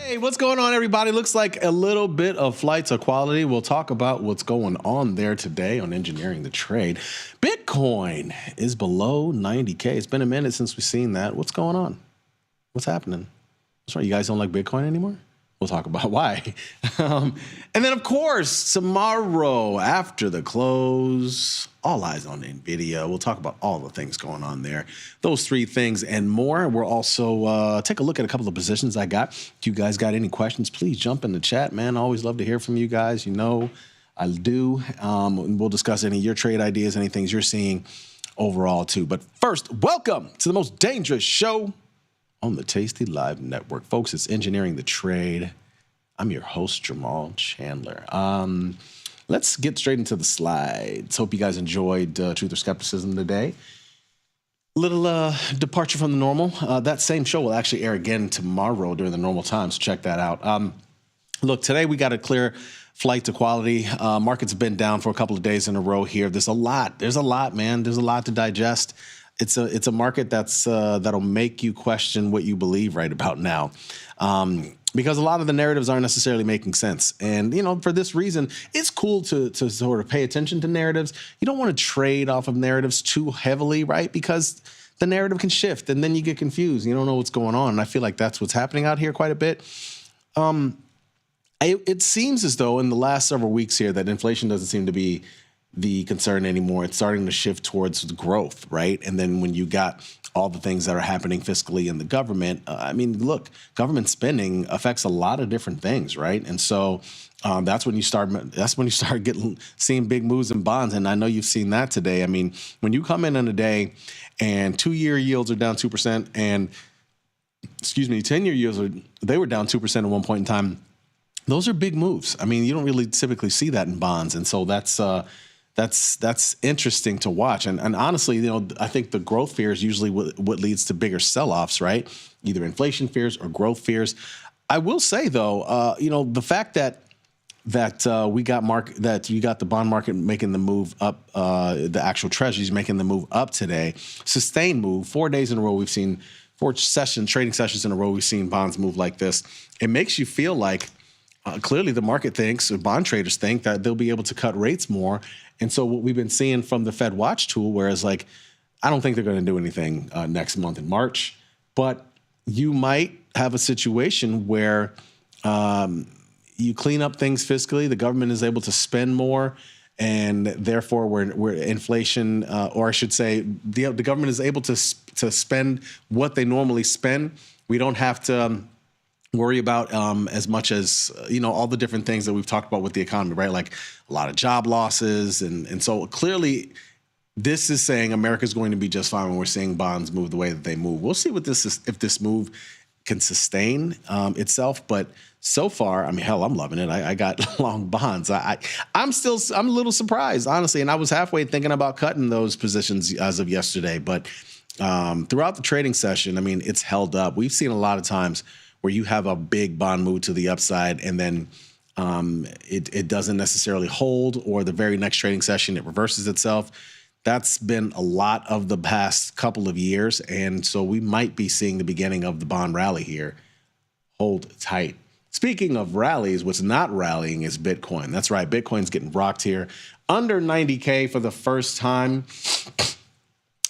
Hey, what's going on, everybody? Looks like a little bit of flight to quality. We'll talk about what's going on there today on Engineering the Trade. Bitcoin is below 90K. It's been a minute since we've seen that. What's going on? What's happening? What's wrong? You guys don't like Bitcoin anymore? We'll talk about why. And then, of course, tomorrow after the close, all eyes on Nvidia. We'll talk about all the things going on there. Those three things and more. We'll also take a look at a couple of positions I got. If you guys got any questions, please jump in the chat, man. I always love to hear from you guys. You know I do. We'll discuss any of your trade ideas, any things you're seeing overall, too. But first, welcome to the most dangerous show on the Tasty Live Network. Folks, it's Engineering the Trade. I'm your host, Jamal Chandler. Let's get straight into the slides. Hope you guys enjoyed Truth or Skepticism today. Little departure from the normal. That same show will actually air again tomorrow during the normal time, so check that out. Look, today we got a clear flight to quality. Markets have been down for a couple of days in a row here. There's a lot, man. There's a lot to digest. It's a market that'll make you question what you believe right about now, because a lot of the narratives aren't necessarily making sense. And for this reason, it's cool to sort of pay attention to narratives. You don't want to trade off of narratives too heavily, right? Because the narrative can shift, and then you get confused. You don't know what's going on. And I feel like that's what's happening out here quite a bit. It seems as though in the last several weeks here that inflation doesn't seem to be the concern anymore. It's starting to shift towards growth, right? And then when you got all the things that are happening fiscally in the government, look, government spending affects a lot of different things, right? And so that's when you start seeing big moves in bonds. And I know you've seen that today. I mean, when you come in a day and 2-year yields are down 2%, and 10-year yields they were down 2% at one point in time. Those are big moves. I mean, you don't really typically see that in bonds, and so that's that's interesting to watch. And honestly, I think the growth fear is usually what leads to bigger sell-offs, right? Either inflation fears or growth fears. I will say though, the fact that you got the bond market making the move up, the actual treasuries making the move up today, sustained move, 4 days in a row we've seen, 4 trading sessions in a row we've seen bonds move like this. It makes you feel like clearly the market thinks, or bond traders think, that they'll be able to cut rates more. And so what we've been seeing from the Fed Watch tool, whereas I don't think they're going to do anything next month in March, but you might have a situation where you clean up things fiscally, the government is able to spend more, and therefore we're inflation, or I should say, the government is able to spend what they normally spend. We don't have to worry about as much as all the different things that we've talked about with the economy, right? Like a lot of job losses, and so clearly this is saying America's going to be just fine when we're seeing bonds move the way that they move. We'll see what this is, if this move can sustain itself, but so far, I mean, hell, I'm loving it. I got long bonds. I'm a little surprised, honestly, and I was halfway thinking about cutting those positions as of yesterday, but throughout the trading session, I mean, it's held up. We've seen a lot of times where you have a big bond move to the upside and then it doesn't necessarily hold, or the very next trading session, it reverses itself. That's been a lot of the past couple of years, and so we might be seeing the beginning of the bond rally here. Hold tight. Speaking of rallies, what's not rallying is Bitcoin. That's right, Bitcoin's getting rocked here. Under 90K for the first time.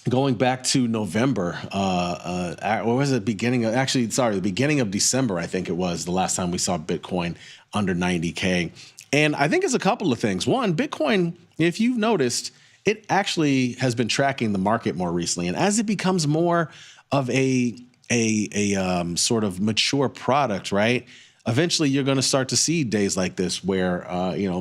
Going back to November, what was it? The beginning of December, I think it was the last time we saw Bitcoin under 90K. And I think it's a couple of things. One, Bitcoin, if you've noticed, it actually has been tracking the market more recently. And as it becomes more of a sort of mature product, right? Eventually, you're going to start to see days like this where,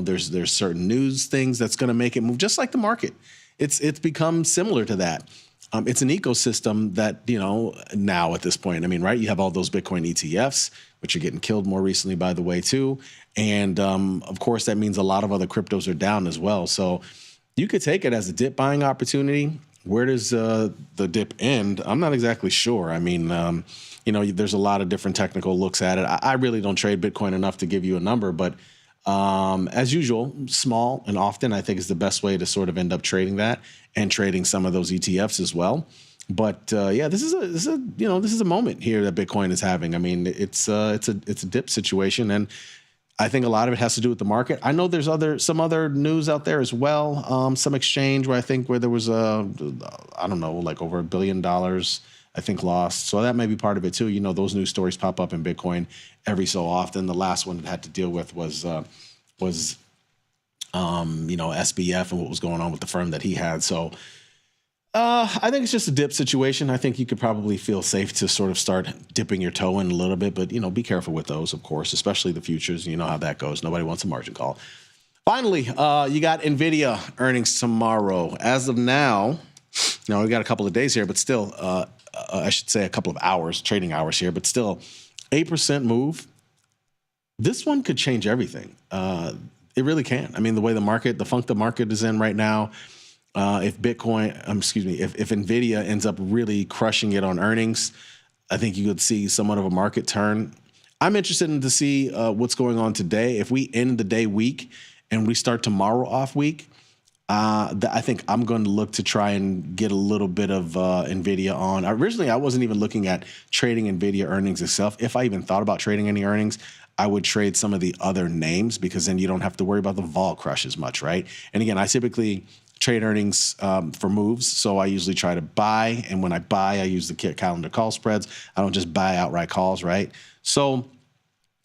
there's certain news things that's going to make it move, just like the market. It's become similar to that. It's an ecosystem that, now at this point, I mean, right, you have all those Bitcoin ETFs, which are getting killed more recently, by the way, too. And, of course, that means a lot of other cryptos are down as well. So you could take it as a dip buying opportunity. Where does the dip end? I'm not exactly sure. I mean, there's a lot of different technical looks at it. I really don't trade Bitcoin enough to give you a number, but as usual, small and often, I think, is the best way to sort of end up trading that and trading some of those ETFs as well. But this is a moment here that Bitcoin is having. I mean, it's a dip situation, and I think a lot of it has to do with the market. I know there's some other news out there as well. Some exchange where there was like over $1 billion, I think, lost. So that may be part of it too. Those news stories pop up in Bitcoin every so often. The last one it had to deal with was SBF and what was going on with the firm that he had. So I think it's just a dip situation. I think you could probably feel safe to sort of start dipping your toe in a little bit, but be careful with those, of course, especially the futures. You know how that goes. Nobody wants a margin call. Finally, you got Nvidia earnings tomorrow. As of now, we got a couple of days here, but still, I should say a couple of hours, trading hours here, but still 8% move. This one could change everything. It really can. I mean, the way the funk the market is in right now, if Nvidia ends up really crushing it on earnings, I think you could see somewhat of a market turn. I'm interested to see what's going on today. If we end the day weak and we start tomorrow off week, I think I'm going to look to try and get a little bit of Nvidia on. Originally, I wasn't even looking at trading Nvidia earnings itself. If I even thought about trading any earnings, I would trade some of the other names, because then you don't have to worry about the vol crush as much, right? And again, I typically trade earnings for moves, so I usually try to buy, and when I buy, I use the calendar call spreads. I don't just buy outright calls, right? So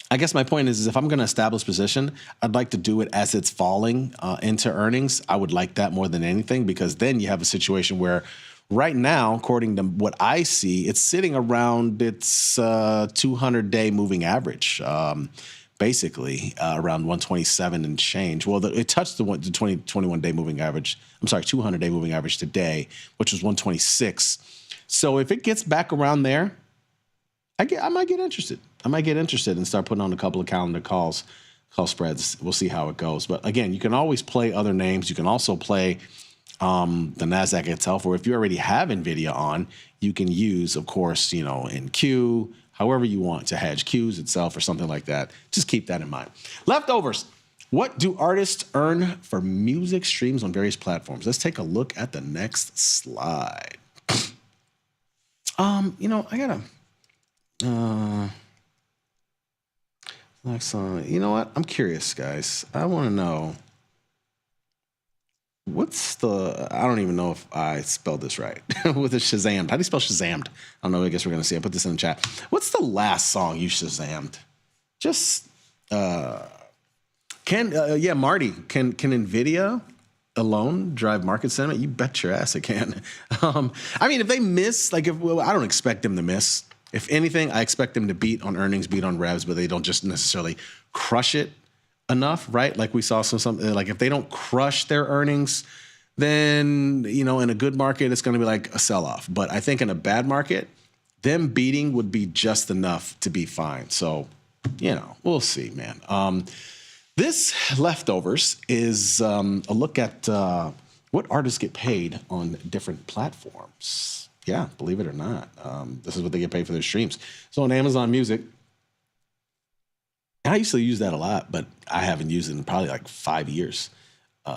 I guess my point is if I'm going to establish position, I'd like to do it as it's falling into earnings. I would like that more than anything, because then you have a situation where right now, according to what I see, it's sitting around its 200-day moving average, basically around 127 and change. Well, it touched the 21-day moving average. I'm sorry, 200-day moving average today, which was 126. So if it gets back around there, I might get interested. I might get interested and start putting on a couple of calendar calls call spreads. We'll see how it goes. But again, you can always play other names. You can also play the NASDAQ itself, or if you already have Nvidia on, you can use, of course, NQ, however you want to hedge Qs itself or something like that. Just keep that in mind. Leftovers. What do artists earn for music streams on various platforms? Let's take a look at the next slide. I gotta next song. You know what? I'm curious, guys. I want to know I don't even know if I spelled this right with a Shazammed. How do you spell Shazammed? I don't know. I guess we're gonna see. I put this in the chat. What's the last song you Shazammed? Just Marty, can Nvidia alone drive market sentiment? You bet your ass it can. If they miss, I don't expect them to miss. If anything, I expect them to beat on earnings, beat on revs, but they don't just necessarily crush it enough, right? Like we saw something like if they don't crush their earnings, then in a good market it's going to be like a sell-off. But I think in a bad market, them beating would be just enough to be fine. So, we'll see, man. This leftovers is a look at what artists get paid on different platforms. Yeah, believe it or not, this is what they get paid for their streams. So on Amazon Music, I used to use that a lot, but I haven't used it in probably like 5 years.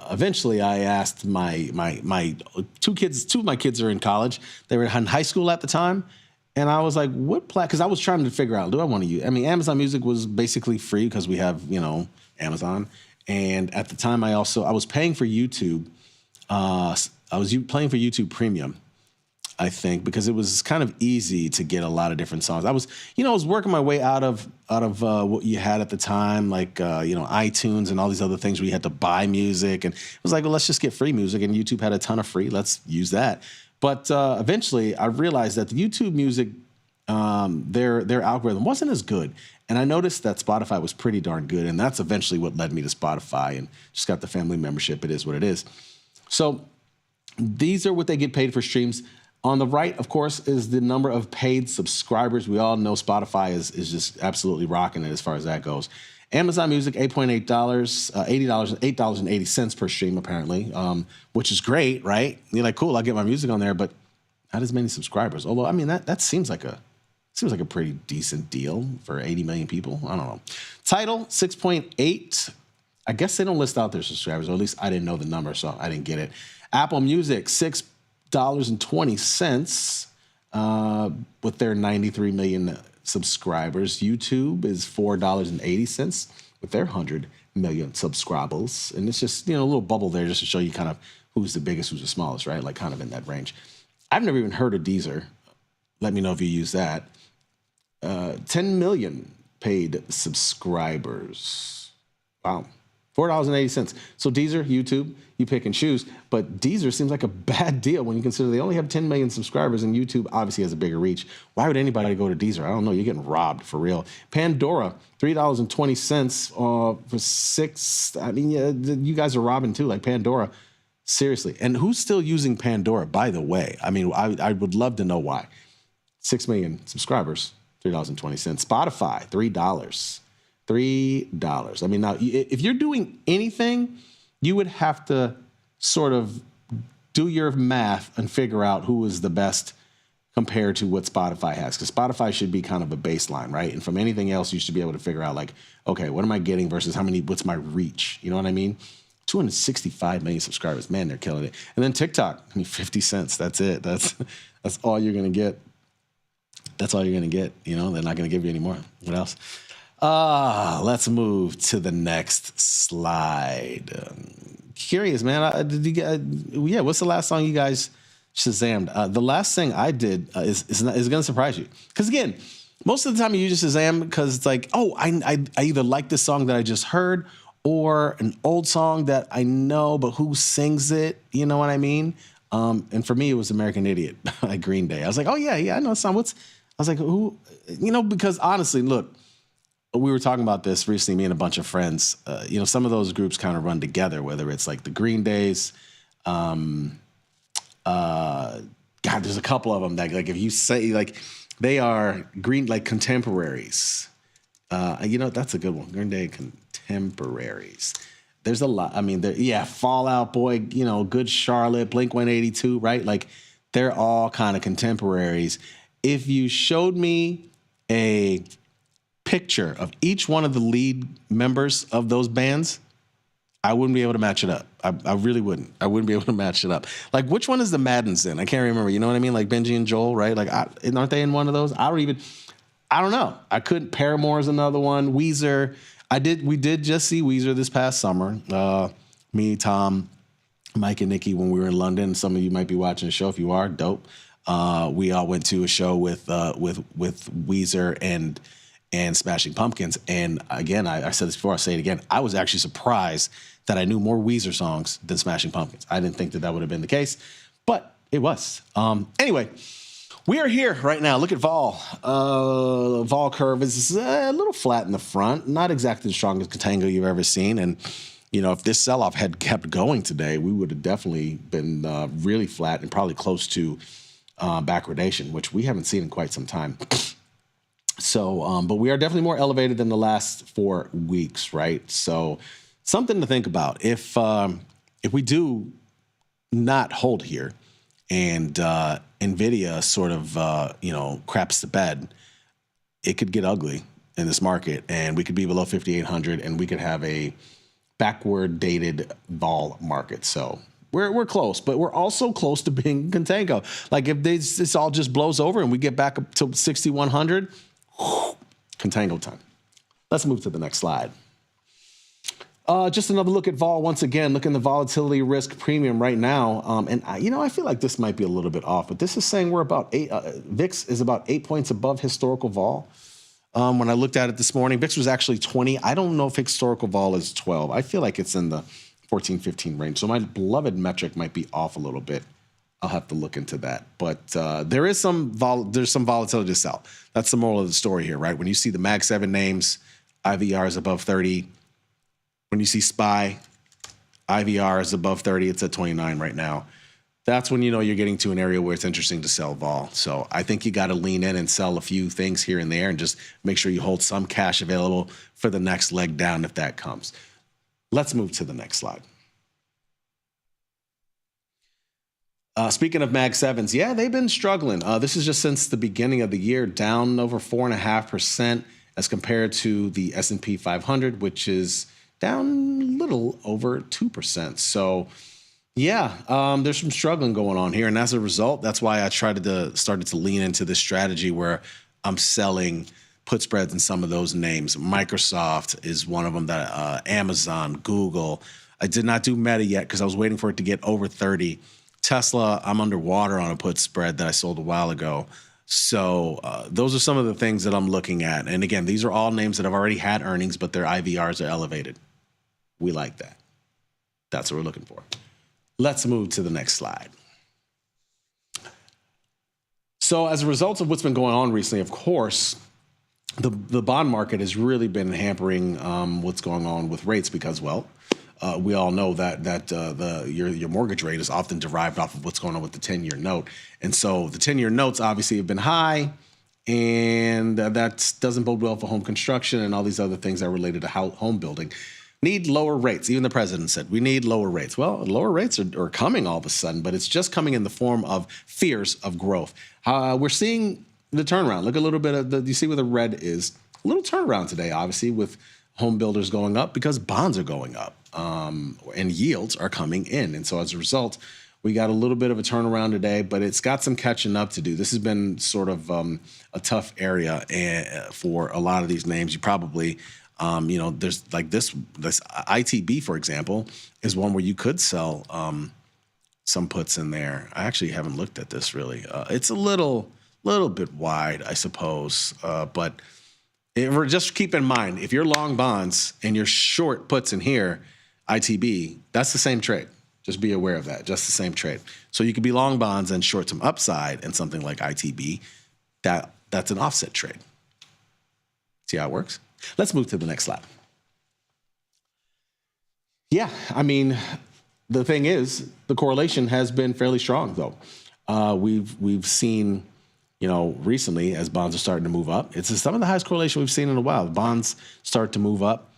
Eventually, I asked my two of my kids are in college. They were in high school at the time. And I was like, because I was trying to figure out, do I want to use, Amazon Music was basically free because we have, Amazon. And at the time I was paying for YouTube. I was paying for YouTube Premium, I think, because it was kind of easy to get a lot of different songs. I was working my way out of what you had at the time, like, iTunes and all these other things where you had to buy music. And it was like, well, let's just get free music. And YouTube had a ton of free. Let's use that. But eventually I realized that the YouTube Music, their algorithm wasn't as good. And I noticed that Spotify was pretty darn good. And that's eventually what led me to Spotify and just got the family membership. It is what it is. So these are what they get paid for streams. On the right, of course, is the number of paid subscribers. We all know Spotify is just absolutely rocking it as far as that goes. Amazon Music, $8.8, $8.80 per stream, apparently, which is great, right? You're like, cool, I'll get my music on there, but not as many subscribers. Although, that seems like a pretty decent deal for 80 million people. I don't know. Tidal, 6.8. I guess they don't list out their subscribers, or at least I didn't know the number, so I didn't get it. Apple Music, $6.20 with their 93 million subscribers. YouTube is $4.80 with their 100 million subscribers. And it's just, a little bubble there just to show you kind of who's the biggest, who's the smallest, right? Like kind of in that range. I've never even heard of Deezer. Let me know if you use that. 10 million paid subscribers. Wow. $4.80. So Deezer, YouTube, you pick and choose. But Deezer seems like a bad deal when you consider they only have 10 million subscribers and YouTube obviously has a bigger reach. Why would anybody go to Deezer? I don't know. You're getting robbed for real. Pandora, $3.20 for $6. You guys are robbing too, like Pandora. Seriously. And who's still using Pandora, by the way? I would love to know why. 6 million subscribers, $3.20. Spotify, $3. $3. Now, if you're doing anything, you would have to sort of do your math and figure out who is the best compared to what Spotify has. Because Spotify should be kind of a baseline, right? And from anything else, you should be able to figure out, like, okay, what am I getting versus what's my reach? You know what I mean? 265 million subscribers. Man, they're killing it. And then TikTok, 50 cents. That's it. That's all you're going to get. That's all you're going to get. They're not going to give you any more. What else? Let's move to the next slide. Curious, man. What's the last song you guys Shazammed? The last thing I did is going to surprise you. Because again, most of the time you use Shazam because it's like, I either like this song that I just heard or an old song that I know, but who sings it? You know what I mean? And for me, it was American Idiot by Green Day. I was like, oh yeah, I know the song. I was like, who? Because honestly, look, we were talking about this recently, me and a bunch of friends. Some of those groups kind of run together, whether it's like the Green Days. God, there's a couple of them that, like, if you say, like, they are green, like contemporaries. That's a good one. Green Day contemporaries. contemporaries. There's a lot. I mean, Fallout Boy, Good Charlotte, Blink-182, right? Like, they're all kind of contemporaries. If you showed me a picture of each one of the lead members of those bands, I wouldn't be able to match it up. I really wouldn't. I wouldn't be able to match it up. Like, which one is the Maddens in? I can't remember. You know what I mean? Like Bungee and Joel, right? Like, aren't they in one of those? I don't know. I couldn't. Paramore's another one. Weezer. We did just see Weezer this past summer. Me, Tom, Mike, and Nikki when we were in London. Some of you might be watching the show. If you are, dope. We all went to a show with Weezer and Smashing Pumpkins. And again, I said this before, I'll say it again. I was actually surprised that I knew more Weezer songs than Smashing Pumpkins. I didn't think that would have been the case, but it was. Anyway, we are here right now. Look at Vol. Vol curve is a little flat in the front, not exactly the strongest contango you've ever seen. And, if this sell-off had kept going today, we would have definitely been really flat and probably close to backwardation, which we haven't seen in quite some time. So, but we are definitely more elevated than the last 4 weeks, right? So, something to think about. If we do not hold here, and Nvidia sort of craps the bed, it could get ugly in this market, and we could be below 5,800, and we could have a backward dated vol market. So. We're close, but we're also close to being contango. Like if this all just blows over and we get back up to 6,100. Contango time. Let's move to the next slide. Just another look at vol once again. Look in the volatility risk premium right now. And I feel like this might be a little bit off, but this is saying we're about VIX is about 8 points above historical vol. When I looked at it this morning, VIX was actually 20. I don't know if historical vol is 12. I feel like it's in the 14, 15 range. So my beloved metric might be off a little bit. I'll have to look into that. But there's some volatility to sell. That's the moral of the story here, right? When you see the Mag 7 names, IVR is above 30. When you see SPY, IVR is above 30. It's at 29 right now. That's when you're getting to an area where it's interesting to sell vol. So I think you got to lean in and sell a few things here and there and just make sure you hold some cash available for the next leg down if that comes. Let's move to the next slide. Speaking of Mag 7s, yeah, they've been struggling. This is just since the beginning of the year, down over 4.5% as compared to the S&P 500, which is down a little over 2%. So, yeah, there's some struggling going on here. And as a result, that's why I started to lean into this strategy where I'm selling put spreads in some of those names. Microsoft is one of them, that Amazon, Google. I did not do Meta yet because I was waiting for it to get over 30. Tesla, I'm underwater on a put spread that I sold a while ago. So those are some of the things that I'm looking at. And again, these are all names that have already had earnings, but their IVRs are elevated. We like that. That's what we're looking for. Let's move to the next slide. So as a result of what's been going on recently, of course, the bond market has really been hampering what's going on with rates because, we all know that your mortgage rate is often derived off of what's going on with the 10-year note. And so the 10-year notes obviously have been high, and that doesn't bode well for home construction and all these other things that are related to home building. Need lower rates. Even the president said, we need lower rates. Well, lower rates are coming all of a sudden, but it's just coming in the form of fears of growth. We're seeing the turnaround. Look a little bit at you see where the red is. A little turnaround today, obviously, with home builders going up because bonds are going up. And yields are coming in. And so as a result, we got a little bit of a turnaround today, but it's got some catching up to do. This has been sort of a tough area for a lot of these names. You probably, there's like this ITB, for example, is one where you could sell some puts in there. I actually haven't looked at this really. It's a little bit wide, I suppose, but just keep in mind, if you're long bonds and you're short puts in here, ITB, that's the same trade. Just be aware of that. Just the same trade. So you could be long bonds and short some upside in something like ITB. That's an offset trade. See how it works? Let's move to the next slide. Yeah, I mean, the thing is, the correlation has been fairly strong, though. We've seen, recently as bonds are starting to move up. It's some of the highest correlation we've seen in a while. Bonds start to move up.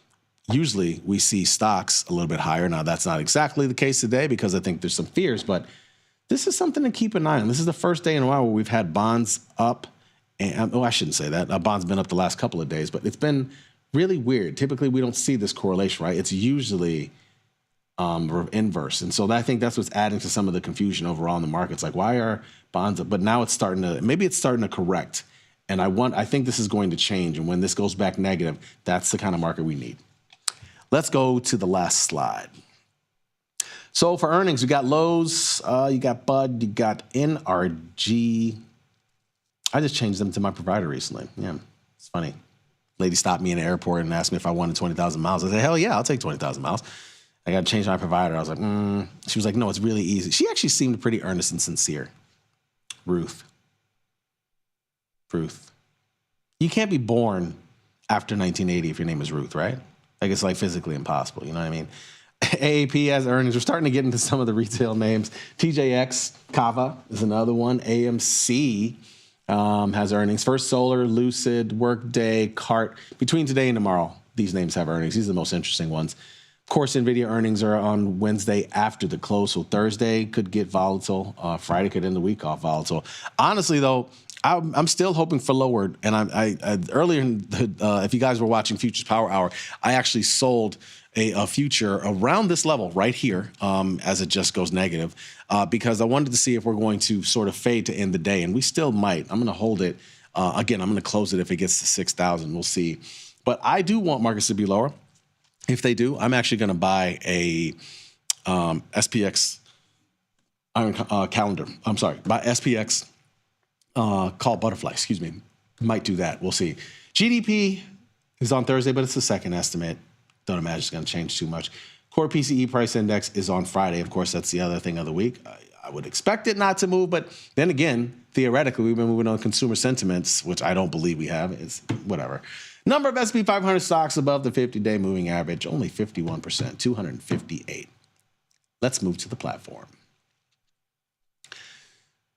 usually we see stocks a little bit higher. Now, that's not exactly the case today because I think there's some fears, but this is something to keep an eye on. This is the first day in a while where we've had bonds up. And, I shouldn't say that. Bonds been up the last couple of days, but it's been really weird. Typically, we don't see this correlation, right? It's usually inverse. And so I think that's what's adding to some of the confusion overall in the markets. Like, why are bonds up? But now it's starting to correct. And I think this is going to change. And when this goes back negative, that's the kind of market we need. Let's go to the last slide. So for earnings, we got Lowe's, you got Bud, you got NRG. I just changed them to my provider recently. Yeah, it's funny. Lady stopped me in the airport and asked me if I wanted 20,000 miles. I said, hell yeah, I'll take 20,000 miles. I got to change my provider. I was like, She was like, no, it's really easy. She actually seemed pretty earnest and sincere. Ruth. You can't be born after 1980 if your name is Ruth, right? Like, it's like physically impossible. You know what I mean? AAP has earnings. We're starting to get into some of the retail names. TJX, Kava is another one. AMC has earnings. First Solar, Lucid, Workday, Cart. Between today and tomorrow, these names have earnings. These are the most interesting ones. Of course, Nvidia earnings are on Wednesday after the close, so Thursday could get volatile. Friday could end the week off volatile. Honestly, though, I'm still hoping for lower. And I earlier, if you guys were watching Futures Power Hour, I actually sold a future around this level right here as it just goes negative because I wanted to see if we're going to sort of fade to end the day, and we still might. I'm going to hold it. Again, I'm going to close it if it gets to 6,000. We'll see. But I do want markets to be lower. If they do, I'm actually going to buy a SPX calendar. I'm sorry, buy SPX called Butterfly. Excuse me. Might do that. We'll see. GDP is on Thursday, but it's the second estimate. Don't imagine it's going to change too much. Core PCE price index is on Friday. Of course, that's the other thing of the week. I would expect it not to move, but then again, theoretically, we've been moving on consumer sentiments, which I don't believe we have. It's whatever. Number of S&P 500 stocks above the 50-day moving average, only 51%, 258. Let's move to the platform.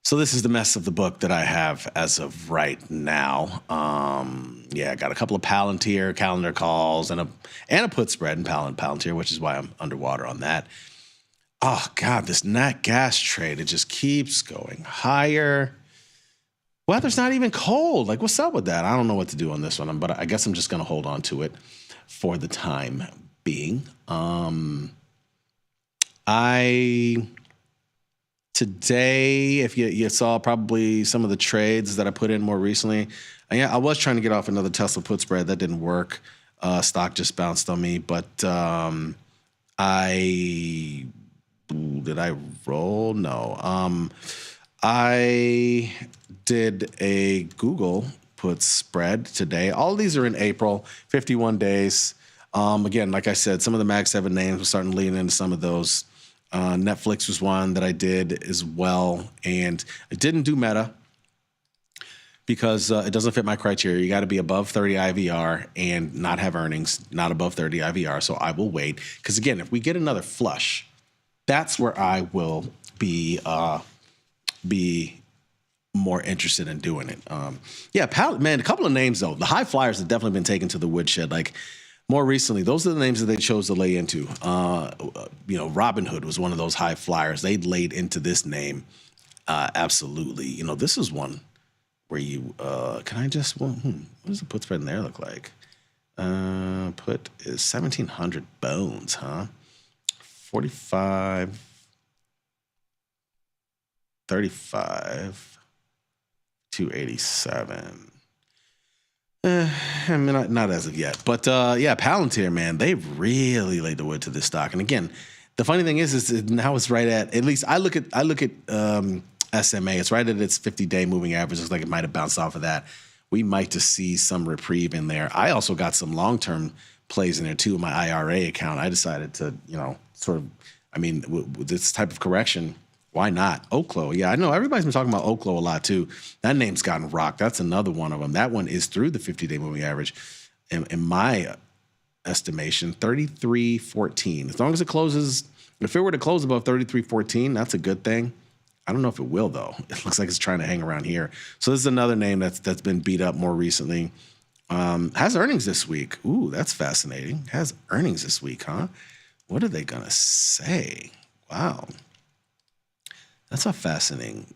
So this is the mess of the book that I have as of right now. I got a couple of Palantir calendar calls and a put spread in Palantir, which is why I'm underwater on that. Oh, God, this nat gas trade, it just keeps going higher. Weather's not even cold. Like, what's up with that? I don't know what to do on this one, but I guess I'm just going to hold on to it for the time being. Today, if you saw probably some of the trades that I put in more recently, I was trying to get off another Tesla put spread. That didn't work. Stock just bounced on me. But did I roll? No. I did a Google put spread today. All of these are in April, 51 days. Again, like I said, some of the Mag 7 names were starting to lean into some of those. Netflix was one that I did as well. And I didn't do Meta because it doesn't fit my criteria. You got to be above 30 IVR and not have earnings, not above 30 IVR. So I will wait. Because again, if we get another flush, that's where I will be more interested in doing it. Man, a couple of names though. The high flyers have definitely been taken to the woodshed. Like more recently, those are the names that they chose to lay into. Robinhood was one of those high flyers. They laid into this name. Absolutely. This is one where you, can I just, what does the put spread in there look like? Put is 1,700 bones, huh? 45, 35, 287. Not as of yet. But Palantir, man, they've really laid the wood to this stock. And again, the funny thing is now it's right at least I look at SMA. It's right at its 50-day moving average. Looks like it might have bounced off of that. We might just see some reprieve in there. I also got some long-term plays in there too in my IRA account. I decided to, with this type of correction, why not? Oklo. Yeah, I know everybody's been talking about Oklo a lot too. That name's gotten rocked. That's another one of them. That one is through the 50-day moving average. In my estimation, 33.14. As long as it closes, if it were to close above 33.14, that's a good thing. I don't know if it will though. It looks like it's trying to hang around here. So this is another name that's been beat up more recently. Has earnings this week. Ooh, that's fascinating. Has earnings this week, huh? What are they going to say? Wow. That's a fascinating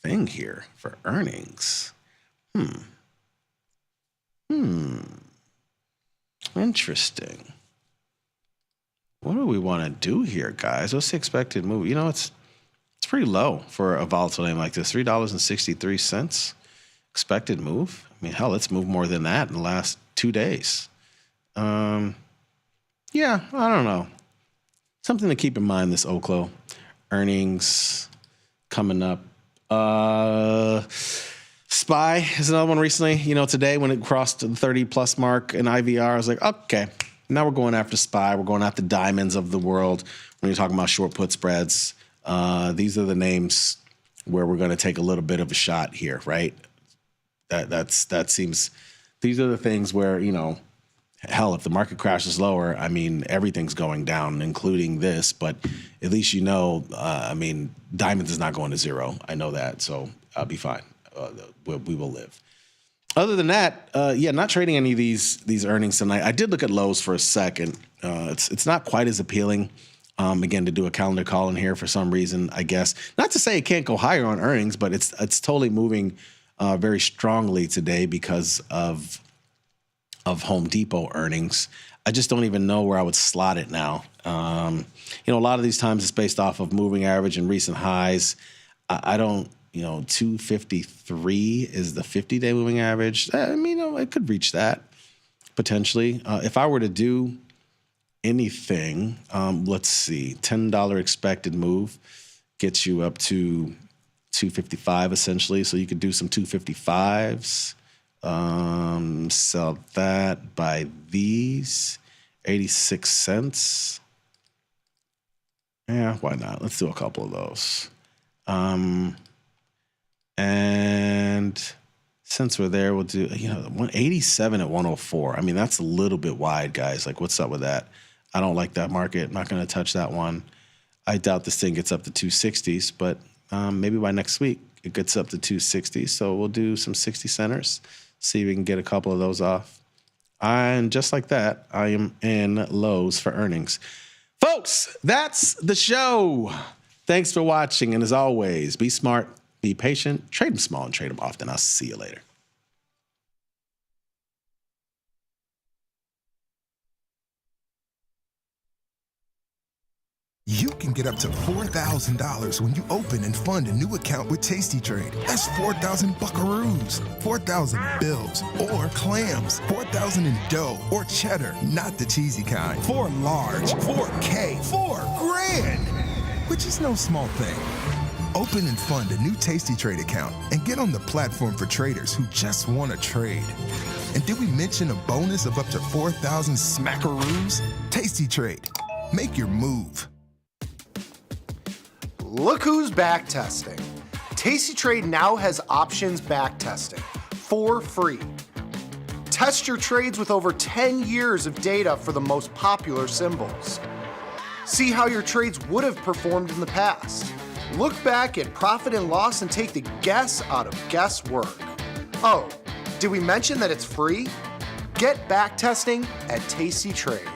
thing here for earnings. Interesting. What do we want to do here, guys? What's the expected move? You know, it's pretty low for a volatile name like this. $3.63 expected move. I mean, hell, let's move more than that in the last 2 days. Yeah, I don't know. Something to keep in mind, this Oklo. Earnings coming up. SPY is another one recently. You know, today when it crossed the 30-plus mark in IVR, I was like, okay, now we're going after SPY. We're going after diamonds of the world. When you're talking about short put spreads, these are the names where we're going to take a little bit of a shot here, right? That seems. These are the things where, you know, hell, if the market crashes lower, I mean, everything's going down, including this. But at least you know, I mean, diamonds is not going to zero. I know that, so I'll be fine. We will live. Other than that, not trading any of these earnings tonight. I did look at lows for a second. It's not quite as appealing. Again, to do a calendar call in here for some reason, I guess. Not to say it can't go higher on earnings, but it's totally moving very strongly today because of Home Depot earnings. I just don't even know where I would slot it now. You know, a lot of these times it's based off of moving average and recent highs. I don't, 253 is the 50-day moving average. I mean, it could reach that potentially. If I were to do anything, let's see, $10 expected move gets you up to 255 essentially. So you could do some 255s. Sell that by these 86 cents. Yeah, why not? Let's do a couple of those. And since we're there, we'll do, 187 at 104. I mean, that's a little bit wide, guys. Like, what's up with that? I don't like that market. I'm not going to touch that one. I doubt this thing gets up to 260s, but maybe by next week it gets up to 260. So we'll do some 60 centers. See if we can get a couple of those off. And just like that, I am in lows for earnings. Folks, that's the show. Thanks for watching. And as always, be smart, be patient, trade them small and trade them often. I'll see you later. You can get up to $4,000 when you open and fund a new account with tastytrade. That's 4,000 buckaroos, 4,000 bills, or clams, 4,000 in dough or cheddar, not the cheesy kind. 4 large, 4K, 4 grand, which is no small thing. Open and fund a new tastytrade account and get on the platform for traders who just want to trade. And did we mention a bonus of up to 4,000 smackaroos? Tastytrade. Make your move. Look who's back testing. tastytrade now has options back testing for free. Test your trades with over 10 years of data for the most popular symbols. See how your trades would have performed in the past. Look back at profit and loss and take the guess out of guesswork. Oh, did we mention that it's free? Get back testing at tastytrade.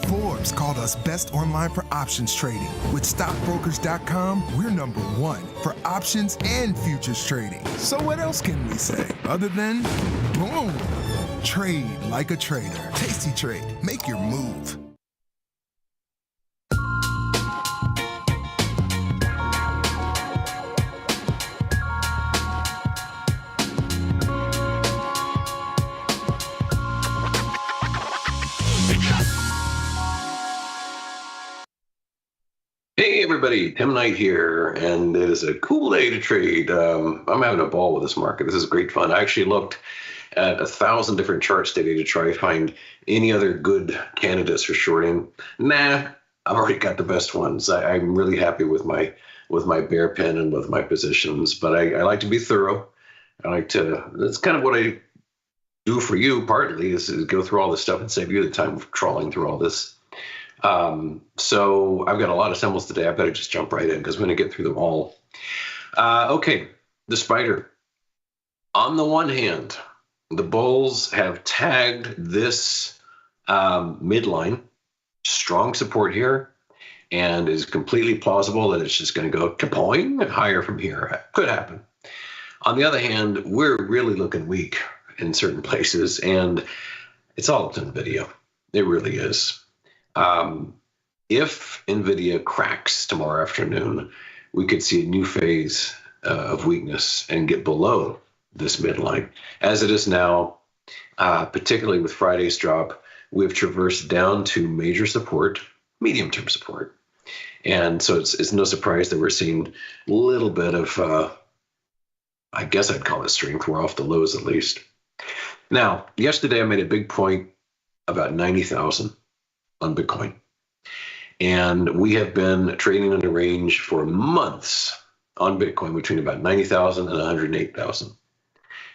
Forbes called us best online for options trading. With stockbrokers.com, we're #1 for options and futures trading. So what else can we say other than boom? Trade like a trader. tastytrade. Make your move. Hey everybody, Tim Knight here, and it is a cool day to trade. I'm having a ball with this market. This is great fun. I actually looked at 1,000 different charts today to try to find any other good candidates for shorting. Nah, I've already got the best ones. I'm really happy with my bear pen and with my positions, but I like to be thorough. That's kind of what I do for you partly, is go through all this stuff and save you the time of trawling through all this. So I've got a lot of symbols today. I better just jump right in because we're going to get through them all. Okay, the spider. On the one hand, the bulls have tagged this midline, strong support here, and is completely plausible that it's just going to go kapoing higher from here. Could happen. On the other hand, we're really looking weak in certain places, and it's all up to Nvidia. It really is. If Nvidia cracks tomorrow afternoon, we could see a new phase of weakness and get below this midline. As it is now, particularly with Friday's drop, we've traversed down to major support, medium-term support. And so it's no surprise that we're seeing a little bit of, I guess I'd call it strength. We're off the lows at least. Now, yesterday I made a big point about 90,000 on Bitcoin. And we have been trading in a range for months on Bitcoin between about 90,000 and 108,000.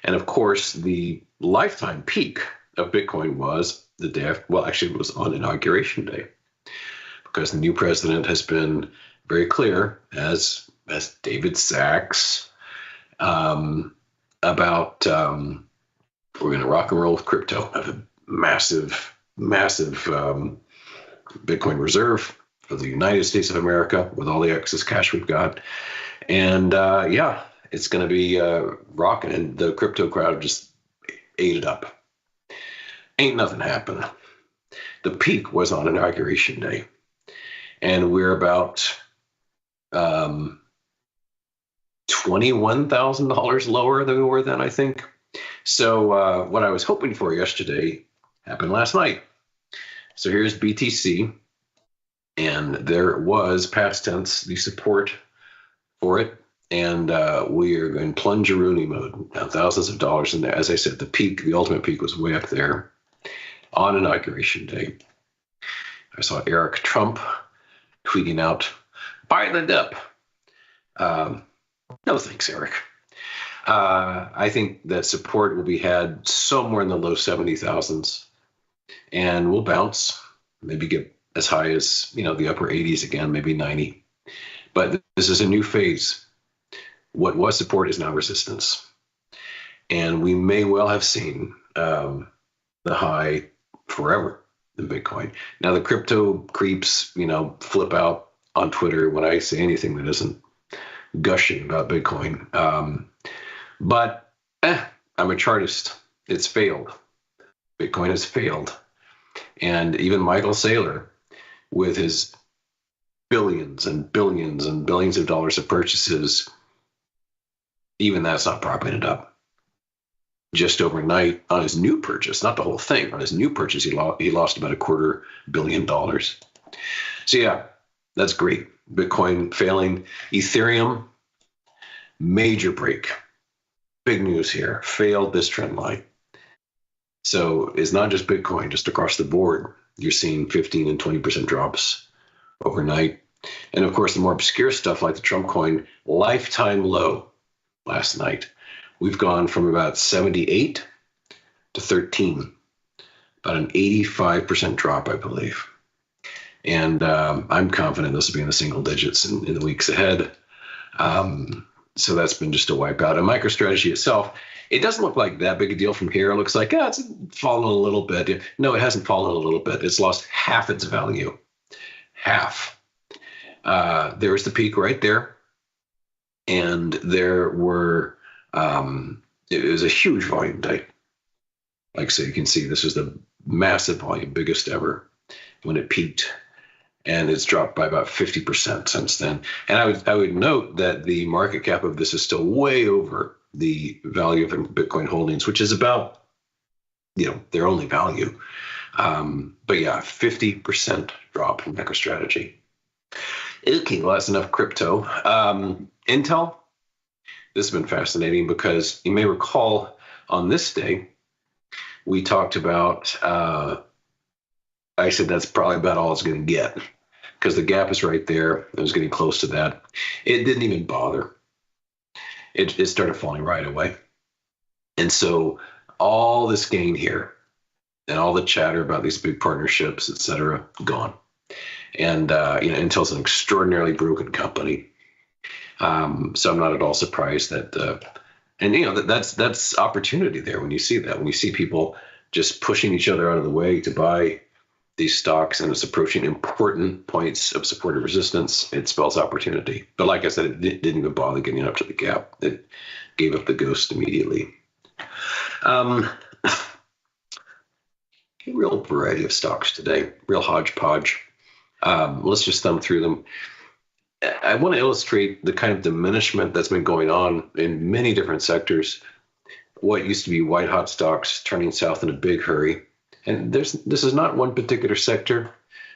And of course, the lifetime peak of Bitcoin was the day after, well, actually it was on Inauguration Day, because the new president has been very clear, as David Sachs, about we're going to rock and roll with crypto, have a massive Bitcoin reserve for the United States of America with all the excess cash we've got. And yeah, it's going to be rocking, and the crypto crowd just ate it up. Ain't nothing happened. The peak was on Inauguration Day, and we're about $21,000 lower than we were then, I think. So what I was hoping for yesterday happened last night. So here's BTC, and there was, past tense, the support for it, and we are in plunge-a-rooney mode. Now, thousands of dollars in there. As I said, the peak, the ultimate peak, was way up there on Inauguration Day. I saw Eric Trump tweeting out, "Buy the dip." No thanks, Eric. I think that support will be had somewhere in the low 70,000s, and we'll bounce, maybe get as high as, the upper 80s again, maybe 90. But this is a new phase. What was support is now resistance. And we may well have seen the high forever in Bitcoin. Now, the crypto creeps, flip out on Twitter when I say anything that isn't gushing about Bitcoin. But I'm a chartist. It's failed. Bitcoin has failed. And even Michael Saylor, with his billions and billions and billions of dollars of purchases, even that's not propping it up. Just overnight on his new purchase, not the whole thing, on his new purchase, he lost about $250 million. So yeah, that's great. Bitcoin failing. Ethereum, major break. Big news here. Failed this trend line. So it's not just Bitcoin, just across the board. You're seeing 15 and 20% drops overnight. And of course, the more obscure stuff like the Trump coin, lifetime low last night. We've gone from about 78 to 13, about an 85% drop, I believe. And I'm confident this will be in the single digits in the weeks ahead. So that's been just a wipeout. And MicroStrategy itself, it doesn't look like that big a deal from here. It looks like, it's fallen a little bit. No, it hasn't fallen a little bit. It's lost half its value. Half. There was the peak right there. And there were, it was a huge volume day. Like, so you can see this was the massive volume, biggest ever when it peaked. And it's dropped by about 50% since then. And I would note that the market cap of this is still way over the value of Bitcoin holdings, which is about, their only value. But yeah, 50% drop in MicroStrategy. Okay, well, that's enough crypto. Intel, this has been fascinating because you may recall on this day, we talked about, I said that's probably about all it's going to get because the gap is right there. It was getting close to that. It didn't even bother. It started falling right away. And so all this gain here and all the chatter about these big partnerships, et cetera, gone. And, Intel's an extraordinarily broken company. So I'm not at all surprised that And that's opportunity there when you see that. When you see people just pushing each other out of the way to buy these stocks and it's approaching important points of support or resistance, it spells opportunity. But like I said, it didn't even bother getting up to the gap. It gave up the ghost immediately. A real variety of stocks today, real hodgepodge. Let's just thumb through them. I want to illustrate the kind of diminishment that's been going on in many different sectors. What used to be white hot stocks turning south in a big hurry. And this is not one particular sector.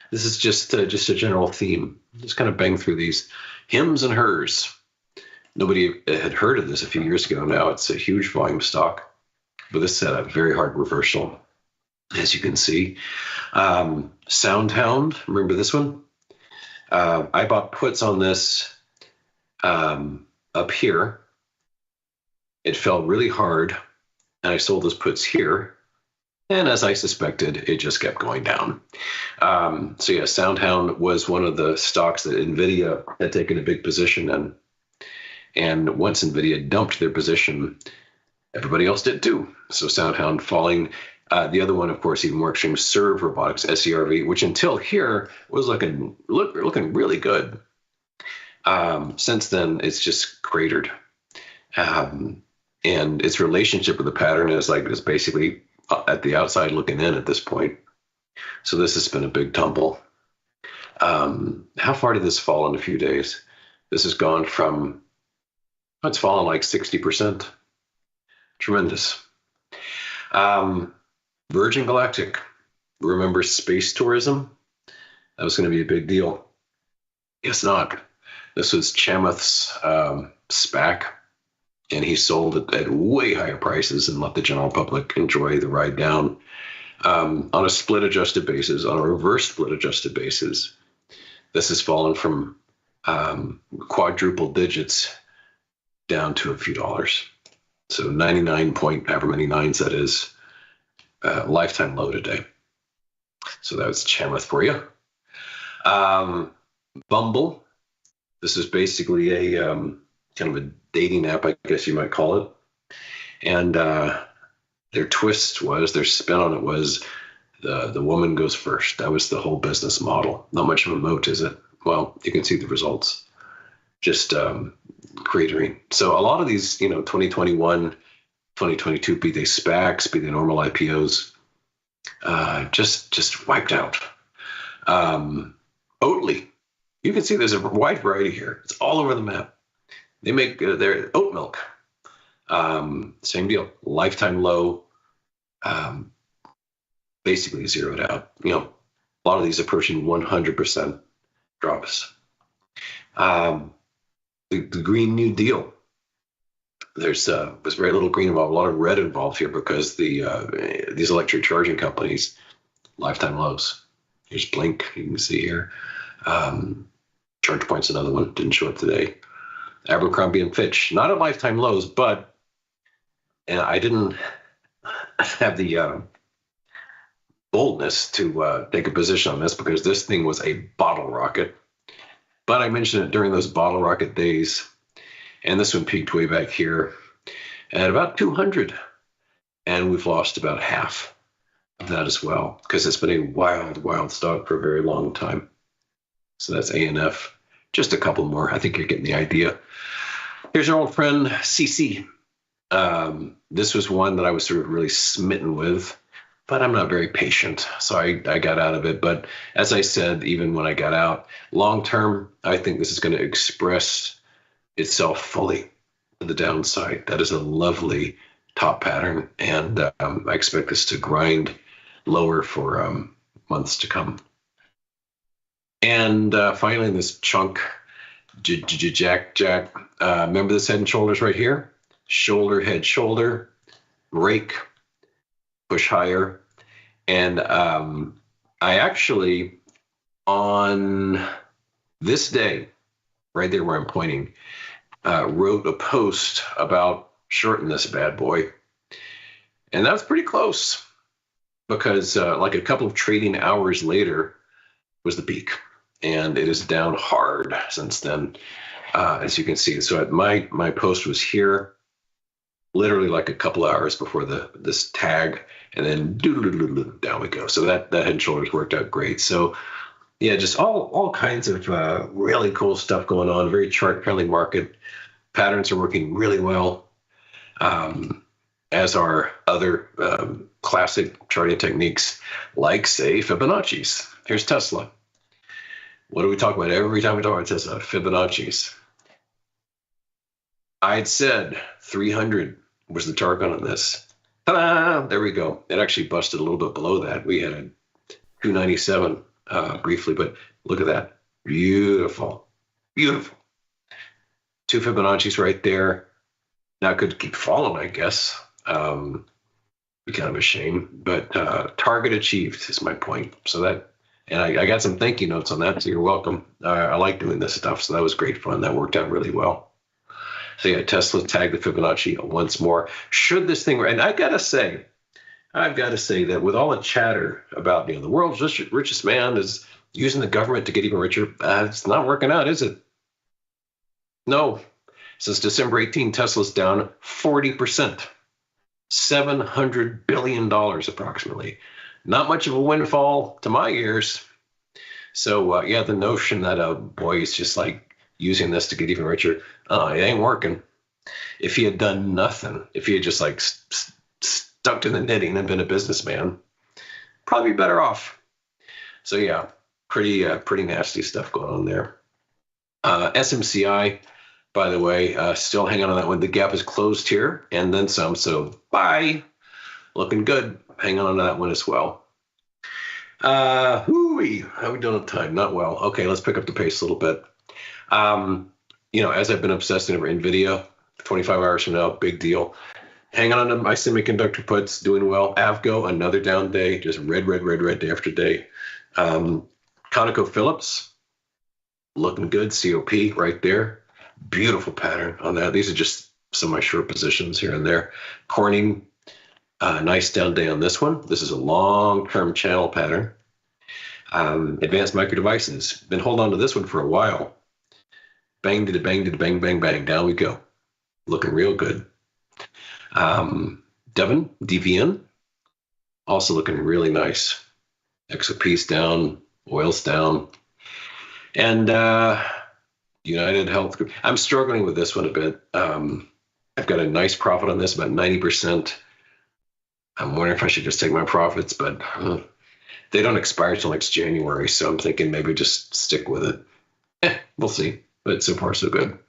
This is just a general theme. Just kind of bang through these hims and hers. Nobody had heard of this a few years ago. Now it's a huge volume stock. But this had a very hard reversal, as you can see. Soundhound, remember this one? I bought puts on this up here. It fell really hard, and I sold those puts here. And as I suspected, it just kept going down. So yeah, Soundhound was one of the stocks that Nvidia had taken a big position in. And once Nvidia dumped their position, everybody else did too. So Soundhound falling. The other one, of course, even more extreme, Serve Robotics, SERV, which until here was looking really good. Since then, it's just cratered. And its relationship with the pattern is basically at the outside looking in at this point. So this has been a big tumble. How far did this fall in a few days? This has gone from, it's fallen like 60%. Tremendous. Virgin Galactic. Remember space tourism? That was going to be a big deal. Guess not. This was Chamath's SPAC, and he sold it at way higher prices and let the general public enjoy the ride down. On a split-adjusted basis, on a reverse split-adjusted basis, this has fallen from quadruple digits down to a few dollars. So 99 point, however many nines that is, lifetime low today. So that was Chamath for you. Bumble. This is basically a kind of a dating app, I guess you might call it. And their spin on it was the woman goes first. That was the whole business model. Not much of a moat, is it? Well, you can see the results. Just cratering. So a lot of these, 2021, 2022, be they SPACs, be they normal IPOs, just wiped out. Oatly. You can see there's a wide variety here. It's all over the map. They make their oat milk. Same deal. Lifetime low. Basically zeroed out. A lot of these approaching 100% drops. The Green New Deal. There's very little green involved, a lot of red involved here because these electric charging companies, lifetime lows. Here's Blink, you can see here. ChargePoint's another one, didn't show up today. Abercrombie and Fitch, not at lifetime lows, but I didn't have the boldness to take a position on this because this thing was a bottle rocket. But I mentioned it during those bottle rocket days. And this one peaked way back here at about 200. And we've lost about half of that as well because it's been a wild stock for a very long time. So that's ANF. Just a couple more. I think you're getting the idea. Here's our old friend CC. This was one that I was sort of really smitten with, but I'm not very patient. So I got out of it. But as I said, even when I got out, long term, I think this is going to express itself fully to the downside. That is a lovely top pattern, and I expect this to grind lower for months to come. And finally, this chunk, Jack. Remember this head and shoulders right here? Shoulder, head, shoulder, rake, push higher. And I actually, on this day, right there where I'm pointing, wrote a post about shorting this bad boy. And that was pretty close because like a couple of trading hours later was the peak. And it is down hard since then, as you can see. So my post was here. literally like a couple hours before this tag, and then down we go. So that head and shoulders worked out great. So yeah, just all kinds of really cool stuff going on. Very chart friendly market. Patterns are working really well, as are other classic charting techniques, like say Fibonacci's. Here's Tesla. What do we talk about every time we talk about Tesla? Fibonacci's. I'd said 300 was the target on this. Ta-da! There we go. It actually busted a little bit below that. We had a 297 briefly, but look at that. Beautiful. Beautiful. 2 Fibonacci's right there. Now it could keep falling, I guess. Be kind of a shame, but target achieved is my point. So that, and I got some thank you notes on that, so you're welcome. I like doing this stuff, so that was great fun. That worked out really well. So yeah, Tesla tagged the Fibonacci once more. Should this thing, and I've got to say that with all the chatter about, the world's richest man is using the government to get even richer, it's not working out, is it? No. Since December 18, Tesla's down 40%, $700 billion approximately. Not much of a windfall to my ears. So yeah, the notion that boy is just like using this to get even richer, it ain't working. If he had done nothing, if he had just like stuck to the knitting and been a businessman, probably be better off. So yeah, pretty nasty stuff going on there. SMCI, by the way, still hanging on that one. The gap is closed here and then some. So bye. Looking good. Hang on to that one as well. How are we doing on time? Not well. Okay, let's pick up the pace a little bit. As I've been obsessing over Nvidia, 25 hours from now, big deal. Hanging on to my semiconductor puts, doing well. Avgo, another down day, just red day after day. ConocoPhillips, looking good. COP right there. Beautiful pattern on that. These are just some of my short positions here and there. Corning, nice down day on this one. This is a long-term channel pattern. Advanced Micro Devices, been holding on to this one for a while. Bang, did it, bang, did it, bang, bang, bang. Down we go. Looking real good. DVN, also looking really nice. XOP's down, oil's down. And United Health Group. I'm struggling with this one a bit. I've got a nice profit on this, about 90%. I'm wondering if I should just take my profits, but they don't expire till next January, so I'm thinking maybe just stick with it. We'll see, but so far so good.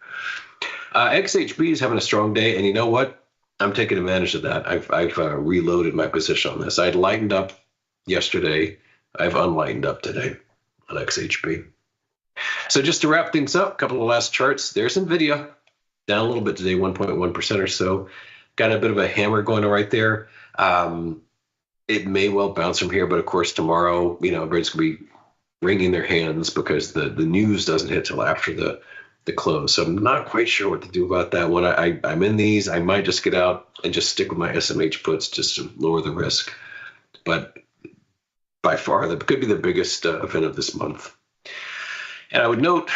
XHB is having a strong day, and you know what? I'm taking advantage of that. I've reloaded my position on this. I'd lightened up yesterday. I've unlightened up today on XHB. So just to wrap things up, a couple of last charts. There's Nvidia, down a little bit today, 1.1% or so. Got a bit of a hammer going on right there. It may well bounce from here, but of course tomorrow, everybody's going to be wringing their hands because the news doesn't hit till after the close. So I'm not quite sure what to do about that one. I'm in these. I might just get out and just stick with my SMH puts just to lower the risk. But by far, that could be the biggest event of this month. And I would note,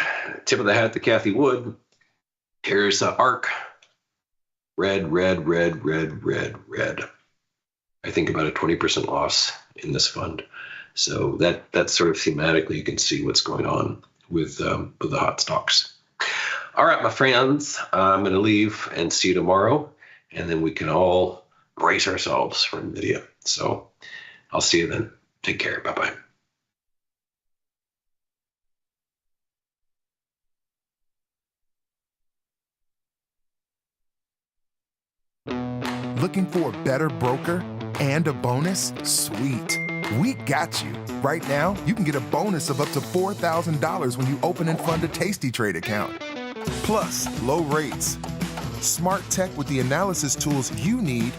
tip of the hat to Kathy Wood, here's ARC. Red. I think about a 20% loss in this fund. So that's sort of thematically, you can see what's going on with the hot stocks. All right, my friends, I'm going to leave and see you tomorrow. And then we can all brace ourselves for Nvidia. So I'll see you then. Take care. Bye-bye. Looking for a better broker and a bonus? Sweet. We got you. Right now, you can get a bonus of up to $4,000 when you open and fund a Tasty Trade account. Plus, low rates, smart tech with the analysis tools you need,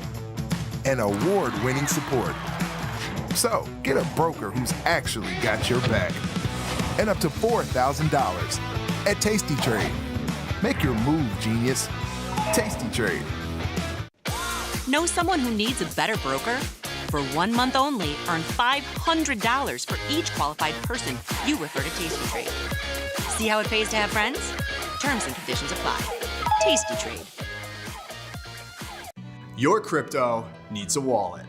and award-winning support. So, get a broker who's actually got your back. And up to $4,000 at Tasty Trade. Make your move, genius. Tasty Trade. Know someone who needs a better broker? For 1 month only, earn $500 for each qualified person you refer to Tasty Trade. See how it pays to have friends? Terms and conditions apply. Tasty Trade. Your crypto needs a wallet.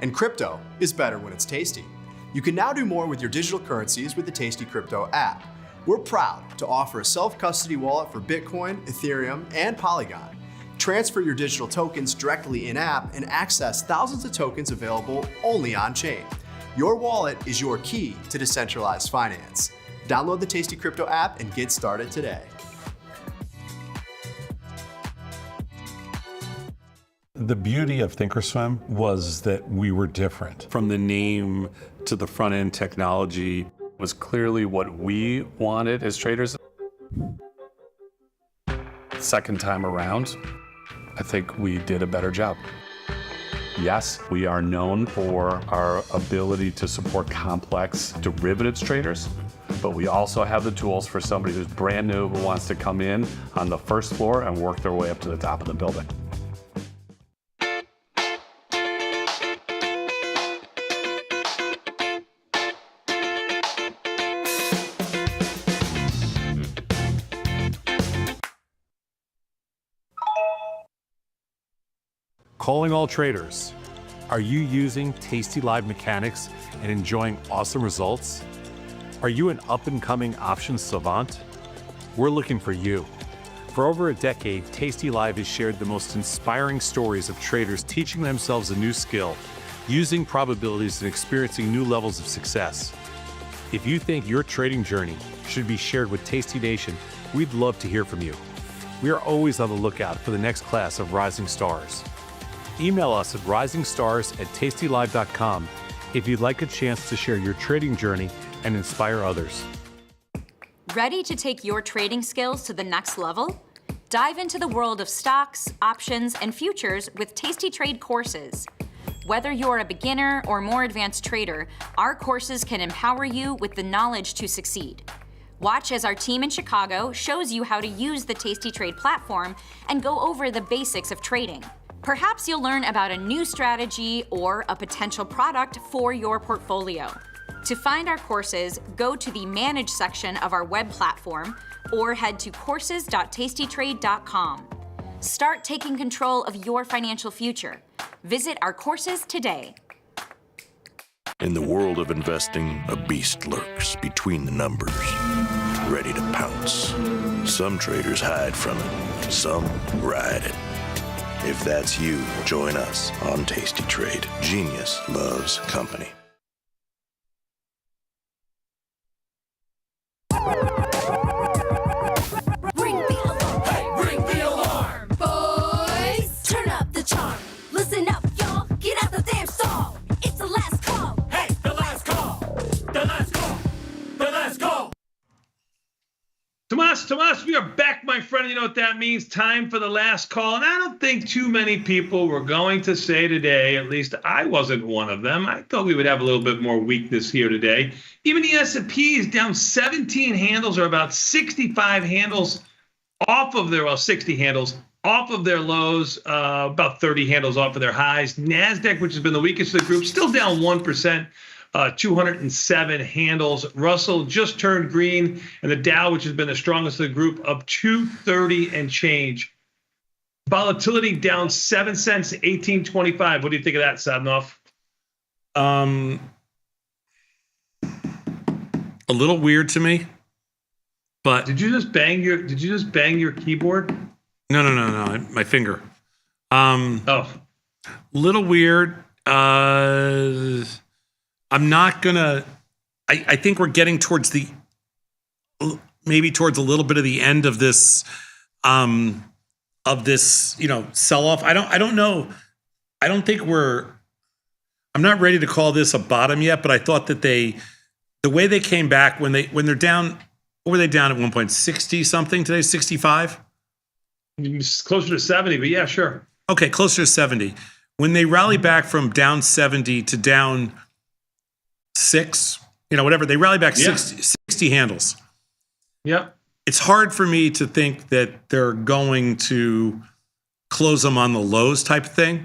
And crypto is better when it's tasty. You can now do more with your digital currencies with the Tasty Crypto app. We're proud to offer a self-custody wallet for Bitcoin, Ethereum, and Polygon. Transfer your digital tokens directly in-app and access thousands of tokens available only on-chain. Your wallet is your key to decentralized finance. Download the Tasty Crypto app and get started today. The beauty of Thinkorswim was that we were different. From the name to the front end technology was clearly what we wanted as traders. Second time around, I think we did a better job. Yes, we are known for our ability to support complex derivatives traders, but we also have the tools for somebody who's brand new who wants to come in on the first floor and work their way up to the top of the building. Calling all traders. Are you using tasty live mechanics and enjoying awesome results? Are you an up-and-coming options savant? We're looking for you. For over a decade, Tasty Live has shared the most inspiring stories of traders teaching themselves a new skill, using probabilities and experiencing new levels of success. If you think your trading journey should be shared with Tasty Nation, we'd love to hear from you. We are always on the lookout for the next class of rising stars. Email us at risingstars@tastylive.com if you'd like a chance to share your trading journey and inspire others. Ready to take your trading skills to the next level? Dive into the world of stocks, options, and futures with Tasty Trade courses. Whether you're a beginner or more advanced trader, our courses can empower you with the knowledge to succeed. Watch as our team in Chicago shows you how to use the Tasty Trade platform and go over the basics of trading. Perhaps you'll learn about a new strategy or a potential product for your portfolio. To find our courses, go to the Manage section of our web platform or head to courses.tastytrade.com. Start taking control of your financial future. Visit our courses today. In the world of investing, a beast lurks between the numbers, ready to pounce. Some traders hide from it, some ride it. If that's you, join us on Tasty Trade. Genius loves company. Ring the alarm, hey, ring the alarm, boys. Turn up the charm. Listen up, y'all. Get out the damn stall. It's the last call. Hey, the last call. The last call. The last call. Tomas, we are back, my friend. You know what that means? Time for the last call. And I don't think too many people were going to say today, at least I wasn't one of them. I thought we would have a little bit more weakness here today. Even the S&P is down 17 handles, or about 65 handles off of their, 60 handles off of their lows, about 30 handles off of their highs. NASDAQ, which has been the weakest of the group, still down 1%. 207 handles. Russell just turned green, and the Dow, which has been the strongest of the group, up 230 and change. Volatility down 7 cents, 18.25. What do you think of that, Sadnov? A little weird to me, but did you just bang your keyboard? No, my finger. Little weird. I'm not gonna. I think we're getting towards maybe towards a little bit of the end of this, sell off. I don't know. I don't think I'm not ready to call this a bottom yet, but I thought that the way they came back when they're down, what were they down at one point? 60 something today, 65? It's closer to 70, but yeah, sure. Okay, closer to 70. When they rally back from down 70 to down 6, whatever, they rally back 60 handles. Yep. It's hard for me to think that they're going to close them on the lows type of thing.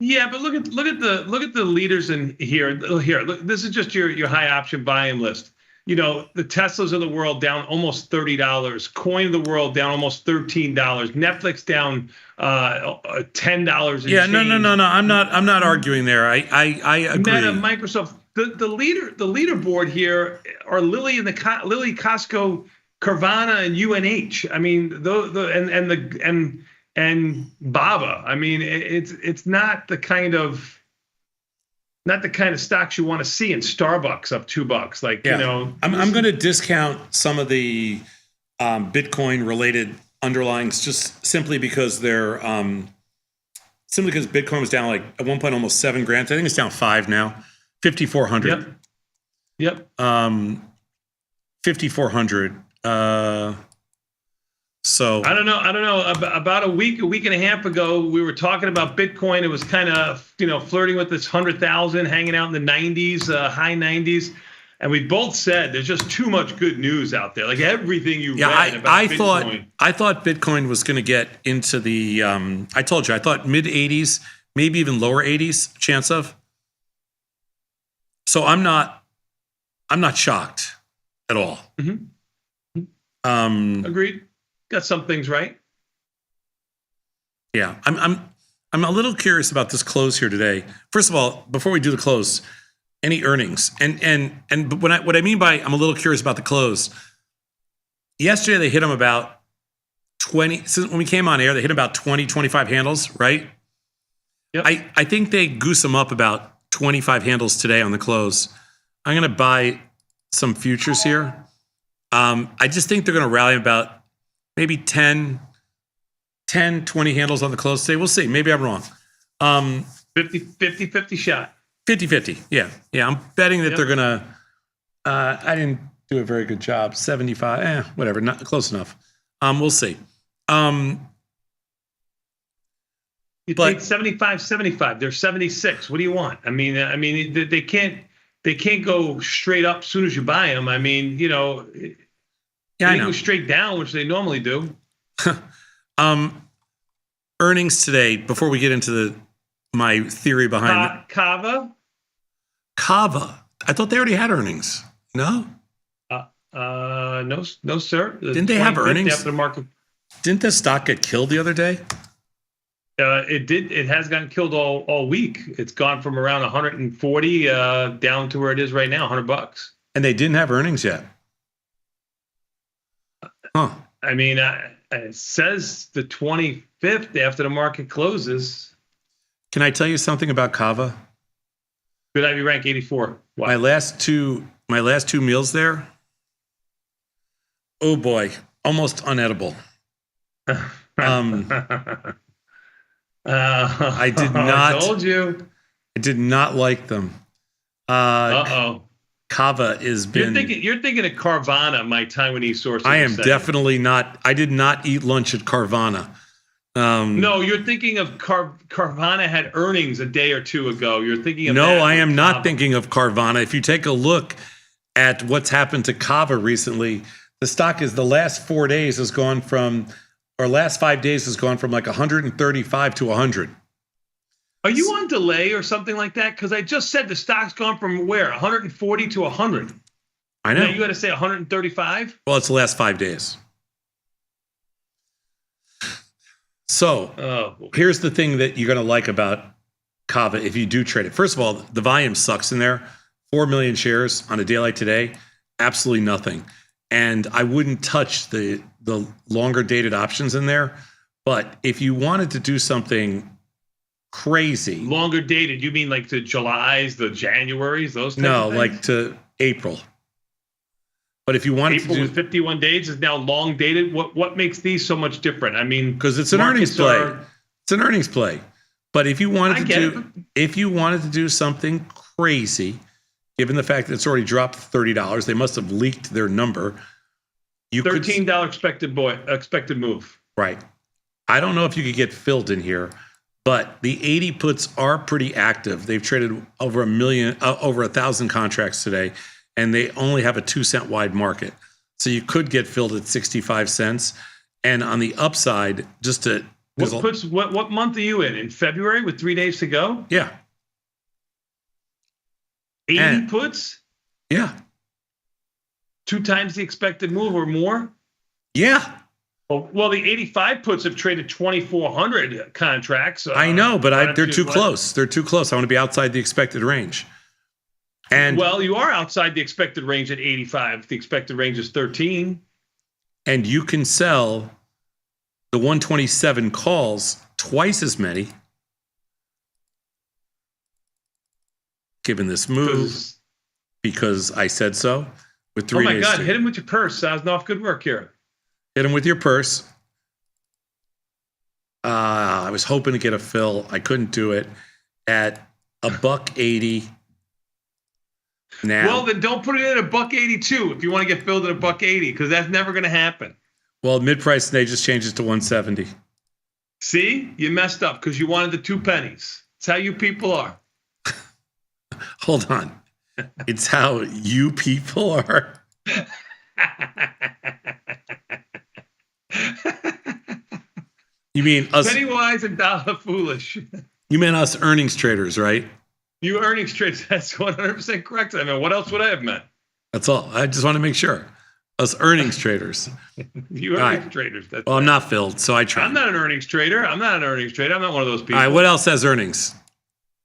Yeah, but look at the leaders in here. Here, look, this is just your high option volume list. you know, the Teslas of the world down almost $30, Coin of the world down almost $13, Netflix down $10. Yeah, no. I'm not arguing there. I agree. Meta, Microsoft, the leaderboard here are Lilly, Costco, Carvana, and UNH. I mean, and Baba. I mean, it's not the kind of stocks you want to see in Starbucks up $2. Like, you know, I'm going to discount some of the Bitcoin related underlyings just simply because they're because Bitcoin was down like at one point almost $7,000. I think it's down 5 now, 5,400. Yep. 5,400. So I don't know. About a week and a half ago, we were talking about Bitcoin. It was kind of, you know, flirting with this 100,000, hanging out in the 90s, high 90s. And we both said there's just too much good news out there. Like everything you read about Bitcoin. I thought Bitcoin was going to get into the, I told you, I thought mid 80s, maybe even lower 80s chance of. So I'm not shocked at all. Agreed. Got some things right. Yeah, I'm a little curious about this close here today. First of all, before we do the close, any earnings? And what I mean by I'm a little curious about the close. Yesterday they hit them about 20. Since when we came on air, they hit about 20, 25 handles, right? Yep. I think they goose them up about 25 handles today on the close. I'm going to buy some futures here. I just think they're going to rally about maybe 10, 20 handles on the close today. We'll see. Maybe I'm wrong. 50 shot. 50-50. Yeah. I'm betting that they're going to, I didn't do a very good job. 75, whatever. Not close enough. We'll see. You think 75. They're 76. What do you want? I mean, they can't go straight up as soon as you buy them. I mean, you know, I know. Go straight down, which they normally do. Earnings today, before we get into my theory behind Kava. I thought they already had earnings. No? No, sir. Didn't they have earnings? After the market. Didn't the stock get killed the other day? It did. It has gotten killed all week. It's gone from around 140 down to where it is right now, $100. And they didn't have earnings yet. Huh. I mean, it says the 25th after the market closes. Can I tell you something about Kava? Good Ivy rank 84. Wow. My last two meals there. Oh boy, almost unedible. I did not. I told you. I did not like them. Kava is been. You're thinking of Carvana, my Taiwanese source. I am definitely not. I did not eat lunch at Carvana. No, you're thinking of Carvana had earnings a day or two ago. You're thinking of. No, I am not thinking of Carvana. If you take a look at what's happened to Kava recently, the stock is the last 4 days has gone from, or last 5 days has gone from like 135 to 100. Are you on delay or something like that? Because I just said the stock's gone from where? 140 to 100. I know. Now you got to say 135? Well, it's the last 5 days. So here's the thing that you're going to like about Kava if you do trade it. First of all, the volume sucks in there. 4 million shares on a day like today, absolutely nothing. And I wouldn't touch the longer dated options in there. But if you wanted to do something crazy. Longer dated, you mean like the Julys, the Januaries, those types of things? Like to April. But if you want April with 51 days is now long dated. What makes these so much different? I mean, because it's an earnings play. It's an earnings play. But if you wanted to do something crazy, given the fact that it's already dropped $30, they must have leaked their number. $13 expected move. Right. I don't know if you could get filled in here, but the 80 puts are pretty active. They've traded over 1,000 contracts today, and they only have a 2-cent wide market. So you could get filled at 65 cents. And on the upside, just to what month are you in? In February with 3 days to go? Yeah. 80 puts? Yeah. 2 times the expected move or more? Yeah. Well, the 85 puts have traded 2,400 contracts. I know, but they're too close. They're too close. I want to be outside the expected range. And well, you are outside the expected range at 85. The expected range is 13. And you can sell the 127 calls twice as many, given this move, because I said so. With 3 days. Oh my God! Hit him with your purse, Sosnoff. Good work here. Hit him with your purse. I was hoping to get a fill. I couldn't do it at $1.80. Now, Well, then don't put it at $1.82 if you want to get filled at $1.80, because that's never going to happen. well, mid-price today just changes to 170. See, you messed up because you wanted the 2 pennies. It's how you people are. Hold on. It's how you people are. You mean us? Penny wise and dollar foolish. You meant us earnings traders, right? You earnings traders. That's 100% correct. I mean, what else would I have meant? That's all. I just want to make sure. Us earnings traders. You earnings traders. That's well, I'm not filled, so I try. I'm not an earnings trader. I'm not one of those people. All right, what else has earnings?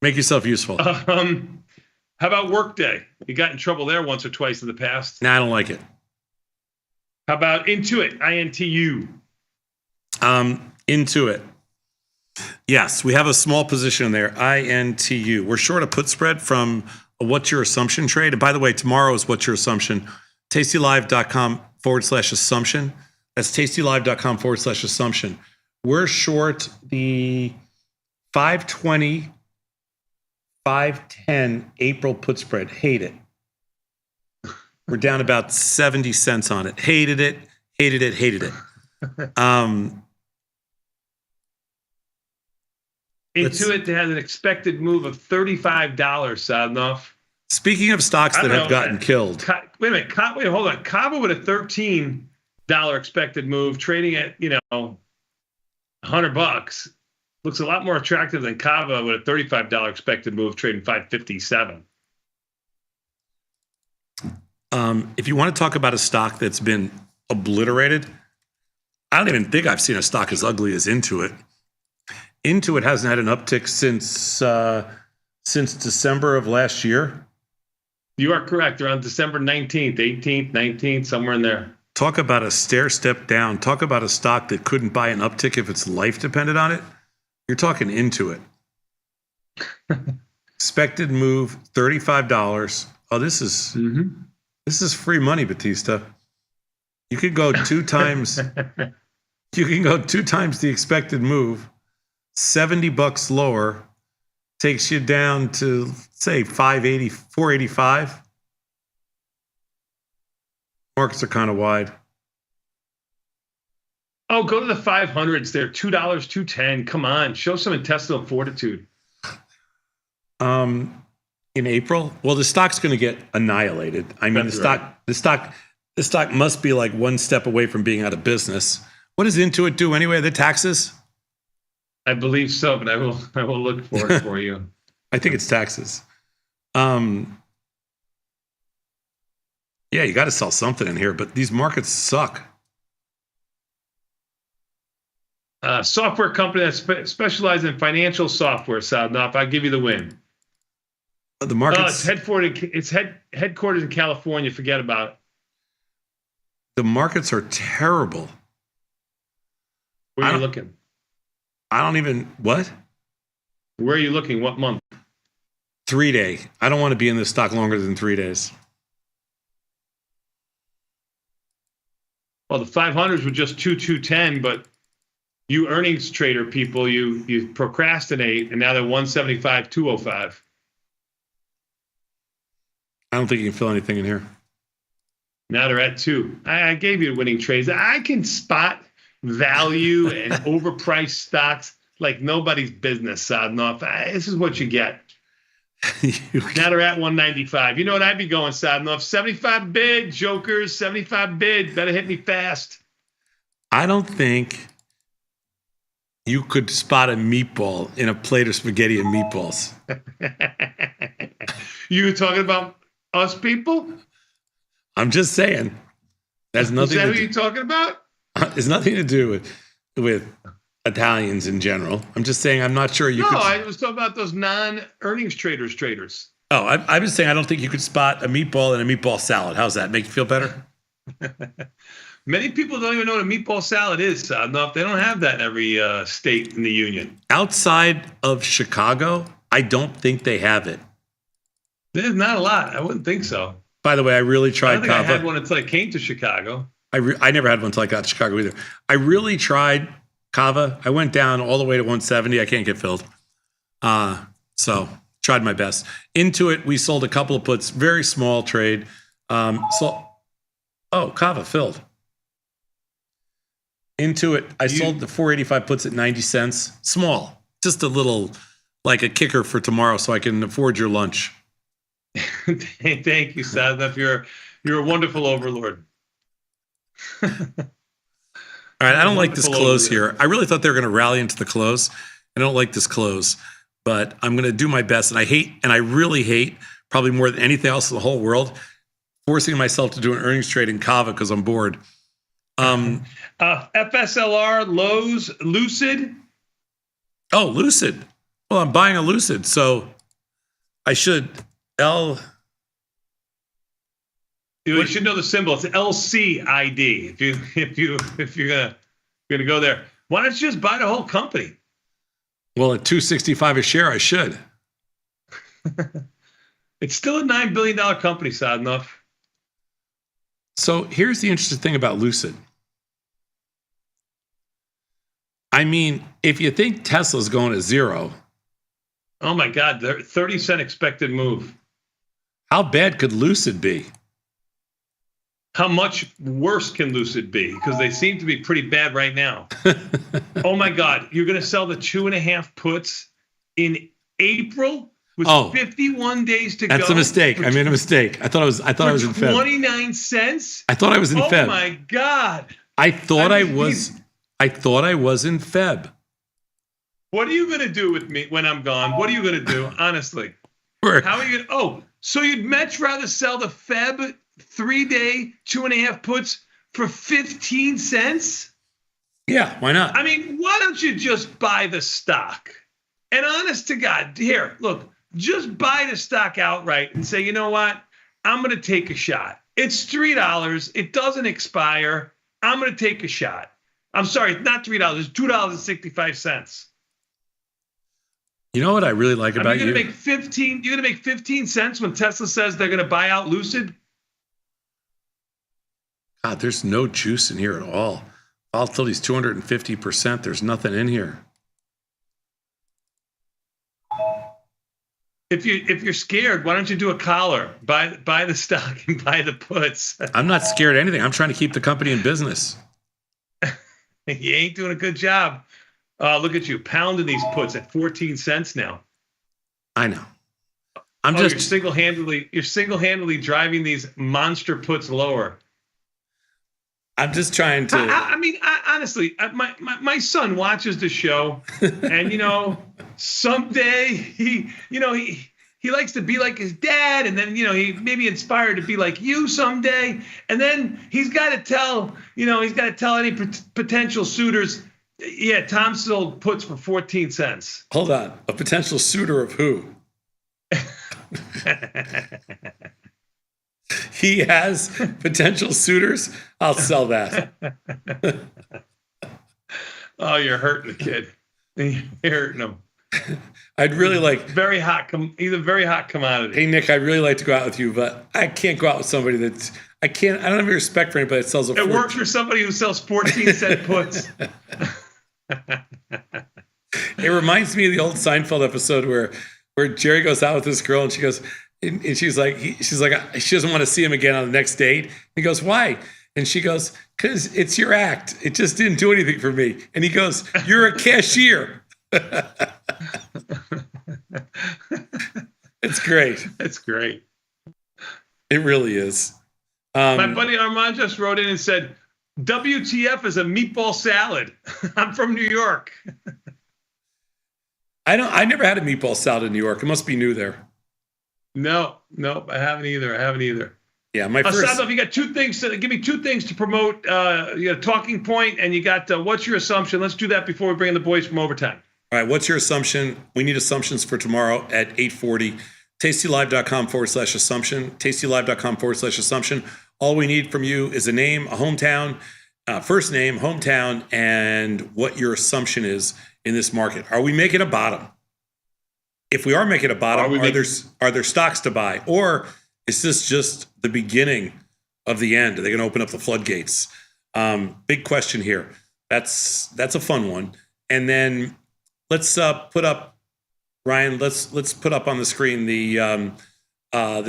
Make yourself useful. How about Workday? You got in trouble there once or twice in the past. Nah, I don't like it. How about Intuit? INTU. Intuit. Yes, we have a small position in there. INTU. We're short a put spread from a what's your assumption trade. And by the way, tomorrow is what's your assumption. tastylive.com/assumption. That's tastylive.com/assumption. We're short the 520, 510 April put spread. Hate it. We're down about 70 cents on it. Hated it. Intuit has an expected move of $35, Sadnoff. Speaking of stocks that have gotten killed. Wait a minute. Hold on. Kava with a $13 expected move, trading at, $100. Looks a lot more attractive than Kava with a $35 expected move, trading $557. If you want to talk about a stock that's been obliterated, I don't even think I've seen a stock as ugly as Intuit. Intuit hasn't had an uptick since December of last year. You are correct. Around December 19th, 18th, 19th, somewhere in there. Talk about a stair step down. Talk about a stock that couldn't buy an uptick if its life depended on it. You're talking Intuit. Expected move, $35. Oh, this is free money, Batista. You could go 2 times. You can go 2 times the expected move. $70 lower takes you down to, say, 580, 485. Markets are kind of wide. Oh, go to the 500s there. $2, $2.10. Come on, show some intestinal fortitude. In April, well, the stock's going to get annihilated. I mean, the stock must be like 1 step away from being out of business. What does Intuit do anyway? The taxes? I believe so, but I will look for it for you. I think it's taxes. Yeah, you got to sell something in here, but these markets suck. Software company that specializes in financial software, Sadnoff. I'll give you the win. The markets. It's headquartered in California. Forget about it. The markets are terrible. Where are you looking? I don't even, what? Where are you looking? What month? 3-day. I don't want to be in this stock longer than 3 days. Well, the 500s were just 210, but you earnings trader people, you procrastinate, and now they're 175, 205. I don't think you can fill anything in here. Now they're at 2. I gave you winning trades. I can spot value and overpriced stocks like nobody's business, Sadnoff. This is what you get. Now they're at 195. You know what I'd be going, Sadnoff? 75 bid, jokers, 75 bid. Better hit me fast. I don't think you could spot a meatball in a plate of spaghetti and meatballs. You talking about us people? I'm just saying. That's nothing. Is that who you're talking about? It's nothing to do with Italians in general. I'm just saying I'm not sure you could. No, I was talking about those non-earnings traders. Oh, I was saying I don't think you could spot a meatball in a meatball salad. How's that? Make you feel better? Many people don't even know what a meatball salad is. Enough, they don't have that in every state in the union. Outside of Chicago, I don't think they have it. There's not a lot. I wouldn't think so. By the way, I really tried I don't think kava. I had one until I came to Chicago. I never had one until I got to Chicago either. I tried kava. I went down all the way to 170. I can't get filled. So tried my best. Into it, we sold a couple of puts, very small trade. Kava filled. Into it, I sold the 485 puts at 90 cents. Small, just a little, like a kicker for tomorrow, so I can afford your lunch. Thank you, Sadnaf. You're a wonderful overlord. All right, I don't like this close here. I really thought they were going to rally into the close. I don't like this close, but I'm going to do my best. And I really hate, probably more than anything else in the whole world, forcing myself to do an earnings trade in kava because I'm bored. FSLR, Lowe's, Lucid. Oh, Lucid. Well, I'm buying a Lucid, so I should You should know the symbol. It's LCID. If you're gonna go there, why don't you just buy the whole company? Well, at $265 a share, I should. It's still a $9 billion company, sad enough. So here's the interesting thing about Lucid. I mean, if you think Tesla's going to zero. Oh my God, 30-cent expected move. How bad could Lucid be? How much worse can Lucid be? Because they seem to be pretty bad right now. Oh my God, you're going to sell the 2.5 puts in April with 51 days to go. That's a mistake. I made a mistake. I thought I was in Feb. 29 cents? I thought I was in Feb. Oh my God. I thought I was in Feb. What are you going to do with me when I'm gone? What are you going to do, honestly? How are you going to? So you'd much rather sell the Feb 3-day 2.5 puts for 15 cents? Yeah, why not? I mean, why don't you just buy the stock? And honest to God, here, look, just buy the stock outright and say, you know what? I'm going to take a shot. It's $3. It doesn't expire. I'm going to take a shot. I'm sorry, it's not $3. It's $2.65. You know what I really like about you? You're going to make 15 cents when Tesla says they're going to buy out Lucid? God, there's no juice in here at all. Volatility's 250%. There's nothing in here. If you're scared, why don't you do a collar? Buy the stock and buy the puts. I'm not scared of anything. I'm trying to keep the company in business. You ain't doing a good job. Look at you pounding these puts at 14 cents now. I know. You're single-handedly driving these monster puts lower. I'm just trying to. Honestly, my son watches the show, and someday he likes to be like his dad, and then he may be inspired to be like you someday, and then he's got to tell any potential suitors, yeah, Tom sold puts for 14 cents. Hold on, a potential suitor of who? He has potential suitors. I'll sell that. Oh, you're hurting the kid. You're hurting him. I'd really like very hot. He's a very hot commodity. Hey Nick, I'd really like to go out with you, but I can't go out with somebody that's. I don't have any respect for anybody that sells a. It works for somebody who sells 14-cent puts. It reminds me of the old Seinfeld episode where Jerry goes out with this girl and she goes. And she's like, she doesn't want to see him again on the next date. He goes, why? And she goes, because it's your act. It just didn't do anything for me. And he goes, you're a cashier. It's great. It's great. It really is. My buddy Armand just wrote in and said, WTF is a meatball salad. I'm from New York. I never had a meatball salad in New York. It must be new there. No, I haven't either. Yeah, my first. Sadov, you got two things. Give me two things to promote. You got a talking point, and you got what's your assumption? Let's do that before we bring in the boys from overtime. All right, what's your assumption? We need assumptions for tomorrow at 8:40. tastylive.com/assumption. tastylive.com/assumption. All we need from you is a name, a hometown, first name, hometown, and what your assumption is in this market. Are we making a bottom? If we are making a bottom, are there stocks to buy? Or is this just the beginning of the end? Are they going to open up the floodgates? Big question here. That's a fun one. And then let's put up, Ryan, let's put up on the screen the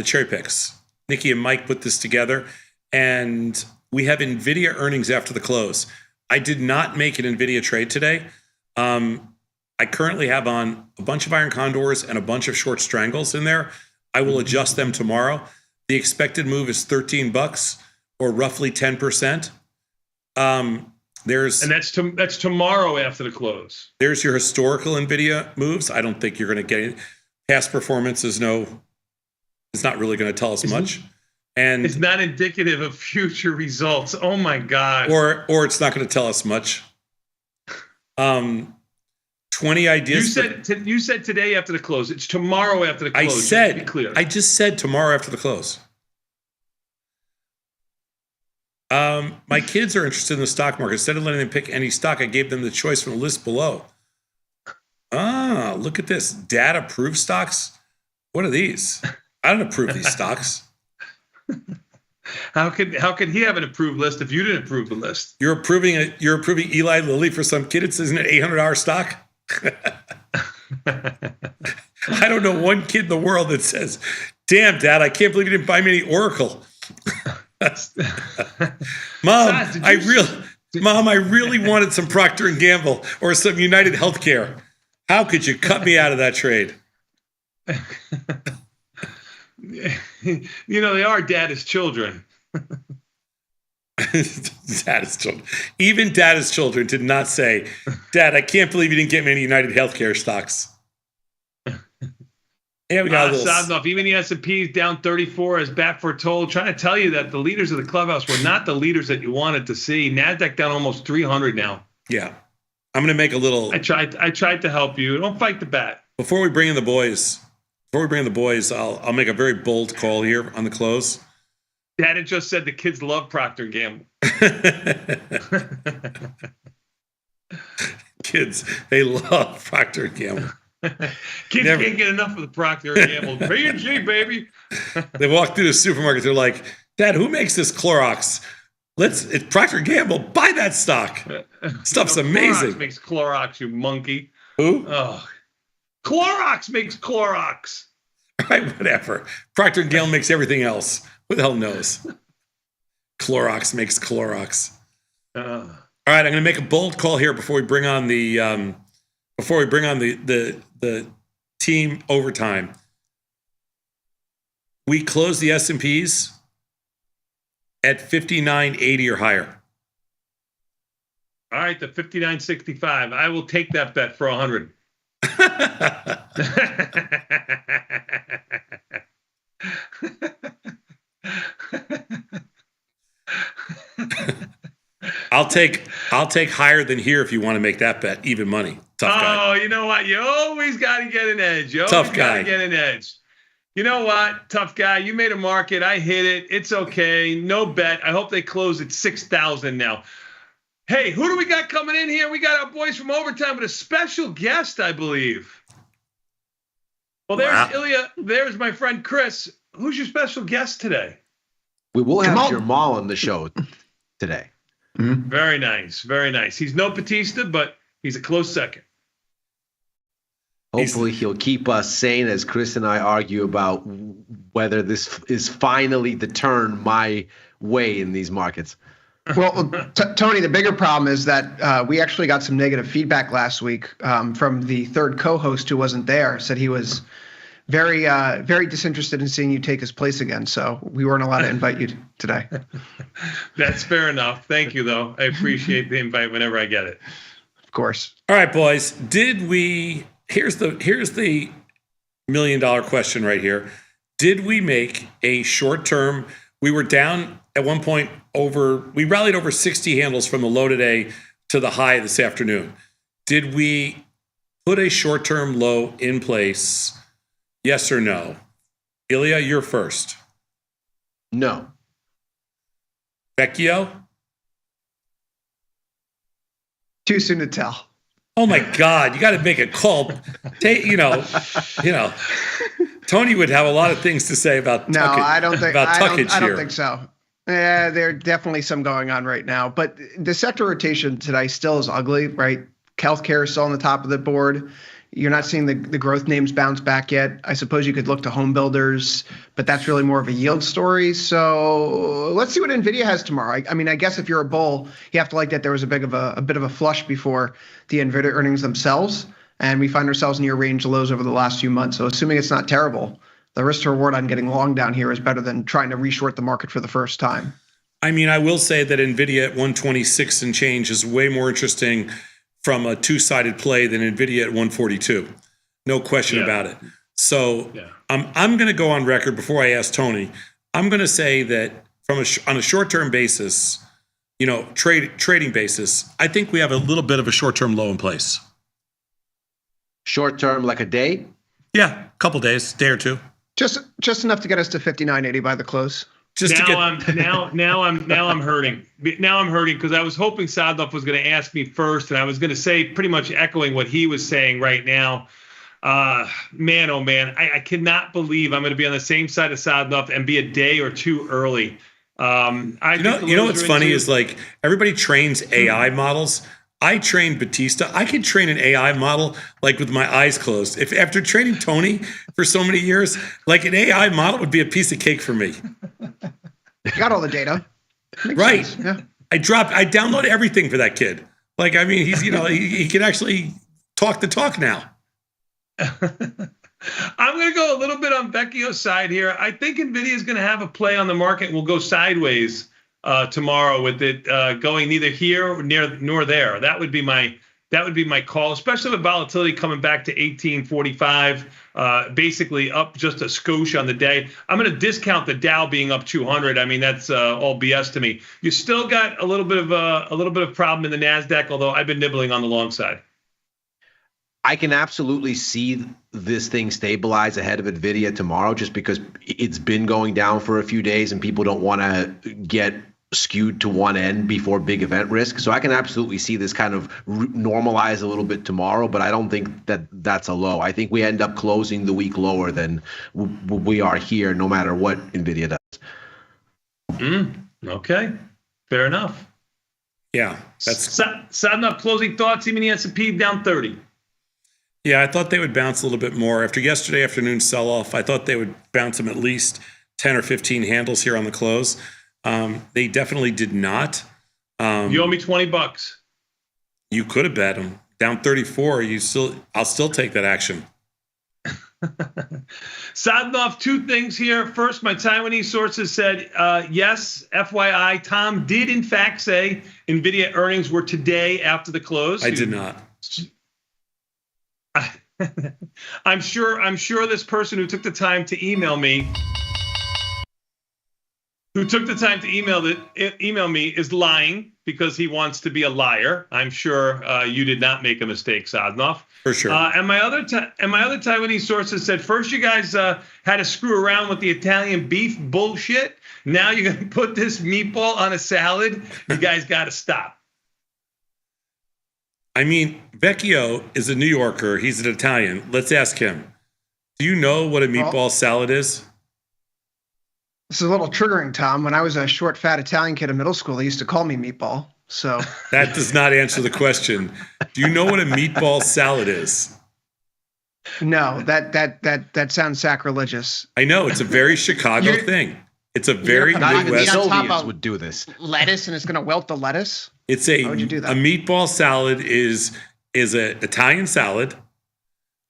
cherry picks. Nikki and Mike put this together, and we have Nvidia earnings after the close. I did not make an Nvidia trade today. I currently have on a bunch of iron condors and a bunch of short strangles in there. I will adjust them tomorrow. The expected move is $13 or roughly 10%. And that's tomorrow after the close. There's your historical Nvidia moves. I don't think you're going to get it. Past performance is it's not really going to tell us much. And it's not indicative of future results. Oh my God. Or it's not going to tell us much. 20 ideas. You said today after the close. It's tomorrow after the close. I just said tomorrow after the close. My kids are interested in the stock market. Instead of letting them pick any stock, I gave them the choice from the list below. Look at this. Dad approved stocks. What are these? I don't approve these stocks. How could he have an approved list if you didn't approve the list? You're approving Eli Lilly for some kid. It says an $800 stock. I don't know one kid in the world that says, "Damn, Dad, I can't believe you didn't buy me any Oracle." Mom, I really wanted some Procter & Gamble or some United Healthcare. How could you cut me out of that trade? They are dad's children. Dad's children. Even dad's children did not say, "Dad, I can't believe you didn't get me any United Healthcare stocks." Yeah, we got a little. Sadnov, even the S&P is down 34 as back foretold. Trying to tell you that the leaders of the clubhouse were not the leaders that you wanted to see. NASDAQ down almost 300 now. Yeah. I'm going to make a little. I tried to help you. Don't fight the bat. Before we bring in the boys, I'll make a very bold call here on the close. Dad had just said the kids love Procter & Gamble. Kids, they love Procter & Gamble. Kids can't get enough of the Procter & Gamble. P&G, baby. They walk through the supermarket. They're like, "Dad, who makes this Clorox? It's Procter & Gamble. Buy that stock. Stuff's amazing." Clorox makes Clorox, you monkey. Who? Oh, Clorox makes Clorox. All right, whatever. Procter & Gamble makes everything else. Who the hell knows? Clorox makes Clorox. All right, I'm going to make a bold call here before we bring on the team overtime. We close the S&Ps at 59.80 or higher. All right, the 59.65. I will take that bet for 100. I'll take higher than here if you want to make that bet. Even money. Tough guy. Oh, you know what? You always got to get an edge. Tough guy. Get an edge. You know what? Tough guy. You made a market. I hit it. It's okay. No bet. I hope they close at 6,000 now. Hey, who do we got coming in here? We got our boys from overtime with a special guest, I believe. Well, there's Ilya. There's my friend Chris. Who's your special guest today? We will have Jamal on the show today. Mm-hmm. Very nice. Very nice. He's no Batista, but he's a close second. Hopefully he'll keep us sane as Chris and I argue about whether this is finally the turn my way in these markets. Well, Tony, the bigger problem is that we actually got some negative feedback last week from the third co-host who wasn't there. Said he was very, very disinterested in seeing you take his place again. So we weren't allowed to invite you today. That's fair enough. Thank you, though. I appreciate the invite whenever I get it. Of course. All right, boys. Here's the $1 million question right here. Did we make a short-term We were down at one point we rallied over 60 handles from the low today to the high this afternoon. Did we put a short-term low in place? Yes or no? Ilya, you're first. No. Vecchio? Too soon to tell. Oh my God, you got to make a call. Tony would have a lot of things to say about No, Tuckage, I don't think. I Tuckage don't here. think so. Yeah, there are definitely some going on right now, but the sector rotation today still is ugly, right? Healthcare is still on the top of the board. You're not seeing the growth names bounce back yet. I suppose you could look to home builders, but that's really more of a yield story. So let's see what Nvidia has tomorrow. I mean, I guess if you're a bull, you have to like that there was a bit of a flush before the Nvidia earnings themselves, and we find ourselves near range lows over the last few months. So assuming it's not terrible, the risk to reward on getting long down here is better than trying to reshort the market for the first time. I mean, I will say that Nvidia at 126 and change is way more interesting from a two-sided play than Nvidia at 142. No question about it. So I'm going to go on record before I ask Tony. I'm going to say that on a short-term basis, trading basis, I think we have a little bit of a short-term low in place. Short-term, like a day? Yeah, a couple days, day or two. Just enough to get us to 59.80 by the close. I'm hurting. Now I'm hurting because I was hoping Sadlov was going to ask me first, and I was going to say pretty much echoing what he was saying right now. Man, oh man, I cannot believe I'm going to be on the same side of Sadlov and be a day or two early. You know what's funny is like everybody trains AI models. I trained Batista. I could train an AI model like with my eyes closed. If after training Tony for so many years, like an AI model would be a piece of cake for me. You got all the data. Right. Sense. Yeah. I download everything for that kid. Like, I mean, he's, he can actually talk the talk now. I'm going to go a little bit on Vecchio's side here. I think Nvidia is going to have a play on the market and will go sideways tomorrow with it going neither here nor there. That would be my call, especially with volatility coming back to 1845, basically up just a skosh on the day. I'm going to discount the Dow being up 200. I mean, that's all BS to me. You still got a little bit of problem in the Nasdaq, although I've been nibbling on the long side. I can absolutely see this thing stabilize ahead of Nvidia tomorrow, just because it's been going down for a few days and people don't want to get skewed to one end before big event risk. So I can absolutely see this kind of normalize a little bit tomorrow, but I don't think that that's a low. I think we end up closing the week lower than we are here, no matter what Nvidia does. Okay, fair enough. Yeah, that's sad enough. Closing thoughts. Even the S&P down 30. Yeah, I thought they would bounce a little bit more after yesterday afternoon sell-off. I thought they would bounce them at least 10 or 15 handles here on the close. They definitely did not. You owe me $20. You could have bet them down 34. I'll still take that action. Sadnov, two things here. First, my Taiwanese sources said, yes, FYI, Tom did in fact say Nvidia earnings were today after the close. I did not. I'm sure this person who took the time to email me, email me is lying because he wants to be a liar. I'm sure you did not make a mistake, Sadnov. For sure. And my other Taiwanese sources said, first you guys had to screw around with the Italian beef bullshit. Now you're going to put this meatball on a salad. You guys got to stop. I mean, Vecchio is a New Yorker. He's an Italian. Let's ask him. Do you know what a meatball salad is? This is a little triggering, Tom. When I was a short, fat Italian kid in middle school, they used to call me Meatball. So that does not answer the question. Do you know what a meatball salad is? No, that sounds sacrilegious. I know. It's a very Chicago thing. It's a very Midwest. Soviets would do this. Lettuce, and it's going to wilt the lettuce? It's How would you do that? A meatball salad is an Italian salad,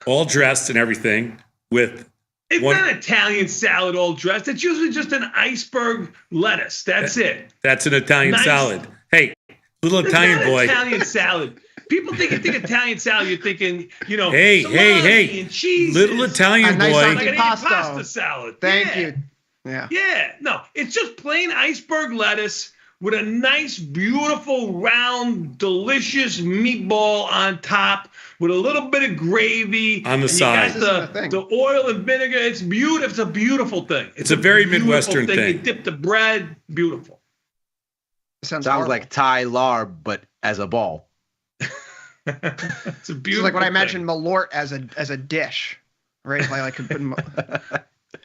all dressed and everything with. It's not an Italian salad all dressed. It's usually just an iceberg lettuce. That's it. That's an Italian salad. Hey, little Italian boy. Italian salad. People think Italian salad. You're thinking, hey, and cheese. Little Italian boy. Like an pasta salad. Thank you. Yeah. Yeah. No, it's just plain iceberg lettuce with a nice, beautiful, round, delicious meatball on top with a little bit of gravy. On the and side. You got the oil and vinegar. It's beautiful. It's a beautiful thing. It's a very beautiful Midwestern thing. You dip the bread. Beautiful. Sounds like Thai larb, but as a ball. It's a beautiful It's like what I thing. imagine Malort as a dish, right? Like I could put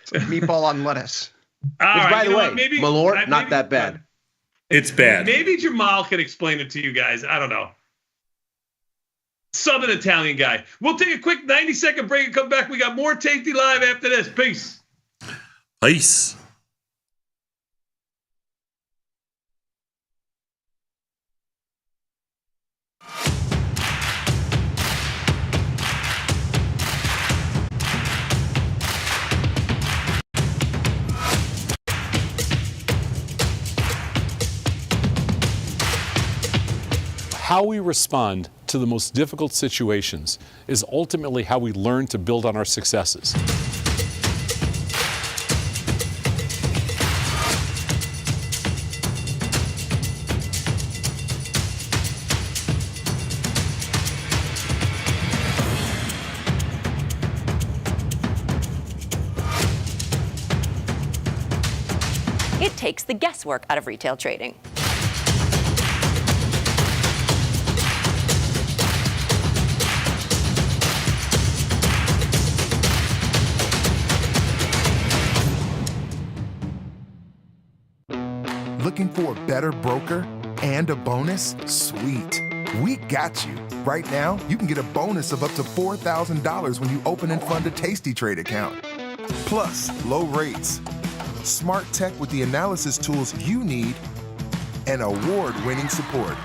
it's like meatball on lettuce. All Which, right, by you the know way, what, maybe- Malort, not maybe- that bad. It's bad. Maybe Jamal can explain it to you guys. I don't know. Southern Italian guy. We'll take a quick 90-second break and come back. We got more Tasty Live after this. Peace. Peace. How we respond to the most difficult situations is ultimately how we learn to build on our successes. It takes the guesswork out of retail trading. Looking for a better broker and a bonus? Sweet. We got you. Right now, you can get a bonus of up to $4,000 when you open and fund a Tasty Trade account. Plus, low rates, smart tech with the analysis tools you need, and award-winning support.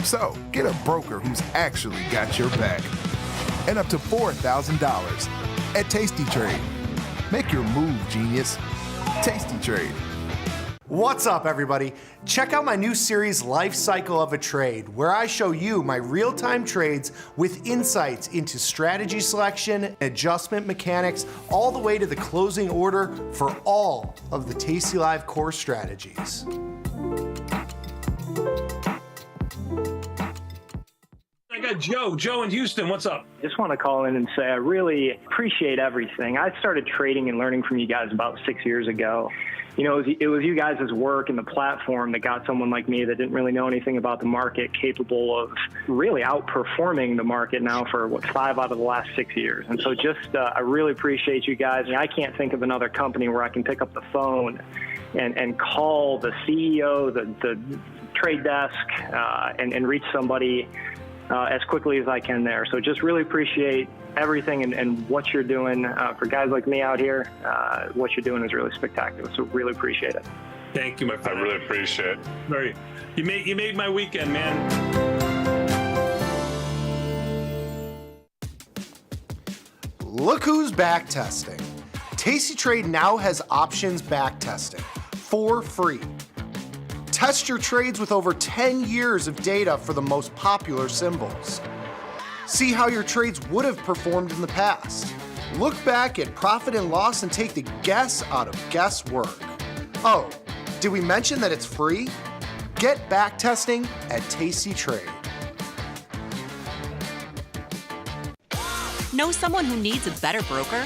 So, get a broker who's actually got your back. And up to $4,000 at Tasty Trade. Make your move, genius. Tasty Trade. What's up, everybody? Check out my new series, Life Cycle of a Trade, where I show you my real-time trades with insights into strategy selection, adjustment mechanics, all the way to the closing order for all of the Tasty Live core strategies. I got Joe. Joe in Houston. What's up? Just want to call in and say I really appreciate everything. I started trading and learning from you guys about 6 years ago. You know, it was you guys' work and the platform that got someone like me that didn't really know anything about the market capable of really outperforming the market now for, 5 out of the last 6 years. And so just, I really appreciate you guys. I can't think of another company where I can pick up the phone and call the CEO, the trade desk, and reach somebody as quickly as I can there. So just really appreciate everything and what you're doing for guys like me out here. What you're doing is really spectacular. So really appreciate it. Thank you, my friend. I really appreciate it. You made my weekend, man. Look who's back testing. Tasty Trade now has options back testing for free. Test your trades with over 10 years of data for the most popular symbols. See how your trades would have performed in the past. Look back at profit and loss and take the guess out of guesswork. Oh, did we mention that it's free? Get back testing at Tasty Trade. Know someone who needs a better broker?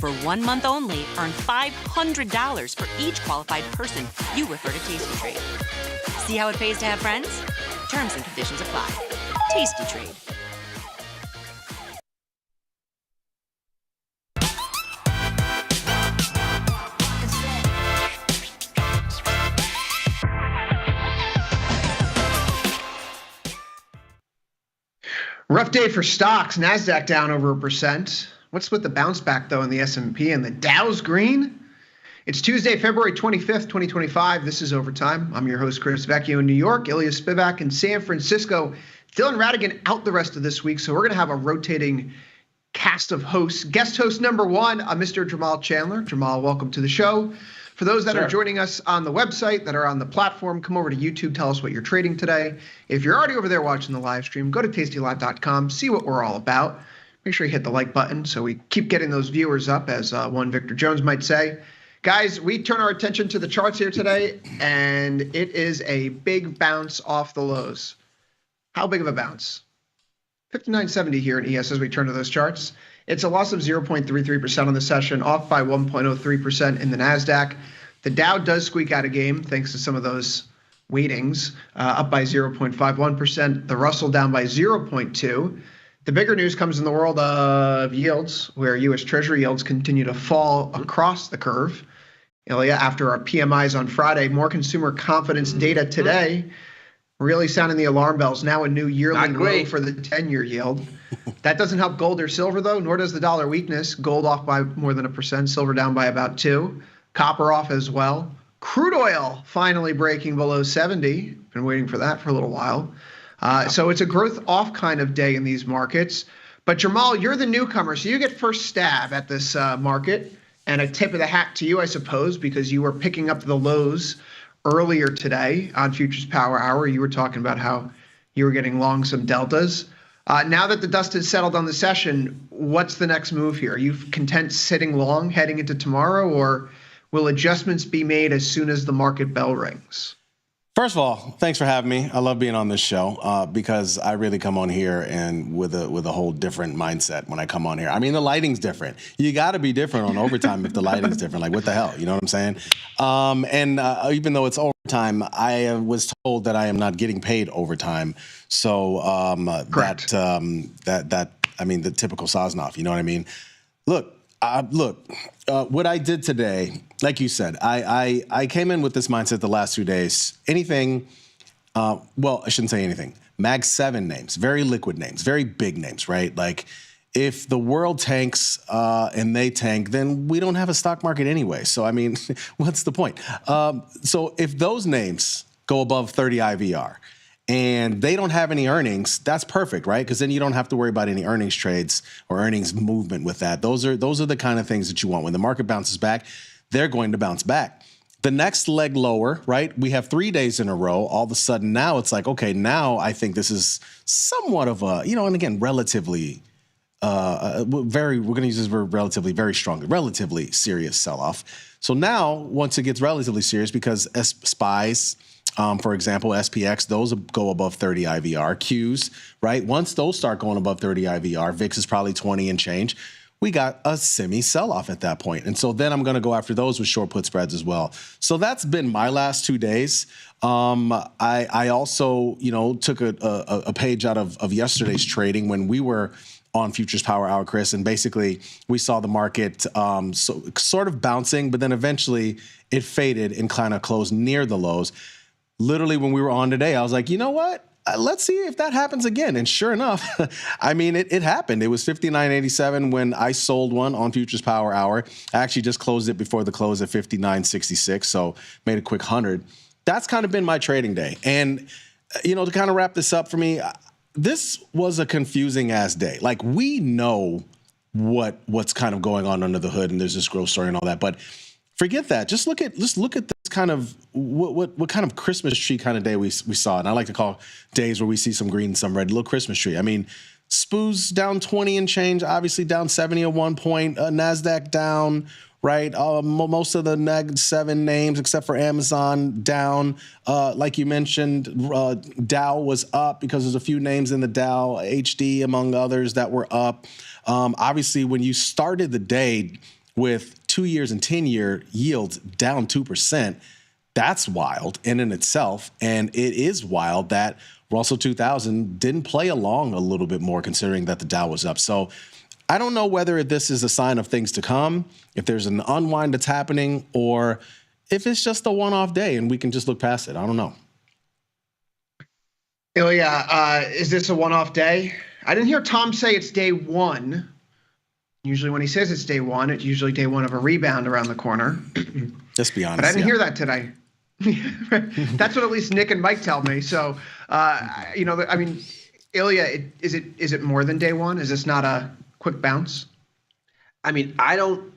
For 1 month only, earn $500 for each qualified person you refer to Tasty Trade. See how it pays to have friends? Terms and conditions apply. Tasty Trade. Rough day for stocks. NASDAQ down over 1%. What's with the bounce back, though, in the S&P and the Dow's green? It's Tuesday, February 25th, 2025. This is Overtime. I'm your host, Chris Vecchio in New York, Ilya Spivak in San Francisco. Dylan Radigan out the rest of this week, so we're going to have a rotating cast of hosts. Guest host number one, Mr. Jamal Chandler. Jamal, welcome to the show. For those that are joining us on the website, that are on the platform, come over to YouTube, tell us what you're trading today. If you're already over there watching the live stream, go to tastylive.com, see what we're all about. Make sure you hit the like button so we keep getting those viewers up, as one Victor Jones might say. Guys, we turn our attention to the charts here today, and it is a big bounce off the lows. How big of a bounce? 59.70 here in ES as we turn to those charts. It's a loss of 0.33% on the session, off by 1.03% in the NASDAQ. The Dow does squeak out a game thanks to some of those weightings, up by 0.51%. The Russell down by 0.2%. The bigger news comes in the world of yields, where U.S. Treasury yields continue to fall across the curve. Ilya, after our PMIs on Friday, more consumer confidence data today, really sounding the alarm bells. Now a new yearly low for the 10-year yield. That doesn't help gold or silver, though, nor does the dollar weakness. Gold off by more than 1%, silver down by about 2%. Copper off as well. Crude oil finally breaking below 70. Been waiting for that for a little while. So it's a growth off kind of day in these markets. But Jamal, you're the newcomer, so you get first stab at this market. And a tip of the hat to you, I suppose, because you were picking up the lows earlier today on Futures Power Hour. You were talking about how you were getting long some deltas. Now that the dust has settled on the session, what's the next move here? Are you content sitting long heading into tomorrow, or will adjustments be made as soon as the market bell rings? First of all, thanks for having me. I love being on this show because I really come on here and with a whole different mindset when I come on here. I mean, the lighting's different. You got to be different on overtime if the lighting's different. Like, what the hell? You know what I'm saying? And even though it's overtime, I was told that I am not getting paid overtime. So Correct. I mean, the typical Sosnoff. You know what I mean? Look. What I did today, like you said, I came in with this mindset the last 2 days. Anything, well, I shouldn't say anything. Mag 7 names, very liquid names, very big names, right? Like, if the world tanks and they tank, then we don't have a stock market anyway. So, I mean, what's the point? So if those names go above 30 IVR, and they don't have any earnings, that's perfect, right? Because then you don't have to worry about any earnings trades or earnings movement with that. Those are the kind of things that you want. When the market bounces back, they're going to bounce back. The next leg lower, right? We have 3 days in a row. All of a sudden now it's like, okay, now I think this is somewhat of a, and again, relatively, we're going to use this word relatively, very strongly, relatively serious sell-off. So now, once it gets relatively serious, because SPYs, for example, SPX, those go above 30 IVR. Qs, right? Once those start going above 30 IVR, VIX is probably 20 and change. We got a semi-sell-off at that point. And so then I'm going to go after those with short put spreads as well. So that's been my last 2 days. I also, took a page out of yesterday's trading when we were on Futures Power Hour, Chris, and basically we saw the market sort of bouncing, but then eventually it faded and kind of closed near the lows. Literally, when we were on today, I was like, you know what? Let's see if that happens again. And sure enough, I mean, it happened. It was 59.87 when I sold one on Futures Power Hour. I actually just closed it before the close at 59.66, so made a quick 100. That's kind of been my trading day. And, to kind of wrap this up for me, this was a confusing ass day. Like, we know what's kind of going on under the hood, and there's this growth story and all that, but forget that. Just look at this kind of what kind of Christmas tree kind of day we saw. And I like to call days where we see some green, some red, little Christmas tree. I mean, SPU's down 20 and change, obviously down 70 at one point, NASDAQ down, right? Most of the Neg 7 names, except for Amazon, down. Like you mentioned, Dow was up because there's a few names in the Dow, HD among others that were up. Obviously, when you started the day with 2 years and 10-year yields down 2%, that's wild in itself. And it is wild that Russell 2000 didn't play along a little bit more, considering that the Dow was up. So I don't know whether this is a sign of things to come, if there's an unwind that's happening, or if it's just a one-off day and we can just look past it. I don't know. Ilya, is this a one-off day? I didn't hear Tom say it's day one. Usually when he says it's day one, it's usually day one of a rebound around the corner. Just be honest. But I didn't hear that today. That's what at least Nick and Mike tell me. So, I mean, Ilya, is it more than day one? Is this not a quick bounce? I mean, I don't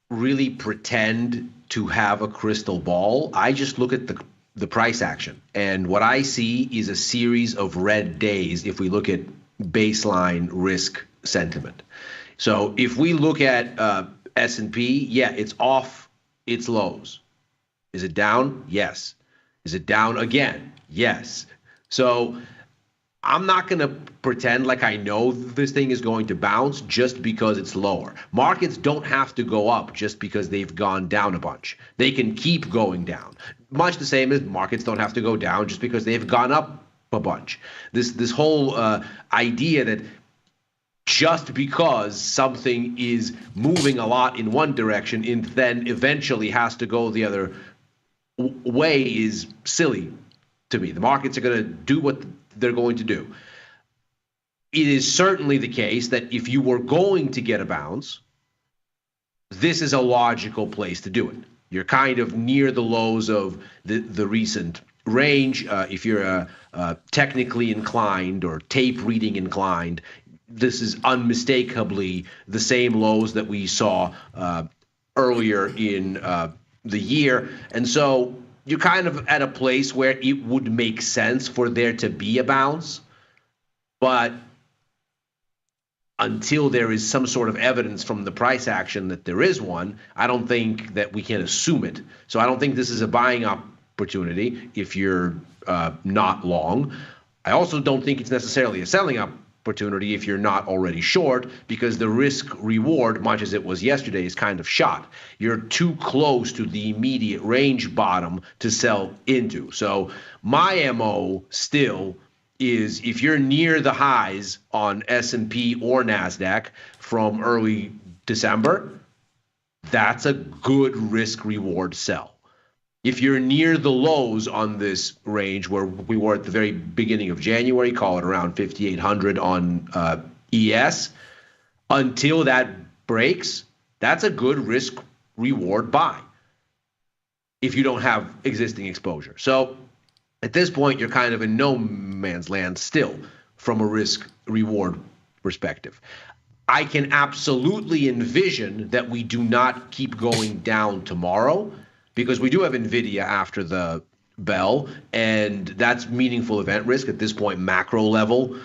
really pretend to have a crystal ball. I just look at the price action. And what I see is a series of red days if we look at baseline risk sentiment. So if we look at S&P, yeah, it's off its lows. Is it down? Yes. Is it down again? Yes. So I'm not going to pretend like I know this thing is going to bounce just because it's lower. Markets don't have to go up just because they've gone down a bunch. They can keep going down. Much the same as markets don't have to go down just because they've gone up a bunch. This whole idea that just because something is moving a lot in one direction and then eventually has to go the other way is silly to me. The markets are going to do what they're going to do. It is certainly the case that if you were going to get a bounce, this is a logical place to do it. You're kind of near the lows of the recent range. If you're technically inclined or tape reading inclined, this is unmistakably the same lows that we saw earlier in the year. And so you're kind of at a place where it would make sense for there to be a bounce. But until there is some sort of evidence from the price action that there is one, I don't think that we can assume it. So I don't think this is a buying opportunity if you're not long. I also don't think it's necessarily a selling opportunity if you're not already short, because the risk reward, much as it was yesterday, is kind of shot. You're too close to the immediate range bottom to sell into. So my MO still is, if you're near the highs on S&P or NASDAQ from early December, that's a good risk reward sell. If you're near the lows on this range where we were at the very beginning of January, call it around 5,800 on ES, until that breaks, that's a good risk reward buy if you don't have existing exposure. So at this point, you're kind of in no man's land still from a risk reward perspective. I can absolutely envision that we do not keep going down tomorrow, because we do have Nvidia after the bell, and that's meaningful event risk at this point, macro level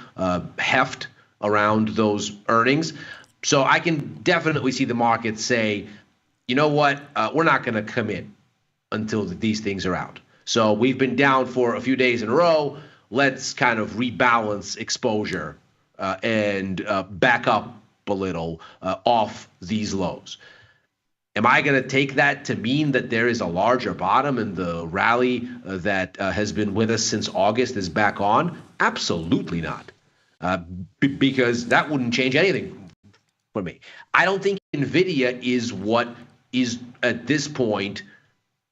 heft around those earnings. So I can definitely see the market say, you know what, we're not going to commit until these things are out. So we've been down for a few days in a row. Let's kind of rebalance exposure and back up a little off these lows. Am I going to take that to mean that there is a larger bottom and the rally that has been with us since August is back on? Absolutely not, because that wouldn't change anything for me. I don't think Nvidia is what is at this point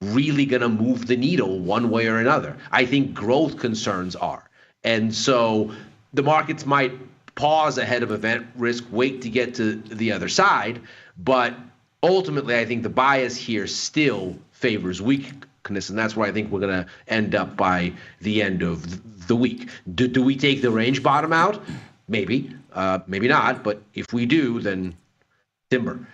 really going to move the needle one way or another. I think growth concerns are. And so the markets might pause ahead of event risk, wait to get to the other side, but ultimately, I think the bias here still favors weakness, and that's where I think we're going to end up by the end of the week. Do we take the range bottom out? Maybe. Maybe not, but if we do, then timber.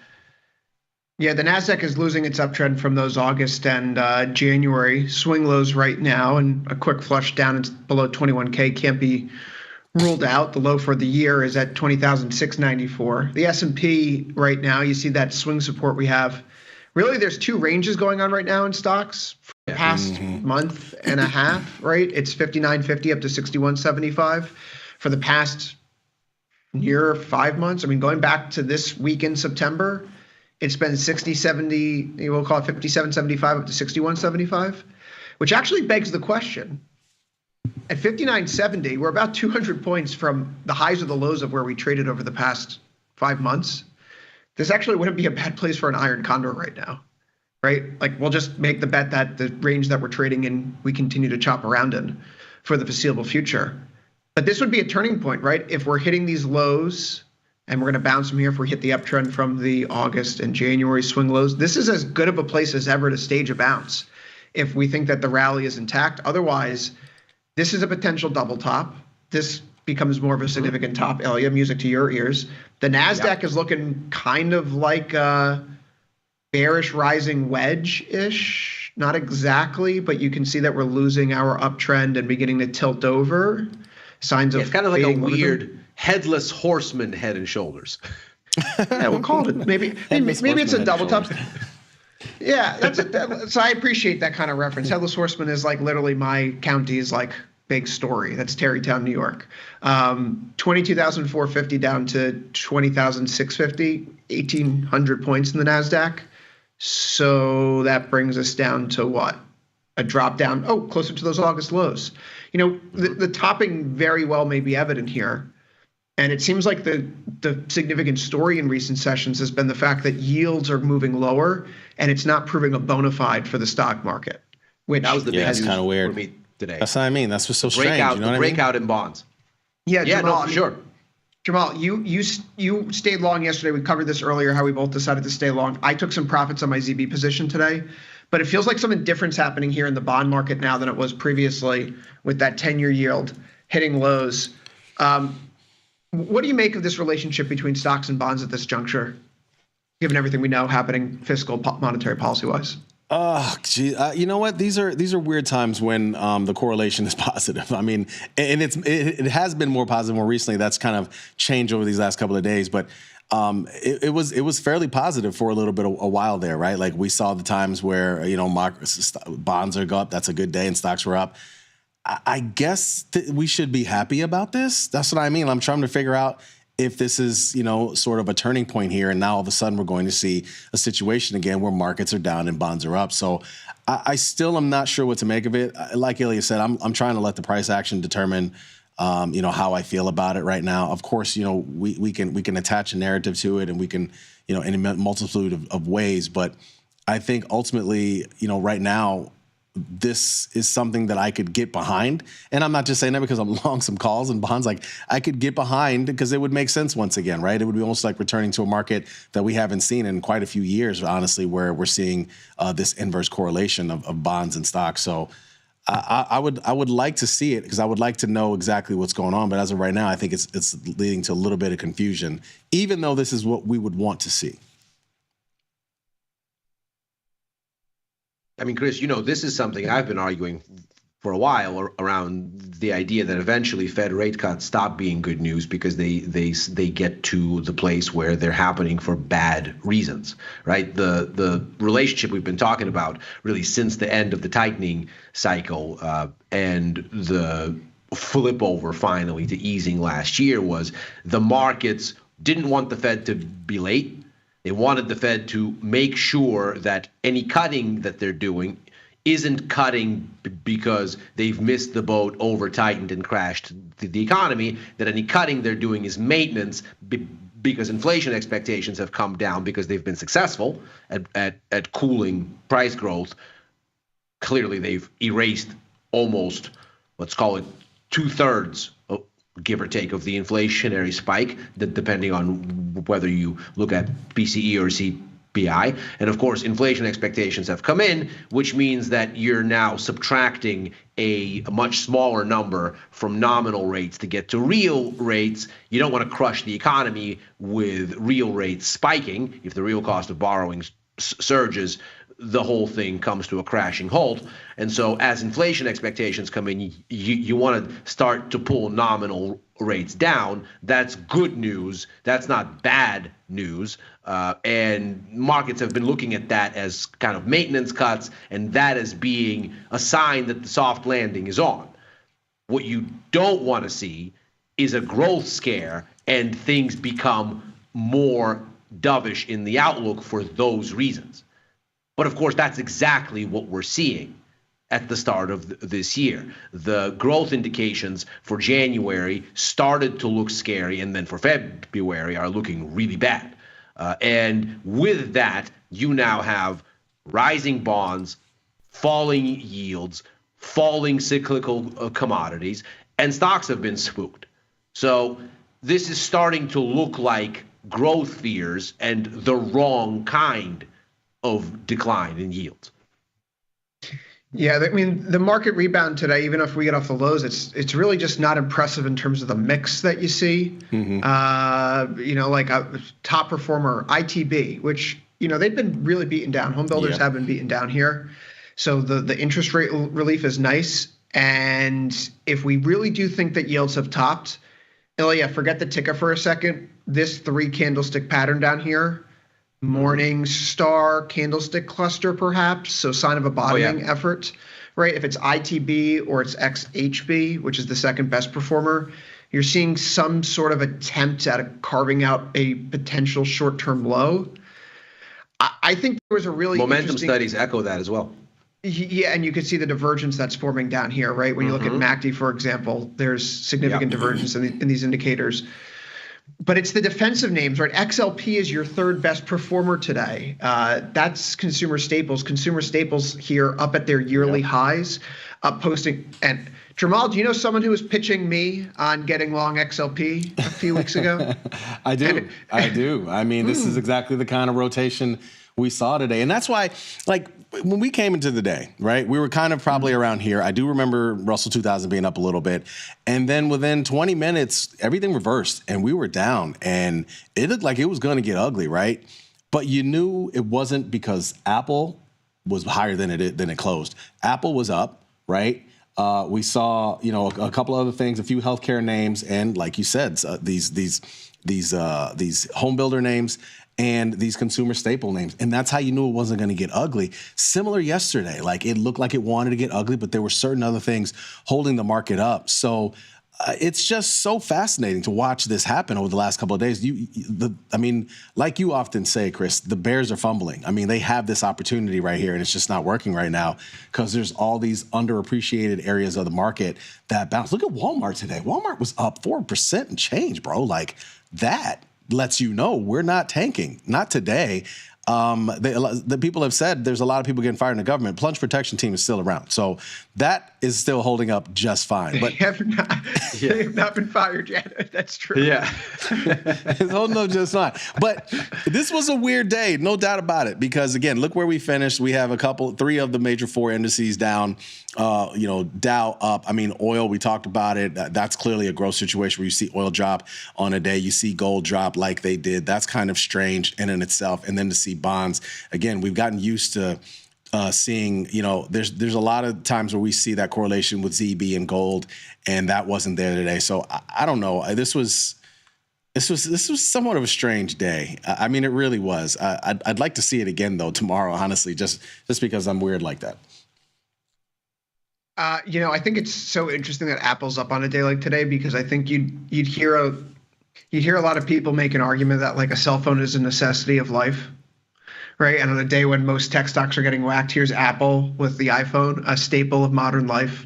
Yeah, the NASDAQ is losing its uptrend from those August and January swing lows right now, and a quick flush down below 21K can't be ruled out. The low for the year is at 20,694. The S&P right now, you see that swing support we have. Really, there's two ranges going on right now in stocks for the past month and a half, right? It's 59.50 up to 61.75 for the past year, 5 months. I mean, going back to this week in September, it's been 60.70, we'll call it 57.75 up to 61.75, which actually begs the question. At 59.70, we're about 200 points from the highs or the lows of where we traded over the past 5 months. This actually wouldn't be a bad place for an iron condor right now, right? Like, we'll just make the bet that the range that we're trading in, we continue to chop around in for the foreseeable future. But this would be a turning point, right? If we're hitting these lows and we're going to bounce from here, if we hit the uptrend from the August and January swing lows, this is as good of a place as ever to stage a bounce if we think that the rally is intact. Otherwise, this is a potential double top. This becomes more of a significant top. Elia, music to your ears. The NASDAQ is looking kind of like a bearish rising wedge-ish. Not exactly, but you can see that we're losing our uptrend and beginning to tilt over. Signs of it's kind of like a fading weird headless horseman head and shoulders. Yeah, we'll call it. Maybe it's a double top. Yeah, so I appreciate that kind of reference. Headless Horseman is like literally my county's like big story. That's Tarrytown, New York. 22,450 down to 20,650, 1,800 points in the NASDAQ. So that brings us down to what? A drop down, closer to those August lows. The topping very well may be evident here. And it seems like the significant story in recent sessions has been the fact that yields are moving lower, and it's not proving a bona fide for the stock market. Which that was the big news kind of weird for me today. That's what I mean. That's what's so strange. Breakout, You know what breakout in bonds. Yeah, Jamal, no, for sure. Jamal, you stayed long yesterday. We covered this earlier, how we both decided to stay long. I took some profits on my ZB position today, but it feels like something different's happening here in the bond market now than it was previously with that 10-year yield hitting lows. What do you make of this relationship between stocks and bonds at this juncture, given everything we know happening fiscal, monetary policy-wise? Oh, gee, you know what? These are weird times when the correlation is positive. I mean, and it has been more positive more recently. That's kind of changed over these last couple of days, but it was fairly positive for a little bit a while there, right? Like we saw the times where bonds are go up. That's a good day, and stocks were up. I guess we should be happy about this. That's what I mean. I'm trying to figure out if this is, sort of a turning point here, and now all of a sudden we're going to see a situation again where markets are down and bonds are up. So I still am not sure what to make of it. Like Ilya said, I'm trying to let the price action determine, how I feel about it right now. Of course, we can attach a narrative to it, and we can, in a multitude of ways. But I think ultimately, right now, this is something that I could get behind. And I'm not just saying that because I'm long some calls and bonds. Like I could get behind because it would make sense once again, right? It would be almost like returning to a market that we haven't seen in quite a few years, honestly, where we're seeing this inverse correlation of bonds and stocks. So I would like to see it because I would like to know exactly what's going on. But as of right now, I think it's leading to a little bit of confusion, even though this is what we would want to see. I mean, Chris, this is something I've been arguing for a while around the idea that eventually Fed rate cuts stop being good news because they get to the place where they're happening for bad reasons, right? The relationship we've been talking about really since the end of the tightening cycle and the flip over finally to easing last year was the markets didn't want the Fed to be late. They wanted the Fed to make sure that any cutting that they're doing isn't cutting because they've missed the boat, over-tightened, and crashed the economy, that any cutting they're doing is maintenance because inflation expectations have come down because they've been successful at cooling price growth. Clearly, they've erased almost, let's call it, 2/3 give or take, of the inflationary spike, depending on whether you look at PCE or CPI. And of course, inflation expectations have come in, which means that you're now subtracting a much smaller number from nominal rates to get to real rates. You don't want to crush the economy with real rates spiking. If the real cost of borrowing surges, the whole thing comes to a crashing halt. And so as inflation expectations come in, you want to start to pull nominal rates down. That's good news. That's not bad news. And markets have been looking at that as kind of maintenance cuts, and that as being a sign that the soft landing is on. What you don't want to see is a growth scare and things become more dovish in the outlook for those reasons. But of course, that's exactly what we're seeing at the start of this year. The growth indications for January started to look scary, and then for February are looking really bad. And with that, you now have rising bonds, falling yields, falling cyclical commodities, and stocks have been spooked. So this is starting to look like growth fears and the wrong kind of decline in yields. Yeah, I mean, the market rebound today, even if we get off the lows, it's really just not impressive in terms of the mix that you see. Mm-hmm. Like a top performer, ITB, which, they've been really beaten down. Home builders have been beaten down here. So the interest rate relief is nice. And if we really do think that yields have topped, Ilya, forget the ticker for a second. This 3 candlestick pattern down here morning star candlestick cluster, perhaps. So sign of a bottoming effort, right? If it's ITB or it's XHB, which is the second best performer, you're seeing some sort of attempt at carving out a potential short-term low. I think there was a really momentum studies echo that as well. Yeah, and you can see the divergence that's forming down here, right? When you look at MACD, for example, there's significant divergence in these indicators. But it's the defensive names, right? XLP is your third best performer today. That's consumer staples. Consumer staples here up at their yearly highs, posting. And Jamal, do you know someone who was pitching me on getting long XLP a few weeks ago? I do. I mean, this is exactly the kind of rotation we saw today. And that's why, like, when we came into the day, right, we were kind of probably around here. I do remember Russell 2000 being up a little bit. And then within 20 minutes, everything reversed and we were down. And it looked like it was going to get ugly, right? But you knew it wasn't because Apple was higher than it closed. Apple was up, right? We saw, a couple other things, a few healthcare names, and like you said, these home builder names and these consumer staple names. And that's how you knew it wasn't going to get ugly. Similar yesterday, like it looked like it wanted to get ugly, but there were certain other things holding the market up. So it's just so fascinating to watch this happen over the last couple of days. Like you often say, Chris, the bears are fumbling. I mean, they have this opportunity right here, and it's just not working right now because there's all these underappreciated areas of the market that bounce. Look at Walmart today. Walmart was up 4% and change, bro. Like that lets you know we're not tanking. Not today. The people have said there's a lot of people getting fired in the government. Plunge protection team is still around. So that is still holding up just fine. But they have not been fired yet. That's true. Yeah. It's holding up just fine. But this was a weird day, no doubt about it, because again, look where we finished. We have three of the major four indices down, Dow up. I mean, oil, we talked about it. That's clearly a growth situation where you see oil drop on a day. You see gold drop like they did. That's kind of strange in itself. And then to see bonds, again, we've gotten used to seeing, there's a lot of times where we see that correlation with ZB and gold, and that wasn't there today. So I don't know. This was somewhat of a strange day. I mean, it really was. I'd like to see it again though tomorrow, honestly, just because I'm weird like that. I think it's so interesting that Apple's up on a day like today, because I think you'd hear a lot of people make an argument that like a cell phone is a necessity of life. Right. And on a day when most tech stocks are getting whacked, here's Apple with the iPhone, a staple of modern life,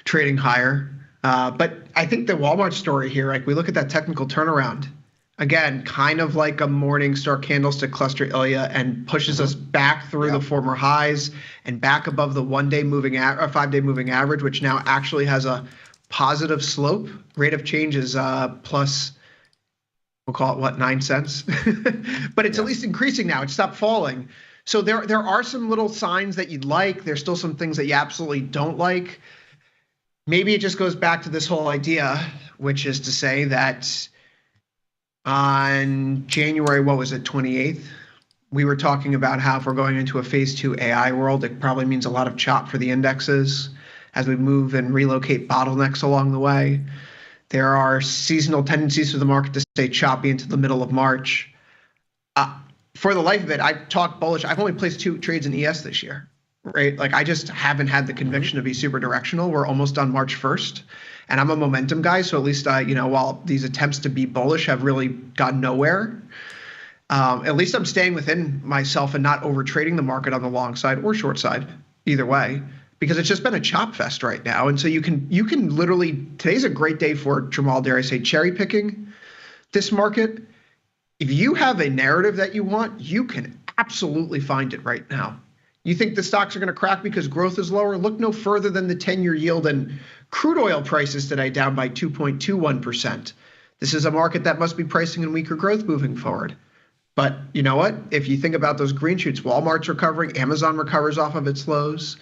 trading higher. But I think the Walmart story here, like we look at that technical turnaround, again, kind of like a morning star candlestick cluster, Ilya, and pushes us back through the former highs and back above the 1-day moving or 5-day moving average, which now actually has a positive slope. Rate of change is plus, we'll call it 9 cents, but it's at least increasing now. It stopped falling. So there are some little signs that you'd like. There's still some things that you absolutely don't like. Maybe it just goes back to this whole idea, which is to say that on January, 28th, we were talking about how if we're going into a phase 2 AI world, it probably means a lot of chop for the indexes as we move and relocate bottlenecks along the way. There are seasonal tendencies for the market to stay choppy into the middle of March. For the life of it, I've talked bullish. I've only placed 2 trades in ES this year, right? Like I just haven't had the conviction to be super directional. We're almost on March 1st, and I'm a momentum guy. So at least, while these attempts to be bullish have really gone nowhere, at least I'm staying within myself and not over trading the market on the long side or short side, either way, because it's just been a chop fest right now. And so you can literally, today's a great day for, Jamal, dare I say, cherry picking this market. If you have a narrative that you want, you can absolutely find it right now. You think the stocks are going to crack because growth is lower? Look no further than the 10-year yield and crude oil prices today down by 2.21%. This is a market that must be pricing in weaker growth moving forward. But you know what? If you think about those green shoots, Walmart's recovering, Amazon recovers off of its lows.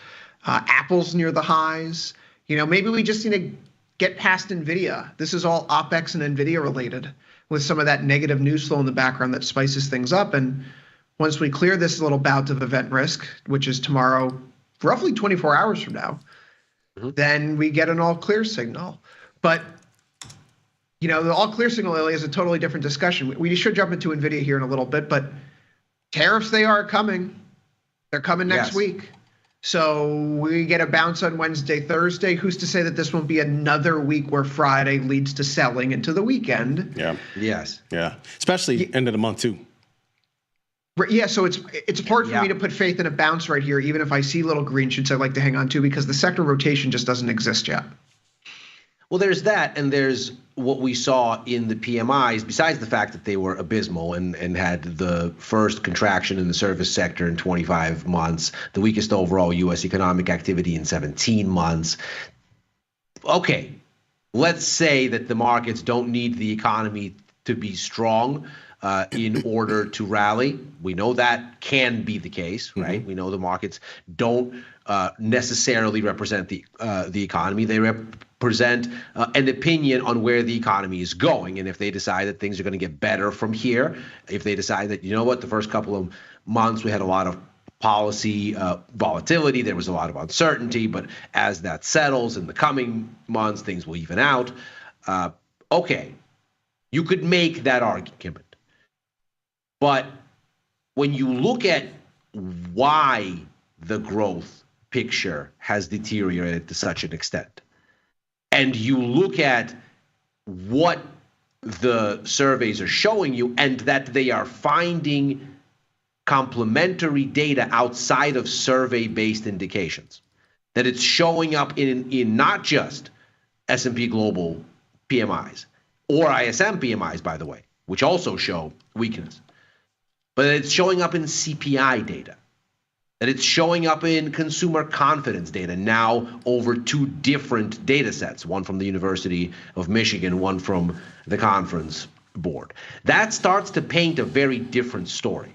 Apple's near the highs. Maybe we just need to get past Nvidia. This is all OpEx and Nvidia related, with some of that negative news flow in the background that spices things up. And once we clear this little bout of event risk, which is tomorrow, roughly 24 hours from now, then we get an all clear signal. But the all clear signal, Ilya, is a totally different discussion. We should jump into Nvidia here in a little bit, but Tariffs, they are coming. They're coming next week. So we get a bounce on Wednesday, Thursday. Who's to say that this won't be another week where Friday leads to selling into the weekend? Yeah. Yes. Yeah. Especially end of the month too. Yeah, so it's hard for me to put faith in a bounce right here, even if I see little green shoots I like to hang on to, because the sector rotation just doesn't exist yet. Well, there's that, and there's what we saw in the PMIs, besides the fact that they were abysmal and had the first contraction in the service sector in 25 months, the weakest overall U.S. economic activity in 17 months. Okay, let's say that the markets don't need the economy to be strong in order to rally. We know that can be the case, right? We know the markets don't necessarily represent the economy. They represent an opinion on where the economy is going. And if they decide that things are going to get better from here, if they decide that, you know what, the first couple of months we had a lot of policy volatility, there was a lot of uncertainty, but as that settles in the coming months, things will even out. Okay, you could make that argument. But when you look at why the growth picture has deteriorated to such an extent, and you look at what the surveys are showing you, and that they are finding complementary data outside of survey-based indications, that it's showing up in not just S&P Global PMIs or ISM PMIs, by the way, which also show weakness, but it's showing up in CPI data, that it's showing up in consumer confidence data, now over 2 different data sets, one from the University of Michigan, one from the Conference Board. That starts to paint a very different story.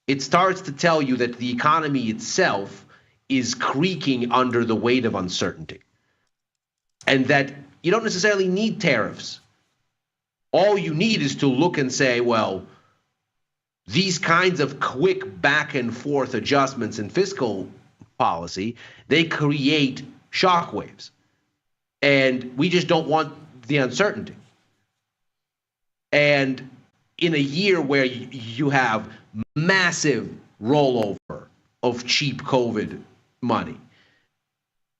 It starts to tell you that the economy itself is creaking under the weight of uncertainty, and that you don't necessarily need tariffs. All you need is to look and say, well, these kinds of quick back and forth adjustments in fiscal policy, they create shockwaves. And we just don't want the uncertainty. And in a year where you have massive rollover of cheap COVID money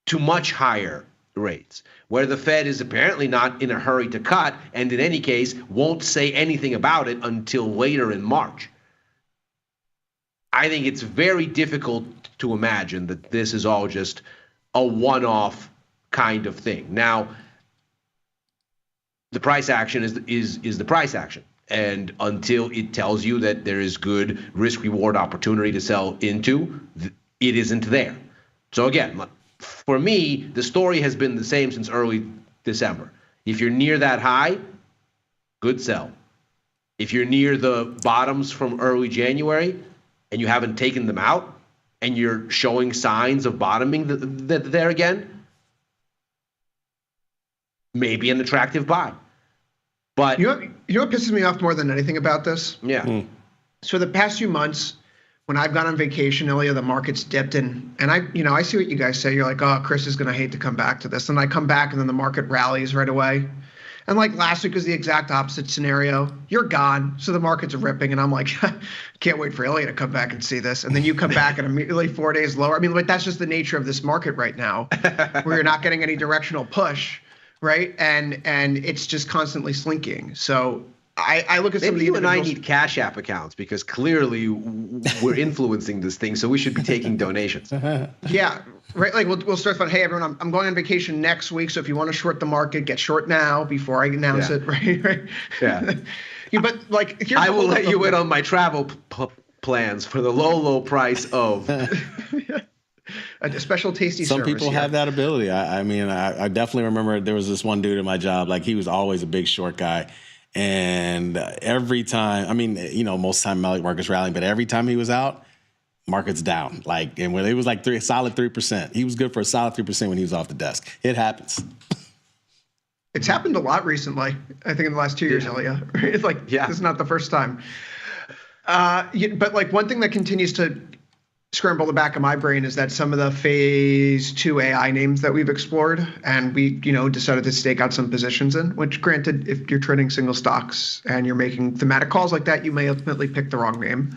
to much higher rates, where the Fed is apparently not in a hurry to cut, and in any case won't say anything about it until later in March, I think it's very difficult to imagine that this is all just a one-off kind of thing. Now, the price action is the price action. And until it tells you that there is good risk-reward opportunity to sell into, it isn't there. So again, for me, the story has been the same since early December. If you're near that high, good sell. If you're near the bottoms from early January and you haven't taken them out and you're showing signs of bottoming there again, maybe an attractive buy. But you know what pisses me off more than anything about this? Yeah. So the past few months, when I've gone on vacation, Ilya, the market's dipped and I see what you guys say. You're like, oh, Chris is going to hate to come back to this. And I come back and then the market rallies right away. And like last week was the exact opposite scenario. You're gone, so the market's ripping, and I'm like, can't wait for Ilya to come back and see this. And then you come back and immediately 4 days lower. I mean, like that's just the nature of this market right now, where you're not getting any directional push, right? And it's just constantly slinking. So I look at some of the you and I need Cash App accounts because clearly we're influencing this thing, so we should be taking donations. Yeah, right. Like we'll start with, hey everyone, I'm going on vacation next week, so if you want to short the market, get short now before I announce it. Right. Yeah. But like, I will let you in on my travel plans for the low price of a special tasty Some service people here. have that ability. I mean, I definitely remember there was this one dude in my job, like he was always a big short guy. And every time, I mean, most of the time market's rallying, but every time he was out, market's down. Like, and when it was like solid 3%, he was good for a solid 3% when he was off the desk. It happens. It's happened a lot recently. I think in the last 2 years, Ilya. It's like, this is not the first time. But like one thing that continues to scramble the back of my brain is that some of the phase 2 AI names that we've explored and we, decided to stake out some positions in, which granted, if you're trading single stocks and you're making thematic calls like that, you may ultimately pick the wrong name.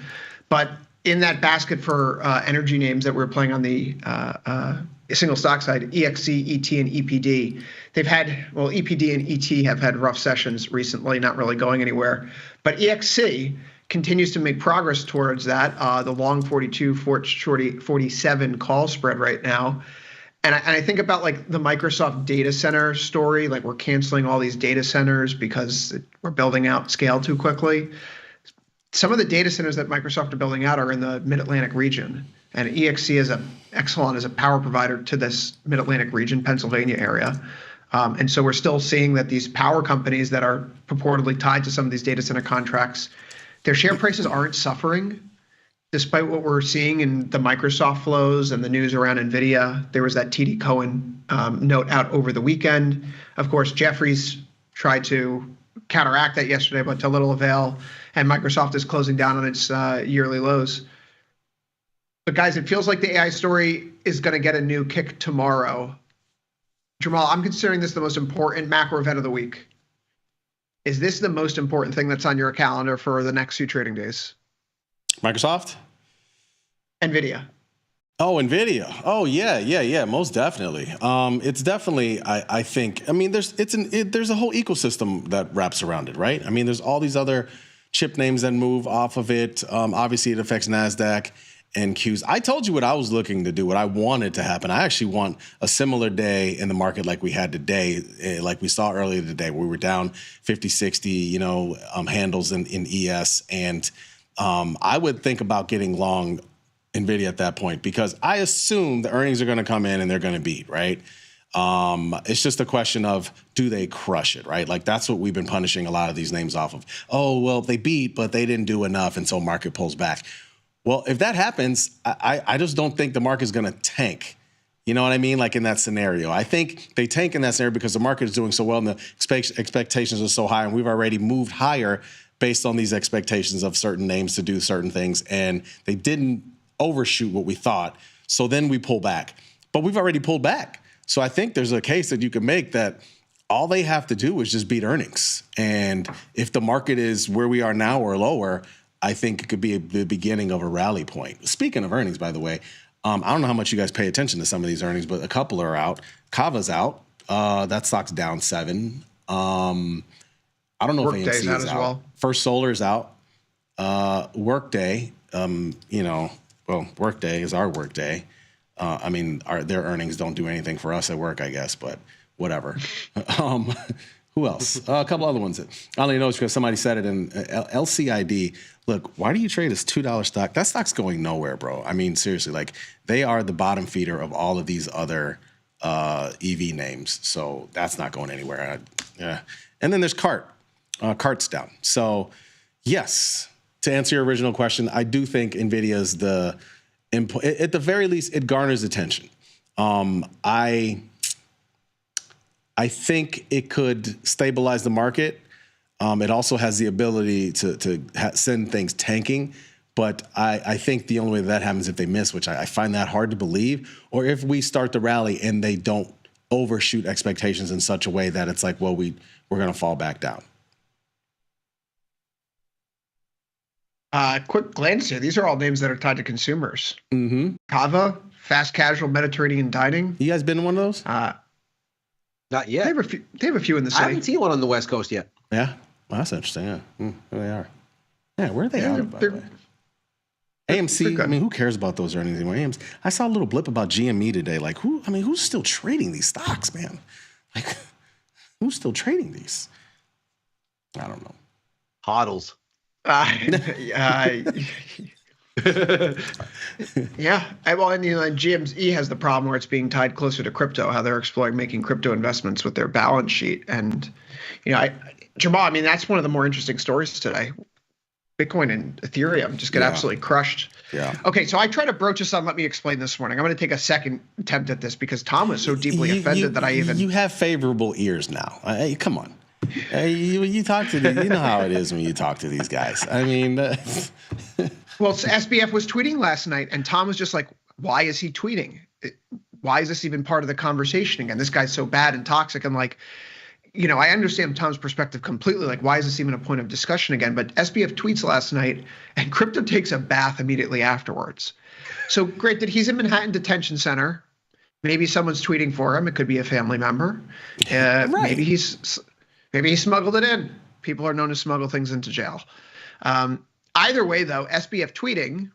But in that basket for energy names that we're playing on the single stock side, EXC, ET, and EPD, they've had, well, EPD and ET have had rough sessions recently, not really going anywhere. But EXC continues to make progress towards that, the long 42, short 47 call spread right now. And I think about like the Microsoft data center story, like we're canceling all these data centers because we're building out scale too quickly. Some of the data centers that Microsoft are building out are in the Mid-Atlantic region. And EXC Exelon is a power provider to this Mid-Atlantic region, Pennsylvania area. And so we're still seeing that these power companies that are purportedly tied to some of these data center contracts, their share prices aren't suffering. Despite what we're seeing in the Microsoft flows and the news around Nvidia, there was that TD Cowen note out over the weekend. Of course, Jefferies tried to counteract that yesterday, but to little avail. And Microsoft is closing down on its yearly lows. But guys, it feels like the AI story is going to get a new kick tomorrow. Jamal, I'm considering this the most important macro event of the week. Is this the most important thing that's on your calendar for the next few trading days? Microsoft? Nvidia. Oh, Nvidia. Oh, yeah, most definitely. It's definitely, I think, I mean, there's a whole ecosystem that wraps around it, right? I mean, there's all these other chip names that move off of it. Obviously, it affects NASDAQ and Qs. I told you what I was looking to do, what I wanted to happen. I actually want a similar day in the market like we had today, like we saw earlier today, where we were down 50, 60, handles in ES. And I would think about getting long Nvidia at that point because I assume the earnings are going to come in and they're going to beat, right? It's just a question of, do they crush it, right? Like that's what we've been punishing a lot of these names off of. Oh, well, they beat, but they didn't do enough, and so market pulls back. Well, if that happens, I just don't think the market's going to tank. You know what I mean? Like in that scenario. I think they tank in that scenario because the market is doing so well and the expectations are so high, and we've already moved higher based on these expectations of certain names to do certain things, and they didn't overshoot what we thought. So then we pull back. But we've already pulled back. So I think there's a case that you can make that all they have to do is just beat earnings. And if the market is where we are now or lower, I think it could be the beginning of a rally point. Speaking of earnings, by the way, I don't know how much you guys pay attention to some of these earnings, but a couple are out. Kava's out. That stock's down 7. I don't know if AMC is out. As well. First Solar is out. Workday, Workday is our Workday. Their earnings don't do anything for us at work, I guess, but whatever. Who else? A couple other ones. I only know it's because somebody said it in LCID. Look, why do you trade this $2 stock? That stock's going nowhere, bro. I mean, seriously, like they are the bottom feeder of all of these other EV names. So that's not going anywhere. Yeah. And then there's CART. CART's down. So yes, to answer your original question, I do think Nvidia is at the very least, it garners attention. I think it could stabilize the market. It also has the ability to send things tanking. But I think the only way that happens is if they miss, which I find that hard to believe, or if we start the rally and they don't overshoot expectations in such a way that it's like, well, we're going to fall back down. Quick glance here. These are all names that are tied to consumers. Mm-hmm. Kava, fast casual Mediterranean dining. You guys been in one of those? Not yet. They have a few in the city. I haven't seen one on the West Coast yet. Yeah, well, that's interesting. Yeah, there they are. Yeah, where are they out of, by the way? AMC. I mean, who cares about those earnings anymore? AMC. I saw a little blip about GME today. Like, who's still trading these stocks, man? Like, who's still trading these? I don't know. Hodls. Yeah. Well, and GME has the problem where it's being tied closer to crypto, how they're exploring making crypto investments with their balance sheet. And, Jamal, I mean, that's one of the more interesting stories today. Bitcoin and Ethereum just get absolutely crushed. Yeah. Okay, so I tried to broach this on Let Me Explain this morning. I'm going to take a second attempt at this because Tom was so deeply offended that I even... You have favorable ears now. Come on. You talk to you know how it is when you talk to these guys. I mean... Well, SBF was tweeting last night, and Tom was just like, why is he tweeting? Why is this even part of the conversation again? This guy's so bad and toxic. I'm like, I understand Tom's perspective completely. Like, why is this even a point of discussion again? But SBF tweets last night, and crypto takes a bath immediately afterwards. So great that he's in Manhattan Detention Center. Maybe someone's tweeting for him. It could be a family member. Right. Maybe he smuggled it in. People are known to smuggle things into jail. Either way, though, SBF tweeting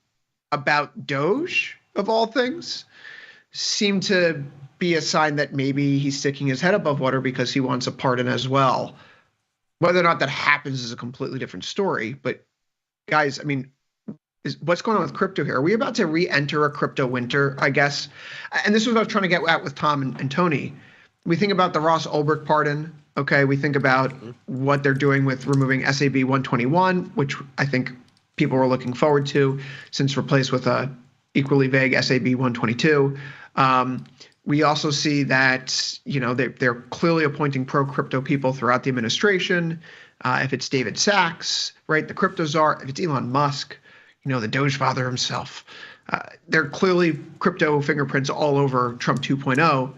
about Doge, of all things, seemed to be a sign that maybe he's sticking his head above water because he wants a pardon as well. Whether or not that happens is a completely different story. But guys, I mean, what's going on with crypto here? Are we about to re-enter a crypto winter, I guess? And this is what I was trying to get at with Tom and Tony. We think about the Ross Ulbricht pardon. Okay, we think about what they're doing with removing SAB 121, which I think people were looking forward to, since replaced with a equally vague SAB 122. We also see that, they're clearly appointing pro-crypto people throughout the administration. If it's David Sachs, right, the crypto czar, if it's Elon Musk, the Doge father himself. There are clearly crypto fingerprints all over Trump 2.0.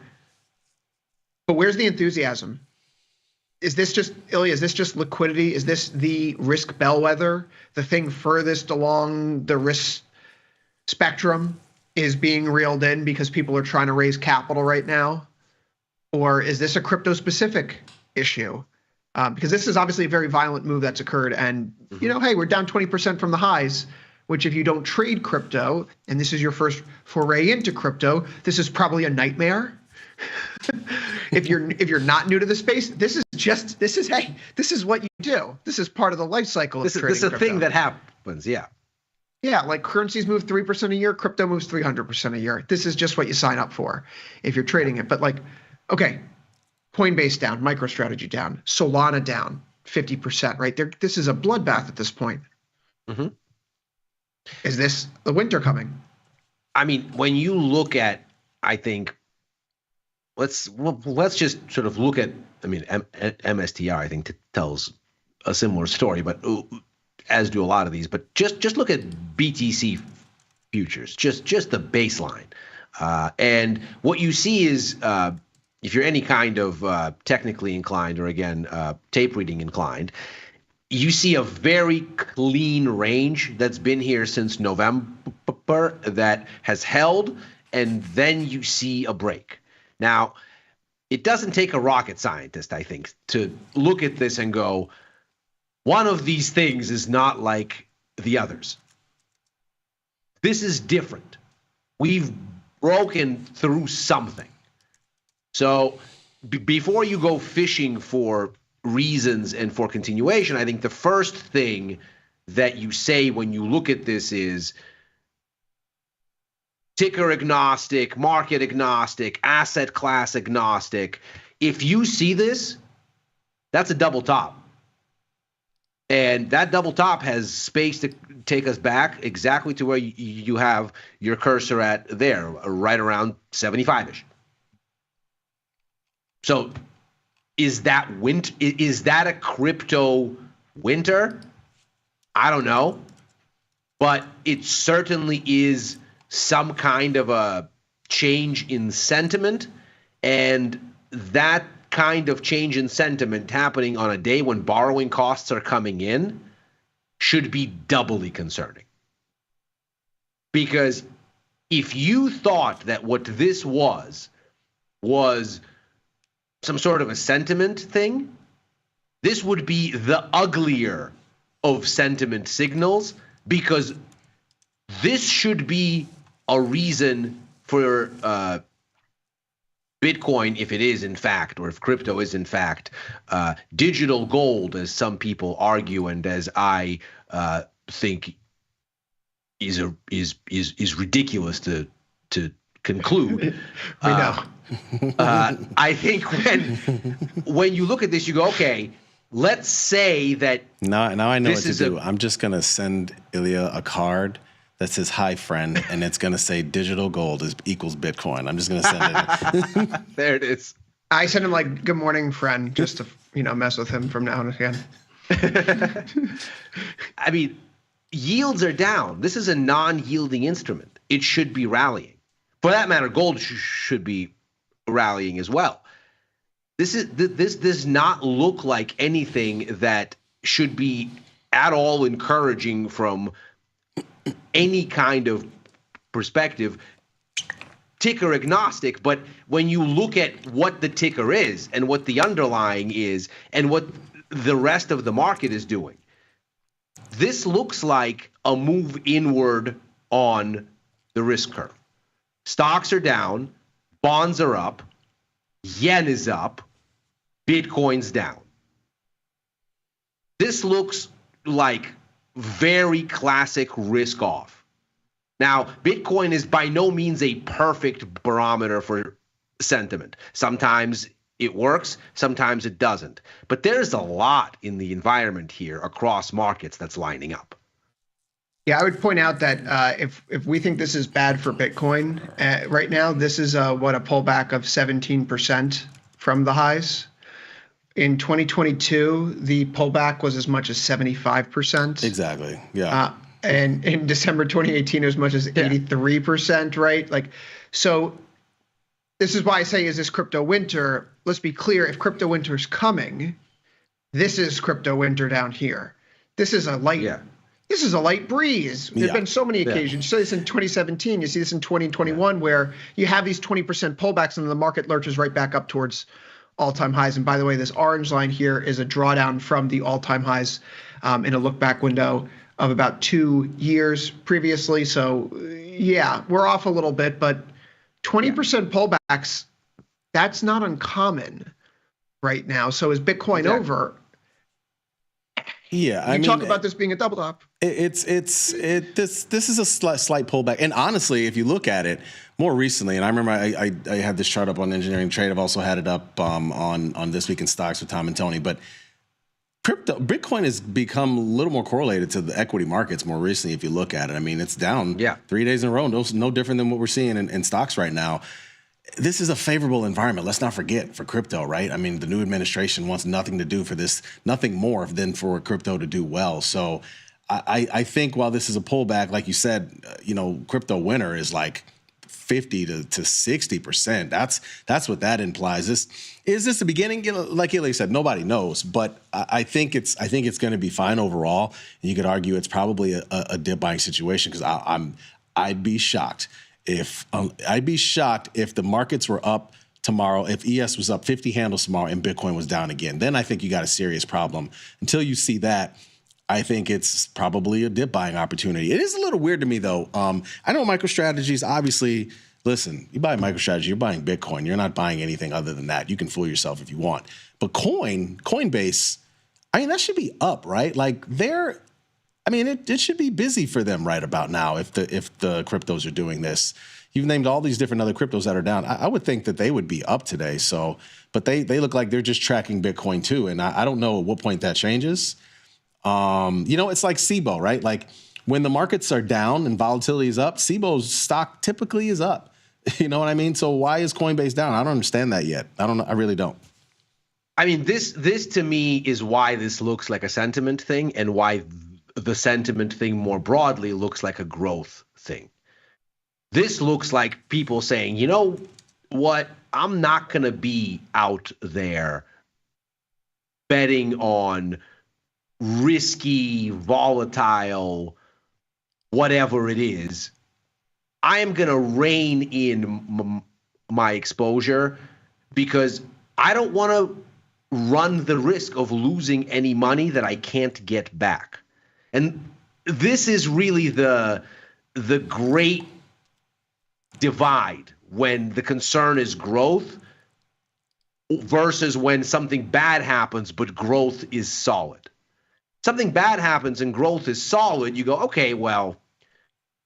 But where's the enthusiasm? Is this just, Ilya, is this just liquidity? Is this the risk bellwether, the thing furthest along the risk spectrum is being reeled in because people are trying to raise capital right now? Or is this a crypto-specific issue? Because this is obviously a very violent move that's occurred. And, hey, we're down 20% from the highs, which if you don't trade crypto, and this is your first foray into crypto, this is probably a nightmare. If you're not new to the space, this is what you do. This is part of the life cycle of trading. This is a thing that happens, yeah. Yeah, like currencies move 3% a year, crypto moves 300% a year. This is just what you sign up for if you're trading it. But okay, Coinbase down, MicroStrategy down, Solana down 50%, right? This is a bloodbath at this point. Mm-hmm. Is this the winter coming? I mean, when you look at, I think, let's just sort of look at, MSTR, I think, tells a similar story, but as do a lot of these. But just look at BTC futures, just the baseline. And what you see is, if you're any kind of technically inclined or, again, tape reading inclined, you see a very clean range that's been here since November that has held, and then you see a break. Now, it doesn't take a rocket scientist, I think, to look at this and go, one of these things is not like the others. This is different. We've broken through something. So before you go fishing for reasons and for continuation, I think the first thing that you say when you look at this is ticker agnostic, market agnostic, asset class agnostic. If you see this, that's a double top. And that double top has space to take us back exactly to where you have your cursor at there, right around 75-ish. So is that a crypto winter? I don't know. But it certainly is some kind of a change in sentiment, and that kind of change in sentiment happening on a day when borrowing costs are coming in should be doubly concerning. Because if you thought that what this was some sort of a sentiment thing, this would be the uglier of sentiment signals, because this should be a reason for Bitcoin, if it is in fact, or if crypto is in fact digital gold, as some people argue, and as I think is ridiculous to conclude. We know. I think when you look at this, you go, okay, let's say that now I know what to do. I'm just gonna send Ilya a card that says "Hi, friend," and it's gonna say "Digital gold equals Bitcoin." I'm just gonna send it. There it is. I send him like "Good morning, friend," just to mess with him from now on again. I mean, yields are down. This is a non-yielding instrument. It should be rallying. For that matter, gold should be rallying as well. This does not look like anything that should be at all encouraging from any kind of perspective. Ticker agnostic, but when you look at what the ticker is and what the underlying is and what the rest of the market is doing, this looks like a move inward on the risk curve. Stocks are down, bonds are up, yen is up, Bitcoin's down. This looks like very classic risk off. Now, Bitcoin is by no means a perfect barometer for sentiment. Sometimes it works, sometimes it doesn't. But there's a lot in the environment here across markets that's lining up. Yeah, I would point out that if we think this is bad for Bitcoin right now, this is a pullback of 17% from the highs. In 2022, the pullback was as much as 75%. Exactly. Yeah. And in December 2018, as much as 83%, right? Like, so this is why I say, is this crypto winter? Let's be clear. If crypto winter is coming, this is crypto winter down here. This is a light. This is a light breeze. There've been so many occasions. You see this in 2017. You see this in 2021, where you have these 20% pullbacks, and the market lurches right back up towards all-time highs. And by the way, this orange line here is a drawdown from the all-time highs in a look-back window of about 2 years previously. So yeah, we're off a little bit, but 20% pullbacks, that's not uncommon right now. So is Bitcoin over? Yeah, you talk about this being a double top. This is a slight pullback, and honestly, if you look at it more recently, and I remember I had this chart up on Engineering Trade. I've also had it up on This Week in Stocks with Tom and Tony. But Bitcoin has become a little more correlated to the equity markets more recently. If you look at it, I mean, it's down 3 days in a row. No different than what we're seeing in stocks right now. This is a favorable environment. Let's not forget for crypto, right? I mean, the new administration wants nothing to do for this, nothing more than for crypto to do well. So I think while this is a pullback, like you said, crypto winter is like 50 to 60%. That's what that implies. Is this the beginning? Like Ilya said, nobody knows, but I think it's going to be fine overall. And you could argue it's probably a dip buying situation, because I'd be shocked if the markets were up tomorrow, if ES was up 50 handles tomorrow and Bitcoin was down again. Then I think you got a serious problem. Until you see that, I think it's probably a dip buying opportunity. It is a little weird to me, though. I know MicroStrategy's obviously, listen, you buy MicroStrategy, you're buying Bitcoin. You're not buying anything other than that. You can fool yourself if you want. But Coinbase, I mean, that should be up, right? Like it should be busy for them right about now if the cryptos are doing this. You've named all these different other cryptos that are down. I would think that they would be up today. So, but they look like they're just tracking Bitcoin too. And I don't know at what point that changes. It's like SIBO, right? Like when the markets are down and volatility is up, SIBO's stock typically is up. You know what I mean? So why is Coinbase down? I don't understand that yet. I don't know. I really don't. I mean, this to me is why this looks like a sentiment thing, and why the sentiment thing more broadly looks like a growth thing. This looks like people saying, you know what? I'm not going to be out there betting on risky, volatile, whatever it is. I am going to rein in my exposure, because I don't want to run the risk of losing any money that I can't get back. And this is really the great divide when the concern is growth versus when something bad happens but growth is solid. Something bad happens and growth is solid, you go, okay, well,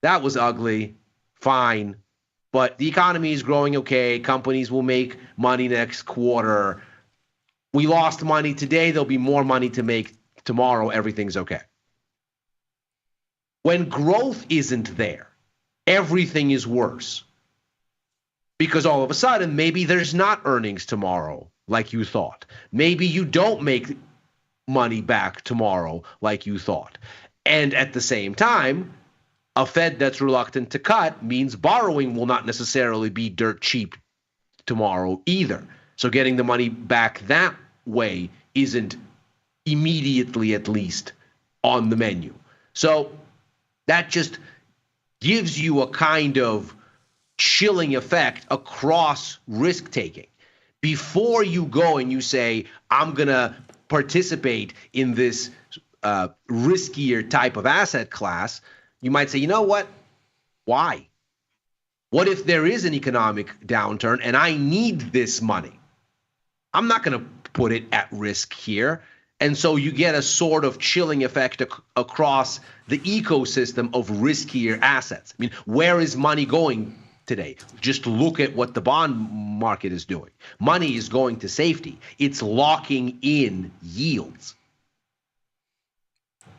that was ugly, fine, but the economy is growing okay, companies will make money next quarter. We lost money today, there'll be more money to make tomorrow, everything's okay. When growth isn't there, everything is worse. Because all of a sudden, maybe there's not earnings tomorrow like you thought. Maybe you don't make money back tomorrow like you thought. And at the same time, a Fed that's reluctant to cut means borrowing will not necessarily be dirt cheap tomorrow either. So getting the money back that way isn't immediately, at least, on the menu. So that just gives you a kind of chilling effect across risk taking. Before you go and you say, I'm going to participate in this riskier type of asset class, you might say, you know what? Why? What if there is an economic downturn and I need this money? I'm not going to put it at risk here. And so you get a sort of chilling effect across the ecosystem of riskier assets. I mean, where is money going today? Just look at what the bond market is doing. Money is going to safety. It's locking in yields.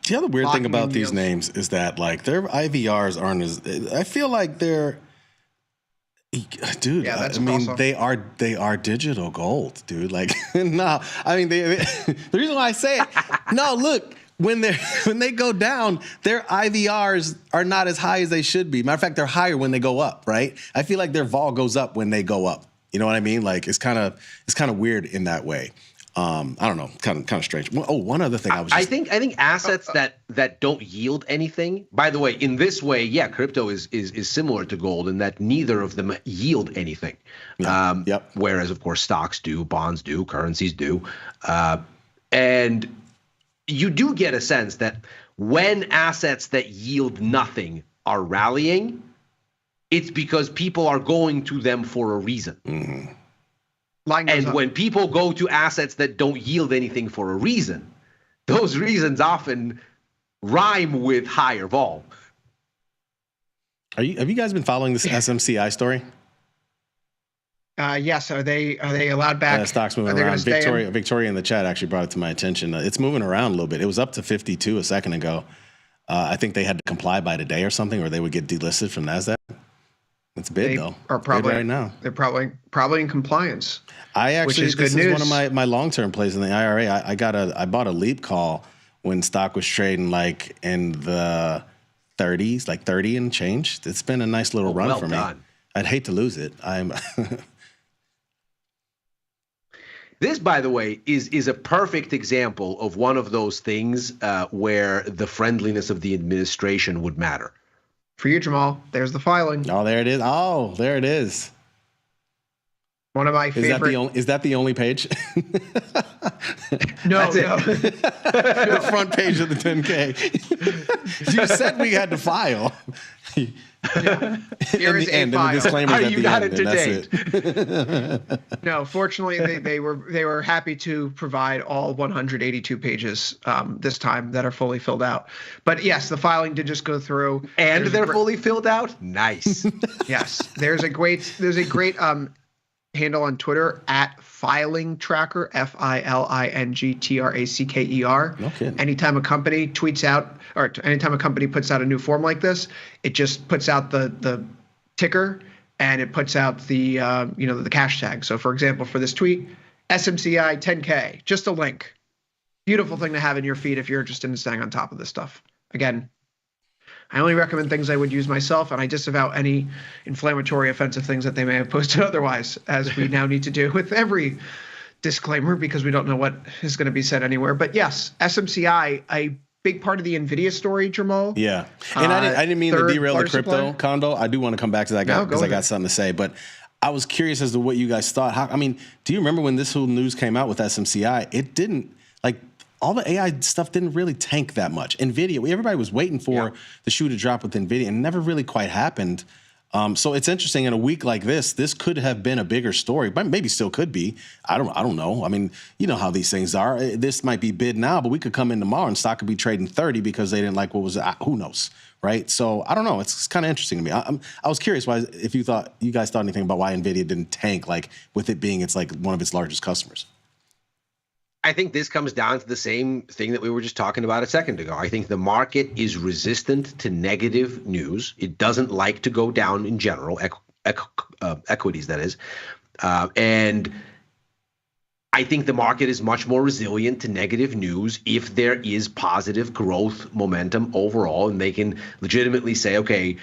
The other weird thing about these names is that, like, their IVRs aren't as, I feel like they're, dude, I mean, they are digital gold, dude. Like, no, I mean, the reason why I say it, no, look, when they go down, their IVRs are not as high as they should be. Matter of fact, they're higher when they go up, right? I feel like their vol goes up when they go up. You know what I mean? Like, it's kind of weird in that way. I don't know, kind of strange. Oh, one other thing I think assets that don't yield anything. By the way, in this way, yeah, crypto is similar to gold in that neither of them yield anything. Yep. Whereas, of course, stocks do, bonds do, currencies do, and you do get a sense that when assets that yield nothing are rallying, it's because people are going to them for a reason. Mm-hmm. And when people go to assets that don't yield anything for a reason, those reasons often rhyme with higher vol. Have you guys been following this SMCI story? Yes. Are they allowed back? Stocks moving around. Victoria in the chat actually brought it to my attention. It's moving around a little bit. It was up to 52 a second ago. I think they had to comply by today or something, or they would get delisted from NASDAQ. It's bid though. Are probably bid right now. They're probably in compliance. This is one of my long-term plays in the IRA. I bought a leap call when stock was trading like in the 30s, like 30 and change. It's been a nice little run for me. I'd hate to lose it. This, by the way, is a perfect example of one of those things where the friendliness of the administration would matter. For you, Jamal, there's the filing. Oh, there it is. Oh, there it is. One of my favorite. Is that the only page? No. The front page of the 10K. You said we had to file. Yeah. Here is a file. You got it to date. No, fortunately, they were happy to provide all 182 pages this time that are fully filled out. But yes, the filing did just go through, and they're fully filled out. Nice. Yes, there's a great handle on Twitter at filing tracker, FILINGTRACKER. Okay. Anytime a company tweets out, or anytime a company puts out a new form like this, it just puts out the ticker and it puts out the the cash tag. So for example, for this tweet, SMCI 10K, just a link. Beautiful thing to have in your feed if you're interested in staying on top of this stuff. Again, I only recommend things I would use myself, and I disavow any inflammatory, offensive things that they may have posted otherwise, as we now need to do with every disclaimer because we don't know what is going to be said anywhere. But yes, SMCI, a big part of the Nvidia story, Jamal. Yeah, and I didn't mean to derail the crypto condo. I do want to come back to that because I got something to say. But I was curious as to what you guys thought. Do you remember when this whole news came out with SMCI? It didn't, like, all the AI stuff didn't really tank that much. Nvidia, everybody was waiting for the shoe to drop with Nvidia, and it never really quite happened. So it's interesting. In a week like this could have been a bigger story, but maybe still could be. I don't know. I mean, you know how these things are. This might be bid now, but we could come in tomorrow and stock could be trading 30 because they didn't like what was. Who knows, right? So I don't know. It's kind of interesting to me. I was curious if you guys thought anything about why Nvidia didn't tank, like with it being it's like one of its largest customers. I think this comes down to the same thing that we were just talking about a second ago. I think the market is resistant to negative news. It doesn't like to go down in general, equities, that is. And I think the market is much more resilient to negative news if there is positive growth momentum overall, and they can legitimately say, okay,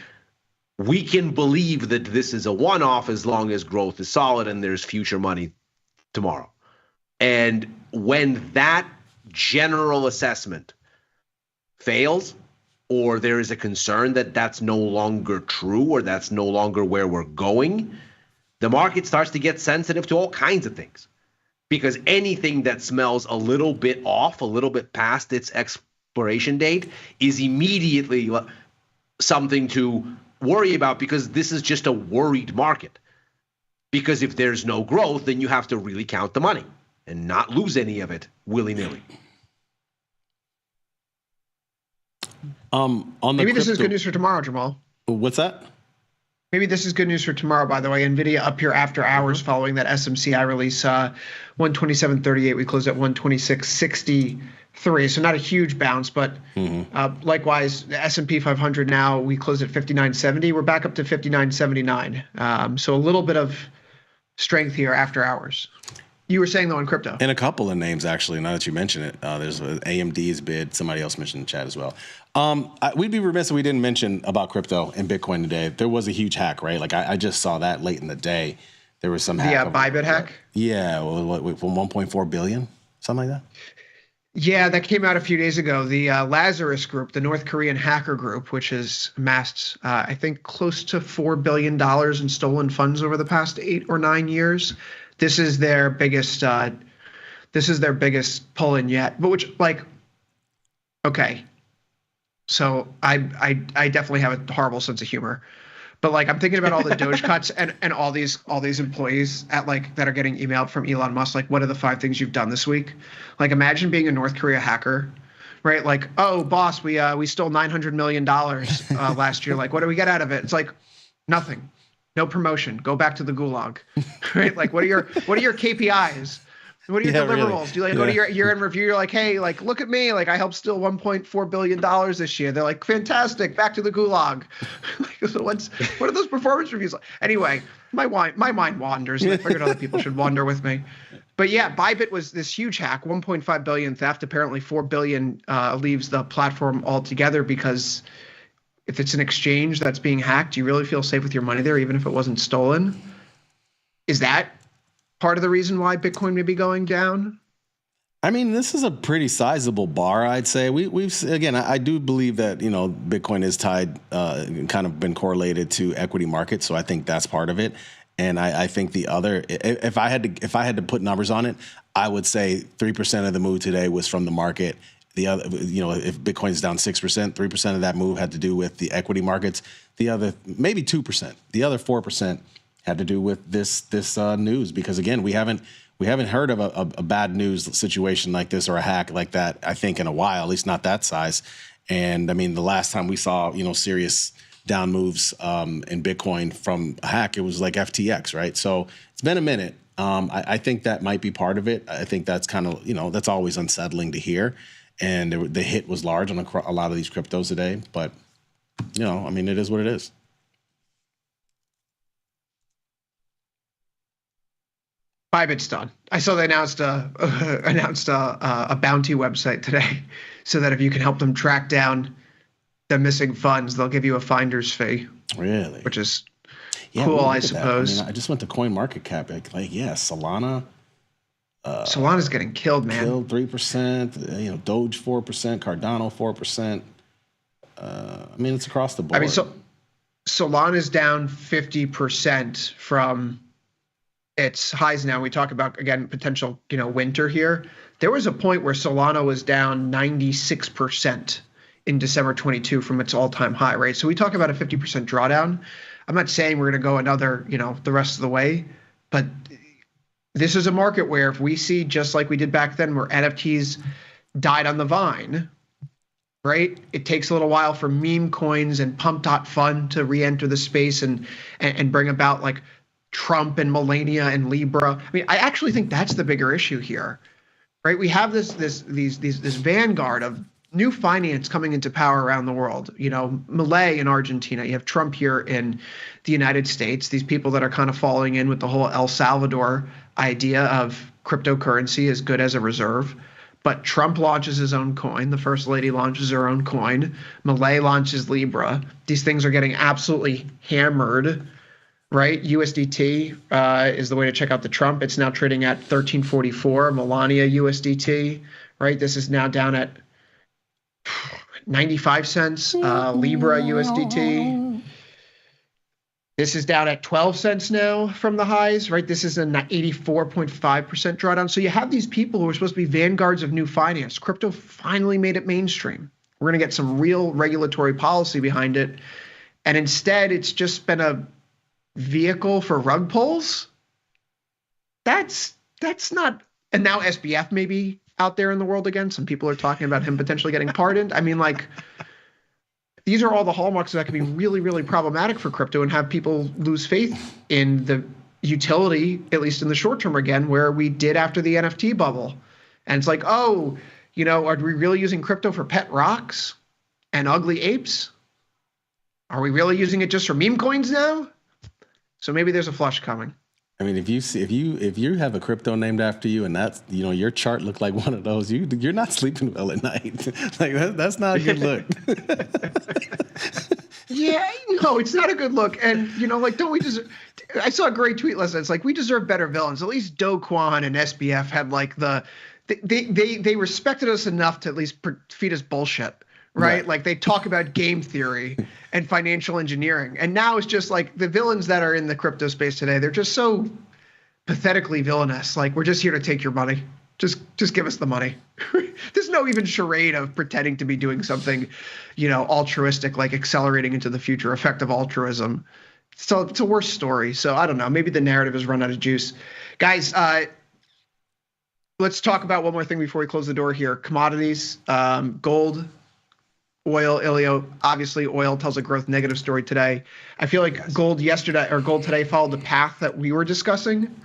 we can believe that this is a one-off as long as growth is solid and there's future money tomorrow. And when that general assessment fails, or there is a concern that that's no longer true or that's no longer where we're going, the market starts to get sensitive to all kinds of things. Because anything that smells a little bit off, a little bit past its expiration date, is immediately something to worry about, because this is just a worried market. Because if there's no growth, then you have to really count the money and not lose any of it willy-nilly. Maybe this is good news for tomorrow, Jamal. What's that? Maybe this is good news for tomorrow, by the way. Nvidia up here after hours following that SMCI release. 127.38. We closed at 126.63. So not a huge bounce, but likewise, the S&P 500 now, we closed at 59.70. We're back up to 59.79. So a little bit of strength here after hours. You were saying, though, on crypto. And a couple of names, actually, now that you mention it. There's AMD's bid. Somebody else mentioned in the chat as well. We'd be remiss if we didn't mention about crypto and Bitcoin today. There was a huge hack, right? Like, I just saw that late in the day. There was some hack. The Bybit hack? Yeah, from 1.4 billion, something like that? Yeah, that came out a few days ago. The Lazarus Group, the North Korean hacker group, which has amassed, I think, close to $4 billion in stolen funds over the past 8 or 9 years. This is their biggest pull-in yet. But which, like, okay. So I definitely have a horrible sense of humor. But like, I'm thinking about all the Doge cuts and all these employees that are getting emailed from Elon Musk, like, what are the 5 things you've done this week? Like, imagine being a North Korea hacker, right? Like, oh, boss, we stole $900 million last year. Like, what do we get out of it? It's like, nothing. No promotion. Go back to the gulag, right? Like, what are your KPIs? What are your deliverables? Really? Do you go to your year-end review? You're like, hey, like, look at me. Like, I helped steal $1.4 billion this year. They're like, fantastic. Back to the gulag. So what are those performance reviews like? Anyway, my mind wanders, and I figured other people should wander with me. But yeah, Bybit was this huge hack, 1.5 billion theft. Apparently 4 billion leaves the platform altogether, because if it's an exchange that's being hacked, do you really feel safe with your money there, even if it wasn't stolen? Is that part of the reason why Bitcoin may be going down? I mean, this is a pretty sizable bar, I'd say. We've again, I do believe that, Bitcoin is tied, kind of been correlated to equity markets, so I think that's part of it. And I think the other, if I had to put numbers on it, I would say 3% of the move today was from the market. The other, if Bitcoin's down 6%, 3% of that move had to do with the equity markets. The other, maybe 2%. The other 4% had to do with this news, because again, we haven't heard of a bad news situation like this or a hack like that, I think, in a while, at least not that size. And I mean, the last time we saw serious down moves in Bitcoin from a hack, it was like FTX, right? So it's been a minute. I think that might be part of it. I think that's kind of that's always unsettling to hear. And the hit was large on a lot of these cryptos today, but I mean, it is what it is. Bybit's done. I saw they announced a bounty website today, so that if you can help them track down the missing funds, they'll give you a finder's fee. Really? Which is cool, I suppose. I mean, I just went to CoinMarketCap. Solana. Solana's getting killed, man. Killed 3%. Doge 4%. Cardano 4%. I mean, it's across the board. I mean, so Solana's down 50% from its highs now. We talk about, again, potential, winter here. There was a point where Solana was down 96% in December 22 from its all-time high, right? So we talk about a 50% drawdown. I'm not saying we're going to go another, the rest of the way, but this is a market where if we see, just like we did back then, where NFTs died on the vine, right? It takes a little while for meme coins and pump.fun to re-enter the space and bring about like Trump and Melania and Libra. I mean, I actually think that's the bigger issue here, right? We have this vanguard of new finance coming into power around the world. Milei in Argentina. You have Trump here in the United States. These people that are kind of falling in with the whole El Salvador idea of cryptocurrency as good as a reserve. But Trump launches his own coin. The First Lady launches her own coin. Milei launches Libra. These things are getting absolutely hammered right? USDT is the way to check out the Trump. It's now trading at 1344. Melania USDT, right? This is now down at 95 cents. Libra USDT. This is down at 12 cents now from the highs, right? This is an 84.5% drawdown. So you have these people who are supposed to be vanguards of new finance. Crypto finally made it mainstream. We're going to get some real regulatory policy behind it. And instead, it's just been a vehicle for rug pulls. That's not. And now SBF may be out there in the world again. Some people are talking about him potentially getting pardoned. I mean, like, these are all the hallmarks that can be really, really problematic for crypto and have people lose faith in the utility, at least in the short term again, where we did after the NFT bubble. And it's like, oh, you know, are we really using crypto for pet rocks and ugly apes? Are we really using it just for meme coins now? So maybe there's a flush coming. I mean, if you have a crypto named after you, and that's, you know, your chart looked like one of those, you're not sleeping well at night. Like that's not a good look. Yeah, no, it's not a good look. And you know, like, don't we deserve? I saw a great tweet last night. It's like, we deserve better villains. At least Do Kwon and SBF had like they respected us enough to at least feed us bullshit. Right? Like, they talk about game theory and financial engineering. And now it's just like the villains that are in the crypto space today, they're just so pathetically villainous. Like, we're just here to take your money. Just give us the money. There's no even charade of pretending to be doing something, you know, altruistic, like accelerating into the future, effective altruism. So it's a worse story. So I don't know. Maybe the narrative has run out of juice. Guys, let's talk about one more thing before we close the door here. Commodities, gold, oil, Ilio. Obviously, oil tells a growth negative story today. I feel like gold today followed the path that we were discussing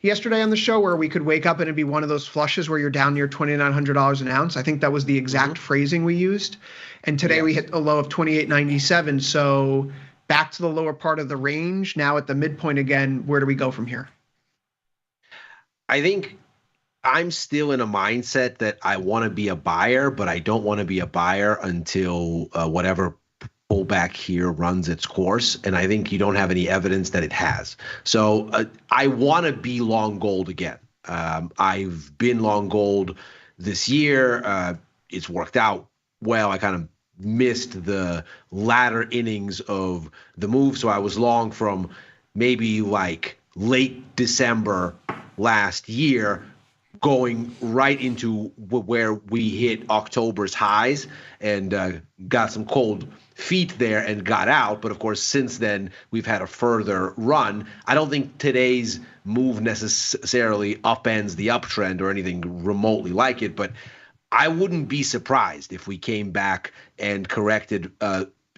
yesterday on the show, where we could wake up and it'd be one of those flushes where you're down near $2,900 an ounce. I think that was the exact phrasing we used. And today we hit a low of 28.97. So back to the lower part of the range. Now at the midpoint again, where do we go from here? I think I'm still in a mindset that I want to be a buyer, but I don't want to be a buyer until whatever pullback here runs its course. And I think you don't have any evidence that it has. So I want to be long gold again. I've been long gold this year. It's worked out well. I kind of missed the latter innings of the move. So I was long from maybe like late December last year, going right into where we hit October's highs and got some cold feet there and got out. But of course, since then, we've had a further run. I don't think today's move necessarily upends the uptrend or anything remotely like it, but I wouldn't be surprised if we came back and corrected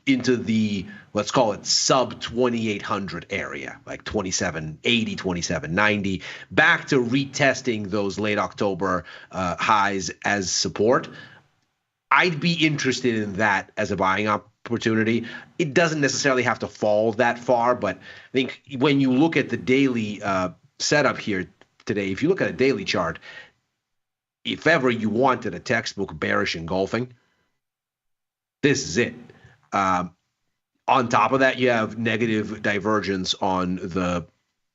into the, let's call it sub 2,800 area, like 2780, 2790, back to retesting those late October highs as support. I'd be interested in that as a buying opportunity. It doesn't necessarily have to fall that far, but I think when you look at the daily setup here today, if you look at a daily chart, if ever you wanted a textbook bearish engulfing, this is it. On top of that, you have negative divergence on the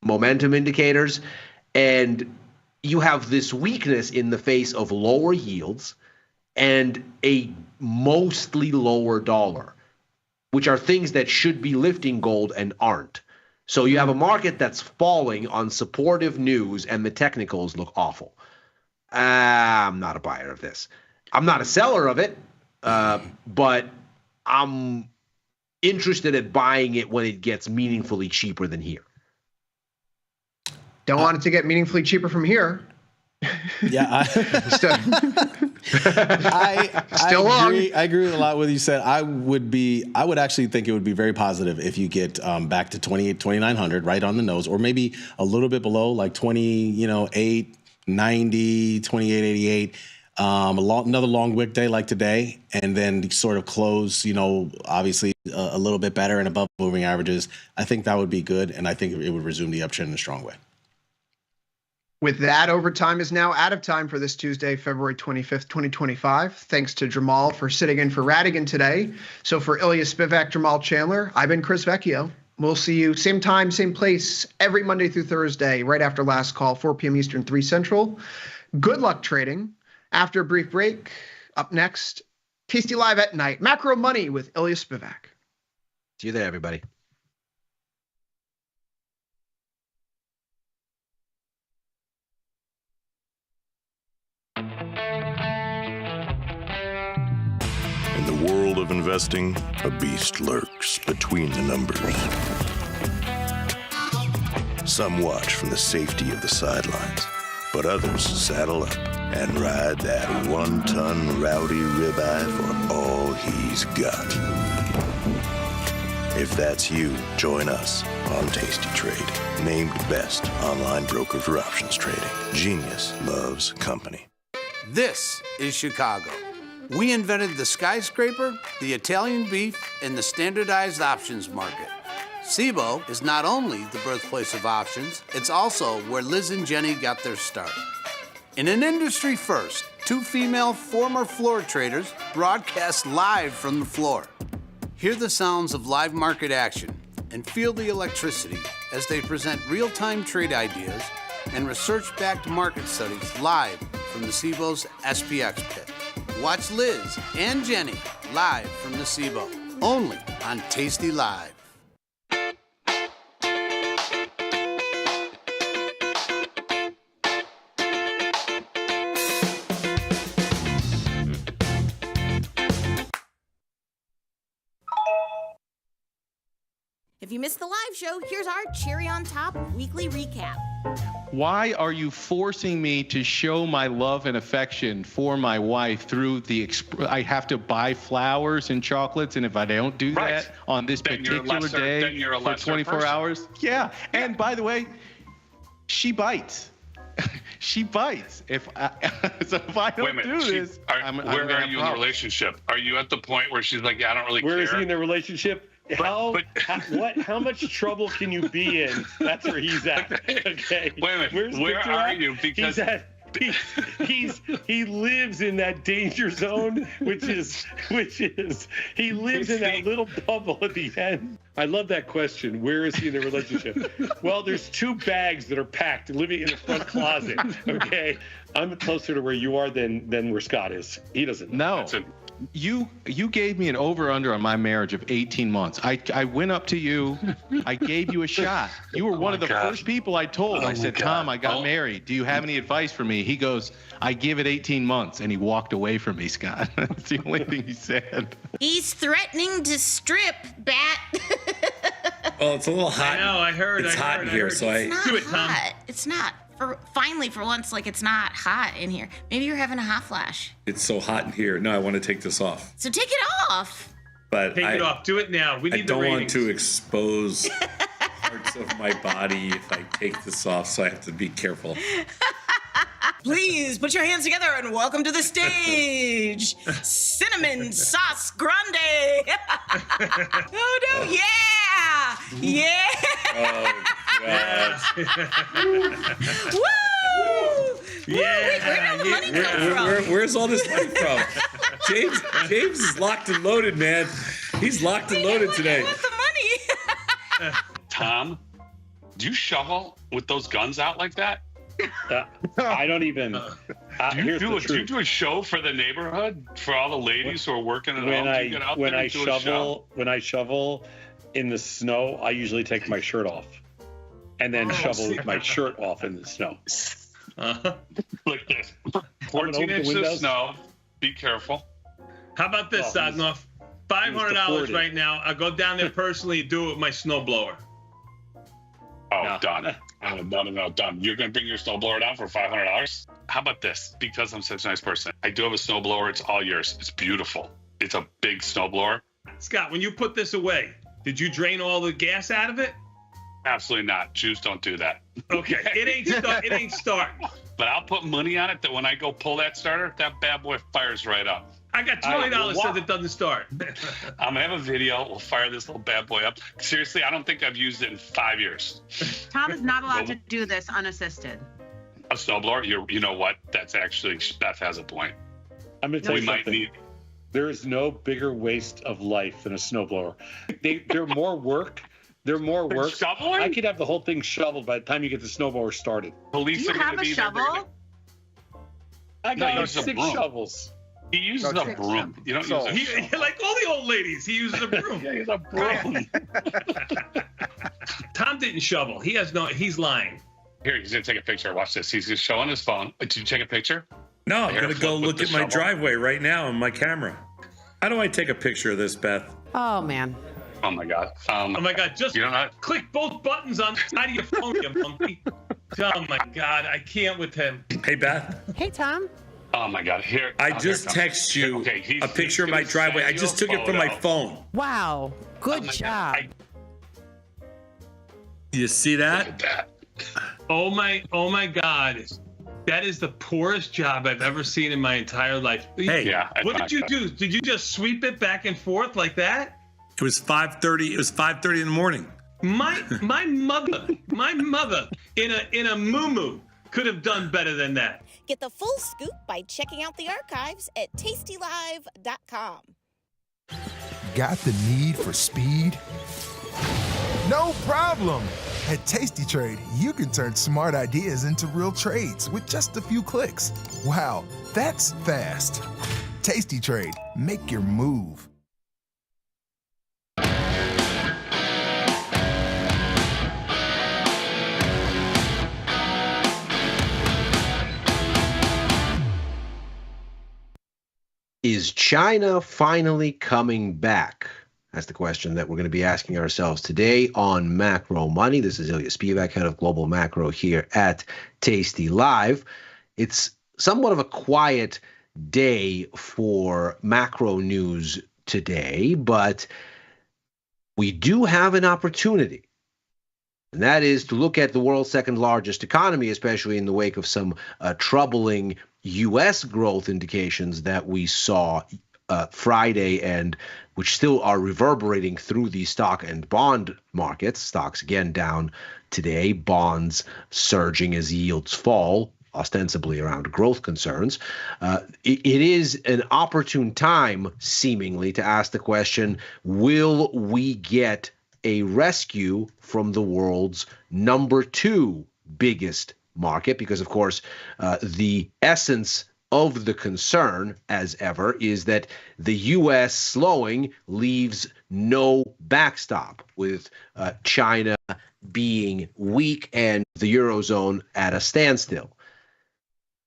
momentum indicators, and you have this weakness in the face of lower yields and a mostly lower dollar, which are things that should be lifting gold and aren't. So you have a market that's falling on supportive news and the technicals look awful. I'm not a buyer of this. I'm not a seller of it, but I'm interested in buying it when it gets meaningfully cheaper than here. Don't want it to get meaningfully cheaper from here. Yeah, I agree with a lot with you said. I would actually think it would be very positive if you get back to 2,900 right on the nose, or maybe a little bit below, like 2890, 2888. Another long wick day like today, and then sort of close, obviously a little bit better and above moving averages. I think that would be good, and I think it would resume the uptrend in a strong way. With that, overtime is now out of time for this Tuesday, February 25th, 2025. Thanks to Jamal for sitting in for Radigan today. So for Ilya Spivak, Jamal Chandler, I've been Chris Vecchio. We'll see you same time, same place, every Monday through Thursday, right after last call, 4 p.m. Eastern, 3 Central. Good luck trading. After a brief break, up next, Tasty Live at Night, Macro Money with Ilya Spivak. See you there, everybody. In the world of investing, a beast lurks between the numbers. Some watch from the safety of the sidelines, but others saddle up and ride that 1-ton rowdy ribeye for all he's got. If that's you, join us on Tasty Trade, named best online broker for options trading. Genius loves company. This is Chicago. We invented the skyscraper, the Italian beef, and the standardized options market. SIBO is not only the birthplace of options, it's also where Liz and Jenny got their start. In an industry first, 2 female former floor traders broadcast live from the floor. Hear the sounds of live market action and feel the electricity as they present real-time trade ideas and research-backed market studies live from the SIBO's SPX pit. Watch Liz and Jenny live from the SIBO, only on Tasty Live. If you missed the live show, here's our cherry on top weekly recap. Why are you forcing me to show my love and affection for my wife through the I have to buy flowers and chocolates, and if I don't do that on this particular day for 24 hours? Yeah. And by the way, she bites. She bites. If I don't do this, where are you in the relationship? Are you at the point where she's like, yeah, I don't really care? Where is he in the relationship? How much trouble can you be in? That's where he's at. Okay. Wait a minute. Where are you? Because he lives in that danger zone, which is he lives in that little bubble at the end. I love that question. Where is he in the relationship? Well, there's 2 bags that are packed living in the front closet. Okay. I'm closer to where you are than where Scott is. He doesn't. No. You gave me an over-under on my marriage of 18 months. I went up to you. I gave you a shot. You were one of the first people I told. I said, Tom, I got married. Do you have any advice for me? He goes, I give it 18 months. And he walked away from me, Scott. That's the only thing he said. He's threatening to strip, Bat. Well, it's a little hot. I know, I heard. It's hot in here, so It's not hot. It's not. Finally, for once, like, it's not hot in here. Maybe you're having a hot flash. It's so hot in here. No, I want to take this off. So take it off. But take it off. Do it now. We need the ratings. I don't want to expose parts of my body if I take this off, so I have to be careful. Please put your hands together and welcome to the stage, Cinnamon Sauce Grande. Oh no! Yeah! Yeah! Oh God! Woo! Yeah! Where did all the money come from? Where's all this money from? James is locked and loaded, man. He's locked and loaded today. With the money. Tom, do you shovel with those guns out like that? I don't even. Do you do a show for the neighborhood for all the ladies who are working at home? When I shovel in the snow, I usually take my shirt off, and then shovel with my shirt off in the snow. Like this. 14 inches of snow. Be careful. How about this, Sadnov? $500 right now. I'll go down there personally and do it with my snowblower. Oh, done. No, done. You're going to bring your snowblower down for $500? How about this? Because I'm such a nice person, I do have a snowblower. It's all yours. It's beautiful. It's a big snowblower. Scott, when you put this away, did you drain all the gas out of it? Absolutely not. Jews don't do that. Okay, it ain't starting. But I'll put money on it that when I go pull that starter, that bad boy fires right up. I got $20 says it doesn't start. I'm gonna have a video. We'll fire this little bad boy up. Seriously, I don't think I've used it in 5 years. Tom is not allowed to do this unassisted. A snowblower? You know what? That's actually, Beth has a point. I'm gonna tell you something. There is no bigger waste of life than a snowblower. They're more work, They're more They're work. shoveling? I could have the whole thing shoveled by the time you get the snowblower started. Police Do are you going have to a be there. shovel? I No, got he like uses a 6 broom. shovels. He uses a broom. You don't So- use a shovel. Like all the old ladies, he uses a broom. Yeah, he's a broom. Tom didn't shovel. He has no. He's lying. Here, he's going to take a picture. Watch this. He's just showing his phone. Did you take a picture? No, I'm Here, going to go flip with look the at my shovel. driveway right now on my camera. How do I take a picture of this, Beth? Oh, man. Oh, my God. Oh my God! Just You don't know. click both buttons on the side of your phone, you monkey. Oh my God! I can't with him. Hey, Beth. Hey, Tom. Oh, my God. Here. I oh, just here it comes. text you Okay, a picture of my gonna driveway. send I you just a took it from my photo. phone. Wow. Good Oh, my job. God. You see Look that? at that. Oh my God! That is the poorest job I've ever seen in my entire life. Hey, Yeah. I What thought did you that. do? Did you just sweep it back and forth like that? it was 5:30. It was 5:30 in the morning. My mother in a muumuu could have done better than that. Get the full scoop by checking out the archives at tastylive.com. Got the need for speed? No problem. At Tasty Trade, you can turn smart ideas into real trades with just a few clicks. Wow, that's fast. Tasty Trade, make your move. Is China finally coming back? That's the question that we're going to be asking ourselves today on Macro Money. This is Ilya Spivak, head of Global Macro here at Tasty Live. It's somewhat of a quiet day for macro news today, but we do have an opportunity. And that is to look at the world's second largest economy, especially in the wake of some troubling U.S. growth indications that we saw Friday and which still are reverberating through the stock and bond markets. Stocks again down today, bonds surging as yields fall, ostensibly around growth concerns. It is an opportune time, seemingly, to ask the question, will we get a rescue from the world's number 2 biggest market? Because, of course, the essence of the concern, as ever, is that the U.S. slowing leaves no backstop, with China being weak and the Eurozone at a standstill.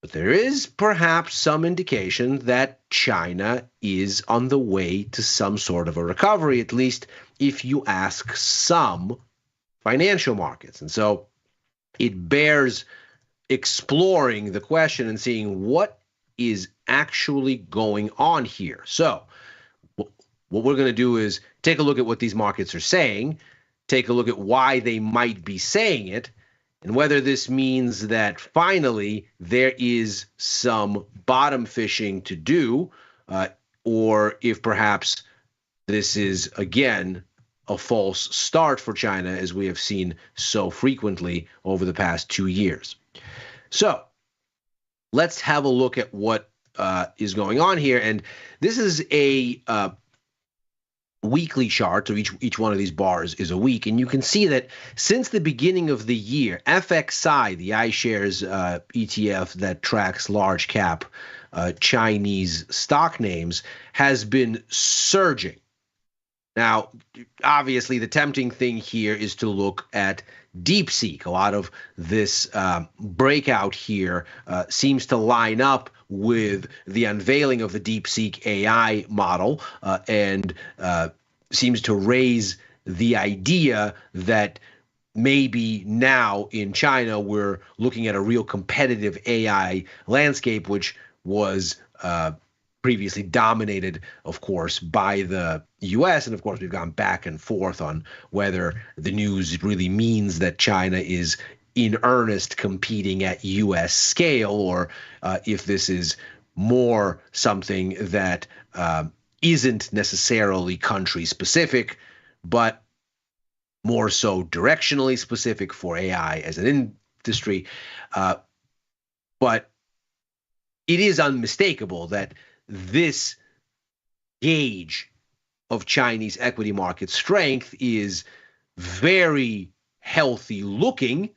But there is perhaps some indication that China is on the way to some sort of a recovery, at least if you ask some financial markets. And so it bears exploring the question and seeing what is actually going on here. So what we're going to do is take a look at what these markets are saying, take a look at why they might be saying it, and whether this means that finally there is some bottom fishing to do, or if perhaps this is, again, a false start for China, as we have seen so frequently over the past 2 years. So let's have a look at what is going on here. And this is a weekly chart. So each one of these bars is a week. And you can see that since the beginning of the year, FXI, the iShares ETF that tracks large cap Chinese stock names, has been surging. Now, obviously, the tempting thing here is to look at DeepSeek. A lot of this breakout here seems to line up with the unveiling of the DeepSeek AI model and seems to raise the idea that maybe now in China we're looking at a real competitive AI landscape, which was previously dominated, of course, by the U.S. And, of course, we've gone back and forth on whether the news really means that China is in earnest competing at U.S. scale, or if this is more something that isn't necessarily country specific, but more so directionally specific for AI as an industry. But it is unmistakable that this gauge of Chinese equity market strength is very healthy looking,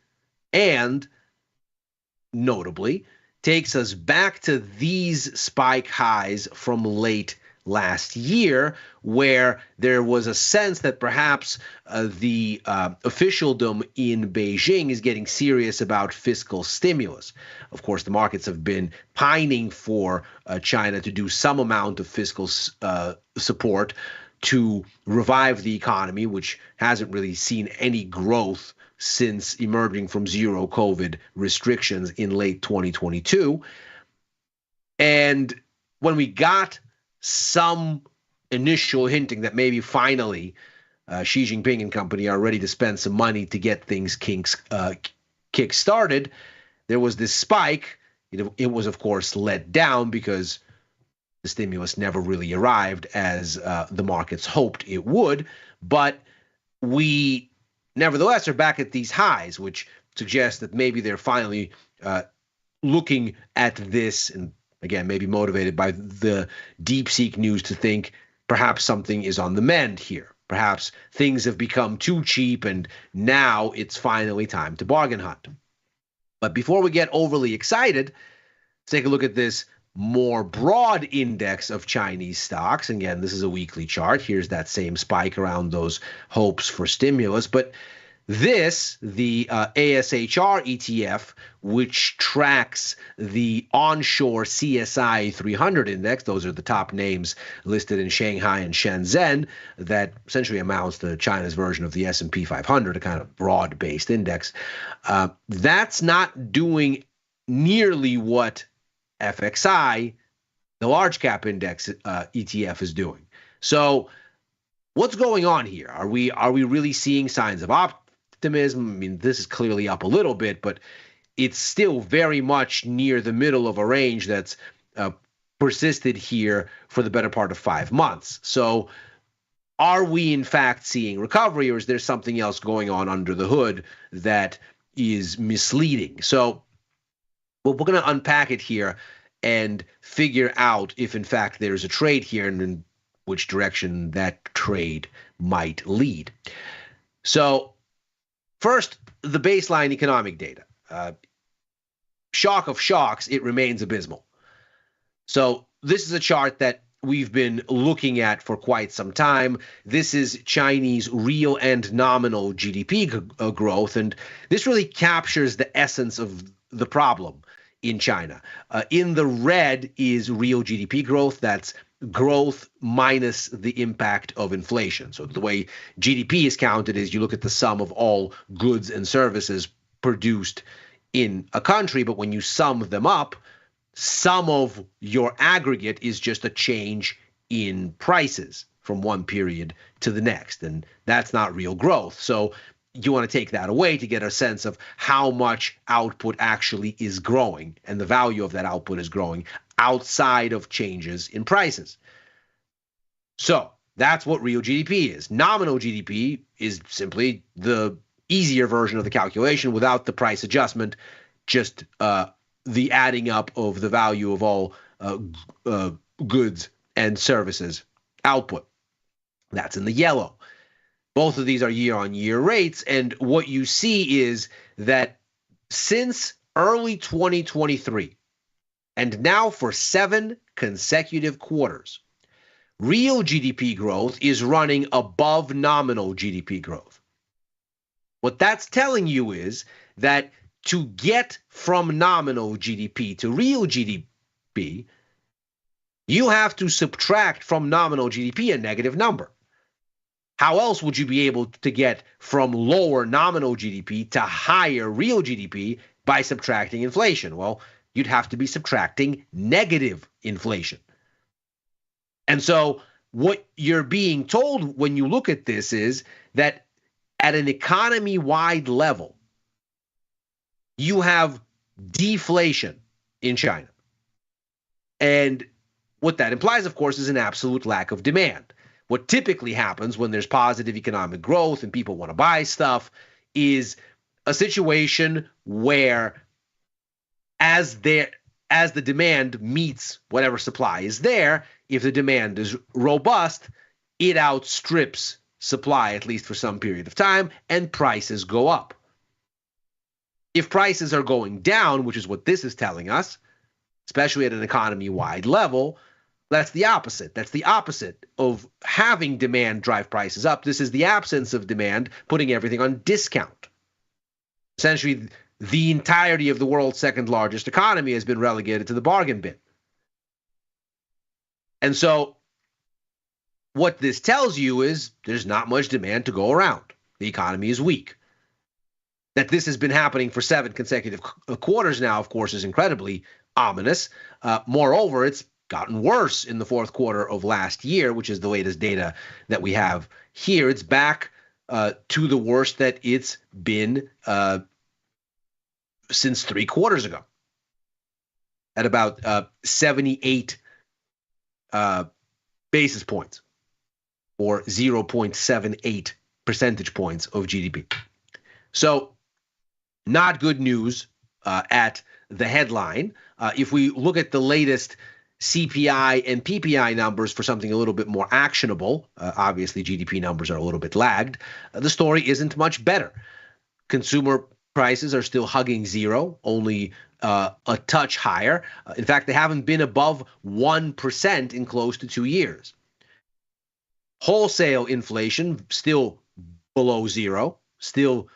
and notably takes us back to these spike highs from late last year, where there was a sense that perhaps the officialdom in Beijing is getting serious about fiscal stimulus. Of course, the markets have been pining for China to do some amount of fiscal support to revive the economy, which hasn't really seen any growth since emerging from zero COVID restrictions in late 2022. And when we got some initial hinting that maybe finally Xi Jinping and company are ready to spend some money to get things kick-started, there was this spike. It was, of course, let down because the stimulus never really arrived as the markets hoped it would. But we nevertheless are back at these highs, which suggests that maybe they're finally looking at this, and again, maybe motivated by the DeepSeek news, to think perhaps something is on the mend here. Perhaps things have become too cheap and now it's finally time to bargain hunt. But before we get overly excited, let's take a look at this more broad index of Chinese stocks. And again, this is a weekly chart. Here's that same spike around those hopes for stimulus. But this, the ASHR ETF, which tracks the onshore CSI 300 index, those are the top names listed in Shanghai and Shenzhen, that essentially amounts to China's version of the S&P 500, a kind of broad-based index. That's not doing nearly what FXI, the large cap index ETF, is doing. So what's going on here? Are we really seeing signs of optimism? I mean, this is clearly up a little bit, but it's still very much near the middle of a range that's persisted here for the better part of 5 months. So are we in fact seeing recovery, or is there something else going on under the hood that is misleading? So we're going to unpack it here and figure out if, in fact, there's a trade here and in which direction that trade might lead. So first, the baseline economic data. Shock of shocks, it remains abysmal. So this is a chart that we've been looking at for quite some time. This is Chinese real and nominal GDP growth, and this really captures the essence of the problem in China. In the red is real GDP growth. That's growth minus the impact of inflation. So the way GDP is counted is you look at the sum of all goods and services produced in a country, but when you sum them up, some of your aggregate is just a change in prices from one period to the next, and that's not real growth. So you want to take that away to get a sense of how much output actually is growing, and the value of that output is growing outside of changes in prices. So that's what real GDP is. Nominal GDP is simply the easier version of the calculation without the price adjustment, just the adding up of the value of all goods and services output. That's in the yellow. Both of these are year-on-year rates, and what you see is that since early 2023, and now for 7 consecutive quarters, real GDP growth is running above nominal GDP growth. What that's telling you is that to get from nominal GDP to real GDP, you have to subtract from nominal GDP a negative number. How else would you be able to get from lower nominal GDP to higher real GDP by subtracting inflation? Well, you'd have to be subtracting negative inflation. And so what you're being told when you look at this is that at an economy-wide level, you have deflation in China. And what that implies, of course, is an absolute lack of demand. What typically happens when there's positive economic growth and people want to buy stuff is a situation where as the demand meets whatever supply is there, if the demand is robust, it outstrips supply, at least for some period of time, and prices go up. If prices are going down, which is what this is telling us, especially at an economy-wide level, that's the opposite. That's the opposite of having demand drive prices up. This is the absence of demand putting everything on discount. Essentially, the entirety of the world's second largest economy has been relegated to the bargain bin. And so what this tells you is there's not much demand to go around. The economy is weak. That this has been happening for 7 consecutive quarters now, of course, is incredibly ominous. Moreover, it's gotten worse in the fourth quarter of last year, which is the latest data that we have here. It's back to the worst that it's been since 3 quarters ago, at about 78 basis points, or 0.78 percentage points of GDP. So not good news at the headline. If we look at the latest CPI and PPI numbers for something a little bit more actionable, obviously GDP numbers are a little bit lagged, the story isn't much better. Consumer prices are still hugging zero, only a touch higher. In fact, they haven't been above 1% in close to 2 years. Wholesale inflation still below zero, still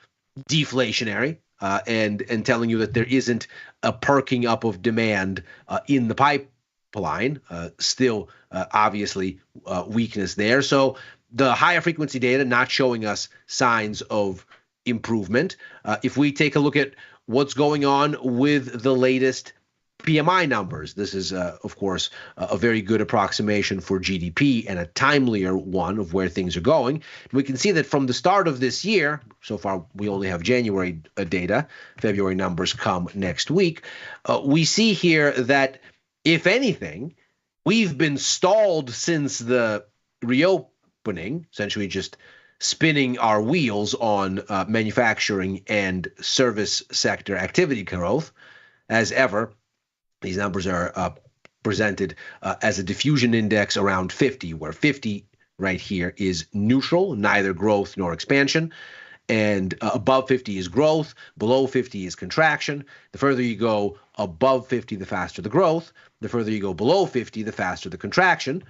deflationary, and telling you that there isn't a perking up of demand in the pipeline. Still, obviously, weakness there. So the higher frequency data not showing us signs of improvement. If we take a look at what's going on with the latest PMI numbers, this is, of course, a very good approximation for GDP and a timelier one of where things are going. We can see that from the start of this year, so far we only have January data, February numbers come next week, we see here that, if anything, we've been stalled since the reopening, essentially just spinning our wheels on manufacturing and service sector activity growth. As ever, these numbers are presented as a diffusion index around 50, where 50 right here is neutral, neither growth nor expansion. And above 50 is growth, below 50 is contraction. The further you go above 50, the faster the growth. The further you go below 50, the faster the contraction.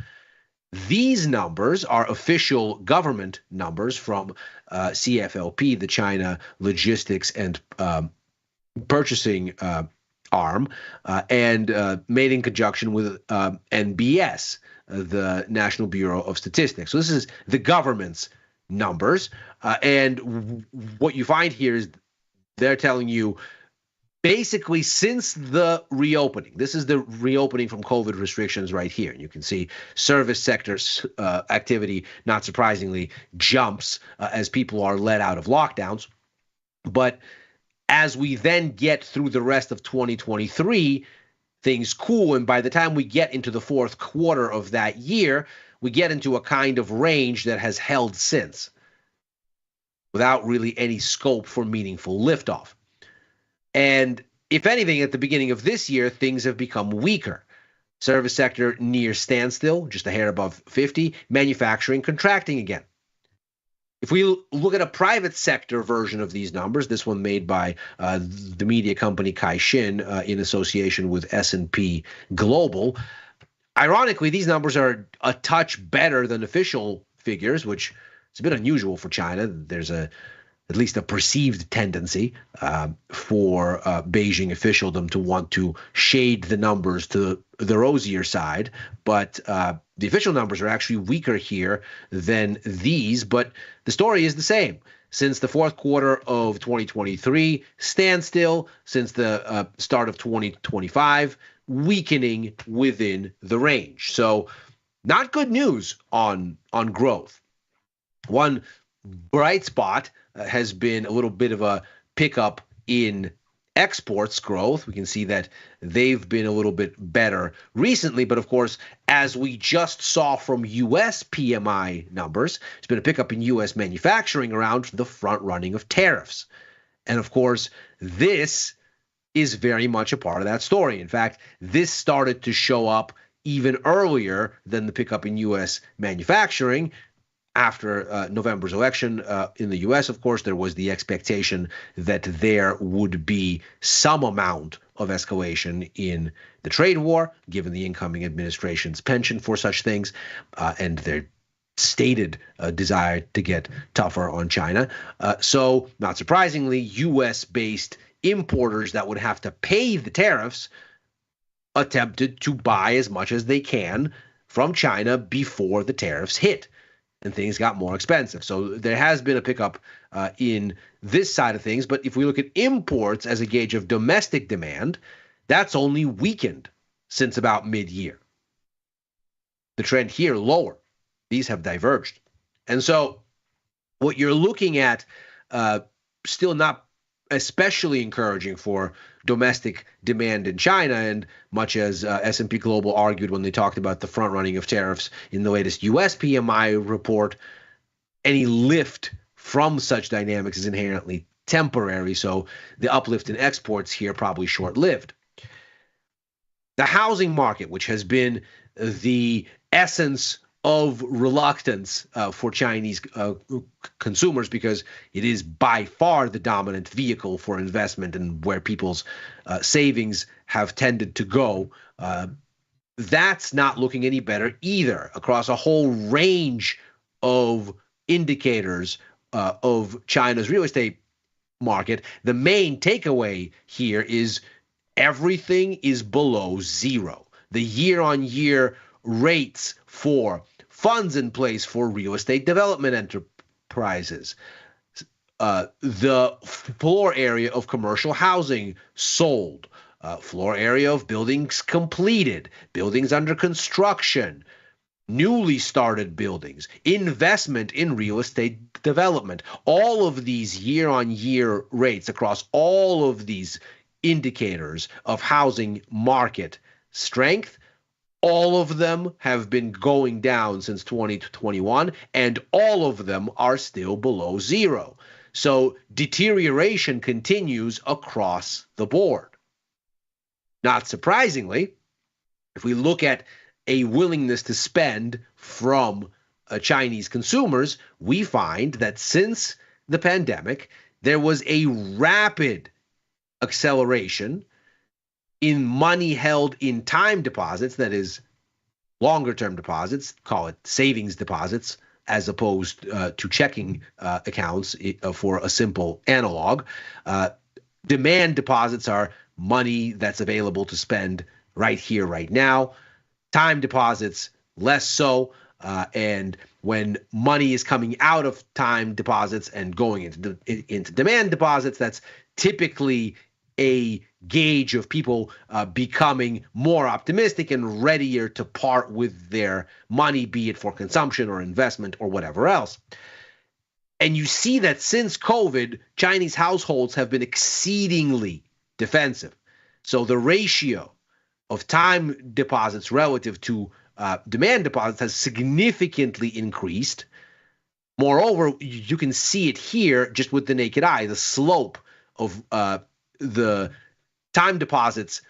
These numbers are official government numbers from CFLP, the China Logistics and Purchasing arm, and made in conjunction with NBS, the National Bureau of Statistics. So this is the government's numbers. And what you find here is they're telling you basically since the reopening, this is the reopening from COVID restrictions right here. And you can see service sector activity, not surprisingly, jumps as people are let out of lockdowns. But as we then get through the rest of 2023, things cool. And by the time we get into the fourth quarter of that year, we get into a kind of range that has held since, without really any scope for meaningful liftoff. And if anything, at the beginning of this year, things have become weaker. Service sector near standstill, just a hair above 50. Manufacturing contracting again. If we look at a private sector version of these numbers, this one made by the media company Caixin in association with S&P Global, ironically, these numbers are a touch better than official figures, which is a bit unusual for China. There's at least a perceived tendency for Beijing officialdom to want to shade the numbers to the rosier side. But the official numbers are actually weaker here than these. But the story is the same. Since the fourth quarter of 2023, standstill. Since the start of 2025, weakening within the range. So not good news on growth. One bright spot has been a little bit of a pickup in exports growth. We can see that they've been a little bit better recently. But of course, as we just saw from U.S. PMI numbers, there's been a pickup in U.S. manufacturing around the front running of tariffs. And of course, this is very much a part of that story. In fact, this started to show up even earlier than the pickup in U.S. manufacturing, after November's election in the U.S., of course, there was the expectation that there would be some amount of escalation in the trade war, given the incoming administration's penchant for such things, and their stated desire to get tougher on China. So, not surprisingly, U.S.-based importers that would have to pay the tariffs attempted to buy as much as they can from China before the tariffs hit, and things got more expensive. So there has been a pickup in this side of things. But if we look at imports as a gauge of domestic demand, that's only weakened since about mid-year. The trend here, lower. These have diverged. And so what you're looking at, still not especially encouraging for domestic demand in China, and much as S&P Global argued when they talked about the front running of tariffs in the latest U.S. PMI report, any lift from such dynamics is inherently temporary, so the uplift in exports here probably short-lived. The housing market, which has been the essence of reluctance for Chinese consumers, because it is by far the dominant vehicle for investment and where people's savings have tended to go. That's not looking any better either across a whole range of indicators of China's real estate market. The main takeaway here is everything is below zero. The year-on-year rates for funds in place for real estate development enterprises, the floor area of commercial housing sold, floor area of buildings completed, buildings under construction, newly started buildings, investment in real estate development. All of these year-on-year rates across all of these indicators of housing market strength, all of them have been going down since 2021, and all of them are still below zero. So deterioration continues across the board. Not surprisingly, if we look at a willingness to spend from Chinese consumers, we find that since the pandemic, there was a rapid acceleration in money held in time deposits, that is longer-term deposits, call it savings deposits, as opposed to checking accounts for a simple analog. Demand deposits are money that's available to spend right here, right now. Time deposits, less so. And when money is coming out of time deposits and going into demand deposits, that's typically a gauge of people becoming more optimistic and readier to part with their money, be it for consumption or investment or whatever else. And you see that since COVID, Chinese households have been exceedingly defensive. So the ratio of time deposits relative to demand deposits has significantly increased. Moreover, you can see it here just with the naked eye, the slope of the time deposits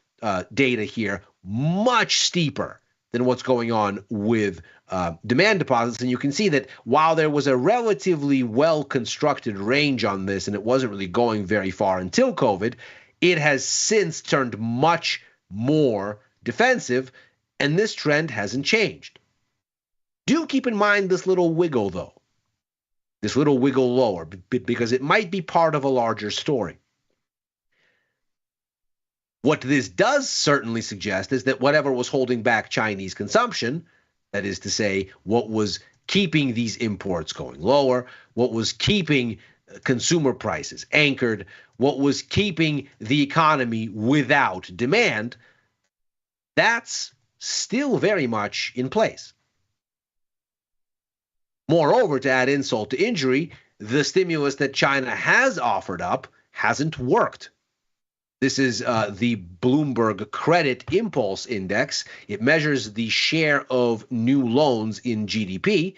data here, much steeper than what's going on with demand deposits. And you can see that while there was a relatively well-constructed range on this, and it wasn't really going very far until COVID, it has since turned much more defensive, and this trend hasn't changed. Do keep in mind this little wiggle, though, this little wiggle lower, because it might be part of a larger story. What this does certainly suggest is that whatever was holding back Chinese consumption, that is to say, what was keeping these imports going lower, what was keeping consumer prices anchored, what was keeping the economy without demand, that's still very much in place. Moreover, to add insult to injury, the stimulus that China has offered up hasn't worked. This is the Bloomberg Credit Impulse Index. It measures the share of new loans in GDP.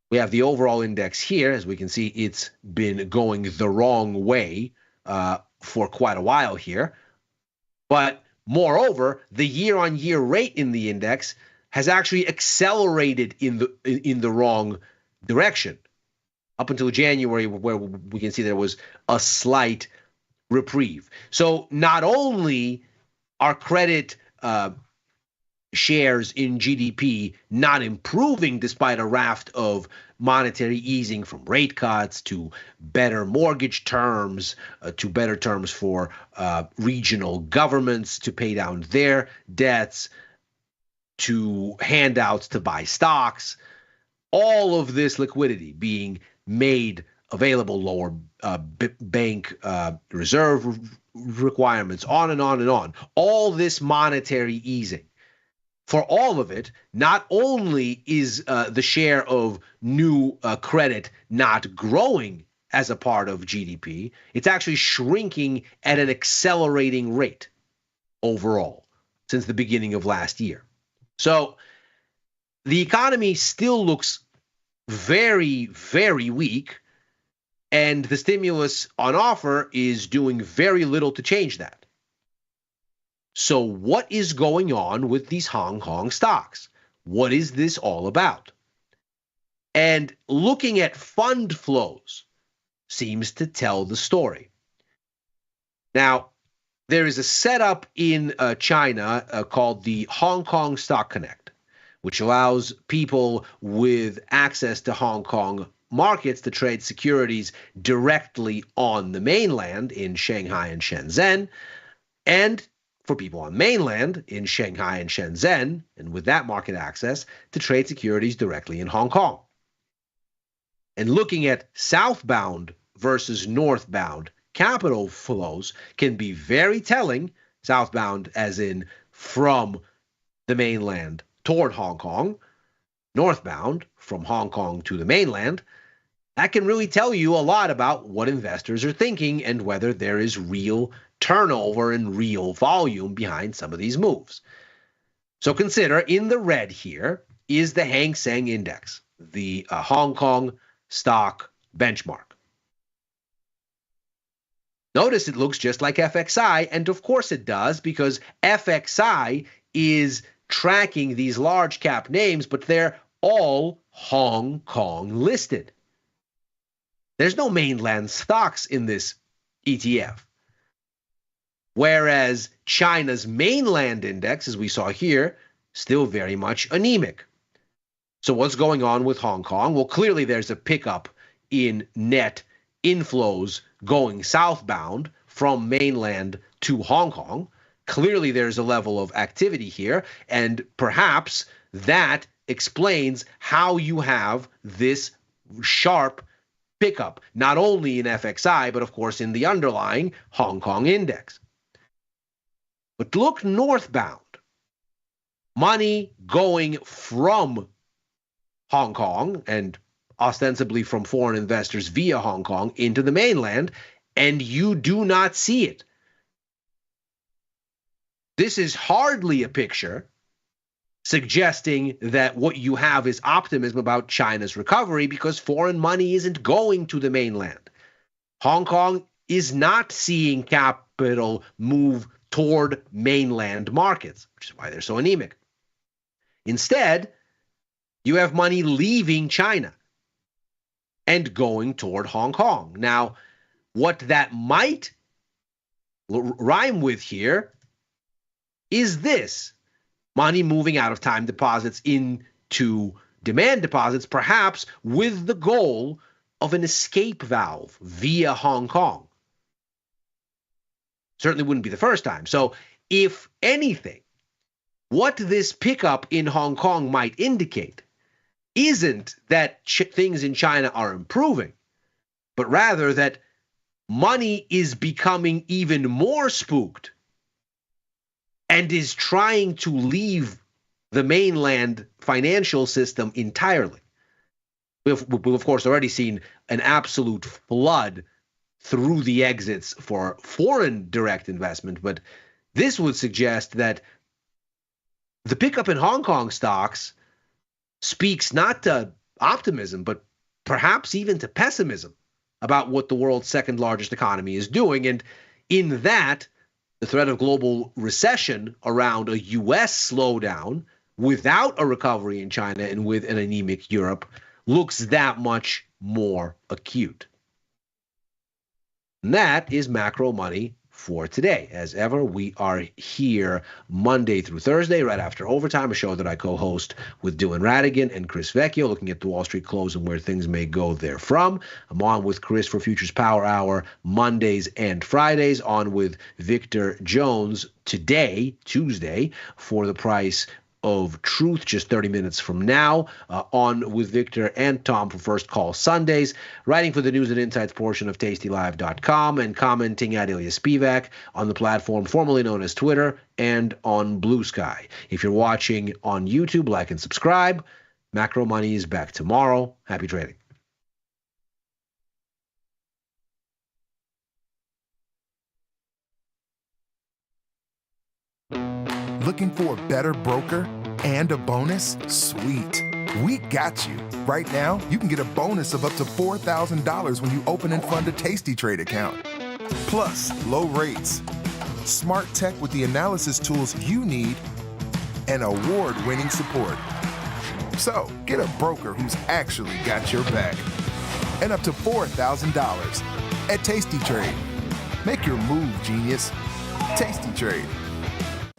We have the overall index here. As we can see, it's been going the wrong way for quite a while here. But moreover, the year-on-year rate in the index has actually accelerated in the wrong direction up until January, where we can see there was a slight reprieve. So not only are credit shares in GDP not improving despite a raft of monetary easing, from rate cuts to better mortgage terms, to better terms for regional governments to pay down their debts, to handouts to buy stocks, all of this liquidity being made available, lower bank reserve requirements, on and on and on. All this monetary easing. For all of it, not only is the share of new credit not growing as a part of GDP, it's actually shrinking at an accelerating rate overall since the beginning of last year. So the economy still looks very, very weak, and the stimulus on offer is doing very little to change that. So what is going on with these Hong Kong stocks? What is this all about? And looking at fund flows seems to tell the story. Now, there is a setup in China called the Hong Kong Stock Connect, which allows people with access to Hong Kong markets to trade securities directly on the mainland in Shanghai and Shenzhen, and for people on mainland in Shanghai and Shenzhen, and with that market access, to trade securities directly in Hong Kong. And looking at southbound versus northbound capital flows can be very telling. Southbound as in from the mainland toward Hong Kong, northbound from Hong Kong to the mainland. That can really tell you a lot about what investors are thinking and whether there is real turnover and real volume behind some of these moves. So consider, in the red here is the Hang Seng Index, the Hong Kong stock benchmark. Notice it looks just like FXI, and of course it does, because FXI is tracking these large cap names, but they're all Hong Kong listed. There's no mainland stocks in this ETF. Whereas China's mainland index, as we saw here, still very much anemic. So what's going on with Hong Kong? Well, clearly there's a pickup in net inflows going southbound from mainland to Hong Kong. Clearly there's a level of activity here, and perhaps that explains how you have this sharp pickup, not only in FXI, but of course in the underlying Hong Kong index. But look northbound. Money going from Hong Kong and ostensibly from foreign investors via Hong Kong into the mainland, and you do not see it. This is hardly a picture suggesting that what you have is optimism about China's recovery, because foreign money isn't going to the mainland. Hong Kong is not seeing capital move toward mainland markets, which is why they're so anemic. Instead, you have money leaving China and going toward Hong Kong. Now, what that might rhyme with here is this: money moving out of time deposits into demand deposits, perhaps with the goal of an escape valve via Hong Kong. Certainly wouldn't be the first time. So if anything, what this pickup in Hong Kong might indicate isn't that things in China are improving, but rather that money is becoming even more spooked and is trying to leave the mainland financial system entirely. We've of course already seen an absolute flood through the exits for foreign direct investment, but this would suggest that the pickup in Hong Kong stocks speaks not to optimism, but perhaps even to pessimism about what the world's second largest economy is doing. And in that, the threat of global recession around a U.S. slowdown without a recovery in China and with an anemic Europe looks that much more acute. And that is macro money for today. As ever, we are here Monday through Thursday, right after overtime, a show that I co-host with Dylan Radigan and Chris Vecchio, looking at the Wall Street close and where things may go therefrom. I'm on with Chris for Futures Power Hour Mondays and Fridays, on with Victor Jones today, Tuesday, for the price of truth just 30 minutes from now, on with Victor and Tom for First Call Sundays, writing for the news and insights portion of tastylive.com and commenting at Ilya Spivak on the platform formerly known as Twitter and on Blue Sky. If you're watching on YouTube, like and subscribe. Macro Money is back tomorrow. Happy trading. Looking for a better broker and a bonus? Sweet. We got you. Right now, you can get a bonus of up to $4,000 when you open and fund a Tasty Trade account. Plus, low rates, smart tech with the analysis tools you need, and award-winning support. So, get a broker who's actually got your back. And up to $4,000 at Tasty Trade. Make your move, genius. Tasty Trade.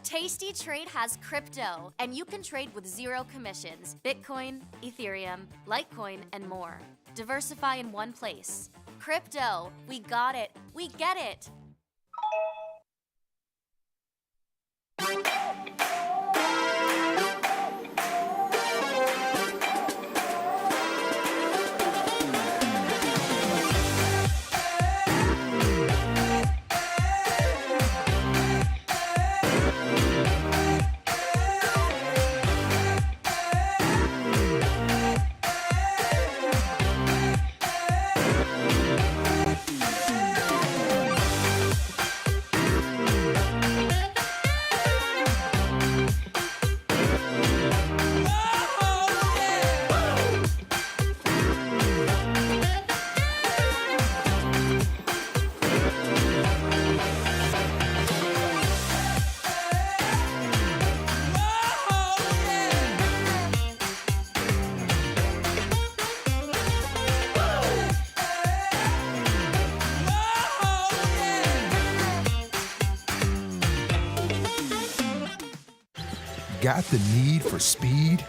Tasty Trade has crypto, and you can trade with zero commissions. Bitcoin, Ethereum, Litecoin, and more. Diversify in one place. Crypto, we got it. We get it. Got the need for speed?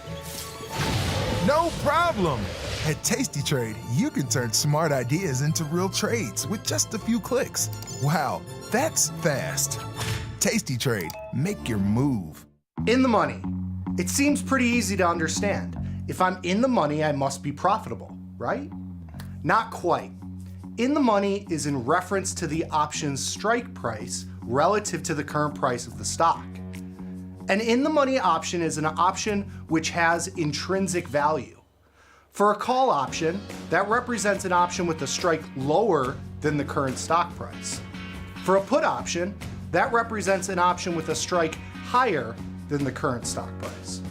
No problem! At Tasty Trade, you can turn smart ideas into real trades with just a few clicks. Wow, that's fast. Tasty Trade, make your move. In the money. It seems pretty easy to understand. If I'm in the money, I must be profitable, right? Not quite. In the money is in reference to the option's strike price relative to the current price of the stock. An in-the-money option is an option which has intrinsic value. For a call option, that represents an option with a strike lower than the current stock price. For a put option, that represents an option with a strike higher than the current stock price.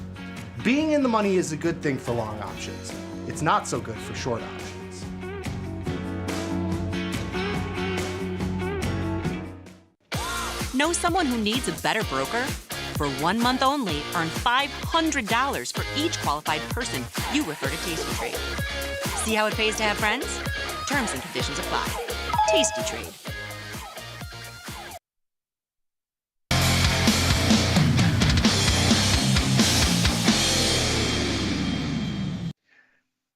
Being in the money is a good thing for long options. It's not so good for short options. Know someone who needs a better broker? For 1 month only, earn $500 for each qualified person you refer to Tasty Trade. See how it pays to have friends? Terms and conditions apply. Tasty Trade.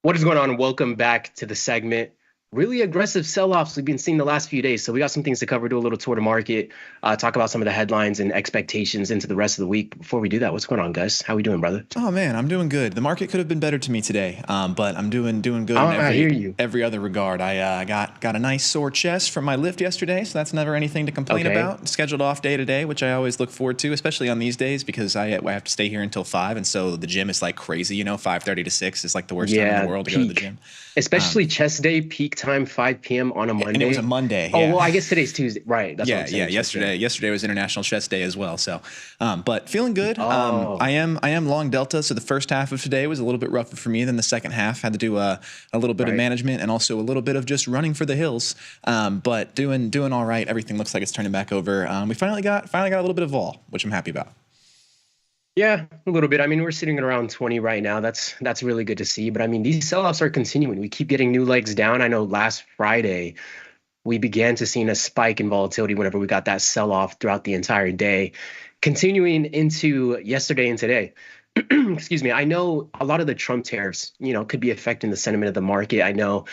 What is going on? Welcome back to the segment. Really aggressive sell-offs we've been seeing the last few days. So we got some things to cover, do a little tour to market, talk about some of the headlines and expectations into the rest of the week. Before we do that, what's going on, guys? How we doing, brother? Oh, man, I'm doing good. The market could have been better to me today, but I'm doing good I hear in you. every other regard. I got a nice sore chest from my lift yesterday, so that's never anything to complain about. Scheduled off day today, which I always look forward to, especially on these days because I have to stay here until 5, and so the gym is like crazy, 5:30 to 6 is like the worst time in the world to go to the gym. Especially chest day, peak time, 5 p.m. on a Monday. And it was a Monday. Oh, yeah. well, I guess today's Tuesday. Right. That's what I'm saying. Yesterday was International Chest Day as well. So, but feeling good. I am long delta. So the first half of today was a little bit rougher for me than the second half. Had to do a little bit of management and also a little bit of just running for the hills. But doing all right. Everything looks like it's turning back over. We finally got a little bit of vol, which I'm happy about. Yeah, a little bit. I mean, we're sitting at around 20 right now. That's really good to see. But I mean, these sell-offs are continuing. We keep getting new legs down. I know last Friday we began to see a spike in volatility whenever we got that sell-off throughout the entire day, continuing into yesterday and today. Excuse me. I know a lot of the Trump tariffs, could be affecting the sentiment of the market. I know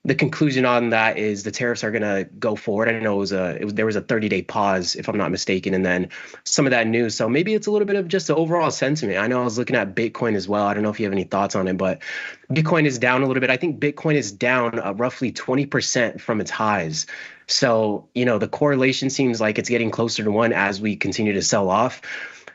the conclusion on that is the tariffs are going to go forward. I know there was a 30-day pause, if I'm not mistaken, and then some of that news. So maybe it's a little bit of just the overall sentiment. I know I was looking at Bitcoin as well. I don't know if you have any thoughts on it, but Bitcoin is down a little bit. I think Bitcoin is down roughly 20% from its highs. So, the correlation seems like it's getting closer to one as we continue to sell off.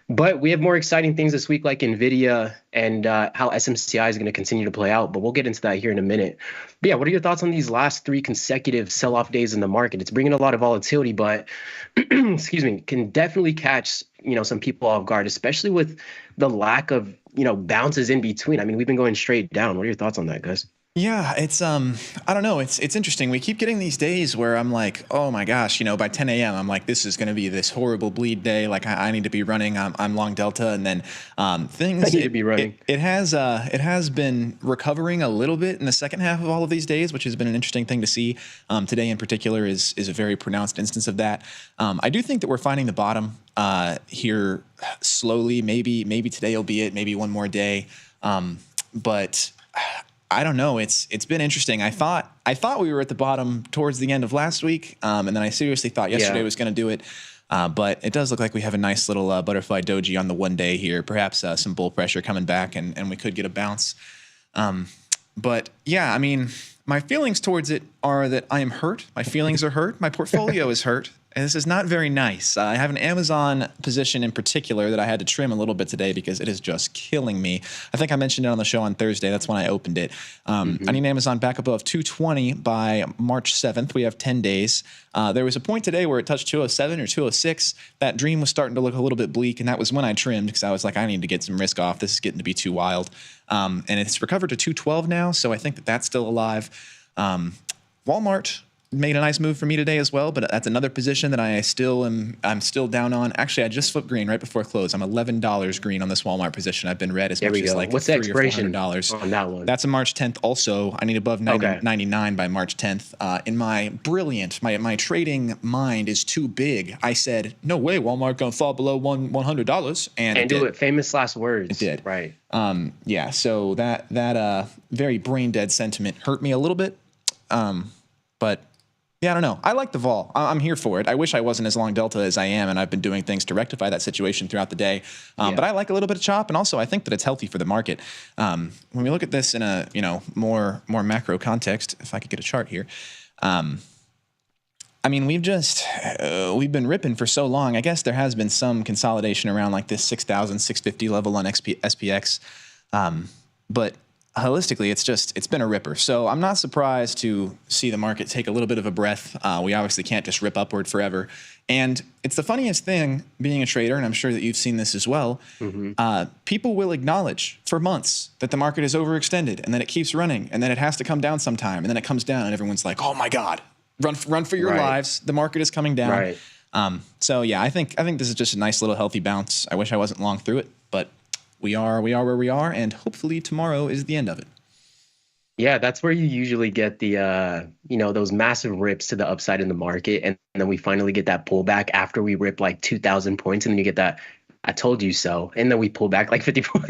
But we have more exciting things this week, like Nvidia and how SMCI is going to continue to play out. But we'll get into that here in a minute. But yeah, what are your thoughts on these last 3 consecutive sell-off days in the market? It's bringing a lot of volatility, but excuse me, can definitely catch some people off guard, especially with the lack of bounces in between. I mean, we've been going straight down. What are your thoughts on that, guys? Yeah, it's I don't know. It's interesting. We keep getting these days where I'm like, oh my gosh, by 10 a.m. I'm like, this is going to be this horrible bleed day. Like I need to be running. I'm long delta, and then things. I need to be running. It has been recovering a little bit in the second half of all of these days, which has been an interesting thing to see. Today in particular is a very pronounced instance of that. I do think that we're finding the bottom here slowly. Maybe today will be it. Maybe one more day, but. I don't know. It's been interesting. I thought we were at the bottom towards the end of last week, and then I seriously thought yesterday was going to do it. But it does look like we have a nice little butterfly doji on the 1 day here. Perhaps some bull pressure coming back, and we could get a bounce. But yeah, I mean, my feelings towards it are that I am hurt. My feelings are hurt. My portfolio is hurt. And this is not very nice. I have an Amazon position in particular that I had to trim a little bit today because it is just killing me. I think I mentioned it on the show on Thursday. That's when I opened it. I need Amazon back above 220 by March 7th. We have 10 days. There was a point today where it touched 207 or 206. That dream was starting to look a little bit bleak, and that was when I trimmed because I was like, I need to get some risk off. This is getting to be too wild. And it's recovered to 212 now, so I think that that's still alive. Walmart made a nice move for me today as well, but that's another position that I'm still down on. Actually, I just flipped green right before close. I'm $11 green on this Walmart position. I've been red as much as like what's the expiration $300 on that one? That's a March 10th. Also, I need above 99 by March 10th. In my brilliant, my trading mind is too big. I said, no way, Walmart gonna fall below $100, and it did. Famous last words. It did. Right. Yeah. So that very brain dead sentiment hurt me a little bit. But yeah, I don't know. I like the vol. I'm here for it. I wish I wasn't as long delta as I am, and I've been doing things to rectify that situation throughout the day. But I like a little bit of chop, and also I think that it's healthy for the market. When we look at this in a more macro context, if I could get a chart here, I mean we've been ripping for so long. I guess there has been some consolidation around like this 6,650 level on SPX, but holistically, it's been a ripper. So I'm not surprised to see the market take a little bit of a breath. We obviously can't just rip upward forever. And it's the funniest thing being a trader, and I'm sure that you've seen this as well. People will acknowledge for months that the market is overextended and that it keeps running and then it has to come down sometime. And then it comes down and everyone's like, oh my God, run for your lives. The market is coming down. Right. So yeah, I think this is just a nice little healthy bounce. I wish I wasn't long through it, but we are where we are, and hopefully tomorrow is the end of it. Yeah, that's where you usually get the, those massive rips to the upside in the market. And then we finally get that pullback after we rip like 2,000 points. And then you get that, I told you so. And then we pull back like 54,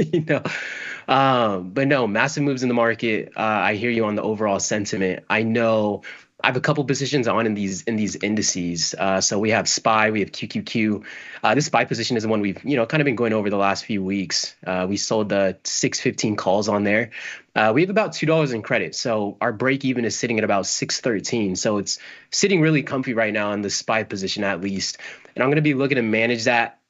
But no, massive moves in the market. I hear you on the overall sentiment. I know I have a couple positions on in these indices. So we have SPY, we have QQQ. This SPY position is the one we've kind of been going over the last few weeks. We sold the 615 calls on there. We have about $2 in credit, so our break even is sitting at about 613. So it's sitting really comfy right now in the SPY position at least. And I'm going to be looking to manage that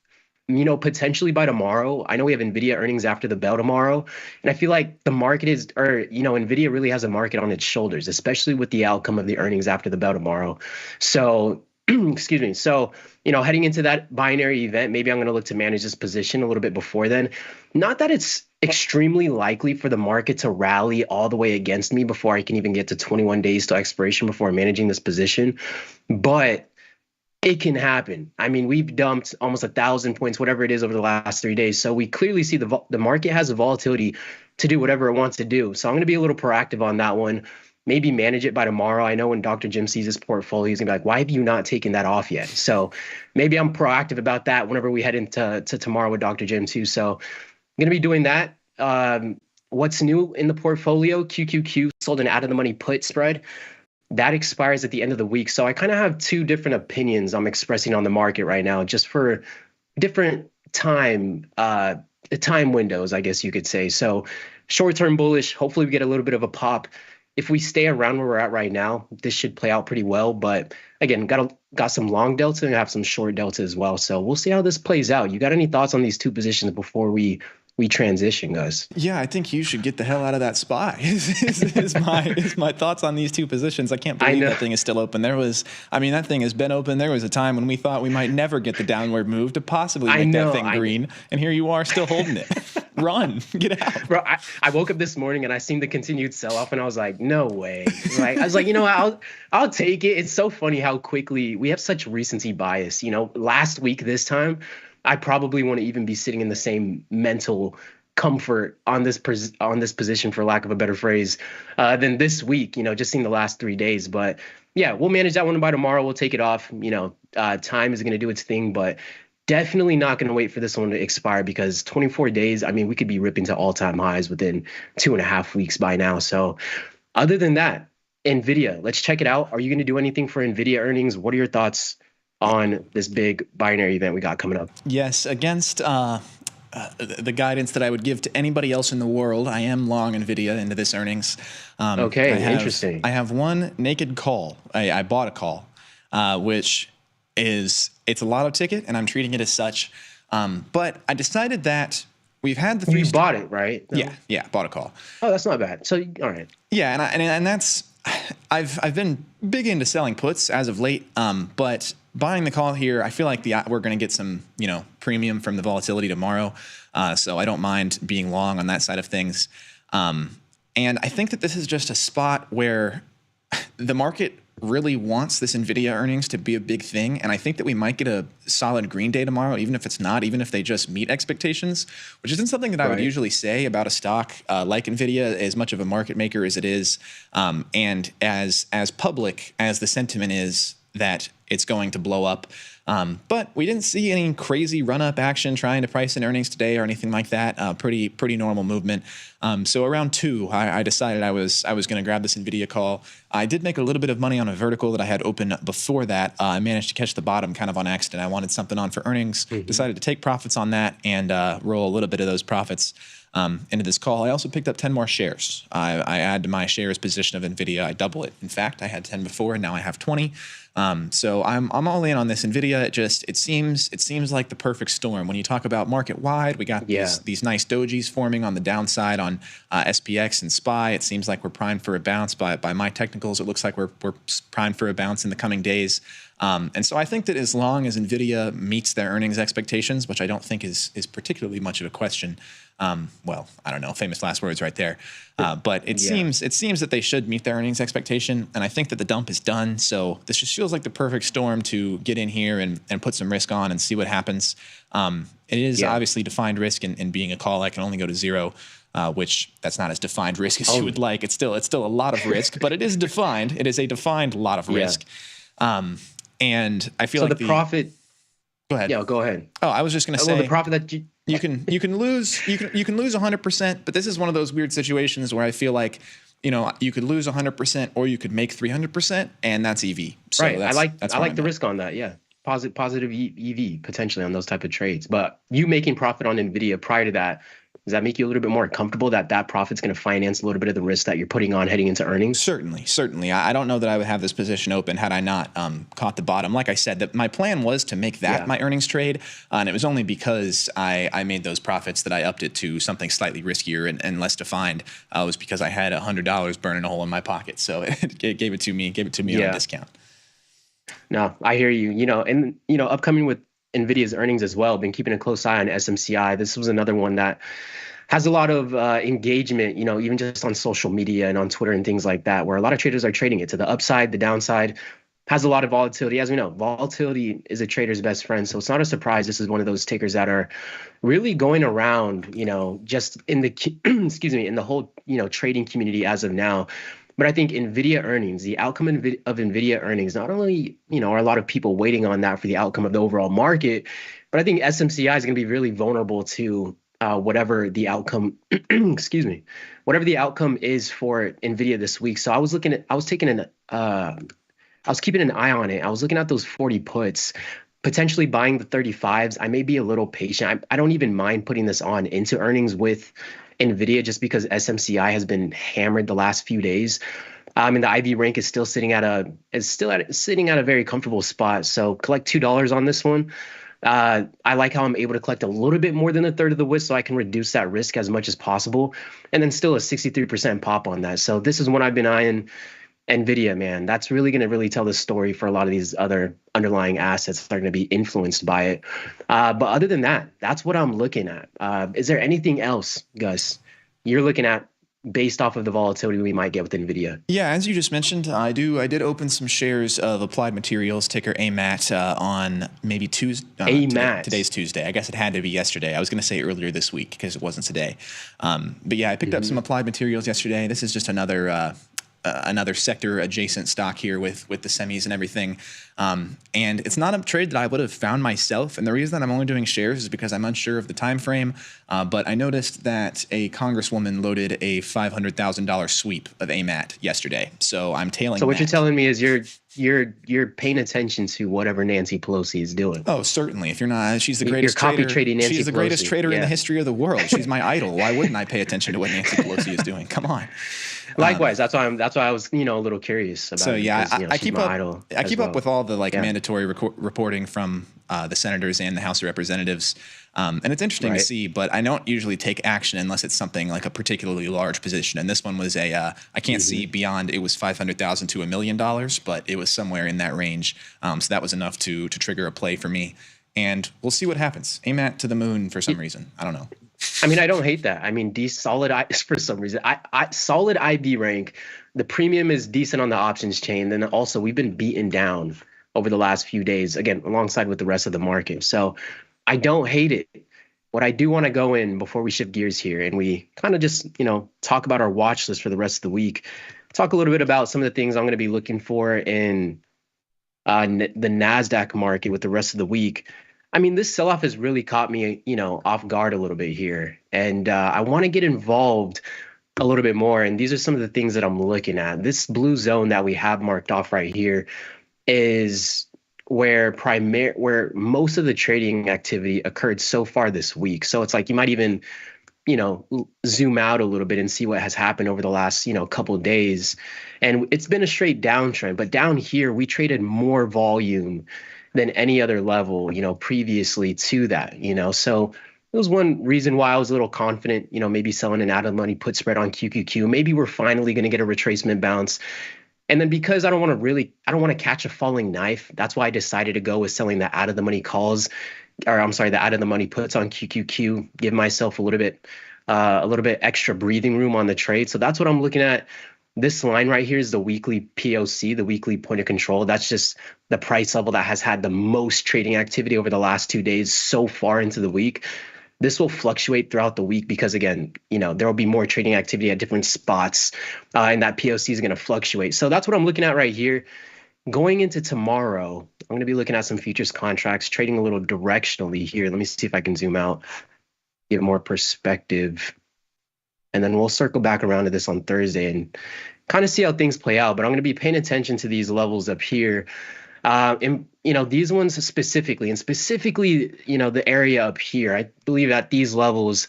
potentially by tomorrow. I know we have Nvidia earnings after the bell tomorrow. And I feel like the market Nvidia really has a market on its shoulders, especially with the outcome of the earnings after the bell tomorrow. So, excuse me. So, heading into that binary event, maybe I'm going to look to manage this position a little bit before then. Not that it's extremely likely for the market to rally all the way against me before I can even get to 21 days to expiration before managing this position. But It can happen. I mean, we've dumped almost 1,000 points, whatever it is, over the last 3 days. So we clearly see the market has the volatility to do whatever it wants to do. So I'm going to be a little proactive on that one. Maybe manage it by tomorrow. I know when Dr. Jim sees his portfolio, he's going to be like, why have you not taken that off yet? So maybe I'm proactive about that whenever we head into tomorrow with Dr. Jim too. So I'm going to be doing that. What's new in the portfolio? QQQ sold an out of the money put spread. That expires at the end of the week. So I kind of have two different opinions I'm expressing on the market right now, just for different time windows, I guess you could say. So short-term bullish, hopefully we get a little bit of a pop. If we stay around where we're at right now, this should play out pretty well. But again, got some long delta and have some short delta as well. So we'll see how this plays out. You got any thoughts on these two positions before we transition, guys? Yeah, I think you should get the hell out of that SPY. is my thoughts on these two positions. I can't believe that thing is still open. That thing has been open. There was a time when we thought we might never get the downward move to possibly make that thing green, and here you are still holding it. Run, get out, bro. I woke up this morning and I seen the continued sell-off, and I was like, no way. Like I was like, I'll take it. It's so funny how quickly we have such recency bias. Last week this time, I probably want to even be sitting in the same mental comfort on this position, for lack of a better phrase, than this week, just seeing the last 3 days. But yeah, we'll manage that one by tomorrow. We'll take it off. Time is going to do its thing, but definitely not going to wait for this one to expire, because 24 days, we could be ripping to all-time highs within 2.5 weeks by now. So other than that, Nvidia, let's check it out. Are you going to do anything for Nvidia earnings? What are your thoughts on this big binary event we got coming up? Yes, against the guidance that I would give to anybody else in the world, I am long Nvidia into this earnings. Interesting. I have one naked call. I bought a call, which it's a lotto ticket, and I'm treating it as such. But I decided that we've had the three. You bought it, right? No? Yeah, bought a call. Oh, that's not bad. So, all right. Yeah, and that's I've been big into selling puts as of late, but buying the call here, I feel like we're going to get some premium from the volatility tomorrow, so I don't mind being long on that side of things. And I think that this is just a spot where the market really wants this Nvidia earnings to be a big thing, and I think that we might get a solid green day tomorrow, even if they just meet expectations, which isn't something that I would usually say about a stock like Nvidia, as much of a market maker as it is, and as public as the sentiment is that it's going to blow up. But we didn't see any crazy run-up action trying to price in earnings today or anything like that. Pretty normal movement. So around 2, I decided I was going to grab this Nvidia call. I did make a little bit of money on a vertical that I had open before that. I managed to catch the bottom kind of on accident. I wanted something on for earnings. Decided to take profits on that and roll a little bit of those profits into this call. I also picked up 10 more shares. I add to my shares position of Nvidia. I double it. In fact, I had 10 before, and now I have 20. So I'm all in on this Nvidia. It seems like the perfect storm. When you talk about market wide, we got these nice dojis forming on the downside on SPX and SPY. It seems like we're primed for a bounce. By my technicals, it looks like we're primed for a bounce in the coming days. And so I think that as long as Nvidia meets their earnings expectations, which I don't think is particularly much of a question. Well, I don't know, famous last words right there. But it seems that they should meet their earnings expectation, and I think that the dump is done. So this just feels like the perfect storm to get in here and put some risk on and see what happens. It is obviously defined risk in being a call. I can only go to 0. Which that's not as defined risk as you would like. It's still a lot of risk, but it is defined. It is a defined lot of risk. And I feel like the profit. Go ahead. Yeah, go ahead. Oh, I was just going to say the profit that you can lose 100%, but this is one of those weird situations where I feel like you could lose 100% or you could make 300%, and that's EV. So right. I like the risk on that. Yeah. Positive EV potentially on those type of trades. But you making profit on Nvidia prior to that, does that make you a little bit more comfortable that profit's going to finance a little bit of the risk that you're putting on heading into earnings? Certainly. I don't know that I would have this position open had I not caught the bottom. Like I said, that my plan was to make that my earnings trade, and it was only because I made those profits that I upped it to something slightly riskier and less defined. It was because I had $100 burning a hole in my pocket, so it gave it to me on a discount. No, I hear you. And upcoming with Nvidia's earnings as well, been keeping a close eye on SMCI. This was another one that has a lot of engagement, even just on social media and on Twitter and things like that, where a lot of traders are trading it to the upside, the downside. has a lot of volatility. As we know, volatility is a trader's best friend. So it's not a surprise. This is one of those tickers that are really going around, just in the, excuse me, in the whole, trading community as of now. But I think Nvidia earnings, the outcome of Nvidia earnings, not only, are a lot of people waiting on that for the outcome of the overall market, but I think SMCI is going to be really vulnerable to whatever the outcome, excuse me, whatever the outcome is for Nvidia this week. So I was keeping an eye on it. I was looking at those 40 puts, potentially buying the 35s. I may be a little patient. I don't even mind putting this on into earnings with Nvidia just because SMCI has been hammered the last few days. And the IV rank is still sitting at a very comfortable spot. So collect $2 on this one. I like how I'm able to collect a little bit more than a third of the width so I can reduce that risk as much as possible. And then still a 63% pop on that. So this is one I've been eyeing. Nvidia, man, that's really going to tell the story for a lot of these other underlying assets that are going to be influenced by it. But other than that, that's what I'm looking at. Is there anything else, Gus, you're looking at based off of the volatility we might get with Nvidia? Yeah, as you just mentioned, I did open some shares of Applied Materials, ticker AMAT, on maybe Tuesday. Today's Tuesday. I guess it had to be yesterday. I was going to say earlier this week because it wasn't today. But yeah, I picked up some Applied Materials yesterday. This is just another sector adjacent stock here with the semis and everything. And it's not a trade that I would have found myself. And the reason that I'm only doing shares is because I'm unsure of the time frame. But I noticed that a congresswoman loaded a $500,000 sweep of AMAT yesterday. So I'm tailing. So what you're telling me is you're paying attention to whatever Nancy Pelosi is doing. Oh, certainly. If you're not, she's the greatest you're copy trader. trading Nancy She's the Pelosi. greatest trader in the history of the world. She's my idol. Why wouldn't I pay attention to what Nancy Pelosi is doing? Come on. Likewise, that's why I was a little curious about. So yeah, because, I keep up. I keep up with all the mandatory reporting from the senators and the House of Representatives, and it's interesting to see. But I don't usually take action unless it's something like a particularly large position. And this one was I can't see beyond. It was $500,000 to $1 million, but it was somewhere in that range. So that was enough to trigger a play for me. And we'll see what happens. AMAT to the moon for some reason. I don't know. I mean, I don't hate that. I mean, solid for some reason. Solid IB rank. The premium is decent on the options chain. Then also we've been beaten down over the last few days, again, alongside with the rest of the market. So I don't hate it. What I do want to go in before we shift gears here and we kind of just, talk about our watch list for the rest of the week, talk a little bit about some of the things I'm going to be looking for in the NASDAQ market with the rest of the week. I mean, this sell-off has really caught me, off guard a little bit here. And I want to get involved a little bit more. And these are some of the things that I'm looking at. This blue zone that we have marked off right here is where most of the trading activity occurred so far this week. So it's like you might even, zoom out a little bit and see what has happened over the last, couple of days. And it's been a straight downtrend. But down here, we traded more volume than any other level, previously to that, So it was one reason why I was a little confident, maybe selling an out of the money put spread on QQQ. Maybe we're finally going to get a retracement bounce. And then because I don't want to catch a falling knife, that's why I decided to go with selling the out of the money calls, the out of the money puts on QQQ, give myself a little bit extra breathing room on the trade. So that's what I'm looking at. This line right here is the weekly POC, the weekly point of control. That's just the price level that has had the most trading activity over the last 2 days so far into the week. This will fluctuate throughout the week because, again, there will be more trading activity at different spots, and that POC is going to fluctuate. So that's what I'm looking at right here. Going into tomorrow, I'm going to be looking at some futures contracts, trading a little directionally here. Let me see if I can zoom out, give more perspective. And then we'll circle back around to this on Thursday and kind of see how things play out. But I'm going to be paying attention to these levels up here. And, these ones specifically, the area up here. I believe at these levels,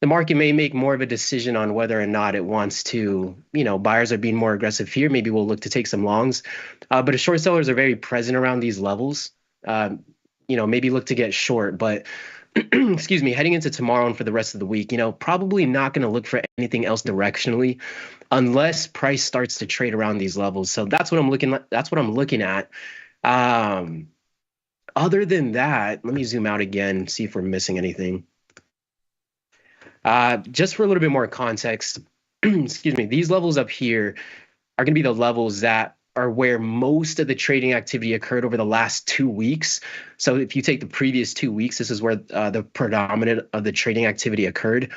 the market may make more of a decision on whether or not it wants to, buyers are being more aggressive here. Maybe we'll look to take some longs. But the short sellers are very present around these levels. Maybe look to get short. But excuse me, heading into tomorrow and for the rest of the week, probably not going to look for anything else directionally unless price starts to trade around these levels. So that's what I'm looking at. Other than that, let me zoom out again, see if we're missing anything. Just for a little bit more context, excuse me, these levels up here are going to be the levels that are where most of the trading activity occurred over the last 2 weeks. So if you take the previous 2 weeks, this is where the predominant of the trading activity occurred.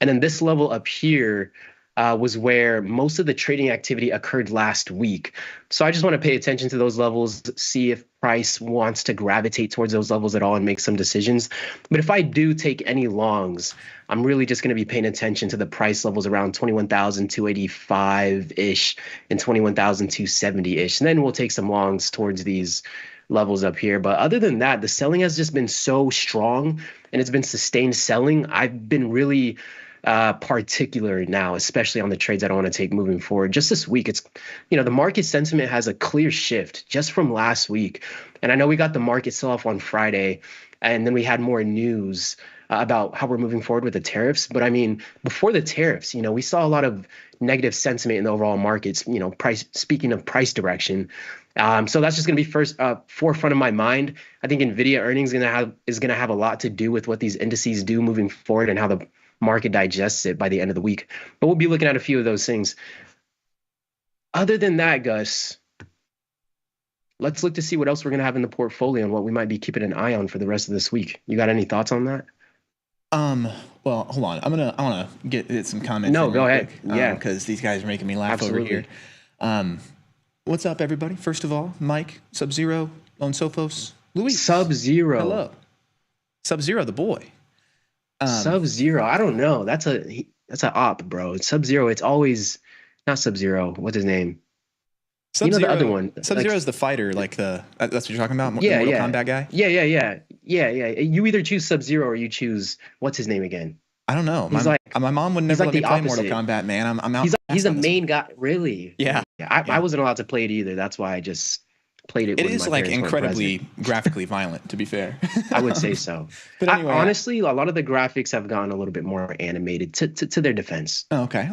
And then this level up here was where most of the trading activity occurred last week. So I just want to pay attention to those levels, see if price wants to gravitate towards those levels at all and make some decisions. But if I do take any longs, I'm really just going to be paying attention to the price levels around 21,285-ish and 21,270-ish. And then we'll take some longs towards these levels up here. But other than that, the selling has just been so strong and it's been sustained selling. I've been really particular now, especially on the trades I don't want to take moving forward. Just this week, it's, the market sentiment has a clear shift just from last week. And I know we got the market sell-off on Friday, and then we had more news about how we're moving forward with the tariffs. But I mean, before the tariffs, we saw a lot of negative sentiment in the overall markets, speaking of price direction. So that's just going to be first forefront of my mind. I think Nvidia earnings is going to have a lot to do with what these indices do moving forward and how the market digests it by the end of the week. But we'll be looking at a few of those things. Other than that, Gus, let's look to see what else we're going to have in the portfolio and what we might be keeping an eye on for the rest of this week. You got any thoughts on that? Well, hold on. I want to get some comments. No, go ahead. Yeah, because these guys are making me laugh over here. What's up, everybody? First of all, Mike, Sub-Zero, Lone Sophos, Luis. Sub-Zero. Hello. Sub-Zero, the boy. Sub-Zero. I don't know. That's an op, bro. Sub-Zero. It's always not Sub-Zero. What's his name? Sub-Zero, the other one. Sub-Zero is the fighter, that's what you're talking about? Yeah, the Mortal Kombat guy? Yeah. You either choose Sub-Zero or you choose, what's his name again? I don't know. My mom would never let me play Mortal Kombat, man. I'm out. He's a main guy. Really? Yeah. I wasn't allowed to play it either. That's why I just played it. It is incredibly graphically violent, to be fair. I would say so. But anyway, honestly, a lot of the graphics have gotten a little bit more animated to their defense. Oh, okay.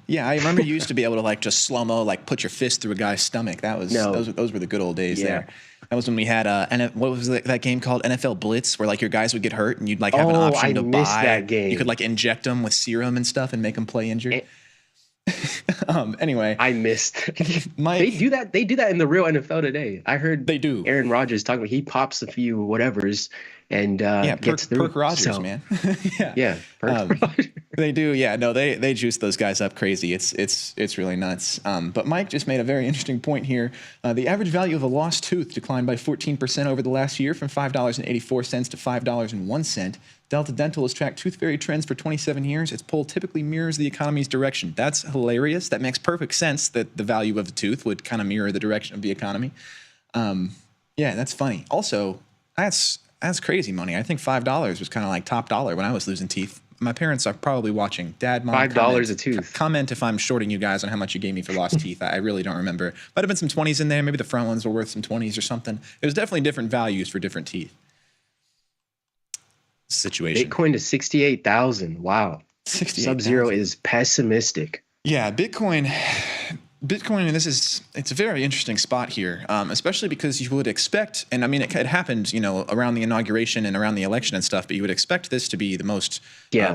Yeah, I remember you used to be able to just slow mo, put your fist through a guy's stomach. Those were the good old days there. That was when we had what was that game called? NFL Blitz, where your guys would get hurt and you'd have an option to buy. That game. You could inject them with serum and stuff and make them play injured. Anyway, I missed. They do that in the real NFL today. I heard they do. Aaron Rodgers talking about he pops a few whatevers and gets through. Perk Rodgers, man. They do. Yeah, no, they juice those guys up crazy. It's really nuts. But Mike just made a very interesting point here. The average value of a lost tooth declined by 14% over the last year, from $5.84 to $5.01. Delta Dental has tracked tooth fairy trends for 27 years. Its poll typically mirrors the economy's direction. That's hilarious. That makes perfect sense that the value of a tooth would kind of mirror the direction of the economy. Yeah, that's funny. Also, that's crazy money. I think $5 was kind of top dollar when I was losing teeth. My parents are probably watching. Dad, Mom, $5 a tooth. Comment if I'm shorting you guys on how much you gave me for lost teeth. I really don't remember. Might have been some 20s in there. Maybe the front ones were worth some 20s or something. It was definitely different values for different teeth. Situation. Bitcoin to 68,000. Wow. 68,000. Sub-Zero is pessimistic. Yeah, Bitcoin, it's a very interesting spot here, especially because you would expect, and I mean, it happened, around the inauguration and around the election and stuff, but you would expect this to be the most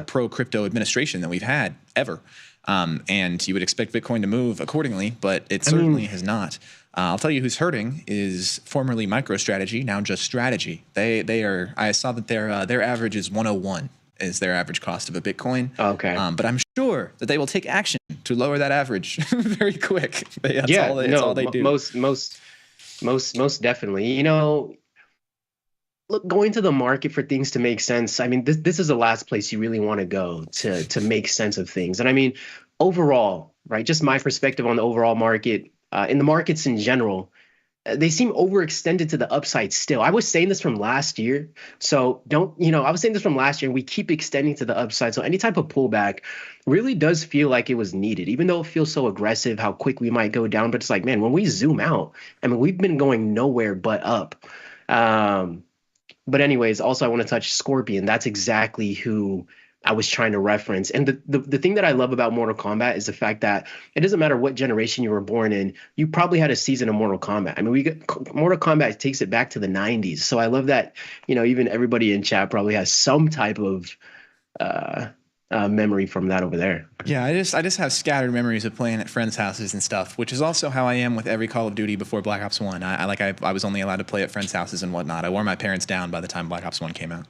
pro-crypto administration that we've had ever. And you would expect Bitcoin to move accordingly, but it certainly has not. I'll tell you who's hurting is formerly MicroStrategy, now just Strategy. They are. I saw that their average is 101 is their average cost of a Bitcoin. Okay. But I'm sure that they will take action to lower that average very quick. That's all they do. Most definitely. Look, going to the market for things to make sense. I mean, this is the last place you really want to go to make sense of things. And I mean, overall, right? Just my perspective on the overall market. In the markets in general, they seem overextended to the upside still. I was saying this from last year. So I was saying this from last year, and we keep extending to the upside. So any type of pullback really does feel like it was needed, even though it feels so aggressive, how quick we might go down. But it's man, when we zoom out, I mean, we've been going nowhere but up. But anyways, also I want to touch Scorpion. That's exactly who I was trying to reference. And the thing that I love about Mortal Kombat is the fact that it doesn't matter what generation you were born in, you probably had a season of Mortal Kombat. I mean, Mortal Kombat takes it back to the 90s. So I love that, even everybody in chat probably has some type of memory from that over there. Yeah, I just have scattered memories of playing at friends' houses and stuff, which is also how I am with every Call of Duty before Black Ops 1. I was only allowed to play at friends' houses and whatnot. I wore my parents down by the time Black Ops 1 came out.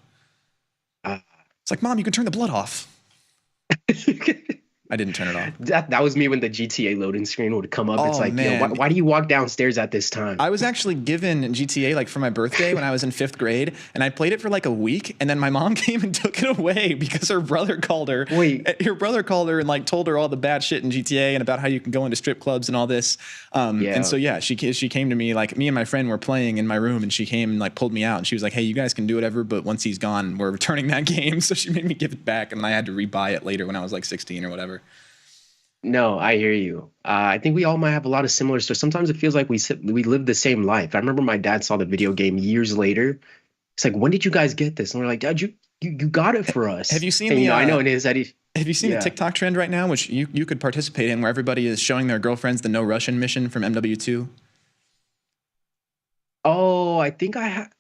It's like, Mom, you can turn the blood off. I didn't turn it off. That was me when the GTA loading screen would come up. It's Oh, like, man. yo, why do you walk downstairs at this time? I was actually given GTA like for my birthday when I was in 5th grade, and I played it for like a week, and then my mom came and took it away because her brother called her. Her brother called her and like told her all the bad shit in GTA and about how you can go into strip clubs and all this. And so she came to me, like me and my friend were playing in my room, and she came and like pulled me out, and she was like, "Hey, you guys can do whatever, but once he's gone, we're returning that game." So she made me give it back, and I had to rebuy it later when I was like 16 or whatever. No, I hear you. I think we all might have a lot of similar stories. Sometimes it feels like we live the same life. I remember my dad saw the video game years later. It's like, when did you guys get this? And we're like, Dad, you got it for us. Have you seen and, the? I know it is that Have you seen the TikTok trend right now, which you could participate in, where everybody is showing their girlfriends the No Russian mission from MW2? Oh, I think I have.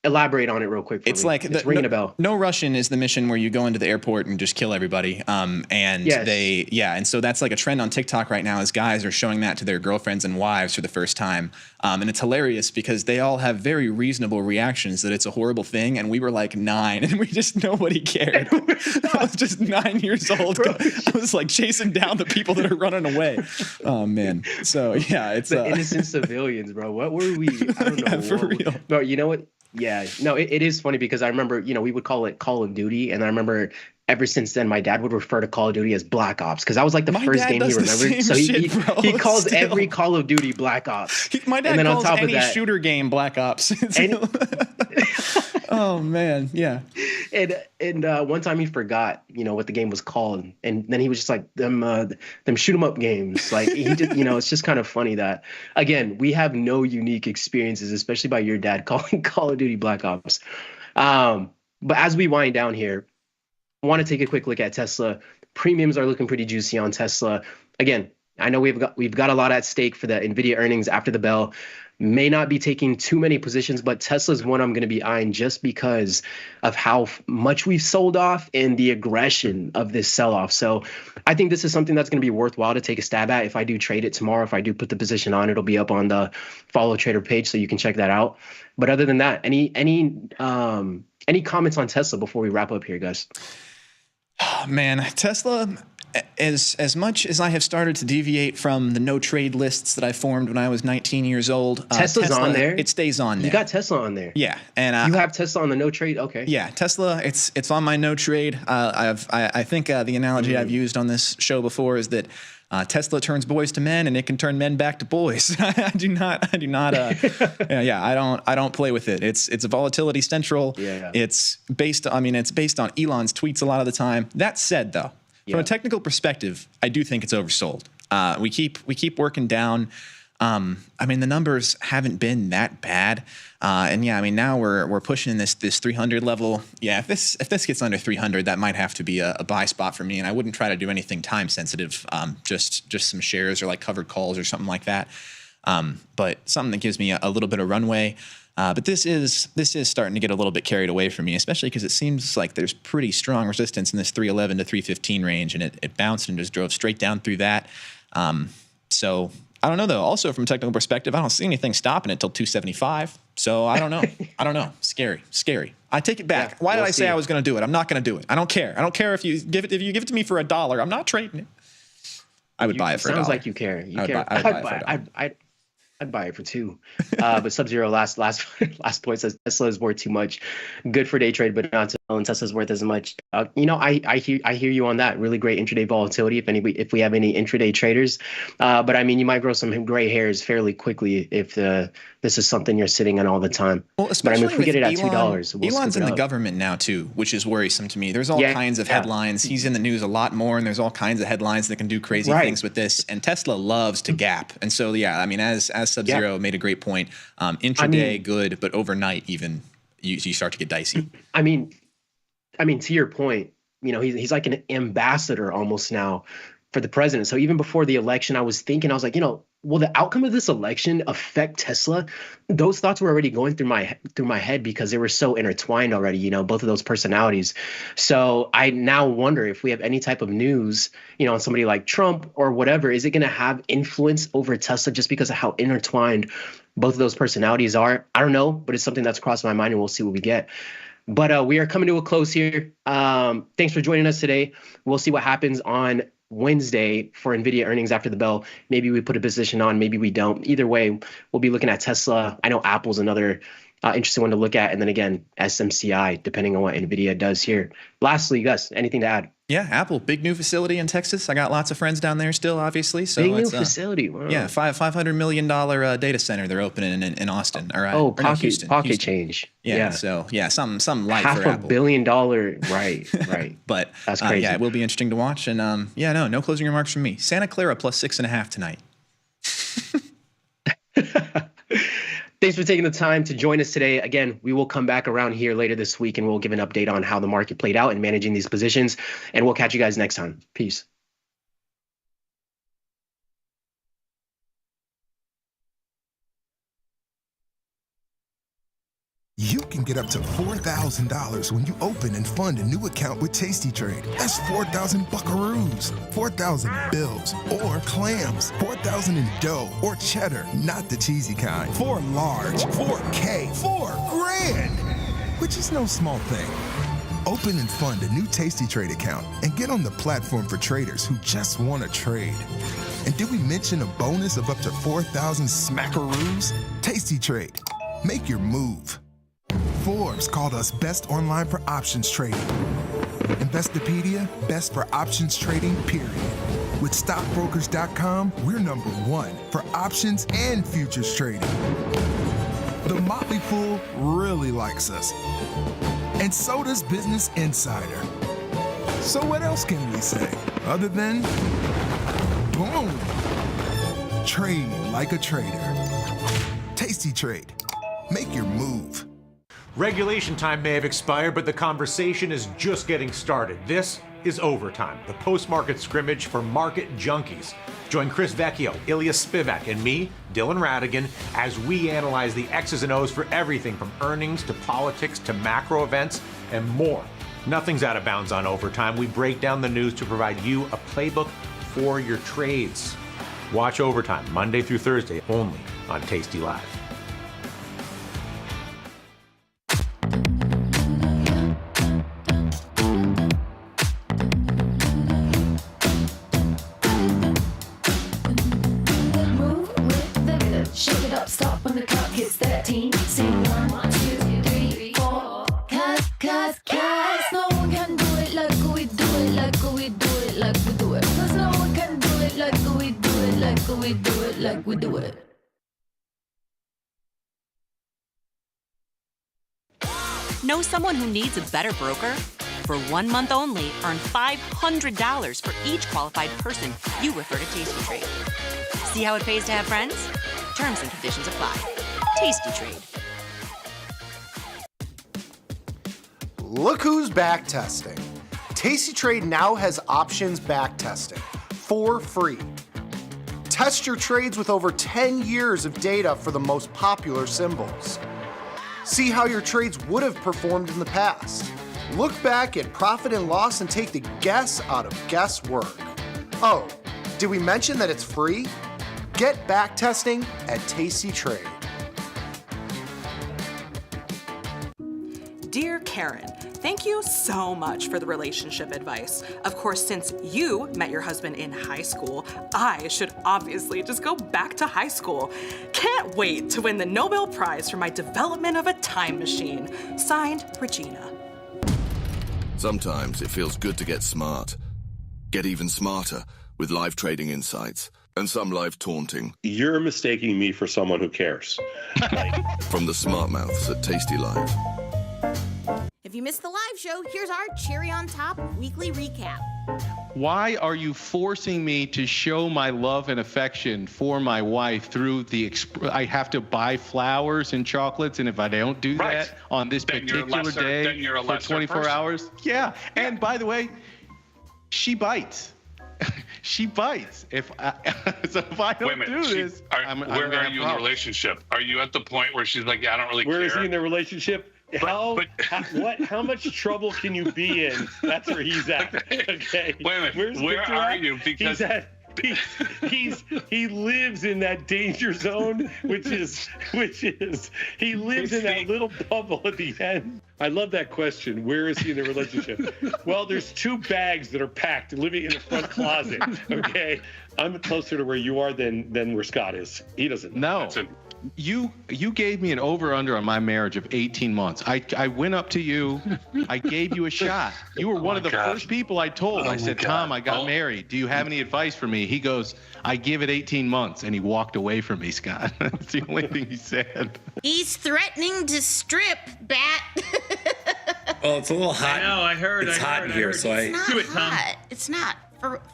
Elaborate on it real quick. It's like it's ringing a bell. No Russian is the mission where you go into the airport and just kill everybody. And so that's like a trend on TikTok right now, is guys are showing that to their girlfriends and wives for the first time. And it's hilarious because they all have very reasonable reactions that it's a horrible thing. And we were like 9 and nobody cared. I was just 9 years old. I was like chasing down the people that are running away. Oh man. So yeah, it's the innocent civilians, bro. What were we? I don't know. For real. Bro, you know what? Yeah, no, it is funny because I remember, we would call it Call of Duty. And I remember ever since then, my dad would refer to Call of Duty as Black Ops because that was like the first game he remembered. So he calls every Call of Duty Black Ops. My dad calls any shooter game Black Ops. Oh man, yeah. And one time he forgot, what the game was called, and then he was just like them shoot 'em up games. Like he just, it's just kind of funny that again we have no unique experiences, especially by your dad calling Call of Duty Black Ops. But as we wind down here, I want to take a quick look at Tesla. Premiums are looking pretty juicy on Tesla. Again, I know we've got a lot at stake for the Nvidia earnings after the bell. May not be taking too many positions, but Tesla's one I'm going to be eyeing just because of how much we've sold off and the aggression of this sell-off. So I think this is something that's going to be worthwhile to take a stab at. If I do trade it tomorrow, if I do put the position on, it'll be up on the Follow Trader page, so you can check that out. But other than that, any comments on Tesla before we wrap up here, guys? Oh, man, Tesla. As much as I have started to deviate from the no trade lists that I formed when I was 19 years old, Tesla's on there. It stays on there. You got Tesla on there. Yeah, and you have Tesla on the no trade. Okay. Yeah, Tesla. It's on my no trade. I think the analogy I've used on this show before is that Tesla turns boys to men, and it can turn men back to boys. I do not. I don't play with it. It's volatility central. Yeah. It's based on Elon's tweets a lot of the time. That said, though. From a technical perspective, I do think it's oversold. We keep working down. The numbers haven't been that bad. Now we're pushing this 300 level. Yeah, if this gets under 300, that might have to be a buy spot for me. And I wouldn't try to do anything time sensitive. Just some shares or like covered calls or something like that. But something that gives me a little bit of runway. But this is starting to get a little bit carried away from me, especially because it seems like there's pretty strong resistance in this 311 to 315 range, and it bounced and just drove straight down through that. So I don't know, though. Also, from a technical perspective, I don't see anything stopping it till 275. So I don't know. Scary. I take it back. Why did I say I was going to do it? I'm not going to do it. I don't care. I don't care if you give it to me for $1. I'm not trading it. I would buy it for $1. Sounds like you care. I'd buy it for $2. But Sub-Zero last point says Tesla is worth too much. Good for day trade, but not to own. Tesla's worth as much. I hear you on that. Really great intraday volatility. If we have any intraday traders, but you might grow some gray hairs fairly quickly if this is something you're sitting on all the time. Well, especially if we get it at $2, Elon's in the government now too, which is worrisome to me. There's all kinds of headlines. He's in the news a lot more, and there's all kinds of headlines that can do crazy things with this. And Tesla loves to gap, and so as Sub-Zero made a great point. Intraday good, but overnight even you start to get dicey. To your point, he's like an ambassador almost now for the president. So even before the election, I was like, will the outcome of this election affect Tesla? Those thoughts were already going through my head because they were so intertwined already, you know, both of those personalities. So I now wonder if we have any type of news, you know, on somebody like Trump or whatever, is it going to have influence over Tesla just because of how intertwined both of those personalities are? I don't know, but it's something that's crossed my mind, and we'll see what we get. But we are coming to a close here. Thanks for joining us today. We'll see what happens on Wednesday for Nvidia earnings after the bell. Maybe we put a position on, maybe we don't. Either way, we'll be looking at Tesla. I know Apple's another interesting one to look at. And then again, SMCI, depending on what Nvidia does here. Lastly, Gus, anything to add? Yeah, Apple, big new facility in Texas. I got lots of friends down there still, obviously. So big new facility. Wow. Yeah, $500 million data center they're opening in Austin. All right. Oh, Houston. Change. Yeah. So yeah, something light for Apple. $500 million. Right. But that's crazy. Yeah, it will be interesting to watch. And no closing remarks from me. Santa Clara plus 6.5 tonight. Thanks for taking the time to join us today. Again, we will come back around here later this week and we'll give an update on how the market played out and managing these positions. And we'll catch you guys next time. Peace. You can get up to $4,000 when you open and fund a new account with tastytrade. That's 4,000 buckaroos, 4,000 bills, or clams, 4,000 in dough or cheddar, not the cheesy kind. 4 large, 4K, 4 grand, which is no small thing. Open and fund a new tastytrade account and get on the platform for traders who just want to trade. And did we mention a bonus of up to 4,000 smackaroos? Tastytrade. Make your move. Forbes called us best online for options trading. Investopedia, best for options trading, period. With stockbrokers.com, we're #1 for options and futures trading. The Motley Fool really likes us. And so does Business Insider. So what else can we say other than boom? Trade like a trader. Tastytrade. Make your move. Regulation time may have expired, but the conversation is just getting started. This is Overtime, the post-market scrimmage for market junkies. Join Chris Vecchio, Ilya Spivak, and me, Dylan Radigan, as we analyze the X's and O's for everything from earnings to politics to macro events and more. Nothing's out of bounds on Overtime. We break down the news to provide you a playbook for your trades. Watch Overtime Monday through Thursday only on Tasty Live. Stop when the clock hits 13. Sing 1, 2, 3, 4. Cause no one can do it like we do it, like we do it, like we do it. Cause no one can do it like we do it, like we do it, like we do it. Know someone who needs a better broker? For 1 month only, earn $500 for each qualified person you refer to tastytrade. See how it pays to have friends? Terms and conditions apply. tastytrade. Look who's back testing. tastytrade now has options back testing for free. Test your trades with over 10 years of data for the most popular symbols. See how your trades would have performed in the past. Look back at profit and loss and take the guess out of guesswork. Oh, did we mention that it's free? Get back testing at tastytrade. Dear Karen, thank you so much for the relationship advice. Of course, since you met your husband in high school, I should obviously just go back to high school. Can't wait to win the Nobel Prize for my development of a time machine. Signed, Regina. Sometimes it feels good to get smart. Get even smarter with live trading insights. And some live taunting. You're mistaking me for someone who cares. From the smart mouths at Tasty Live. If you missed the live show, here's our cherry on top weekly recap. Why are you forcing me to show my love and affection for my wife through the I have to buy flowers and chocolates, and if I don't do that on this particular day for 24 hours? Yeah. And by the way, she bites. she bites. So if I don't do this, where are you in the relationship? Are you at the point where she's like, yeah, I don't really care? Where is he in the relationship? How much trouble can you be in? That's where he's at. Okay. Wait a minute. Where are you? Because he lives in that danger zone, which is he lives in that little bubble at the end. I love that question. Where is he in the relationship? Well, there's 2 bags that are packed living in the front closet. Okay. I'm closer to where you are than where Scott is. He doesn't. No. You gave me an over-under on my marriage of 18 months. I went up to you. I gave you a shot. You were one of the first people I told. I said, Tom, I got married. Do you have any advice for me? He goes, I give it 18 months. And he walked away from me, Scott. That's the only thing he said. He's threatening to strip, Bat. Oh, it's a little hot. I know, I heard. It's hot in here, so It's not hot. It's not.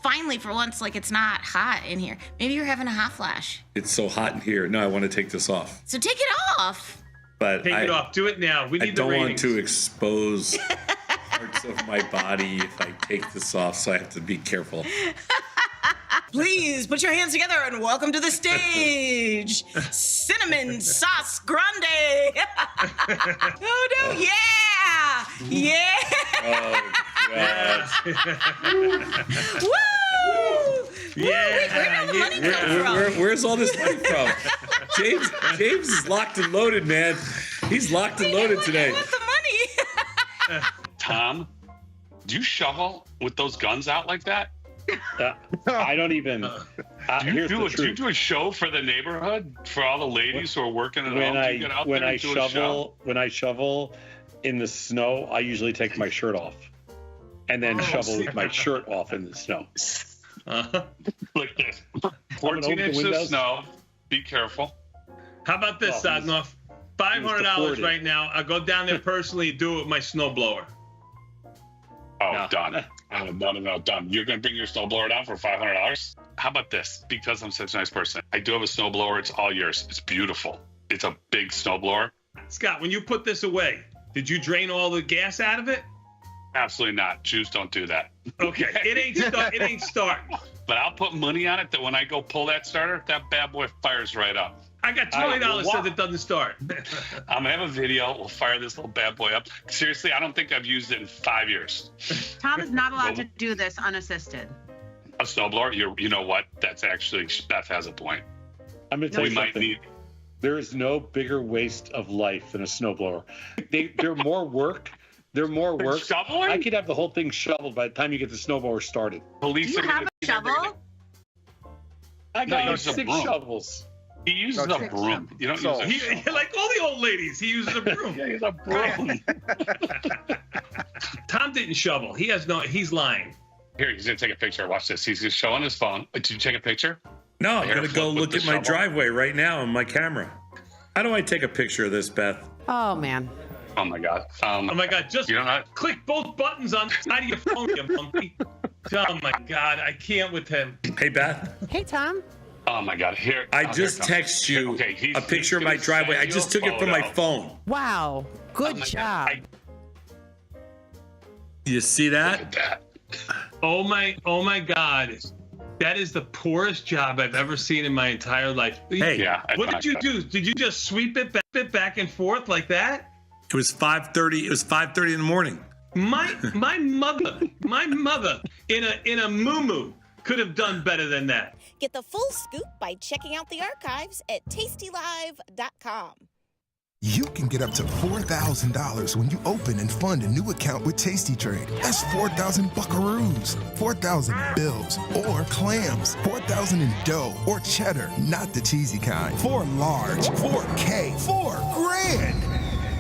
Finally, for once, like, it's not hot in here. Maybe you're having a hot flash. It's so hot in here. No, I want to take this off. So take it off. But Take it off. Do it now. We need I don't the want ratings. to expose parts of my body if I take this off, so I have to be careful. Please put your hands together and welcome to the stage, Cinnamon Sauce Grande. Oh no! Yeah, yeah. Oh God! Woo! Yeah. Where'd all the money come from? Where's all this money from? James is locked and loaded, man. He's locked and loaded today. I want the money. Tom, do you shovel with those guns out like that? I don't even. Do you do a show for the neighborhood for all the ladies who are working at home? When I shovel in the snow, I usually take my shirt off, and then shovel with my shirt off in the snow. Like this. 14 inches of snow. Be careful. How about this, Sadnov? $500 right now. I'll go down there personally and do it with my snowblower. Oh, done. No, done. You're going to bring your snowblower down for $500? How about this? Because I'm such a nice person, I do have a snowblower. It's all yours. It's beautiful. It's a big snowblower. Scott, when you put this away, did you drain all the gas out of it? Absolutely not. Jews don't do that. Okay, it ain't starting. But I'll put money on it that when I go pull that starter, that bad boy fires right up. I got $20 says it doesn't start. I'm gonna have a video. We'll fire this little bad boy up. Seriously, I don't think I've used it in 5 years. Tom is not allowed to do this unassisted. A snowblower? You know what? That's actually, Beth has a point. I'm gonna tell you something. There is no bigger waste of life than a snowblower. They're more work. They're more work. Shoveling? I could have the whole thing shoveled by the time you get the snowblower started. Police Do you have a shovel? I got 6 shovels. He uses a broom. You don't use a shovel. Like all the old ladies, he uses a broom. Yeah, he's a broom. Tom didn't shovel. He's lying. Here, he's gonna take a picture. Watch this. He's just showing his phone. Did you take a picture? No, I'm gonna go look at my driveway right now on my camera. How do I take a picture of this, Beth? Oh man. Oh my God. Oh my God. Just click both buttons on the side of your phone, you monkey. Oh my God. I can't with him. Hey, Beth. Hey, Tom. Oh my God. Here. I just text you a picture of my driveway. I just took it from my phone. Wow. Good job. You see that? Oh my God. That is the poorest job I've ever seen in my entire life. Hey, what did you do? Did you just sweep it back and forth like that? It was 5:30. It was 5:30 in the morning. My mother in a muumuu could have done better than that. Get the full scoop by checking out the archives at tastylive.com. You can get up to $4,000 when you open and fund a new account with Tasty Trade. That's 4,000 buckaroos, 4,000 bills, or clams, 4,000 in dough or cheddar, not the cheesy kind. 4 large, 4K, 4 grand,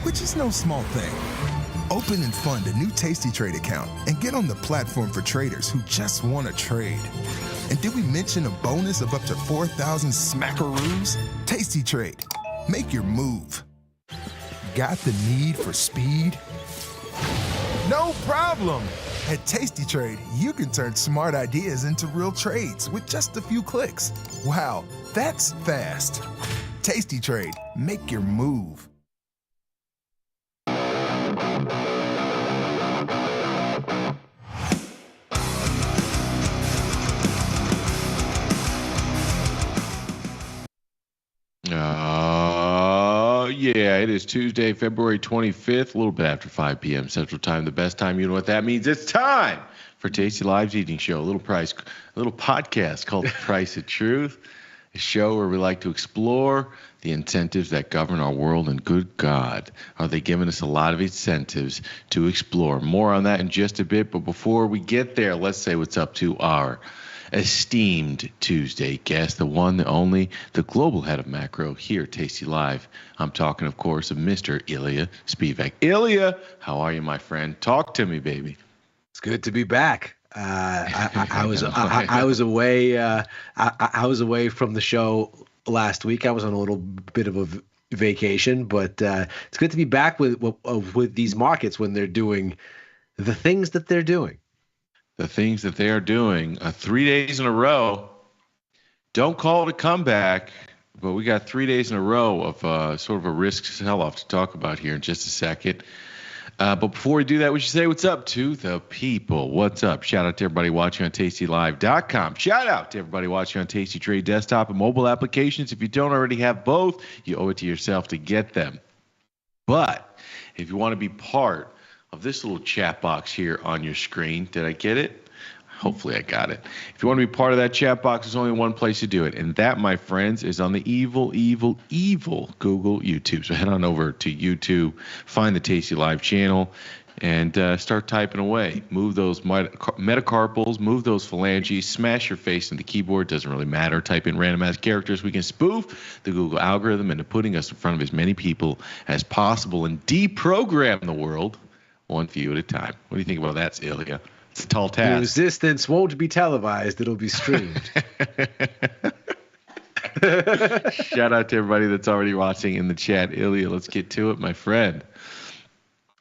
which is no small thing. Open and fund a new Tasty Trade account and get on the platform for traders who just want to trade. And did we mention a bonus of up to 4,000 smackaroos? Tasty Trade. Make your move. Got the need for speed? No problem. At Tasty Trade, you can turn smart ideas into real trades with just a few clicks. Wow, that's fast. Tasty Trade. Make your move. yeah, it is Tuesday, February 25th, a little bit after 5 p.m. Central Time. The best time, you know what that means? It's time for Tasty Live's Eating Show, a little podcast called The Price of Truth, a show where we like to explore the incentives that govern our world, and good God, are they giving us a lot of incentives to explore. More on that in just a bit, but before we get there, let's say what's up to our esteemed Tuesday guest, the one, the only, the global head of macro here at Tasty Live. I'm talking, of course, of Mr. Ilya Spivak. Ilya, how are you, my friend? Talk to me, baby. It's good to be back. I was away. I was away from the show last week. I was on a little bit of a vacation, but it's good to be back with these markets when they're doing the things that they're doing. The things that they are doing 3 days in a row. Don't call it a comeback, but we got 3 days in a row of sort of a risk sell-off to talk about here in just a second. But before we do that, we should say what's up to the people. What's up? Shout out to everybody watching on tastylive.com. Shout out to everybody watching on Tasty Trade desktop and mobile applications. If you don't already have both, you owe it to yourself to get them. But if you want to be part of this little chat box here on your screen, did I get it? Hopefully I got it. If you want to be part of that chat box, there's only one place to do it. And that, my friends, is on the evil Google YouTube. So head on over to YouTube, find the Tasty Live channel, and start typing away. Move those metacarpals, move those phalanges, smash your face in the keyboard. Doesn't really matter. Type in random ass characters. We can spoof the Google algorithm into putting us in front of as many people as possible and deprogram the world one view at a time. What do you think about that, Ilya? It's a tall task. The resistance won't be televised. It'll be streamed. Shout out to everybody that's already watching in the chat. Ilya, let's get to it, my friend.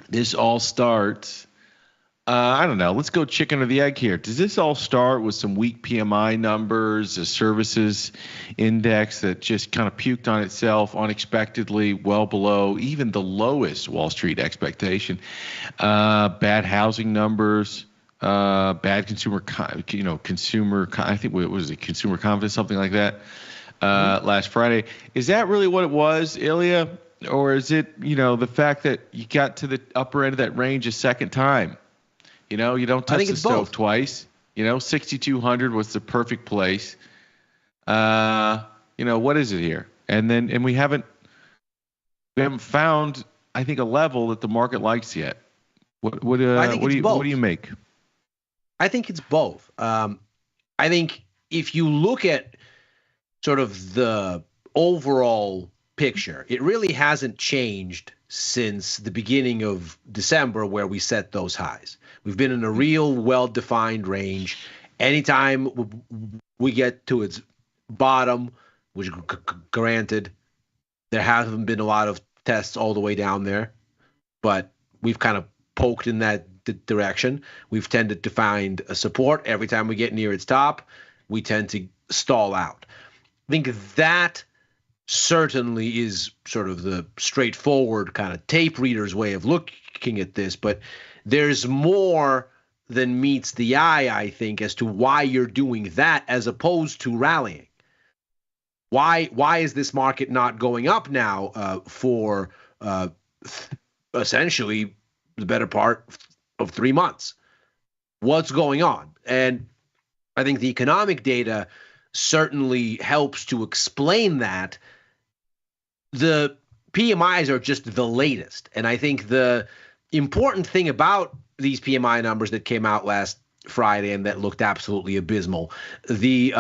This all starts, I don't know. Let's go chicken or the egg here. Does this all start with some weak PMI numbers, a services index that just kind of puked on itself unexpectedly, well below even the lowest Wall Street expectation? Bad housing numbers, bad consumer, I think what was it, consumer confidence, something like that, last Friday. Is that really what it was, Ilya? Or is it, the fact that you got to the upper end of that range a second time? You don't touch the stove twice. 6,200 was the perfect place. What is it here? And we haven't found, I think, a level that the market likes yet. What do you make? I think it's both. I think if you look at sort of the overall picture, it really hasn't changed since the beginning of December, where we set those highs. We've been in a real well-defined range. Anytime we get to its bottom, which granted, there haven't been a lot of tests all the way down there, but we've kind of poked in that direction. We've tended to find a support. Every time we get near its top, we tend to stall out. I think that certainly is sort of the straightforward kind of tape reader's way of looking at this, but there's more than meets the eye, I think, as to why you're doing that as opposed to rallying. Why is this market not going up now for essentially the better part of 3 months? What's going on? And I think the economic data certainly helps to explain that. The PMIs are just the latest. And I think the important thing about these PMI numbers that came out last Friday and that looked absolutely abysmal, the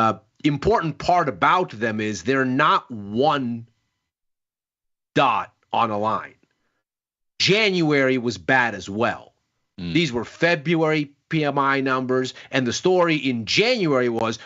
important part about them is they're not one dot on a line. January was bad as well. These were February PMI numbers, and the story in January was,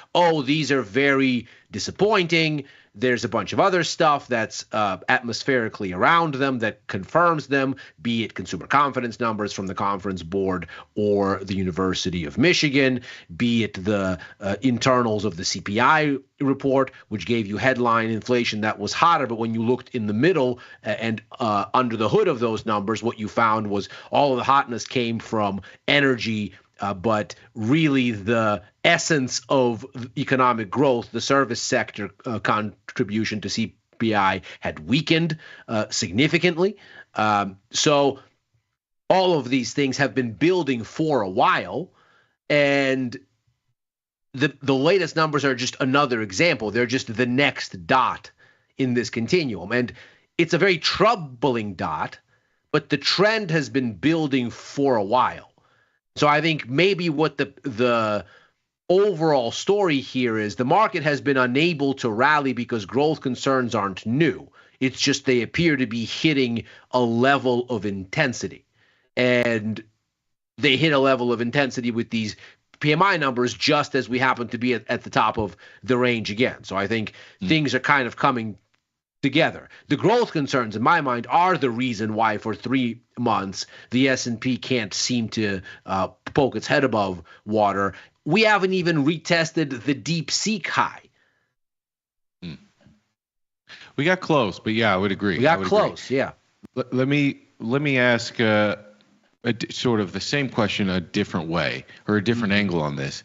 these are very disappointing. There's a bunch of other stuff that's atmospherically around them that confirms them, be it consumer confidence numbers from the Conference Board or the University of Michigan, be it the internals of the CPI report, which gave you headline inflation that was hotter. But when you looked in the middle and under the hood of those numbers, what you found was all of the hotness came from energy, but really the essence of economic growth, the service sector contribution to BI had weakened significantly. So all of these things have been building for a while, and the latest numbers are just another example. They're just the next dot in this continuum, and it's a very troubling dot, but the trend has been building for a while. So I think maybe what the overall story here is, the market has been unable to rally because growth concerns aren't new. It's just they appear to be hitting a level of intensity. And they hit a level of intensity with these PMI numbers just as we happen to be at the top of the range again. So I think things are kind of coming together. The growth concerns, in my mind, are the reason why for 3 months the S&P can't seem to poke its head above water. We haven't even retested the deep seek high. We got close, but yeah, I would agree. We got close, yeah. Let me ask sort of the same question a different way, or a different angle on this.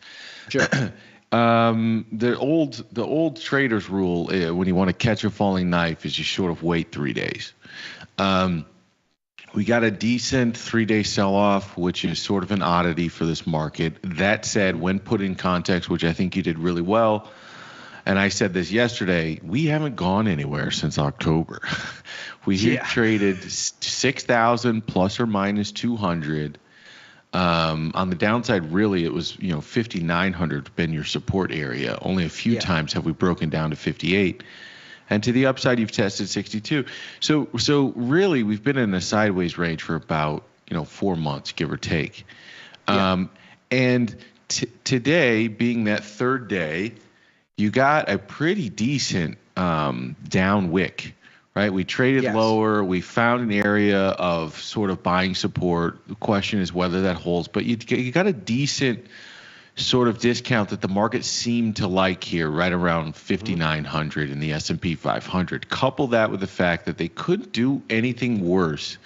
Sure. The old traders rule, when you want to catch a falling knife, is you sort of wait 3 days. We got a decent 3-day sell-off, which is sort of an oddity for this market. That said, when put in context, which I think you did really well, and I said this yesterday, we haven't gone anywhere since October. We traded 6,000 plus or minus 200. On the downside, really, it was 5,900 been your support area. Only a few times have we broken down to 58. And to the upside, you've tested 62. So really, we've been in a sideways range for about 4 months, give or take. And today, being that third day, you got a pretty decent down wick, right? We traded lower. We found an area of sort of buying support. The question is whether that holds. But you got a decent sort of discount that the market seemed to like here, right around 5,900 in the S&P 500. Couple that with the fact that they couldn't do anything worse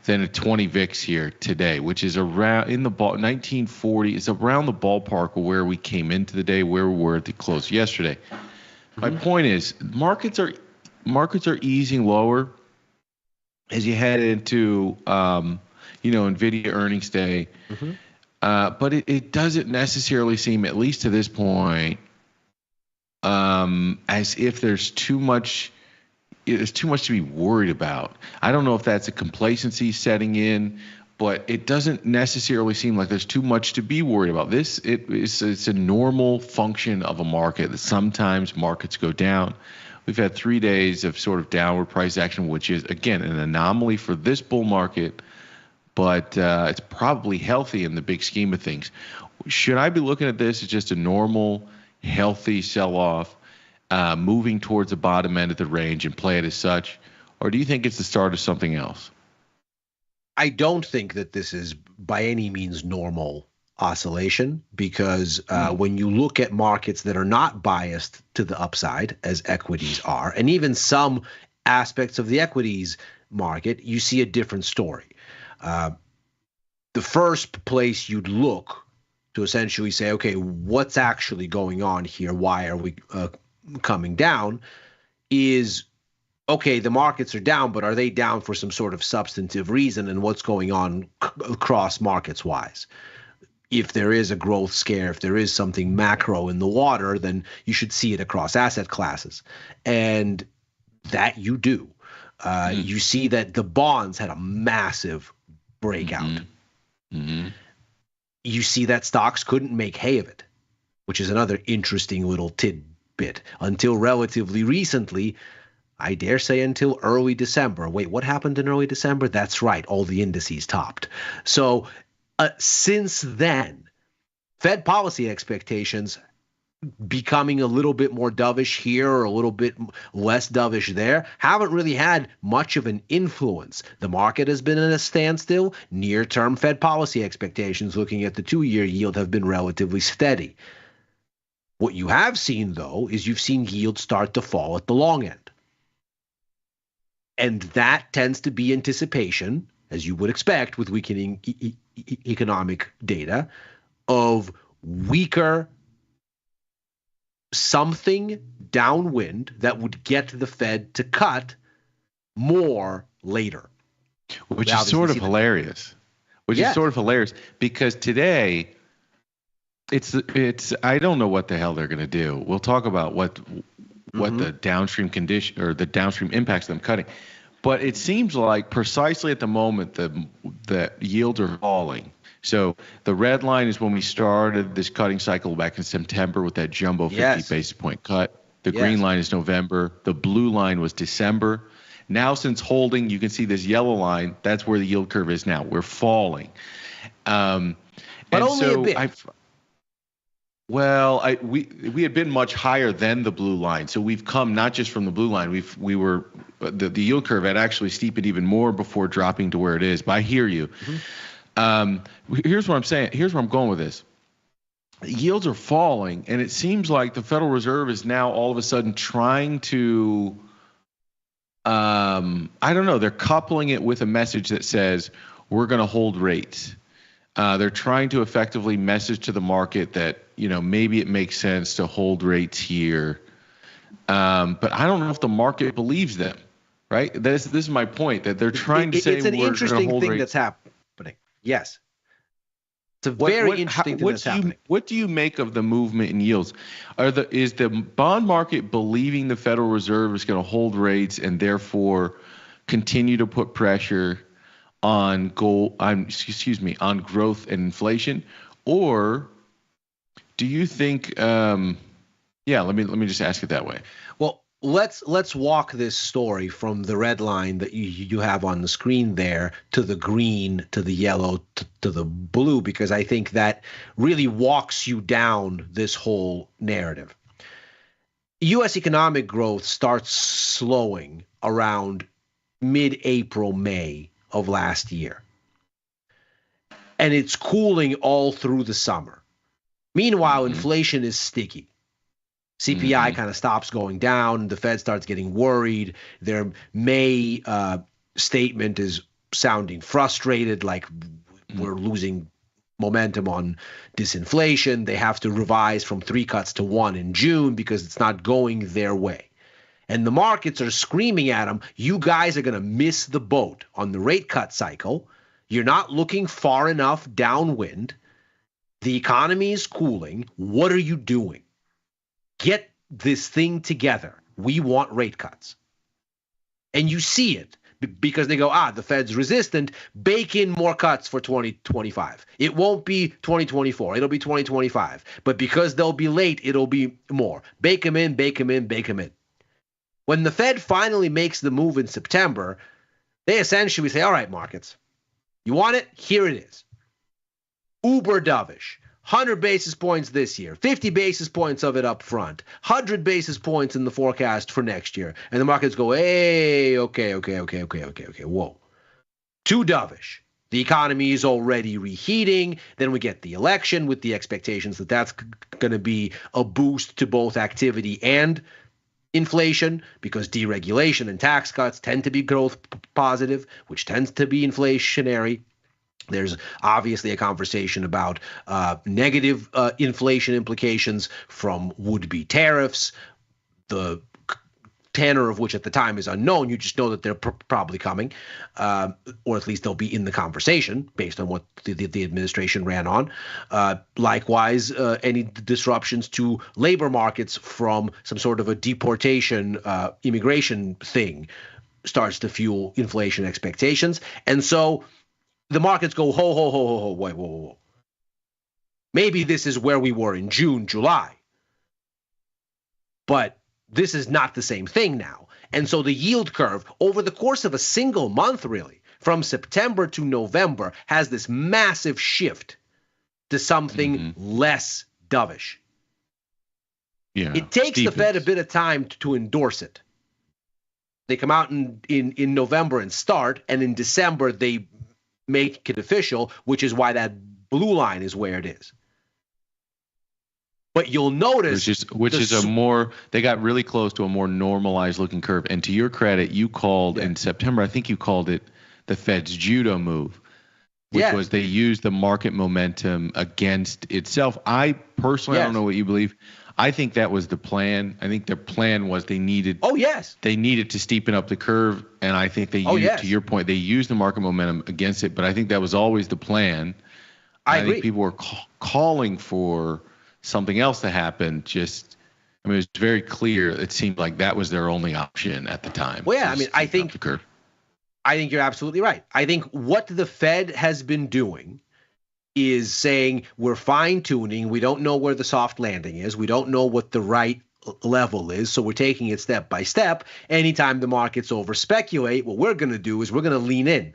than a 20 VIX here today, which is around in the 1940. It's around the ballpark of where we came into the day, where we were at the close yesterday. My point is, markets are easing lower as you head into Nvidia earnings day. But it doesn't necessarily seem, at least to this point, as if there's too much to be worried about. I don't know if that's a complacency setting in, but it doesn't necessarily seem like there's too much to be worried about. It's a normal function of a market that sometimes markets go down. We've had 3 days of sort of downward price action, which is, again, an anomaly for this bull market, but it's probably healthy in the big scheme of things. Should I be looking at this as just a normal, healthy sell-off, moving towards the bottom end of the range and play it as such? Or do you think it's the start of something else? I don't think that this is by any means normal oscillation, because when you look at markets that are not biased to the upside, as equities are, and even some aspects of the equities market, you see a different story. The first place you'd look to essentially say, okay, what's actually going on here? Why are we coming down? Is, okay, the markets are down, but are they down for some sort of substantive reason, and what's going on across markets wise? If there is a growth scare, if there is something macro in the water, then you should see it across asset classes. And that you do. You see that the bonds had a massive breakout. You see that stocks couldn't make hay of it, which is another interesting little tidbit. Until relatively recently, I dare say until early December. Wait, what happened in early December? That's right, all the indices topped. So since then, Fed policy expectations becoming a little bit more dovish here or a little bit less dovish there haven't really had much of an influence. The market has been in a standstill. Near-term Fed policy expectations, looking at the 2-year yield, have been relatively steady. What you have seen, though, is you've seen yields start to fall at the long end. And that tends to be anticipation, as you would expect with weakening economic data, of weaker something downwind that would get the Fed to cut more later. Which is sort of hilarious. Because today it's I don't know what the hell they're going to do. We'll talk about what the downstream condition or the downstream impacts of them cutting. But it seems like precisely at the moment the yields are falling. So the red line is when we started this cutting cycle back in September with that jumbo 50 basis point cut. The green line is November. The blue line was December. Now since holding, you can see this yellow line. That's where the yield curve is now. We're falling. But only a bit. We had been much higher than the blue line, so we've come not just from the blue line. The yield curve had actually steepened even more before dropping to where it is. But I hear you. Here's what I'm saying. Here's where I'm going with this. Yields are falling, and it seems like the Federal Reserve is now all of a sudden trying to. I don't know. They're coupling it with a message that says we're going to hold rates. They're trying to effectively message to the market that, maybe it makes sense to hold rates here. But I don't know if the market believes them, right? This is my point, that they're trying to say it's an interesting thing that's happening. Yes. It's a very interesting thing that's happening. What do you make of the movement in yields? Is the bond market believing the Federal Reserve is going to hold rates and therefore continue to put pressure on growth and inflation, or do you think? Let me just ask it that way. Well, let's walk this story from the red line that you have on the screen there to the green, to the yellow, to the blue, because I think that really walks you down this whole narrative. U.S. economic growth starts slowing around mid-April, May of last year. And it's cooling all through the summer. Meanwhile, inflation is sticky. CPI kind of stops going down. The Fed starts getting worried. Their May statement is sounding frustrated, like we're losing momentum on disinflation. They have to revise from 3 cuts to 1 in June because it's not going their way. And the markets are screaming at them, you guys are going to miss the boat on the rate cut cycle. You're not looking far enough downwind. The economy is cooling. What are you doing? Get this thing together. We want rate cuts. And you see it because they go, the Fed's resistant. Bake in more cuts for 2025. It won't be 2024. It'll be 2025. But because they'll be late, it'll be more. Bake them in, bake them in, bake them in. When the Fed finally makes the move in September, they essentially say, all right, markets, you want it? Here it is. Uber dovish. 100 basis points this year, 50 basis points of it up front, 100 basis points in the forecast for next year. And the markets go, hey, okay, whoa. Too dovish. The economy is already reheating. Then we get the election with the expectations that that's going to be a boost to both activity and inflation, because deregulation and tax cuts tend to be growth positive, which tends to be inflationary. There's obviously a conversation about negative inflation implications from would-be tariffs, the tenor of which at the time is unknown. You just know that they're probably coming, or at least they'll be in the conversation based on what the administration ran on. Likewise, any disruptions to labor markets from some sort of a deportation immigration thing starts to fuel inflation expectations. And so the markets go, whoa. Maybe this is where we were in June, July. But this is not the same thing now. And so the yield curve over the course of a single month, really, from September to November, has this massive shift to something less dovish. Yeah, it takes the Fed a bit of time to endorse it. They come out in November and start, and in December they make it official, which is why that blue line is where it is. But you'll notice, they got really close to a more normalized looking curve. And to your credit, you called in September, I think you called it the Fed's judo move. which was they used the market momentum against itself. I personally, I don't know what you believe. I think that was the plan. I think their plan was they needed. Oh yes. They needed to steepen up the curve, and I think they used, to your point, they used the market momentum against it. But I think that was always the plan. I agree. think people were calling for something else to happen. Just, I mean, it was very clear. It seemed like that was their only option at the time. Well, yeah, I mean, I think you're absolutely right. I think what the Fed has been doing is saying we're fine-tuning. We don't know where the soft landing is. We don't know what the right level is, so we're taking it step by step. Anytime the markets over-speculate, what we're going to do is we're going to lean in.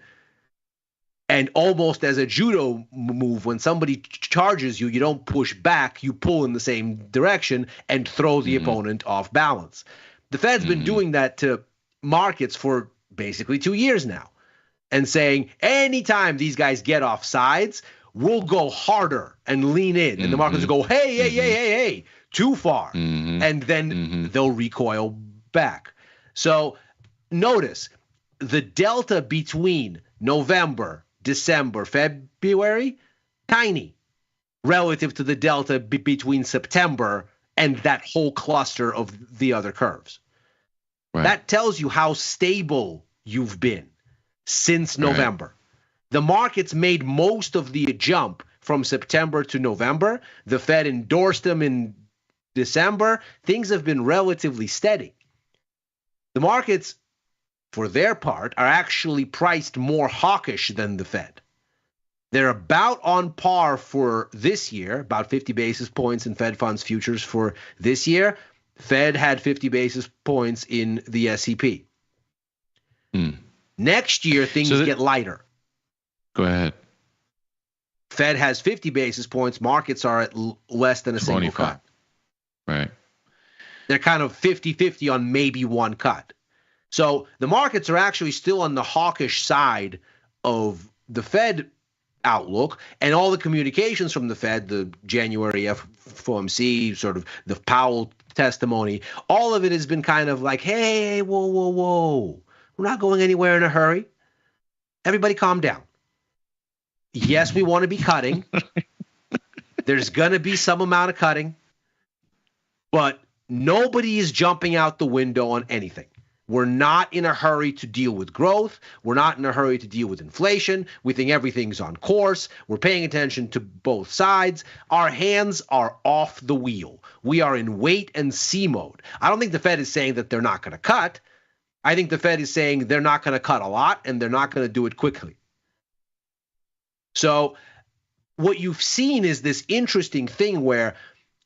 And almost as a judo move, when somebody charges you, you don't push back, you pull in the same direction and throw the opponent off balance. The Fed's been doing that to markets for basically 2 years now, and saying anytime these guys get off sides, we'll go harder and lean in. And the markets will go, hey, too far. And then they'll recoil back. So notice the delta between November, December, February, tiny relative to the delta between September and that whole cluster of the other curves. Right. That tells you how stable you've been since November. Right. The markets made most of the jump from September to November. The Fed endorsed them in December. Things have been relatively steady. The markets, for their part, are actually priced more hawkish than the Fed. They're about on par for this year, about 50 basis points in Fed funds futures for this year. Fed had 50 basis points in the S&P. Next year, things get lighter. Go ahead. Fed has 50 basis points. Markets are at less than a single cut. Right. They're kind of 50-50 on maybe one cut. So the markets are actually still on the hawkish side of the Fed outlook, and all the communications from the Fed, the January FOMC, sort of the Powell testimony, all of it has been kind of like, hey, whoa. We're not going anywhere in a hurry. Everybody calm down. Yes, we want to be cutting. There's going to be some amount of cutting, but nobody is jumping out the window on anything. We're not in a hurry to deal with growth. We're not in a hurry to deal with inflation. We think everything's on course. We're paying attention to both sides. Our hands are off the wheel. We are in wait and see mode. I don't think the Fed is saying that they're not going to cut. I think the Fed is saying they're not going to cut a lot and they're not going to do it quickly. So what you've seen is this interesting thing where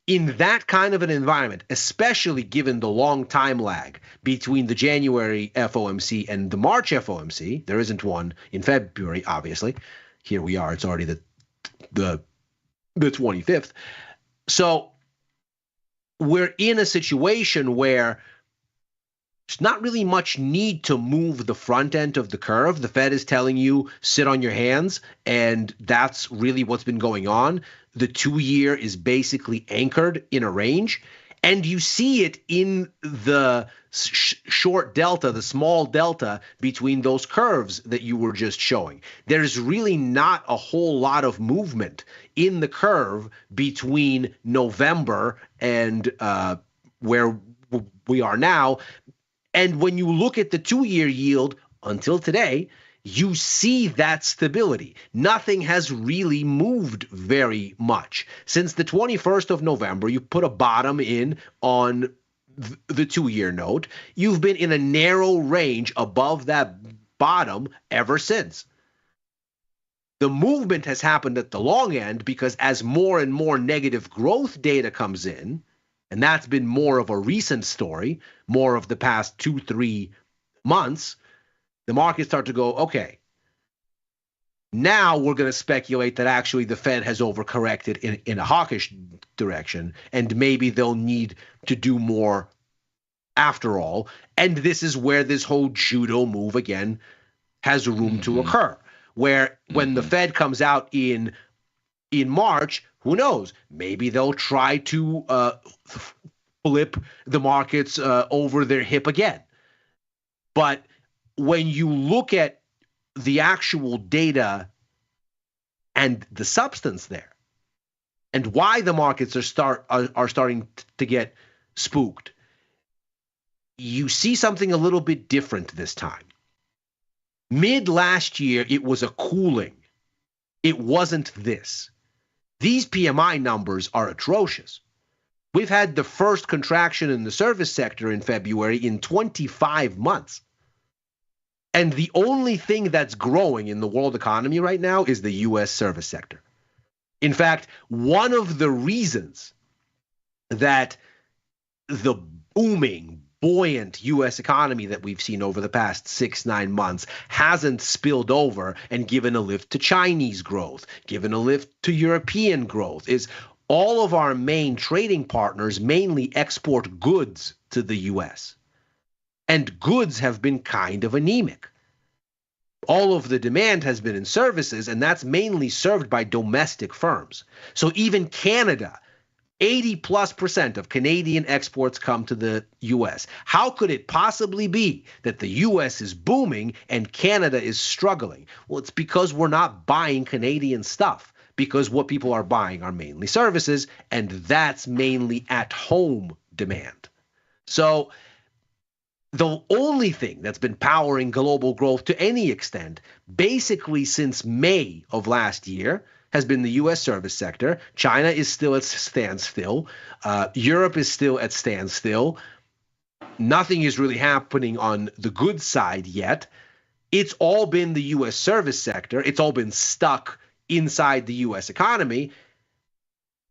in that kind of an environment, especially given the long time lag between the January FOMC and the March FOMC, there isn't one in February, obviously. Here we are. It's already the 25th. So we're in a situation where there's not really much need to move the front end of the curve. The Fed is telling you, sit on your hands, and that's really what's been going on. The 2-year is basically anchored in a range, and you see it in the short delta, the small delta between those curves that you were just showing. There's really not a whole lot of movement in the curve between November and where we are now. And when you look at the 2-year yield until today, you see that stability. Nothing has really moved very much. Since the 21st of November, you put a bottom in on the 2-year note. You've been in a narrow range above that bottom ever since. The movement has happened at the long end because as more and more negative growth data comes in, and that's been more of a recent story, more of the past 2-3 months, the markets start to go, okay, now we're going to speculate that actually the Fed has overcorrected in a hawkish direction, and maybe they'll need to do more after all. And this is where this whole judo move again has room to occur, where when the Fed comes out in March, who knows? Maybe they'll try to flip the markets over their hip again. But when you look at the actual data and the substance there, and why the markets are starting to get spooked. You see something a little bit different this time. Mid last year, it was a cooling. It wasn't this. These PMI numbers are atrocious. We've had the first contraction in the service sector in February in 25 months. And the only thing that's growing in the world economy right now is the U.S. service sector. In fact, one of the reasons that the booming, buoyant U.S. economy that we've seen over the past 6-9 months hasn't spilled over and given a lift to Chinese growth, given a lift to European growth, is all of our main trading partners mainly export goods to the U.S. And goods have been kind of anemic. All of the demand has been in services, and that's mainly served by domestic firms. So even Canada, 80+% of Canadian exports come to the U.S. How could it possibly be that the U.S. is booming and Canada is struggling? Well, it's because we're not buying Canadian stuff, because what people are buying are mainly services, and that's mainly at-home demand. So the only thing that's been powering global growth to any extent, basically since May of last year, has been the U.S. service sector. China is still at standstill. Europe is still at standstill. Nothing is really happening on the goods side yet. It's all been the U.S. service sector. It's all been stuck inside the U.S. economy.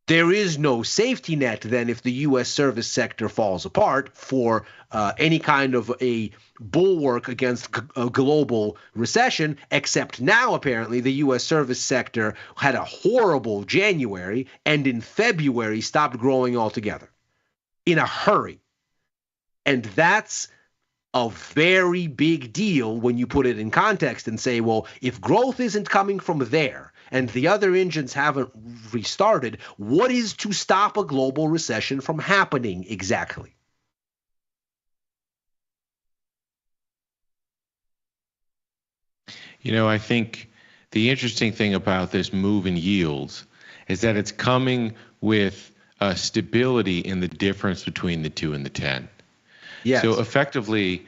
There is no safety net then if the U.S. service sector falls apart for any kind of a bulwark against a global recession, except now apparently the U.S. service sector had a horrible January and in February stopped growing altogether in a hurry. And that's a very big deal when you put it in context and say, well, if growth isn't coming from there and the other engines haven't restarted, what is to stop a global recession from happening exactly? You know, I think the interesting thing about this move in yields is that it's coming with stability in the difference between the 2 and the 10. Yes. So effectively,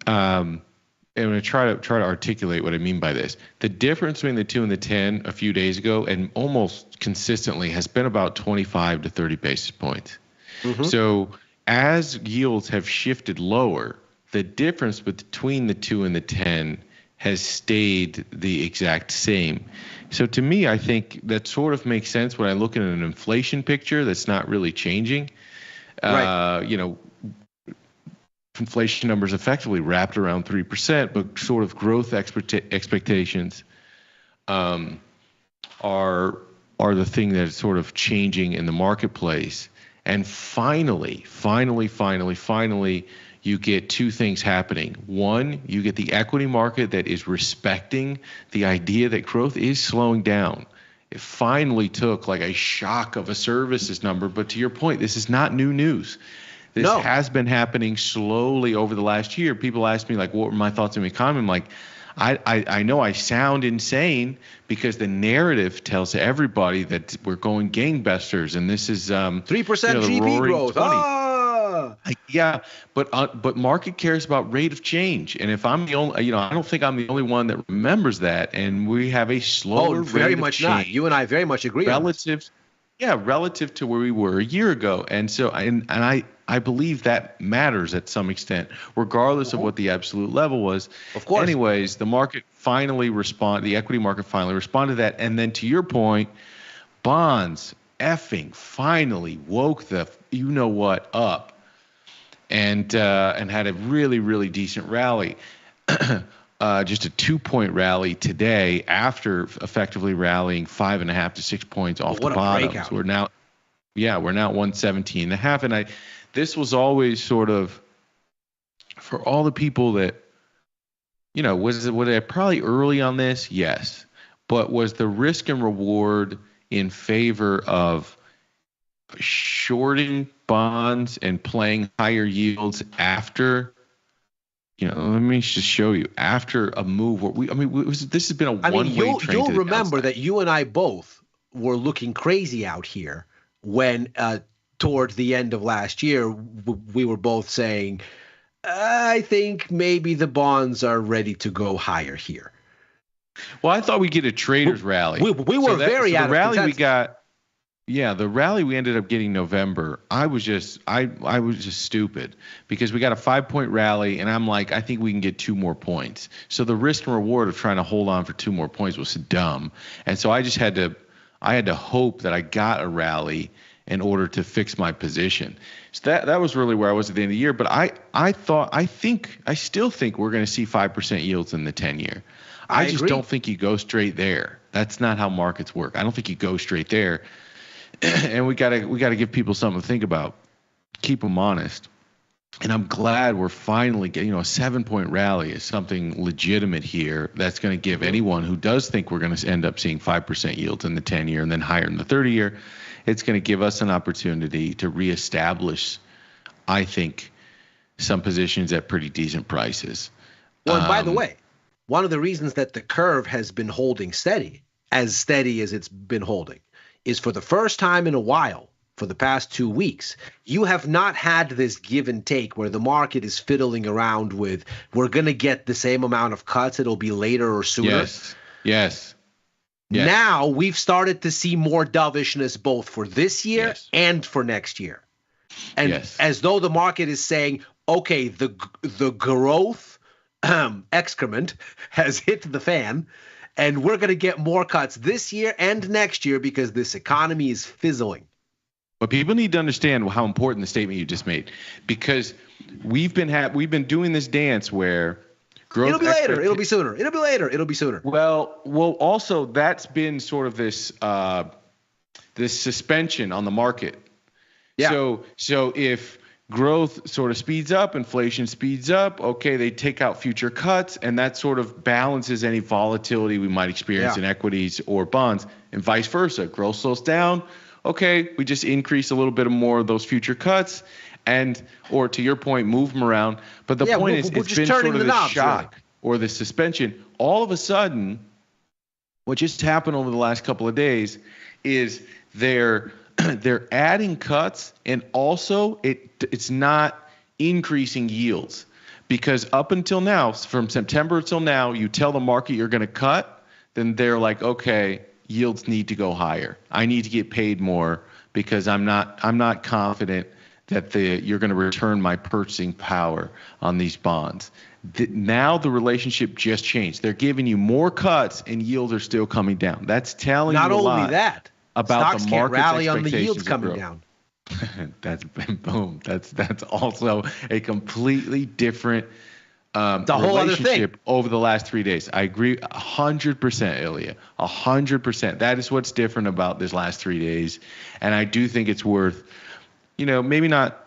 I'm going to try to articulate what I mean by this. The difference between the 2 and the 10 a few days ago and almost consistently has been about 25 to 30 basis points. Mm-hmm. So as yields have shifted lower, the difference between the 2 and the 10 has stayed the exact same. So to me, I think that sort of makes sense when I look at an inflation picture that's not really changing. Right. You know, inflation numbers effectively wrapped around 3%, but sort of growth expectations are the thing that's sort of changing in the marketplace. And finally, you get two things happening. One, you get the equity market that is respecting the idea that growth is slowing down. It finally took like a shock of a services number, but to your point, this is not new news. This has been happening slowly over the last year. People ask me, like, what were my thoughts on the economy? I'm like, I know I sound insane because the narrative tells everybody that we're going gangbusters, and this is 3% GDP growth. Yeah, but market cares about rate of change, and if I'm the only, I don't think I'm the only one that remembers that, and we have a slower very rate much of change. not. You and I very much agree. Relative to where we were a year ago, and so I believe that matters at some extent, regardless of what the absolute level was. Of course. Anyways, the equity market finally responded to that. And then to your point, bonds effing finally woke the you-know-what up and had a really, really decent rally. Just a 2-point rally today after effectively rallying 5.5 to 6 points off the bottom. So we're now 117.5. And this was always sort of for all the people that, was it probably early on this? Yes. But was the risk and reward in favor of shorting bonds and playing higher yields after let me just show you. After a move where this has been a one-way train. You'll remember that you and I both were looking crazy out here when towards the end of last year we were both saying, I think maybe the bonds are ready to go higher here. Well, I thought we'd get a trader's rally. We were very out of rally consensus. we got. Yeah, the rally we ended up getting November, I was just stupid because we got a 5-point rally, and I'm like, I think we can get 2 more points. So the risk and reward of trying to hold on for 2 more points was dumb, and so I just had to hope that I got a rally in order to fix my position. So that was really where I was at the end of the year. But I still think we're going to see 5% yields in the 10-year. I just don't think you go straight there. That's not how markets work. I don't think you go straight there. And we gotta give people something to think about, keep them honest. And I'm glad we're finally getting, a 7-point rally is something legitimate here. That's going to give anyone who does think we're going to end up seeing 5% yields in the 10-year and then higher in the 30-year. It's going to give us an opportunity to reestablish, I think, some positions at pretty decent prices. Well, and by the way, one of the reasons that the curve has been holding steady as it's been holding, is for the first time in a while, for the past 2 weeks, you have not had this give and take where the market is fiddling around with, we're going to get the same amount of cuts, it'll be later or sooner. Yes. Now we've started to see more dovishness both for this year and for next year. And as though the market is saying, okay, the growth excrement has hit the fan, and we're going to get more cuts this year and next year because this economy is fizzling. But people need to understand how important the statement you just made, because we've been doing this dance where growth. It'll be later. It'll be sooner. It'll be later. It'll be sooner. Well. Also, that's been sort of this suspension on the market. Yeah. So if growth sort of speeds up, inflation speeds up, okay, they take out future cuts, and that sort of balances any volatility we might experience in equities or bonds, and vice versa. Growth slows down, okay, we just increase a little bit more of those future cuts, or to your point, move them around. But the point is, it's been sort of the shock or the suspension. All of a sudden, what just happened over the last couple of days is they're adding cuts, and also it's not increasing yields, because up until now, from September till now, you tell the market you're going to cut, then they're like, okay, yields need to go higher. I need to get paid more because I'm not confident that you're going to return my purchasing power on these bonds. Now the relationship just changed. They're giving you more cuts, and yields are still coming down. That's telling you a lot. Not only that. About stocks the can't market's rally on the yields coming down. That's boom. That's also a completely different the whole relationship other thing. Over the last 3 days. I agree 100%, Ilya. 100%. That is what's different about this last 3 days, and I do think it's worth, maybe not,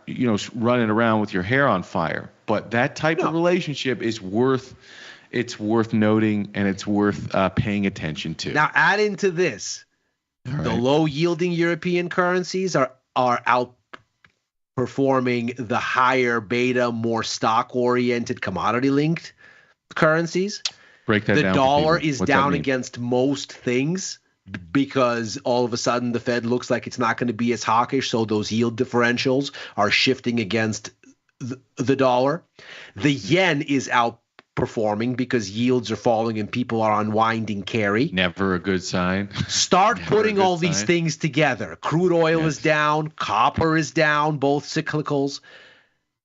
running around with your hair on fire, but that type of relationship is worth noting, and it's worth paying attention to. Now add into this. The low-yielding European currencies are outperforming the higher beta, more stock-oriented, commodity-linked currencies. Break that down. The dollar is down against most things because all of a sudden the Fed looks like it's not going to be as hawkish, so those yield differentials are shifting against the dollar. The yen is outperforming because yields are falling and people are unwinding carry. Never a good sign. Start putting all these things together. Crude oil is down. Copper is down, both cyclicals.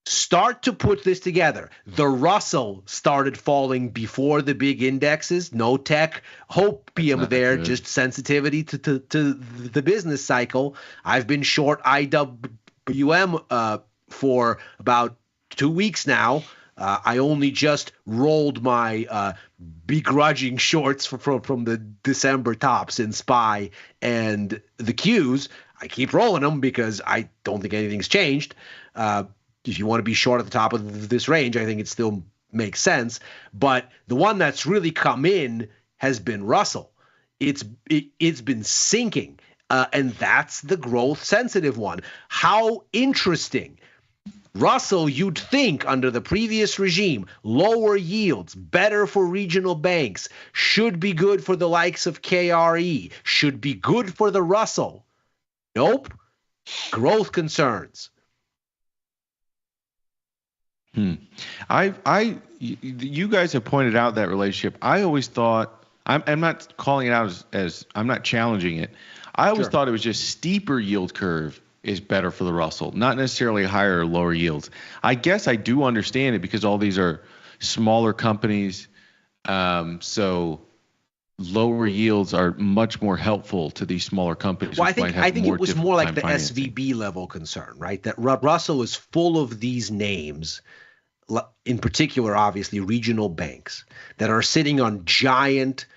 Start to put this together. The Russell started falling before the big indexes. No tech, hopium there, just sensitivity to the business cycle. I've been short IWM for about 2 weeks now. I only just rolled my begrudging shorts from the December tops in SPY and the Qs. I keep rolling them because I don't think anything's changed. If you want to be short at the top of this range, I think it still makes sense. But the one that's really come in has been Russell. It's been sinking, and that's the growth sensitive one. How interesting. Russell, you'd think under the previous regime, lower yields, better for regional banks, should be good for the likes of KRE, should be good for the Russell. Nope. Growth concerns. You guys have pointed out that relationship. I always thought, I'm not calling it out as I'm not challenging it. I always thought it was just steeper yield curve is better for the Russell, not necessarily higher or lower yields. I guess I do understand it because all these are smaller companies. So lower yields are much more helpful to these smaller companies. Well, I think it was more like the SVB level concern, right? That Russell is full of these names, in particular, obviously, regional banks that are sitting on giant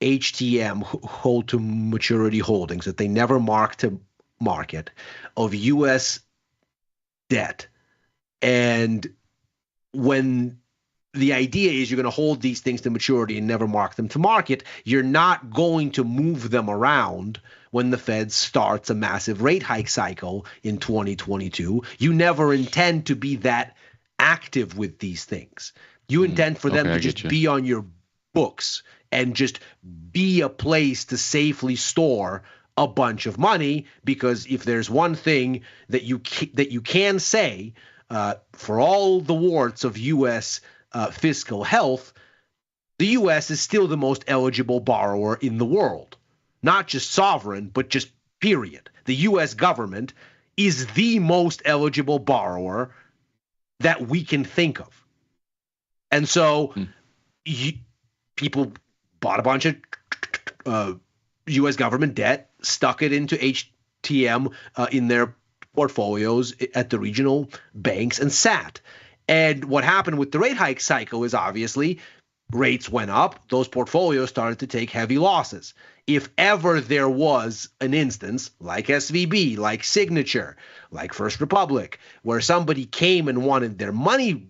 HTM, hold to maturity holdings that they never mark to market of U.S. debt. And when the idea is you're going to hold these things to maturity and never mark them to market, you're not going to move them around when the Fed starts a massive rate hike cycle in 2022. You never intend to be that active with these things. You intend for them to just be on your books and just be a place to safely store a bunch of money, because if there's one thing that you can say for all the warts of U.S. Fiscal health, the U.S. is still the most eligible borrower in the world. Not just sovereign, but just period. The U.S. government is the most eligible borrower that we can think of. And so people bought a bunch of U.S. government debt, stuck it into HTM in their portfolios at the regional banks, and sat. And what happened with the rate hike cycle is obviously rates went up. Those portfolios started to take heavy losses. If ever there was an instance like SVB, like Signature, like First Republic, where somebody came and wanted their money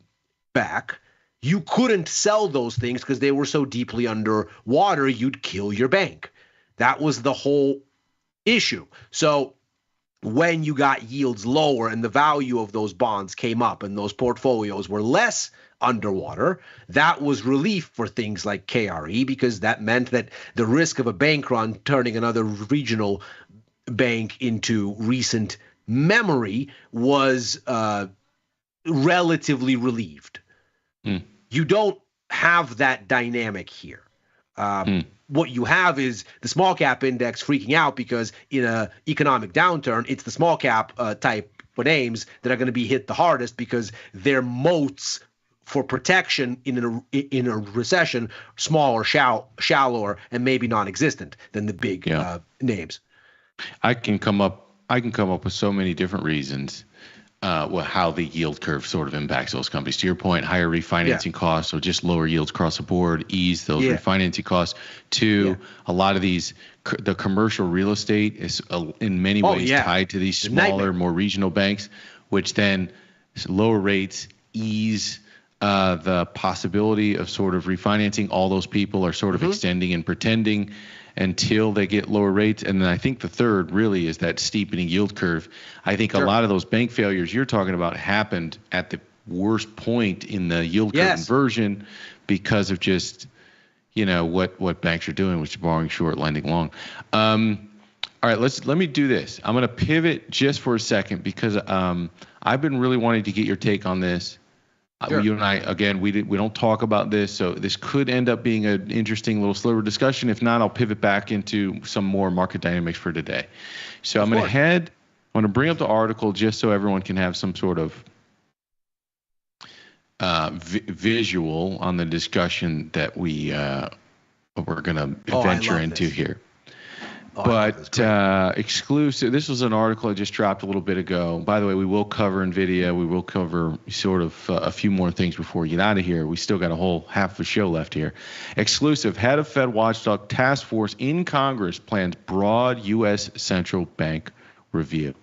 back, you couldn't sell those things because they were so deeply underwater, you'd kill your bank. That was the whole issue. So when you got yields lower and the value of those bonds came up and those portfolios were less underwater, that was relief for things like KRE, because that meant that the risk of a bank run turning another regional bank into recent memory was relatively relieved. You don't have that dynamic here. What you have is the small cap index freaking out because in an economic downturn, it's the small cap type of names that are going to be hit the hardest because their moats for protection in a recession smaller, shallower, and maybe non-existent than the big names. I can come up with so many different reasons how the yield curve sort of impacts those companies. To your point, higher refinancing costs, or just lower yields across the board, ease those refinancing costs. Two, a lot of these, the commercial real estate is in many ways tied to these smaller, more regional banks, which then lower rates ease the possibility of sort of refinancing. All those people are sort of extending and pretending until they get lower rates. And then I think the third really is that steepening yield curve. I think a lot of those bank failures you're talking about happened at the worst point in the yield curve inversion because of just, what banks are doing, which is borrowing short, lending long. All right, let me do this. I'm going to pivot just for a second because I've been really wanting to get your take on this. You and I, again, we don't talk about this, so this could end up being an interesting little slower discussion. If not, I'll pivot back into some more market dynamics for today. So I'm going to bring up the article just so everyone can have some sort of visual on the discussion that we're going to venture into here. But exclusive, this was an article I just dropped a little bit ago. By the way, we will cover Nvidia. We will cover sort of a few more things before we get out of here. We still got a whole half a show left here. Exclusive, head of Fed watchdog task force in Congress plans broad U.S. central bank review.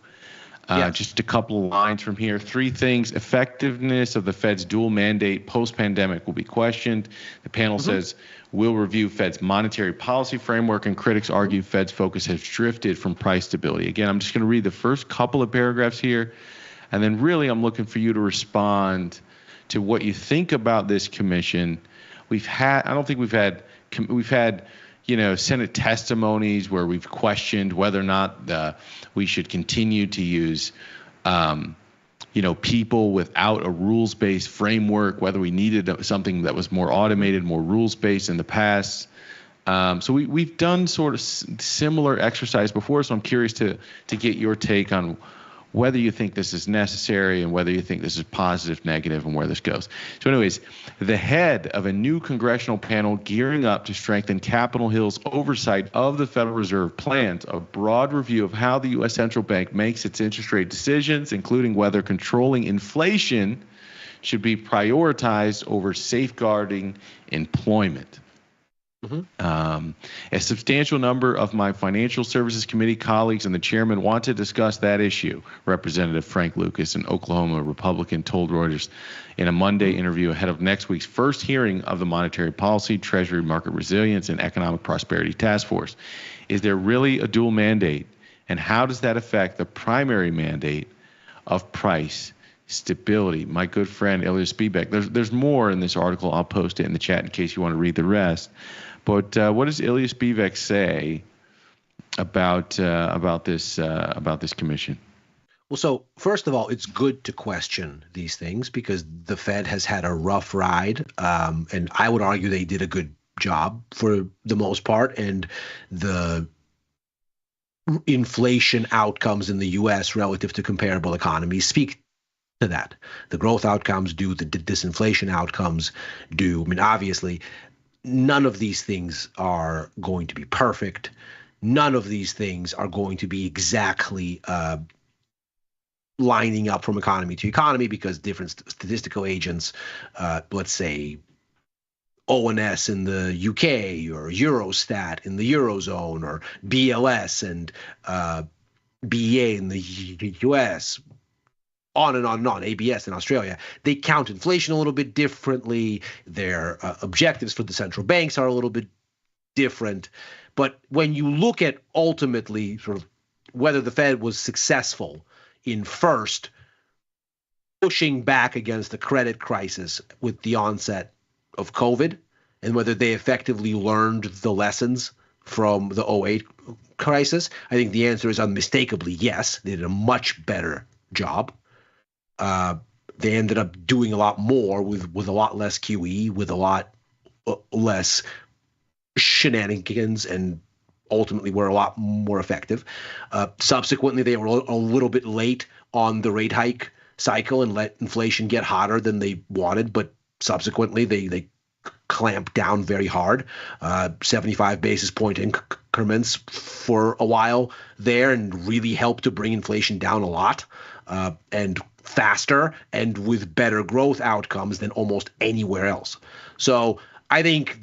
Just a couple of lines from here. 3 things. Effectiveness of the Fed's dual mandate post-pandemic will be questioned. The panel says we'll review Fed's monetary policy framework, and critics argue Fed's focus has drifted from price stability. Again, I'm just going to read the first couple of paragraphs here. And then really I'm looking for you to respond to what you think about this commission. I don't think we've had Senate testimonies where we've questioned whether or not we should continue to use people without a rules-based framework, whether we needed something that was more automated, more rules-based in the past. So we've done sort of similar exercise before, so I'm curious to get your take on whether you think this is necessary and whether you think this is positive, negative, and where this goes. So anyways, the head of a new congressional panel gearing up to strengthen Capitol Hill's oversight of the Federal Reserve plans a broad review of how the U.S. Central Bank makes its interest rate decisions, including whether controlling inflation should be prioritized over safeguarding employment. A substantial number of my Financial Services Committee colleagues and the chairman want to discuss that issue, Representative Frank Lucas, an Oklahoma Republican, told Reuters in a Monday interview ahead of next week's first hearing of the Monetary Policy, Treasury Market Resilience, and Economic Prosperity Task Force. Is there really a dual mandate, and how does that affect the primary mandate of price stability? My good friend Ilya Spivak, there's more in this article. I'll post it in the chat in case you want to read the rest. But what does Ilya Spivak say about this commission? Well, so first of all, it's good to question these things because the Fed has had a rough ride, and I would argue they did a good job for the most part. And the inflation outcomes in the U.S. relative to comparable economies speak to that. The growth outcomes do, the disinflation outcomes do. I mean, obviously, none of these things are going to be perfect. None of these things are going to be exactly lining up from economy to economy because different statistical agents, let's say ONS in the UK or Eurostat in the Eurozone or BLS and BEA in the US, on and on and on, ABS in Australia, they count inflation a little bit differently. Their objectives for the central banks are a little bit different. But when you look at ultimately sort of whether the Fed was successful in first pushing back against the credit crisis with the onset of COVID and whether they effectively learned the lessons from the 2008 crisis, I think the answer is unmistakably yes. They did a much better job. They ended up doing a lot more with a lot less QE, with a lot less shenanigans, and ultimately were a lot more effective. Subsequently, they were a little bit late on the rate hike cycle and let inflation get hotter than they wanted, but subsequently they clamped down very hard, 75 basis point increments for a while there, and really helped to bring inflation down a lot and faster and with better growth outcomes than almost anywhere else. So I think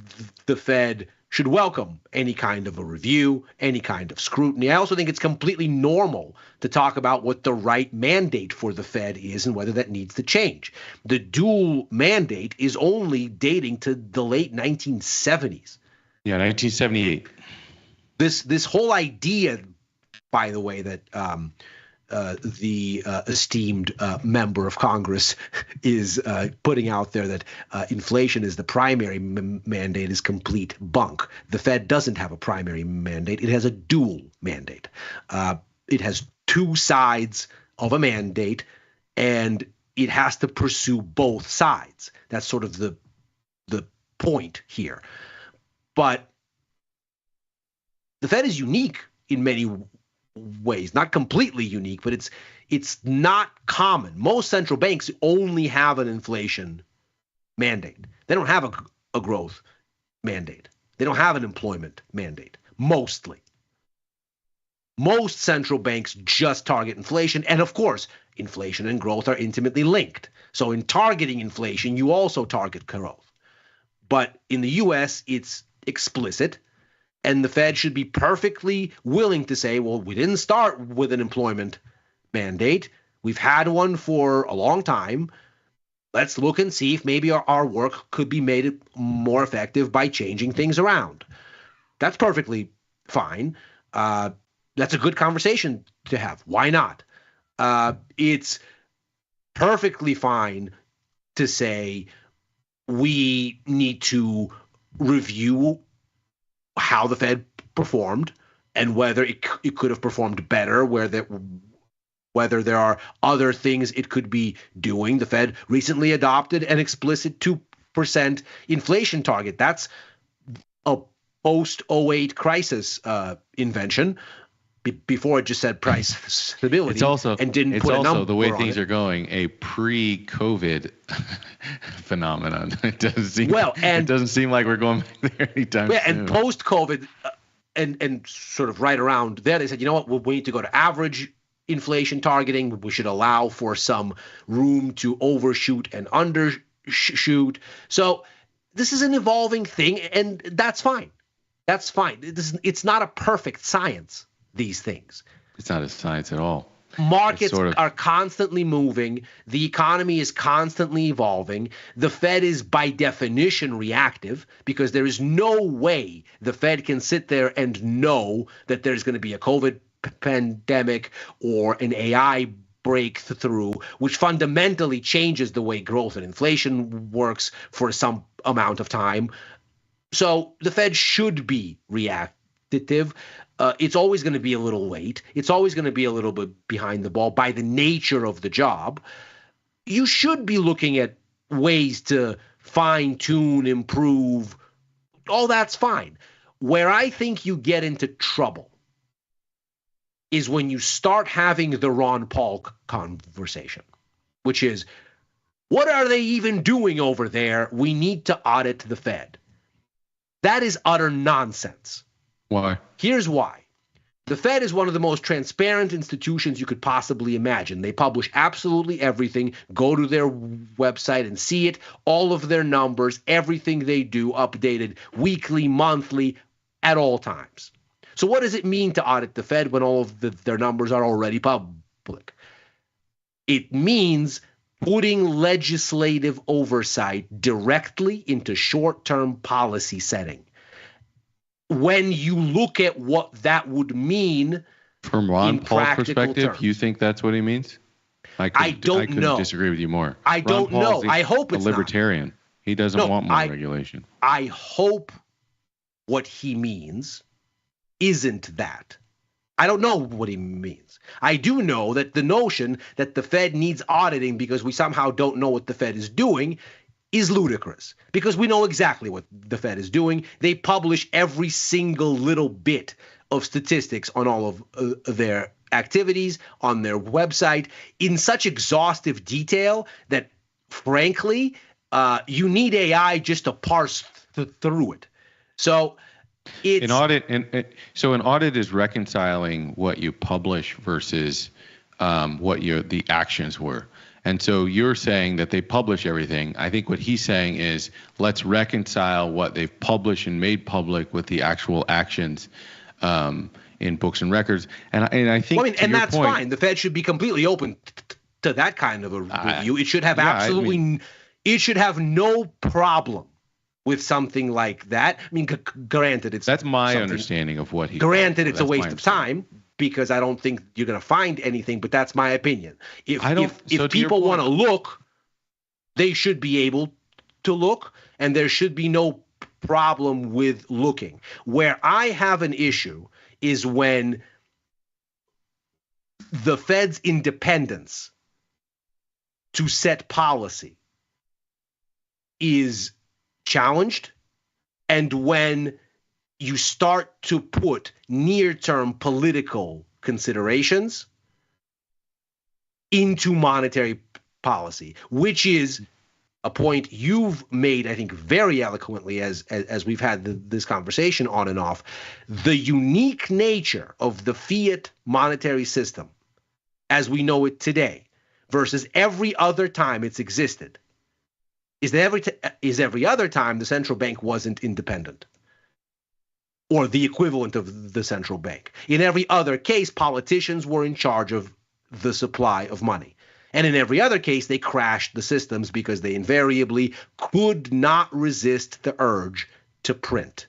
the Fed should welcome any kind of a review, any kind of scrutiny. I also think it's completely normal to talk about what the right mandate for the Fed is and whether that needs to change. The dual mandate is only dating to the late 1970s. Yeah, 1978. This whole idea, by the way, that the esteemed member of Congress is putting out there that inflation is the primary mandate is complete bunk. The Fed doesn't have a primary mandate. It has a dual mandate. It has two sides of a mandate, and it has to pursue both sides. That's sort of the point here. But the Fed is unique in many ways, not completely unique, but it's not common. Most central banks only have an inflation mandate. They don't have a growth mandate. They don't have an employment mandate, mostly. Most central banks just target inflation. And of course, inflation and growth are intimately linked. So in targeting inflation, you also target growth. But in the US, it's explicit. And the Fed should be perfectly willing to say, well, we didn't start with an employment mandate. We've had one for a long time. Let's look and see if maybe our work could be made more effective by changing things around. That's perfectly fine. That's a good conversation to have. Why not? It's perfectly fine to say we need to review how the Fed performed and whether it could have performed better, whether there are other things it could be doing. The Fed recently adopted an explicit 2% inflation target. That's a post-08 crisis invention. Before it just said price stability. It's also and didn't put a number the way on things it. are going, a pre-COVID phenomenon. It doesn't seem like we're going back there anytime soon. And post-COVID, and sort of right around there, they said, you know what, we need to go to average inflation targeting. We should allow for some room to overshoot and undershoot. So this is an evolving thing, and that's fine. That's fine. It's not a perfect science, these things. It's not a science at all. Markets are constantly moving. The economy is constantly evolving. The Fed is by definition reactive because there is no way the Fed can sit there and know that there's going to be a COVID pandemic or an AI breakthrough, which fundamentally changes the way growth and inflation works for some amount of time. So the Fed should be reactive. It's always going to be a little late. It's always going to be a little bit behind the ball by the nature of the job. You should be looking at ways to fine-tune, improve. All that's fine. Where I think you get into trouble is when you start having the Ron Paul conversation, which is, what are they even doing over there? We need to audit the Fed. That is utter nonsense. Why? Here's why. The Fed is one of the most transparent institutions you could possibly imagine. They publish absolutely everything. Go to their website and see it. All of their numbers, everything they do, updated weekly, monthly, at all times. So what does it mean to audit the Fed when all of their numbers are already public? It means putting legislative oversight directly into short-term policy setting. When you look at what that would mean from Ron Paul's perspective, terms, you think that's what he means? I couldn't disagree with you more. I don't know. I hope it's a libertarian. He doesn't want more regulation. I hope what he means isn't that. I don't know what he means. I do know that the notion that the Fed needs auditing because we somehow don't know what the Fed is doing is ludicrous, because we know exactly what the Fed is doing. They publish every single little bit of statistics on all of their activities on their website in such exhaustive detail that, frankly, you need AI just to parse through it. So it's an audit, so an audit is reconciling what you publish versus what the actions were. And so you're saying that they publish everything. I think what he's saying is, let's reconcile what they've published and made public with the actual actions in books and records. And I think, and that's fine. The Fed should be completely open to that kind of a review. It should have it should have no problem with something like that. I mean, granted, that's my understanding of what he. Granted, it's a waste of time, because I don't think you're going to find anything, but that's my opinion. If people want to look, they should be able to look, and there should be no problem with looking. Where I have an issue is when the Fed's independence to set policy is challenged, and when you start to put near-term political considerations into monetary policy, which is a point you've made, I think, very eloquently as we've had this conversation on and off. The unique nature of the fiat monetary system as we know it today versus every other time it's existed is every other time the central bank wasn't independent, or the equivalent of the central bank. In every other case, politicians were in charge of the supply of money. And in every other case, they crashed the systems because they invariably could not resist the urge to print.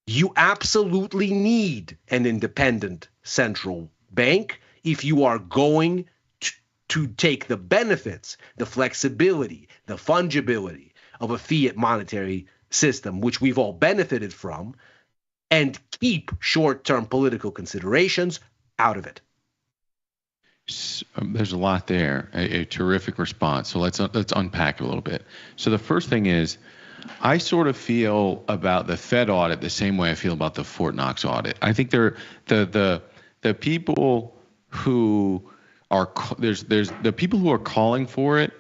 You absolutely need an independent central bank if you are going to take the benefits, the flexibility, the fungibility of a fiat monetary system, which we've all benefited from, and keep short-term political considerations out of it. There's a lot there, a terrific response. So let's unpack it a little bit. So the first thing is, I sort of feel about the Fed audit the same way I feel about the Fort Knox audit. I think the people who are there's the people who are calling for it.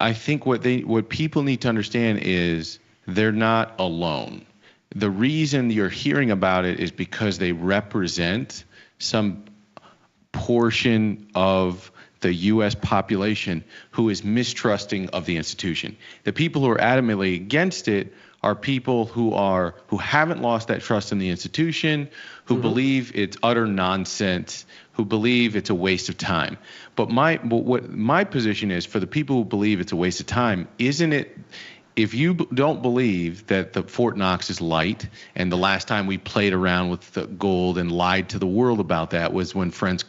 I think what people need to understand is they're not alone. The reason you're hearing about it is because they represent some portion of the U.S. population who is mistrusting of the institution. The people who are adamantly against it are people who haven't lost that trust in the institution, who believe it's utter nonsense, who believe it's a waste of time. But what my position is, for the people who believe it's a waste of time, isn't it? If you don't believe that the Fort Knox is light, and the last time we played around with the gold and lied to the world about that was when France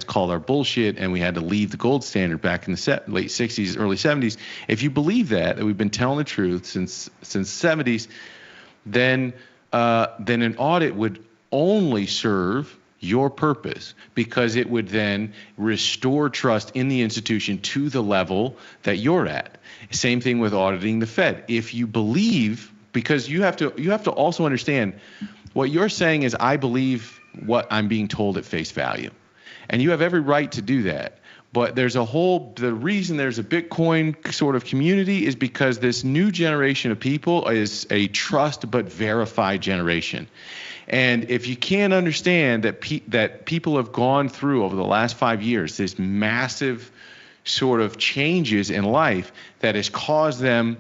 called our bullshit and we had to leave the gold standard back in the late 60s, early 70s. If you believe that we've been telling the truth since the 70s, then an audit would only serve your purpose, because it would then restore trust in the institution to the level that you're at. Same thing with auditing the Fed. If you believe, because you have to also understand what you're saying is, I believe what I'm being told at face value. And you have every right to do that. But the reason there's a Bitcoin sort of community is because this new generation of people is a trust but verified generation. And if you can't understand that people have gone through over the last 5 years this massive sort of changes in life that has caused them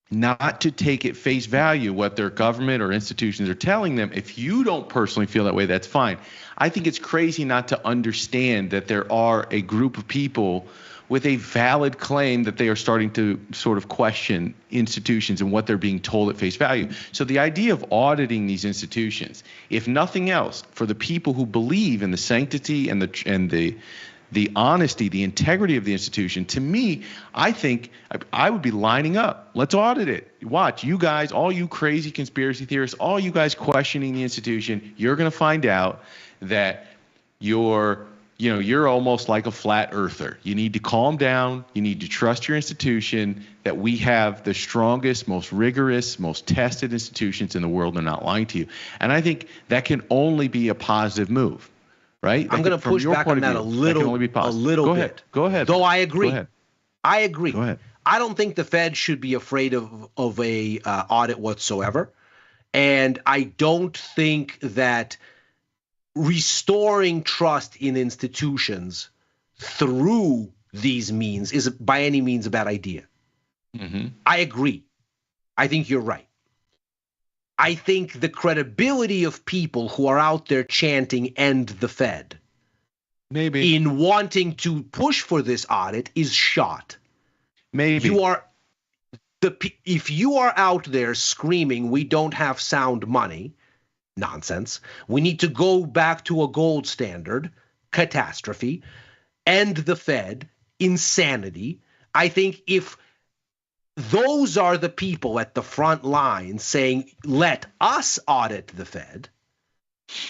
not to take at face value what their government or institutions are telling them. If you don't personally feel that way, that's fine. I think it's crazy not to understand that there are a group of people with a valid claim that they are starting to sort of question institutions and what they're being told at face value. So the idea of auditing these institutions, if nothing else, for the people who believe in the sanctity and the honesty, the integrity of the institution, to me, I think I would be lining up. Let's audit it. Watch, you guys, all you crazy conspiracy theorists, all you guys questioning the institution, you're going to find out that you're almost like a flat earther. You need to calm down. You need to trust your institution, that we have the strongest, most rigorous, most tested institutions in the world. They're not lying to you. And I think that can only be a positive move. Right? I'm going to push back on that a little bit. Go ahead. Though I agree. I agree. Go ahead. I don't think the Fed should be afraid of a audit whatsoever. And I don't think that restoring trust in institutions through these means is by any means a bad idea. I agree. I think you're right. I think the credibility of people who are out there chanting "End the Fed" maybe in wanting to push for this audit is shot. Maybe if you are out there screaming, "We don't have sound money," nonsense. We need to go back to a gold standard, catastrophe, end the Fed, insanity. I think if those are the people at the front line saying, "Let us audit the Fed,"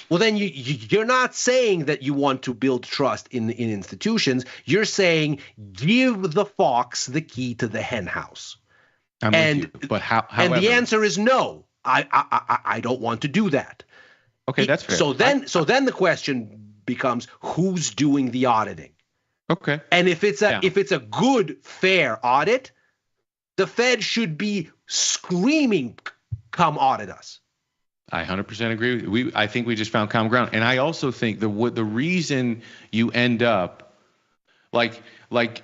well, then you're not saying that you want to build trust in institutions. You're saying, give the fox the key to the hen house. I'm with you. But however, and the answer is no. I don't want to do that. Okay, that's fair. So then the question becomes, who's doing the auditing? Okay. And if it's a good, fair audit, the Fed should be screaming, "Come audit us." I 100% agree with you. I think we just found common ground. And I also think the reason you end up like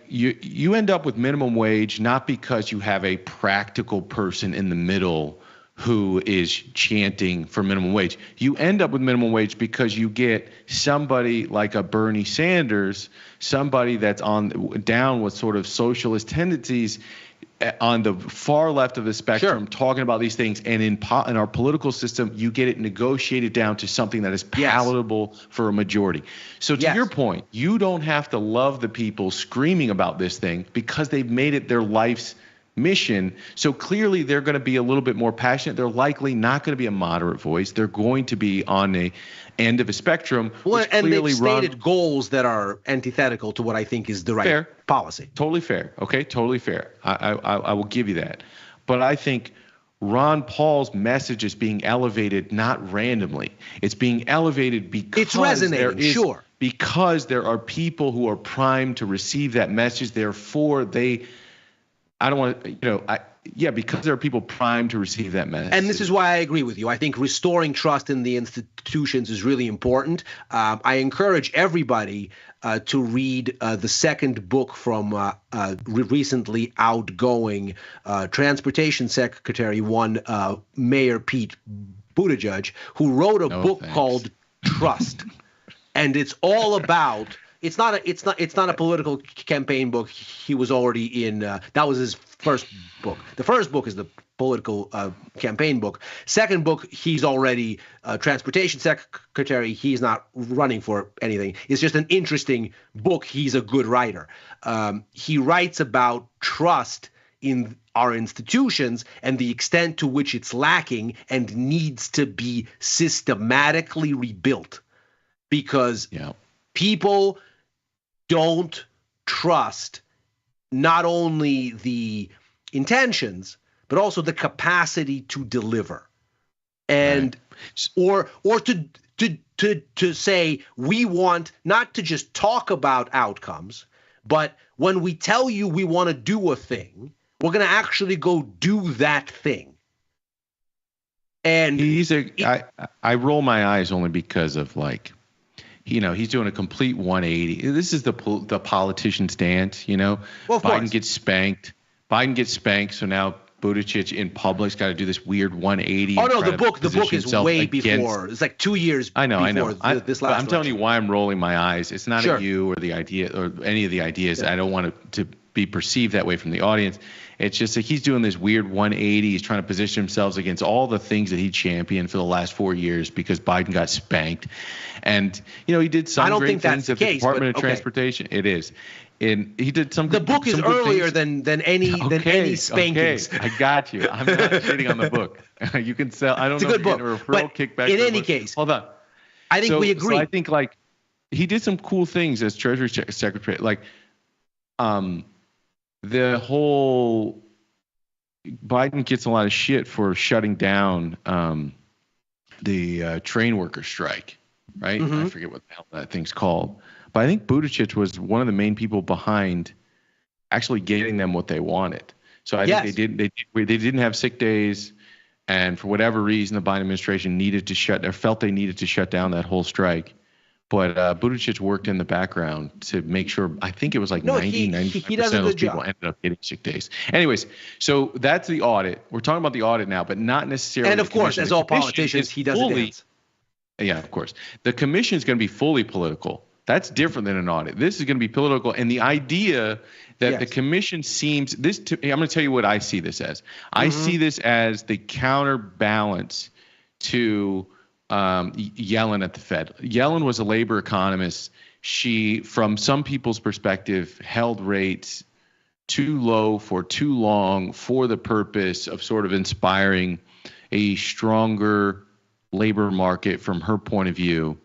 you end up with minimum wage, not because you have a practical person in the middle who is chanting for minimum wage. You end up with minimum wage because you get somebody like a Bernie Sanders, somebody that's down with sort of socialist tendencies, on the far left of the spectrum talking about these things, and in our political system, you get it negotiated down to something that is palatable for a majority. So to your point, you don't have to love the people screaming about this thing because they've made it their life's mission. So clearly they're going to be a little bit more passionate. They're likely not going to be a moderate voice. They're going to be on the end of a spectrum. Well, and they've stated goals that are antithetical to what I think is the right policy. Totally fair. Okay, totally fair. I will give you that. But I think Ron Paul's message is being elevated not randomly. It's being elevated because it's resonating, because there are people who are primed to receive that message. Therefore, I don't want to, because there are people primed to receive that message. And this is why I agree with you. I think restoring trust in the institutions is really important. I encourage everybody to read the second book from recently outgoing Transportation Secretary Mayor Pete Buttigieg, who wrote a book called Trust. And it's all about it's not a political campaign book. He was already in that was his first book. The first book is the political campaign book. Second book, he's already transportation secretary. He's not running for anything. It's just an interesting book. He's a good writer. He writes about trust in our institutions and the extent to which it's lacking and needs to be systematically rebuilt, because people don't trust not only the intentions but also the capacity to deliver, and or to say we want not to just talk about outcomes, but when we tell you we want to do a thing, we're going to actually go do that thing. And I roll my eyes only because of he's doing a complete 180. This is the politician stance, Well, Biden gets spanked. So now Buttigieg in public's got to do this weird 180. Oh no, the book is way before. It's like 2 years. I know. This last I'm telling you why I'm rolling my eyes. It's not at you or the idea or any of the ideas. I don't want it to be perceived that way from the audience. It's just that he's doing this weird 180. He's trying to position himself against all the things that he championed for the last 4 years because Biden got spanked. And, he did some great things at the Department of Transportation. It is. And he did some. The book is earlier than any spankings. Okay. I got you. I'm not shitting on the book. You can sell. I don't know if you're getting a referral kickback. In any case, hold on. I think we agree. So I think he did some cool things as Treasury Secretary. The whole Biden gets a lot of shit for shutting down the train worker strike, right? I forget what the hell that thing's called. But I think Buttigieg was one of the main people behind actually getting them what they wanted. So I think they didn't have sick days, and for whatever reason, the Biden administration felt they needed to shut down that whole strike. But Buttigieg worked in the background to make sure. I think it was 95% of those people ended up getting sick days. Anyways, so that's the audit. We're talking about the audit now, but not necessarily. And of course, as all politicians, he does it. Yeah, of course. The commission is going to be fully political. That's different than an audit. This is going to be political, and the idea that the commission seems I'm going to tell you what I see this as. I see this as the counterbalance to Yellen at the Fed. Yellen was a labor economist. She, from some people's perspective, held rates too low for too long for the purpose of sort of inspiring a stronger labor market from her point of view.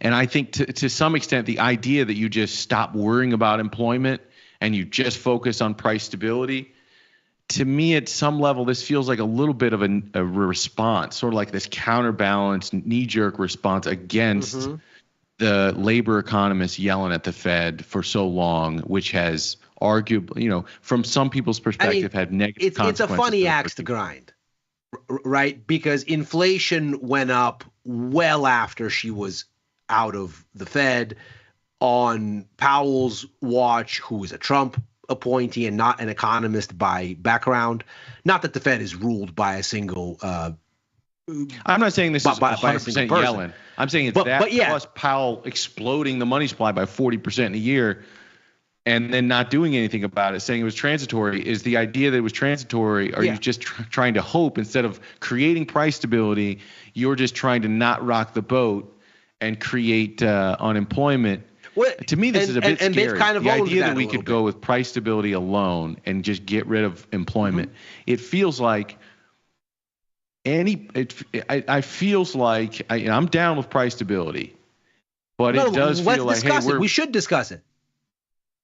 And I think to some extent, the idea that you just stop worrying about employment and you just focus on price stability, to me, at some level, this feels like a little bit of a response, sort of like this counterbalance, knee-jerk response against the labor economist yelling at the Fed for so long, which has arguably, from some people's perspective, had negative consequences. It's a funny axe to grind, right? Because inflation went up well after she was out of the Fed. On Powell's watch, who is a Trump appointee and not an economist by background. Not that the Fed is ruled by a single. I'm not saying this is 100% Yellen. I'm saying it's plus Powell exploding the money supply by 40% in a year. and then not doing anything about it, saying it was transitory. Is the idea that it was transitory? Are you just trying to hope instead of creating price stability? You're just trying to not rock the boat and create unemployment. To me, this is a bit scary. They've kind of the owned idea that that we could go with price stability alone and just get rid of employment. It feels like I feels like I'm down with price stability, but it does feel like, hey, we should discuss it.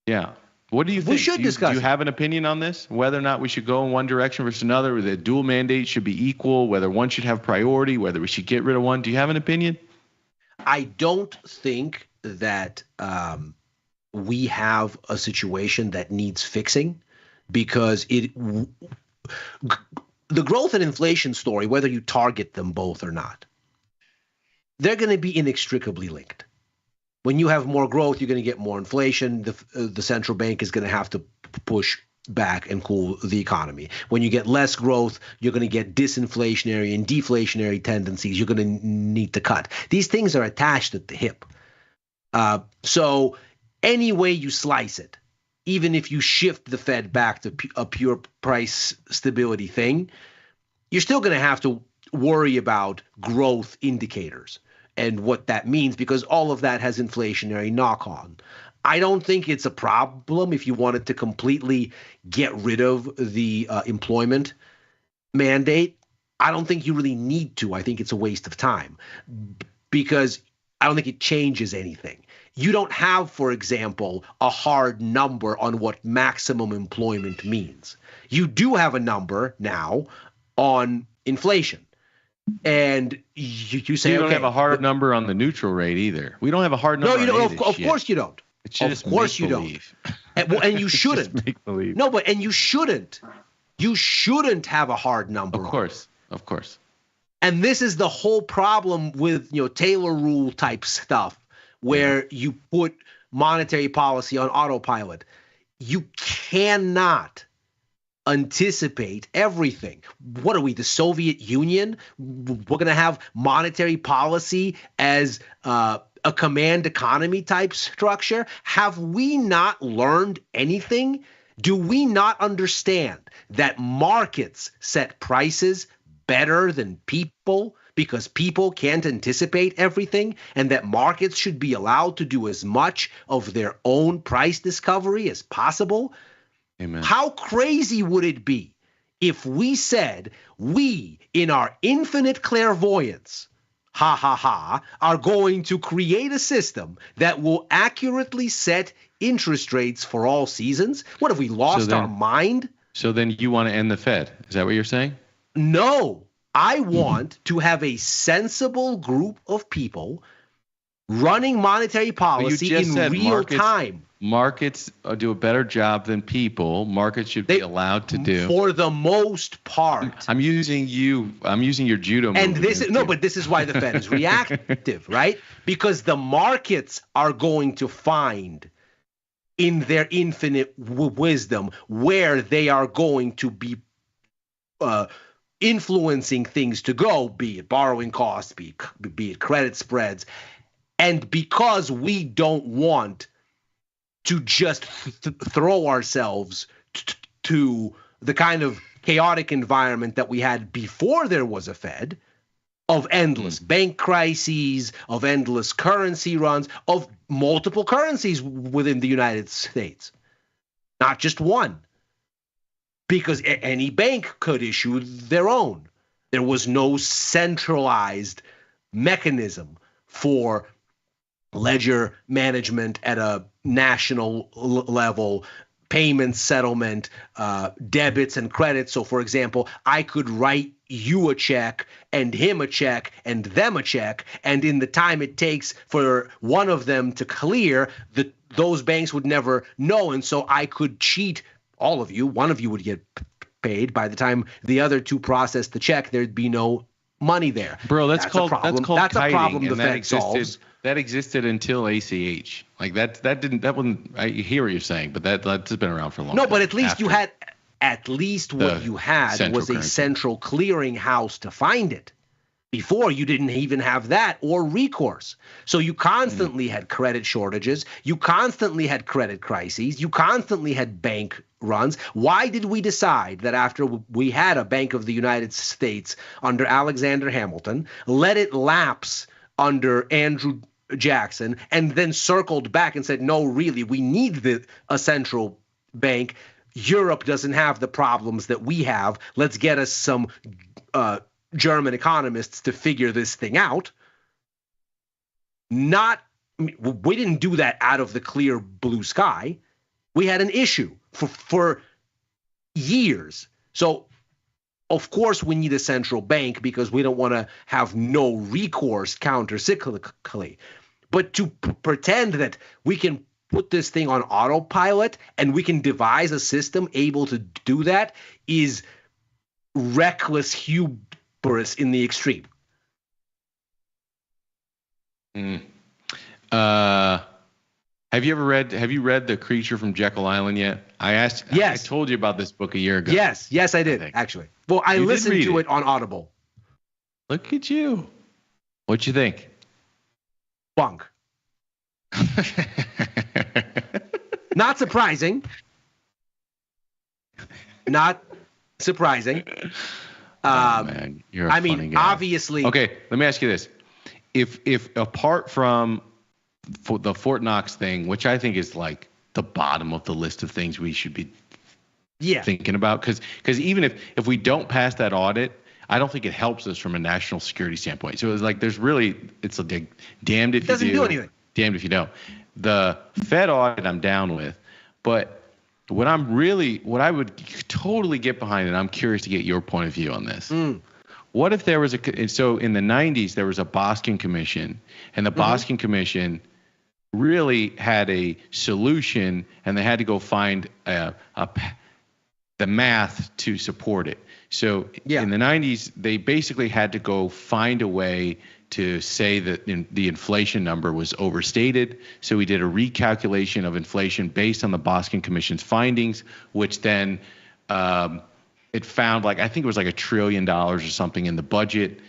Yeah. What do you think? We should discuss. Do you have an opinion on this? Whether or not we should go in one direction versus another, whether the dual mandate should be equal, whether one should have priority, whether we should get rid of one. Do you have an opinion? I don't think that we have a situation that needs fixing, because the growth and inflation story, whether you target them both or not, they're going to be inextricably linked. When you have more growth, you're going to get more inflation. The central bank is going to have to push back and cool the economy. When you get less growth, you're going to get disinflationary and deflationary tendencies. You're going to need to cut. These things are attached at the hip. So any way you slice it, even if you shift the Fed back to a pure price stability thing, you're still going to have to worry about growth indicators and what that means, because all of that has inflationary knock-on. I don't think it's a problem if you wanted to completely get rid of the employment mandate. I don't think you really need to. I think it's a waste of time, because I don't think it changes anything. You don't have, for example, a hard number on what maximum employment means. You do have a number now on inflation. And you say, you don't have a hard number on the neutral rate either. We don't have a hard number. No, you don't. Of course you don't. It's just of course you don't. And you shouldn't. No, but and you shouldn't. You shouldn't have a hard number. Of course. And this is the whole problem with Taylor rule type stuff, where you put monetary policy on autopilot. You cannot anticipate everything. What are we, the Soviet Union? We're going to have monetary policy as a command economy type structure? Have we not learned anything? Do we not understand that markets set prices better than people, because people can't anticipate everything, and that markets should be allowed to do as much of their own price discovery as possible? Amen. How crazy would it be if we said, we, in our infinite clairvoyance, are going to create a system that will accurately set interest rates for all seasons? What, have we lost our mind? So then you want to end the Fed? Is that what you're saying? No, I want to have a sensible group of people running monetary policy in real time. Markets do a better job than people. Markets should be allowed to do. For the most part. I'm using your judo move. And this is why the Fed is reactive, right? Because the markets are going to find in their infinite wisdom where they are going to be influencing things to go, be it borrowing costs, be it credit spreads. And because we don't want to just throw ourselves to the kind of chaotic environment that we had before there was a Fed, of endless bank crises, of endless currency runs, of multiple currencies within the United States, not just one, because any bank could issue their own. There was no centralized mechanism for ledger management at a national level, payment settlement, debits and credits. So, for example, I could write you a check and him a check and them a check, and in the time it takes for one of them to clear, those banks would never know, and so I could cheat all of you. One of you would get paid. By the time the other two processed the check, there'd be no money there. Bro, that's called kiting, a problem the Fed solves. That existed until ACH. Like that wasn't. I hear what you're saying, but that's been around for a long time. No, but at least you had. At least what you had was a central clearinghouse to find it, Before, you didn't even have that or recourse. So you constantly had credit shortages. You constantly had credit crises. You constantly had bank runs. Why did we decide that after we had a Bank of the United States under Alexander Hamilton, let it lapse under Andrew Jackson, and then circled back and said, no, really, we need a central bank. Europe doesn't have the problems that we have. Let's get us some German economists to figure this thing out. We didn't do that out of the clear blue sky. We had an issue for years. So, of course, we need a central bank because we don't want to have no recourse countercyclically. But to pretend that we can put this thing on autopilot and we can devise a system able to do that is reckless hubris in the extreme. Have you read The Creature from Jekyll Island yet? Yes. I told you about this book a year ago. Yes, I did, actually. Well, I listened to it on Audible. Look at you. What'd you think? Bunk. Not surprising. Not surprising. Man, you're a funny guy. Obviously. Okay, let me ask you this: if apart from the Fort Knox thing, which I think is like the bottom of the list of things we should be thinking about, because even if we don't pass that audit, I don't think it helps us from a national security standpoint. So it's like it's a damned if you do. Doesn't do anything. Damned if you don't. The Fed audit I'm down with, but what I would totally get behind, and I'm curious to get your point of view on this. What if there was so in the 90s there was a Boskin Commission, and the Boskin Commission really had a solution, and they had to go find the math to support it. So in the 90s, they basically had to go find a way to say that the inflation number was overstated. So we did a recalculation of inflation based on the Boskin Commission's findings, which then it found I think it was like $1 trillion or something in the budget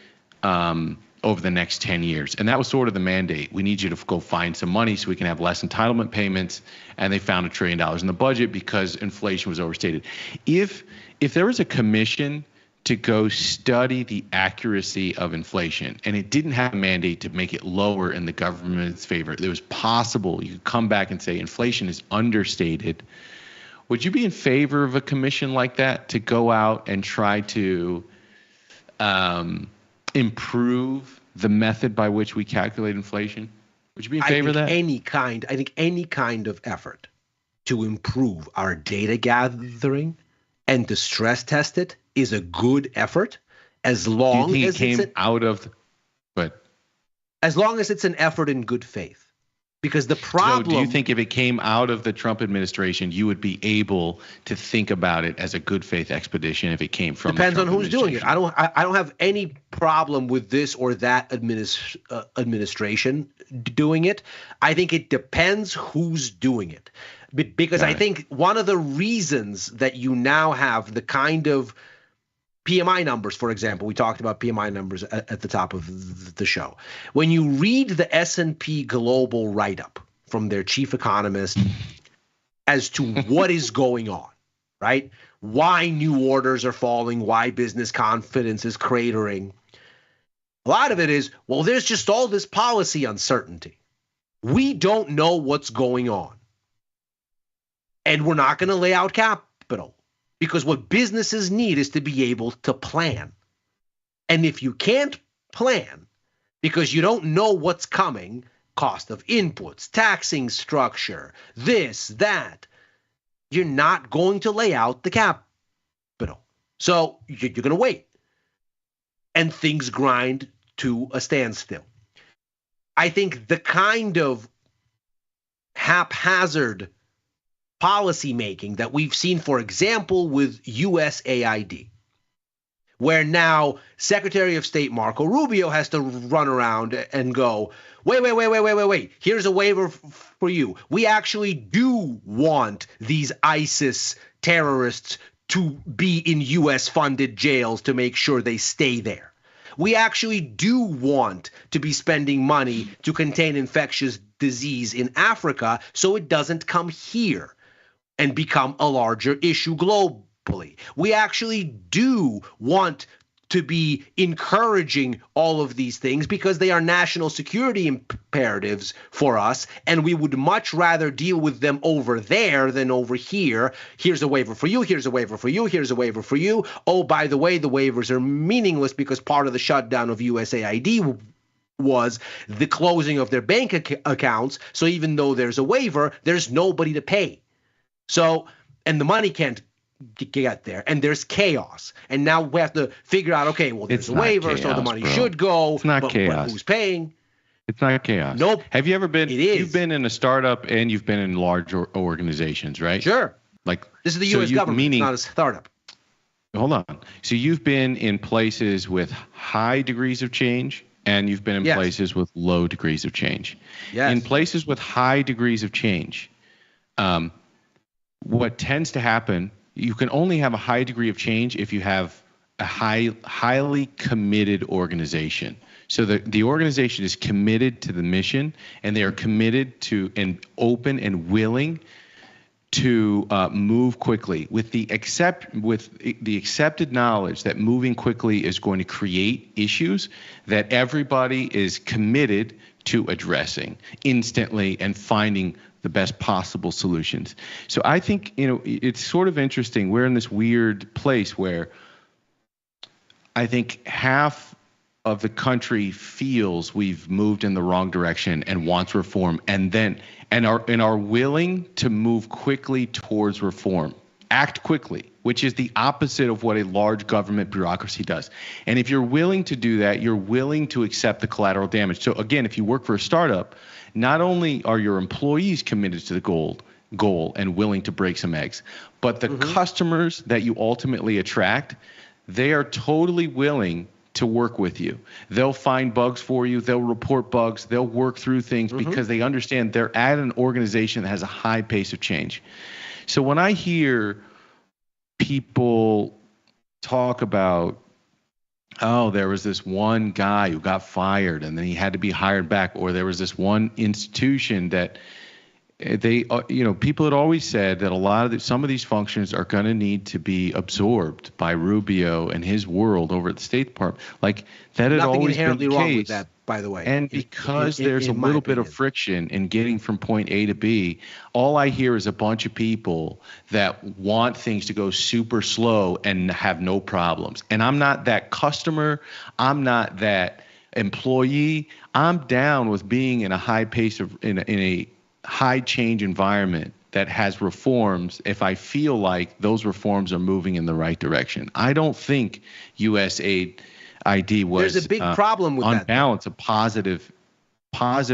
over the next 10 years. And that was sort of the mandate. We need you to go find some money so we can have less entitlement payments. And they found $1 trillion in the budget because inflation was overstated. If there was a commission to go study the accuracy of inflation, and it didn't have a mandate to make it lower in the government's favor, it was possible you could come back and say inflation is understated. Would you be in favor of a commission like that to go out and try to improve the method by which we calculate inflation? Would you be in favor of that? I think any kind of effort to improve our data gathering and to stress test it is a good effort, as long as as long as it's an effort in good faith. Because the problem. So do you think if it came out of the Trump administration, you would be able to think about it as a good faith expedition if it came from depends on who's doing it. I don't have any problem with this or that administration doing it. I think it depends who's doing it. Because I think one of the reasons that you now have the kind of PMI numbers, for example, we talked about PMI numbers at the top of the show. When you read the S&P Global write-up from their chief economist as to what is going on, right? Why new orders are falling, why business confidence is cratering. A lot of it is, well, there's just all this policy uncertainty. We don't know what's going on. And we're not going to lay out capital. Because what businesses need is to be able to plan. And if you can't plan because you don't know what's coming, cost of inputs, taxing structure, this, that, you're not going to lay out the capital. So you're going to wait. And things grind to a standstill. I think the kind of haphazard policy making that we've seen, for example, with USAID, where now Secretary of State Marco Rubio has to run around and go, wait, here's a waiver for you. We actually do want these ISIS terrorists to be in U.S. funded jails to make sure they stay there. We actually do want to be spending money to contain infectious disease in Africa so it doesn't come here and become a larger issue globally. We actually do want to be encouraging all of these things because they are national security imperatives for us, and we would much rather deal with them over there than over here. Here's a waiver for you, here's a waiver for you, here's a waiver for you. Oh, by the way, the waivers are meaningless because part of the shutdown of USAID was the closing of their bank accounts. So even though there's a waiver, there's nobody to pay. So, and the money can't get there, and there's chaos. And now we have to figure out, okay, well, there's a waiver, chaos, so the money bro. should go. It's not but chaos. Who's paying? It's not chaos. Nope. Have you ever been? It is. You've been in a startup and you've been in large organizations, right? Sure. Like This is the so U.S. government, it's not a startup. Hold on. So you've been in places with high degrees of change, and you've been in Yes. places with low degrees of change. Yes. In places with high degrees of change, what tends to happen, you can only have a high degree of change if you have a highly committed organization. So the organization is committed to the mission, and they are committed to and open and willing to move quickly with the accepted knowledge that moving quickly is going to create issues that everybody is committed to addressing instantly and finding the best possible solutions. So I think, it's sort of interesting. We're in this weird place where I think half of the country feels we've moved in the wrong direction and wants reform, and are willing to move quickly towards reform, act quickly, which is the opposite of what a large government bureaucracy does. And if you're willing to do that, you're willing to accept the collateral damage. So again, if you work for a startup, not only are your employees committed to the goal and willing to break some eggs, but the customers that you ultimately attract, they are totally willing to work with you. They'll find bugs for you. They'll report bugs. They'll work through things because they understand they're at an organization that has a high pace of change. So when I hear people talk about, oh, there was this one guy who got fired and then he had to be hired back, or there was this one institution that people had always said that some of these functions are going to need to be absorbed by Rubio and his world over at the State Department. Like that had Nothing always been inherently the wrong case. with that, by the way. And because there's a in my little bit of opinion. friction in getting from point A to B, all I hear is a bunch of people that want things to go super slow and have no problems. And I'm not that customer. I'm not that employee. I'm down with being in a high pace of in a high change environment that has reforms if I feel like those reforms are moving in the right direction. I don't think USAID was There's a big problem with on that, balance a positive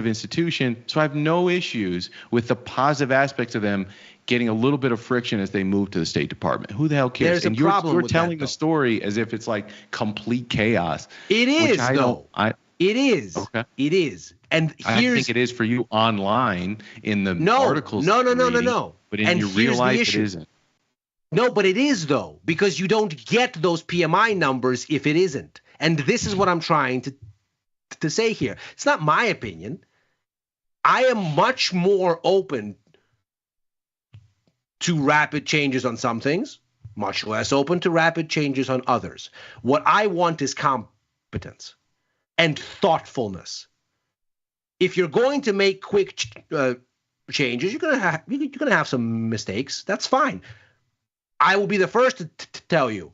institution. So I have no issues with the positive aspects of them getting a little bit of friction as they move to the State Department. Who the hell cares? There's a and problem you're with telling that, the story as if it's like complete chaos. It is, though. It is. Okay. It is. And I think it is for you online in the articles. No. But in And your here's real the life, it issue. isn't. No, but it is, though, because you don't get those PMI numbers if it isn't. And this is what I'm trying to say here. It's not my opinion. I am much more open to rapid changes on some things, much less open to rapid changes on others. What I want is competence and thoughtfulness. If you're going to make quick changes, you're going to have some mistakes. That's fine. I will be the first to tell you,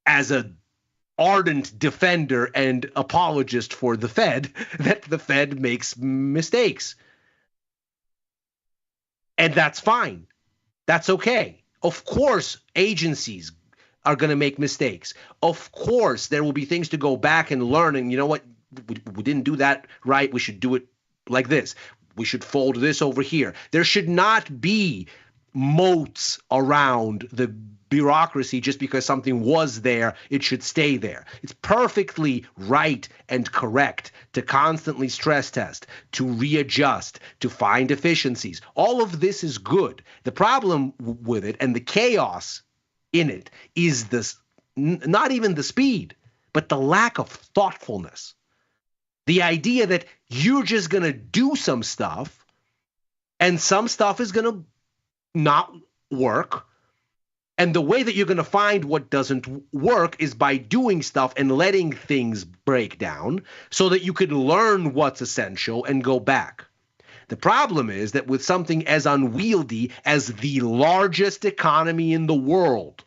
as an ardent defender and apologist for the Fed, that the Fed makes mistakes. And that's fine. That's okay. Of course, agencies are going to make mistakes. Of course, there will be things to go back and learn. And you know what? We didn't do that right. We should do it like this. We should fold this over here. There should not be moats around the bureaucracy just because something was there. It should stay there. It's perfectly right and correct to constantly stress test, to readjust, to find efficiencies. All of this is good. The problem with it and the chaos in it is this, not even the speed, but the lack of thoughtfulness. The idea that you're just going to do some stuff and some stuff is going to not work. And the way that you're going to find what doesn't work is by doing stuff and letting things break down so that you can learn what's essential and go back. The problem is that with something as unwieldy as the largest economy in the world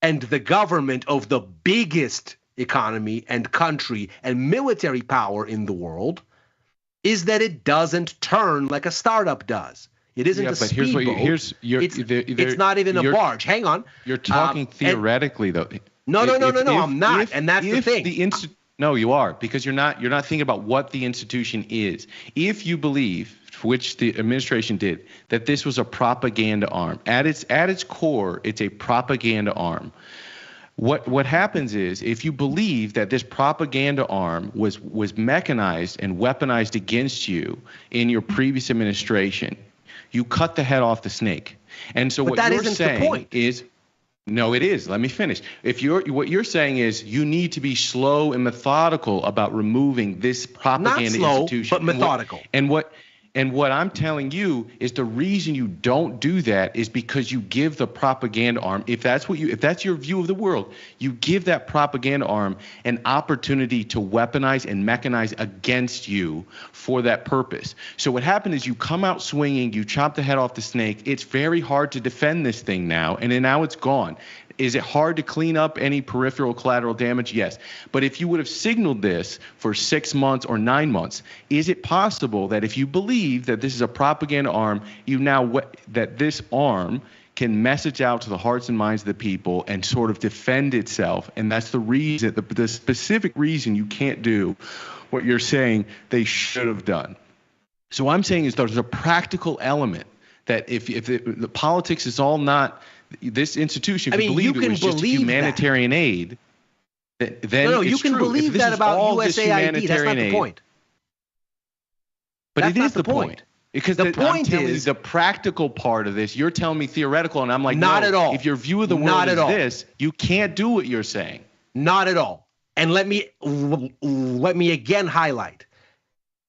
and the government of the biggest economy and country and military power in the world, is that it doesn't turn like a startup does. It isn't a speedboat. It's not even a barge. Hang on. You're talking theoretically, though. No, I'm not. And that's the thing. No, you are, because you're not thinking about what the institution is. If you believe, which the administration did, that this was a propaganda arm, at its core, it's a propaganda arm. What happens is, if you believe that this propaganda arm was mechanized and weaponized against you in your previous administration, you cut the head off the snake. And so what you're saying is, no, it is. Let me finish. What you're saying is you need to be slow and methodical about removing this propaganda institution. But methodical. And what I'm telling you is the reason you don't do that is because you give the propaganda arm, if that's your view of the world, you give that propaganda arm an opportunity to weaponize and mechanize against you for that purpose. So what happened is you come out swinging, you chop the head off the snake. It's very hard to defend this thing now, and then now it's gone. Is it hard to clean up any peripheral collateral damage? Yes. But if you would have signaled this for 6 months or 9 months, is it possible that if you believe that this is a propaganda arm, that this arm can message out to the hearts and minds of the people and sort of defend itself? And that's the reason, the specific reason you can't do what you're saying they should have done. So what I'm saying is there's a practical element that if the politics is all not this institution, if you believe it was just humanitarian aid, then you can believe that about USAID. That's not the point. But it is the point. Because the point is the practical part of this. You're telling me theoretical, and I'm like, not at all. If your view of the world is this, you can't do what you're saying. Not at all. And let me again highlight.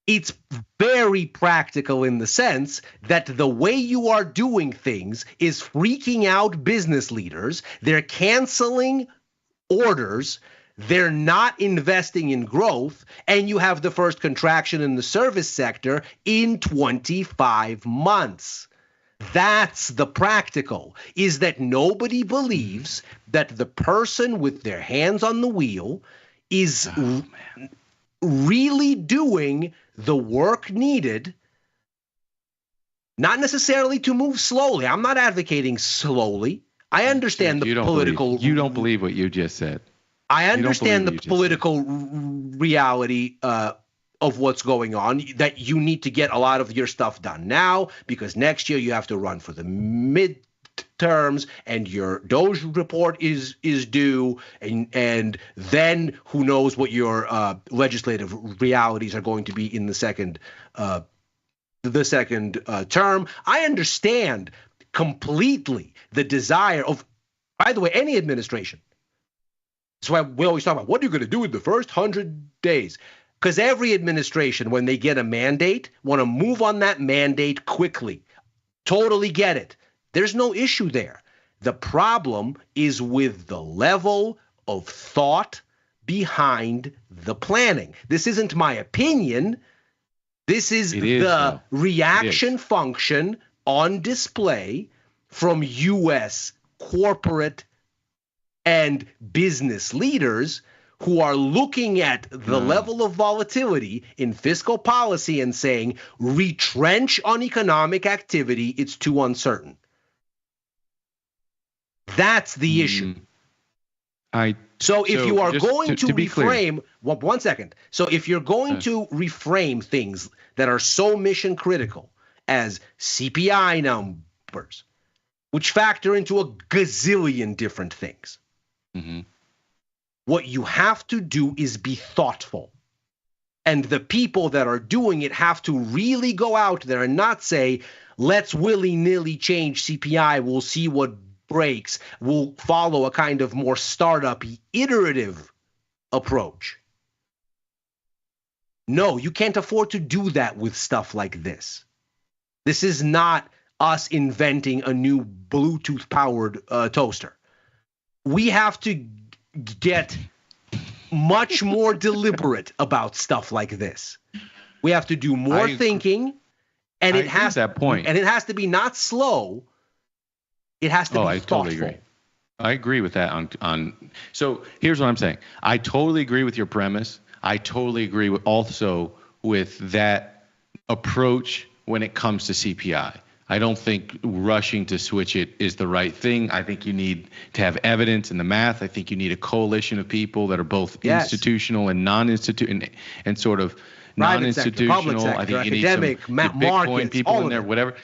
It's very practical in the sense that the way you are doing things is freaking out business leaders. They're canceling orders. They're not investing in growth. And you have the first contraction in the service sector in 25 months. That's the practical, is that nobody believes that the person with their hands on the wheel is really doing the work needed, not necessarily to move slowly. I'm not advocating slowly. I understand the political. You don't believe what you just said. I understand the political reality of what's going on, that you need to get a lot of your stuff done now because next year you have to run for the midterms and your Doge report is due, and then who knows what your legislative realities are going to be in the second term. I understand completely the desire of, by the way, any administration. That's why we always talk about what are you going to do in the first 100 days? Because every administration, when they get a mandate, want to move on that mandate quickly. Totally get it. There's no issue there. The problem is with the level of thought behind the planning. This isn't my opinion. This is the reaction function on display from U.S. corporate and business leaders who are looking at the level of volatility in fiscal policy and saying, retrench on economic activity, it's too uncertain. That's the issue. So if you are going to reframe, one second. So if you're going to reframe things that are so mission critical as CPI numbers, which factor into a gazillion different things, what you have to do is be thoughtful. And the people that are doing it have to really go out there and not say, let's willy-nilly change CPI. We'll see what breaks, will follow a kind of more startup-y, iterative approach. No, you can't afford to do that with stuff like this. This is not us inventing a new Bluetooth-powered toaster. We have to get much more deliberate about stuff like this. We have to do more thinking, and it has that point. And it has to be not slow. It has to be thoughtful. Totally agree. I agree with that. So here's what I'm saying. I totally agree with your premise. I totally agree with that approach when it comes to CPI. I don't think rushing to switch it is the right thing. I think you need to have evidence in the math. I think you need a coalition of people that are both institutional and non-institutional and sort of non-institutional. Sector, I think you academic, need some Bitcoin markets, people in there, whatever.